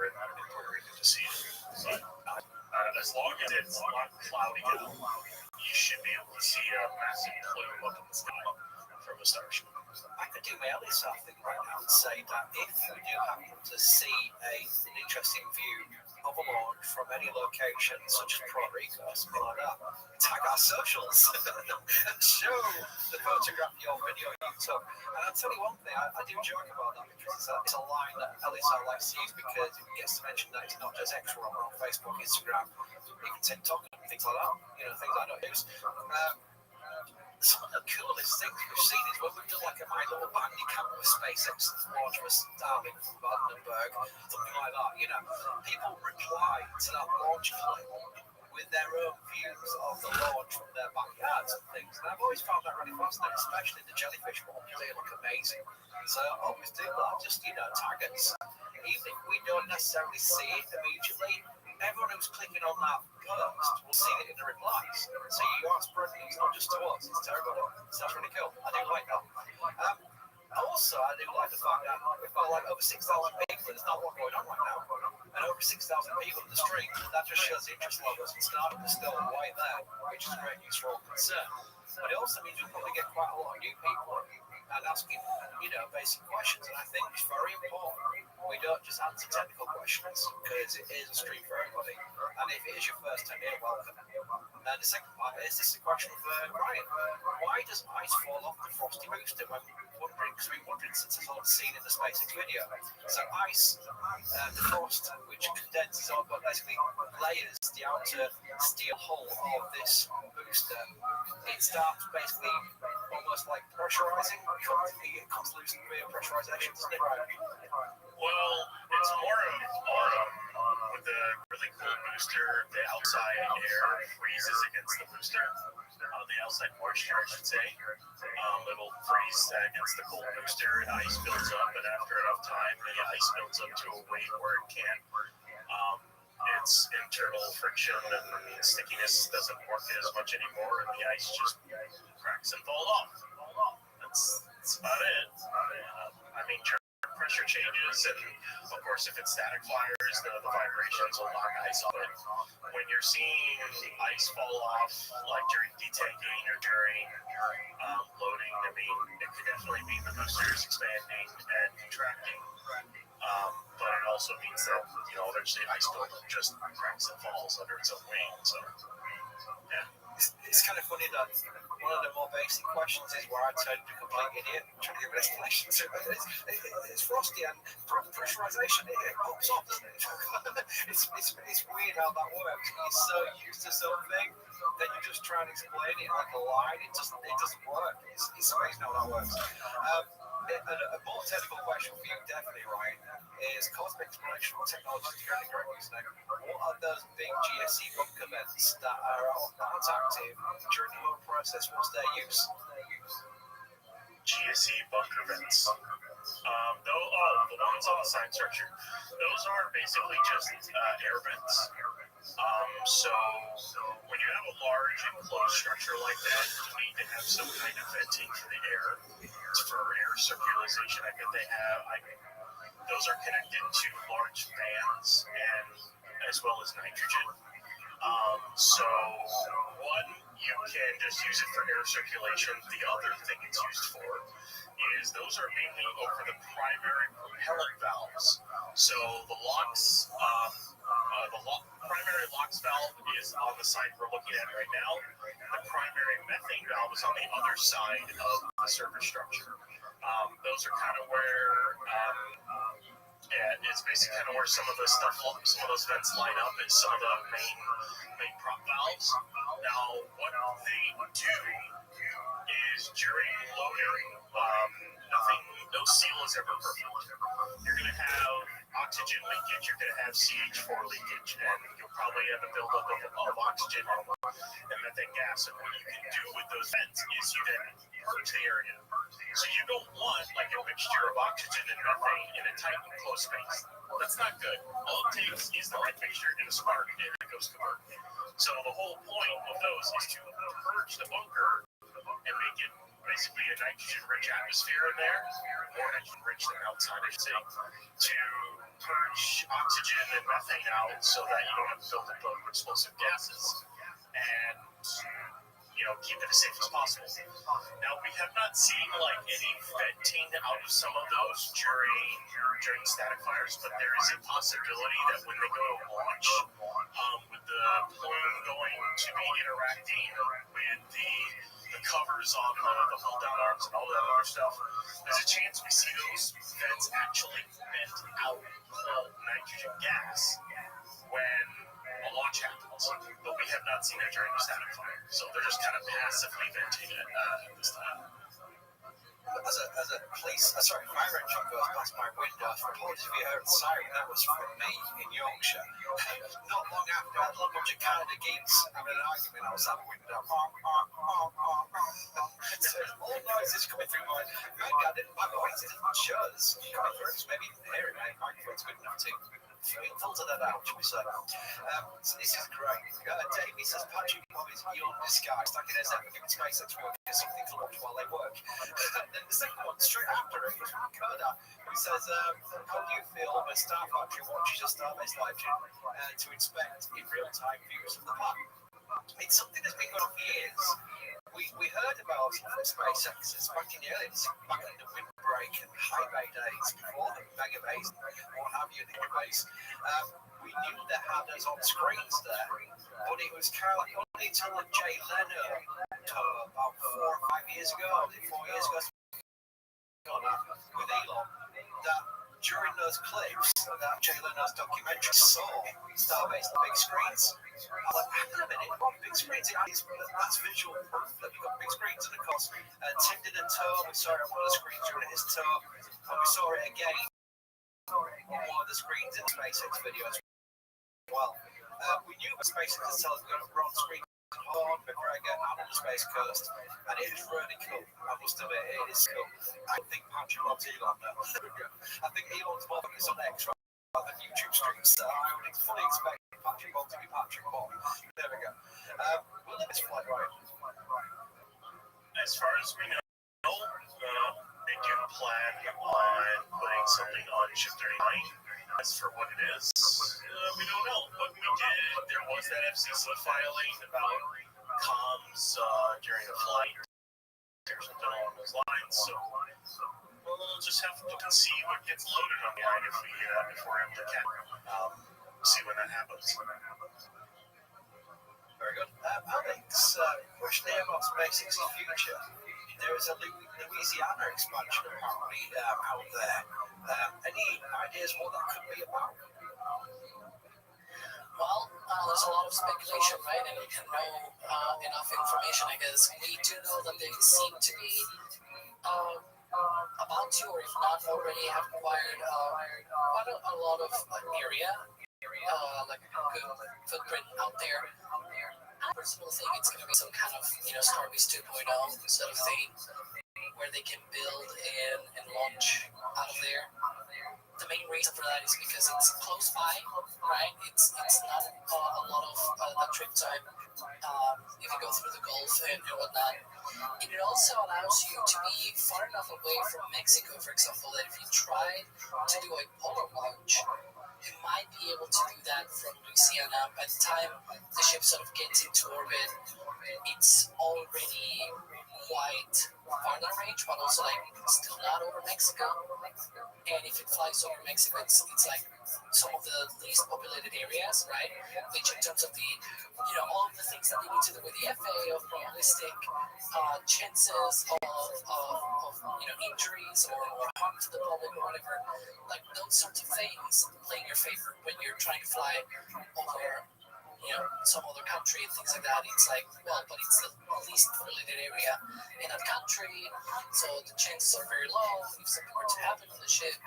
over in Puerto Rico to see it. But as long as it's not cloudy out, you should be able to see a massive plume up in the sky from a starship. I could do my Ellis thing right now and say that if we do happen to see an interesting view of a launch from any location, such as Puerto Rico or something like that, tag our socials and show the photograph or video you took. And I'll tell you one thing, I do joke about that because it's a line that Ellis likes to use because it gets to mention that it's not just extra on Facebook, Instagram, even TikTok and things like that, things I don't use. Some of the coolest things we've seen is when we've done like a My Little Bandy camp with SpaceX launch was starting from Vandenberg, something like that. People reply to that launch clip with their own views of the launch from their backyards and things. And I've always found that really fascinating, especially the jellyfish ones. They look amazing. So I always do that, just tag us. Even if we don't necessarily see it immediately, everyone who's clicking on that post will see it in the replies. So you are spreading it, it's not just to us, it's to everybody. So that's really cool. I do like that. Also, I do like the fact that we've got like over 6,000 people. There's not a lot going on right now. And over 6,000 people in the stream. That just shows the interest levels and startup is still right there, which is great news for all concerned. But it also means we'll probably get quite a lot of new people and asking, basic questions. And I think it's very important we don't just answer technical questions because it is a stream for everybody. And if it is your first time here, welcome. And the second part is this is a question for Brian. Why does ice fall off the frosty booster when wondering? Because we've been wondering since it's all seen in the SpaceX video. So ice, the frost, which condenses or basically layers the outer steel hull of this booster, it starts basically almost like pressurizing. It comes loose in the pressurization, doesn't it? Well, it's more of with the really cool booster, the outside air freezes against the booster. The outside moisture, I should say. It'll freeze against the cold booster and ice builds up, and after enough time, the ice builds up to a weight where it can. Its internal friction and stickiness doesn't work as much anymore, and the ice just cracks and falls off. That's about it. Pressure changes, and of course, if it's static fires, the vibrations will knock ice off it. When you're seeing ice fall off, like during detanking or during loading, it could definitely mean the booster is expanding and contracting. But it also means that eventually ice buildup just cracks and falls under its own weight. So, yeah. It's kind of funny that one of the more basic questions is where I turned into a complete idiot trying to give an explanation to it. It's frosty and pressurization, it pops off, doesn't it? It's weird how that works. You're so used to something that you just try and explain it like a line. It doesn't work. It's amazing how that works. A more technical question for you, definitely, Ryan, is cosmic exploration technology is currently great use now. What are those big GSE bunker vents that are not active during the whole process? What's their use? GSE bunker vents. The ones on the side structure. Those are basically just air vents. So when you have a large enclosed structure like that, you need to have some kind of venting for the air. It's for air circulation. Those are connected to large fans and as well as nitrogen. So one, you can just use it for air circulation. The other thing it's used for is those are mainly over the primary propellant valves. So the LOX, primary LOX valve is on the side we're looking at right now. The primary methane valve is on the other side of the surface structure. Those are kind of where, it's basically kind of where some of those vents line up is some of the main prop valves. Now, what they do is during loading, no seal is ever perfect. You're going to have oxygen leakage, you're going to have CH4 leakage, and you'll probably have a buildup of oxygen and methane gas. And what you can do with those vents is you then purge the area. So you don't want like a mixture of oxygen and methane in a tight enclosed space. That's not good. All it takes is the right mixture in a spark and it goes to work. So the whole point of those is to purge the bunker and make it basically a nitrogen-rich atmosphere in there, more nitrogen-rich than outside, I should say, to purge oxygen and methane out so that you don't have to build up of explosive gases and keep it as safe as possible. Now, we have not seen any venting out of some of those during static fires, but there is a possibility that when they go to launch, with the plume going to be interacting with the covers on the hold-down arms and all that other stuff, there's a chance we see those vents actually vent out cold nitrogen gas when a launch happens, but we have not seen it during the static fire, so they're just kind of passively venting it at this time. As a fire engine goes past my window, apologies if you heard the siren, that was from me in Yorkshire. Not long after, I had a bunch of Canada geeks having an argument outside the window. All noises coming through my... Maybe I didn't, my voice didn't show us coming through, so maybe you didn't hear it, my microphone's good enough to filter that out, should we say. So this is great. Davey says Patrick Bob is beyond disguise, like it has ever given SpaceX workers something to watch while they work. Then the second one, straight after it, is from Koda, who says, how do you feel when Star Factory watches a Starbase live stream to inspect in real-time views of the planet? It's something that's been going on for years. We heard about it from SpaceX's back in the early days, back in the windbreak and high bay days, before the mega base and what have you, the base. We knew they had us on screens there, but it was kind of like only until the Jay Leno tour about 4 or 5 years ago, 4 years ago, with Elon, that during those clips, that Jay Leno's documentary saw Starbase on big screens. I was like, hang on a minute, big screens, that's visual proof that we've got big screens. And of course, Tim did a tour, we saw it on one of the screens during his tour, and we saw it again on one of the screens in the SpaceX video as well. We knew that SpaceX was telling us we're on screen on McGregor and on the Space Coast, and it is really cool. I must admit, it is cool. I think Patrick loves Elon now. I think Elon's more focused on X rather than YouTube streams, so I would fully expect Patrick Bob to be Patrick Bob. There we go. We'll let this fly right. As far as we know, they do plan on putting something on Ship 39. As for what it is, we don't know. But there was that FCC filing about comms during a flight or something along those lines. So we'll just have to look and see what gets loaded on the line if we're able to see when that happens. Very good. Alex, question here about SpaceX's future. There is a Louisiana expansion apparently out there. Any ideas what that could be about? Well, there's a lot of speculation, right? And we can know enough information, I guess. We do know that they seem to be about to, or if not already, have acquired quite a lot of area, like a good footprint out there. I personally think it's going to be some kind of, Starbase 2.0 sort of thing, where they can build and launch out of there. The main reason for that is because it's close by, right? It's not a lot of the trip time. You can go through the Gulf and whatnot. And it also allows you to be far enough away from Mexico, for example, that if you try to do a polar launch, you might be able to do that from Louisiana. By the time the ship sort of gets into orbit, it's already quite farther range, but also still not over Mexico. And if it flies over Mexico, it's like some of the least populated areas, right? Which in terms of the, all of the things that they need to do with the FAA of probabilistic chances of injuries or harm to the public or whatever, like those sorts of things play in your favor when you're trying to fly over some other country and things like that. It's like, well, but it's the least populated area in that country, so the chances are very low if something were to happen on the ship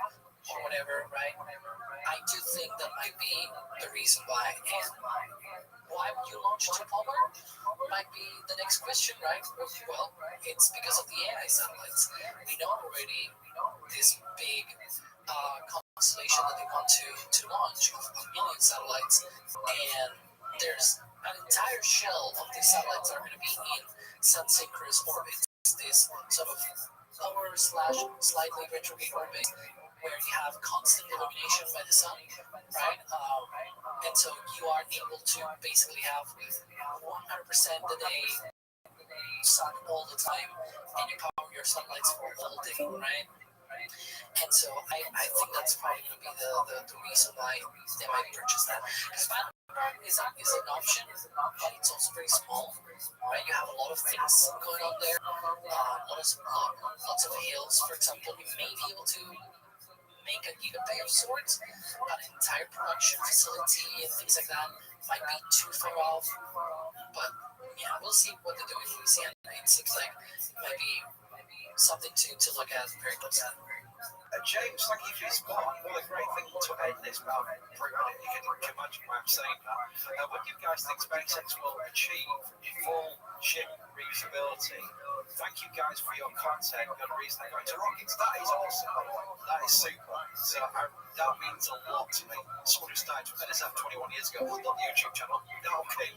or whatever, right? I do think that might be the reason why. And why would you launch to polar? Might be the next question, right? Well, it's because of the AI satellites. We know already this big constellation that they want to launch of a million satellites, and there's an entire shell of these satellites that are going to be in sun-synchronous orbits, this sort of lower/slightly retrograde orbit, where you have constant illumination by the sun, right? And so you are able to basically have 100% the day sun all the time, and you power your sunlights for all day, right? And so I think that's probably going to be the reason why they might purchase that. Because Vandenberg is an option, but it's also very small, right? You have a lot of things going on there, lots of hills, for example. You may be able to make a gigabay of sorts, but an entire production facility and things like that might be too far off. But yeah, we'll see what they're doing in Louisiana. It seems like it might be something to look at very closely. James, thank you for your support. What a great thing to end this about. You can imagine why I'm saying that. What do you guys think SpaceX will achieve full ship reusability? Thank you guys for your content and the reason they're going to rockets. That is awesome. That is super. So that means a lot to me. Someone who started with NSF 21 years ago on the YouTube channel. Now came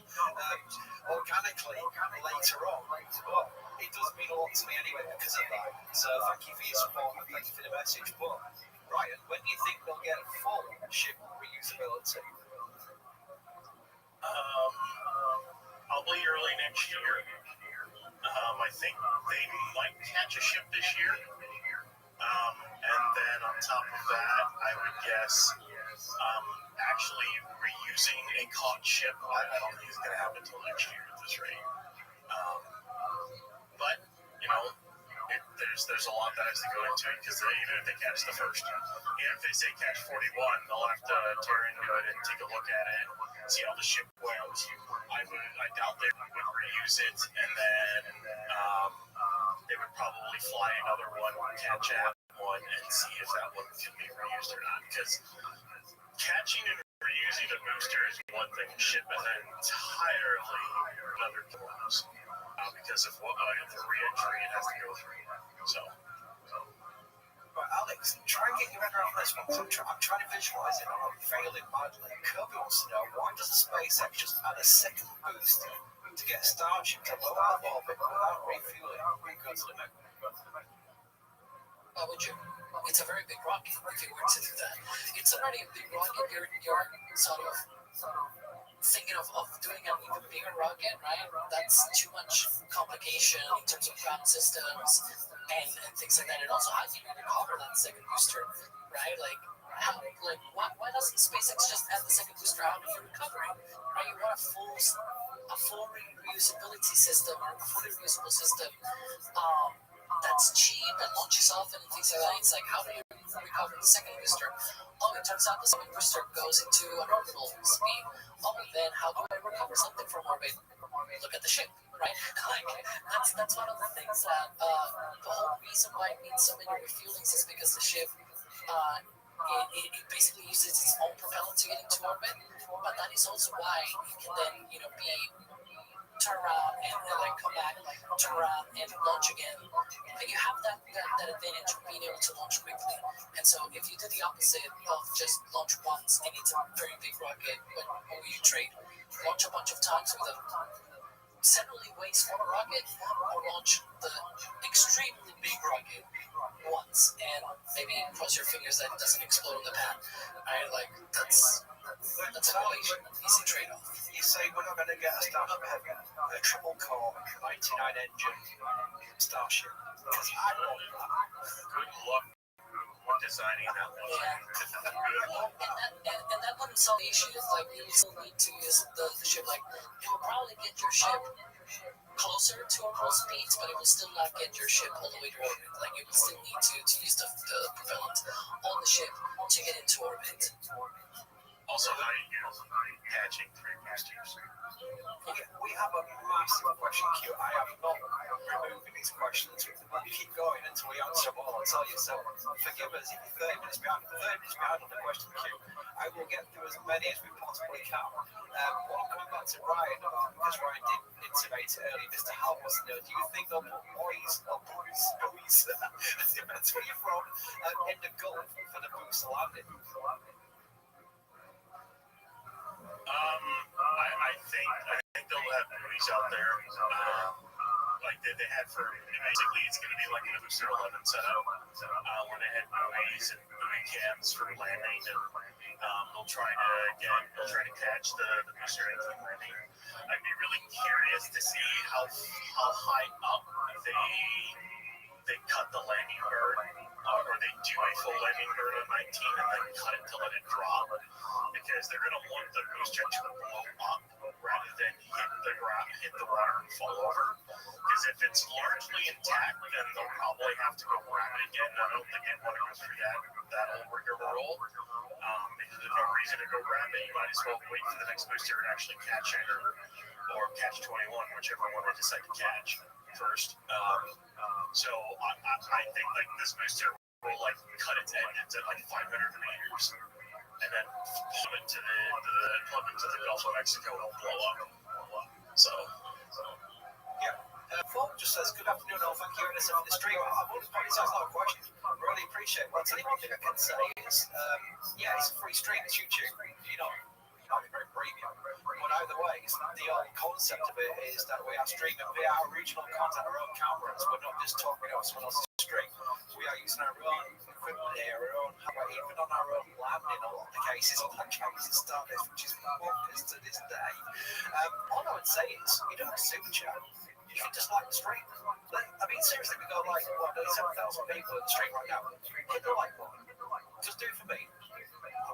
organically later on. But it does mean a lot to me anyway because of that. So thank you for your support and thank you for the message. But Ryan, when do you think they'll get full ship reusability? Probably early next year. I think they might catch a ship this year. And then on top of that, I would guess actually reusing a caught ship, I don't think it's going to happen until next year at this rate. But, there's a lot that has to go into it because even if they catch the first, even if they say catch 41, they'll have to tear into it and take a look at it and see how the ship went. I doubt they would reuse it, and then they would probably fly another one, catch that one, and see if that one can be reused or not. Because catching and reusing a booster is one thing, ship is entirely another forms. Because of what the re-entry it has to go through. So. Right, Alex, try and get your head around this one. I'm trying to visualize it. I'm failing badly. Kirby wants to know, why does SpaceX just add a second booster to get Starship to low out of orbit without refueling? Go to the next. Why would you? It's a very big rocket if you were to do that. It's already a big rocket. You're sort of thinking of doing an even bigger rocket, right? That's too much complication in terms of ground systems and things like that. And also, how do you recover that second booster, right? Why doesn't SpaceX just add the second booster out of your recovery, right? You want a full reusability system or a fully reusable system that's cheap and launches off and things like that. It's like, how do you recover the second booster? Oh, it turns out the second booster goes into an orbital speed. Oh, then how do I recover something from orbit? Look at the ship, right? That's one of the things that the whole reason why it needs so many refuelings is because the ship it basically uses its own propellant to get into orbit, but that is also why it can then be turn around and come back, turn around and launch again. But you have that advantage of being able to launch quickly. And so if you do the opposite of just launch once and it's a very big rocket, or you trade, launch a bunch of times with a generally way smaller rocket, or launch the extremely big rocket once and maybe cross your fingers that it doesn't explode in the path. Right? That's a really easy trade-off. You say we're not going to get a Starship Heavy, a triple core 99 engine Starship, because I want that. Good luck designing that one. And that wouldn't solve the issue. You still need to use the ship. It will probably get your ship closer to orbital speeds, but it will still not get your ship all the way to orbit. You will still need to use the propellant on the ship to get into orbit. Also, how do you catching 3 boosters? We have a massive question queue. I am not removing these questions. We'll keep going until we answer them all, I'll tell you. So forgive us if you're 30 minutes behind. 30 minutes behind on the question queue. I will get through as many as we possibly can. While I'm coming back to Ryan, because Ryan did intimate it earlier, just to help us know, do you think they'll put boys, depends where you're from, in the Gulf for the booster landing? I think they'll have buoys out there, like they had for. Basically, it's going to be like a booster 11 setup, where they had buoys and buoy cams for landing, and they'll try to catch the booster engine landing. I'd be really curious to see how high up they cut the landing bird, or they do a full landing bird on 19 and then cut it to let it drop, because they're going to want the booster to blow up rather than hit the water and fall over. Because if it's largely intact, then they'll probably have to go grab it again. I don't think they'd want to go through that whole rigmarole. Because there's no reason to go grab it. You might as well wait for the next booster and actually catch it, or catch 21, whichever one they decide to catch first. So I think like this booster will like cut its end at like 500 meters, and then plummet to the Gulf of Mexico and blow up. So yeah. Paul just says, good afternoon, all. Thank you for the stream. I've always pointed out a lot of questions. I really appreciate it. I'll tell you one thing I can say is, yeah, it's a free stream. It's YouTube. You're not very premium. But either way, the whole concept of it is that we are streaming via our original content, our own cameras. We're not just talking about someone else's stream. We are using our own equipment here, our own hardware, even on our own land in a lot of the cases, on the cases started, which is bonkers to this day. All I would say is, you don't have to super chat. You should just like the stream. I mean, seriously, we got like, 7,000 people in the stream right now. Hit the like button. Just do it for me.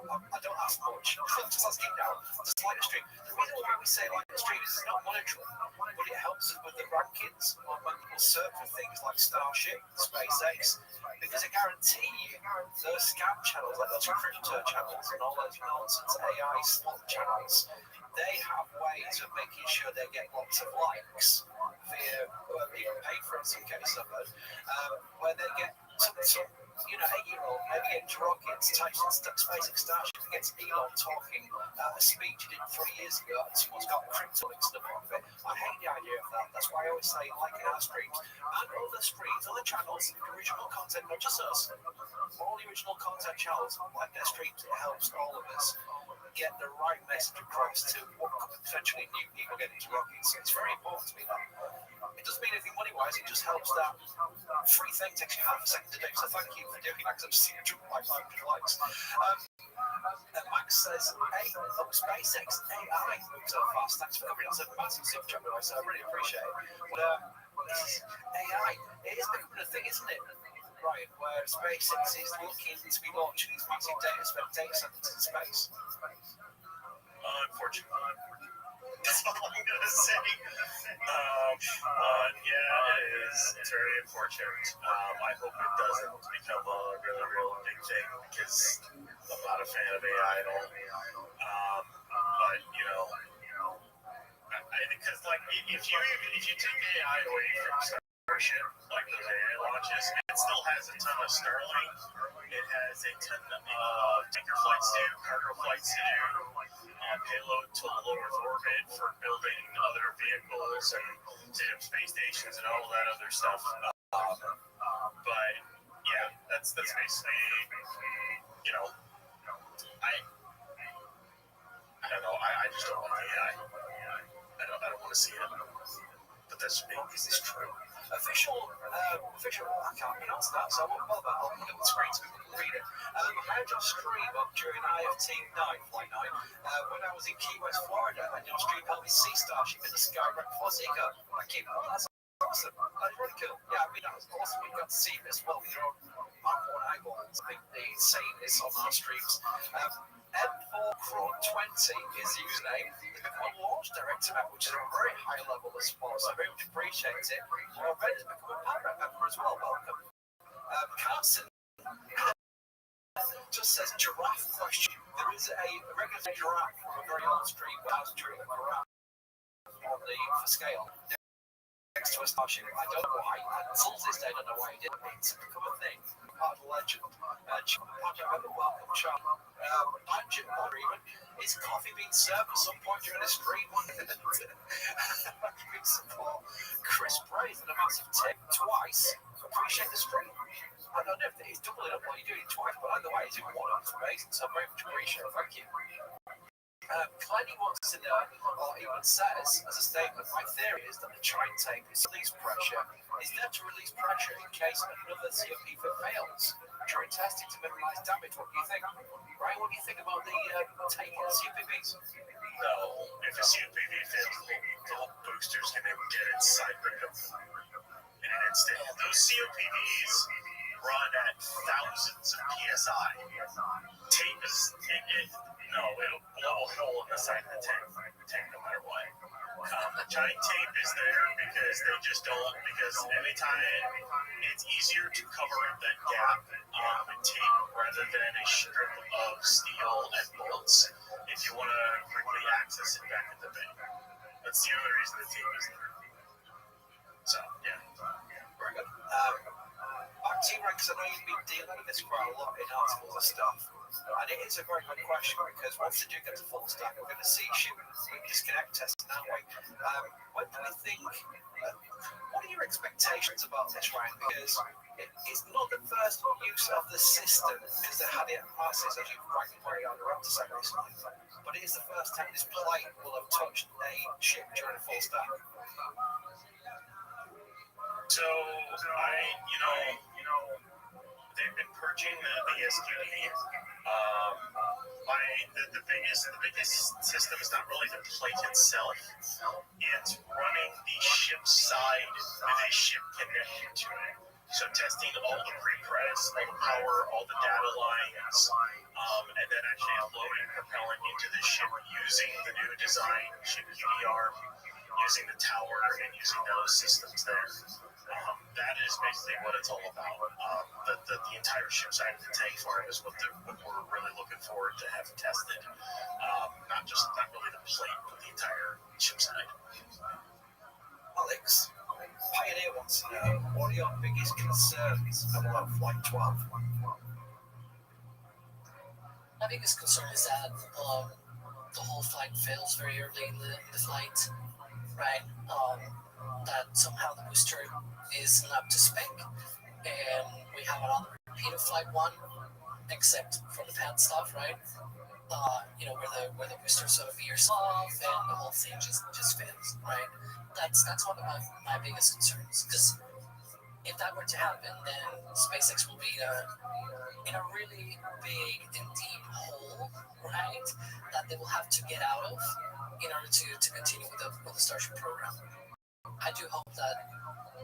I don't ask much. Just let's keep down. Just like the stream. The reason why we say like the stream is it's not monetary, but it helps us with the rankings when people search for things like Starship, SpaceX, because I guarantee you those scam channels, like those crypto channels and all those nonsense AI slot channels, they have ways of making sure they get lots of likes via, even pay for in some cases of it, where they get some 8-year-old maybe getting rockets, Tyson SpaceX Starship gets Elon talking a speech he did 3 years ago, and someone's got crypto mixed up with it. I hate the idea of that. That's why I always say, like in our streams, and other streams, other channels, original content, not just us, all the original content channels, like their streams, it helps all of us get the right message across to what could potentially new people get into rockets. It's very important to me that. It doesn't mean anything money-wise, it just helps that free thing takes you half a second to do, so thank you for doing that, because I've seen it by 500 likes. Max says, SpaceX AI moves so fast. Thanks for coming. That's a massive super chat, so I really appreciate it. But AI, it is becoming a thing, isn't it? Right, where SpaceX is looking to be launching these massive data centers in space. Unfortunately. That's all I'm gonna say. Yeah, it's very unfortunate. I hope it doesn't become a really big thing, because I'm not a fan of AI at all. But because like if you take AI away from Starship, like those AI launches, it still has a ton of Starlink. It has a ton of tanker flights to do, cargo flights to do. Payload to low Earth orbit for building other vehicles and setting up space stations and all that other stuff. But yeah, that's basically, I don't know. I just don't want AI. I don't want to see it. But that's me. Is this true? Official, I can't pronounce that, so I won't bother. I'll put it on the screen so people can read it. I had your stream up during IFT 9, Flight 9, when I was in Key West, Florida, and your stream helped me see Starship in the sky right before Zika. Thank you. Oh, that's awesome. That's really cool. Yeah, I mean, that was awesome. You got to see this well with your own eyeballs. I think they say this on our streams. M4Cron20 is the username. It's become a launch director now, which is a very high level of support, so I very much appreciate it. Already has become a Parrot member as well. Welcome. Carson just says giraffe question. There is a regular giraffe from a very old street where I was during a giraffe on the scale next to a Starship. I don't know why. Until this day, I don't know why he did it. It's become a thing. Part of the legend. Welcome, Chuck. Budget, or even, is coffee being served at some point during the stream? Chris Braze and a massive tip twice. Appreciate the stream. I don't know if he's doubling up what you're doing twice, but either way, he's doing one. It's amazing, so very much appreciate it. Thank you. Clanny wants to know, or even says, as a statement, my theory is that the chine tape is release pressure is there to release pressure in case another COP fails. during testing to minimize damage. What do you think? Ryan, what do you think about the tape on CPVs? No, if a CPV fails, the whole booster's going to get inside random in an instant. Those COPVs run at thousands of PSI. Tape is, it'll blow a hole in the side of the tank no matter what. Giant tape is there because they just don't, because anytime it's easier to cover up that gap with tape rather than a strip of steel and bolts if you want to quickly access it back at the bay. That's the only reason the tape is there. So, yeah. Very good. Back to you, Rex, I know you've been dealing with this quite a lot in articles and stuff. And it is a very good question because once they do get to full stack, we're going to see shipment disconnect testing that way. When do you think, what are your expectations about this, Ryan? Because it's not the first use of the system, because they had it at prices, as you've rightly pointed out, around to say recently. But it is the first time this plate will have touched a ship during a full stack. So, they've been purging the SQD. The biggest system is not really the plate itself. It's running the ship side with a ship connected to it. So testing all the pre-press, all the power, all the data lines, and then actually loading propellant into the ship using the new design, ship UDR, using the tower and using those systems there. That is basically what it's all about. The entire ship side of the tank farm is what we're really looking forward to have tested. Not really the plate, but the entire ship side. Alex, Pioneer wants to know, what are your biggest concerns about Flight 12? My biggest concern is that the whole flight fails very early in the flight, right? That somehow the booster is not up to spec, and we have another repeat of Flight 1, except for the pad stuff, right? Where the booster sort of veers off and the whole thing just fails, right? That's one of my biggest concerns, because if that were to happen, then SpaceX will be in a really big and deep hole, right? That they will have to get out of in order to continue with the Starship program. I do hope that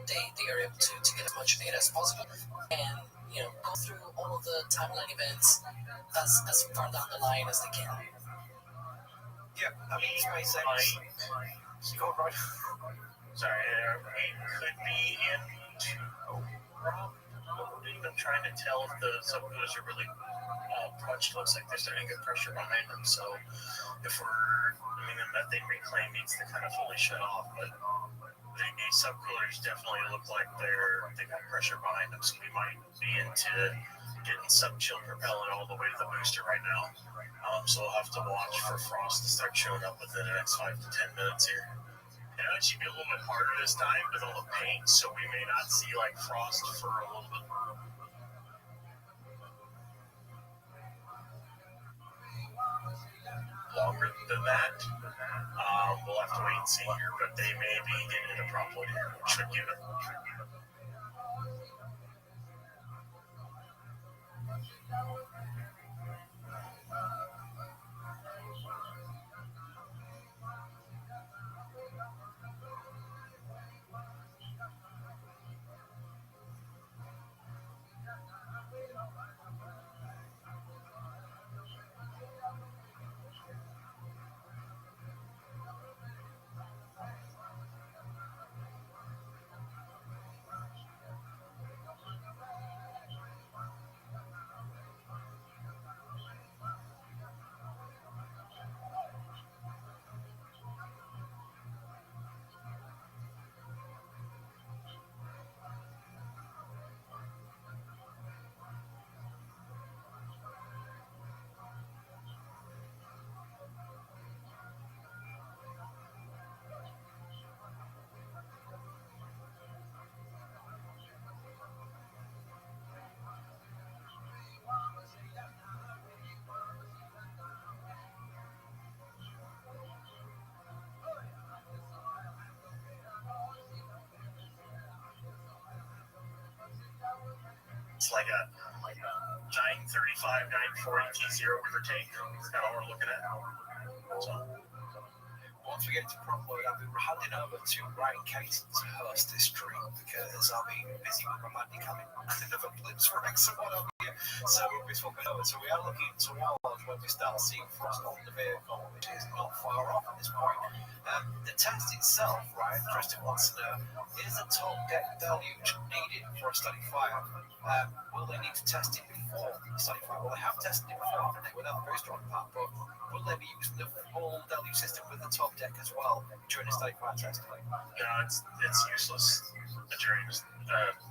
they are able to get as much data as possible and go through all of the timeline events as far down the line as they can. Yeah, I mean, SpaceX. Go right. Sorry, it could be into I'm trying to tell if the subcoolers are really punched. Looks like they're starting to get pressure behind them. So the methane reclaim needs to kind of fully shut off, but the subcoolers definitely look like they got pressure behind them, so we might be into getting sub-chill propellant all the way to the booster right now. So we'll have to watch for frost to start showing up within the next 5 to 10 minutes here. It actually be a little bit harder this time with all the paint, so we may not see like frost for a little bit. Longer than that. We'll have to wait and see here, but they may be getting it properly here, which should give it. It's like a 935, 940 T0 with or take. That's kind of what we're looking at. So. Once we get to prop load, I'll be handing over to Ryan Caton to host this stream because I'll be busy with my Monday coming another blips for someone up here. So we'll be swapping over. So we are looking towards when we start seeing frost on the vehicle, which is not far off at this point. The test itself, right, Kristen wants to know, is the top deck deluge needed for a steady fire? Will they need to test it before the steady fire? Well, they have tested it before, haven't they, without a very strong part, but will they be using the full deluge system with the top deck as well during the steady fire test? No, it's useless during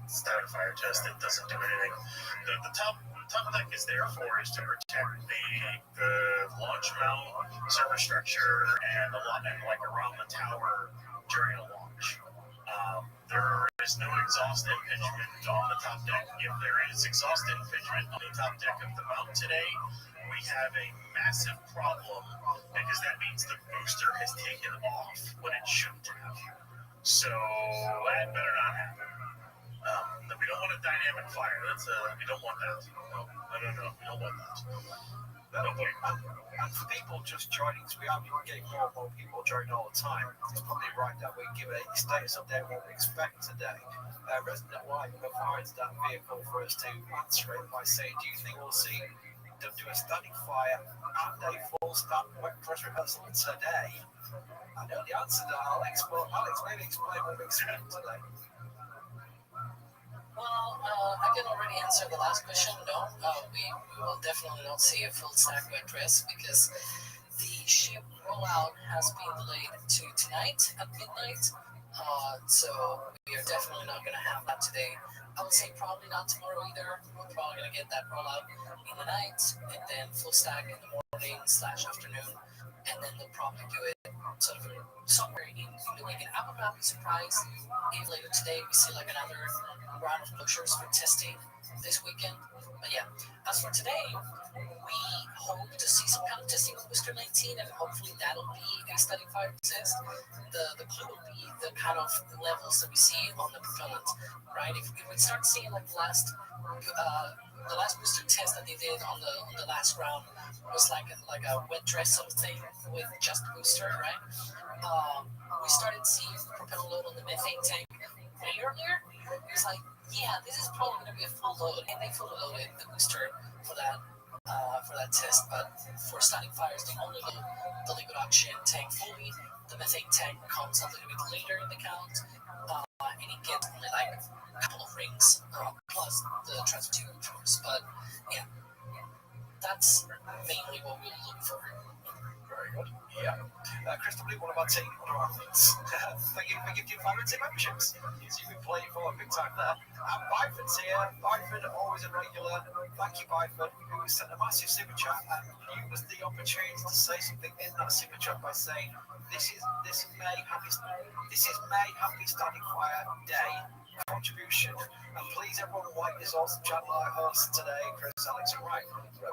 steady fire test. It doesn't do anything. The top deck is there for is to protect the launch mount, surface structure, and a lot and like around the tower during a launch. There is no exhaust impingement on the top deck. If there is exhaust impingement on the top deck of the mount today, we have a massive problem because that means the booster has taken off when it shouldn't have. So that better not happen. We don't want a dynamic fire. We don't want that. No, we don't want that. And for people just joining, because we are getting more and more people joining all the time, it's probably right that we give a status update what we expect today. Resident White provides that vehicle for us to answer it by saying, do you think we'll see them do a static fire and a full stand wet press rehearsal today? I know the answer to that, Alex, but Alex, maybe explain what we expect today. Well, I can already answer the last question. No, we will definitely not see a full stack wet dress because the ship rollout has been delayed to tonight at midnight. So we are definitely not going to have that today. I would say probably not tomorrow either. We're probably going to get that rollout in the night and then full stack in the morning/afternoon. And then they'll probably do it sort of somewhere in the weekend. I would not be surprised if later today we see like another round of closures for testing this weekend. But yeah, as for today, we hope to see some kind of testing of Booster 19, and hopefully that'll be a steady fire test. The clue will be the kind of levels that we see on the propellant, right? If we start seeing like the last booster test that they did on the last round was like a wet dress sort of thing with just the booster, right? We started seeing propellant load on the methane tank way earlier. It was like, yeah, this is probably going to be a full load, and they fully loaded the booster for that test. But for starting fires, they only load the liquid oxygen tank fully. The methane tank comes a little bit later in the count, and it gets only like a couple of rings plus the transfer tube, of course. But yeah, that's mainly what we look for. Very good. Yeah. Crystal Blue, one of our team, one of our athletes. Thank you for giving 5 team memberships. So you've been playing for a big time there. And Byford's here. Byford, always a regular. Thank you, Byford, who sent a massive super chat and used the opportunity to say something in that super chat by saying, this is May Happy Standing Fire Day contribution. And please, everyone, like this awesome channel I host today, Chris, Alex, and Ryan.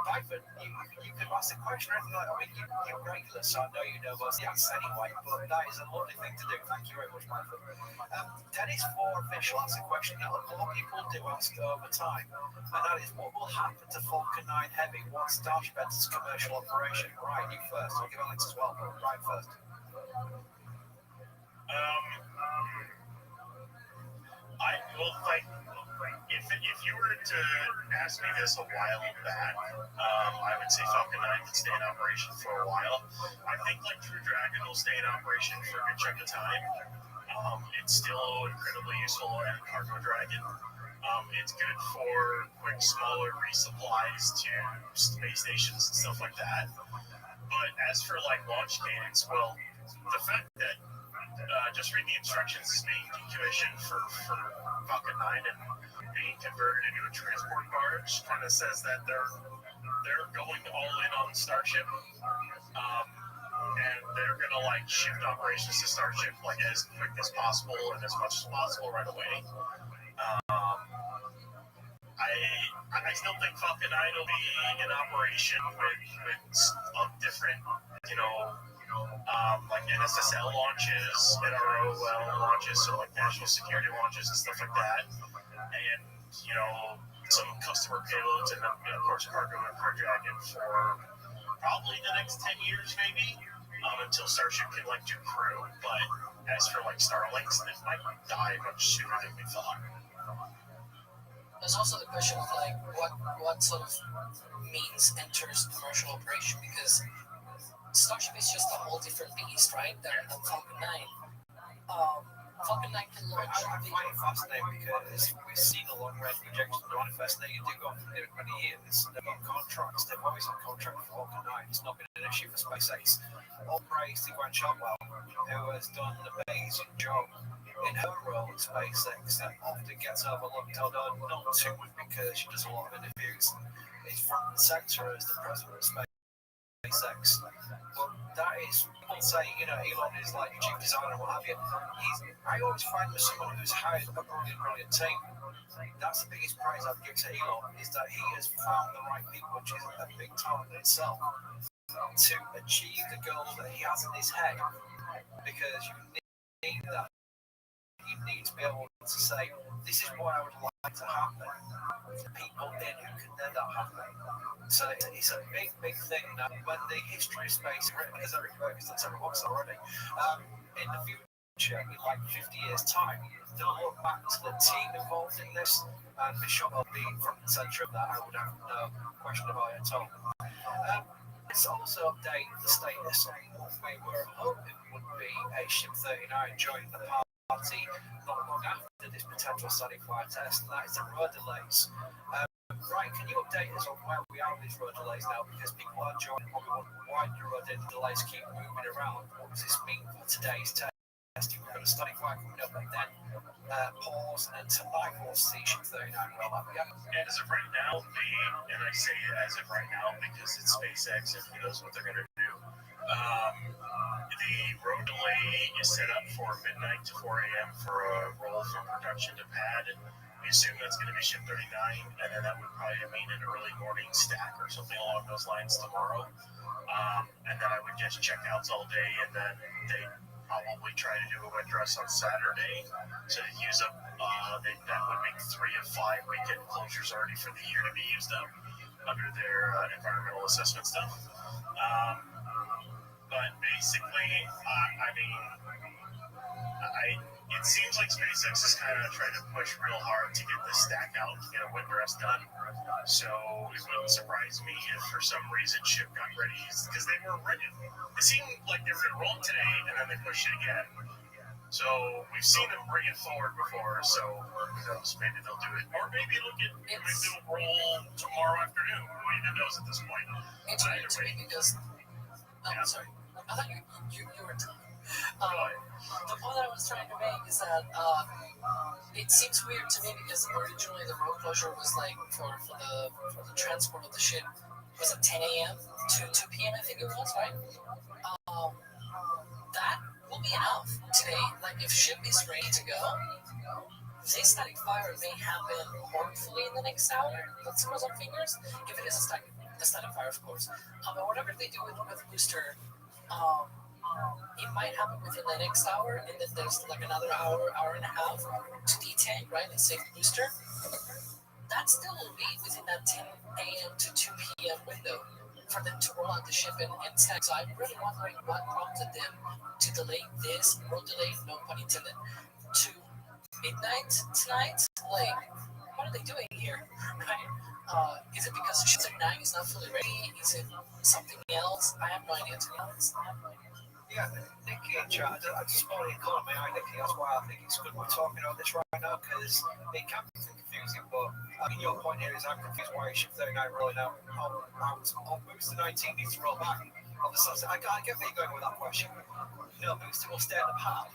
Byford, you can ask a question or anything like that. I mean, you're regular, so I know you know most of the answers anyway, but that is a lovely thing to do. Thank you very much, Byford. Dennis, for official, asked a question that a lot of people do ask over time, and that is, what will happen to Falcon 9 Heavy once Starship enters commercial operation? Ryan, you first. I'll give Alex as well, but Ryan first. If you were to ask me this a while back, I would say Falcon 9 would stay in operation for a while. I think like True Dragon will stay in operation for a good chunk of time. It's still incredibly useful in Cargo Dragon. It's good for quick, smaller resupplies to space stations and stuff like that. But as for like launch cadence, well, the fact that just read the instructions is being decommissioned for Falcon 9 and being converted into a transport barge kind of says that they're going all in on Starship, and they're gonna like shift operations to Starship like as quick as possible and as much as possible right away. I still think Falcon 9 will be in operation with different, like NSSL launches, NROL launches, so like national security launches and stuff like that, and some customer payloads, and then of course cargo and Crew Dragon for probably the next 10 years, maybe, until Starship can like do crew. But as for like Starlinks, it might die much sooner than we thought. There's also the question of like what sort of means enters commercial operation, because Starship is just a whole different beast, right? Than Falcon 9. Falcon 9 can launch. I find it fascinating because we've seen a long-range projection manifest that you do go for nearly 20 years. They've got contracts. They've always had contract for Falcon 9. It's not been an issue for SpaceX. All praise to Gwen Shotwell, who has done an amazing job in her role at SpaceX. That often gets overlooked, although not too much because she does a lot of interviews. It's front and center as the president of SpaceX. But that is, people say, Elon is like a chief designer and what have you. I always find with someone who's hired a brilliant team, that's the biggest praise I'd give to Elon, is that he has found the right people, which is a big talent in itself, to achieve the goals that he has in his head. Because you need that. You need to be able to say, this is what I would like to happen. People in who can let that happen. So it's a big thing now. When the history of space is written, as Eric Ferguson said already, in the future, in like 50 years' time, they'll look back to the team involved in this, and Bishop will be front and centre of that. I would have no question about it at all. Let's also update the status on what we were hoping would be a Ship 39 joining the party not long after this potential static flight test, and that is the road delays. Right, can you update us on where we are with these road delays now? Because people are joining, probably wondering why the road delays keep moving around. What does this mean for today's testing? We've got a static flight coming up, and then pause, and tonight we'll see Ship 39 roll up. Yeah. As of right now, and I say as of right now because it's SpaceX and who knows what they're going to do. The road delay is set up for midnight to 4 a.m. for a roll from production to pad, and we assume that's going to be Ship 39, and then that would probably mean an early morning stack or something along those lines tomorrow. And then I would guess checkouts all day, and then they probably try to do a wet dress on Saturday to use up. That would make 3 of 5 weekend closures already for the year to be used up under their environmental assessment stuff. But basically, it seems like SpaceX is kind of trying to push real hard to get this stack out, to get a wind dress done. So it wouldn't surprise me if for some reason Ship got ready, because they were ready. It seemed like they were going to roll today, and then they pushed it again. So we've seen them bring it forward before, so who knows, maybe they'll do it. Or maybe maybe it'll roll tomorrow afternoon. Who even knows at this point? It's weird to me because... sorry. I thought you were talking. The point that I was trying to make is that it seems weird to me because originally the road closure was like for the transport of the ship was at 10 a.m. to 2 p.m. I think it was, right? That will be enough today. Like if ship is ready to go, this static fire may happen hopefully in the next hour. Let's cross our fingers. If it is a static fire, of course. But whatever they do with booster. It might happen within the next hour, and then there's like another hour and a half to detank, right? And save the booster. That still will be within that 10 a.m. to 2 p.m. window for them to roll out the ship and tech. So I'm really wondering what prompted them to delay this road delay, no pun intended, to midnight tonight. Like, what are they doing here? Right? Is it because Ship 39 is not fully ready? Is it something else? I have no idea, to be honest. Yeah, Nicky in chat, I just wanted to call me out, Nicky. That's why I think it's good we're talking about this right now, because it can be confusing. But your point here is I'm confused why Ship 39 rolling out on Booster 19 needs to roll back. Obviously, I get where you're going with that question. Booster will stay at the pad.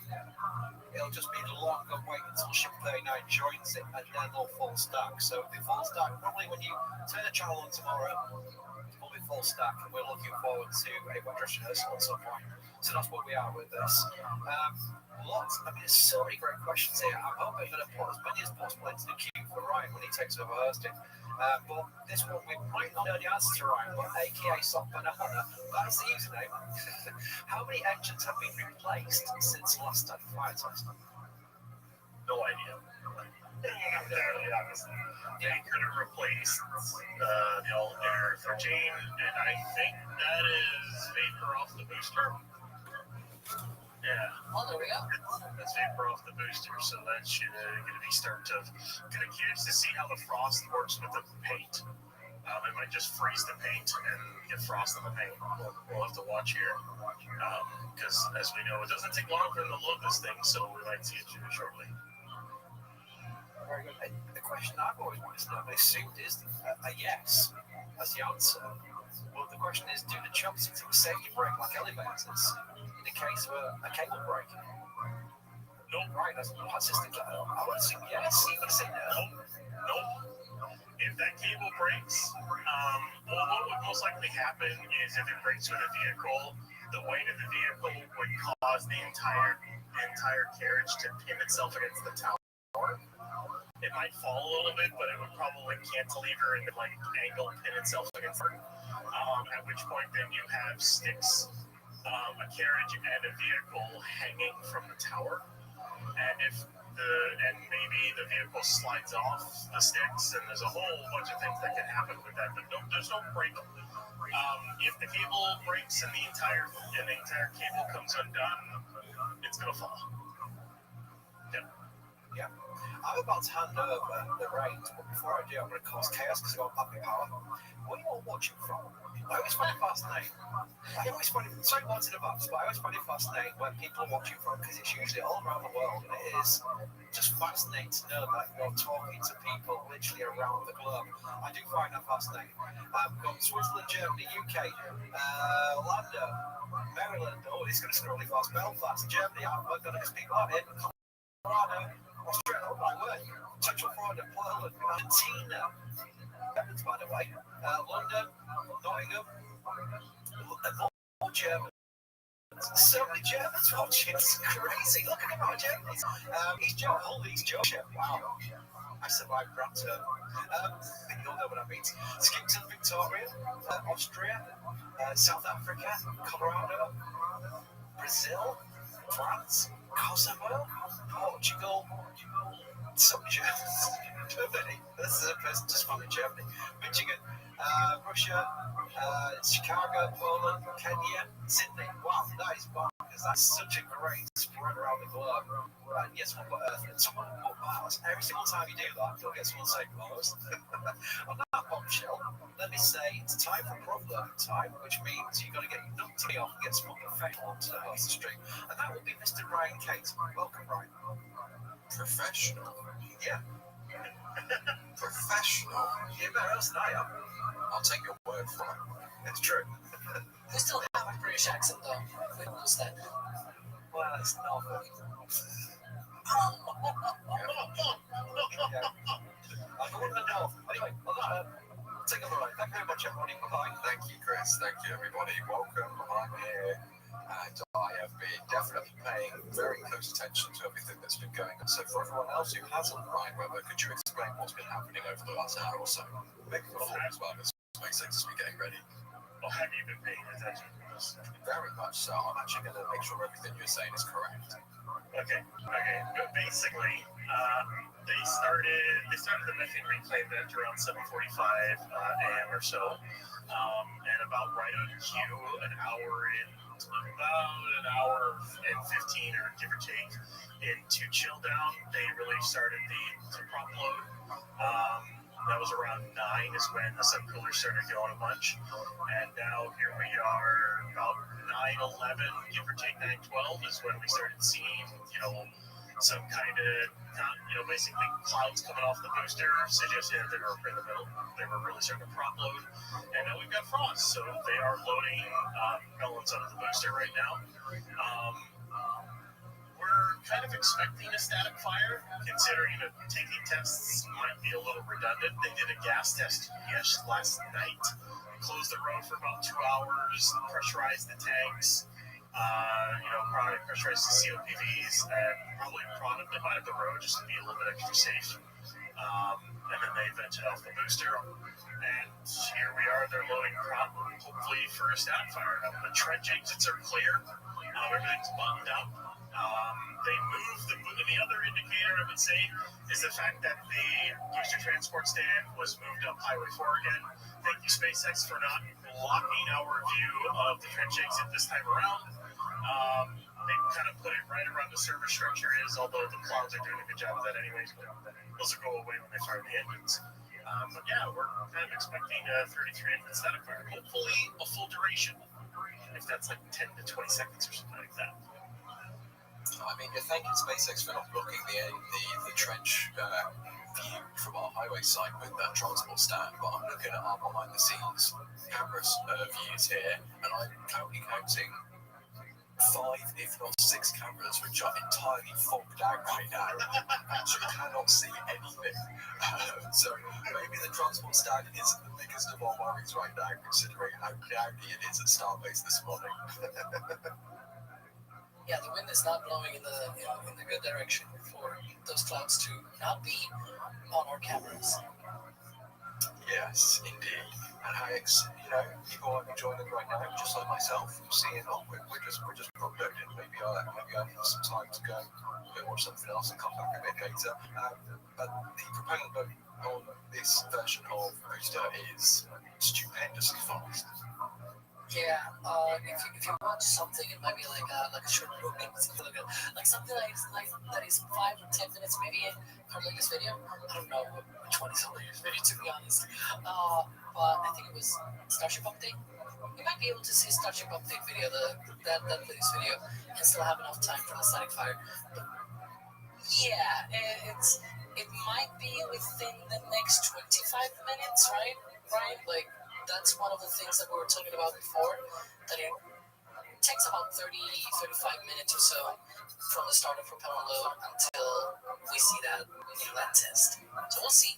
It'll just be the longer wait until Ship 39 joins it, and then they'll full stack. So if they full stack, probably when you turn the channel on tomorrow, it'll be full stack, and we're looking forward to a wet dress rehearsal at some point. So that's where we are with this. There's so many great questions here. I'm hoping that put as many as possible into the queue for Ryan when he takes over hosting. But this one, we might not know the answer to Ryan, but aka Soft Banana, that's the username. How many engines have been replaced since last time fire test? No idea. Entirely, obviously. They could have replaced the old Air 13, and I think that is vapor off the booster. Yeah. Oh, there we go. That's vapor off the booster, so that should going to be start of. Kind of curious to see how the frost works with the paint. It might just freeze the paint and get frost on the paint. We'll have to watch here, because as we know, it doesn't take long for them to load this thing, so we might see it shortly. Very good. The question I've always wanted to know, I assumed is a yes as the answer. Well, the question is, do the chunks into a safety brake like elevators in the case of a cable break? No. Right, that's system. I would assume yes. You're going to say no? No. If that cable breaks, what would most likely happen is if it breaks with a vehicle, the weight of the vehicle would cause the entire carriage to pin itself against the tower. It might fall a little bit, but it would probably cantilever and angle and pin itself against it. At which point then you have sticks, a carriage and a vehicle hanging from the tower. And maybe the vehicle slides off the sticks, and there's a whole bunch of things that can happen with that. But there's no break. If the cable breaks and the entire cable comes undone, it's gonna fall. Yeah. I'm about to hand over the reins, but before I do, I'm going to cause chaos because I've got puppy power. What are you all watching from? I always find it fascinating. Sorry, what's in advance, but I always find it fascinating when people are watching from, because it's usually all around the world, and it is just fascinating to know that you're talking to people literally around the globe. I do find that fascinating. I've got Switzerland, Germany, UK, Orlando, Maryland, it's going to scroll really fast, Belfast, Germany, I've got to people out here, Colorado, Australia, my word, Central Florida, Poland, Argentina, by the way, London, Nottingham, more Germans. So many Germans watching, it's crazy. Look at the amount of Germans. He's Joe Hull, he's Joe Shep. Wow. I survived that term. You'll know what I mean. Skipton, Victoria, Austria, South Africa, Colorado, Brazil, France, Kosovo, Portugal, some Germans, Germany. This is a person just from Germany. Michigan, Russia, Chicago, Poland, Kenya, Sydney. Wow, that is bonkers. That's such a great spread around the globe. And yes, one put Earth and someone put Mars. Every single time you do that, you'll get someone saying Mars. On that bombshell, let me say it's time for problem time, which means you've got to get your nuts off and get someone professional onto the master stream. And that will be Mr. Ryan Cates. Welcome, Ryan. Professional? Yeah. Professional? You're better else than I am. I'll take your word for it. It's true. We still have a British accent, though. We don't lose that. Well, it's not. I wouldn't know. Anyway, take a look. Thank you very much, everybody. Bye-bye. Thank you, Chris. Thank you, everybody. Welcome. I'm here, and I have been definitely paying very close attention to everything that's been going on. So for everyone else who hasn't, Ryan Weber, could you explain what's been happening over the last hour or so? Make the floor as well as SpaceX as we getting ready. Well, have you been paying attention to this? Very much so. I'm actually going to make sure everything you're saying is correct. Okay. But basically, they started the methane reclaim event around 7:45 a.m. or so, and about right on cue, about an hour and 15, or give or take, into chill down, they really started the prop load. That was around 9 is when the subcoolers started going a bunch. And now here we are about 9:11, give or take 9:12 is when we started seeing, some kind of, basically clouds coming off the booster, suggesting that they were in the middle. They were really starting to prop load. And now we've got frost, so they are loading melons out of the booster right now. We're kind of expecting a static fire, considering that taking tests might be a little redundant. They did a gas test last night close the road for about 2 hours, pressurize the tanks, probably pressurize the COPVs, and probably prod them to the the road just to be a little bit extra safe. And then they vented off the booster. And here we are, they're loading crop, hopefully for a static fire. The trench exits are clear, everything's buttoned up. They moved, the other indicator I would say is the fact that the booster transport stand was moved up Highway 4 again. Thank you, SpaceX, for not blocking our view of the trench exit this time around. They kind of put it right around the service structure although the clouds are doing a good job of that anyways, but those will go away when they fire the engines. But yeah, we're kind of expecting 33 infant static fire. Hopefully a full duration, if that's like 10 to 20 seconds or something like that. I mean, you're thanking SpaceX for not blocking the trench view from our highway side with that transport stand, but I'm looking at our behind-the-scenes cameras views here, and I'm currently counting 5, if not 6 cameras, which are entirely fogged out right now, so you cannot see anything. So maybe the transport stand isn't the biggest of our worries right now, considering how cloudy it is at Starbase this morning. Yeah, the wind is not blowing in the good direction for those clouds to not be on our cameras. Yes, indeed. And Alex, people are joining right now, just like myself, seeing, we're just uploading. Maybe I need some time to go watch something else and come back a bit later. But the proponent vote on this version of Booster is stupendously fast. Yeah, if you watch something, it might be like a short movie, something like something that is 5 or 10 minutes maybe from latest video. I don't know which one is the latest video, to be honest. But I think it was Starship Update. You might be able to see Starship Update video, that latest video, and still have enough time for the static fire. But yeah, it might be within the next 25 minutes, right? Right, like. That's one of the things that we were talking about before, that it takes about 30-35 minutes or so from the start of propeller load until we see that inlet test. So we'll see.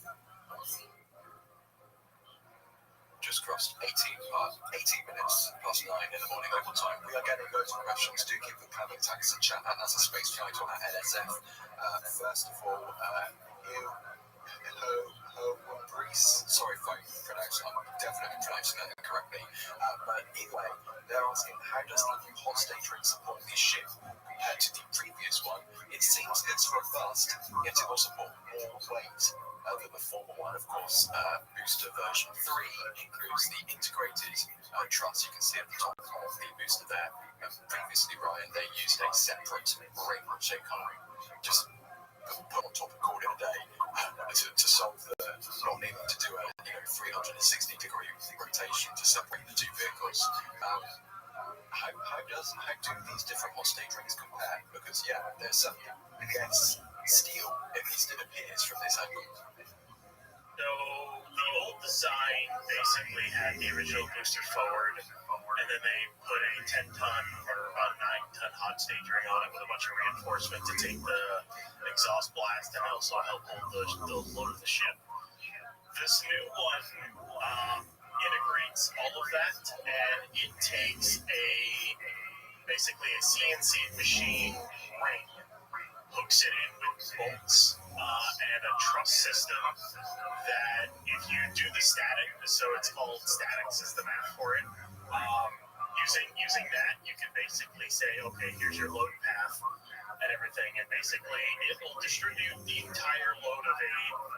Just crossed 18 minutes past 9 in the morning local time. We are getting loads of questions. Do keep the comment tags and chat, and that's a space flight on our NSF. First of all, hello, Breeze. Sorry if I'm definitely pronouncing that incorrectly. But either way, they're asking, how does the new hot stage ring support this ship compared to the previous one? It seems it's robust, yet it will support more weight than the former one. Of course, booster version 3 includes the integrated truss. You can see at the top of the booster there. Previously, Ryan, they used a separate ring, which they kind of just put on top and called it a day to solve the not needing to do a 360-degree rotation to separate the two vehicles. How do these different hot stage rings compare? Because there's some less steel, at least it appears from this angle. So the old design basically had the original booster forward, and then they put a 10-ton or about a 9-ton hot stage ring on it with a bunch of reinforcement to take the exhaust blast and also help hold the load of the ship. This new one integrates all of that, and it takes basically a CNC machine ring, hooks it in with bolts and a truss system that if you do the static, so it's called statics is the math for it, using that you can basically say, okay, here's your load path and everything, and basically it will distribute the entire load of a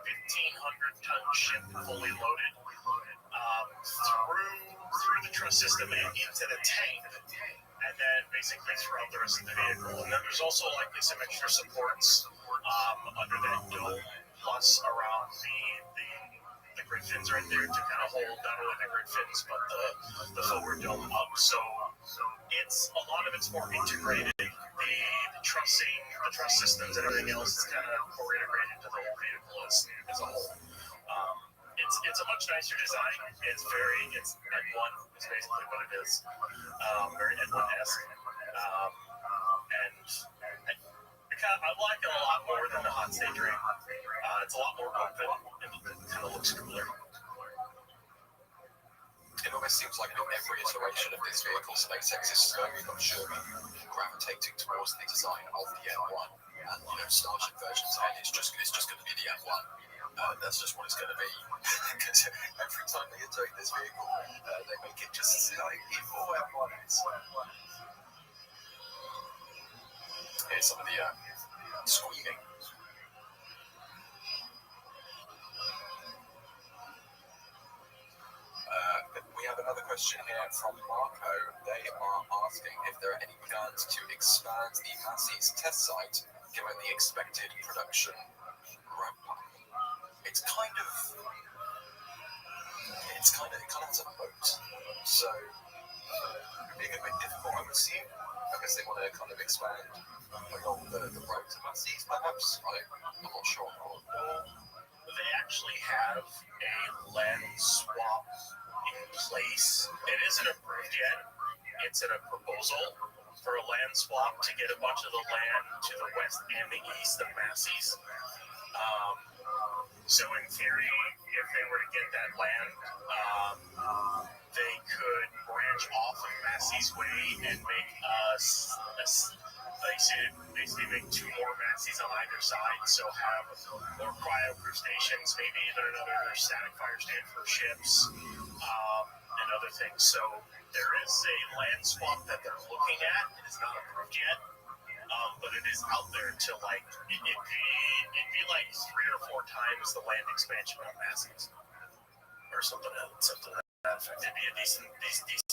1,500-ton ship fully loaded through the truss system and into the tank, and then basically throughout the rest of the vehicle. And then there's also likely some extra supports under that dome, plus around the grid fins right there to kind of hold not only the grid fins but the forward dome up. So a lot of it's more integrated. The trussing, the truss systems, and everything else is kind of more integrated into the whole vehicle as a whole. It's a much nicer design. It's N1 is basically what it is. Very N1-esque. And I like it a lot more than the hot stage ring. It's a lot more open and it kind of looks cooler. It almost seems like with every iteration of this vehicle, SpaceX is slowly but surely gravitating towards the design of the M1. And, Starship version 10 is just going to be the M1. That's just what it's going to be. Because every time they iterate this vehicle, they make it just slightly more M1s. Here's some of the squealing. We have another question here from Marco. They are asking if there are any plans to expand the Massey's test site given the expected production ramp-up. It kind of has a moat, so it'd be a bit difficult, I would assume. I guess they want to kind of expand along the road to Massey's, perhaps. I'm not sure. They actually have a lens swap in place. It isn't approved yet. It's in a proposal for a land swap to get a bunch of the land to the west and the east of Massey's. So in theory, if they were to get that land, they could branch off of Massey's Way and make basically make two more Massey's on either side. So have more cryo-proof stations, maybe another static fire stand for ships, and other things. So there is a land swap that they're looking at. It is not approved yet. But it is out there to it'd be like 3 or 4 times the land expansion of Massey's, or something to that effect. It'd be a decent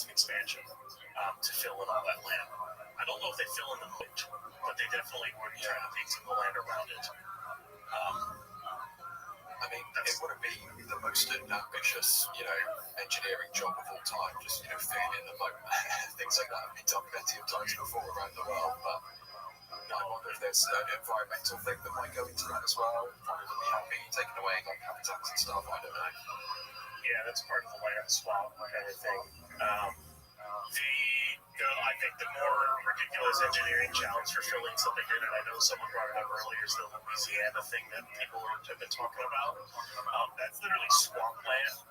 expansion to fill in all that land. I don't know if they fill in the moat, but they definitely would try to take some of the land around it. It wouldn't be the most ambitious, engineering job of all time, just, filling in the moat. Things like that have been done plenty of times before around the world, but I wonder if there's an environmental thing that might go into that as well. Probably would be happy taking away habitats and stuff, I don't know. Yeah, that's part of the land swap kind of thing. I think the more ridiculous engineering challenge for filling something in, and I know someone brought it up earlier, is the Louisiana thing that people have been talking about. That's literally swampland.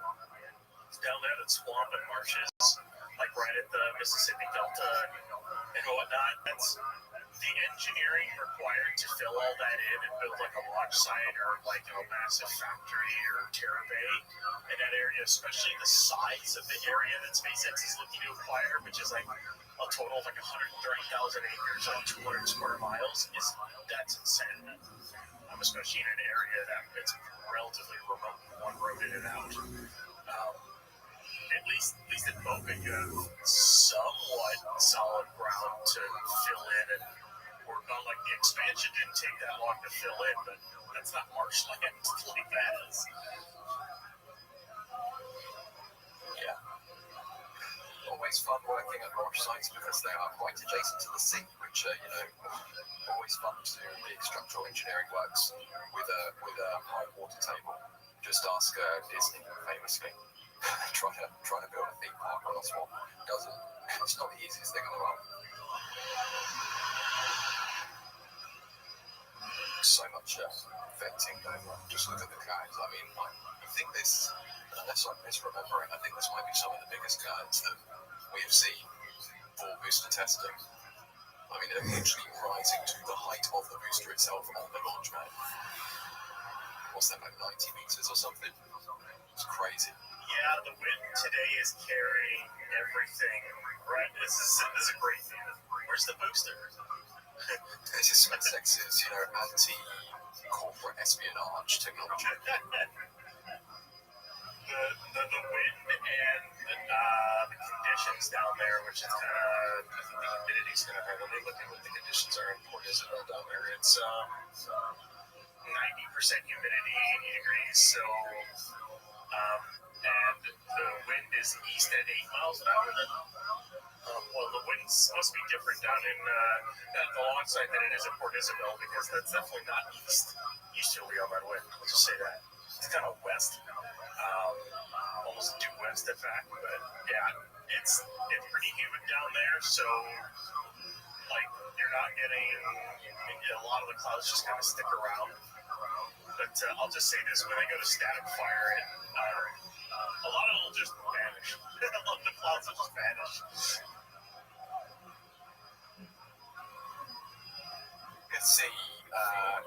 Down there, that's swamp and marshes, right at the Mississippi Delta and whatnot. That's the engineering required to fill all that in and build a launch site or a massive factory or Terra Bay in that area, especially the size of the area that SpaceX is looking to acquire, which is a total of 130,000 acres on 200 square miles, that's insane. Especially in an area that's relatively remote, one road in and out. At least in Boca, you have somewhat solid ground to fill in and work on. The expansion didn't take that long to fill in, but that's not marshland like that is. Yeah. Always fun working at launch sites because they are quite adjacent to the sea, which, always fun to do the structural engineering works with a high water table. Just ask Disney, famously. trying to build a theme park on a swamp it's not the easiest thing in the world. So much venting going on. Just look at the clouds. I think this, unless I'm misremembering, I think this might be some of the biggest clouds that we have seen for booster testing. They're literally rising to the height of the booster itself on the launch pad. What's that, 90 meters or something? It's crazy. Yeah, the wind today is carrying everything. Right, this is a great thing. Where's the booster? This is SpaceX's, anti-corporate espionage technology. The wind and the conditions down there, which is I think the humidity's going to hurt. Let me look at what the conditions are in Port Isabel down there. It's 90% humidity, 80 degrees, so and the wind is east at 8 miles an hour. Well, the wind must be different down in at the long side than it is at Port Isabel, because that's definitely not easterly on that wind. I'll just say that. It's kind of west, almost due west, in fact. But yeah, it's pretty humid down there, so you're not getting a lot of the clouds just kind of stick around. But I'll just say this: when they go to static fire, a lot of it will just vanish. the clouds will just vanish. Let's see.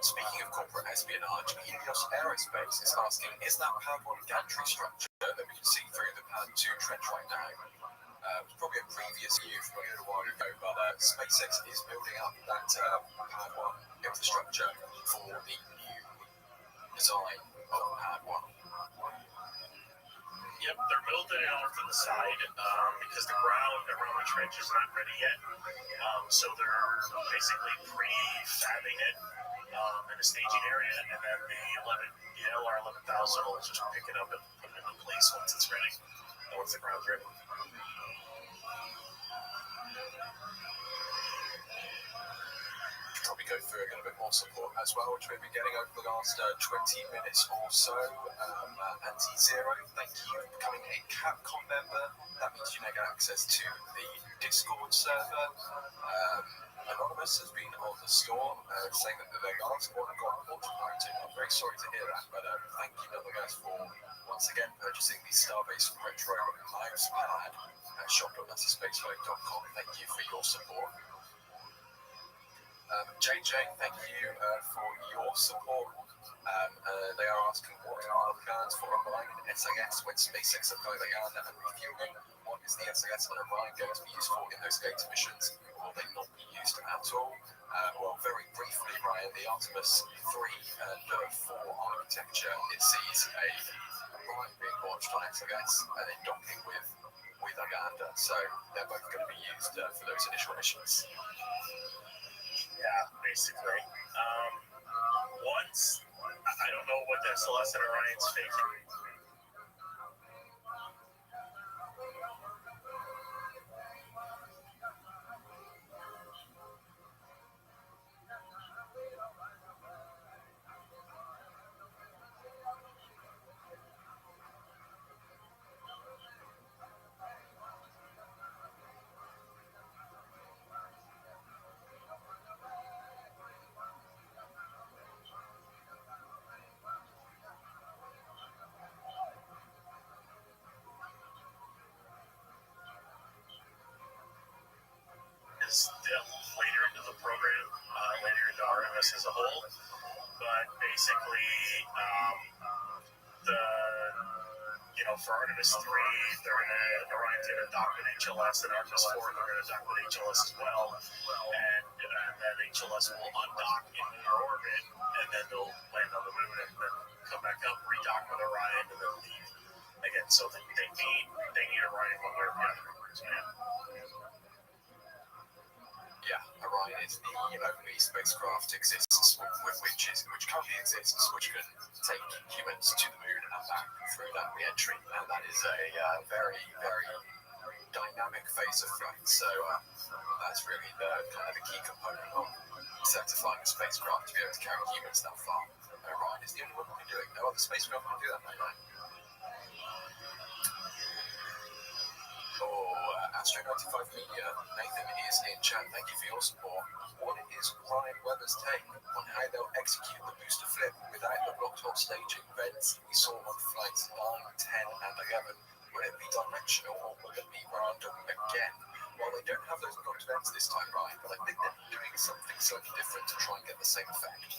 Speaking of corporate espionage, Helios Aerospace is asking, is that Pad 1 gantry structure that we can see through the Pad 2 trench right now? It was probably a previous year from a little while ago, but SpaceX is building up that Pad 1 infrastructure for the new design of Pad 1. Yep, they're building it off to the side because the ground around the trench is not ready yet. So they're basically pre-fabbing it in a staging area, and then the LR 11,000 will just pick it up and put it into place once it's ready, once the ground's ready. Probably go through a little bit more support as well, which we've been getting over the last 20 minutes or so. Anti-Zero, thank you for becoming a Capcom member. That means you now get access to the Discord server. Anonymous has been on the store saying that they asked what got multiplied. I'm very sorry to hear that, but thank you nonetheless for once again purchasing the Starbase Retro Mouse Pad at shop.masterspaceflight.com. Thank you for your support. JJ, thank you for your support. They are asking what are the plans for Orion and SAS when SpaceX are going and refueling. What is the SAS and Orion going to be used for in those Gates missions? Will they not be used at all? Well, very briefly, Ryan, the Artemis 3 and 4 architecture, it sees a Orion being launched on SAS and then docking with Uganda. So they're both going to be used for those initial missions. Yeah, basically. Once, I don't know what the SLS and Orion's faking. Still later into the program, later into RMS as a whole, but basically, for Artemis 3, Orion's going to dock with HLS, and Artemis 4, they're going to dock with HLS as well, and then HLS will undock in our orbit, and then they'll land on the moon, and then come back up, redock with Orion, and then leave again. So they need Orion one way or the other. So, yeah, Orion is the only spacecraft exists which currently exists, which can take humans to the moon and back through that re-entry, and that is a very, very dynamic phase of flight. So that's really the kind of the key component of certifying a spacecraft to be able to carry humans that far. Orion is the only one that can do it. No other spacecraft can do that right now. Astro95 Media, Nathan is in chat. Thank you for your support. What is Ryan Weber's take on how they'll execute the booster flip without the blocked hole staging vents we saw on flights 9, 10, and 11? Will it be directional or will it be random again? Well, they don't have those blocked vents this time, Ryan, but I think they're doing something slightly different to try and get the same effect.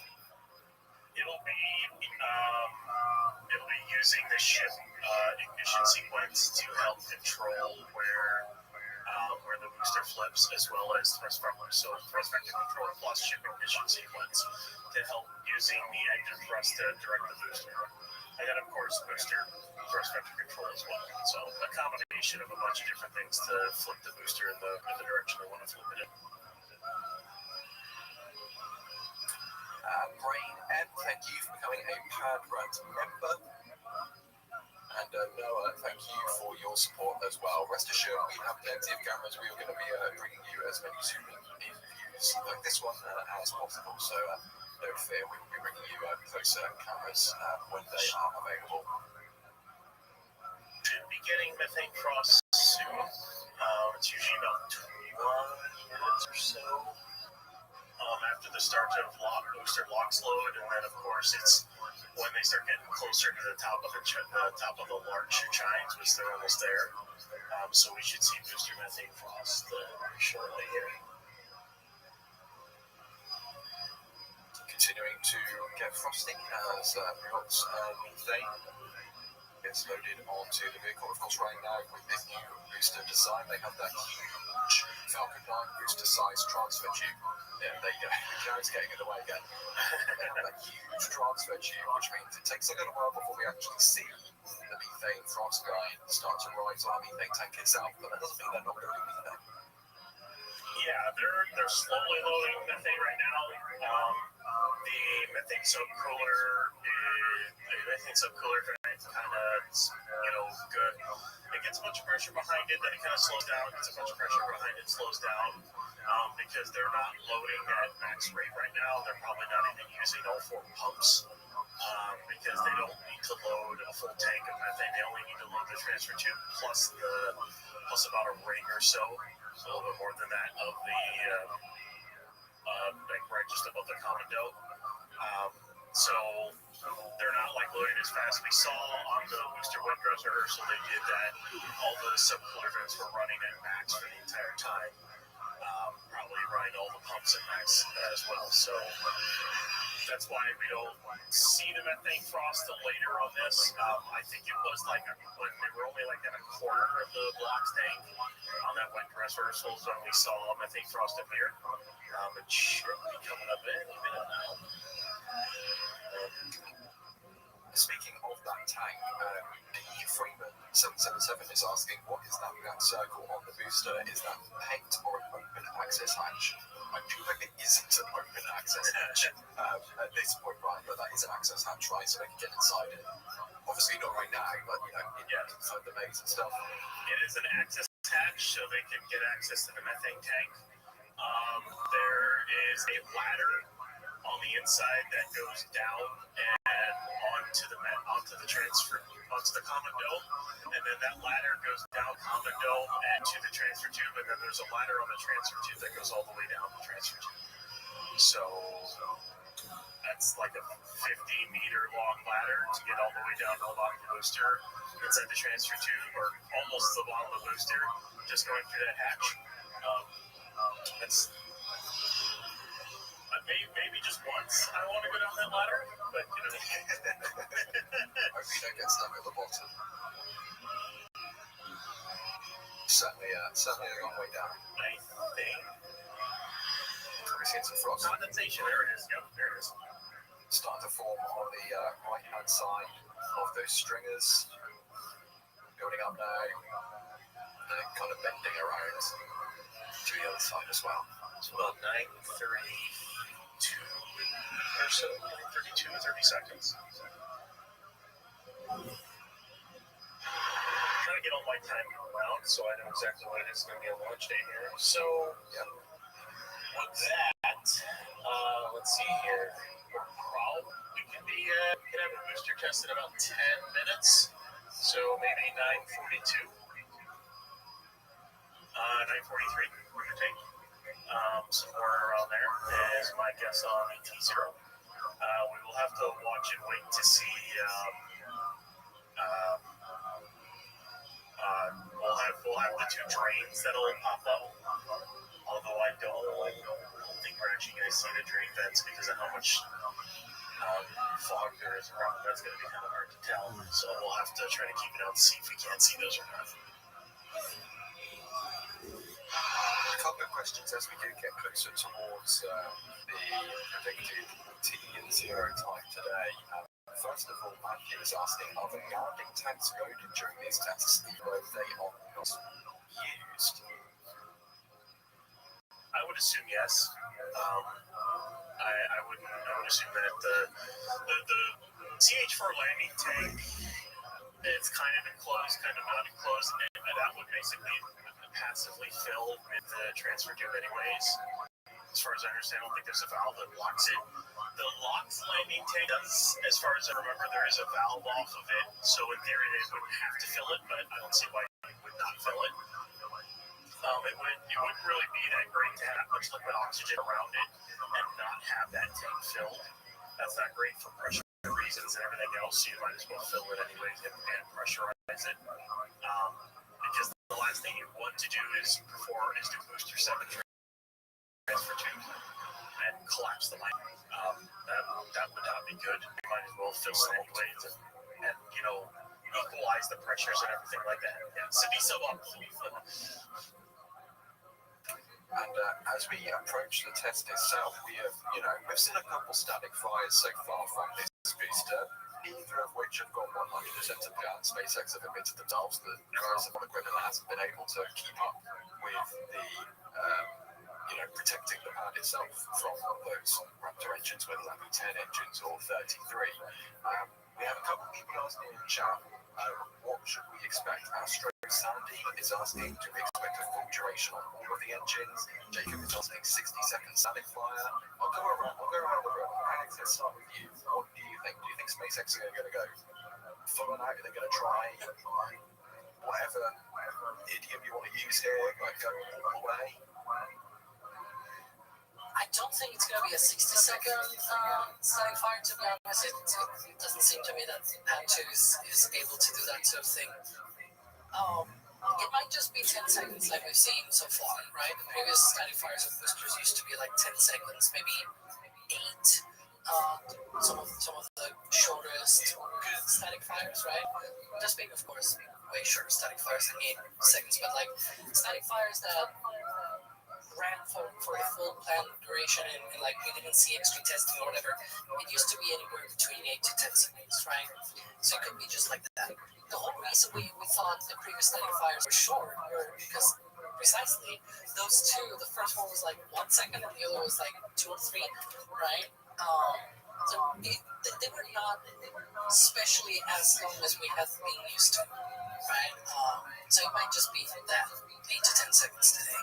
It'll be using the ship ignition sequence to help control where the booster flips, as well as thrust vector. So thrust vector control plus ship ignition sequence to help using the engine thrust to direct the booster, and then of course booster thrust vector control as well. So a combination of a bunch of different things to flip the booster in the direction they want to flip it in. Brain M, thank you for becoming a Pad Rant member. And Noah, thank you for your support as well. Rest assured, we have plenty of cameras. We are going to be bringing you as many Zoom interviews like this one as possible. So don't fear, we will be bringing you closer cameras when they are available. Should be getting methane frost soon. It's usually about 20 minutes or so. After after the start of booster LOX load, and then of course it's when they start getting closer to the top of the large chines, which they're almost there. So we should see booster methane frost very shortly here. Continuing to get frosting as Roth's methane gets loaded onto the vehicle. Of course, right now with this new booster design, they have that huge Falcon 9 booster size transfer tube. Yeah, there you go. It's getting in the way again. That huge transfer tube, which means it takes a little while before we actually see the methane frost line start to rise on the methane tank itself. But that doesn't mean they're not loading methane. Yeah, they're slowly loading methane right now. The methane subcooler kind of good. It gets a bunch of pressure behind it, then it kind of slows down. Gets a bunch of pressure behind it, slows down. Because they're not loading at max rate right now. They're probably not even using all 4 pumps because they don't need to load a full tank of methane. They only need to load the transfer tube plus about a ring or so, a little bit more than that of the right just above the commando. So they're not loading as fast. We saw on the booster wind dress rehearsal they did that. All the subcooler vents were running at max for the entire time. Probably running all the pumps at max as well. So that's why we don't see the methane frost till later on this. I think it was when we were only in a quarter of the blocks tank on that wet dress rehearsals when we saw methane frost appear. It should be coming up any minute now. Speaking of that tank, Freeman 777 is asking, what is that black circle on the booster? Is that paint or an open access hatch? I feel like it isn't an open access hatch at this point, right? But that is an access hatch, right? So they can get inside it. Obviously not right now, but inside the maze and stuff. It is an access hatch, so they can get access to the methane tank. There is a ladder on the inside that goes down and onto the common dome, and then that ladder goes down common dome and to the transfer tube, and then there's a ladder on the transfer tube that goes all the way down the transfer tube. So that's like a 50-meter long ladder to get all the way down to the bottom of the booster inside the transfer tube, or almost the bottom of the booster, just going through that hatch. That's maybe just once I want to go down that ladder, but hopefully you don't get stuck at the bottom. Certainly a long way down. I think we're seeing some frost. Condensation, there it is. Yep, there it is. Starting to form on the right-hand side of those stringers. Building up now, and then kind of bending around to the other side as well. It's about 9:32 or so, 9:32 or 30 seconds. I'm trying to get all my time around so I know exactly what it is going to be on launch day here. So, with that, let's see here. We can have a booster test in about 10 minutes. So maybe 9:42. 9:43, we're going to take. Somewhere around there is my guess on T0. We will have to watch and wait to see. We'll have the 2 drains that'll pop up. Although I don't think we're actually going to see the drain vents because of how much fog there is around. That's going to be kind of hard to tell. So we'll have to try to keep it out to see if we can't see those or not. A couple of questions as we do get closer towards the predicted T0 time today. First of all, Matthew is asking, are the landing tanks loaded during these tests, even though they are not used? I would assume yes. I would assume that the CH4 landing tank, it's kind of enclosed, kind of not enclosed, and that would basically passively fill with the transfer tube anyways. As far as I understand, I don't think there's a valve that locks it. The LOX landing tank does, as far as I remember, there is a valve off of it, so in theory they wouldn't have to fill it, but I don't see why they would not fill it. it wouldn't really be that great to have much liquid oxygen around it and not have that tank filled. That's not great for pressure reasons and everything else. So you might as well fill it anyways and pressurize it. Because the last thing you want to do is to boost your 7 transfer tube and collapse the line. That would not be good. You might as well fill it anyways and equalize the pressures and everything like that. Yeah, Sydney sub up. And as we approach the test itself, we've seen a couple static fires so far from this booster, neither of which have got 100% of gun. SpaceX have admitted themselves that most of the equipment hasn't been able to keep up with the protecting the pad itself from those Raptor engines, whether that be 10 engines or 33. We have a couple of people asking in the chat, what should we expect? Astro Sandy is asking, do we expect a full duration on all of the engines? Jacob is asking 60-second static fire. I'll go around the room. Alex, let's start with you. What do you think? Do you think SpaceX are going to go full on out? Are they going to try whatever idiom you want to use here, like go all the way? I don't think it's going to be a 60-second static fire, to be honest. It doesn't seem to me that Pad 2 is able to do that sort of thing. It might just be 10 seconds like we've seen so far, right? The previous static fires of boosters used to be like 10 seconds, maybe 8. Some of the shortest good static fires, right? Just being, of course, way shorter static fires than 8 seconds, but like static fires that ran for a full planned duration and like we didn't see extra testing or whatever, it used to be anywhere between 8 to 10 seconds, right? So it could be just like that. The whole reason we thought the previous static fires were short were because precisely those two, the first one was like 1 second and the other was like 2 or 3, right? So they were not especially as long as we have been used to, right? So it might just be that 8 to 10 seconds today.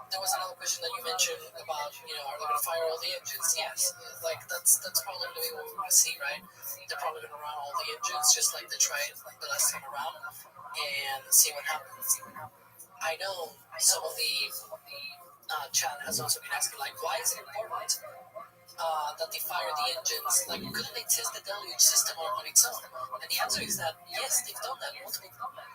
There was another question that you mentioned about, are they going to fire all the engines? Yes, like that's probably going to be what we're going to see, right? They're probably going to run all the engines just like they tried the last time around and see what happens. I know some of the chat has also been asking, like, why is it important that they fire the engines? Like, couldn't they test the deluge system on its own? And the answer is that yes, they've done that multiple times.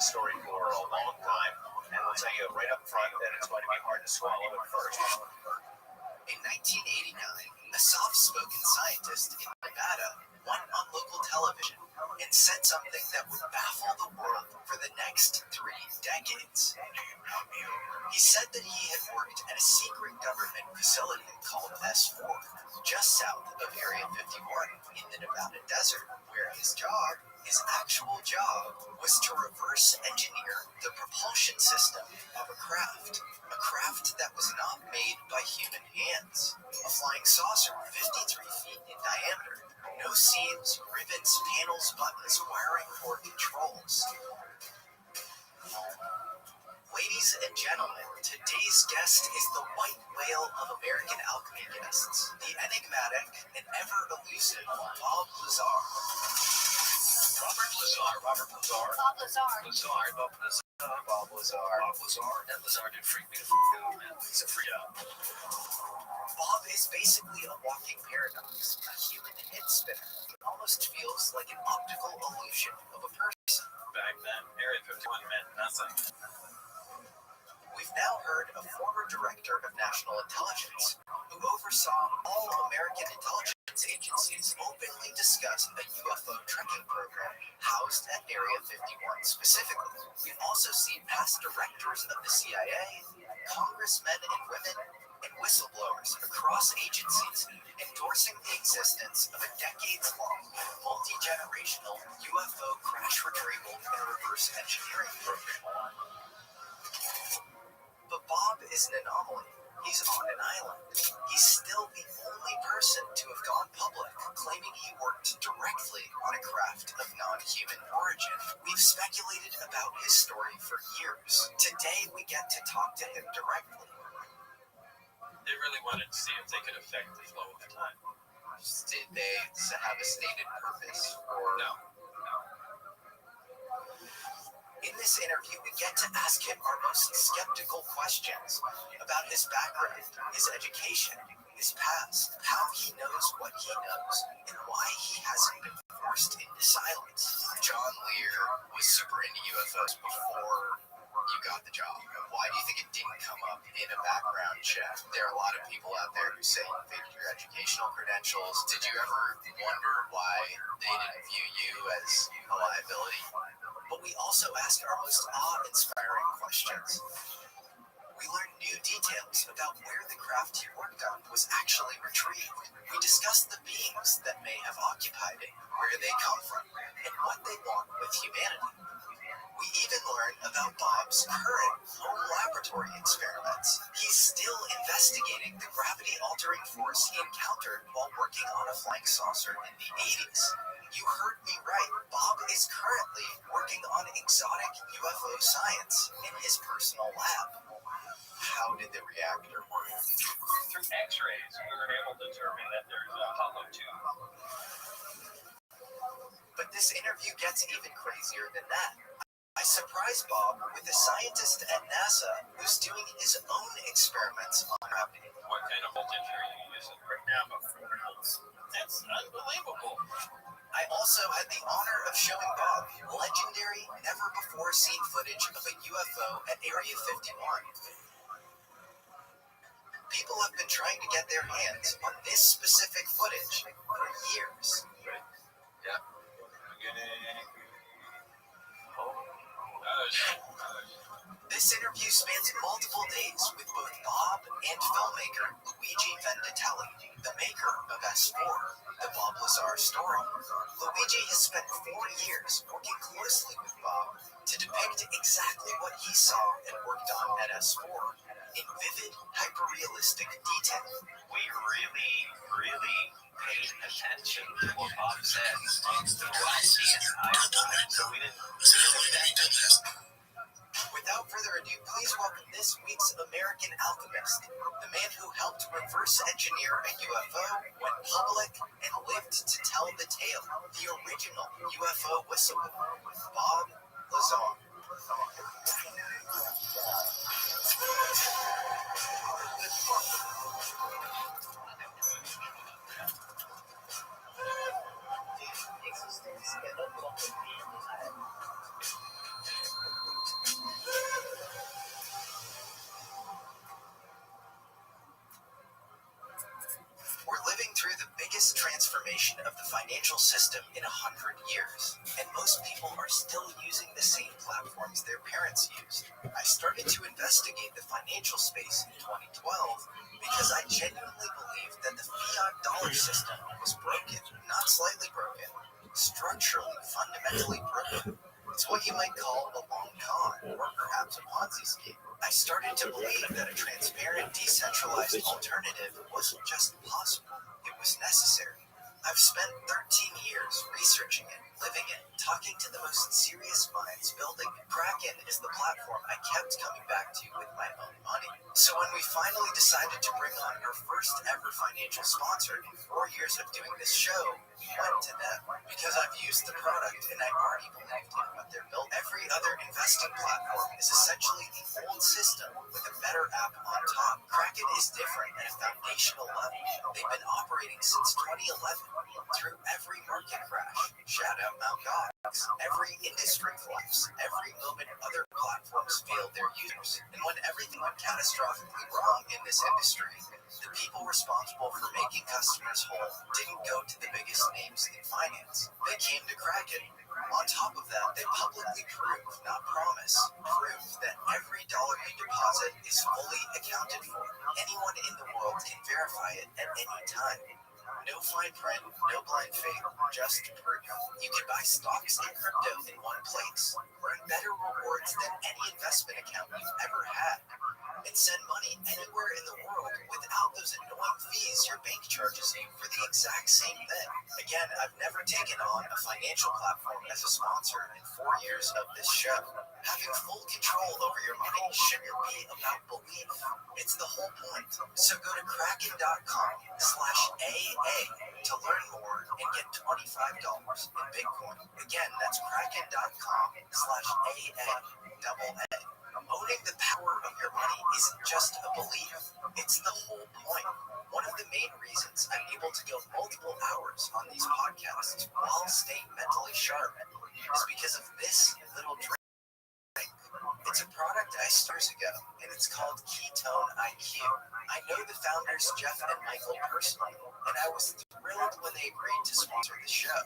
a story for a long time, and we'll tell you right up front that it's going to be hard to swallow at first. In 1989, a soft-spoken scientist in Nevada went on local television and said something that would baffle the world for the next 3 decades. He said that he had worked at a secret government facility called S4, just south of Area 51 in the Nevada desert, where his actual job, was to reverse engineer the propulsion system of a craft that was not made by human hands. A flying saucer 53 feet in diameter. No seams, rivets, panels, buttons, wiring, or controls. Ladies and gentlemen, today's guest is the white whale of American alchemy guests, the enigmatic and ever-elusive Bob Lazar. Robert Lazar. That Lazar did freak me the fuck out, man. He's a freak out. Bob is basically a walking paradox, a human head spinner. It almost feels like an optical illusion of a person. Back then, Area 51 meant nothing. We've now heard a former director of national intelligence who oversaw all American intelligence agencies openly discuss a UFO tracking program housed at Area 51 specifically. We've also seen past directors of the CIA, congressmen and women, and whistleblowers across agencies endorsing the existence of a decades-long, multi-generational UFO crash retrieval and reverse engineering program. But Bob is an anomaly. He's on an island. He's still the only person to have gone public, claiming he worked directly on a craft of non-human origin. We've speculated about his story for years. Today, we get to talk to him directly. They really wanted to see if they could affect the flow of time. Did they have a stated purpose? Or No. In this interview, we get to ask him our most skeptical questions about his background, his education, his past, how he knows what he knows, and why he hasn't been forced into silence. John Lear was super into UFOs before you got the job. Why do you think it didn't come up in a background check? There are a lot of people out there who say you faked your educational credentials. Did you ever wonder why they didn't view you as a liability? But we also ask our most awe-inspiring questions. We learn new details about where the craft he worked on was actually retrieved. We discuss the beings that may have occupied it, where they come from, and what they want with humanity. We even learn about Bob's current home laboratory experiments. He's still investigating the gravity-altering force he encountered while working on a flying saucer in the 80s. You heard me right. Bob is currently working on exotic UFO science in his personal lab. How did the reactor work? Through X-rays, we were able to determine that there's a hollow tube. But this interview gets even crazier than that. I surprised Bob with a scientist at NASA who's doing his own experiments on gravity. What kind of voltage are you using? Right now, about 4 volts. That's unbelievable. I also had the honor of showing Bob legendary, never-before-seen footage of a UFO at Area 51. People have been trying to get their hands on this specific footage for years. Yeah. This interview spans multiple days with both Bob and filmmaker Luigi Venditelli, the maker of S4, the Bob Lazar story. Luigi has spent 4 years working closely with Bob to depict exactly what he saw and worked on at S4 in vivid, hyper-realistic detail. We really paid attention to what Bob said throughout the entire time, so we didn't affect it. Without further ado, please welcome this week's American alchemist, the man who helped reverse engineer a UFO, went public, and lived to tell the tale, the original UFO whistleblower, Bob Lazar. financial system in 100 years, and most people are still using the same platforms their parents used. I started to investigate the financial space in 2012 because I genuinely believed that the fiat dollar system was broken, not slightly broken, structurally, fundamentally broken. It's what you might call a long con, or perhaps a Ponzi scheme. I started to believe that a transparent, decentralized alternative wasn't just possible, it was necessary. I've spent 13 years researching it, living it, talking to the most serious minds building it. Kraken is the platform I kept coming back to with my own money. So when we finally decided to bring on our first ever financial sponsor in 4 years of doing this show, we went to them. Because I've used the product and I already believed in what they're building. Every other investing platform is essentially the old system with a better app on top. Kraken is different at a foundational level. They've been operating since 2011. Through every market crash, shout out Mt. Gox, every industry collapse, every moment other platforms failed their users, and when everything went catastrophically wrong in this industry, the people responsible for making customers whole didn't go to the biggest names in finance. They came to Kraken. On top of that, they publicly prove, not promise, prove that every dollar you deposit is fully accounted for. Anyone in the world can verify it at any time. No fine print, no blind faith, just proof. You can buy stocks and crypto in one place, earn better rewards than any investment account you've ever had, and send money anywhere in the world without those annoying fees your bank charges you for the exact same thing. Again, I've never taken on a financial platform as a sponsor in 4 years of this show. Having full control over your money shouldn't be about belief. It's the whole point. So go to kraken.com/AA to learn more and get $25 in Bitcoin. Again, that's kraken.com/AA. Owning the power of your money isn't just a belief, it's the whole point. One of the main reasons I'm able to go multiple hours on these podcasts while staying mentally sharp is because of this little drink. It's a product I started years ago, and it's called Ketone IQ. I know the founders, Jeff and Michael, personally, and I was thrilled when they agreed to sponsor the show,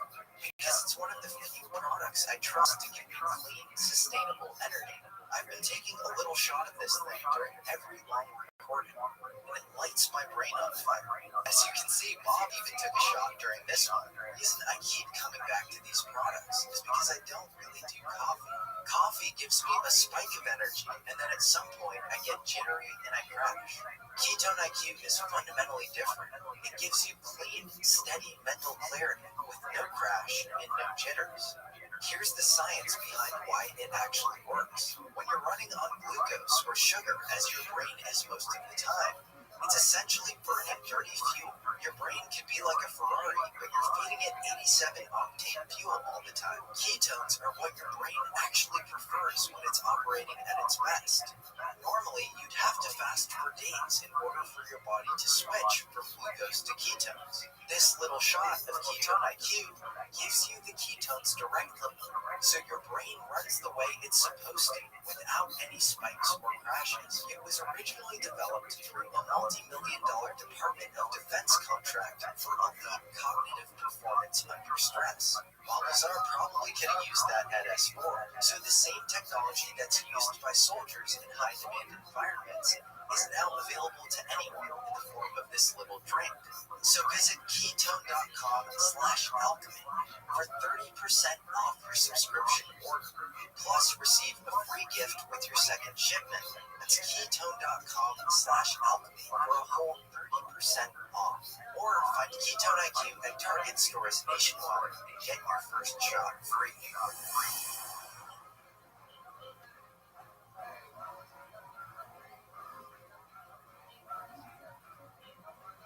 because it's one of the few products I trust to give me clean, sustainable energy. I've been taking a little shot of this thing during every long recording, and it lights my brain on fire. As you can see, Bob even took a shot during this one. The reason I keep coming back to these products is because I don't really do coffee. Coffee gives me a spike of energy, and then at some point I get jittery and I crash. Ketone IQ is fundamentally different. It gives you clean, steady mental clarity with no crash and no jitters. Here's the science behind why it actually works. When you're running on glucose or sugar, as your brain is most of the time, it's essentially burning dirty fuel. Your brain could be like a Ferrari, but you're feeding it 87-octane fuel all the time. Ketones are what your brain actually prefers when it's operating at its best. Normally, you'd have to fast for days in order for your body to switch from glucose to ketones. This little shot of Ketone IQ gives you the ketones directly, so your brain runs the way it's supposed to without any spikes or crashes. It was originally developed through a multi-million-dollar Department of Defense contract for elite cognitive performance under stress. Balthazar probably could have used that at S4, so the same technology that's used by soldiers in high-demand environments is now available to anyone in the form of this little drink. So visit ketone.com/alchemy for 30% off your subscription order, plus receive a free gift with your second shipment. That's ketone.com/alchemy for a whole 30% off. Or find Ketone IQ at Target stores nationwide and get your first shot free.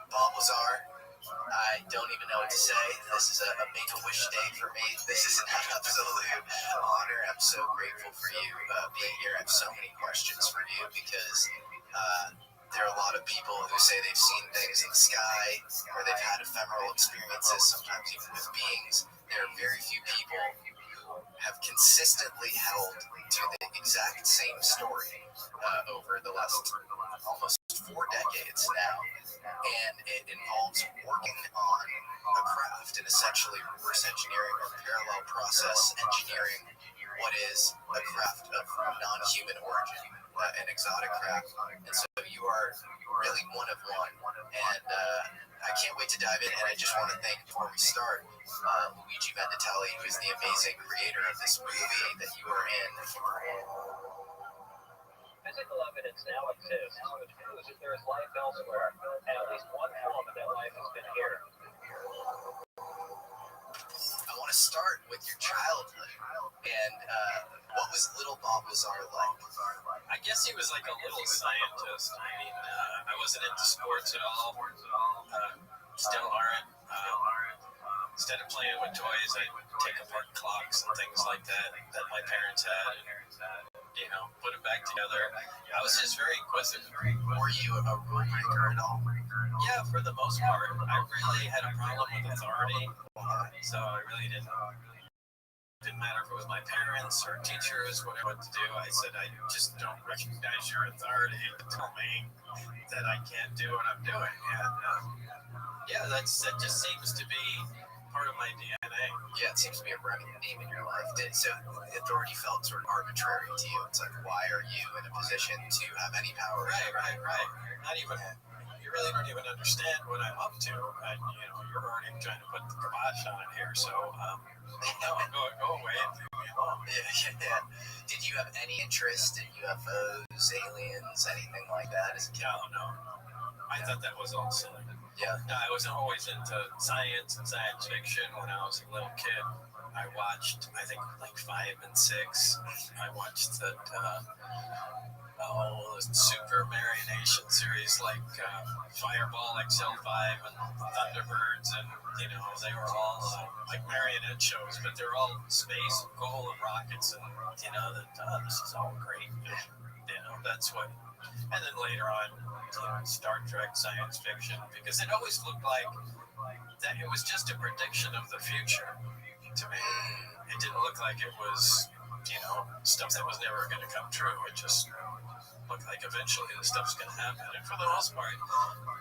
Balthazar, I don't even know what to say. This is a make-a-wish day for me. This is an absolute honor. I'm so grateful for you being here. I have so many questions for you because there are a lot of people who say they've seen things in the sky or they've had ephemeral experiences, sometimes even with beings. There are very few people who have consistently held to the exact same story over the last almost 4 decades now, and it involves working on a craft and essentially reverse engineering or parallel process engineering what is a craft of non-human origin, an exotic craft. And so you are really one of one, and I can't wait to dive in. And I just want to thank, before we start, Luigi Venditelli, who is the amazing creator of this movie that you are in. Physical evidence now exists which proves that there is life elsewhere, and at least one form of that life has been here. I want to start with your childhood, and what was little Bob Lazar like? I guess he was like a little scientist. I mean, I wasn't into sports at all. Still aren't. Instead of playing with toys, I'd take apart clocks and things like that my parents had, and, put them back together. I was just very inquisitive. Were you a rule breaker at all? Yeah, for the most part. I really had a problem with authority, so I really didn't matter if it was my parents or teachers, whatever to do. I said, I just don't recognize your authority to tell me that I can't do what I'm doing. And that just seems to be part of my DNA. Yeah, it seems to be a running theme in your life. So authority felt sort of arbitrary to you. It's like, why are you in a position to have any power? Right. Not even. You really don't even understand what I'm up to. And, you're already trying to put the kibosh on it here. So, go away and leave me alone. Yeah. Did you have any interest in UFOs, aliens, anything like that as a kid? No. I thought that was all silly. Yeah. No, I was always into science and science fiction. When I was a little kid, I watched, I think, like 5 and 6. I watched the Super Marionation series like Fireball XL5 and Thunderbirds, and they were all like marionette shows, but they're all space and coal and rockets, and this is all great. That's what. And then later on, Star Trek, science fiction, because it always looked like that it was just a prediction of the future to me. It didn't look like it was, stuff that was never going to come true. It just looked like eventually the stuff's going to happen. And for the most part,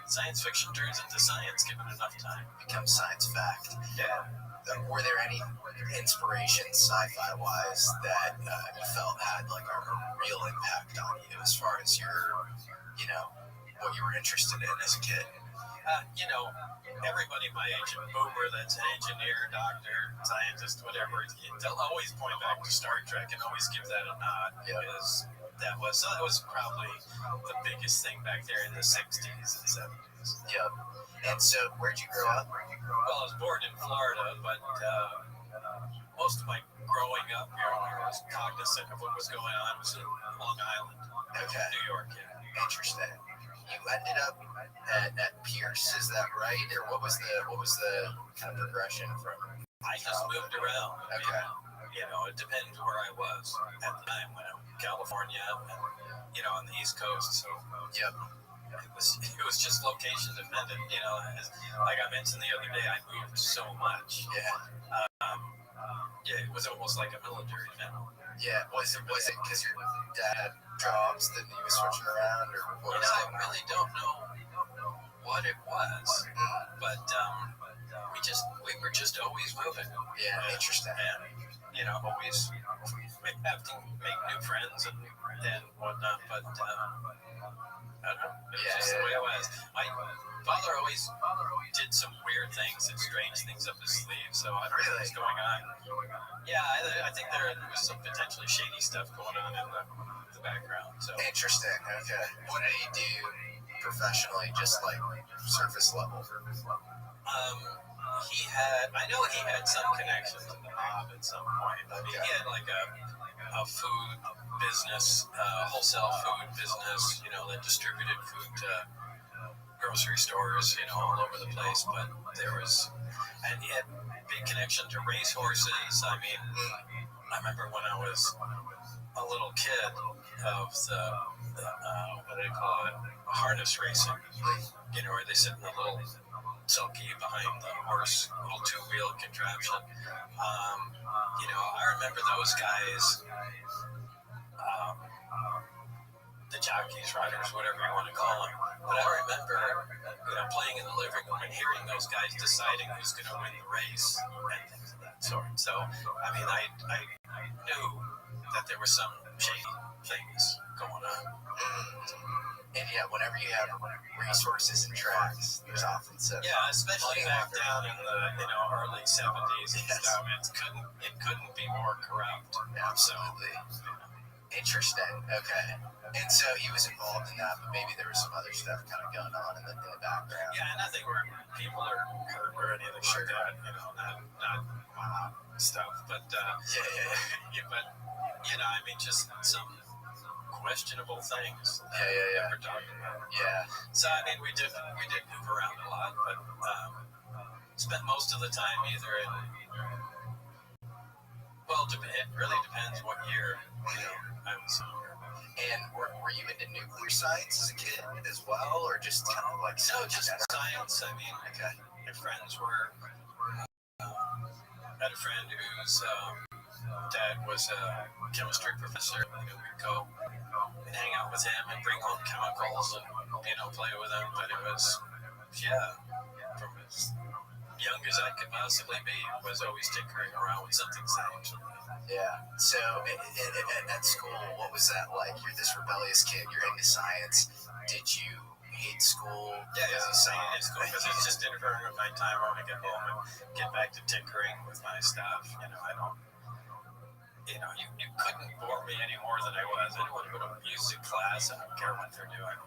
science fiction turns into science given enough time. Becomes science fact. Yeah. Were there any inspirations, sci-fi wise, that you felt had like a real impact on you as far as your, what you were interested in as a kid? Everybody my age, a boomer that's an engineer, doctor, scientist, whatever, they'll always point back to Star Trek and always give that a nod, because that was probably the biggest thing back there in the 60s and 70s. Yep. And so, where'd you grow up? Well, I was born in Florida, but most of my growing up here, I was cognizant of what was going on, was in Long Island, New York. Yeah. Interesting. You ended up at Pierce, is that right? Or what was the kind of progression from? I just moved around. Okay. It depends where I was at the time. When I'm in California, and, on the East Coast. So yep. It was just location dependent. Like I mentioned the other day, I moved so much. Yeah. It was almost like a military family. Yeah. Was it because your dad had jobs that he was switching around, or what? I really don't know what it was, but we were just always moving. Yeah, interesting. And always have to make new friends and whatnot. But I don't know. It was just the way it was. My father always did some weird things and strange things up his sleeve, so I don't know what's going on. Yeah, I think there was some potentially shady stuff going on in the background. So interesting. Okay. What did he do professionally, just like surface level? I know he had some connection to the mob at some point. I mean, he had like a food business, wholesale food business, that distributed food to grocery stores, all over the place. But and he had big connection to race horses. I mean, I remember when I was a little kid of the what do they call it? Harness racing, where they sit in the little sulky behind the horse, little two-wheel contraption. I remember those guys. The jockeys, riders, whatever you want to call them. But I remember, playing in the living room and hearing those guys deciding who's going to win the race and things of that sort. So, I mean, I knew that there was some shady things going on. And yeah, whenever you have resources and tracks, there's often some. Yeah, especially back down in the early 70s and stuff. It couldn't be more corrupt. Absolutely. Interesting. Okay. And so he was involved in that, but maybe there was some other stuff kind of going on in the background. Yeah, nothing where people are hurt or anything like that. Not stuff. But yeah, but I mean, just some questionable things. Yeah. We're talking about. Yeah. So I mean, we did move around a lot, but spent most of the time either in. Well, it really depends what year I was. And were you into nuclear science as a kid as well, or just kind of like no, just science? I mean, my friends were. Had a friend whose dad was a chemistry professor. We'd go and hang out with him and bring home chemicals and play with them. But it was from as young as I could possibly be, was always tinkering around with something science. Yeah. So at school, what was that like? You're this rebellious kid. You're into science. Did you hate school? Yeah, I hate school because it's just interfering with my time. I want to get home and get back to tinkering with my stuff. I don't. You couldn't bore me any more than I was. I want to go to music class. I don't care what they're doing.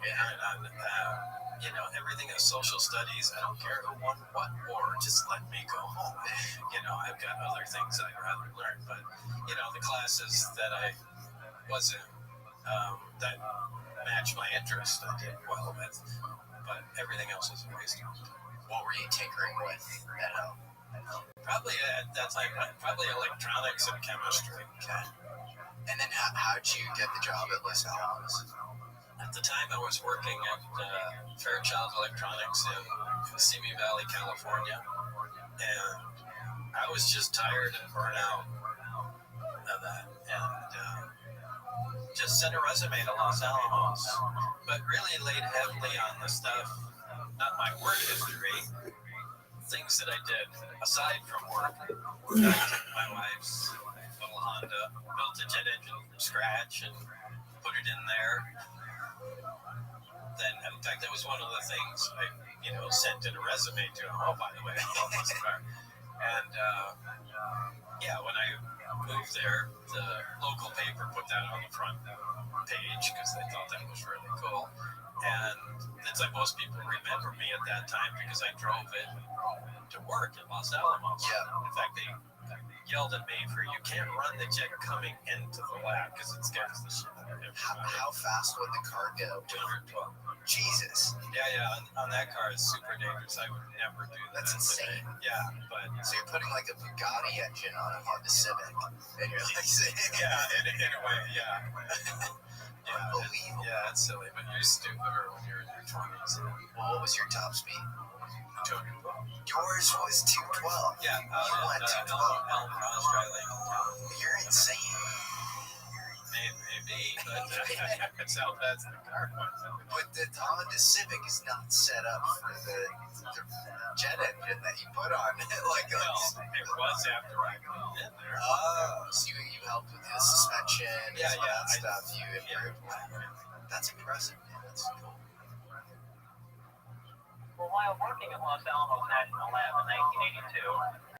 Everything is social studies. I don't care who won what war. Just let me go home. I've got other things I'd rather learn. But, the classes that I was in that matched my interest, I did well with. But everything else was a waste of time. What were you tinkering with at home? Probably at that time, electronics and chemistry. Okay. And then how'd you get the job at Los Alamos? At the time, I was working at Fairchild Electronics in Simi Valley, California, and I was just tired and burnt out of that, and just sent a resume to Los Alamos, but really laid heavily on the stuff, not my work history, things that I did aside from work. I took my wife's little Honda, built a jet engine from scratch, and put it in there. Then, in fact, that was one of the things I, sent in a resume to him. Oh, by the way, I love this car. And when I moved there, the local paper put that on the front page because they thought that was really cool. And it's like most people remember me at that time because I drove it to work in Los Alamos. Yeah. In fact, they yelled at me for, you can't run the jet coming into the lab because it scares the shit out of everybody. How fast would the car go? 212. Jesus. Yeah. On that car, it's super dangerous. I would never do that. That's insane. Yeah, but. So you're putting like a Bugatti engine on a Honda Civic, and you're like, in a way, yeah. Unbelievable. Yeah, it's silly, but you're stupider when you're in your 20s. Well, what was your top speed? 212. Yours was 212. Yeah, you went 212. Australia. You're insane. Maybe, but that's how fast the car was. But the Honda Civic is not set up for the jet engine that you put on. It was after I got in there. Oh, so you helped with the suspension and all that stuff. You improved. That's impressive, man. That's cool. Well, while working at Los Alamos National Lab in 1982,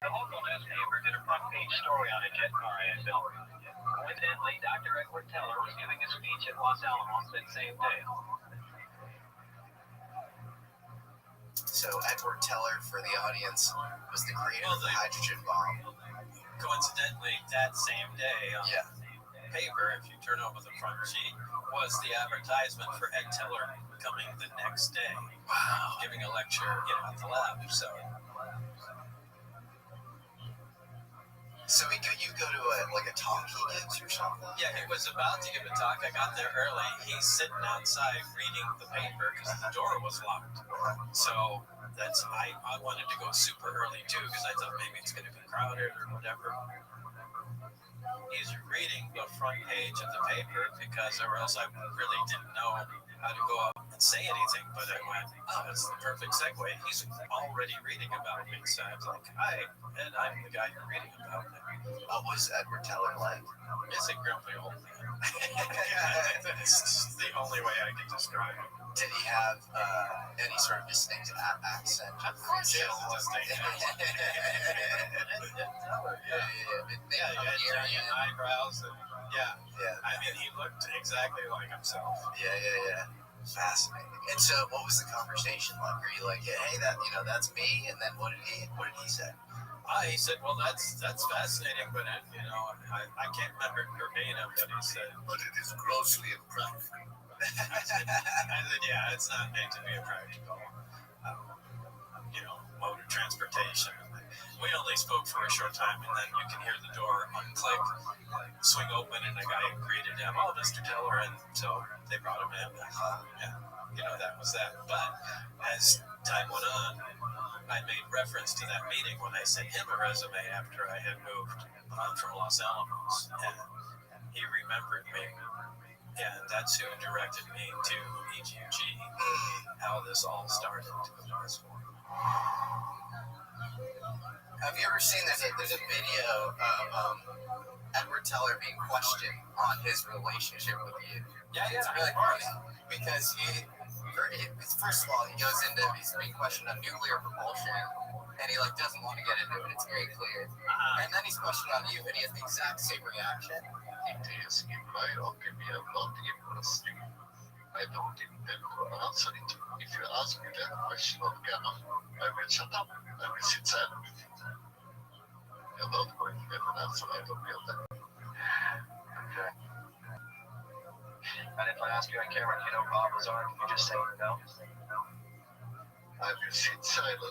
the local newspaper did a front-page story on a jet car I had built. Coincidentally, Dr. Edward Teller was giving a speech at Los Alamos that same day. So Edward Teller, for the audience, was the creator of the hydrogen bomb. Coincidentally, that same day on the paper, if you turn over the front sheet, was the advertisement for Ed Teller coming the next day, giving a lecture at the lab. So you go to a talk he gives or something? Yeah, he was about to give a talk. I got there early. He's sitting outside reading the paper because the door was locked. So I wanted to go super early too because I thought maybe it's going to be crowded or whatever. he's reading the front page of the paper or else I really didn't know how to go up and say anything. But I went, oh, that's the perfect segue. He's already reading about me. So I was like, hi, and I'm the guy you're reading about. What was Edward Teller like? He's a grumpy old man. Yeah, that's the only way I can describe him. Did he have any sort of distinct accent? Of course he was. Yeah, eyebrows. And, yeah. I mean, he looked exactly like himself. Yeah. Fascinating. And so, what was the conversation like? Were you like, hey, that's me? And then what did he say? He said, well, that's fascinating, but I can't remember verbatim what he said. But it is grossly impractical. I said, yeah, it's not meant to be a practical, mode of transportation. We only spoke for a short time, and then you can hear the door unclick, swing open, and a guy greeted him, oh, Mr. Teller, and so they brought him in. That was that. But as time went on, I made reference to that meeting when I sent him a resume after I had moved on from Los Alamos, and he remembered me. And that's who directed me to EGG, how this all started. Have you ever seen that? There's a video of Edward Teller being questioned on his relationship with you. Yeah. It's really funny because first of all, he goes into, he's being questioned on nuclear propulsion, and he doesn't want to get into it. It's very clear. And then he's questioned on you, and he has the exact same reaction. I don't intend to answer it. If you ask me that question on camera, I will shut up. I will sit silent. You're not going to get an answer out of me on that. Okay. And if I ask you on camera, do you know Bob Lazar? Can you just say no? I will sit silently.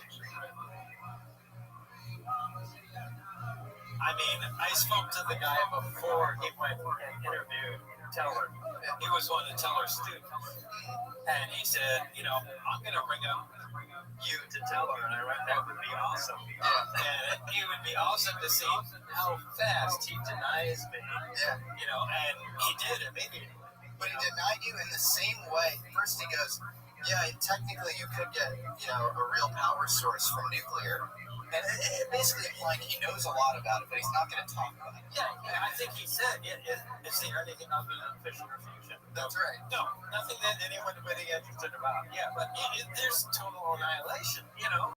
I mean, I spoke to the guy before he went and interviewed Teller. He was one of Teller's students. And he said, I'm going to bring up you to Teller. And I went, that would be awesome. And it would be awesome to see how fast he denies me. And he did immediately. But he denied you in the same way. First he goes, yeah, technically you could get, a real power source from nuclear. And it basically implying he knows a lot about it, but he's not going to talk about it. Yeah, I think he said, is there anything other than fission or fusion? That's right. No, nothing that anyone would be interested about. Yeah, but there's total annihilation, and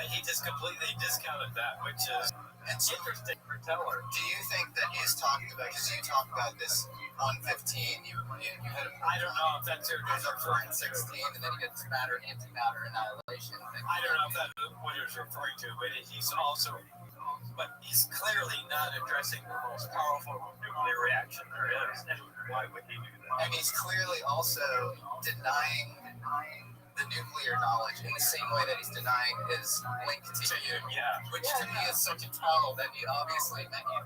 he just completely discounted that, which is interesting for Teller. Do you think that he's talking about, because you talk about this 115, you had a, I don't know if that's your referring 16, and then you get this matter and antimatter annihilation. I don't know if that's what he was referring to, but he's clearly not addressing the most powerful nuclear reaction there is. And why would he do that? And he's clearly also denying the nuclear knowledge in the same way that he's denying his link to you. Yeah. Which to me is such a tunnel that he obviously meant you.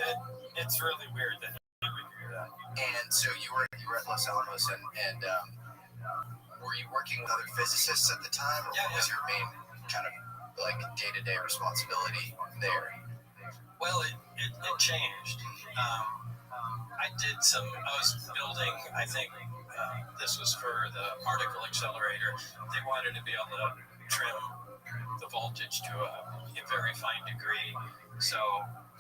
And it's really weird that he would do that. And so you were at Los Alamos, and were you working with other physicists at the time, or what was your main kind of day-to-day responsibility there? Well, it changed. I was building, I think, this was for the particle accelerator. They wanted to be able to trim the voltage to a very fine degree. So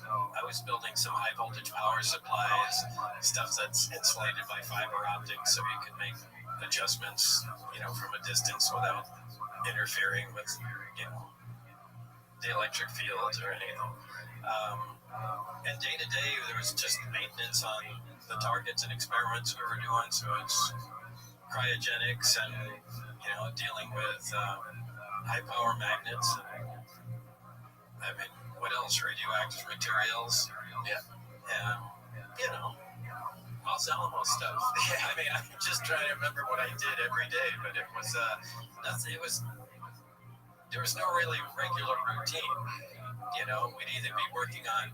I was building some high voltage power supplies, stuff that's insulated by fiber optics, so you can make adjustments, from a distance without interfering with, the electric field or anything. And day to day, there was just maintenance on the targets and experiments we were doing. So it's cryogenics and, dealing with high power magnets. And, what else? Radioactive materials. Yeah. And, Los Alamos stuff. I'm just trying to remember what I did every day, but it was nothing. There was no really regular routine. We'd either be working on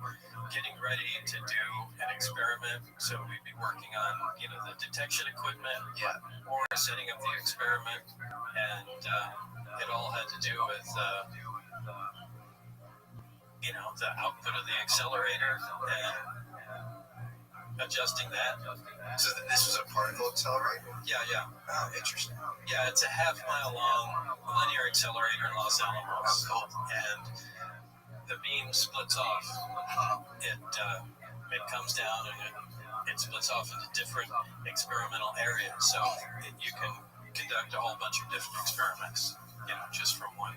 getting ready to do an experiment, so we'd be working on, the detection equipment, or setting up the experiment, and it all had to do with the output of the accelerator and adjusting that. So this was a particle accelerator? Yeah. Oh, interesting. Yeah, it's a half-mile long linear accelerator in Los Alamos. Oh, cool. And the beam splits off. It comes down and it splits off into different experimental areas. So you can conduct a whole bunch of different experiments, just from one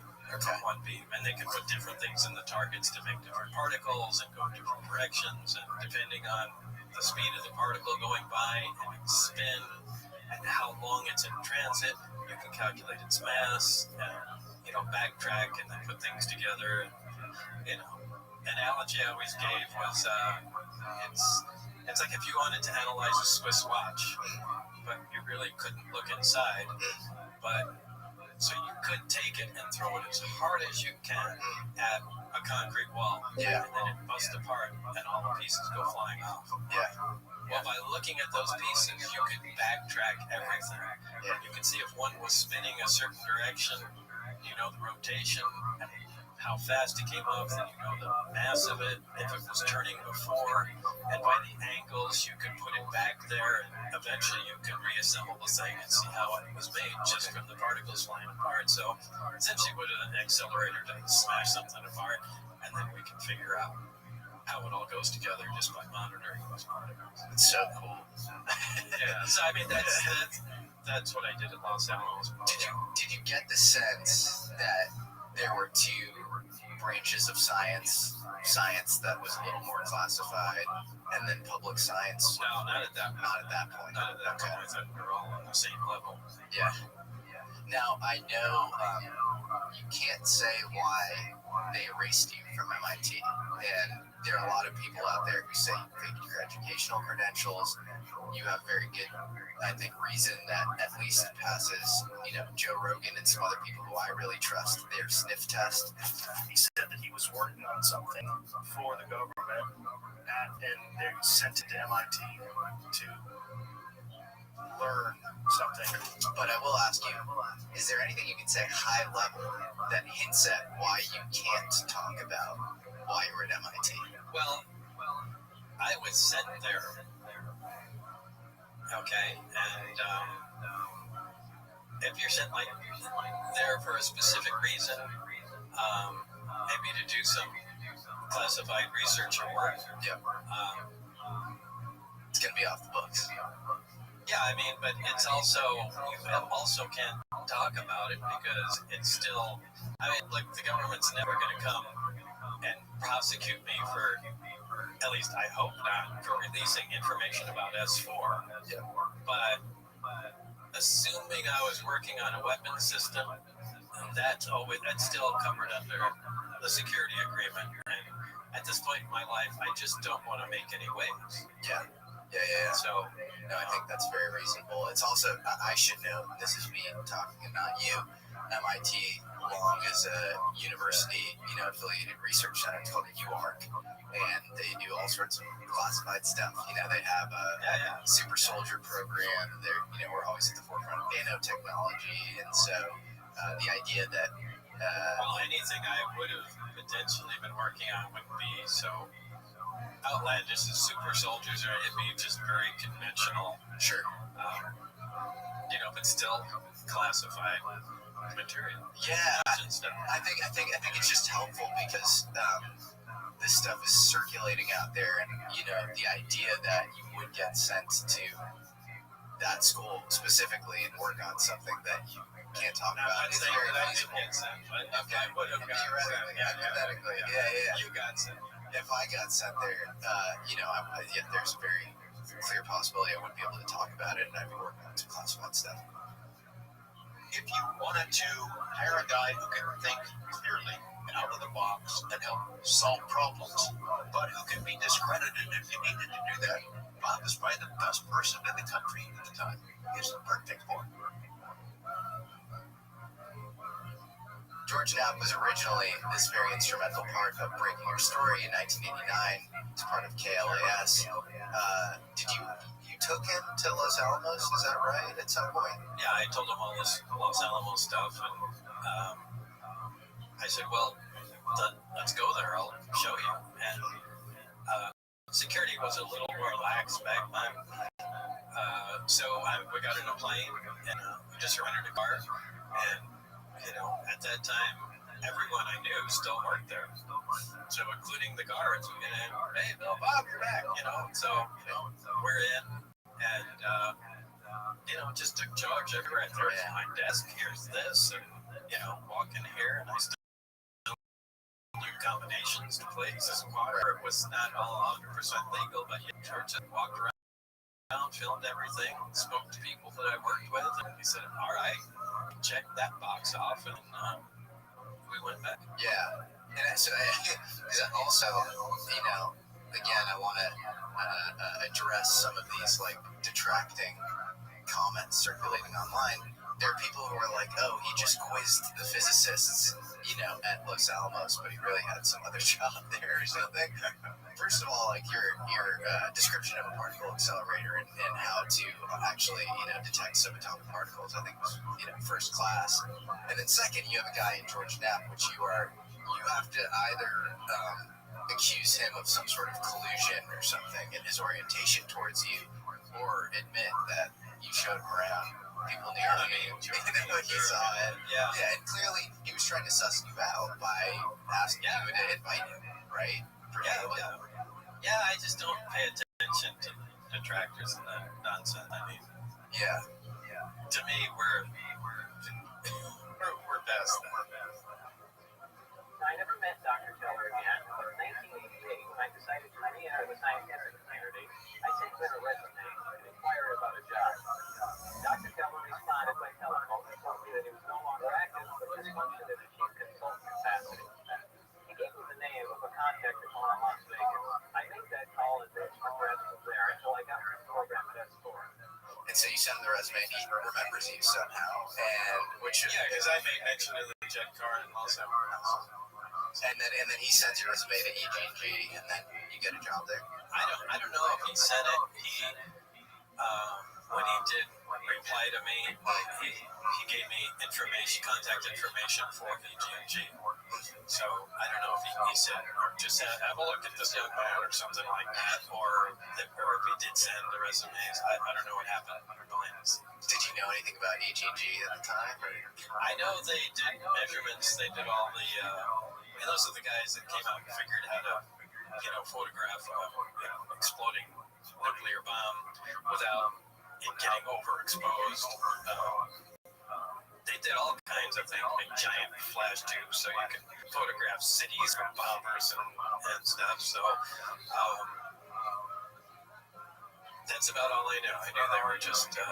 beam. And they can put different things in the targets to make different particles and go different directions. And depending on the speed of the particle going by and its spin and how long it's in transit, you can calculate its mass and, backtrack and then put things together. Analogy I always gave was it's like if you wanted to analyze a Swiss watch, but you really couldn't look inside, so you could take it and throw it as hard as you can at a concrete wall, and then it busts apart and all the pieces go flying off. Well, by looking at those pieces, you could backtrack everything. You could see if one was spinning a certain direction, the rotation, and how fast it came off, then the mass of it, if it was turning before, and by the angles, you could put it back there, and eventually you can reassemble the thing and see how it was made just from the particles flying apart. So essentially what an accelerator does is smash something apart, and then we can figure out how it all goes together just by monitoring those particles. It's so cool. So I mean that's what I did at Los Alamos. Did you get the sense that there were two branches of science that was a little more classified, and then public science? No, not at that point. Not at that point. Not at that point. I thought we were all on the same level. Yeah. Now, I know you can't say why they erased you from MIT, and there are a lot of people out there who say you faked your educational credentials. You have very good, I think, reason that at least passes, Joe Rogan and some other people who I really trust, their sniff test. He said that he was working on something for the government, and they sent it to MIT to learn something. But I will ask you, is there anything you can say high level that hints at why you can't talk about why you were at MIT? Well, I was sent there. Okay, and if you're sent there for a specific reason, maybe to do some classified research or work, it's gonna be off the books. Yeah, I mean, but it's also, you also can't talk about it because it's still, the government's never going to come and prosecute me for, at least I hope not, for releasing information about S4. But assuming I was working on a weapons system, that's still covered under the security agreement. And at this point in my life, I just don't want to make any waves. Yeah. So, no, I think that's very reasonable. It's also, I should know, this is me talking and not you, MIT belong as a university, affiliated research center. It's called UARC, and they do all sorts of classified stuff. They have a super soldier program. We're always at the forefront of nanotechnology, and so the idea that anything I would have potentially been working on wouldn't be so outlandish as super soldiers, or it'd be just very conventional. Sure. But still classified material. Yeah, I think it's just helpful because this stuff is circulating out there, and the idea that you would get sent to that school specifically and work on something that you can't talk about is very feasible. Okay, but hypothetically, yeah. You got sent. If I got sent there, there's a very clear possibility I wouldn't be able to talk about it, and I'd be working on some classified stuff. If you wanted to hire a guy who can think clearly and out of the box and help solve problems, but who can be discredited if you needed to do that, Bob is probably the best person in the country at the time. He's the perfect for it. George Knapp was originally this very instrumental part of Breaking Your Story in 1989. It's part of KLAS. You took him to Los Alamos, is that right, at some point? Yeah, I told him all this Los Alamos stuff, and I said, well, let's go there. I'll show you. And security was a little more lax back then. So we got in a plane and we just rented a car. And, at that time, everyone I knew still worked there. So including the guards. And, hey, Bill, Bob, you're back. So we're in and, just took charge everywhere. There's my desk. Here's this. And, walk in here and I still new combinations to places. Water was not all 100% legal, but church and walked around, filmed everything, spoke to people that I worked with, and he said, all right, check that box off, and we went back. Yeah, and so also, again, I want to address some of these detracting comments circulating online. There are people who are like, oh, he just quizzed the physicists, at Los Alamos, but he really had some other job there or something. First of all, your description of a particle accelerator and how to actually, detect subatomic particles, I think was, first class. And then second, you have a guy in George Knapp, which you have to either accuse him of some sort of collusion or something in his orientation towards you, or admit that you showed him around. People knew he saw it. Yeah, and clearly he was trying to suss you out by asking you to invite him, right? Yeah, I just don't pay attention to detractors and that nonsense. I mean, to me, we're past that. I never met Dr. Teller again, but in 1988, when I decided to re-enter the scientific community, I sent him a resume and inquired about a job. Dr. Teller responded by telephone and told me that he was no longer active, but just functioned in a chief consultant capacity. He gave me the name of a contact at home in Las Vegas. I made that call and things progressed from there until I got to the program at S4. And so you send him the resume and he remembers you somehow, because I made mention of the jet car in Los Alamos. And then he sends your resume to EG&G, and then you get a job there. I don't know if he said it. When he did reply to me, he gave me contact information for EG&G. So I don't know if he said, just have a look at this young man or something like that, or if he did send the resumes. I don't know what happened. Did you know anything about EG&G at the time? I know they did measurements. They did all the. Those are the guys that came out and figured how to, photograph exploding nuclear bomb without it getting overexposed. They did all kinds of things, make giant flash tubes so you could photograph cities with bombers and stuff. So that's about all I knew. I knew they were just, a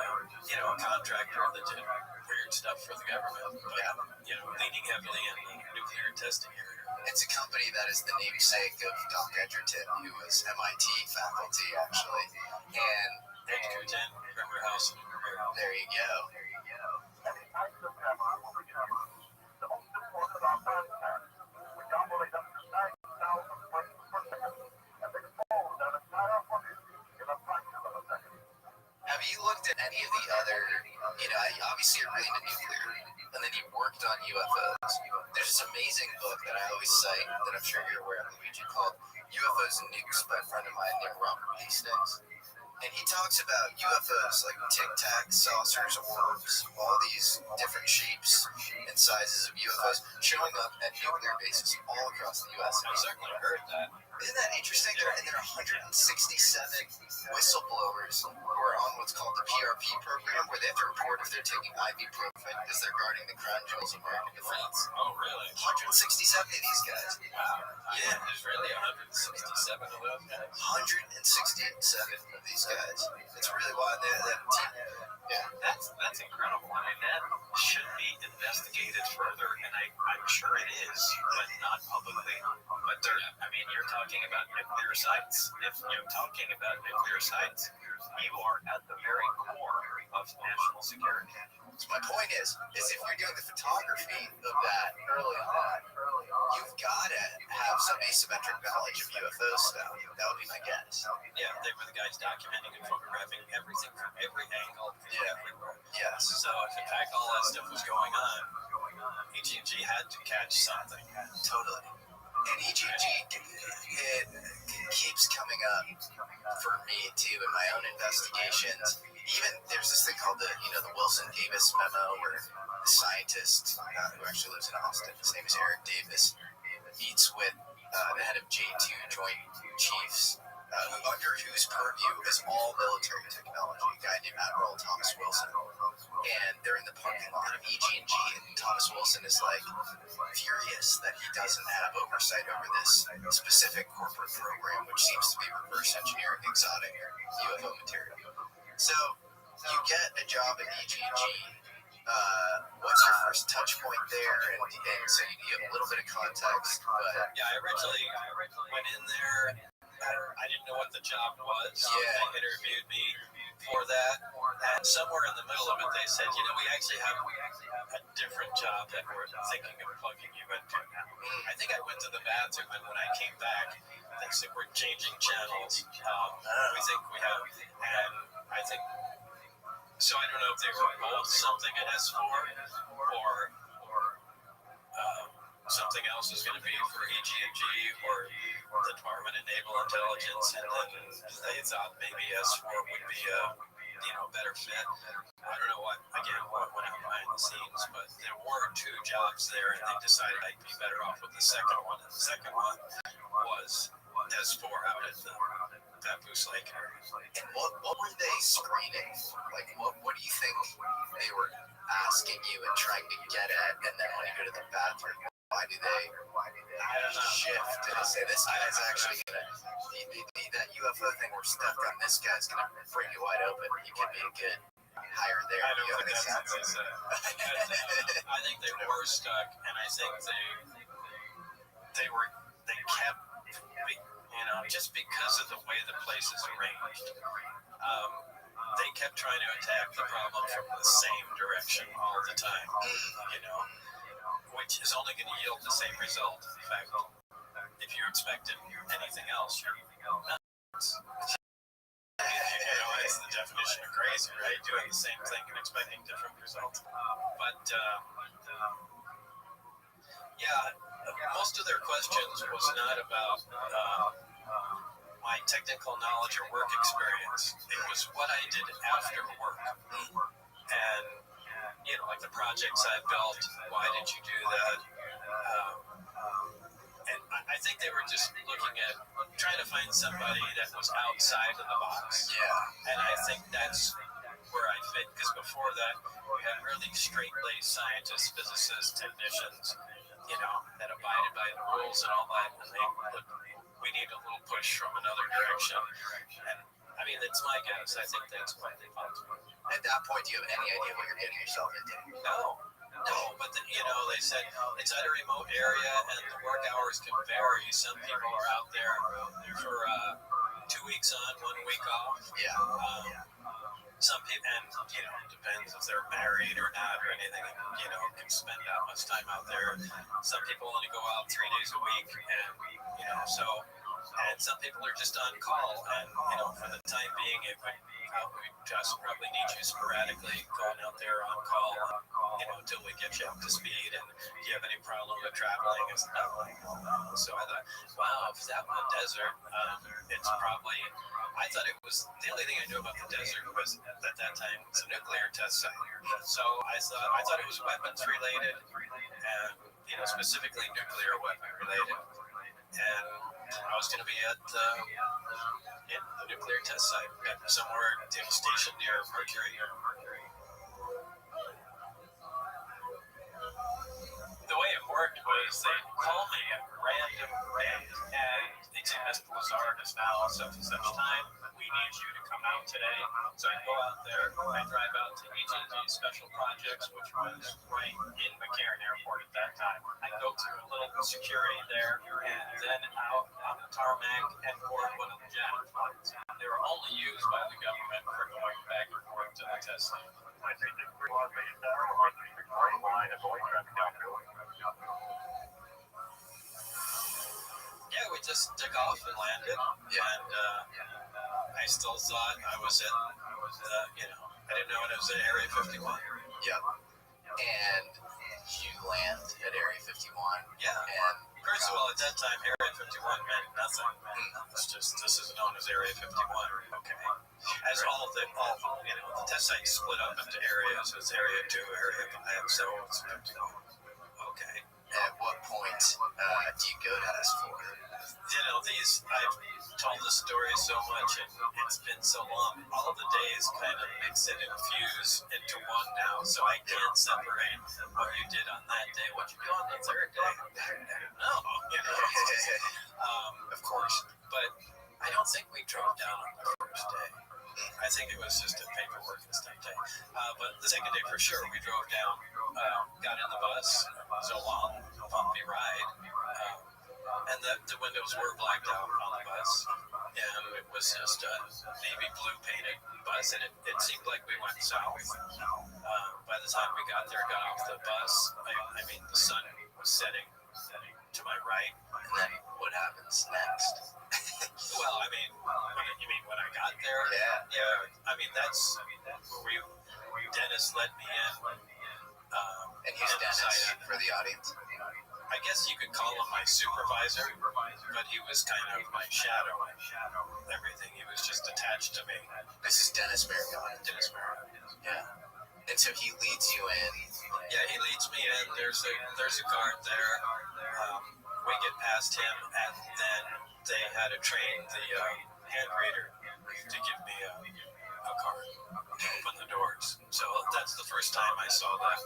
contractor that did weird stuff for the government, but, leaning heavily in the nuclear testing area. It's a company that is the namesake of Doc Edgerton, who was MIT faculty, actually. And Remember House. There you go. Have you looked at any of the other, obviously you're really into nuclear, and then you worked on UFOs. There's this amazing book that I always cite, that I'm sure you're aware of, Luigi, called UFOs and Nukes by a friend of mine named Robert Hastings. And he talks about UFOs like Tic Tac, saucers, orbs, all these different shapes and sizes of UFOs showing up at nuclear bases all across the U.S. I've certainly heard that. Isn't that interesting? There are 167 whistleblowers who are on what's called the PRP program, where they have to report if they're taking ibuprofen because they're guarding the crown jewels of American defense. Oh, really? 167 of these guys. Wow. Yeah, there's really 167 of those guys. 167 of these guys. It's really wild. That team. Yeah. That's incredible. I mean, that should be investigated further, and I'm sure it is, but not publicly. But you're talking about nuclear sites. If you're talking about nuclear sites, you are at the very core of national security. So my point is if you're doing the photography of that early on, you've got to have some asymmetric knowledge of UFO stuff. That would be my guess. Yeah, they were the guys documenting and photographing everything from every angle. Everywhere. Yes. So if in fact all that stuff was going on, EG&G had to catch something. Totally. And EGG, it keeps coming up for me too in my own investigations. Even there's this thing called the Wilson Davis memo, where the scientist who actually lives in Austin, his name is Eric Davis, meets with the head of J2 Joint Chiefs, under whose purview is all military technology, a guy named Admiral Thomas Wilson. And they're in the parking lot of EG&G, and Thomas Wilson is like furious that he doesn't have oversight over this specific corporate program, which seems to be reverse engineering exotic UFO material. So you get a job at EG&G. What's your first touch point there? And so you have a little bit of context. But yeah, I originally went in there. I didn't know what the job was. Yeah. They interviewed me for that. And somewhere in the middle of it, they said, we actually have a different job that we're thinking of plugging you into. I think I went to the bathroom, and when I came back, they said, we're changing channels. We think we have, and I think, so I don't know if they were both something at S4 or something else is going to be for EG&G or the Department of Naval Intelligence, and then they thought maybe S4 would be a better fit. I don't know what went on behind the scenes, but there were two jobs there, and they decided I'd be better off with the second one. And the second one was S4 out at the Papoose Lake area. And what were they screening for? Like, what do you think they were asking you and trying to get at? And then when you go to the bathroom, why do they shift and say this guy's actually gonna that UFO thing we're stuck on? This guy's gonna break you wide open. You could be a good hire there. I don't think that's what they said. I think they were stuck, and I think they kept, just because of the way the place is arranged, they kept trying to attack the problem from the same direction all the time, which is only going to yield the same result. In fact, if you expected anything else, you're nuts. It's the definition of crazy, right? Doing the same thing and expecting different results. But, most of their questions was not about my technical knowledge or work experience. It was what I did after work. And, like the projects I built, why did you do that? And I think they were just looking at trying to find somebody that was outside of the box. Yeah. And I think that's where I fit, because before that, we had really straight-laced scientists, physicists, technicians, that abided by the rules and all that. And we need a little push from another direction. And I mean, it's my guess. I think that's why they thought. At that point, do you have any idea what you're getting yourself into? No, but they said it's at a remote area and the work hours can vary. Some people are out there for 2 weeks on, 1 week off. Yeah. Some people, and it depends if they're married or not or anything, can spend that much time out there. Some people only go out 3 days a week, and and some people are just on call, and for the time being, we just probably need you sporadically going out there on call, until we get you up to speed. And do you have any problem with traveling? It's no. So I thought, wow, if it's out in the desert, it's probably. I thought it was the only thing I knew about the desert was at that time it's a nuclear test site. So I thought it was weapons related, and specifically nuclear weapon related. And I was going to be at the nuclear test site somewhere stationed near Mercury. The way it worked was they'd call me at random days, and they'd say, Mr. Lazard is now such and such time. We need you to come out today. So I'd go out there. I'd drive out to EG&G Special Projects, which was right in McCarran Airport at that time. I'd go through a little security there, and then out on the tarmac and board one of the Janet flights. They were only used by the government for going back and forth to the test site. Yeah, we just took off and landed, and I still thought I was at, I didn't know it was at Area 51. Yep. And you land at Area 51. Yeah. And First of all, at that time, Area 51 meant nothing. It's just, this is known as Area 51. Okay. As the test sites split up into areas, it's Area 2, Area 5, so it's 51. Okay. At what point do you go to S4? I've told the story so much and it's been so long. All the days kind of mix it and fuse into one now, so I can't separate what you did on that day. What you do on the third day? No. Of course. But I don't think we drove down on the first day. I think it was just a paperwork and stuff day. But the second day for sure, we drove down, got in the bus. It was a long, bumpy ride. And the windows were blacked out on the bus. And it was just a navy blue painted bus. And it seemed like we went south. By the time we got there, got off the bus, I mean, the sun was setting to my right. And then what happens next? Well, I mean, you mean when I got there? Yeah. I mean, that's where Dennis led me in. And he's Dennis for the audience. I guess you could call him my supervisor, but he was kind of my shadow. Everything. He was just attached to me. This is Dennis Marriott. Dennis Marriott. Yeah. And so he leads you in. Yeah, he leads me in. There's a guard there. We get past him, and then they had to train the hand reader to give me a card to open the doors. So that's the first time I saw that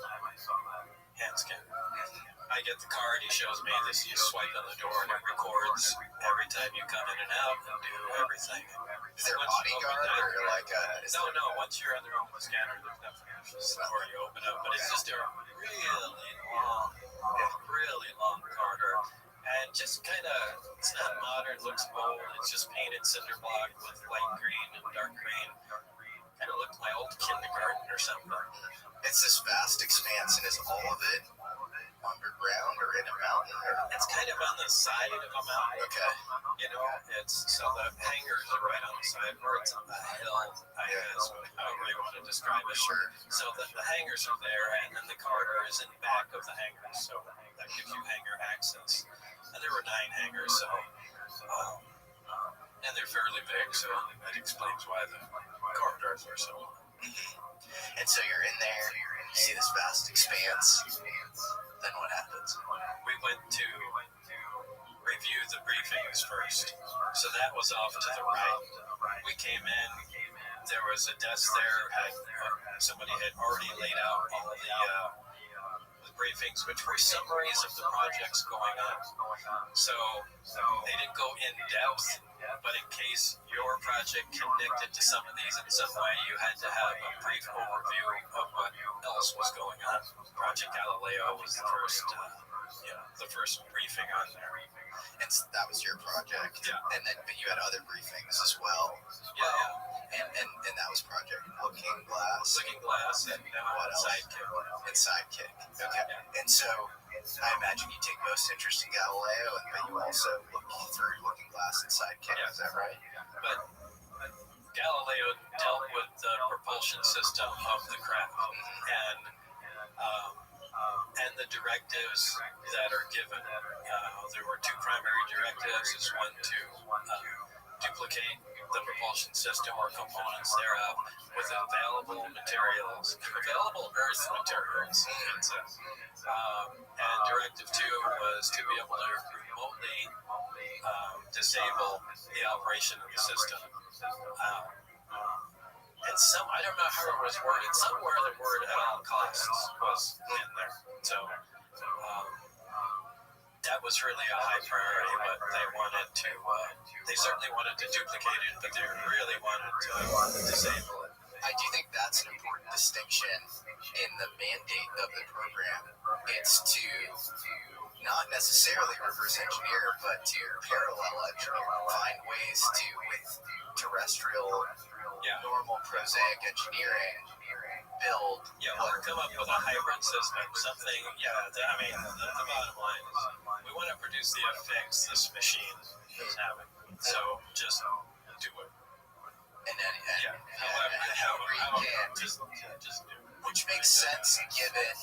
hand scan. I get the card, he shows me this, you swipe on the door and it records every time you come in and out and do everything. Is there a bodyguard or like a... No, once you're under the scanner, there's nothing. Or you open up, but it's just a really long corridor. And just kind of, it's not modern, looks old, it's just painted cinder block with light green and dark green. Kind of looked like my old kindergarten or something. It's this vast expanse, and is all of it underground or in a mountain? It's kind of on the side of a mountain. Okay. So the hangars are right on the side, or it's on the hill, I guess, however you want to describe it. Sure. So the hangars are there, and then the corridor is in back of the hangars, so that gives you hangar access. And there were 9 hangars, so, and they're fairly big, so that explains why the corridors are so long. And so you're in there, you see this vast expanse, then what happens? We went to review the briefings first, so that was off to the right. We came in, there was a desk there, somebody had already laid out all the briefings, which were summaries of the projects going on. So they didn't go in depth, but in case your project connected to some of these in some way, you had to have a brief overview of what else was going on. Project Galileo was the first briefing on there. And that was your project. Yeah. And then, but you had other briefings as well. Yeah. And that was Project Looking Glass. Looking Glass and what else? Sidekick. And Sidekick. Okay. And so I imagine you take most interest in Galileo, but you also look through Looking Glass and Sidekick. Yeah. Is that right? But Galileo dealt with the propulsion system of the craft, and the directives that are given. There were 2 primary directives. Is one to duplicate the propulsion system or components thereof with available materials, available Earth materials. And directive 2 was to be able to remotely disable the operation of the system. And I don't know how it was worded, somewhere the word at all costs was in there. So that was really a high priority, but they certainly wanted to duplicate it, but they really wanted to disable it. I do think that's an important distinction in the mandate of the program. It's to not necessarily reverse engineer, but to parallel engineer, find ways to, with terrestrial, normal prosaic engineering, build. Or come up with a hybrid system, something. The bottom line is we want to produce the effects this machine is having. So just do it. However you can. Just do it. Which makes sense given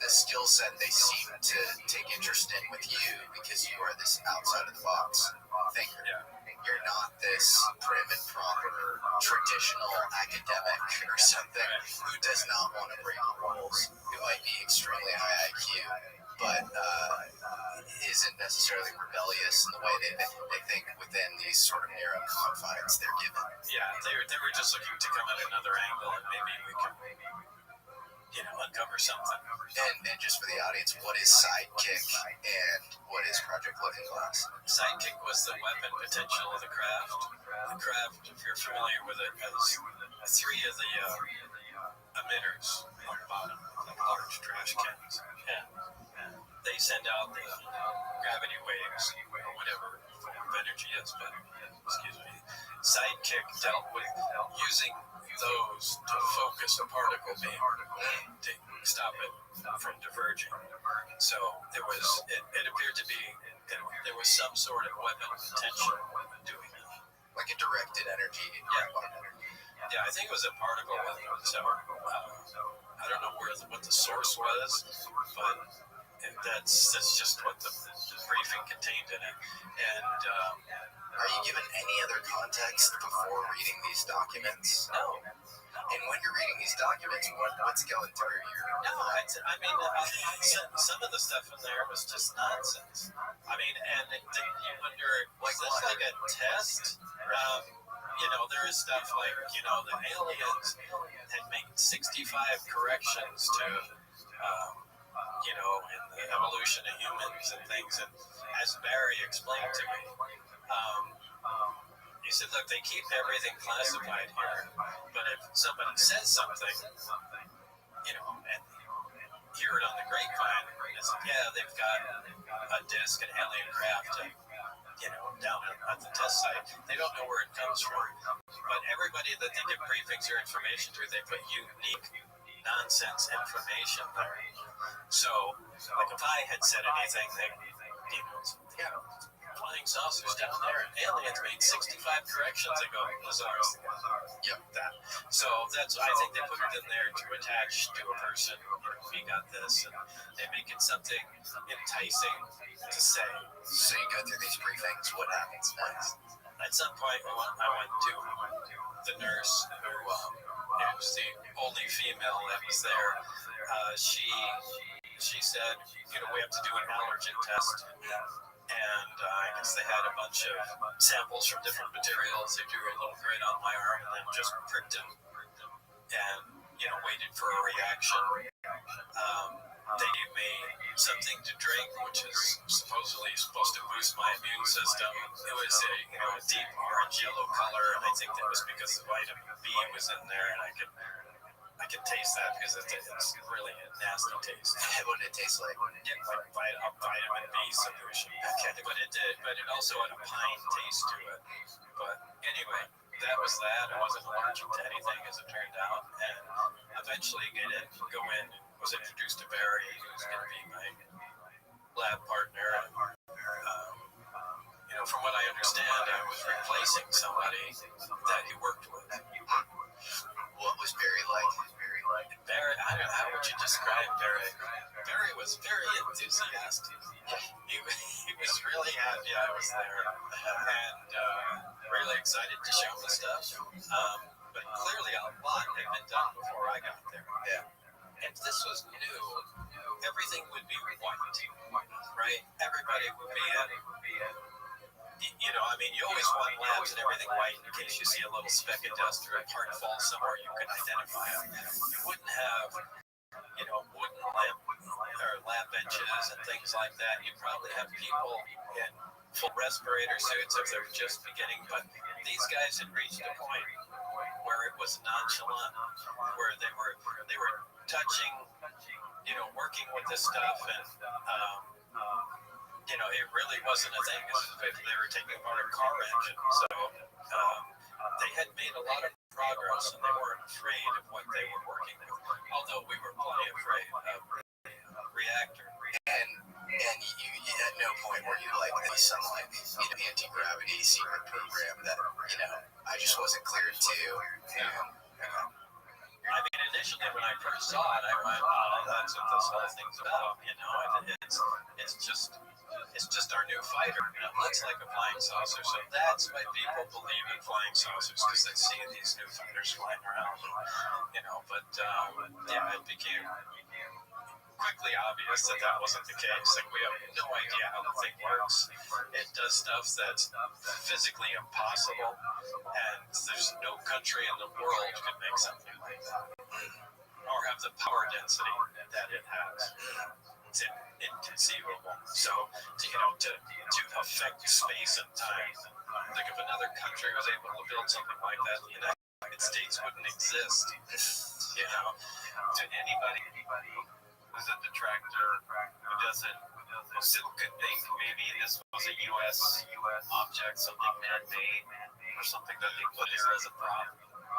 the skill set they seem to take interest in with you because you are this outside of the box thinker. You're not this prim and proper traditional academic or something who does not want to break rules, who might be extremely high IQ, but isn't necessarily rebellious in the way they think within these sort of narrow confines they're given. Yeah, they were just looking to come at another angle, and maybe we can, uncover something. And just for the audience, what is Sidekick and what is Project Looking Glass? Sidekick was the weapon potential of the craft. The craft, if you're familiar with it, has three of the emitters on the bottom, like large trash cans. And they send out the gravity waves, or whatever form of energy is, but, excuse me, Sidekick dealt with using those to focus a particle beam to stop it from diverging. So it appeared to be that there was some sort of weapon potential doing it. Like a directed energy. Yeah, I think it was a particle weapon. So I don't know what the source was, but that's just what the briefing contained in it. And are you given any other context before reading these documents? No. And when you're reading these documents, what's going through your... No, some of the stuff in there was just nonsense. I mean, and you wonder, was this like a test? There is stuff like, the aliens had made 65 corrections to, in the evolution of humans and things. And as Barry explained to me, he said, look, they keep everything classified here, but if somebody says something, and hear it on the grapevine, it's, they've got a disc, an alien craft, down at the test site. They don't know where it comes from. But everybody that they give briefings or information to, they put unique nonsense information there. So, like if I had said anything, flying saucers down there, and aliens made 65 corrections ago. Lazarus. Yep. That. So that's, I think they put it in there to attach to a person. We got this, and they make it something enticing to say. So you go through these briefings. What happens next? At some point, I went to the nurse who was the only female that was there. She said, we have to do an allergen test. And I guess they had a bunch of samples from different materials. They drew a little grid on my arm and then just pricked them and, waited for a reaction. They gave me something to drink, which is supposedly supposed to boost my immune system. It was a deep orange-yellow color, and I think that was because the vitamin B was in there, and I can taste that because it's really a nasty taste. What did it taste like? Like a vitamin B solution. Okay. But it also had a pine taste to it. But anyway, that was that. I wasn't allergic to anything, as it turned out. And eventually was introduced to Barry, who's going to be my lab partner. And, from what I understand, I was replacing somebody that he worked with. What was Barry like? Barry, how would you describe Barry? Barry was very enthusiastic. He was really happy I was there, and really excited to show me stuff. But clearly a lot had been done before I got there. Yeah. And this was new. Everything would be white, right? Everybody would be you always want labs and everything white in case you see a little speck of dust or a part fall somewhere you can identify them. You wouldn't have, wooden lab benches and things like that. You'd probably have people in full respirator suits if they're just beginning, but these guys had reached a point where it was nonchalant, where they were touching, working with this stuff, and it really wasn't a thing. They were taking apart a car engine, so they had made a lot of progress, and they weren't afraid of what they were working with, although we were plenty afraid of the reactor. And you at no point were you like, there's some anti-gravity secret program that, I just wasn't cleared to. I mean, initially when I first saw it, I went, "Oh, that's what this whole thing's about." You know, it's just our new fighter. You know, it looks like a flying saucer, so that's why people believe in flying saucers, because they see these new fighters flying around. You know, but yeah, it became quickly obvious that that wasn't the case. Like, we have no idea how the thing works. It does stuff that's physically impossible, and there's no country in the world could make something like that, or have the power density that it has. It's inconceivable. So, to affect space and time, like if another country was able to build something like that, the United States wouldn't exist. You know, to anybody who's a detractor, who doesn't, still could think maybe this was a U.S. object, something man-made, or something that they put there as a prop.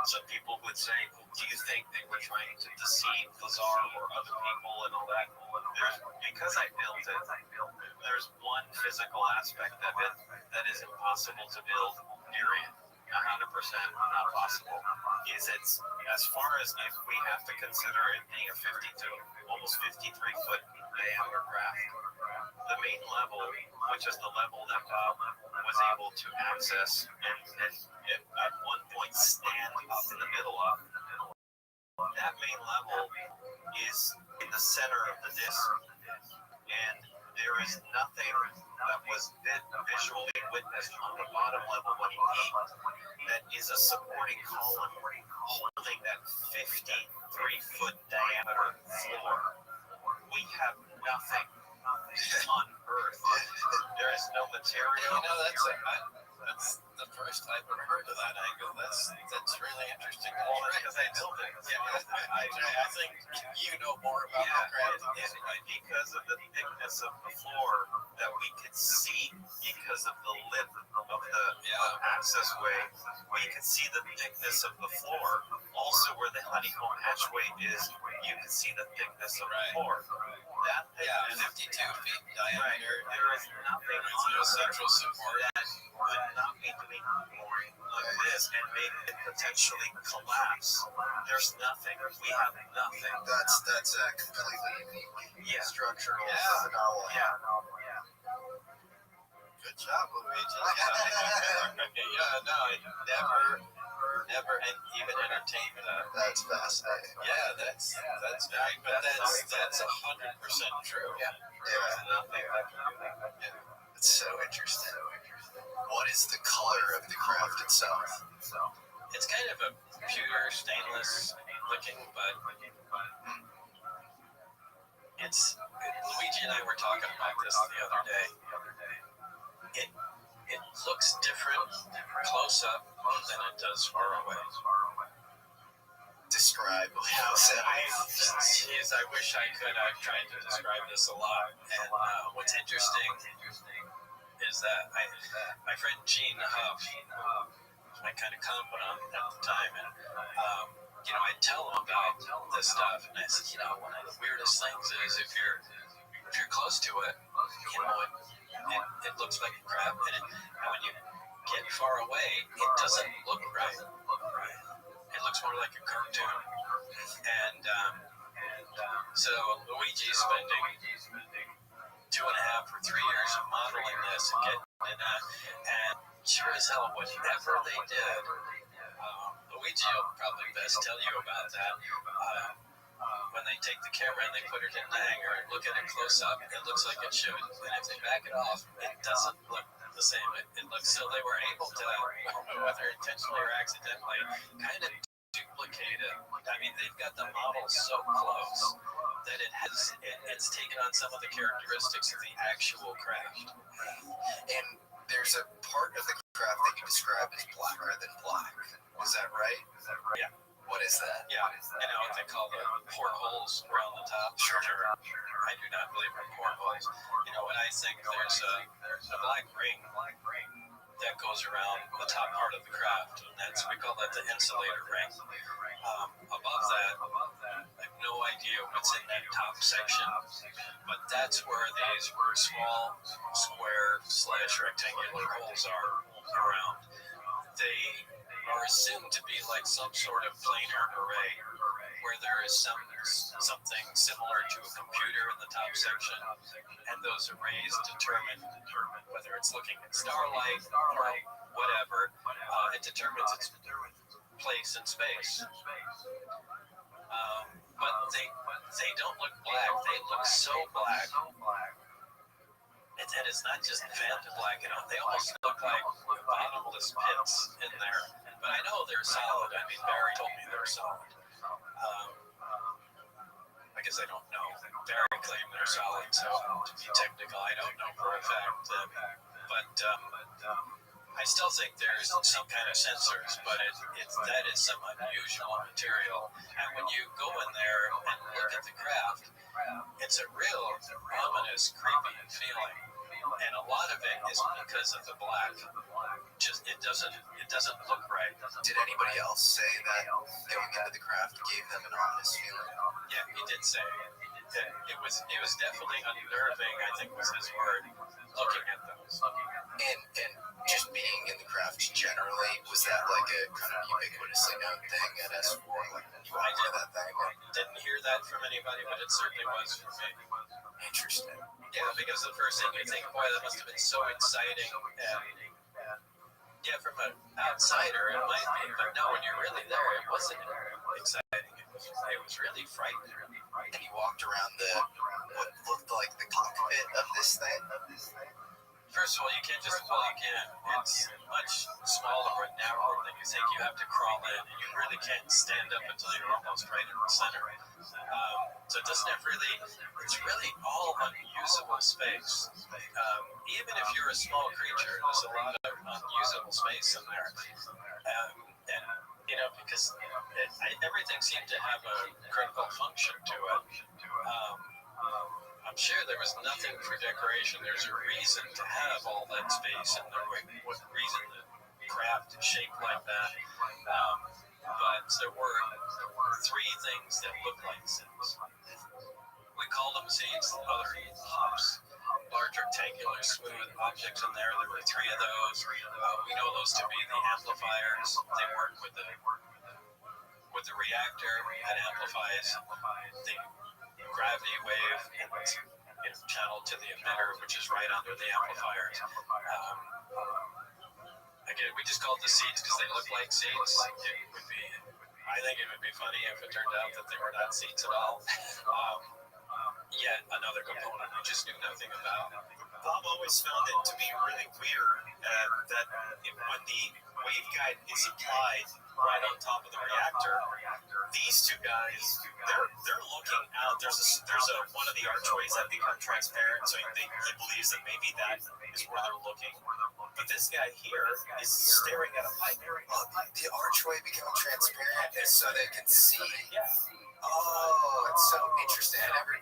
Some people would say, do you think they were trying to deceive the Tsar or other people and all that? Because I built it, there's one physical aspect of it that is impossible to build, period. 100% not possible. Is it's, as far as if we have to consider it being a 52, almost 53-foot diameter craft, the main level, which is the level that Bob was able to access and at one point stand up in the middle of, that main level is in the center of the disc, and there is nothing that was visually witnessed on the bottom level when he peaked that is a supporting column holding that 53-foot diameter floor. We have nothing on Earth. There is no material. You know, that's the first I've ever heard of that angle. That's really interesting. Well, because I built it. Yeah, I think you know more about the craft. Because of the thickness of the floor that we could see, because of the lip of the access way, we could see the thickness of the floor. Also, where the honeycomb hatchway is, you can see the thickness of the floor. That 52 feet diameter. There is nothing on the central support that would not be doing more like this and make it potentially collapse. There's nothing. We have nothing. That's a completely unique structural phenomenon. Good job, Luigi. No, I never even entertained that. That's fascinating. Yeah, that's right, but that's 100% true. There's nothing that can do that. It's so interesting. What is the color of the craft itself? It's kind of a pure stainless looking, but it's Luigi and I were talking about this the other day. It looks different close up than it does far away. Describe Jeez, I wish I could. I've tried to describe this a lot. And what's interesting is that my friend Gene Huff was my kind of confidant at the time, and I'd tell him about this stuff, and I said, one of the weirdest things is if you're close to it, it looks like a crab, and when you get far away, it doesn't look right. It looks more like a cartoon. And so Luigi's spending 2.5 or 3 years of modeling this and getting it, and sure as hell, whatever they did, Luigi will probably best tell you about that. When they take the camera and they put it in the hanger and look at it close up, it looks like it should. And if they back it off, it doesn't look the same. It looks so they were able to, whether intentionally or accidentally, kind of duplicate it. I mean, they've got the model so close that it's taken on some of the characteristics of the actual craft. And there's a part of the craft that you describe as blacker than black. Is that right? Yeah. What is that? Yeah, what they call the portholes around the top. Sure. I do not believe in portholes. When I think there's a black ring that goes around the top part of the craft, and we call that the insulator ring. Above that, I have no idea what's in that top section, but that's where these small square/rectangular holes are around. They are are assumed to be like some sort of planar array, where there is something similar to a computer in the top section, and those arrays determine whether it's looking at starlight or whatever. It determines its place in space. But they don't look black. They look so black. And it's not just Vanda black, they almost look like bottomless pits in there. But I know they're solid. I mean, Barry told me they're solid. I guess I don't know. Barry claimed they're solid, so to be technical, I don't know for a fact. But I still think there's some kind of sensors, but that is some unusual material. And when you go in there and look at the craft, it's a real ominous, creepy feeling. And a lot of it is because of the black. Just it doesn't look right. Did anybody else say that going into the craft gave them an ominous feeling? Yeah, he did say that it was definitely unnerving, I think was his word, looking at those. And just being in the craft generally, was that like a kind of ubiquitously known thing at S4? Like you walked by that thing? Didn't hear that from anybody, but it certainly was for me. Interesting. Yeah, because the first thing you think, boy, that must have been so exciting. And yeah, from an outsider, it might be, but no, when you're really there, it wasn't exciting. It was really frightening. And you walked around what looked like the cockpit of this thing? First of all, you can't just walk in. It's much smaller and narrower than you think. You have to crawl in, and you really can't stand up until you're almost right in the center. So it doesn't have it's really all unusable space. Even if you're a small creature, there's a lot of unusable space in there. And, because everything seemed to have a critical function to it. I'm sure there was nothing for decoration. There's a reason to have all that space, and there was a reason the craft is shaped like that. But there were three things that looked like seats. We called them seats, other hops, large rectangular smooth objects in there. There were three of those. We know those to be the amplifiers. They work with the reactor. It amplifies the gravity wave and channeled to the emitter, which is right under the amplifiers. Again, we just called the seats because they look like seats. I think it would be funny if it turned out that they were not seats at all. Yet another component we just knew nothing about. Bob always found it to be really weird that when the waveguide is applied right on top of the reactor, these two guys, they're looking out. There's one of the archways that become transparent, so he believes that maybe that is where they're looking. But this guy here is staring at a pipe. The archway become transparent so they can see. Yeah. Oh, it's so interesting. I never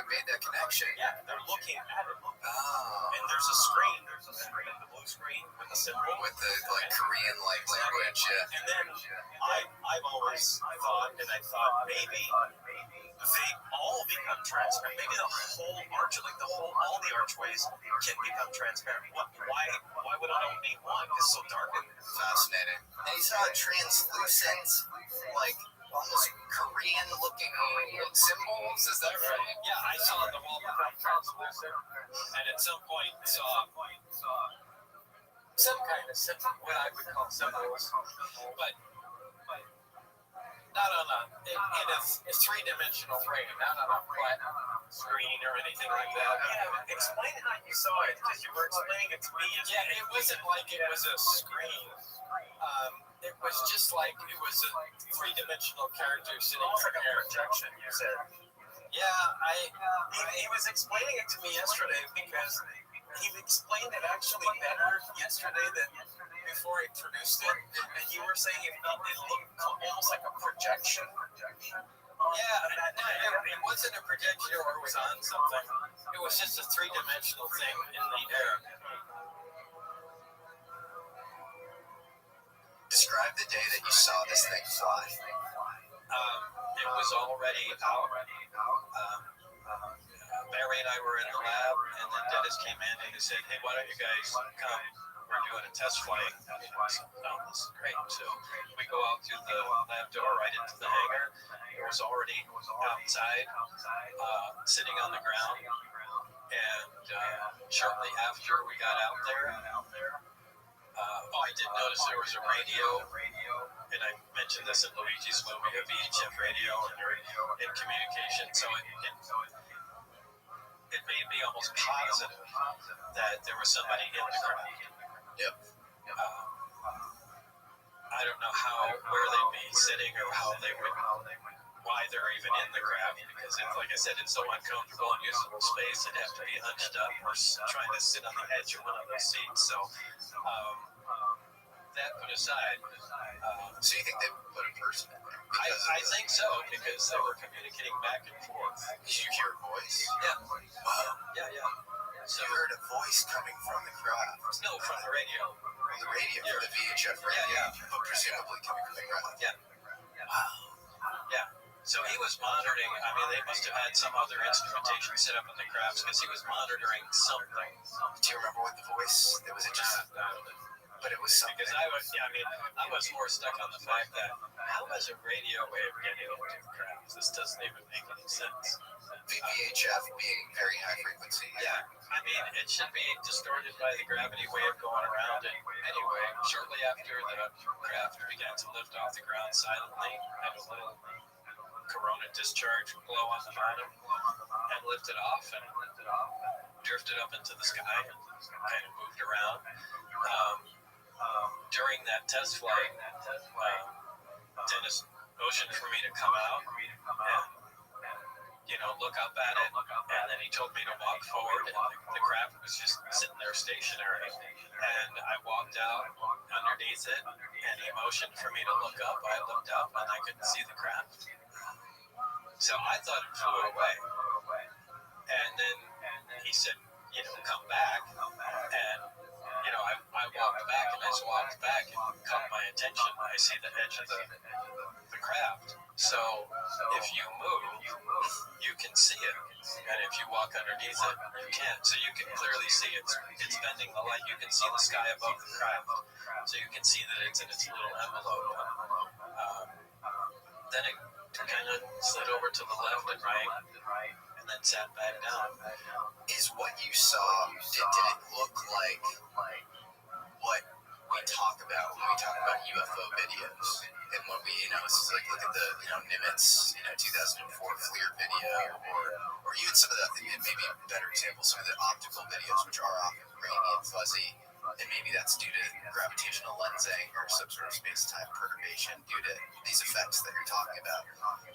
made that connection. Yeah, they're looking at it. Oh. And there's a screen, the blue screen with the symbol. With the Korean language, yeah. And then I've always thought maybe they all become transparent. Maybe the whole arch, all the archways can become transparent. Why would it only be one? It's so dark and fascinating. And you saw translucent, almost Korean-looking symbols. Is that right? Yeah, I saw the wall become translucent, and at some point saw some kind of symbol, what I would call symbols, but not on in a three-dimensional frame, not on a flat screen or anything like that. Yeah, explain how you saw it, because you were explaining it to me. Yeah, it wasn't like it was a screen. It was just like it was a three-dimensional character sitting from a projection, you said. Yeah, he was explaining it to me yesterday because he explained it actually better yesterday than before he produced it. And you were saying it looked almost like a projection. Yeah, it wasn't a projection or it was on something. It was just a three-dimensional thing in the air. Describe the day that you saw this thing fly. It was already out. Barry and I were in the lab, and then Dennis came in and he said, "Hey, why don't you guys come we're doing a test flight. So, this is great. So we go out through the lab door right into the hangar. It was already outside, sitting on the ground. And shortly after we got out there, I did notice there was a radio, and I mentioned this in Luigi's movie, a VHF radio, and they're in communication. So it made me almost positive that there was somebody in the crowd. Yep. I don't know where they'd be sitting or why they're even in the craft, because like I said, it's so uncomfortable and usable space, it'd have to be hunched up or trying to sit on the edge of one of those seats. So that put aside. So you think they would put a person in there? I think so, because they were communicating back and forth. Did you hear a voice? Yeah. Wow. Yeah. So you heard a voice coming from the craft? No, from the radio. From the radio, from the VHF radio? Yeah. But presumably coming from the craft? Yeah. Wow. Yeah. So he was monitoring, I mean, they must have had some other instrumentation set up in the crafts, because he was monitoring something. Do you remember what the voice? Was it just... But it was something. Because I was more stuck on the fact that how is a radio wave getting into the crafts? This doesn't even make any sense. VHF being very high frequency. Yeah, I mean, it should be distorted by the gravity wave going around it. Anyway, shortly after the craft began to lift off the ground silently, had a little corona discharge blow on the bottom, and lifted off and drifted up into the sky and kind of moved around. During that test flight, Dennis motioned for me to come out and, look up at it. And then he told me to walk forward, and the craft was just sitting there stationary. And I walked out underneath it, and he motioned for me to look up. I looked up, and I couldn't see the craft. So I thought it flew away. And then he said, come back. And I walked back, and as I walked back, it caught my attention. I see the edge of the craft. So if you move, you can see it. And if you walk underneath it, you can't. So you can clearly see it's bending the light. You can see the sky above the craft. So you can see that it's in its little envelope. Then it kind of slid over to the left and right, and then sat back down. Is what you saw, did it look like what we talk about when we talk about UFO videos? And when we, it's like, look at the, Nimitz, 2004 FLIR video, or even some of the, maybe a better example, some of the optical videos, which are often grainy and fuzzy, and maybe that's due to gravitational lensing or some sort of space-time perturbation due to these effects that you're talking about.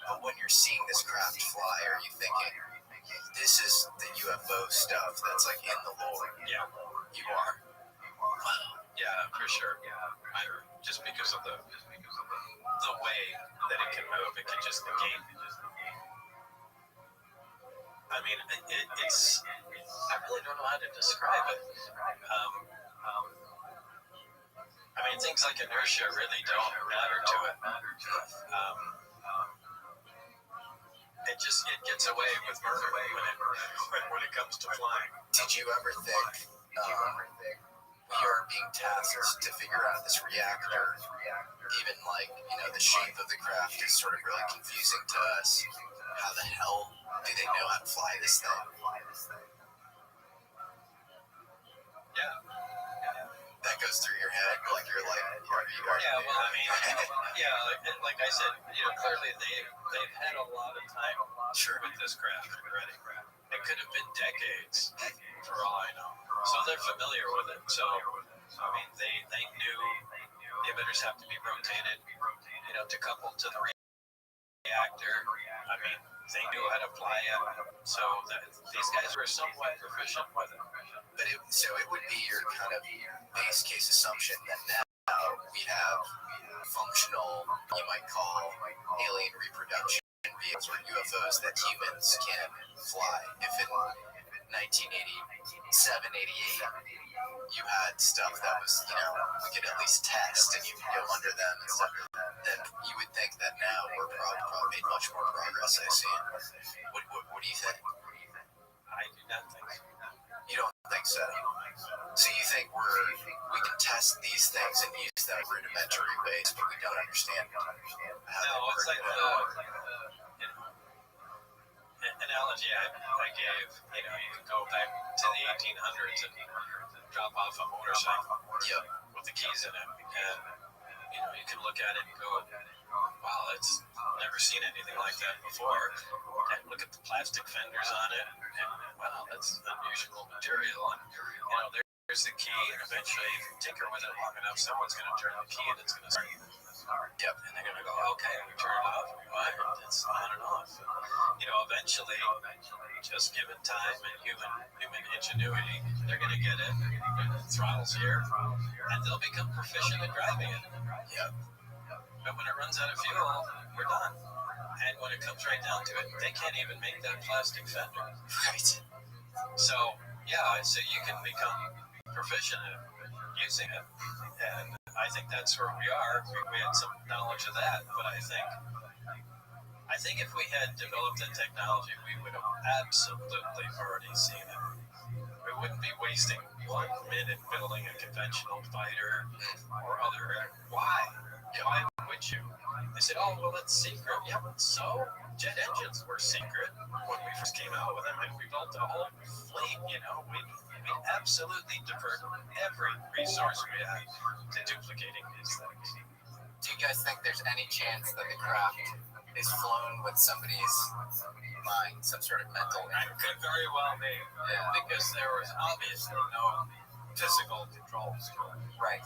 But when you're seeing this craft fly, are you thinking, this is the UFO stuff that's like in the lore? Yeah. You are? Wow. Yeah, for sure. Just because of the way that it can move, it can just negate. I mean, it's. I really don't know how to describe it. I mean, things like inertia really don't matter to it. It gets away with murder when it comes to flying. Did you ever think we are being tasked to figure out this reactor, even like, the shape of the craft is sort of really confusing to us. How the hell do they know how to fly this thing? Yeah. That goes through your head, like you're like, yeah, well, I mean, like I said, clearly they've had a lot of time with this craft already. It could have been decades, for all I know. So they're familiar with it. So, I mean, they knew the emitters have to be rotated, to couple to the reactor. I mean, they knew how to fly it. So these guys were somewhat proficient with it. But it would be your kind of base case assumption that now we have functional, you might call alien reproduction vehicles or UFOs that humans can fly. If in 1987, 88, you had stuff that was, we could at least test and you could go under them and stuff, then you would think that now we're probably made much more progress, I see. What do you think? I do not think so. You don't think so? So you think we can seen anything like that before. And look at the plastic fenders on it, and wow, that's unusual material. And there's the key, and eventually, if you tinker with it long enough, someone's going to turn the key, and it's going to start. Yep, and they're going to go, okay, we turn it off, we wind it, it's on and off. And, eventually, just given time and human ingenuity, they're going to get it. The throttle's here, and they'll become proficient at driving it. Yep. But when it runs out of fuel, we're done. And when it comes right down to it, they can't even make that plastic fender. Right. So you can become proficient at using it. And I think that's where we are. We had some knowledge of that, but I think if we had developed that technology, we would have absolutely already seen it. We wouldn't be wasting 1 minute building a conventional fighter or other. Why? Why would you? They said, oh, well, it's secret. Yeah, so jet engines were secret when we first came out with them, and we built a whole fleet, We absolutely diverted every resource we had to duplicating these things. Do you guys think there's any chance that the craft is flown with somebody's mind, some sort of mental? It could very well be, because there was obviously no physical controls. Right.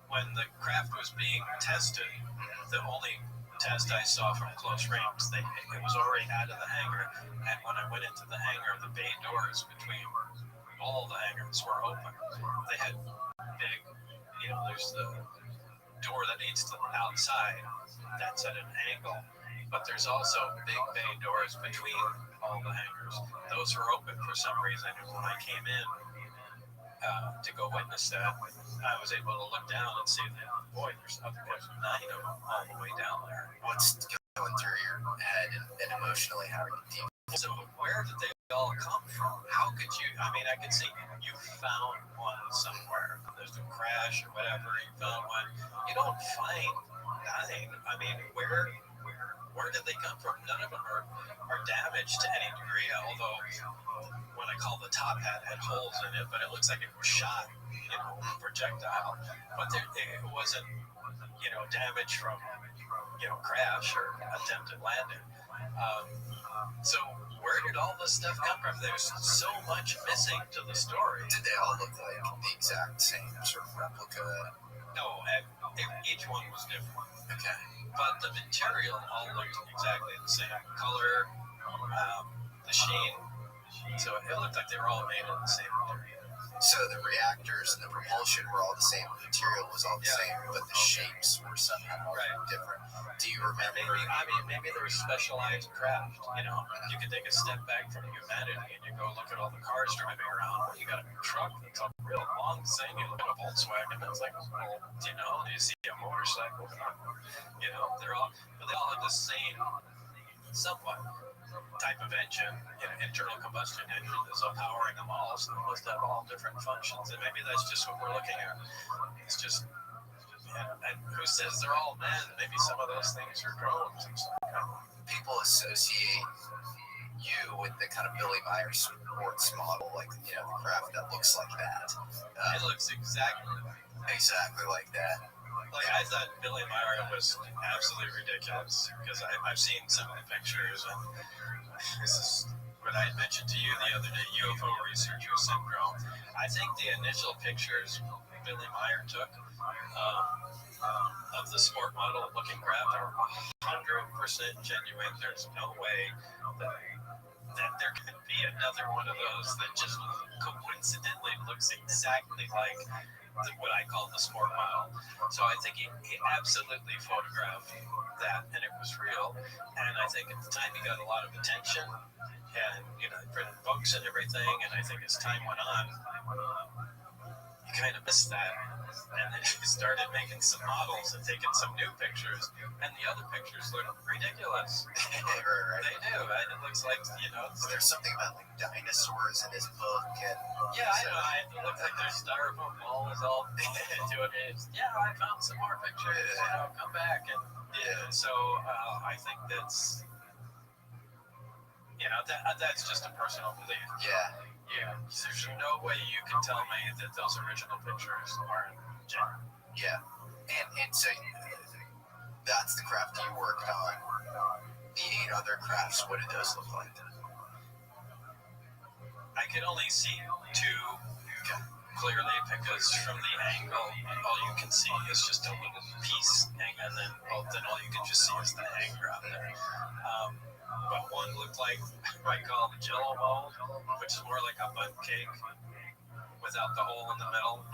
When the craft was being tested, the only test I saw from close range, it was already out of the hangar, and when I went into the hangar, the bay doors between all the hangars were open. They had big, there's the door that leads to the outside, that's at an angle, but there's also big bay doors between all the hangars. Those were open for some reason, and when I came in to go witness that, I was able to look down and see that, boy, there's 9 of them all the way down there. What's going through your head and emotionally, how are you dealing? So where did they all come from? How could you, I could see you found one somewhere. There's a crash or whatever, you found one. You don't find 9. Where did they come from? None of them are damaged to any degree, although what I call the top hat had holes in it, but it looks like it was shot, projectile. But it wasn't, damage from, crash or attempted landing. So where did all this stuff come from? There's so much missing to the story. Did they all look like the exact same sort of replica? No, each one was different. Okay. But the material all looked exactly the same. Color, the sheen. So it looked like they were all made of the same material. So the reactors and the propulsion were all the same, the material was all the same, but the shapes were somehow different. Do you remember? Maybe there was specialized craft. You could take a step back from humanity and you go look at all the cars driving around. You got a truck that's a real long thing. You look at a Volkswagen, it's like, you see a motorcycle. They all have the same, somewhat, type of engine, internal combustion engine is powering them all, so they must have all different functions, and maybe that's just what we're looking at. It's just, and who says they're all men? Maybe some of those things are drones and stuff. People associate you with the kind of Billy Meyer sports model, like the craft that looks like that. It looks exactly like that. Like, I thought Billy Meyer was absolutely ridiculous, because I've seen some of the pictures, and this is what I had mentioned to you the other day, UFO researcher syndrome. I think the initial pictures Billy Meyer took of the sport model looking craft are 100% genuine. There's no way that there could be another one of those that just coincidentally looks exactly like what I call the sport model. So I think he absolutely photographed that, and it was real. And I think at the time he got a lot of attention, and printed books and everything. And I think as time went on, he kind of missed that, and then he started making some models and taking some new pictures, and the other pictures look ridiculous. They do. It looks like there's something about like dinosaurs in his book, and I know. It looks like there's styrofoam balls all doing it. I found some more pictures. Come back, and so I think that's that's just a personal belief. There's no way you can tell me that those original pictures aren't genuine. And so that's the craft you worked on. The 8 other crafts, what did those look like? I could only see 2 clearly because from the angle, all you can see is just a little piece, and then all you can just see is the hanger out there. But one looked like what I call the Jello mold, which is more like a bun cake without the hole in the middle.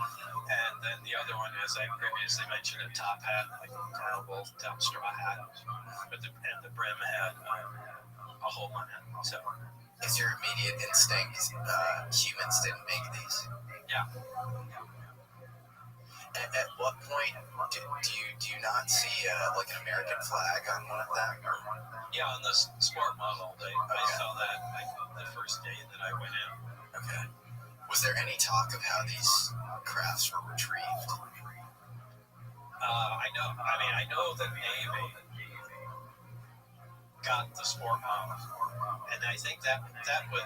And then the other one, as I previously mentioned, a top hat, like a carnival top straw hat, and the brim had a hole in it. So, is your immediate instinct humans didn't make these? Yeah. At what point do you not see like an American flag on one of them? Yeah, on the sport model, I saw that the first day that I went in. Okay. Was there any talk of how these crafts were retrieved? I know the Navy got the sport model, and I think that was,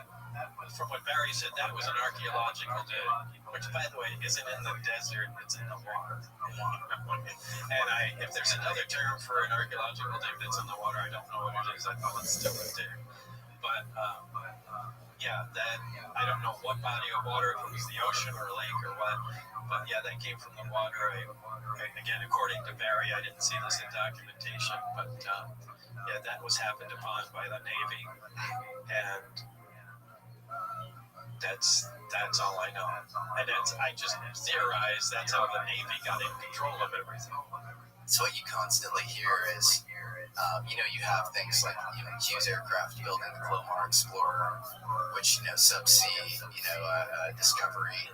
from what Barry said, that was an archaeological dig, which, by the way, isn't in the desert, it's in the water. And if there's another term for an archaeological dig that's in the water, I don't know what it is. I know it's still a dig. But, I don't know what body of water, if it was the ocean or a lake or what, but yeah, that came from the water. Again, according to Barry, I didn't see this in documentation, but that was happened upon by the Navy, and that's all I know. And I just theorize that's how the Navy got in control of everything. So what you constantly hear is, you have things like, Hughes Aircraft building the Glomar Explorer, which, subsea, Discovery,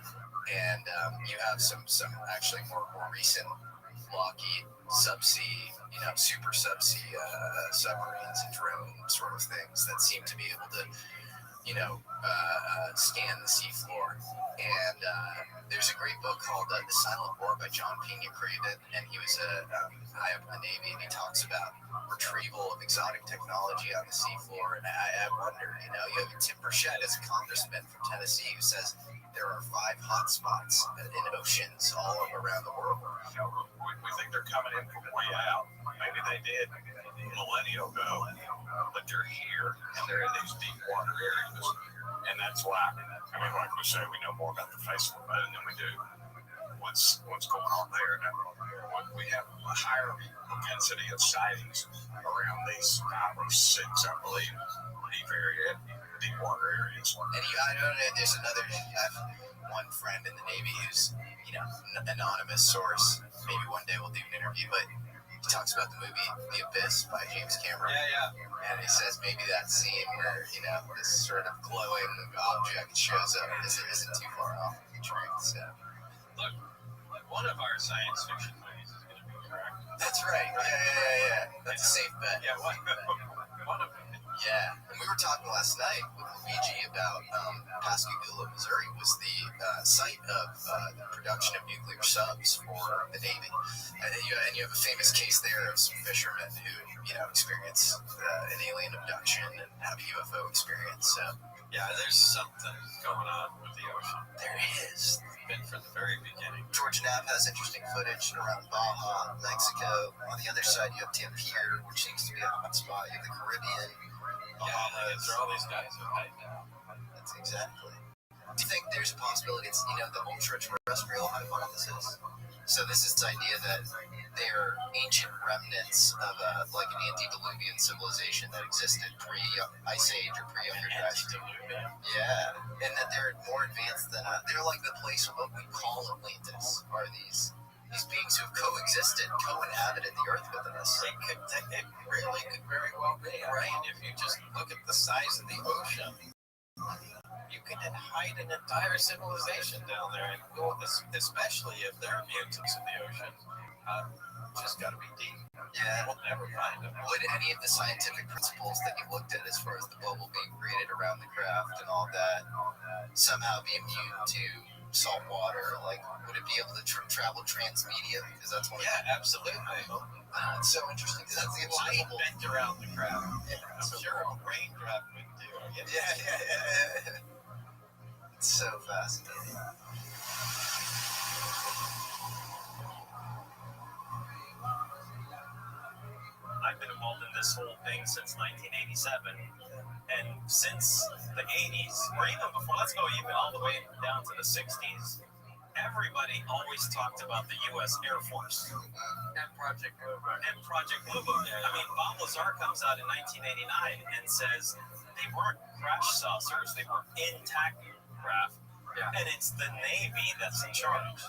and you have some actually more recent Lockheed subsea, super subsea submarines and drone sort of things that seem to be able to, scan the seafloor. And there's a great book called The Silent War by John Pena Craven, and he was high up in the Navy, and he talks about retrieval of exotic technology on the seafloor. And I wonder, you have Tim Burchett as a congressman from Tennessee who says there are 5 hotspots in oceans all around the world. We think they're coming in from way out. Maybe they did millennia ago, but they're here, and they're in these deep water areas. And that's why, like we say, we know more about the face of the moon than we do what's going on there. Now, we have a higher propensity of sightings around these 5 or 6, I believe, deep water areas. And I don't know, there's I have one friend in the Navy who's, anonymous source. Maybe one day we'll do an interview, but he talks about the movie The Abyss by James Cameron. Yeah. And he says maybe that scene where, this sort of glowing object shows up isn't too far off the truth. So. Look, one of our science fiction movies is going to be correct. That's right. Yeah. That's a safe bet. Yeah, one of them. Yeah, and we were talking last night with Luigi about Pascagoula, Missouri was the site of the production of nuclear subs for the Navy. And you have a famous case there of some fishermen who, experience an alien abduction and have a UFO experience. So, yeah, there's something going on with the ocean. There is. Been from the very beginning. George Knapp has interesting footage around Baja, Mexico. On the other side, you have Tampere, which seems to be a hotspot. You have the Caribbean. Bahamas, all these guys are right now. That's exactly. Do you think there's a possibility it's, the ultra-terrestrial hypothesis? So this is the idea that they're ancient remnants of like an antediluvian civilization that existed pre-Ice Age or pre-Younger Antediluvian? Yeah, and that they're more advanced than they're like the place of what we call Atlantis. Are these beings who have co-inhabited the Earth with us? It really could very well be, right? And if you just look at the size of the ocean, you could hide an entire civilization down there, and especially if they're mutants in the ocean. Just got to be deep. Yeah. We'll never find them. Would any of the scientific principles that you looked at as far as the bubble being created around the craft and all that somehow be immune to salt water? Like, would it be able to travel transmedia? Because that's one. Yeah, absolutely. It's so interesting because that's the impossible. Bent around the craft. Yeah, I'm sure a raindrop would do. Yeah. It's so fascinating. I've been involved in this whole thing since 1987. And since the 80s, or even before, let's go even all the way down to the 60s, everybody always talked about the U.S. Air Force. And Project Blue Book. And Project Blue Book. I mean, Bob Lazar comes out in 1989 and says they weren't crash saucers, they were intact craft. Yeah. And it's the Navy that's in charge.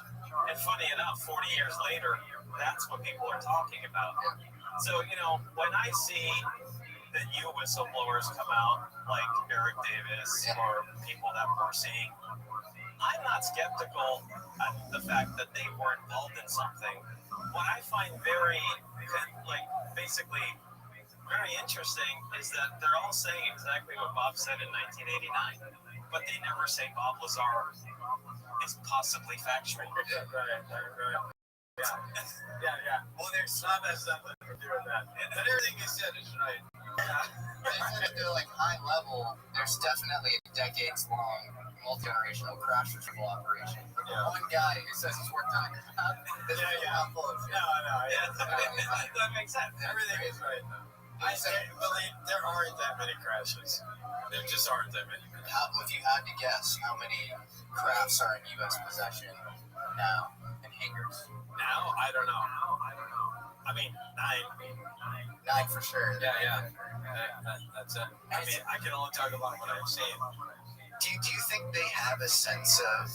And funny enough, 40 years later, that's what people are talking about. So, you know, when I see the new whistleblowers come out, like Eric Davis or people that we're seeing, I'm not skeptical at the fact that they were involved in something. What I find very, basically very interesting is that they're all saying exactly what Bob said in 1989, but they never say Bob Lazar is possibly factual. Yeah, right. Yeah. Well, there's some has something to do with that. But everything you said is right. If they're like high level, there's definitely a decades-long multi-generational crash retrieval operation. One guy who says he's worked on it. Not bullshit. No. Yeah, that makes sense. Everything is right. I believe there aren't that many crashes. There just aren't that many. If you had to guess, how many crafts are in U.S. possession now in hangars? Now? I don't know. I mean, 9. 9 for sure. Yeah. That's it. I mean, I can only talk about what I've seen. Do you think they have a sense of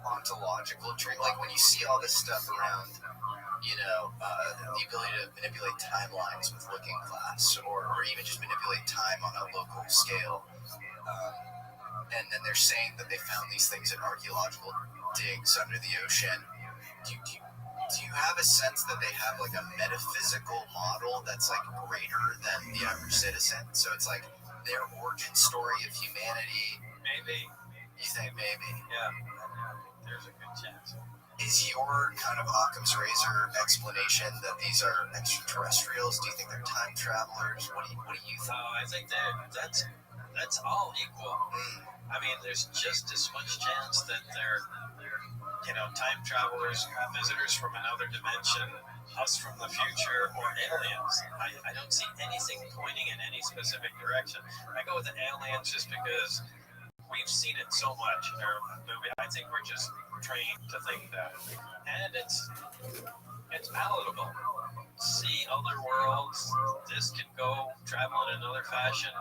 ontological truth? Like when you see all this stuff around, the ability to manipulate timelines with looking glass, or even just manipulate time on a local scale, and then they're saying that they found these things in archaeological digs under the ocean. Do you have a sense that they have like a metaphysical model that's like greater than the average citizen? So it's like their origin story of humanity. Maybe. You think maybe? Yeah. There's a good chance. Is your kind of Occam's razor explanation that these are extraterrestrials? Do you think they're time travelers? What do you think? I think that's all equal. I mean, there's just as much chance that they're time travelers, visitors from another dimension, us from the future, or aliens. I don't see anything pointing in any specific direction. I go with the aliens just because we've seen it so much in our movie. I think we're just trained to think that. And it's palatable. See other worlds. This can go travel in another fashion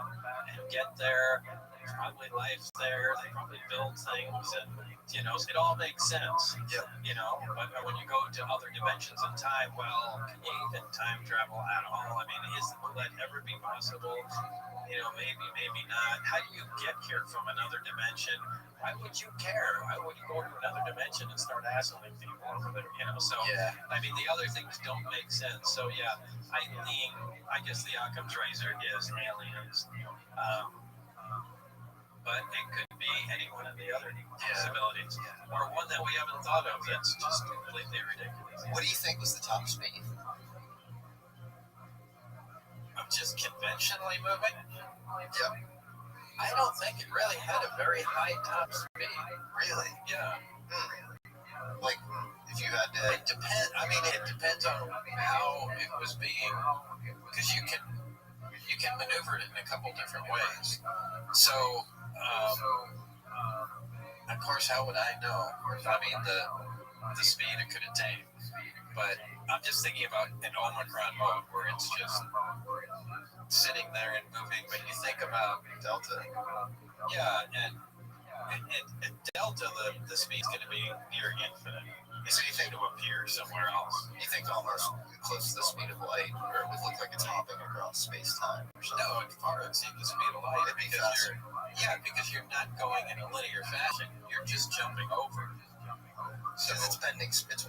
and get there. There's probably life there. They probably build things, and it all makes sense. Yep. But when you go to other dimensions in time, well, can you even time travel at all? I mean, will that ever be possible? Maybe not. How do you get here from another dimension? Why would you care? Why would you go to another dimension and start assholing people over there? So, yeah. I mean, the other things don't make sense. So, yeah, I guess the Occam's razor is aliens. But it could be any one of the other possibilities. Or one that we haven't thought of that's just completely ridiculous. What do you think was the top speed? Of just conventionally moving? Yep. I don't think it really had a very high top speed. Really? Yeah. Like, if you had to... It depends on how it was being... Because you can maneuver it in a couple different ways. So, of course, how would I know? I mean, the speed it could attain. But I'm just thinking about an Omicron mode where it's just sitting there and moving. But you think about Delta. Yeah, and Delta, the speed's going to be near infinite. So you think to appear somewhere else. You think almost close to the speed of light, or it would look like it's hopping across space-time or something? No, it's far exceed the speed of light because you're not going in a linear fashion. You're just jumping over. So it's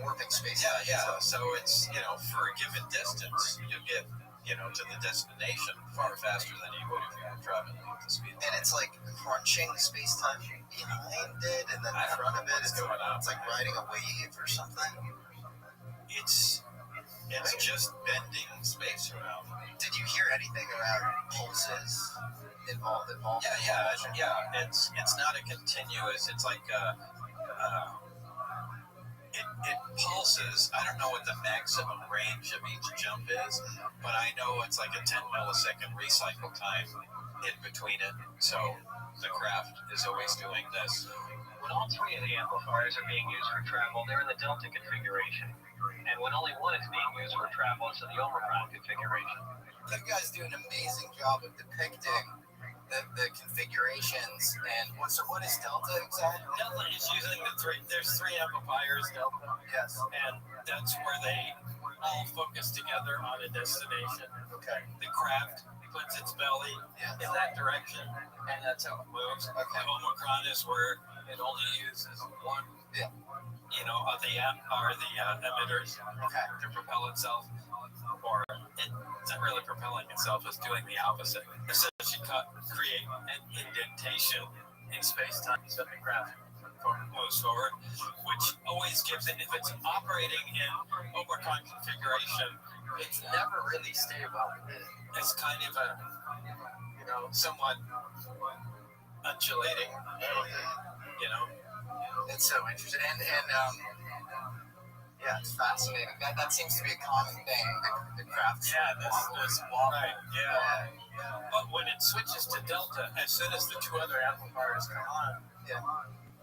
warping space. Yeah. So it's, for a given distance, you get, to the destination far faster than you would if you were traveling at the speed. And it's like crunching space-time behind it, and then in front of it, it's like riding a wave or something. It's just bending space around. Did you hear anything around pulses involved? Yeah. It's not a continuous. It's like it pulses. I don't know what the maximum range of each jump is, but I know it's like a 10 millisecond recycle time in between it. So the craft is always doing this. When all three of the amplifiers are being used for travel, they're in the Delta configuration. And when only one is being used for travel, it's in the Omicron configuration. You guys do an amazing job of depicting the configurations. And what is Delta exactly? Delta is using there's three amplifiers, Delta. Yes. And that's where they all focus together on a destination. Okay. The craft puts its belly in that direction, and that's how it moves. Okay. The Omicron is where it only uses one, of the emitters to propel itself, or it's not really propelling itself, it's doing the opposite. Essentially create an indentation in space-time so the craft moves forward, which always gives it, if it's operating in Omicron configuration, it's never really stable. It's kind of a, somewhat undulating, It's so interesting. And it's fascinating. That seems to be a common thing, the craft. Yeah, this wall. Right, yeah. But when it switches to Delta, as soon as the two other amplifiers come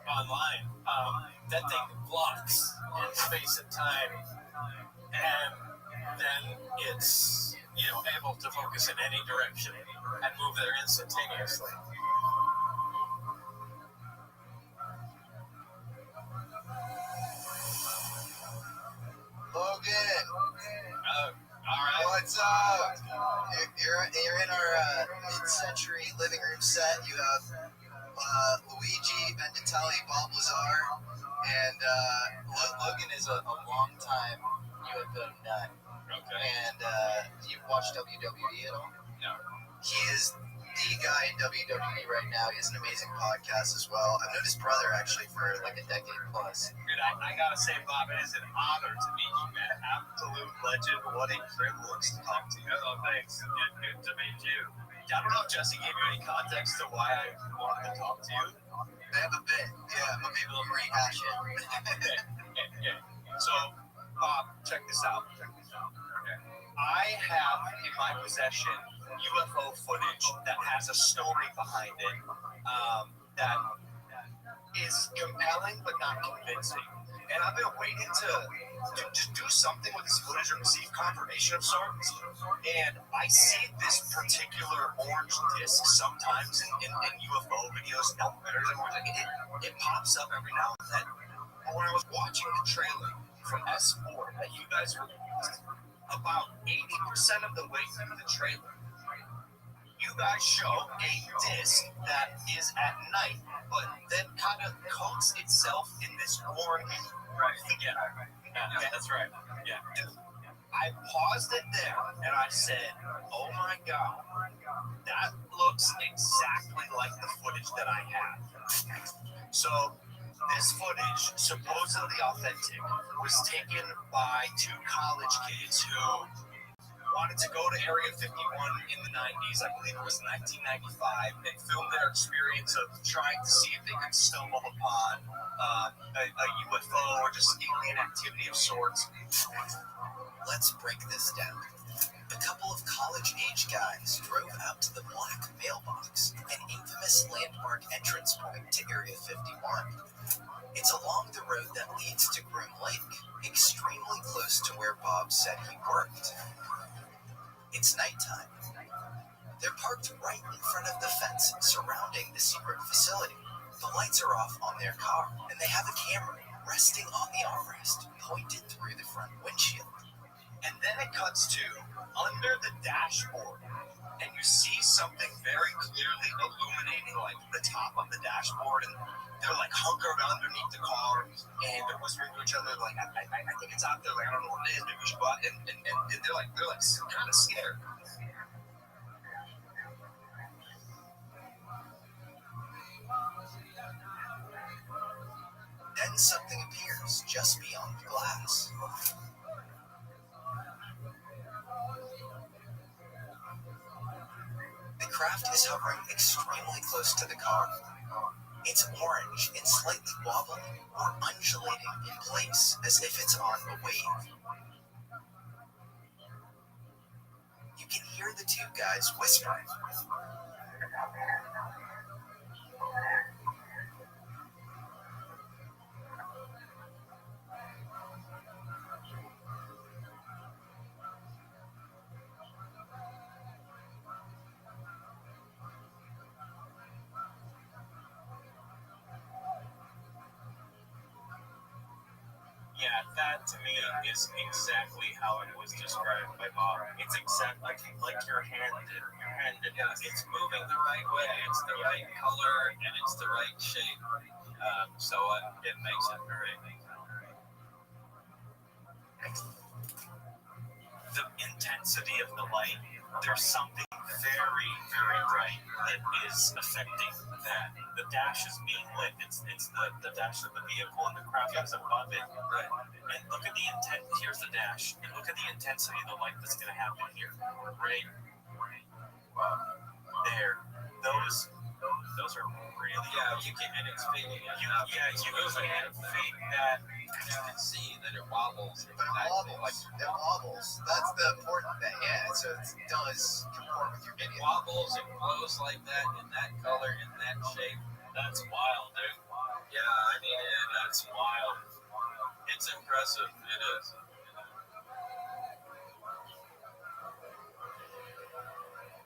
online, that thing blocks in space and time, and then it's able to focus in any direction and move there instantaneously. Logan. All right. What's up? You're in our mid-century living room set. You have Luigi Venditelli, Bob Lazar, and Logan is a long-time UFO nut. Okay. And you've watched WWE at all? No. He is the guy in WWE right now. He has an amazing podcast as well. I've known his brother actually for like a decade plus. Dude, I gotta say, Bob, it is an honor to meet you, man. Absolute legend. What a privilege to talk to you. Oh, thanks. Good to meet you. I don't know if Jesse gave you any context to why I wanted to talk to you. They have a bit, but maybe we'll rehash it. Yeah. So, Bob, check this out. Okay. I have in my possession UFO footage that has a story behind it that is compelling but not convincing. And I've been waiting to just do something with this footage or receive confirmation of sorts. And I see this particular orange disc sometimes in UFO videos, elevators, and it pops up every now and then. But when I was watching the trailer from S4 that you guys released, about 80% of the way through the trailer, you guys show a disc that is at night, but then kind of coats itself in this orange. Right. Yeah, that's right. Yeah. I paused it there and I said, "Oh my God, that looks exactly like the footage that I have." So this footage, supposedly authentic, was taken by two college kids who wanted to go to Area 51 in the 90s, I believe it was 1995, and film their experience of trying to see if they could stumble upon a UFO or just alien activity of sorts. Let's break this down. A couple of college-age guys drove out to the Black Mailbox, an infamous landmark entrance point to Area 51. It's along the road that leads to Groom Lake, extremely close to where Bob said he worked. It's nighttime. They're parked right in front of the fence surrounding the secret facility. The lights are off on their car, and they have a camera resting on the armrest, pointed through the front windshield. And then it cuts to under the dashboard, and you see something very clearly illuminating like the top of the dashboard, and they're like hunkered underneath the car, and they're whispering to each other like, I think it's out there, like I don't know what it is, maybe we should go out, and they're like kind of scared. Then something appears just beyond the glass. The craft is hovering extremely close to the car. It's orange and slightly wobbly or undulating in place as if it's on a wave. You can hear the two guys whispering. Yeah, that to me is exactly how it was described by Bob. It's exactly like your hand. It's moving the right way. It's the right color and it's the right shape. So it makes it very. The intensity of the light. There's something very, very bright that is affecting that. The dash is being lit. It's the dash of the vehicle, and the craft is above it. Right. And look at the intent. Here's the dash, and look at the intensity of the light that's going to happen here. Right. There. Those are really. Yeah, you can, and it's fading. You can fade that. You can see that it wobbles. But it wobbles. It wobbles. That's the important thing. Yeah, so it does comport with your video. It wobbles, it glows like that, in that color, in that shape. That's wild, dude. Yeah, I mean, that's wild. It's impressive. It is.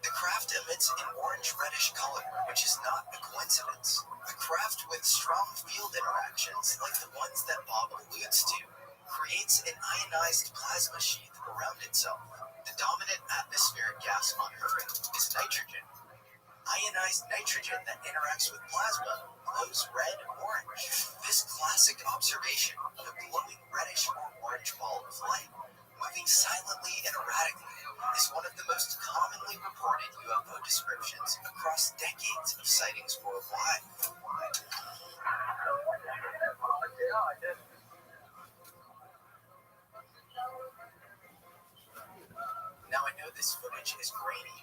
The craft emits an orange-reddish color, which is not a coincidence. A craft with strong field interactions, like the ones that Bob alludes to, creates an ionized plasma sheath around itself. The dominant atmospheric gas on Earth is nitrogen. Ionized nitrogen that interacts with plasma glows red-orange. This classic observation of a glowing reddish or orange ball of light, moving silently and erratically, is one of the most commonly reported UFO descriptions across decades of sightings worldwide. Now I know this footage is grainy,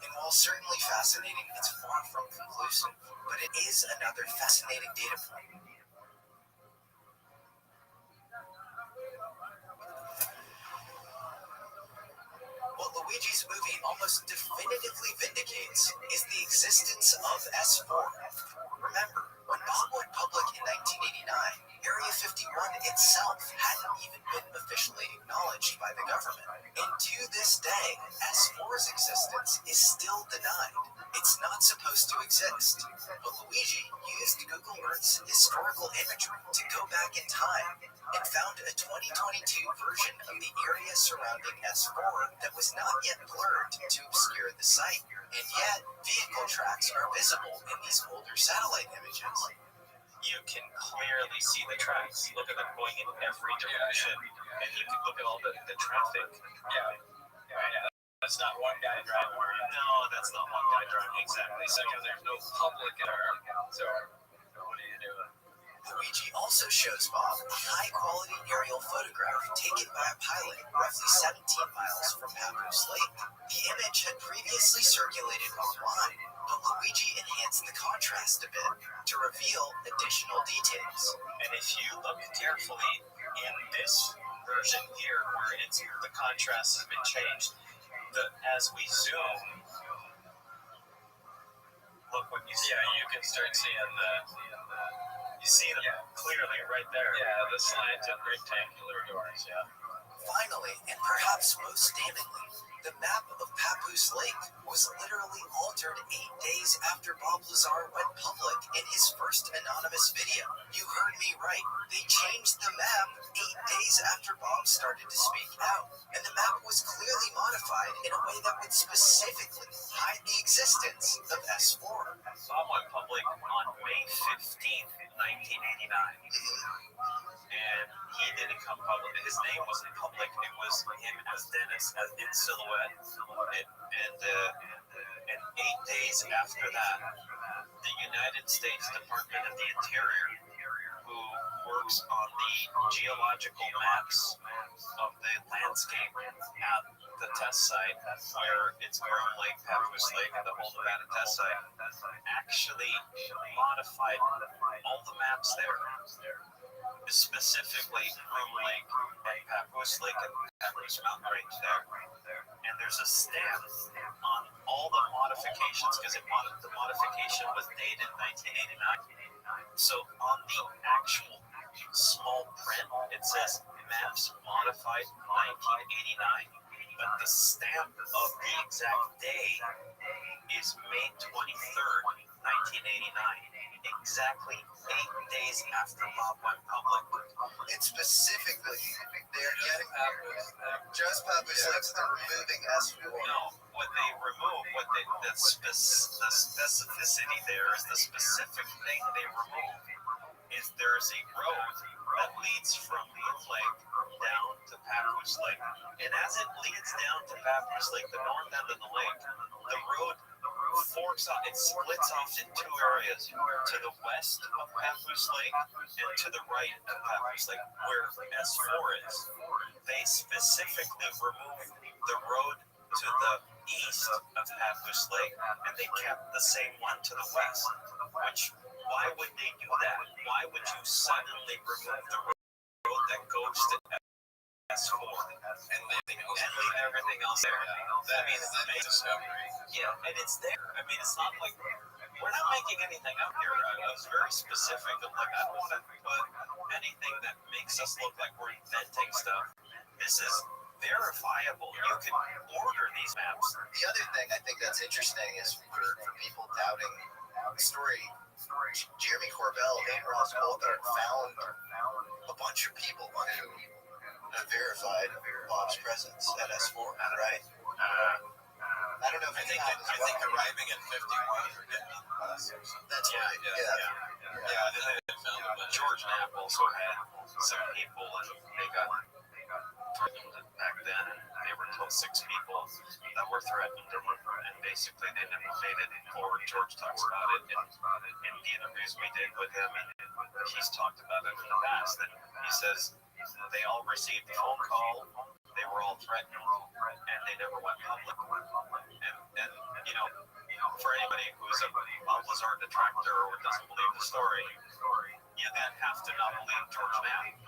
and while certainly fascinating, it's far from conclusive, but it is another fascinating data point. What Luigi's movie almost definitively vindicates is the existence of S4. Remember, when Bob went public in 1989, Area 51 itself hadn't even been officially acknowledged by the government. And to this day, S4's existence is still denied. It's not supposed to exist. But Luigi used Google Earth's historical imagery to go back in time and found a 2022 version of the area surrounding S4 that was not yet blurred to obscure the site. And yet, vehicle tracks are visible in these older satellite images. You can clearly see the tracks. Look at them going in every direction. And you can look at all the traffic. Yeah. That's not one guy driving around. No, that's not one guy driving. Exactly. So there's no public in our. So what are you doing? Luigi also shows Bob a high-quality aerial photograph taken by a pilot roughly 17 miles from Papoose Lake. The image had previously circulated online, but Luigi enhanced the contrast a bit to reveal additional details. And if you look carefully in this version here, where the contrast has been changed, as we zoom, look what you see. Yeah, you can start seeing you see them clearly right there. Yeah, the slanted rectangular doors, yeah. Finally, and perhaps most damningly, the map of Papoose Lake was literally altered 8 days after Bob Lazar went public in his first anonymous video. You heard me right. They changed the map 8 days after Bob started to speak out. And the map was clearly modified in a way that would specifically hide the existence of S4. Bob went public on May 15th, 1989. And he didn't come public. His name wasn't public. It was him as Dennis, as in silhouette. And 8 days after that, the United States Department of the Interior, who works on the geological maps of the land landscape at the test site where it's Groom Lake, Papoose Lake, and the whole Nevada test site actually modified all the maps there, specifically Groom Lake and Papoose Lake and Papoose Mountain Range there. And there's a stamp on all the modifications because the modification was dated 1989. So on the actual small print, it says maps modified 1989, but the stamp of the exact day is May 23rd, 1989, exactly 8 days after Bob went public. And specifically, they're getting just Papoose Lake, so they're removing S4. No, what they remove, the specificity there is the specific thing they remove is there's a road that leads from Groom Lake down to Papoose Lake. And as it leads down to Papoose Lake, the north end of the lake, the road forks off, it splits off in two areas, to the west of Papoose Lake and to the right of Papoose Lake, where S4 is. They specifically removed the road to the east of Papoose Lake, and they kept the same one to the west, which, why would they do that? Why would you suddenly remove the road that goes to S4 and leave everything else there? I mean, it's amazing discovery. Yeah, and it's there. I mean, it's not like we're not making anything up here. I was very specific. I'm like, I don't want to put anything that makes us look like we're inventing stuff. This is verifiable. You can order these maps. The other thing I think that's interesting is for people doubting the story, Jeremy Corbell and Ross Coulthard found a bunch of people who verified Bob's presence at S4, right? I don't know if I think arriving at 51 or getting on the bus or something. That's right. Yeah. They found George Knapp also had some people, and they got threatened back then, and they were told 6 people that were threatened, and basically they never made it forward. George talks about it in the interviews we did with him, and he's talked about it in the past, and he says they all received a phone call, they were all threatened, and they never went public. And you know, for anybody who's a Bob Lazar detractor or doesn't believe the story, you then have to not believe George Knapp,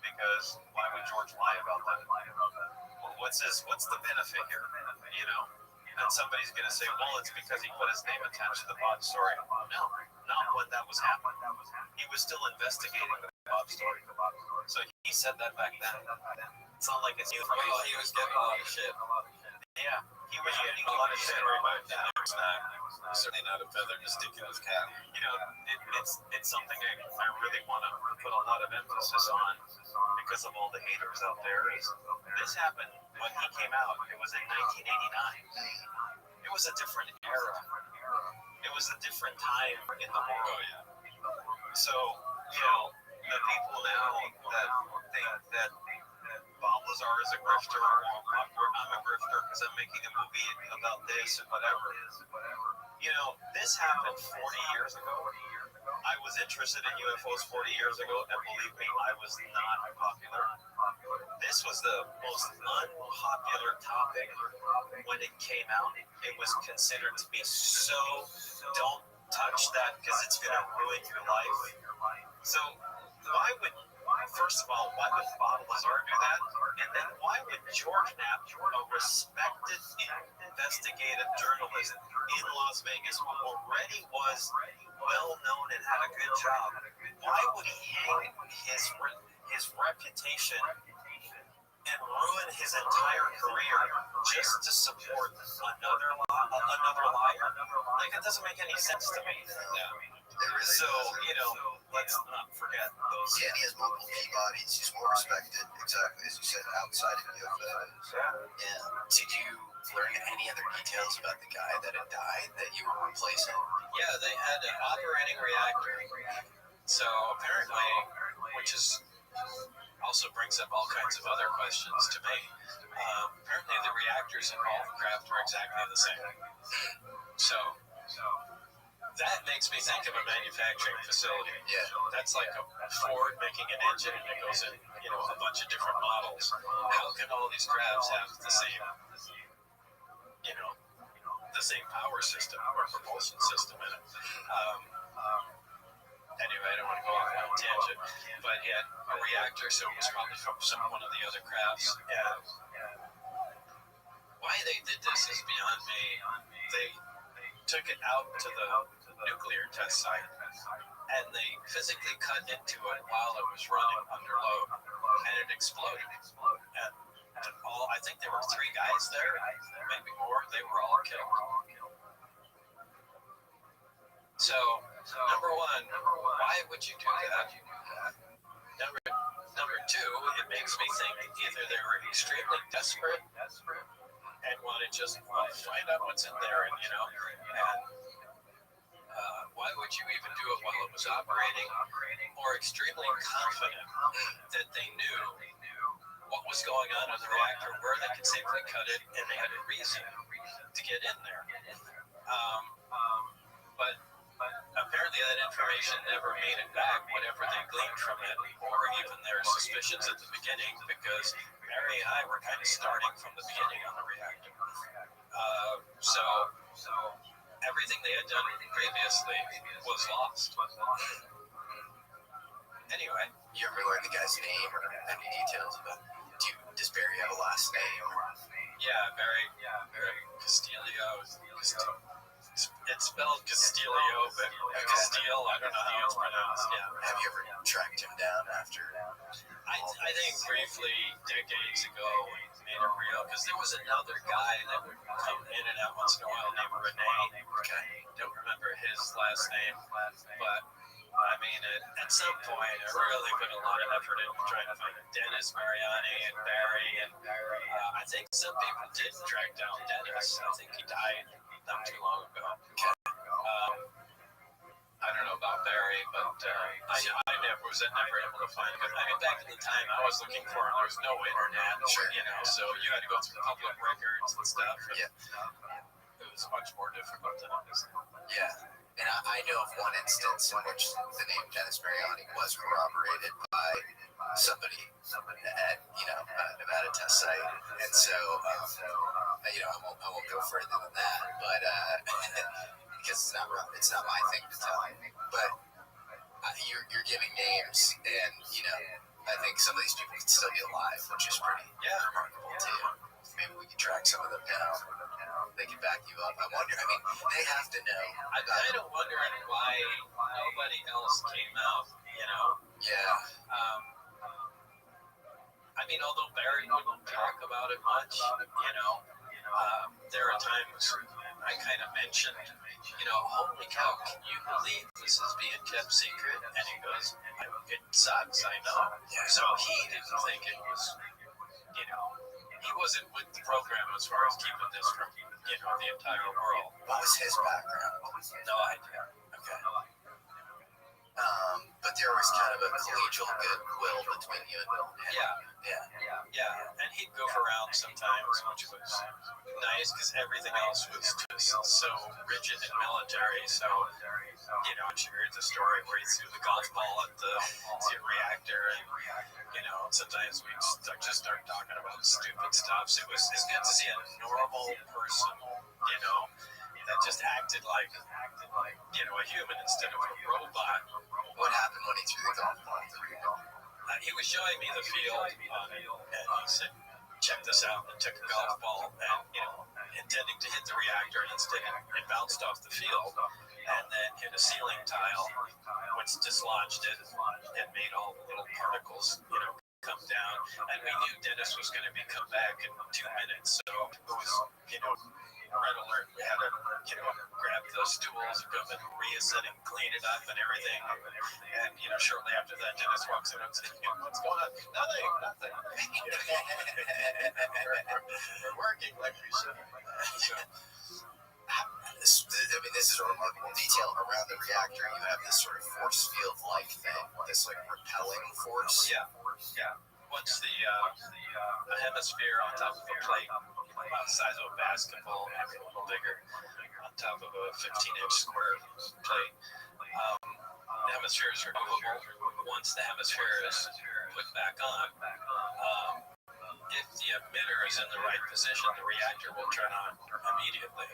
because why would George lie about that? Well, what's the benefit here? You know, and somebody's going to say, well, it's because he put his name attached to the Bob story. No, not when that was happening. He was still investigating the Bob story. So he said that back then. It's not like it's new. Well, he was getting a lot of shit. Yeah, he was getting a lot of shit. Certainly not a feather to stick in his cap. You know, it's something I really want to put a lot of emphasis on because of all the haters out there. This happened when he came out. It was in 1989. It was a different era. It was a different time in the world. So, you know, the people now that think that Bob Lazar is a grifter, or I'm a grifter because I'm making a movie about this and whatever. You know, this happened 40 years ago. I was interested in UFOs 40 years ago, and believe me, I was not popular. This was the most unpopular topic when it came out. It was considered to be so, don't touch that because it's going to ruin your life. So first of all, why would Bob Lazar do that? And then why would George Knapp, a respected investigative journalist in Las Vegas who already was well known and had a good job, why would he hang his reputation and ruin his entire career just to support another liar? Like, it doesn't make any sense to me. So, you know, let's not forget those. Yeah, he has multiple Peabodys. He's more respected, exactly as you said, outside of UFOs. Yeah. Did you learn any other details about the guy that had died that you were replacing? Yeah, they had an operating reactor. So apparently, which is also brings up all kinds of other questions to me. Apparently, the reactors in all the craft are exactly the same. So that makes me think of a manufacturing facility. Yeah. That's like a Ford making an engine and it goes in a bunch of different models. How can all these crabs have the same, the same power system or propulsion system in it? Anyway, I don't want to go off on a tangent, but he had a reactor, so it was probably from one of the other crabs. And why they did this is beyond me. They took it out to the nuclear test site, and they physically cut into it while it was running under load, and it exploded. And I think there were 3 guys there, maybe more. They were all killed. So, number one, why would you do that? Number two, it makes me think either they were extremely desperate and want to just find out what's in there, and why would you even do it while it was operating? Or extremely confident that they knew what was going on in the reactor, where they could safely cut it, and they had a reason to get in there. But apparently that information never made it back, whatever they gleaned from it, or even their suspicions at the beginning, because Mary and I were kind of starting from the beginning on the reactor. So everything they had done previously was lost. Anyway. You ever learn the guy's name or any details about it? Does Barry have a last name? Yeah, Barry Castillo. It's spelled Castillo, but Castile, I don't know how it's pronounced. Yeah. Have you ever tracked him down after? I think briefly, decades ago, made it real, because there was another guy that would come in and out once in a while named Rene. Don't remember his last name, but I mean, at some point, I really put a lot of effort into trying to find Dennis Mariani and Barry, and I think some people did track down Dennis. I think he died not too long ago. I don't know about Barry, but I never was never able to find him. I mean, back in the time I was looking for him, there was no internet, so you had to go through public records and stuff. And it was much more difficult than it is now. Yeah. And I know of one instance in which the name Dennis Mariani was corroborated by somebody at Nevada test site, and so I won't go further than that, but because it's not my thing to tell. But you're giving names, and I think some of these people could still be alive, which is pretty remarkable too. Maybe we could track some of them down. They can back you up. I wonder. I mean, they have to know. I'm kind of wondering why nobody else came out. Yeah. I mean, although Barry wouldn't talk about it much, there are times I kind of mentioned, holy cow, can you believe this is being kept secret? And he goes, it sucks, I know. Yeah. So he didn't think it was, he wasn't with the program as far as keeping this from, the entire world. What was his background? No idea. Okay. But there was kind of a collegial goodwill between you and Bill. Yeah. And he'd goof around sometimes, which was nice because everything else was just so rigid and military. So, she heard the story where he threw the golf ball at the reactor, and sometimes we just start talking about stupid stuff. So it's good to see a normal person, that just acted like, a human instead of a robot. What happened when he threw the golf ball at the reactor? He was showing me the field, and he said, check this out, and took a golf ball, and, intending to hit the reactor, and instead it bounced off the field, and then hit a ceiling tile, which dislodged it, and made all the little particles, come down, and we knew Dennis was going to come back in 2 minutes, so it was, red alert. We had to, grab those stools and go and reascend and clean it up and everything. And, shortly after that, Dennis walks in and says, what's going on? Nothing. We're working like we should. This is a remarkable detail. Around the reactor, you have this sort of force field-like thing, this repelling force. Yeah. Once the hemisphere on top of a plate, about the size of a basketball, maybe a little bigger, on top of a 15-inch square plate. The hemisphere is removable. Once the hemisphere is put back on. If the emitter is in the right position, the reactor will turn on immediately,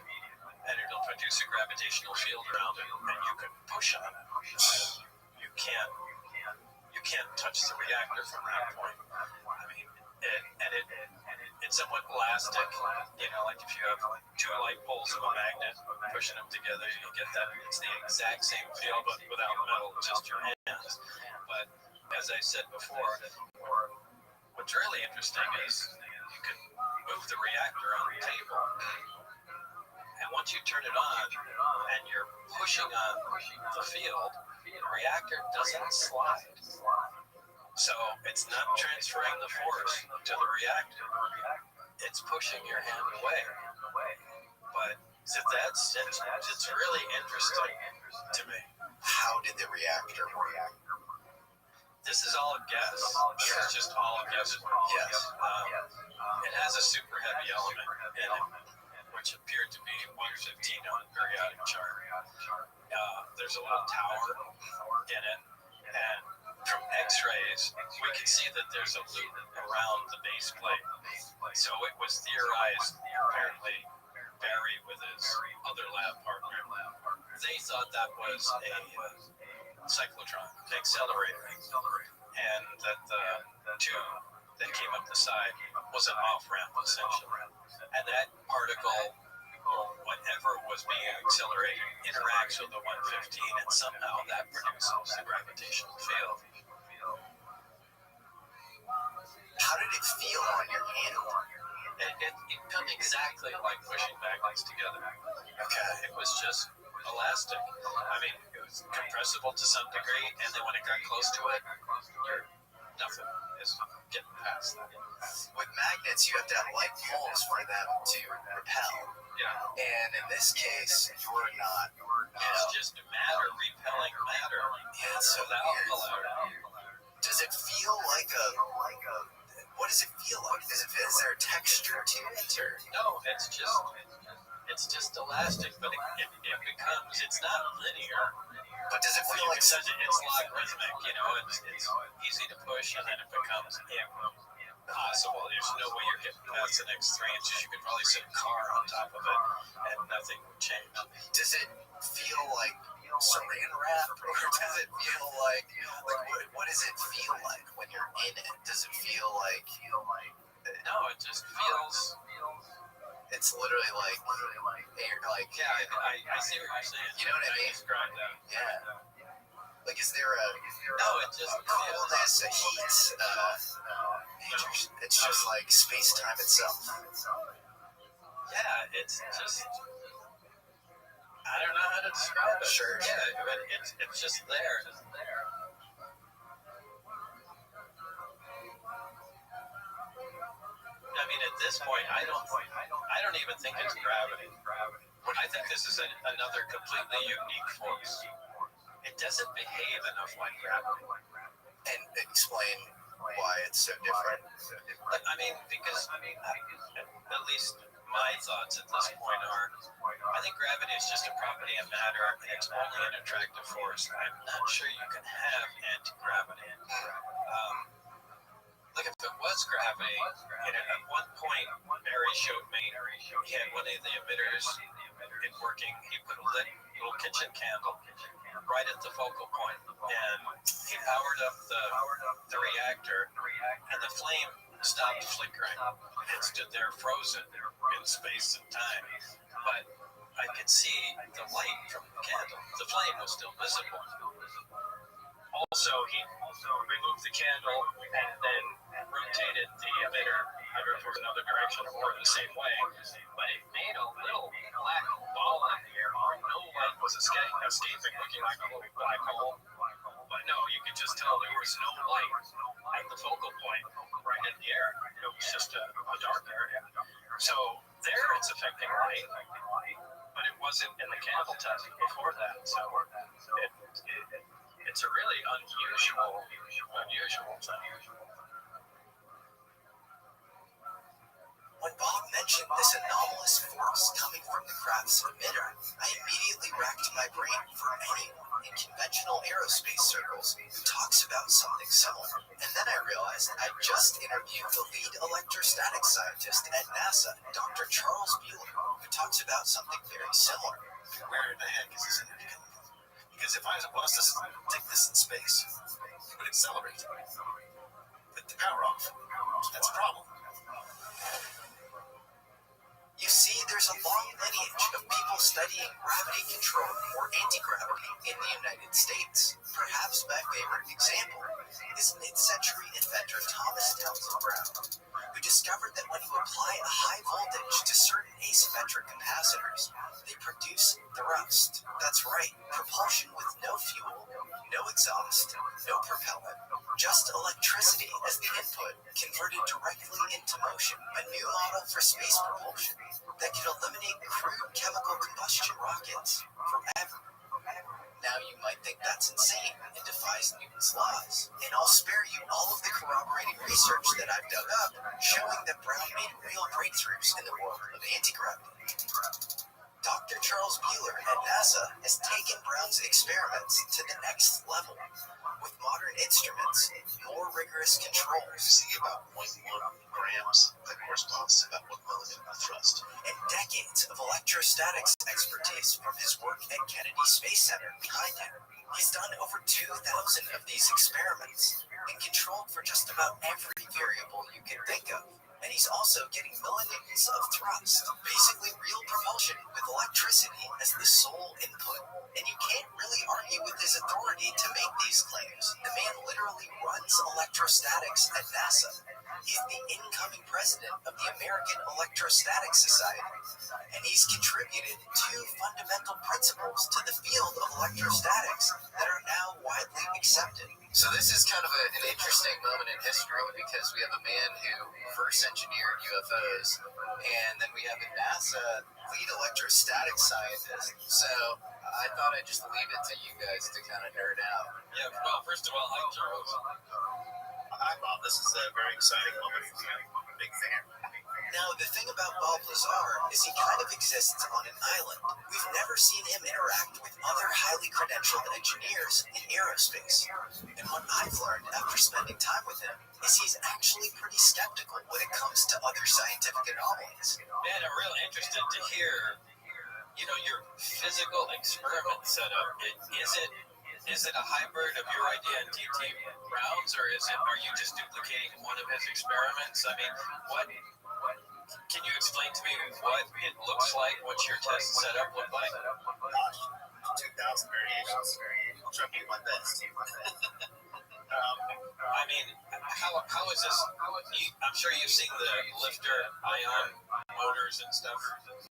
and it'll produce a gravitational field around it, and you can push on it. You can't touch the reactor from that point. I mean, it's somewhat elastic. You know, like if you have two light poles of a magnet pushing them together, you get that. It's the exact same feel, but without metal, just your hands. But as I said before, what's really interesting is you can move the reactor on the table, and once you turn it on and you're pushing on the field, the reactor doesn't slide. So it's not transferring the force to the reactor. It's pushing your hand away. But so it's really interesting to me. How did the reactor work? This is all a guess. This is just all a guess. Yes. It has a super heavy element in it, which appeared to be 115 on the periodic chart. There's a little tower in it, and from X-rays, we can see that there's a loop around the base plate. So it was theorized, apparently, Barry with his other lab partner, they thought that was a cyclotron, an accelerator, and that the tube that came up the side was an off-ramp, essentially. And that particle, whatever was being accelerated, interacts with the 115, and somehow that produces the gravitational field. How did it feel on your hand? It felt exactly like pushing magnets together. Okay. It was just elastic. I mean, it was compressible to some degree, and then when it got close to it, nothing is getting past that. With magnets, you have to have like poles for them to repel. Yeah. And in this case, you're not. It's just matter repelling matter. Yeah, it's so weird. Does it feel like a? What does it feel like? Is there a texture to it? Or? No, it's just elastic, but it becomes. It's not linear. But does it feel like it's logarithmic? You know, it's easy to push, and then it becomes impossible. There's no way you're getting past the next 3 inches. You could probably sit a car on top of it, and nothing would change. Does it feel like saran wrap, or does it feel like what does it feel like when you're in it? Does it feel like? No, it just feels. It's literally like air, like yeah. I see what you're saying. You know what I mean? Describe that. Yeah. Like, is there a? No, it just coolness, a heat. It's just like space time itself. Yeah, it's just. I don't know how to describe it. Sure. Yeah, but it's just there. I mean, at this point, I don't even think it's gravity. I think this is another completely unique force. It doesn't behave enough like gravity. And explain why it's so different. I mean, because at least my thoughts at this point are, I think gravity is just a property of matter, and it's only an attractive force. I'm not sure you can have anti-gravity. Look, if it was gravity, at one point, Barry showed me he had one of the emitters working. He put a lit little kitchen candle right at the focal point, and he powered up the reactor, and the flame stopped flickering. It stood there frozen in space and time, but I could see the light from the candle. The flame was still visible. Also, he removed the candle and then rotated the emitter either towards another direction or the same way, but it made a little black ball in the air. No light was escaping, looking like a little black hole. But no, you could just tell there was no light at the focal point right in the air. It was just a dark area. So there it's affecting light, but it wasn't in the candle test before that. So it's a really unusual thing. When Bob mentioned this anomalous force coming from the craft's emitter, I immediately racked my brain for anyone in conventional aerospace circles who talks about something similar. And then I realized I just interviewed the lead electrostatic scientist at NASA, Dr. Charles Bueller, who talks about something very similar. Where in the heck is this energy coming from? Because if I was a boss, take this in space, it would accelerate. Put the power off. That's a problem. You see, there's a long lineage of people studying gravity control or anti-gravity in the United States. Perhaps my favorite example is mid-century inventor Thomas Townsend Brown, who discovered that when you apply a high voltage to certain asymmetric capacitors, they produce thrust. That's right, propulsion with no fuel, no exhaust, no propellant, just electricity as the input, converted directly into motion. A new model for space propulsion that can eliminate crude chemical combustion rockets forever. Now you might think that's insane and defies Newton's laws, and I'll spare you all of the corroborating research that I've dug up showing that Brown made real breakthroughs in the world of anti-gravity. Dr. Charles Bueller at NASA has taken Brown's experiments to the next level. With modern instruments, more rigorous controls. See about 0.1 grams that corresponds to about 1 millimeter of thrust. And decades of electrostatics expertise from his work at Kennedy Space Center behind him. He's done over 2,000 of these experiments and controlled for just about every variable you can think of. And he's also getting millinewtons of thrust, basically real propulsion with electricity as the sole input. And you can't really argue with his authority to make these claims. The man literally runs electrostatics at NASA. He's the incoming president of the American Electrostatic Society, and he's contributed 2 fundamental principles to the field of electrostatics that are now widely accepted. So this is kind of an interesting moment in history because we have a man who first engineered UFOs, and then we have a NASA lead electrostatic scientist. So I thought I'd just leave it to you guys to kind of nerd out. Yeah, well, first of all, hi, Charles. Hi, Bob. This is a very exciting moment for me. I'm a big fan. Now, the thing about Bob Lazar is he kind of exists on an island. We've never seen him interact with other highly credentialed engineers in aerospace. And what I've learned after spending time with him is he's actually pretty skeptical when it comes to other scientific anomalies. Man, I'm real interested to hear, your physical experiment setup. Is it a hybrid of your idea and T.T. Brown's, or are you just duplicating one of his experiments? I mean, can you explain to me what it looks like? What's your test setup look like? Gosh, 2,000 variations. I'll try to do my best. I mean, how is this? I'm sure you've seen the lifter ion motors and stuff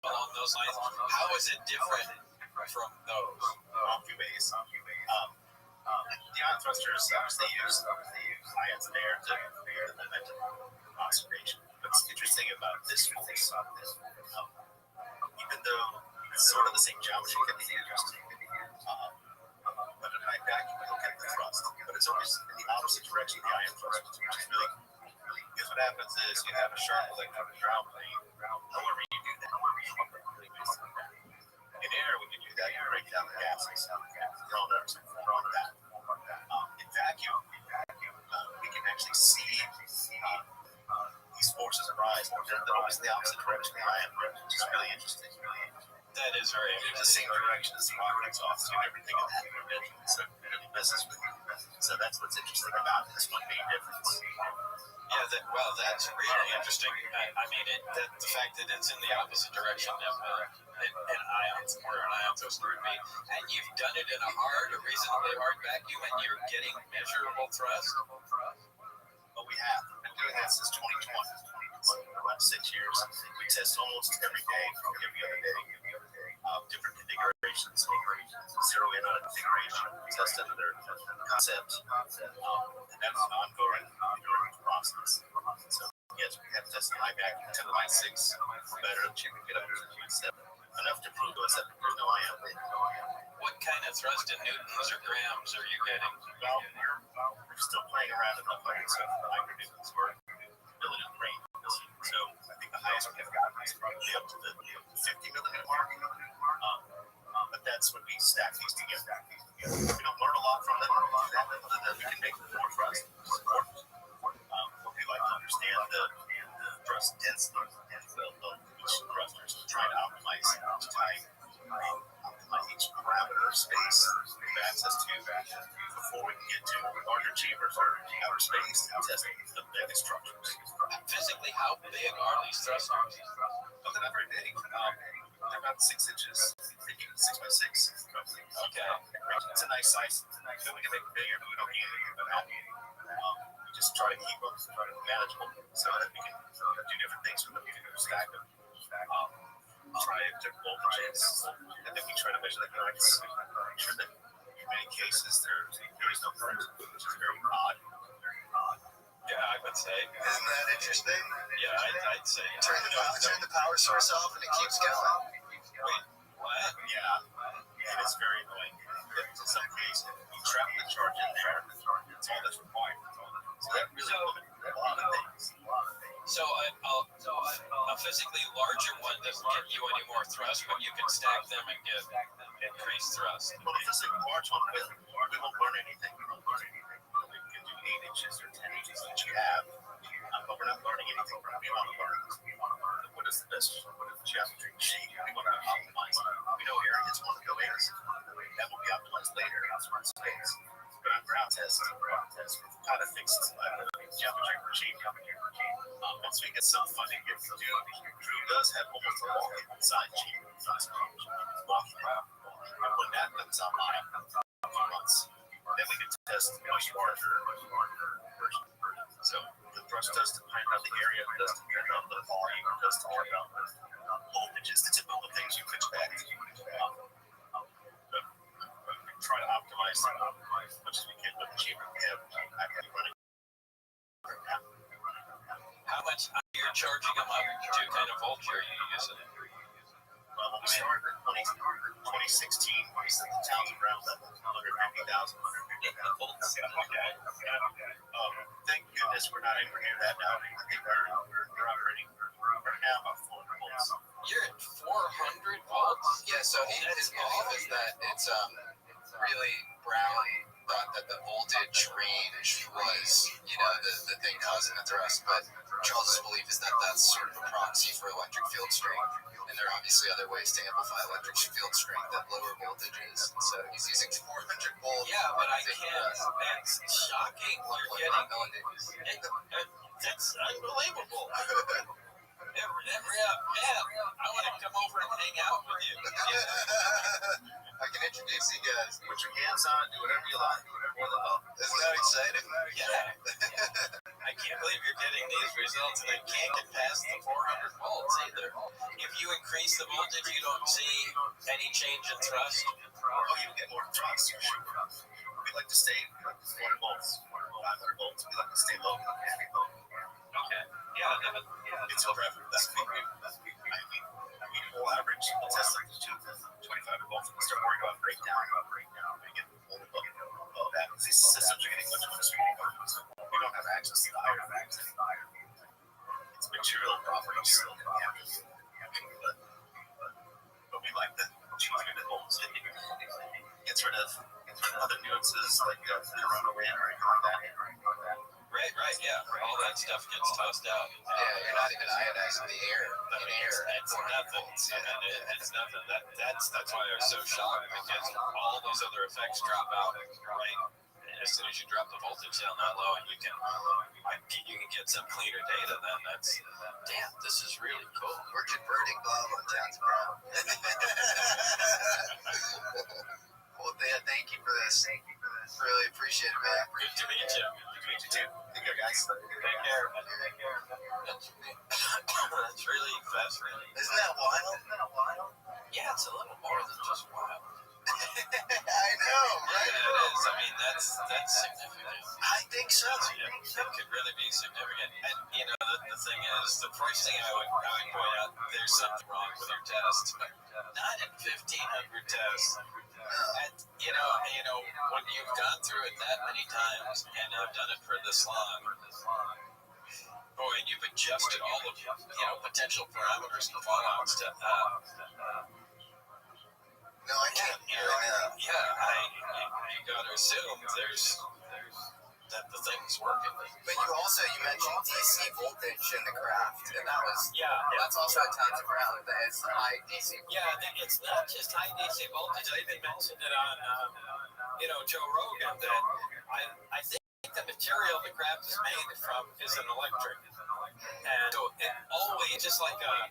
along those lines. How is it different from those? A few ways. The ion thrusters, they use ions in air to create the momentum observation. What's interesting about this one is, even though it's sort of the same geometry can be used, but at high vacuum, you'll get the thrust. But it's always in the opposite direction of the ion thrust, which is really cool. Because what happens is you have a sharp electron ground plane. However you do that, in air, when you do that, you break down the gases. You're all nervous from that. In vacuum, we can actually see these forces arise, but they're always in the opposite direction of the ion, which is really interesting. That is very interesting. The same direction as the rocket exhaust and everything in that dimension. So it really messes with you. So that's what's interesting about this one main difference. Yeah, that's really interesting. I mean, the fact that it's in the opposite direction of an ion thruster would be, and you've done it in a reasonably hard vacuum, and you're getting measurable thrust. Well, we have been doing that since 2020. So for the last 6 years, we test almost every day, every other day, different configurations. Zero in on a configuration, test another concept, and that's an ongoing process. So yes, we have tested high vacuum 10 to the minus 6, better than you can get up to 7, enough to prove to us that there's no ion. What kind of thrust in newtons or grams are you getting? Well, we're still playing around in the hundreds of micronewtons for ability to range. So I think the highest we have gotten is probably up to the 50 millimeter mark. But that's when we stack these together. outer space we have access to before we can get to larger chambers or outer space and test the big structures. Physically, how big are these thrusters? But they're not very big. They're about 6 inches, 6 by 6. Okay. It's a nice size. We can make it bigger, but we don't need it. We just try to keep them manageable so that we can do different things with them. We can stack them. Try different voltages, and then we try to measure the currents. Make sure that in many cases there is no current, which is very odd. Yeah, I would say. Isn't that interesting? Yeah, I'd say. Turn the power source off and it keeps going. Wait, what? Yeah, and it's very annoying. In some cases, you trap the charge in there. That's all that's required. So that really limits a lot of things. So a physically larger one doesn't give you any more thrust, but you can stack them and get increased thrust. Well, the physically large one, we won't learn anything. We can do 8 inches or 10 inches, which you have, but we're not learning anything. We want to learn what is the best geometry shape. We want to optimize. We know areas want to go in. That will be optimized later in space. But on ground test, we've got to fix geometry shape. Once we get some funding, Drew does have almost a walking inside chamber. Walking around. When that comes online in a few months, then we can test much larger version. So the thrust does depend on the area, it does depend on the volume, it does depend on voltages, the typical things you would expect. Try to optimize as much as we can with the chamber we have actively running. How much you're charging them up to kind of voltage are you using? Well, when we started in 2016, we said the town's around 150,000 volts. Thank goodness we're not anywhere near that now. I think we're operating right now about 400 volts. You're at 400 volts? Yeah, so his belief is that it's really Brown thought that the voltage range was, the thing causing the thrust, but Charles's belief is that that's sort of a proxy for electric field strength, and there are obviously other ways to amplify electric field strength at lower voltages, so he's using 400 volt. Yeah, but I can't. That's shocking. You're getting that's unbelievable. I want to come over and hang out with you. I can introduce you guys. Put your hands on, do whatever you like. Isn't that exciting? Yeah. I can't believe you're getting these results, and I can't get past the 400 volts either. If you increase the voltage, you don't see any change in thrust. Oh, you get more thrust, for sure. We like to stay 400 volts, 500 volts. We like to stay low. Okay. Yeah. It's over after that. I mean, we'll average, we'll test them to 25 volts. We'll start worrying about breakdown. We get above that. These systems are getting much more speedy. We don't have access to the higher things anymore. It's material properties. But we like the 200 volts. Gets rid of other nuances like corona wind or anything like that. Right, yeah. All that stuff gets tossed out. Yeah, you're not even ionizing the air. It's nothing. It's nothing. That's why I was so shocked, because all those other effects drop out, right? And as soon as you drop the voltage down that low, and you can get some cleaner data, then that's, damn, this is really cool. We're converting Bob on Towns Brown. Well, thank you for this. Really appreciate it, man. Good to meet you. Good to meet you too. Take care, guys. Take care. That's really fascinating. Isn't that wild? Yeah, it's a little more than just wild. I know, right? Yeah, it is. I mean, that's significant. I think so. It could really be significant. And, the thing is, the first thing I would point out, there's something wrong with your test. Not in 1,500 tests. And, when you've gone through it that many times and have done it for this long, boy, and you've adjusted all of potential parameters and fallouts to no, I can't hear it now. Yeah, you got to assume there's that the thing's working. But you mentioned DC voltage in the craft, and that's also a times around that it's high DC. Yeah, it's not just high DC voltage. I even mentioned it on Joe Rogan that I think the material the craft is made from is an electric, and so it always, just like a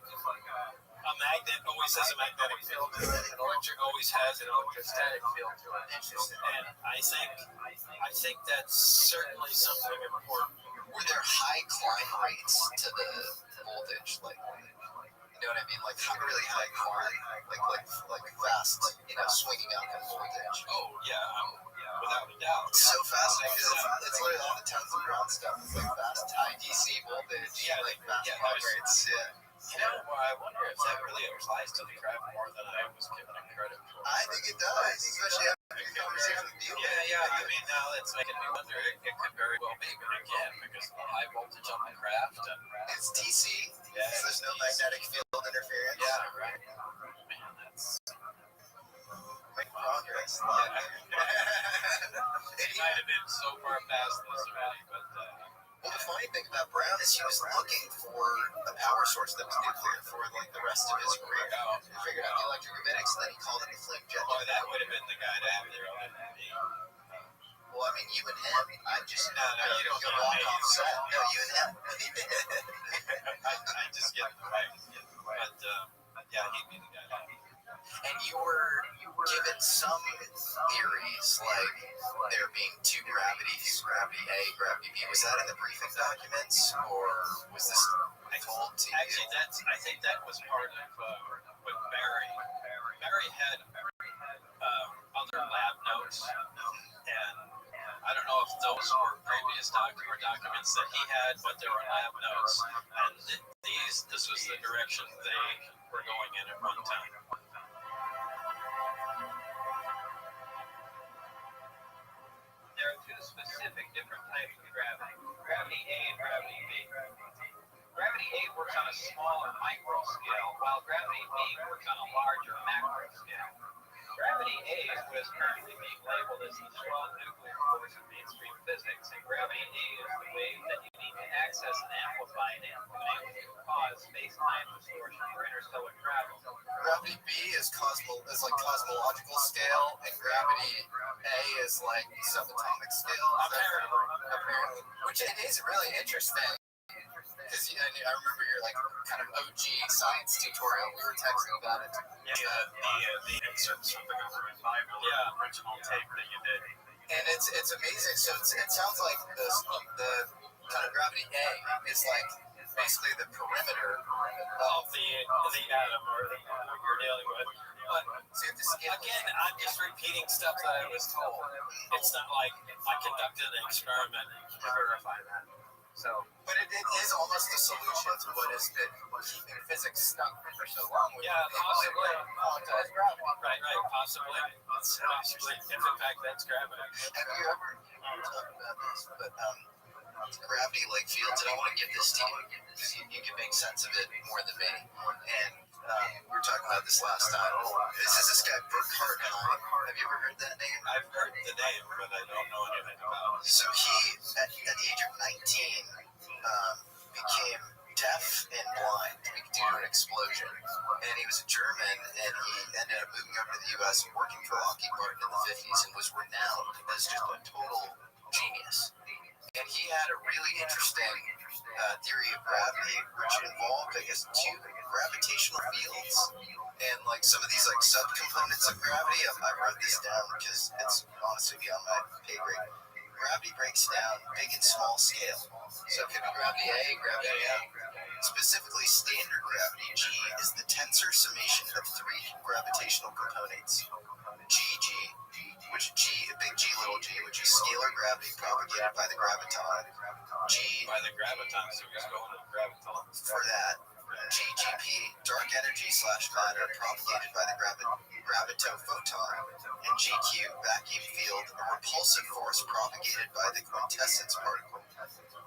magnet always has a magnetic field to it, an electric always has an electrostatic field to it. Interesting. And I think that's certainly something important. Were there high climb rates to the voltage, like, you know what I mean, like really high climb, like fast, swinging out the voltage? Oh yeah, without a doubt. It's so fascinating because it's literally all the tons of ground stuff. It's like fast high DC voltage, fast climb rates. Yeah. I wonder if that really applies to the craft more than I was given credit for. I think it does, especially after the conversation with you. Yeah. I mean, now that's making me wonder. It could very well be, but again, because of the high voltage on the craft, and it's DC. Yeah, so there's no magnetic field interference. Yeah, right. Man, that's making progress. It might have been so far past this already, but. Well, the funny thing about Brown is he was looking for a power source that was nuclear for the rest of his career. He figured out the electromagnetic, so then he called it the flame jet. Oh, that would have been the guy to have there. Well, I mean, you and him. I'm just no, you don't go walk off set. No, you and him. I just get right. But yeah, he'd be the guy to have. And you were given some theories, like there being two gravities, gravity A, gravity B. Was that in the briefing documents, or was this told to you? Actually, I think that was part of what Barry had other lab notes, and I don't know if those were previous documents that he had, but there were lab notes, and this was the direction they were going in at one time. There are two specific different types of gravity, gravity A and gravity B. Gravity A works on a smaller micro scale, while gravity B works on a larger macro scale. Gravity A is what is currently being labeled as the strong nuclear force of mainstream physics, and gravity A is the wave that you need to access and amplify and cause space-time distortion for interstellar travel. Gravity B is like cosmological scale, and gravity A is like subatomic scale. Apparently. Which it is really interesting. Because I remember your kind of OG science tutorial. We were texting about it. Yeah, the inserts from the government Bible, original tape that you did. And it's amazing. So it sounds like the kind of gravity A is like basically the perimeter of the atom or you're dealing with. But again, I'm just repeating stuff that I was told. It's not like I conducted an experiment to verify that. But it is almost the solution to what has been keeping physics stuck for so long. Possibly. Right, possibly. If in fact that's gravity. Have you ever talked about this? But gravity like fields, and I want to give this to you because you can make sense of it more than me. And we were talking about this last time. This guy Burkhard Heim. Have you ever heard that name? I've heard the name, but I don't know anything about it. So he, at the age of 19, became deaf and blind due to an explosion. And he was a German, and he ended up moving over to the U.S. and working for Lockheed Martin in the 50s and was renowned as just a total genius. And he had a really interesting theory of gravity, which involved, I guess, two gravitational fields. And some of these subcomponents of gravity, I wrote this down because it's honestly beyond my pay grade. Gravity breaks down big and small scale. So it could be gravity A, gravity B. Specifically, standard gravity, G, is the tensor summation of three gravitational components. GG, which big G, little g, which is scalar gravity propagated by the graviton. G, by the graviton, so he's going with graviton. For that. GGP, dark energy / matter propagated by the gravitophoton, and GQ, vacuum field, a repulsive force propagated by the quintessence particle.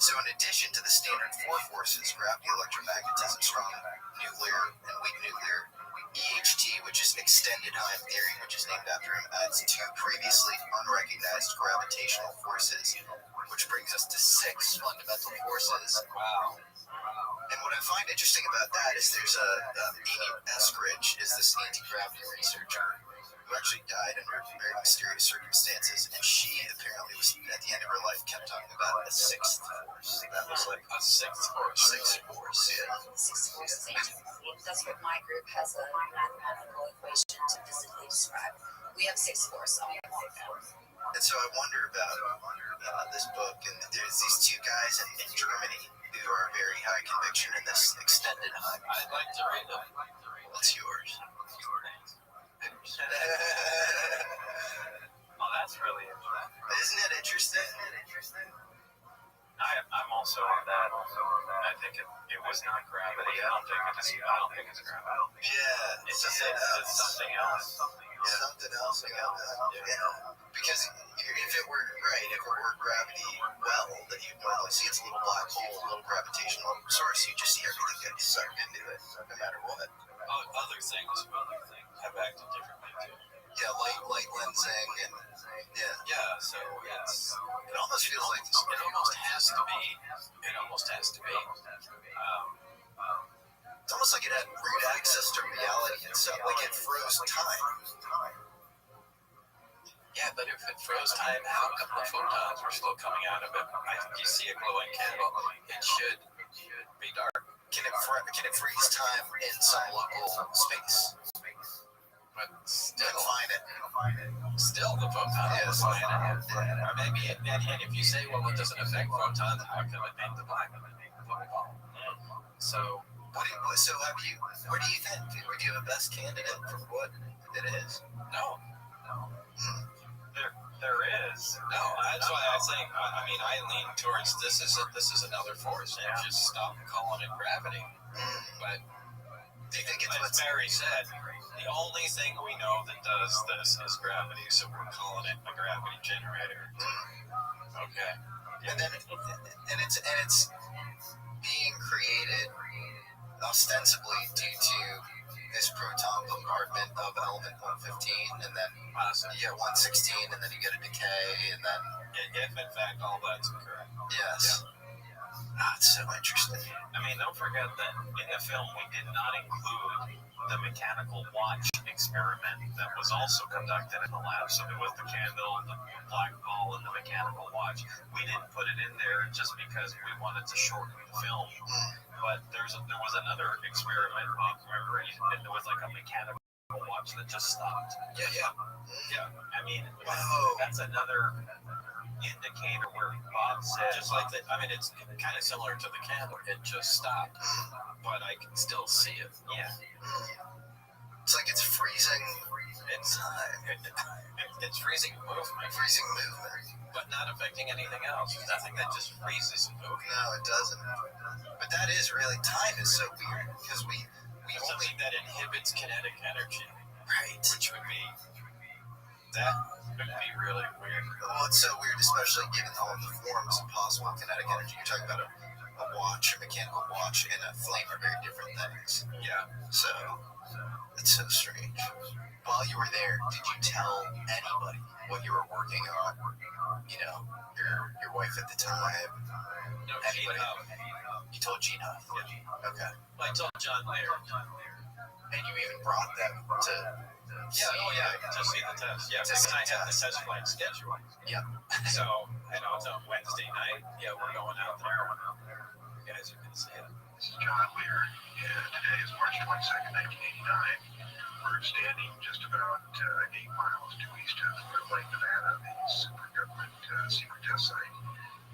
So in addition to the standard four forces, gravity, electromagnetism, strong nuclear, and weak nuclear, EHT, which is extended Heim theory, which is named after him, adds two previously unrecognized gravitational forces, which is there's Amy Eskridge is this anti-gravity researcher who actually died under very mysterious circumstances, and she apparently was, at the end of her life, kept talking about a sixth force. That was like a sixth force. Sixth force, yeah. Sixth force is ancient. That's what my group has a mathematical equation to physically describe. We have sixth force on the wall. And so I wonder about this book, and there's these two guys in Germany who are very high conviction in this extended high. I'd like to read them. What's yours? Oh, that's really interesting. Isn't it interesting? I'm also on that. I think it was not gravity. I don't think it's gravity. Yeah, It's something else. Something else. Yeah. Because if it were gravity, well, then you'd normally see it's a little black hole, a little gravitational source. You just see everything getting sucked into it, no matter what. Other things have acted differently too. Yeah, light lensing and So it almost feels like it almost has to be. It's almost like it had root access to reality itself, like it froze time. Yeah, but if it froze time, how come the photons were still coming out of it? You see a glowing candle, it should be dark. Can it freeze time in some local space? But still, find it. Still, the photons will find it. Or maybe, and if you say, well, it doesn't affect photons, how come it made the black hole? So, where do you think? Would you have a best candidate for what it is? No. There is. No, that's why I think, I lean towards this is another force, and just stop calling it gravity. But do you think it's as Barry said, the only thing we know that does this is gravity, so we're calling it a gravity generator. Okay. And then it's being created ostensibly due to this proton bombardment of element 115, and then you get 116, and then you get a decay, and then if in fact all that's correct. Yes. It's so interesting. Don't forget that in the film we did not include the mechanical watch experiment that was also conducted in the lab. So it was the candle, the black ball, and the mechanical watch. We didn't put it in there just because we wanted to shorten the film. But there was another experiment. Remember, there was like a mechanical watch that just stopped. Yeah. That's another indicator where Bob said, just like that. It's kind of similar to the candle. It just stopped, but I can still see it. Yeah. It's like it's freezing in time. It's freezing movement, but not affecting anything else. There's nothing that just freezes and moves. No, it doesn't. But that is really, time is so weird because we something that inhibits kinetic energy, right? Which would be really weird. Well, it's so weird, especially given all the forms of possible kinetic energy. You're talking about a watch, a mechanical watch, and a flame are very different things. Yeah. So it's so strange. While you were there, did you tell anybody what you were working on? Your wife at the time. No, anybody? You told Gene Huff. Yeah. Okay. I told John Laird. And you even brought them to to see the test. Yeah, because I have the test flight scheduled. Yeah. So, it's on Wednesday night. Yeah, we're going out there. You guys are going to see it. This is John Laird, and today is March 22nd, 1989. We're standing just about 8 miles due east of Red Lake, Nevada, the super government secret test site.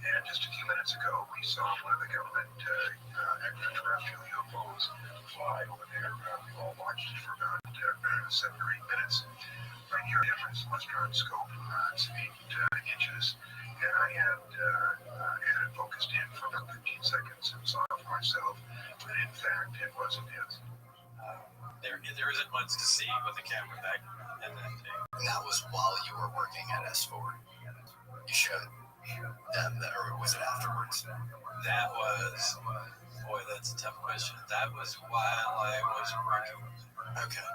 And just a few minutes ago, we saw one of the government extraterrestrial UFOs fly over there. We all watched it for about 7 or 8 minutes. Right here, difference electron scope, it's 8 inches. And I had it focused in for about 15 seconds and saw it for myself. But in fact, it wasn't it. There isn't much to see with the camera back in that day. And that was while you were working at S4. You showed them that, or was it afterwards? That was, that's a tough question. That was while I was working. Okay.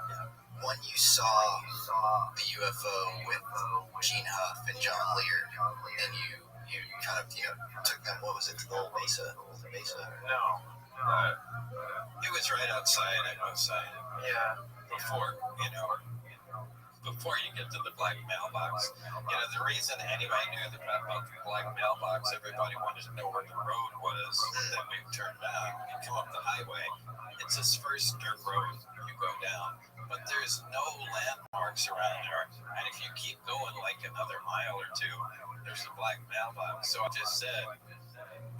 When you saw the UFO with Gene Huff and John Laird, and you kind of took them, what was it, the old Mesa? No. It was right outside. Yeah. Before you get to the black mailbox. The reason anybody knew about the black mailbox, everybody wanted to know where the road was that we turned down. You come up the highway, it's this first dirt road you go down, but there's no landmarks around there. And if you keep going like another mile or two, there's the black mailbox. So I just said,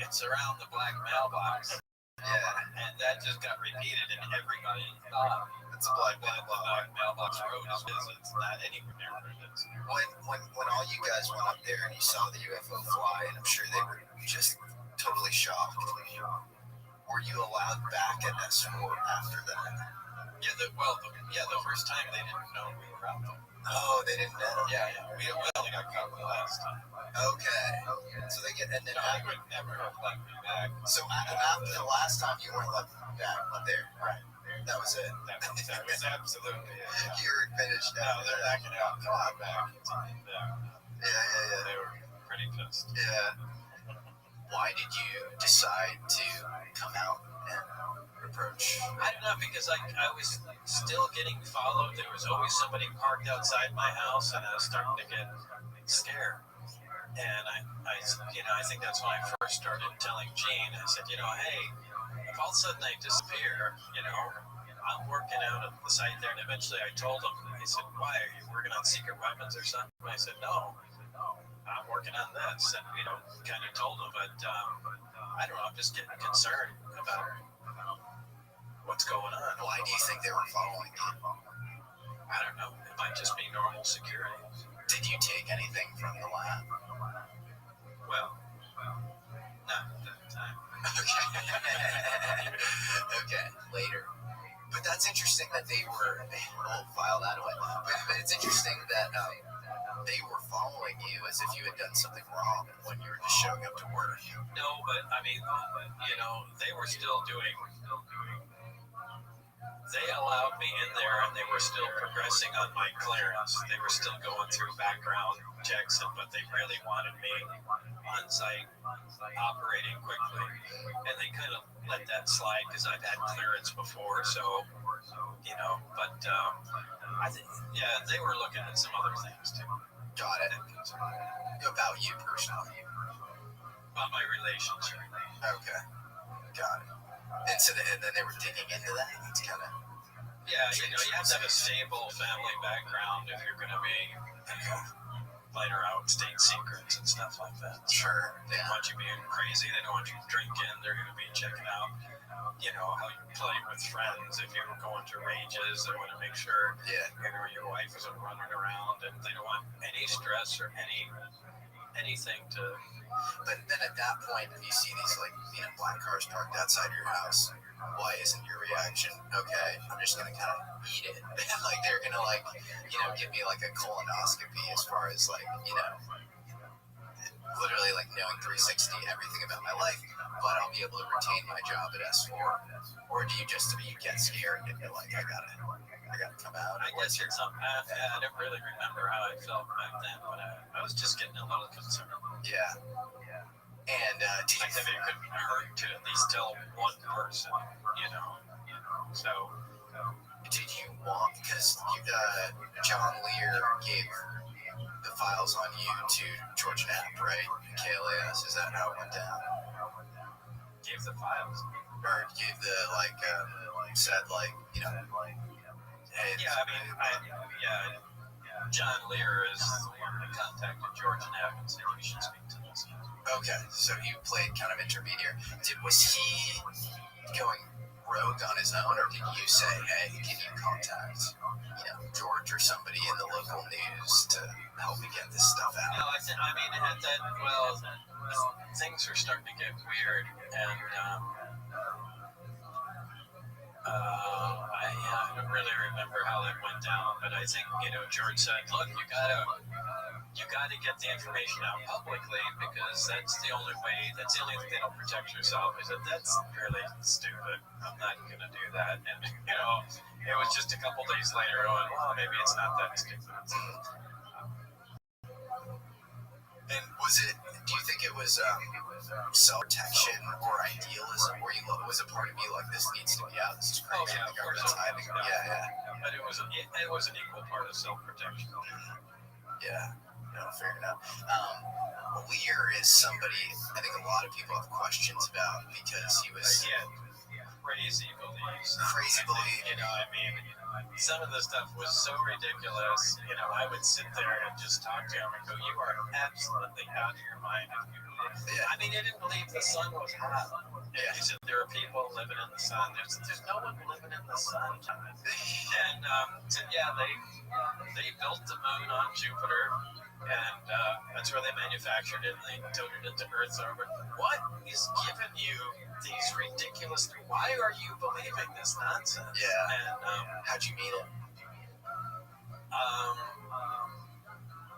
it's around the black mailbox. Yeah, and that just got repeated, and everybody thought it's a black mailbox road. It's not anywhere near where it is. When all you guys went up there and you saw the UFO fly, and I'm sure they were just totally shocked. Were you allowed back at S4 after that? Yeah, the first time they didn't know we were out there. Oh, they didn't know. Yeah. We only got caught the last time. Okay. So they get, and then I would never have let me back. So after the last time, you weren't let back up there, right? That was it. That was absolutely it. You were finished. No, they're backing out. They're not back. Yeah. They were pretty pissed. Yeah. Why did you decide to come out and approach? I don't know, because I was still getting followed. There was always somebody parked outside my house, and I was starting to get scared. And I think that's when I first started telling Gene. I said, hey, if all of a sudden they disappear, I'm working out at the site there. And eventually I told him, I said, why, are you working on secret weapons or something? I said, no, I'm working on this. And, kind of told him, but I don't know, I'm just getting concerned about what's going on. Why do you think they were following you? I don't know. It might just be normal security. Did you take anything from the lab? Well, not at that time. Okay, later. But that's interesting that we'll file that away. But it's interesting that they were following you as if you had done something wrong when you were just showing up to work. No, but I mean, they were still doing. They allowed me in there, and they were still progressing on my clearance. They were still going through background checks, but they really wanted me on site, operating quickly. And they kind of let that slide because I've had clearance before, so, But I think, they were looking at some other things too. Got it. About you personally. About my relationship. Okay. Got it. And then they were digging into that. It's kind of. Yeah, you have to have a stable family background if you're going to be later out state secrets and stuff like that. Sure. They don't want you being crazy. They don't want you drinking. They're going to be checking out, how you play with friends. If you're going to rages, they want to make sure your wife isn't running around, and they don't want any stress or anything to. But then at that point, if you see these black cars parked outside your house, why isn't your reaction, okay, I'm just gonna kind of eat it? They're gonna give me a colonoscopy as far as literally knowing 360 everything about my life, but I'll be able to retain my job at S4. Or do you get scared and you're like, I gotta come out? I guess it's something. I don't really remember how I felt back then, but I was just getting a little concerned. Yeah. And I think it could hurt to at least tell one person, So, did you want, because John Lear gave the files on you to George Knapp, right? KLAS, is that how it went down? Gave the files? Or gave the, said, hey. Yeah, John Lear is the one that contacted George Knapp and said you should speak to this. Okay, so he played kind of intermediary. Was he going rogue on his own, or did you say, hey, can you contact, George or somebody in the local news to help me get this stuff out? No, things were starting to get weird, and I don't really remember how that went down, but I think, George said, look, you gotta get the information out publicly, because that's the only thing that'll protect yourself. I said, that's really stupid. I'm not gonna do that. And, it was just a couple days later maybe it's not that stupid. And Was it? Do you think it was self-protection or idealism, or was it part of you like this needs to be out? This is crazy. Oh, yeah, the government's hiding. Yeah. But it was an equal part of self-protection. Yeah. No, fair enough. Lear is somebody I think a lot of people have questions about because he was Crazy beliefs. Crazy beliefs. You know, I mean, some of the stuff was so ridiculous. You know, I would sit there and just talk to him and go, "You are absolutely out of your mind." I mean, he didn't believe the sun was hot. Yeah. He said there are people living in the sun. There's no one living in the sun. And said, yeah, they built the moon on Jupiter, and that's where they manufactured it. And they towed it into Earth's orbit. What is giving you these ridiculous? Why are you believing this nonsense? Yeah. And how'd you meet him?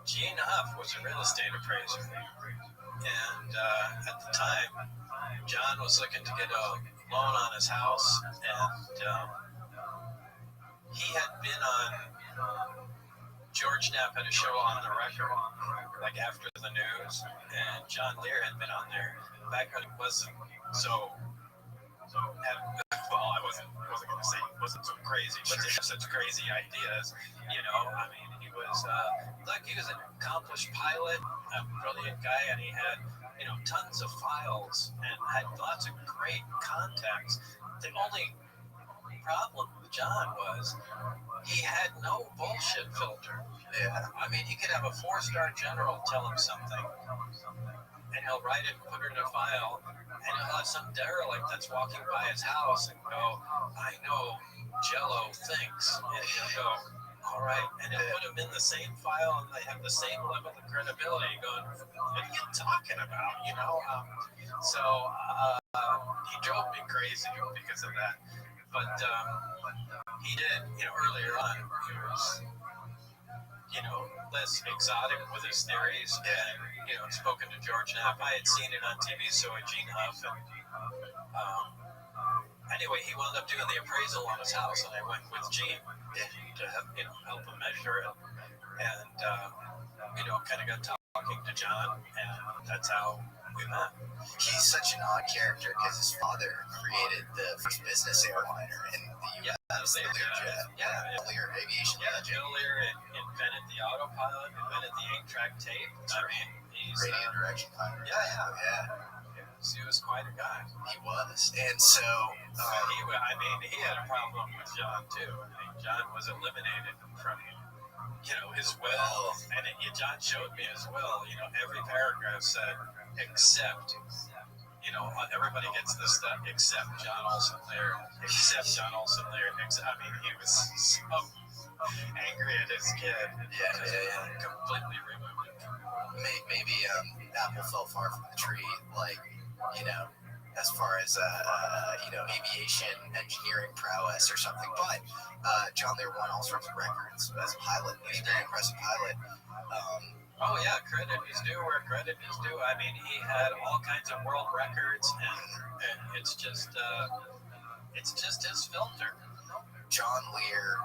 Gene Huff was a real estate appraiser, and at the time, John was looking to get a loan on his house, and he had been on. George Knapp had a show on the record, like after the news, and John Lear had been on there back when it wasn't so. Well, I wasn't going to say it wasn't so crazy, but they have such crazy ideas, you know. I mean, he was an accomplished pilot, a brilliant guy, and he had, you know, tons of files and had lots of great contacts. The only problem with John was he had no bullshit filter. Yeah, I mean, you could have a 4-star general tell him something, and he'll write it and put it in a file, and he'll have some derelict that's walking by his house and go, "I know Jello thinks," and he'll go, "All right," and he'll put them in the same file, and they have the same level of credibility. Going, "What are you talking about?" You know. So he drove me crazy because of that. But he did, you know, earlier on, he was, you know, less exotic with his theories, and, you know, spoken to George Knapp. I had seen it on TV, so had Gene Huff. And, anyway, he wound up doing the appraisal on his house, and I went with Gene to help him measure it. And, you know, kind of got talking to John, and that's how we met. He's such an odd character because his father created the first business airliner in the U.S. Lear aviation legend. Bill Lear invented the autopilot, invented the 8-track tape. I mean, he's radio direction finder. He was quite a guy. He was, and so he had a problem with John too. I mean, John was eliminated from, you know, his will, and John showed me his will. You know, every paragraph said, except, you know, everybody gets this stuff except John Olson there, except John Olson there. I mean, he was so angry at his kid. Completely removed it. Maybe apple fell far from the tree, like, you know, as far as you know, aviation engineering prowess or something. But John Lear won all sorts of records as a pilot. He's a very impressive pilot. Oh yeah, credit is due where credit is due. I mean, he had all kinds of world records, and it's just his filter. John Lear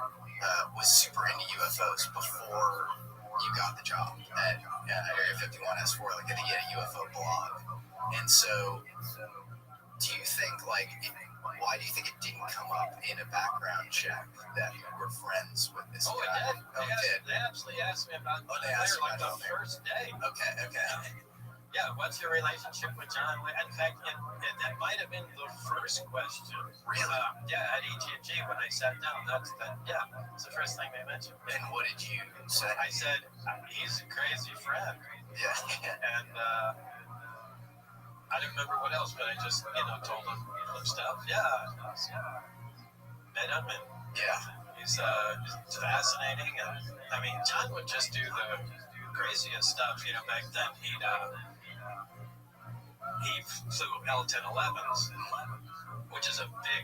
was super into UFOs before you got the job at Area 51S4. Like, I think he had a UFO blog, and so do you think, like, why do you think it didn't come up in a background check that you were friends with this guy? It did. They actually asked me about Lear like the first day. Okay. Yeah, what's your relationship with John Lear? In fact, that might have been the first question. Really? At EG&G when I sat down. It's the first thing they mentioned. And what did you say? I said, he's a crazy friend. Yeah. And I don't remember what else, but I just, you know, told him stuff. Yeah. Met him, and he's fascinating. And I mean, John would just do the craziest stuff. You know, back then he flew L-1011s, which is a big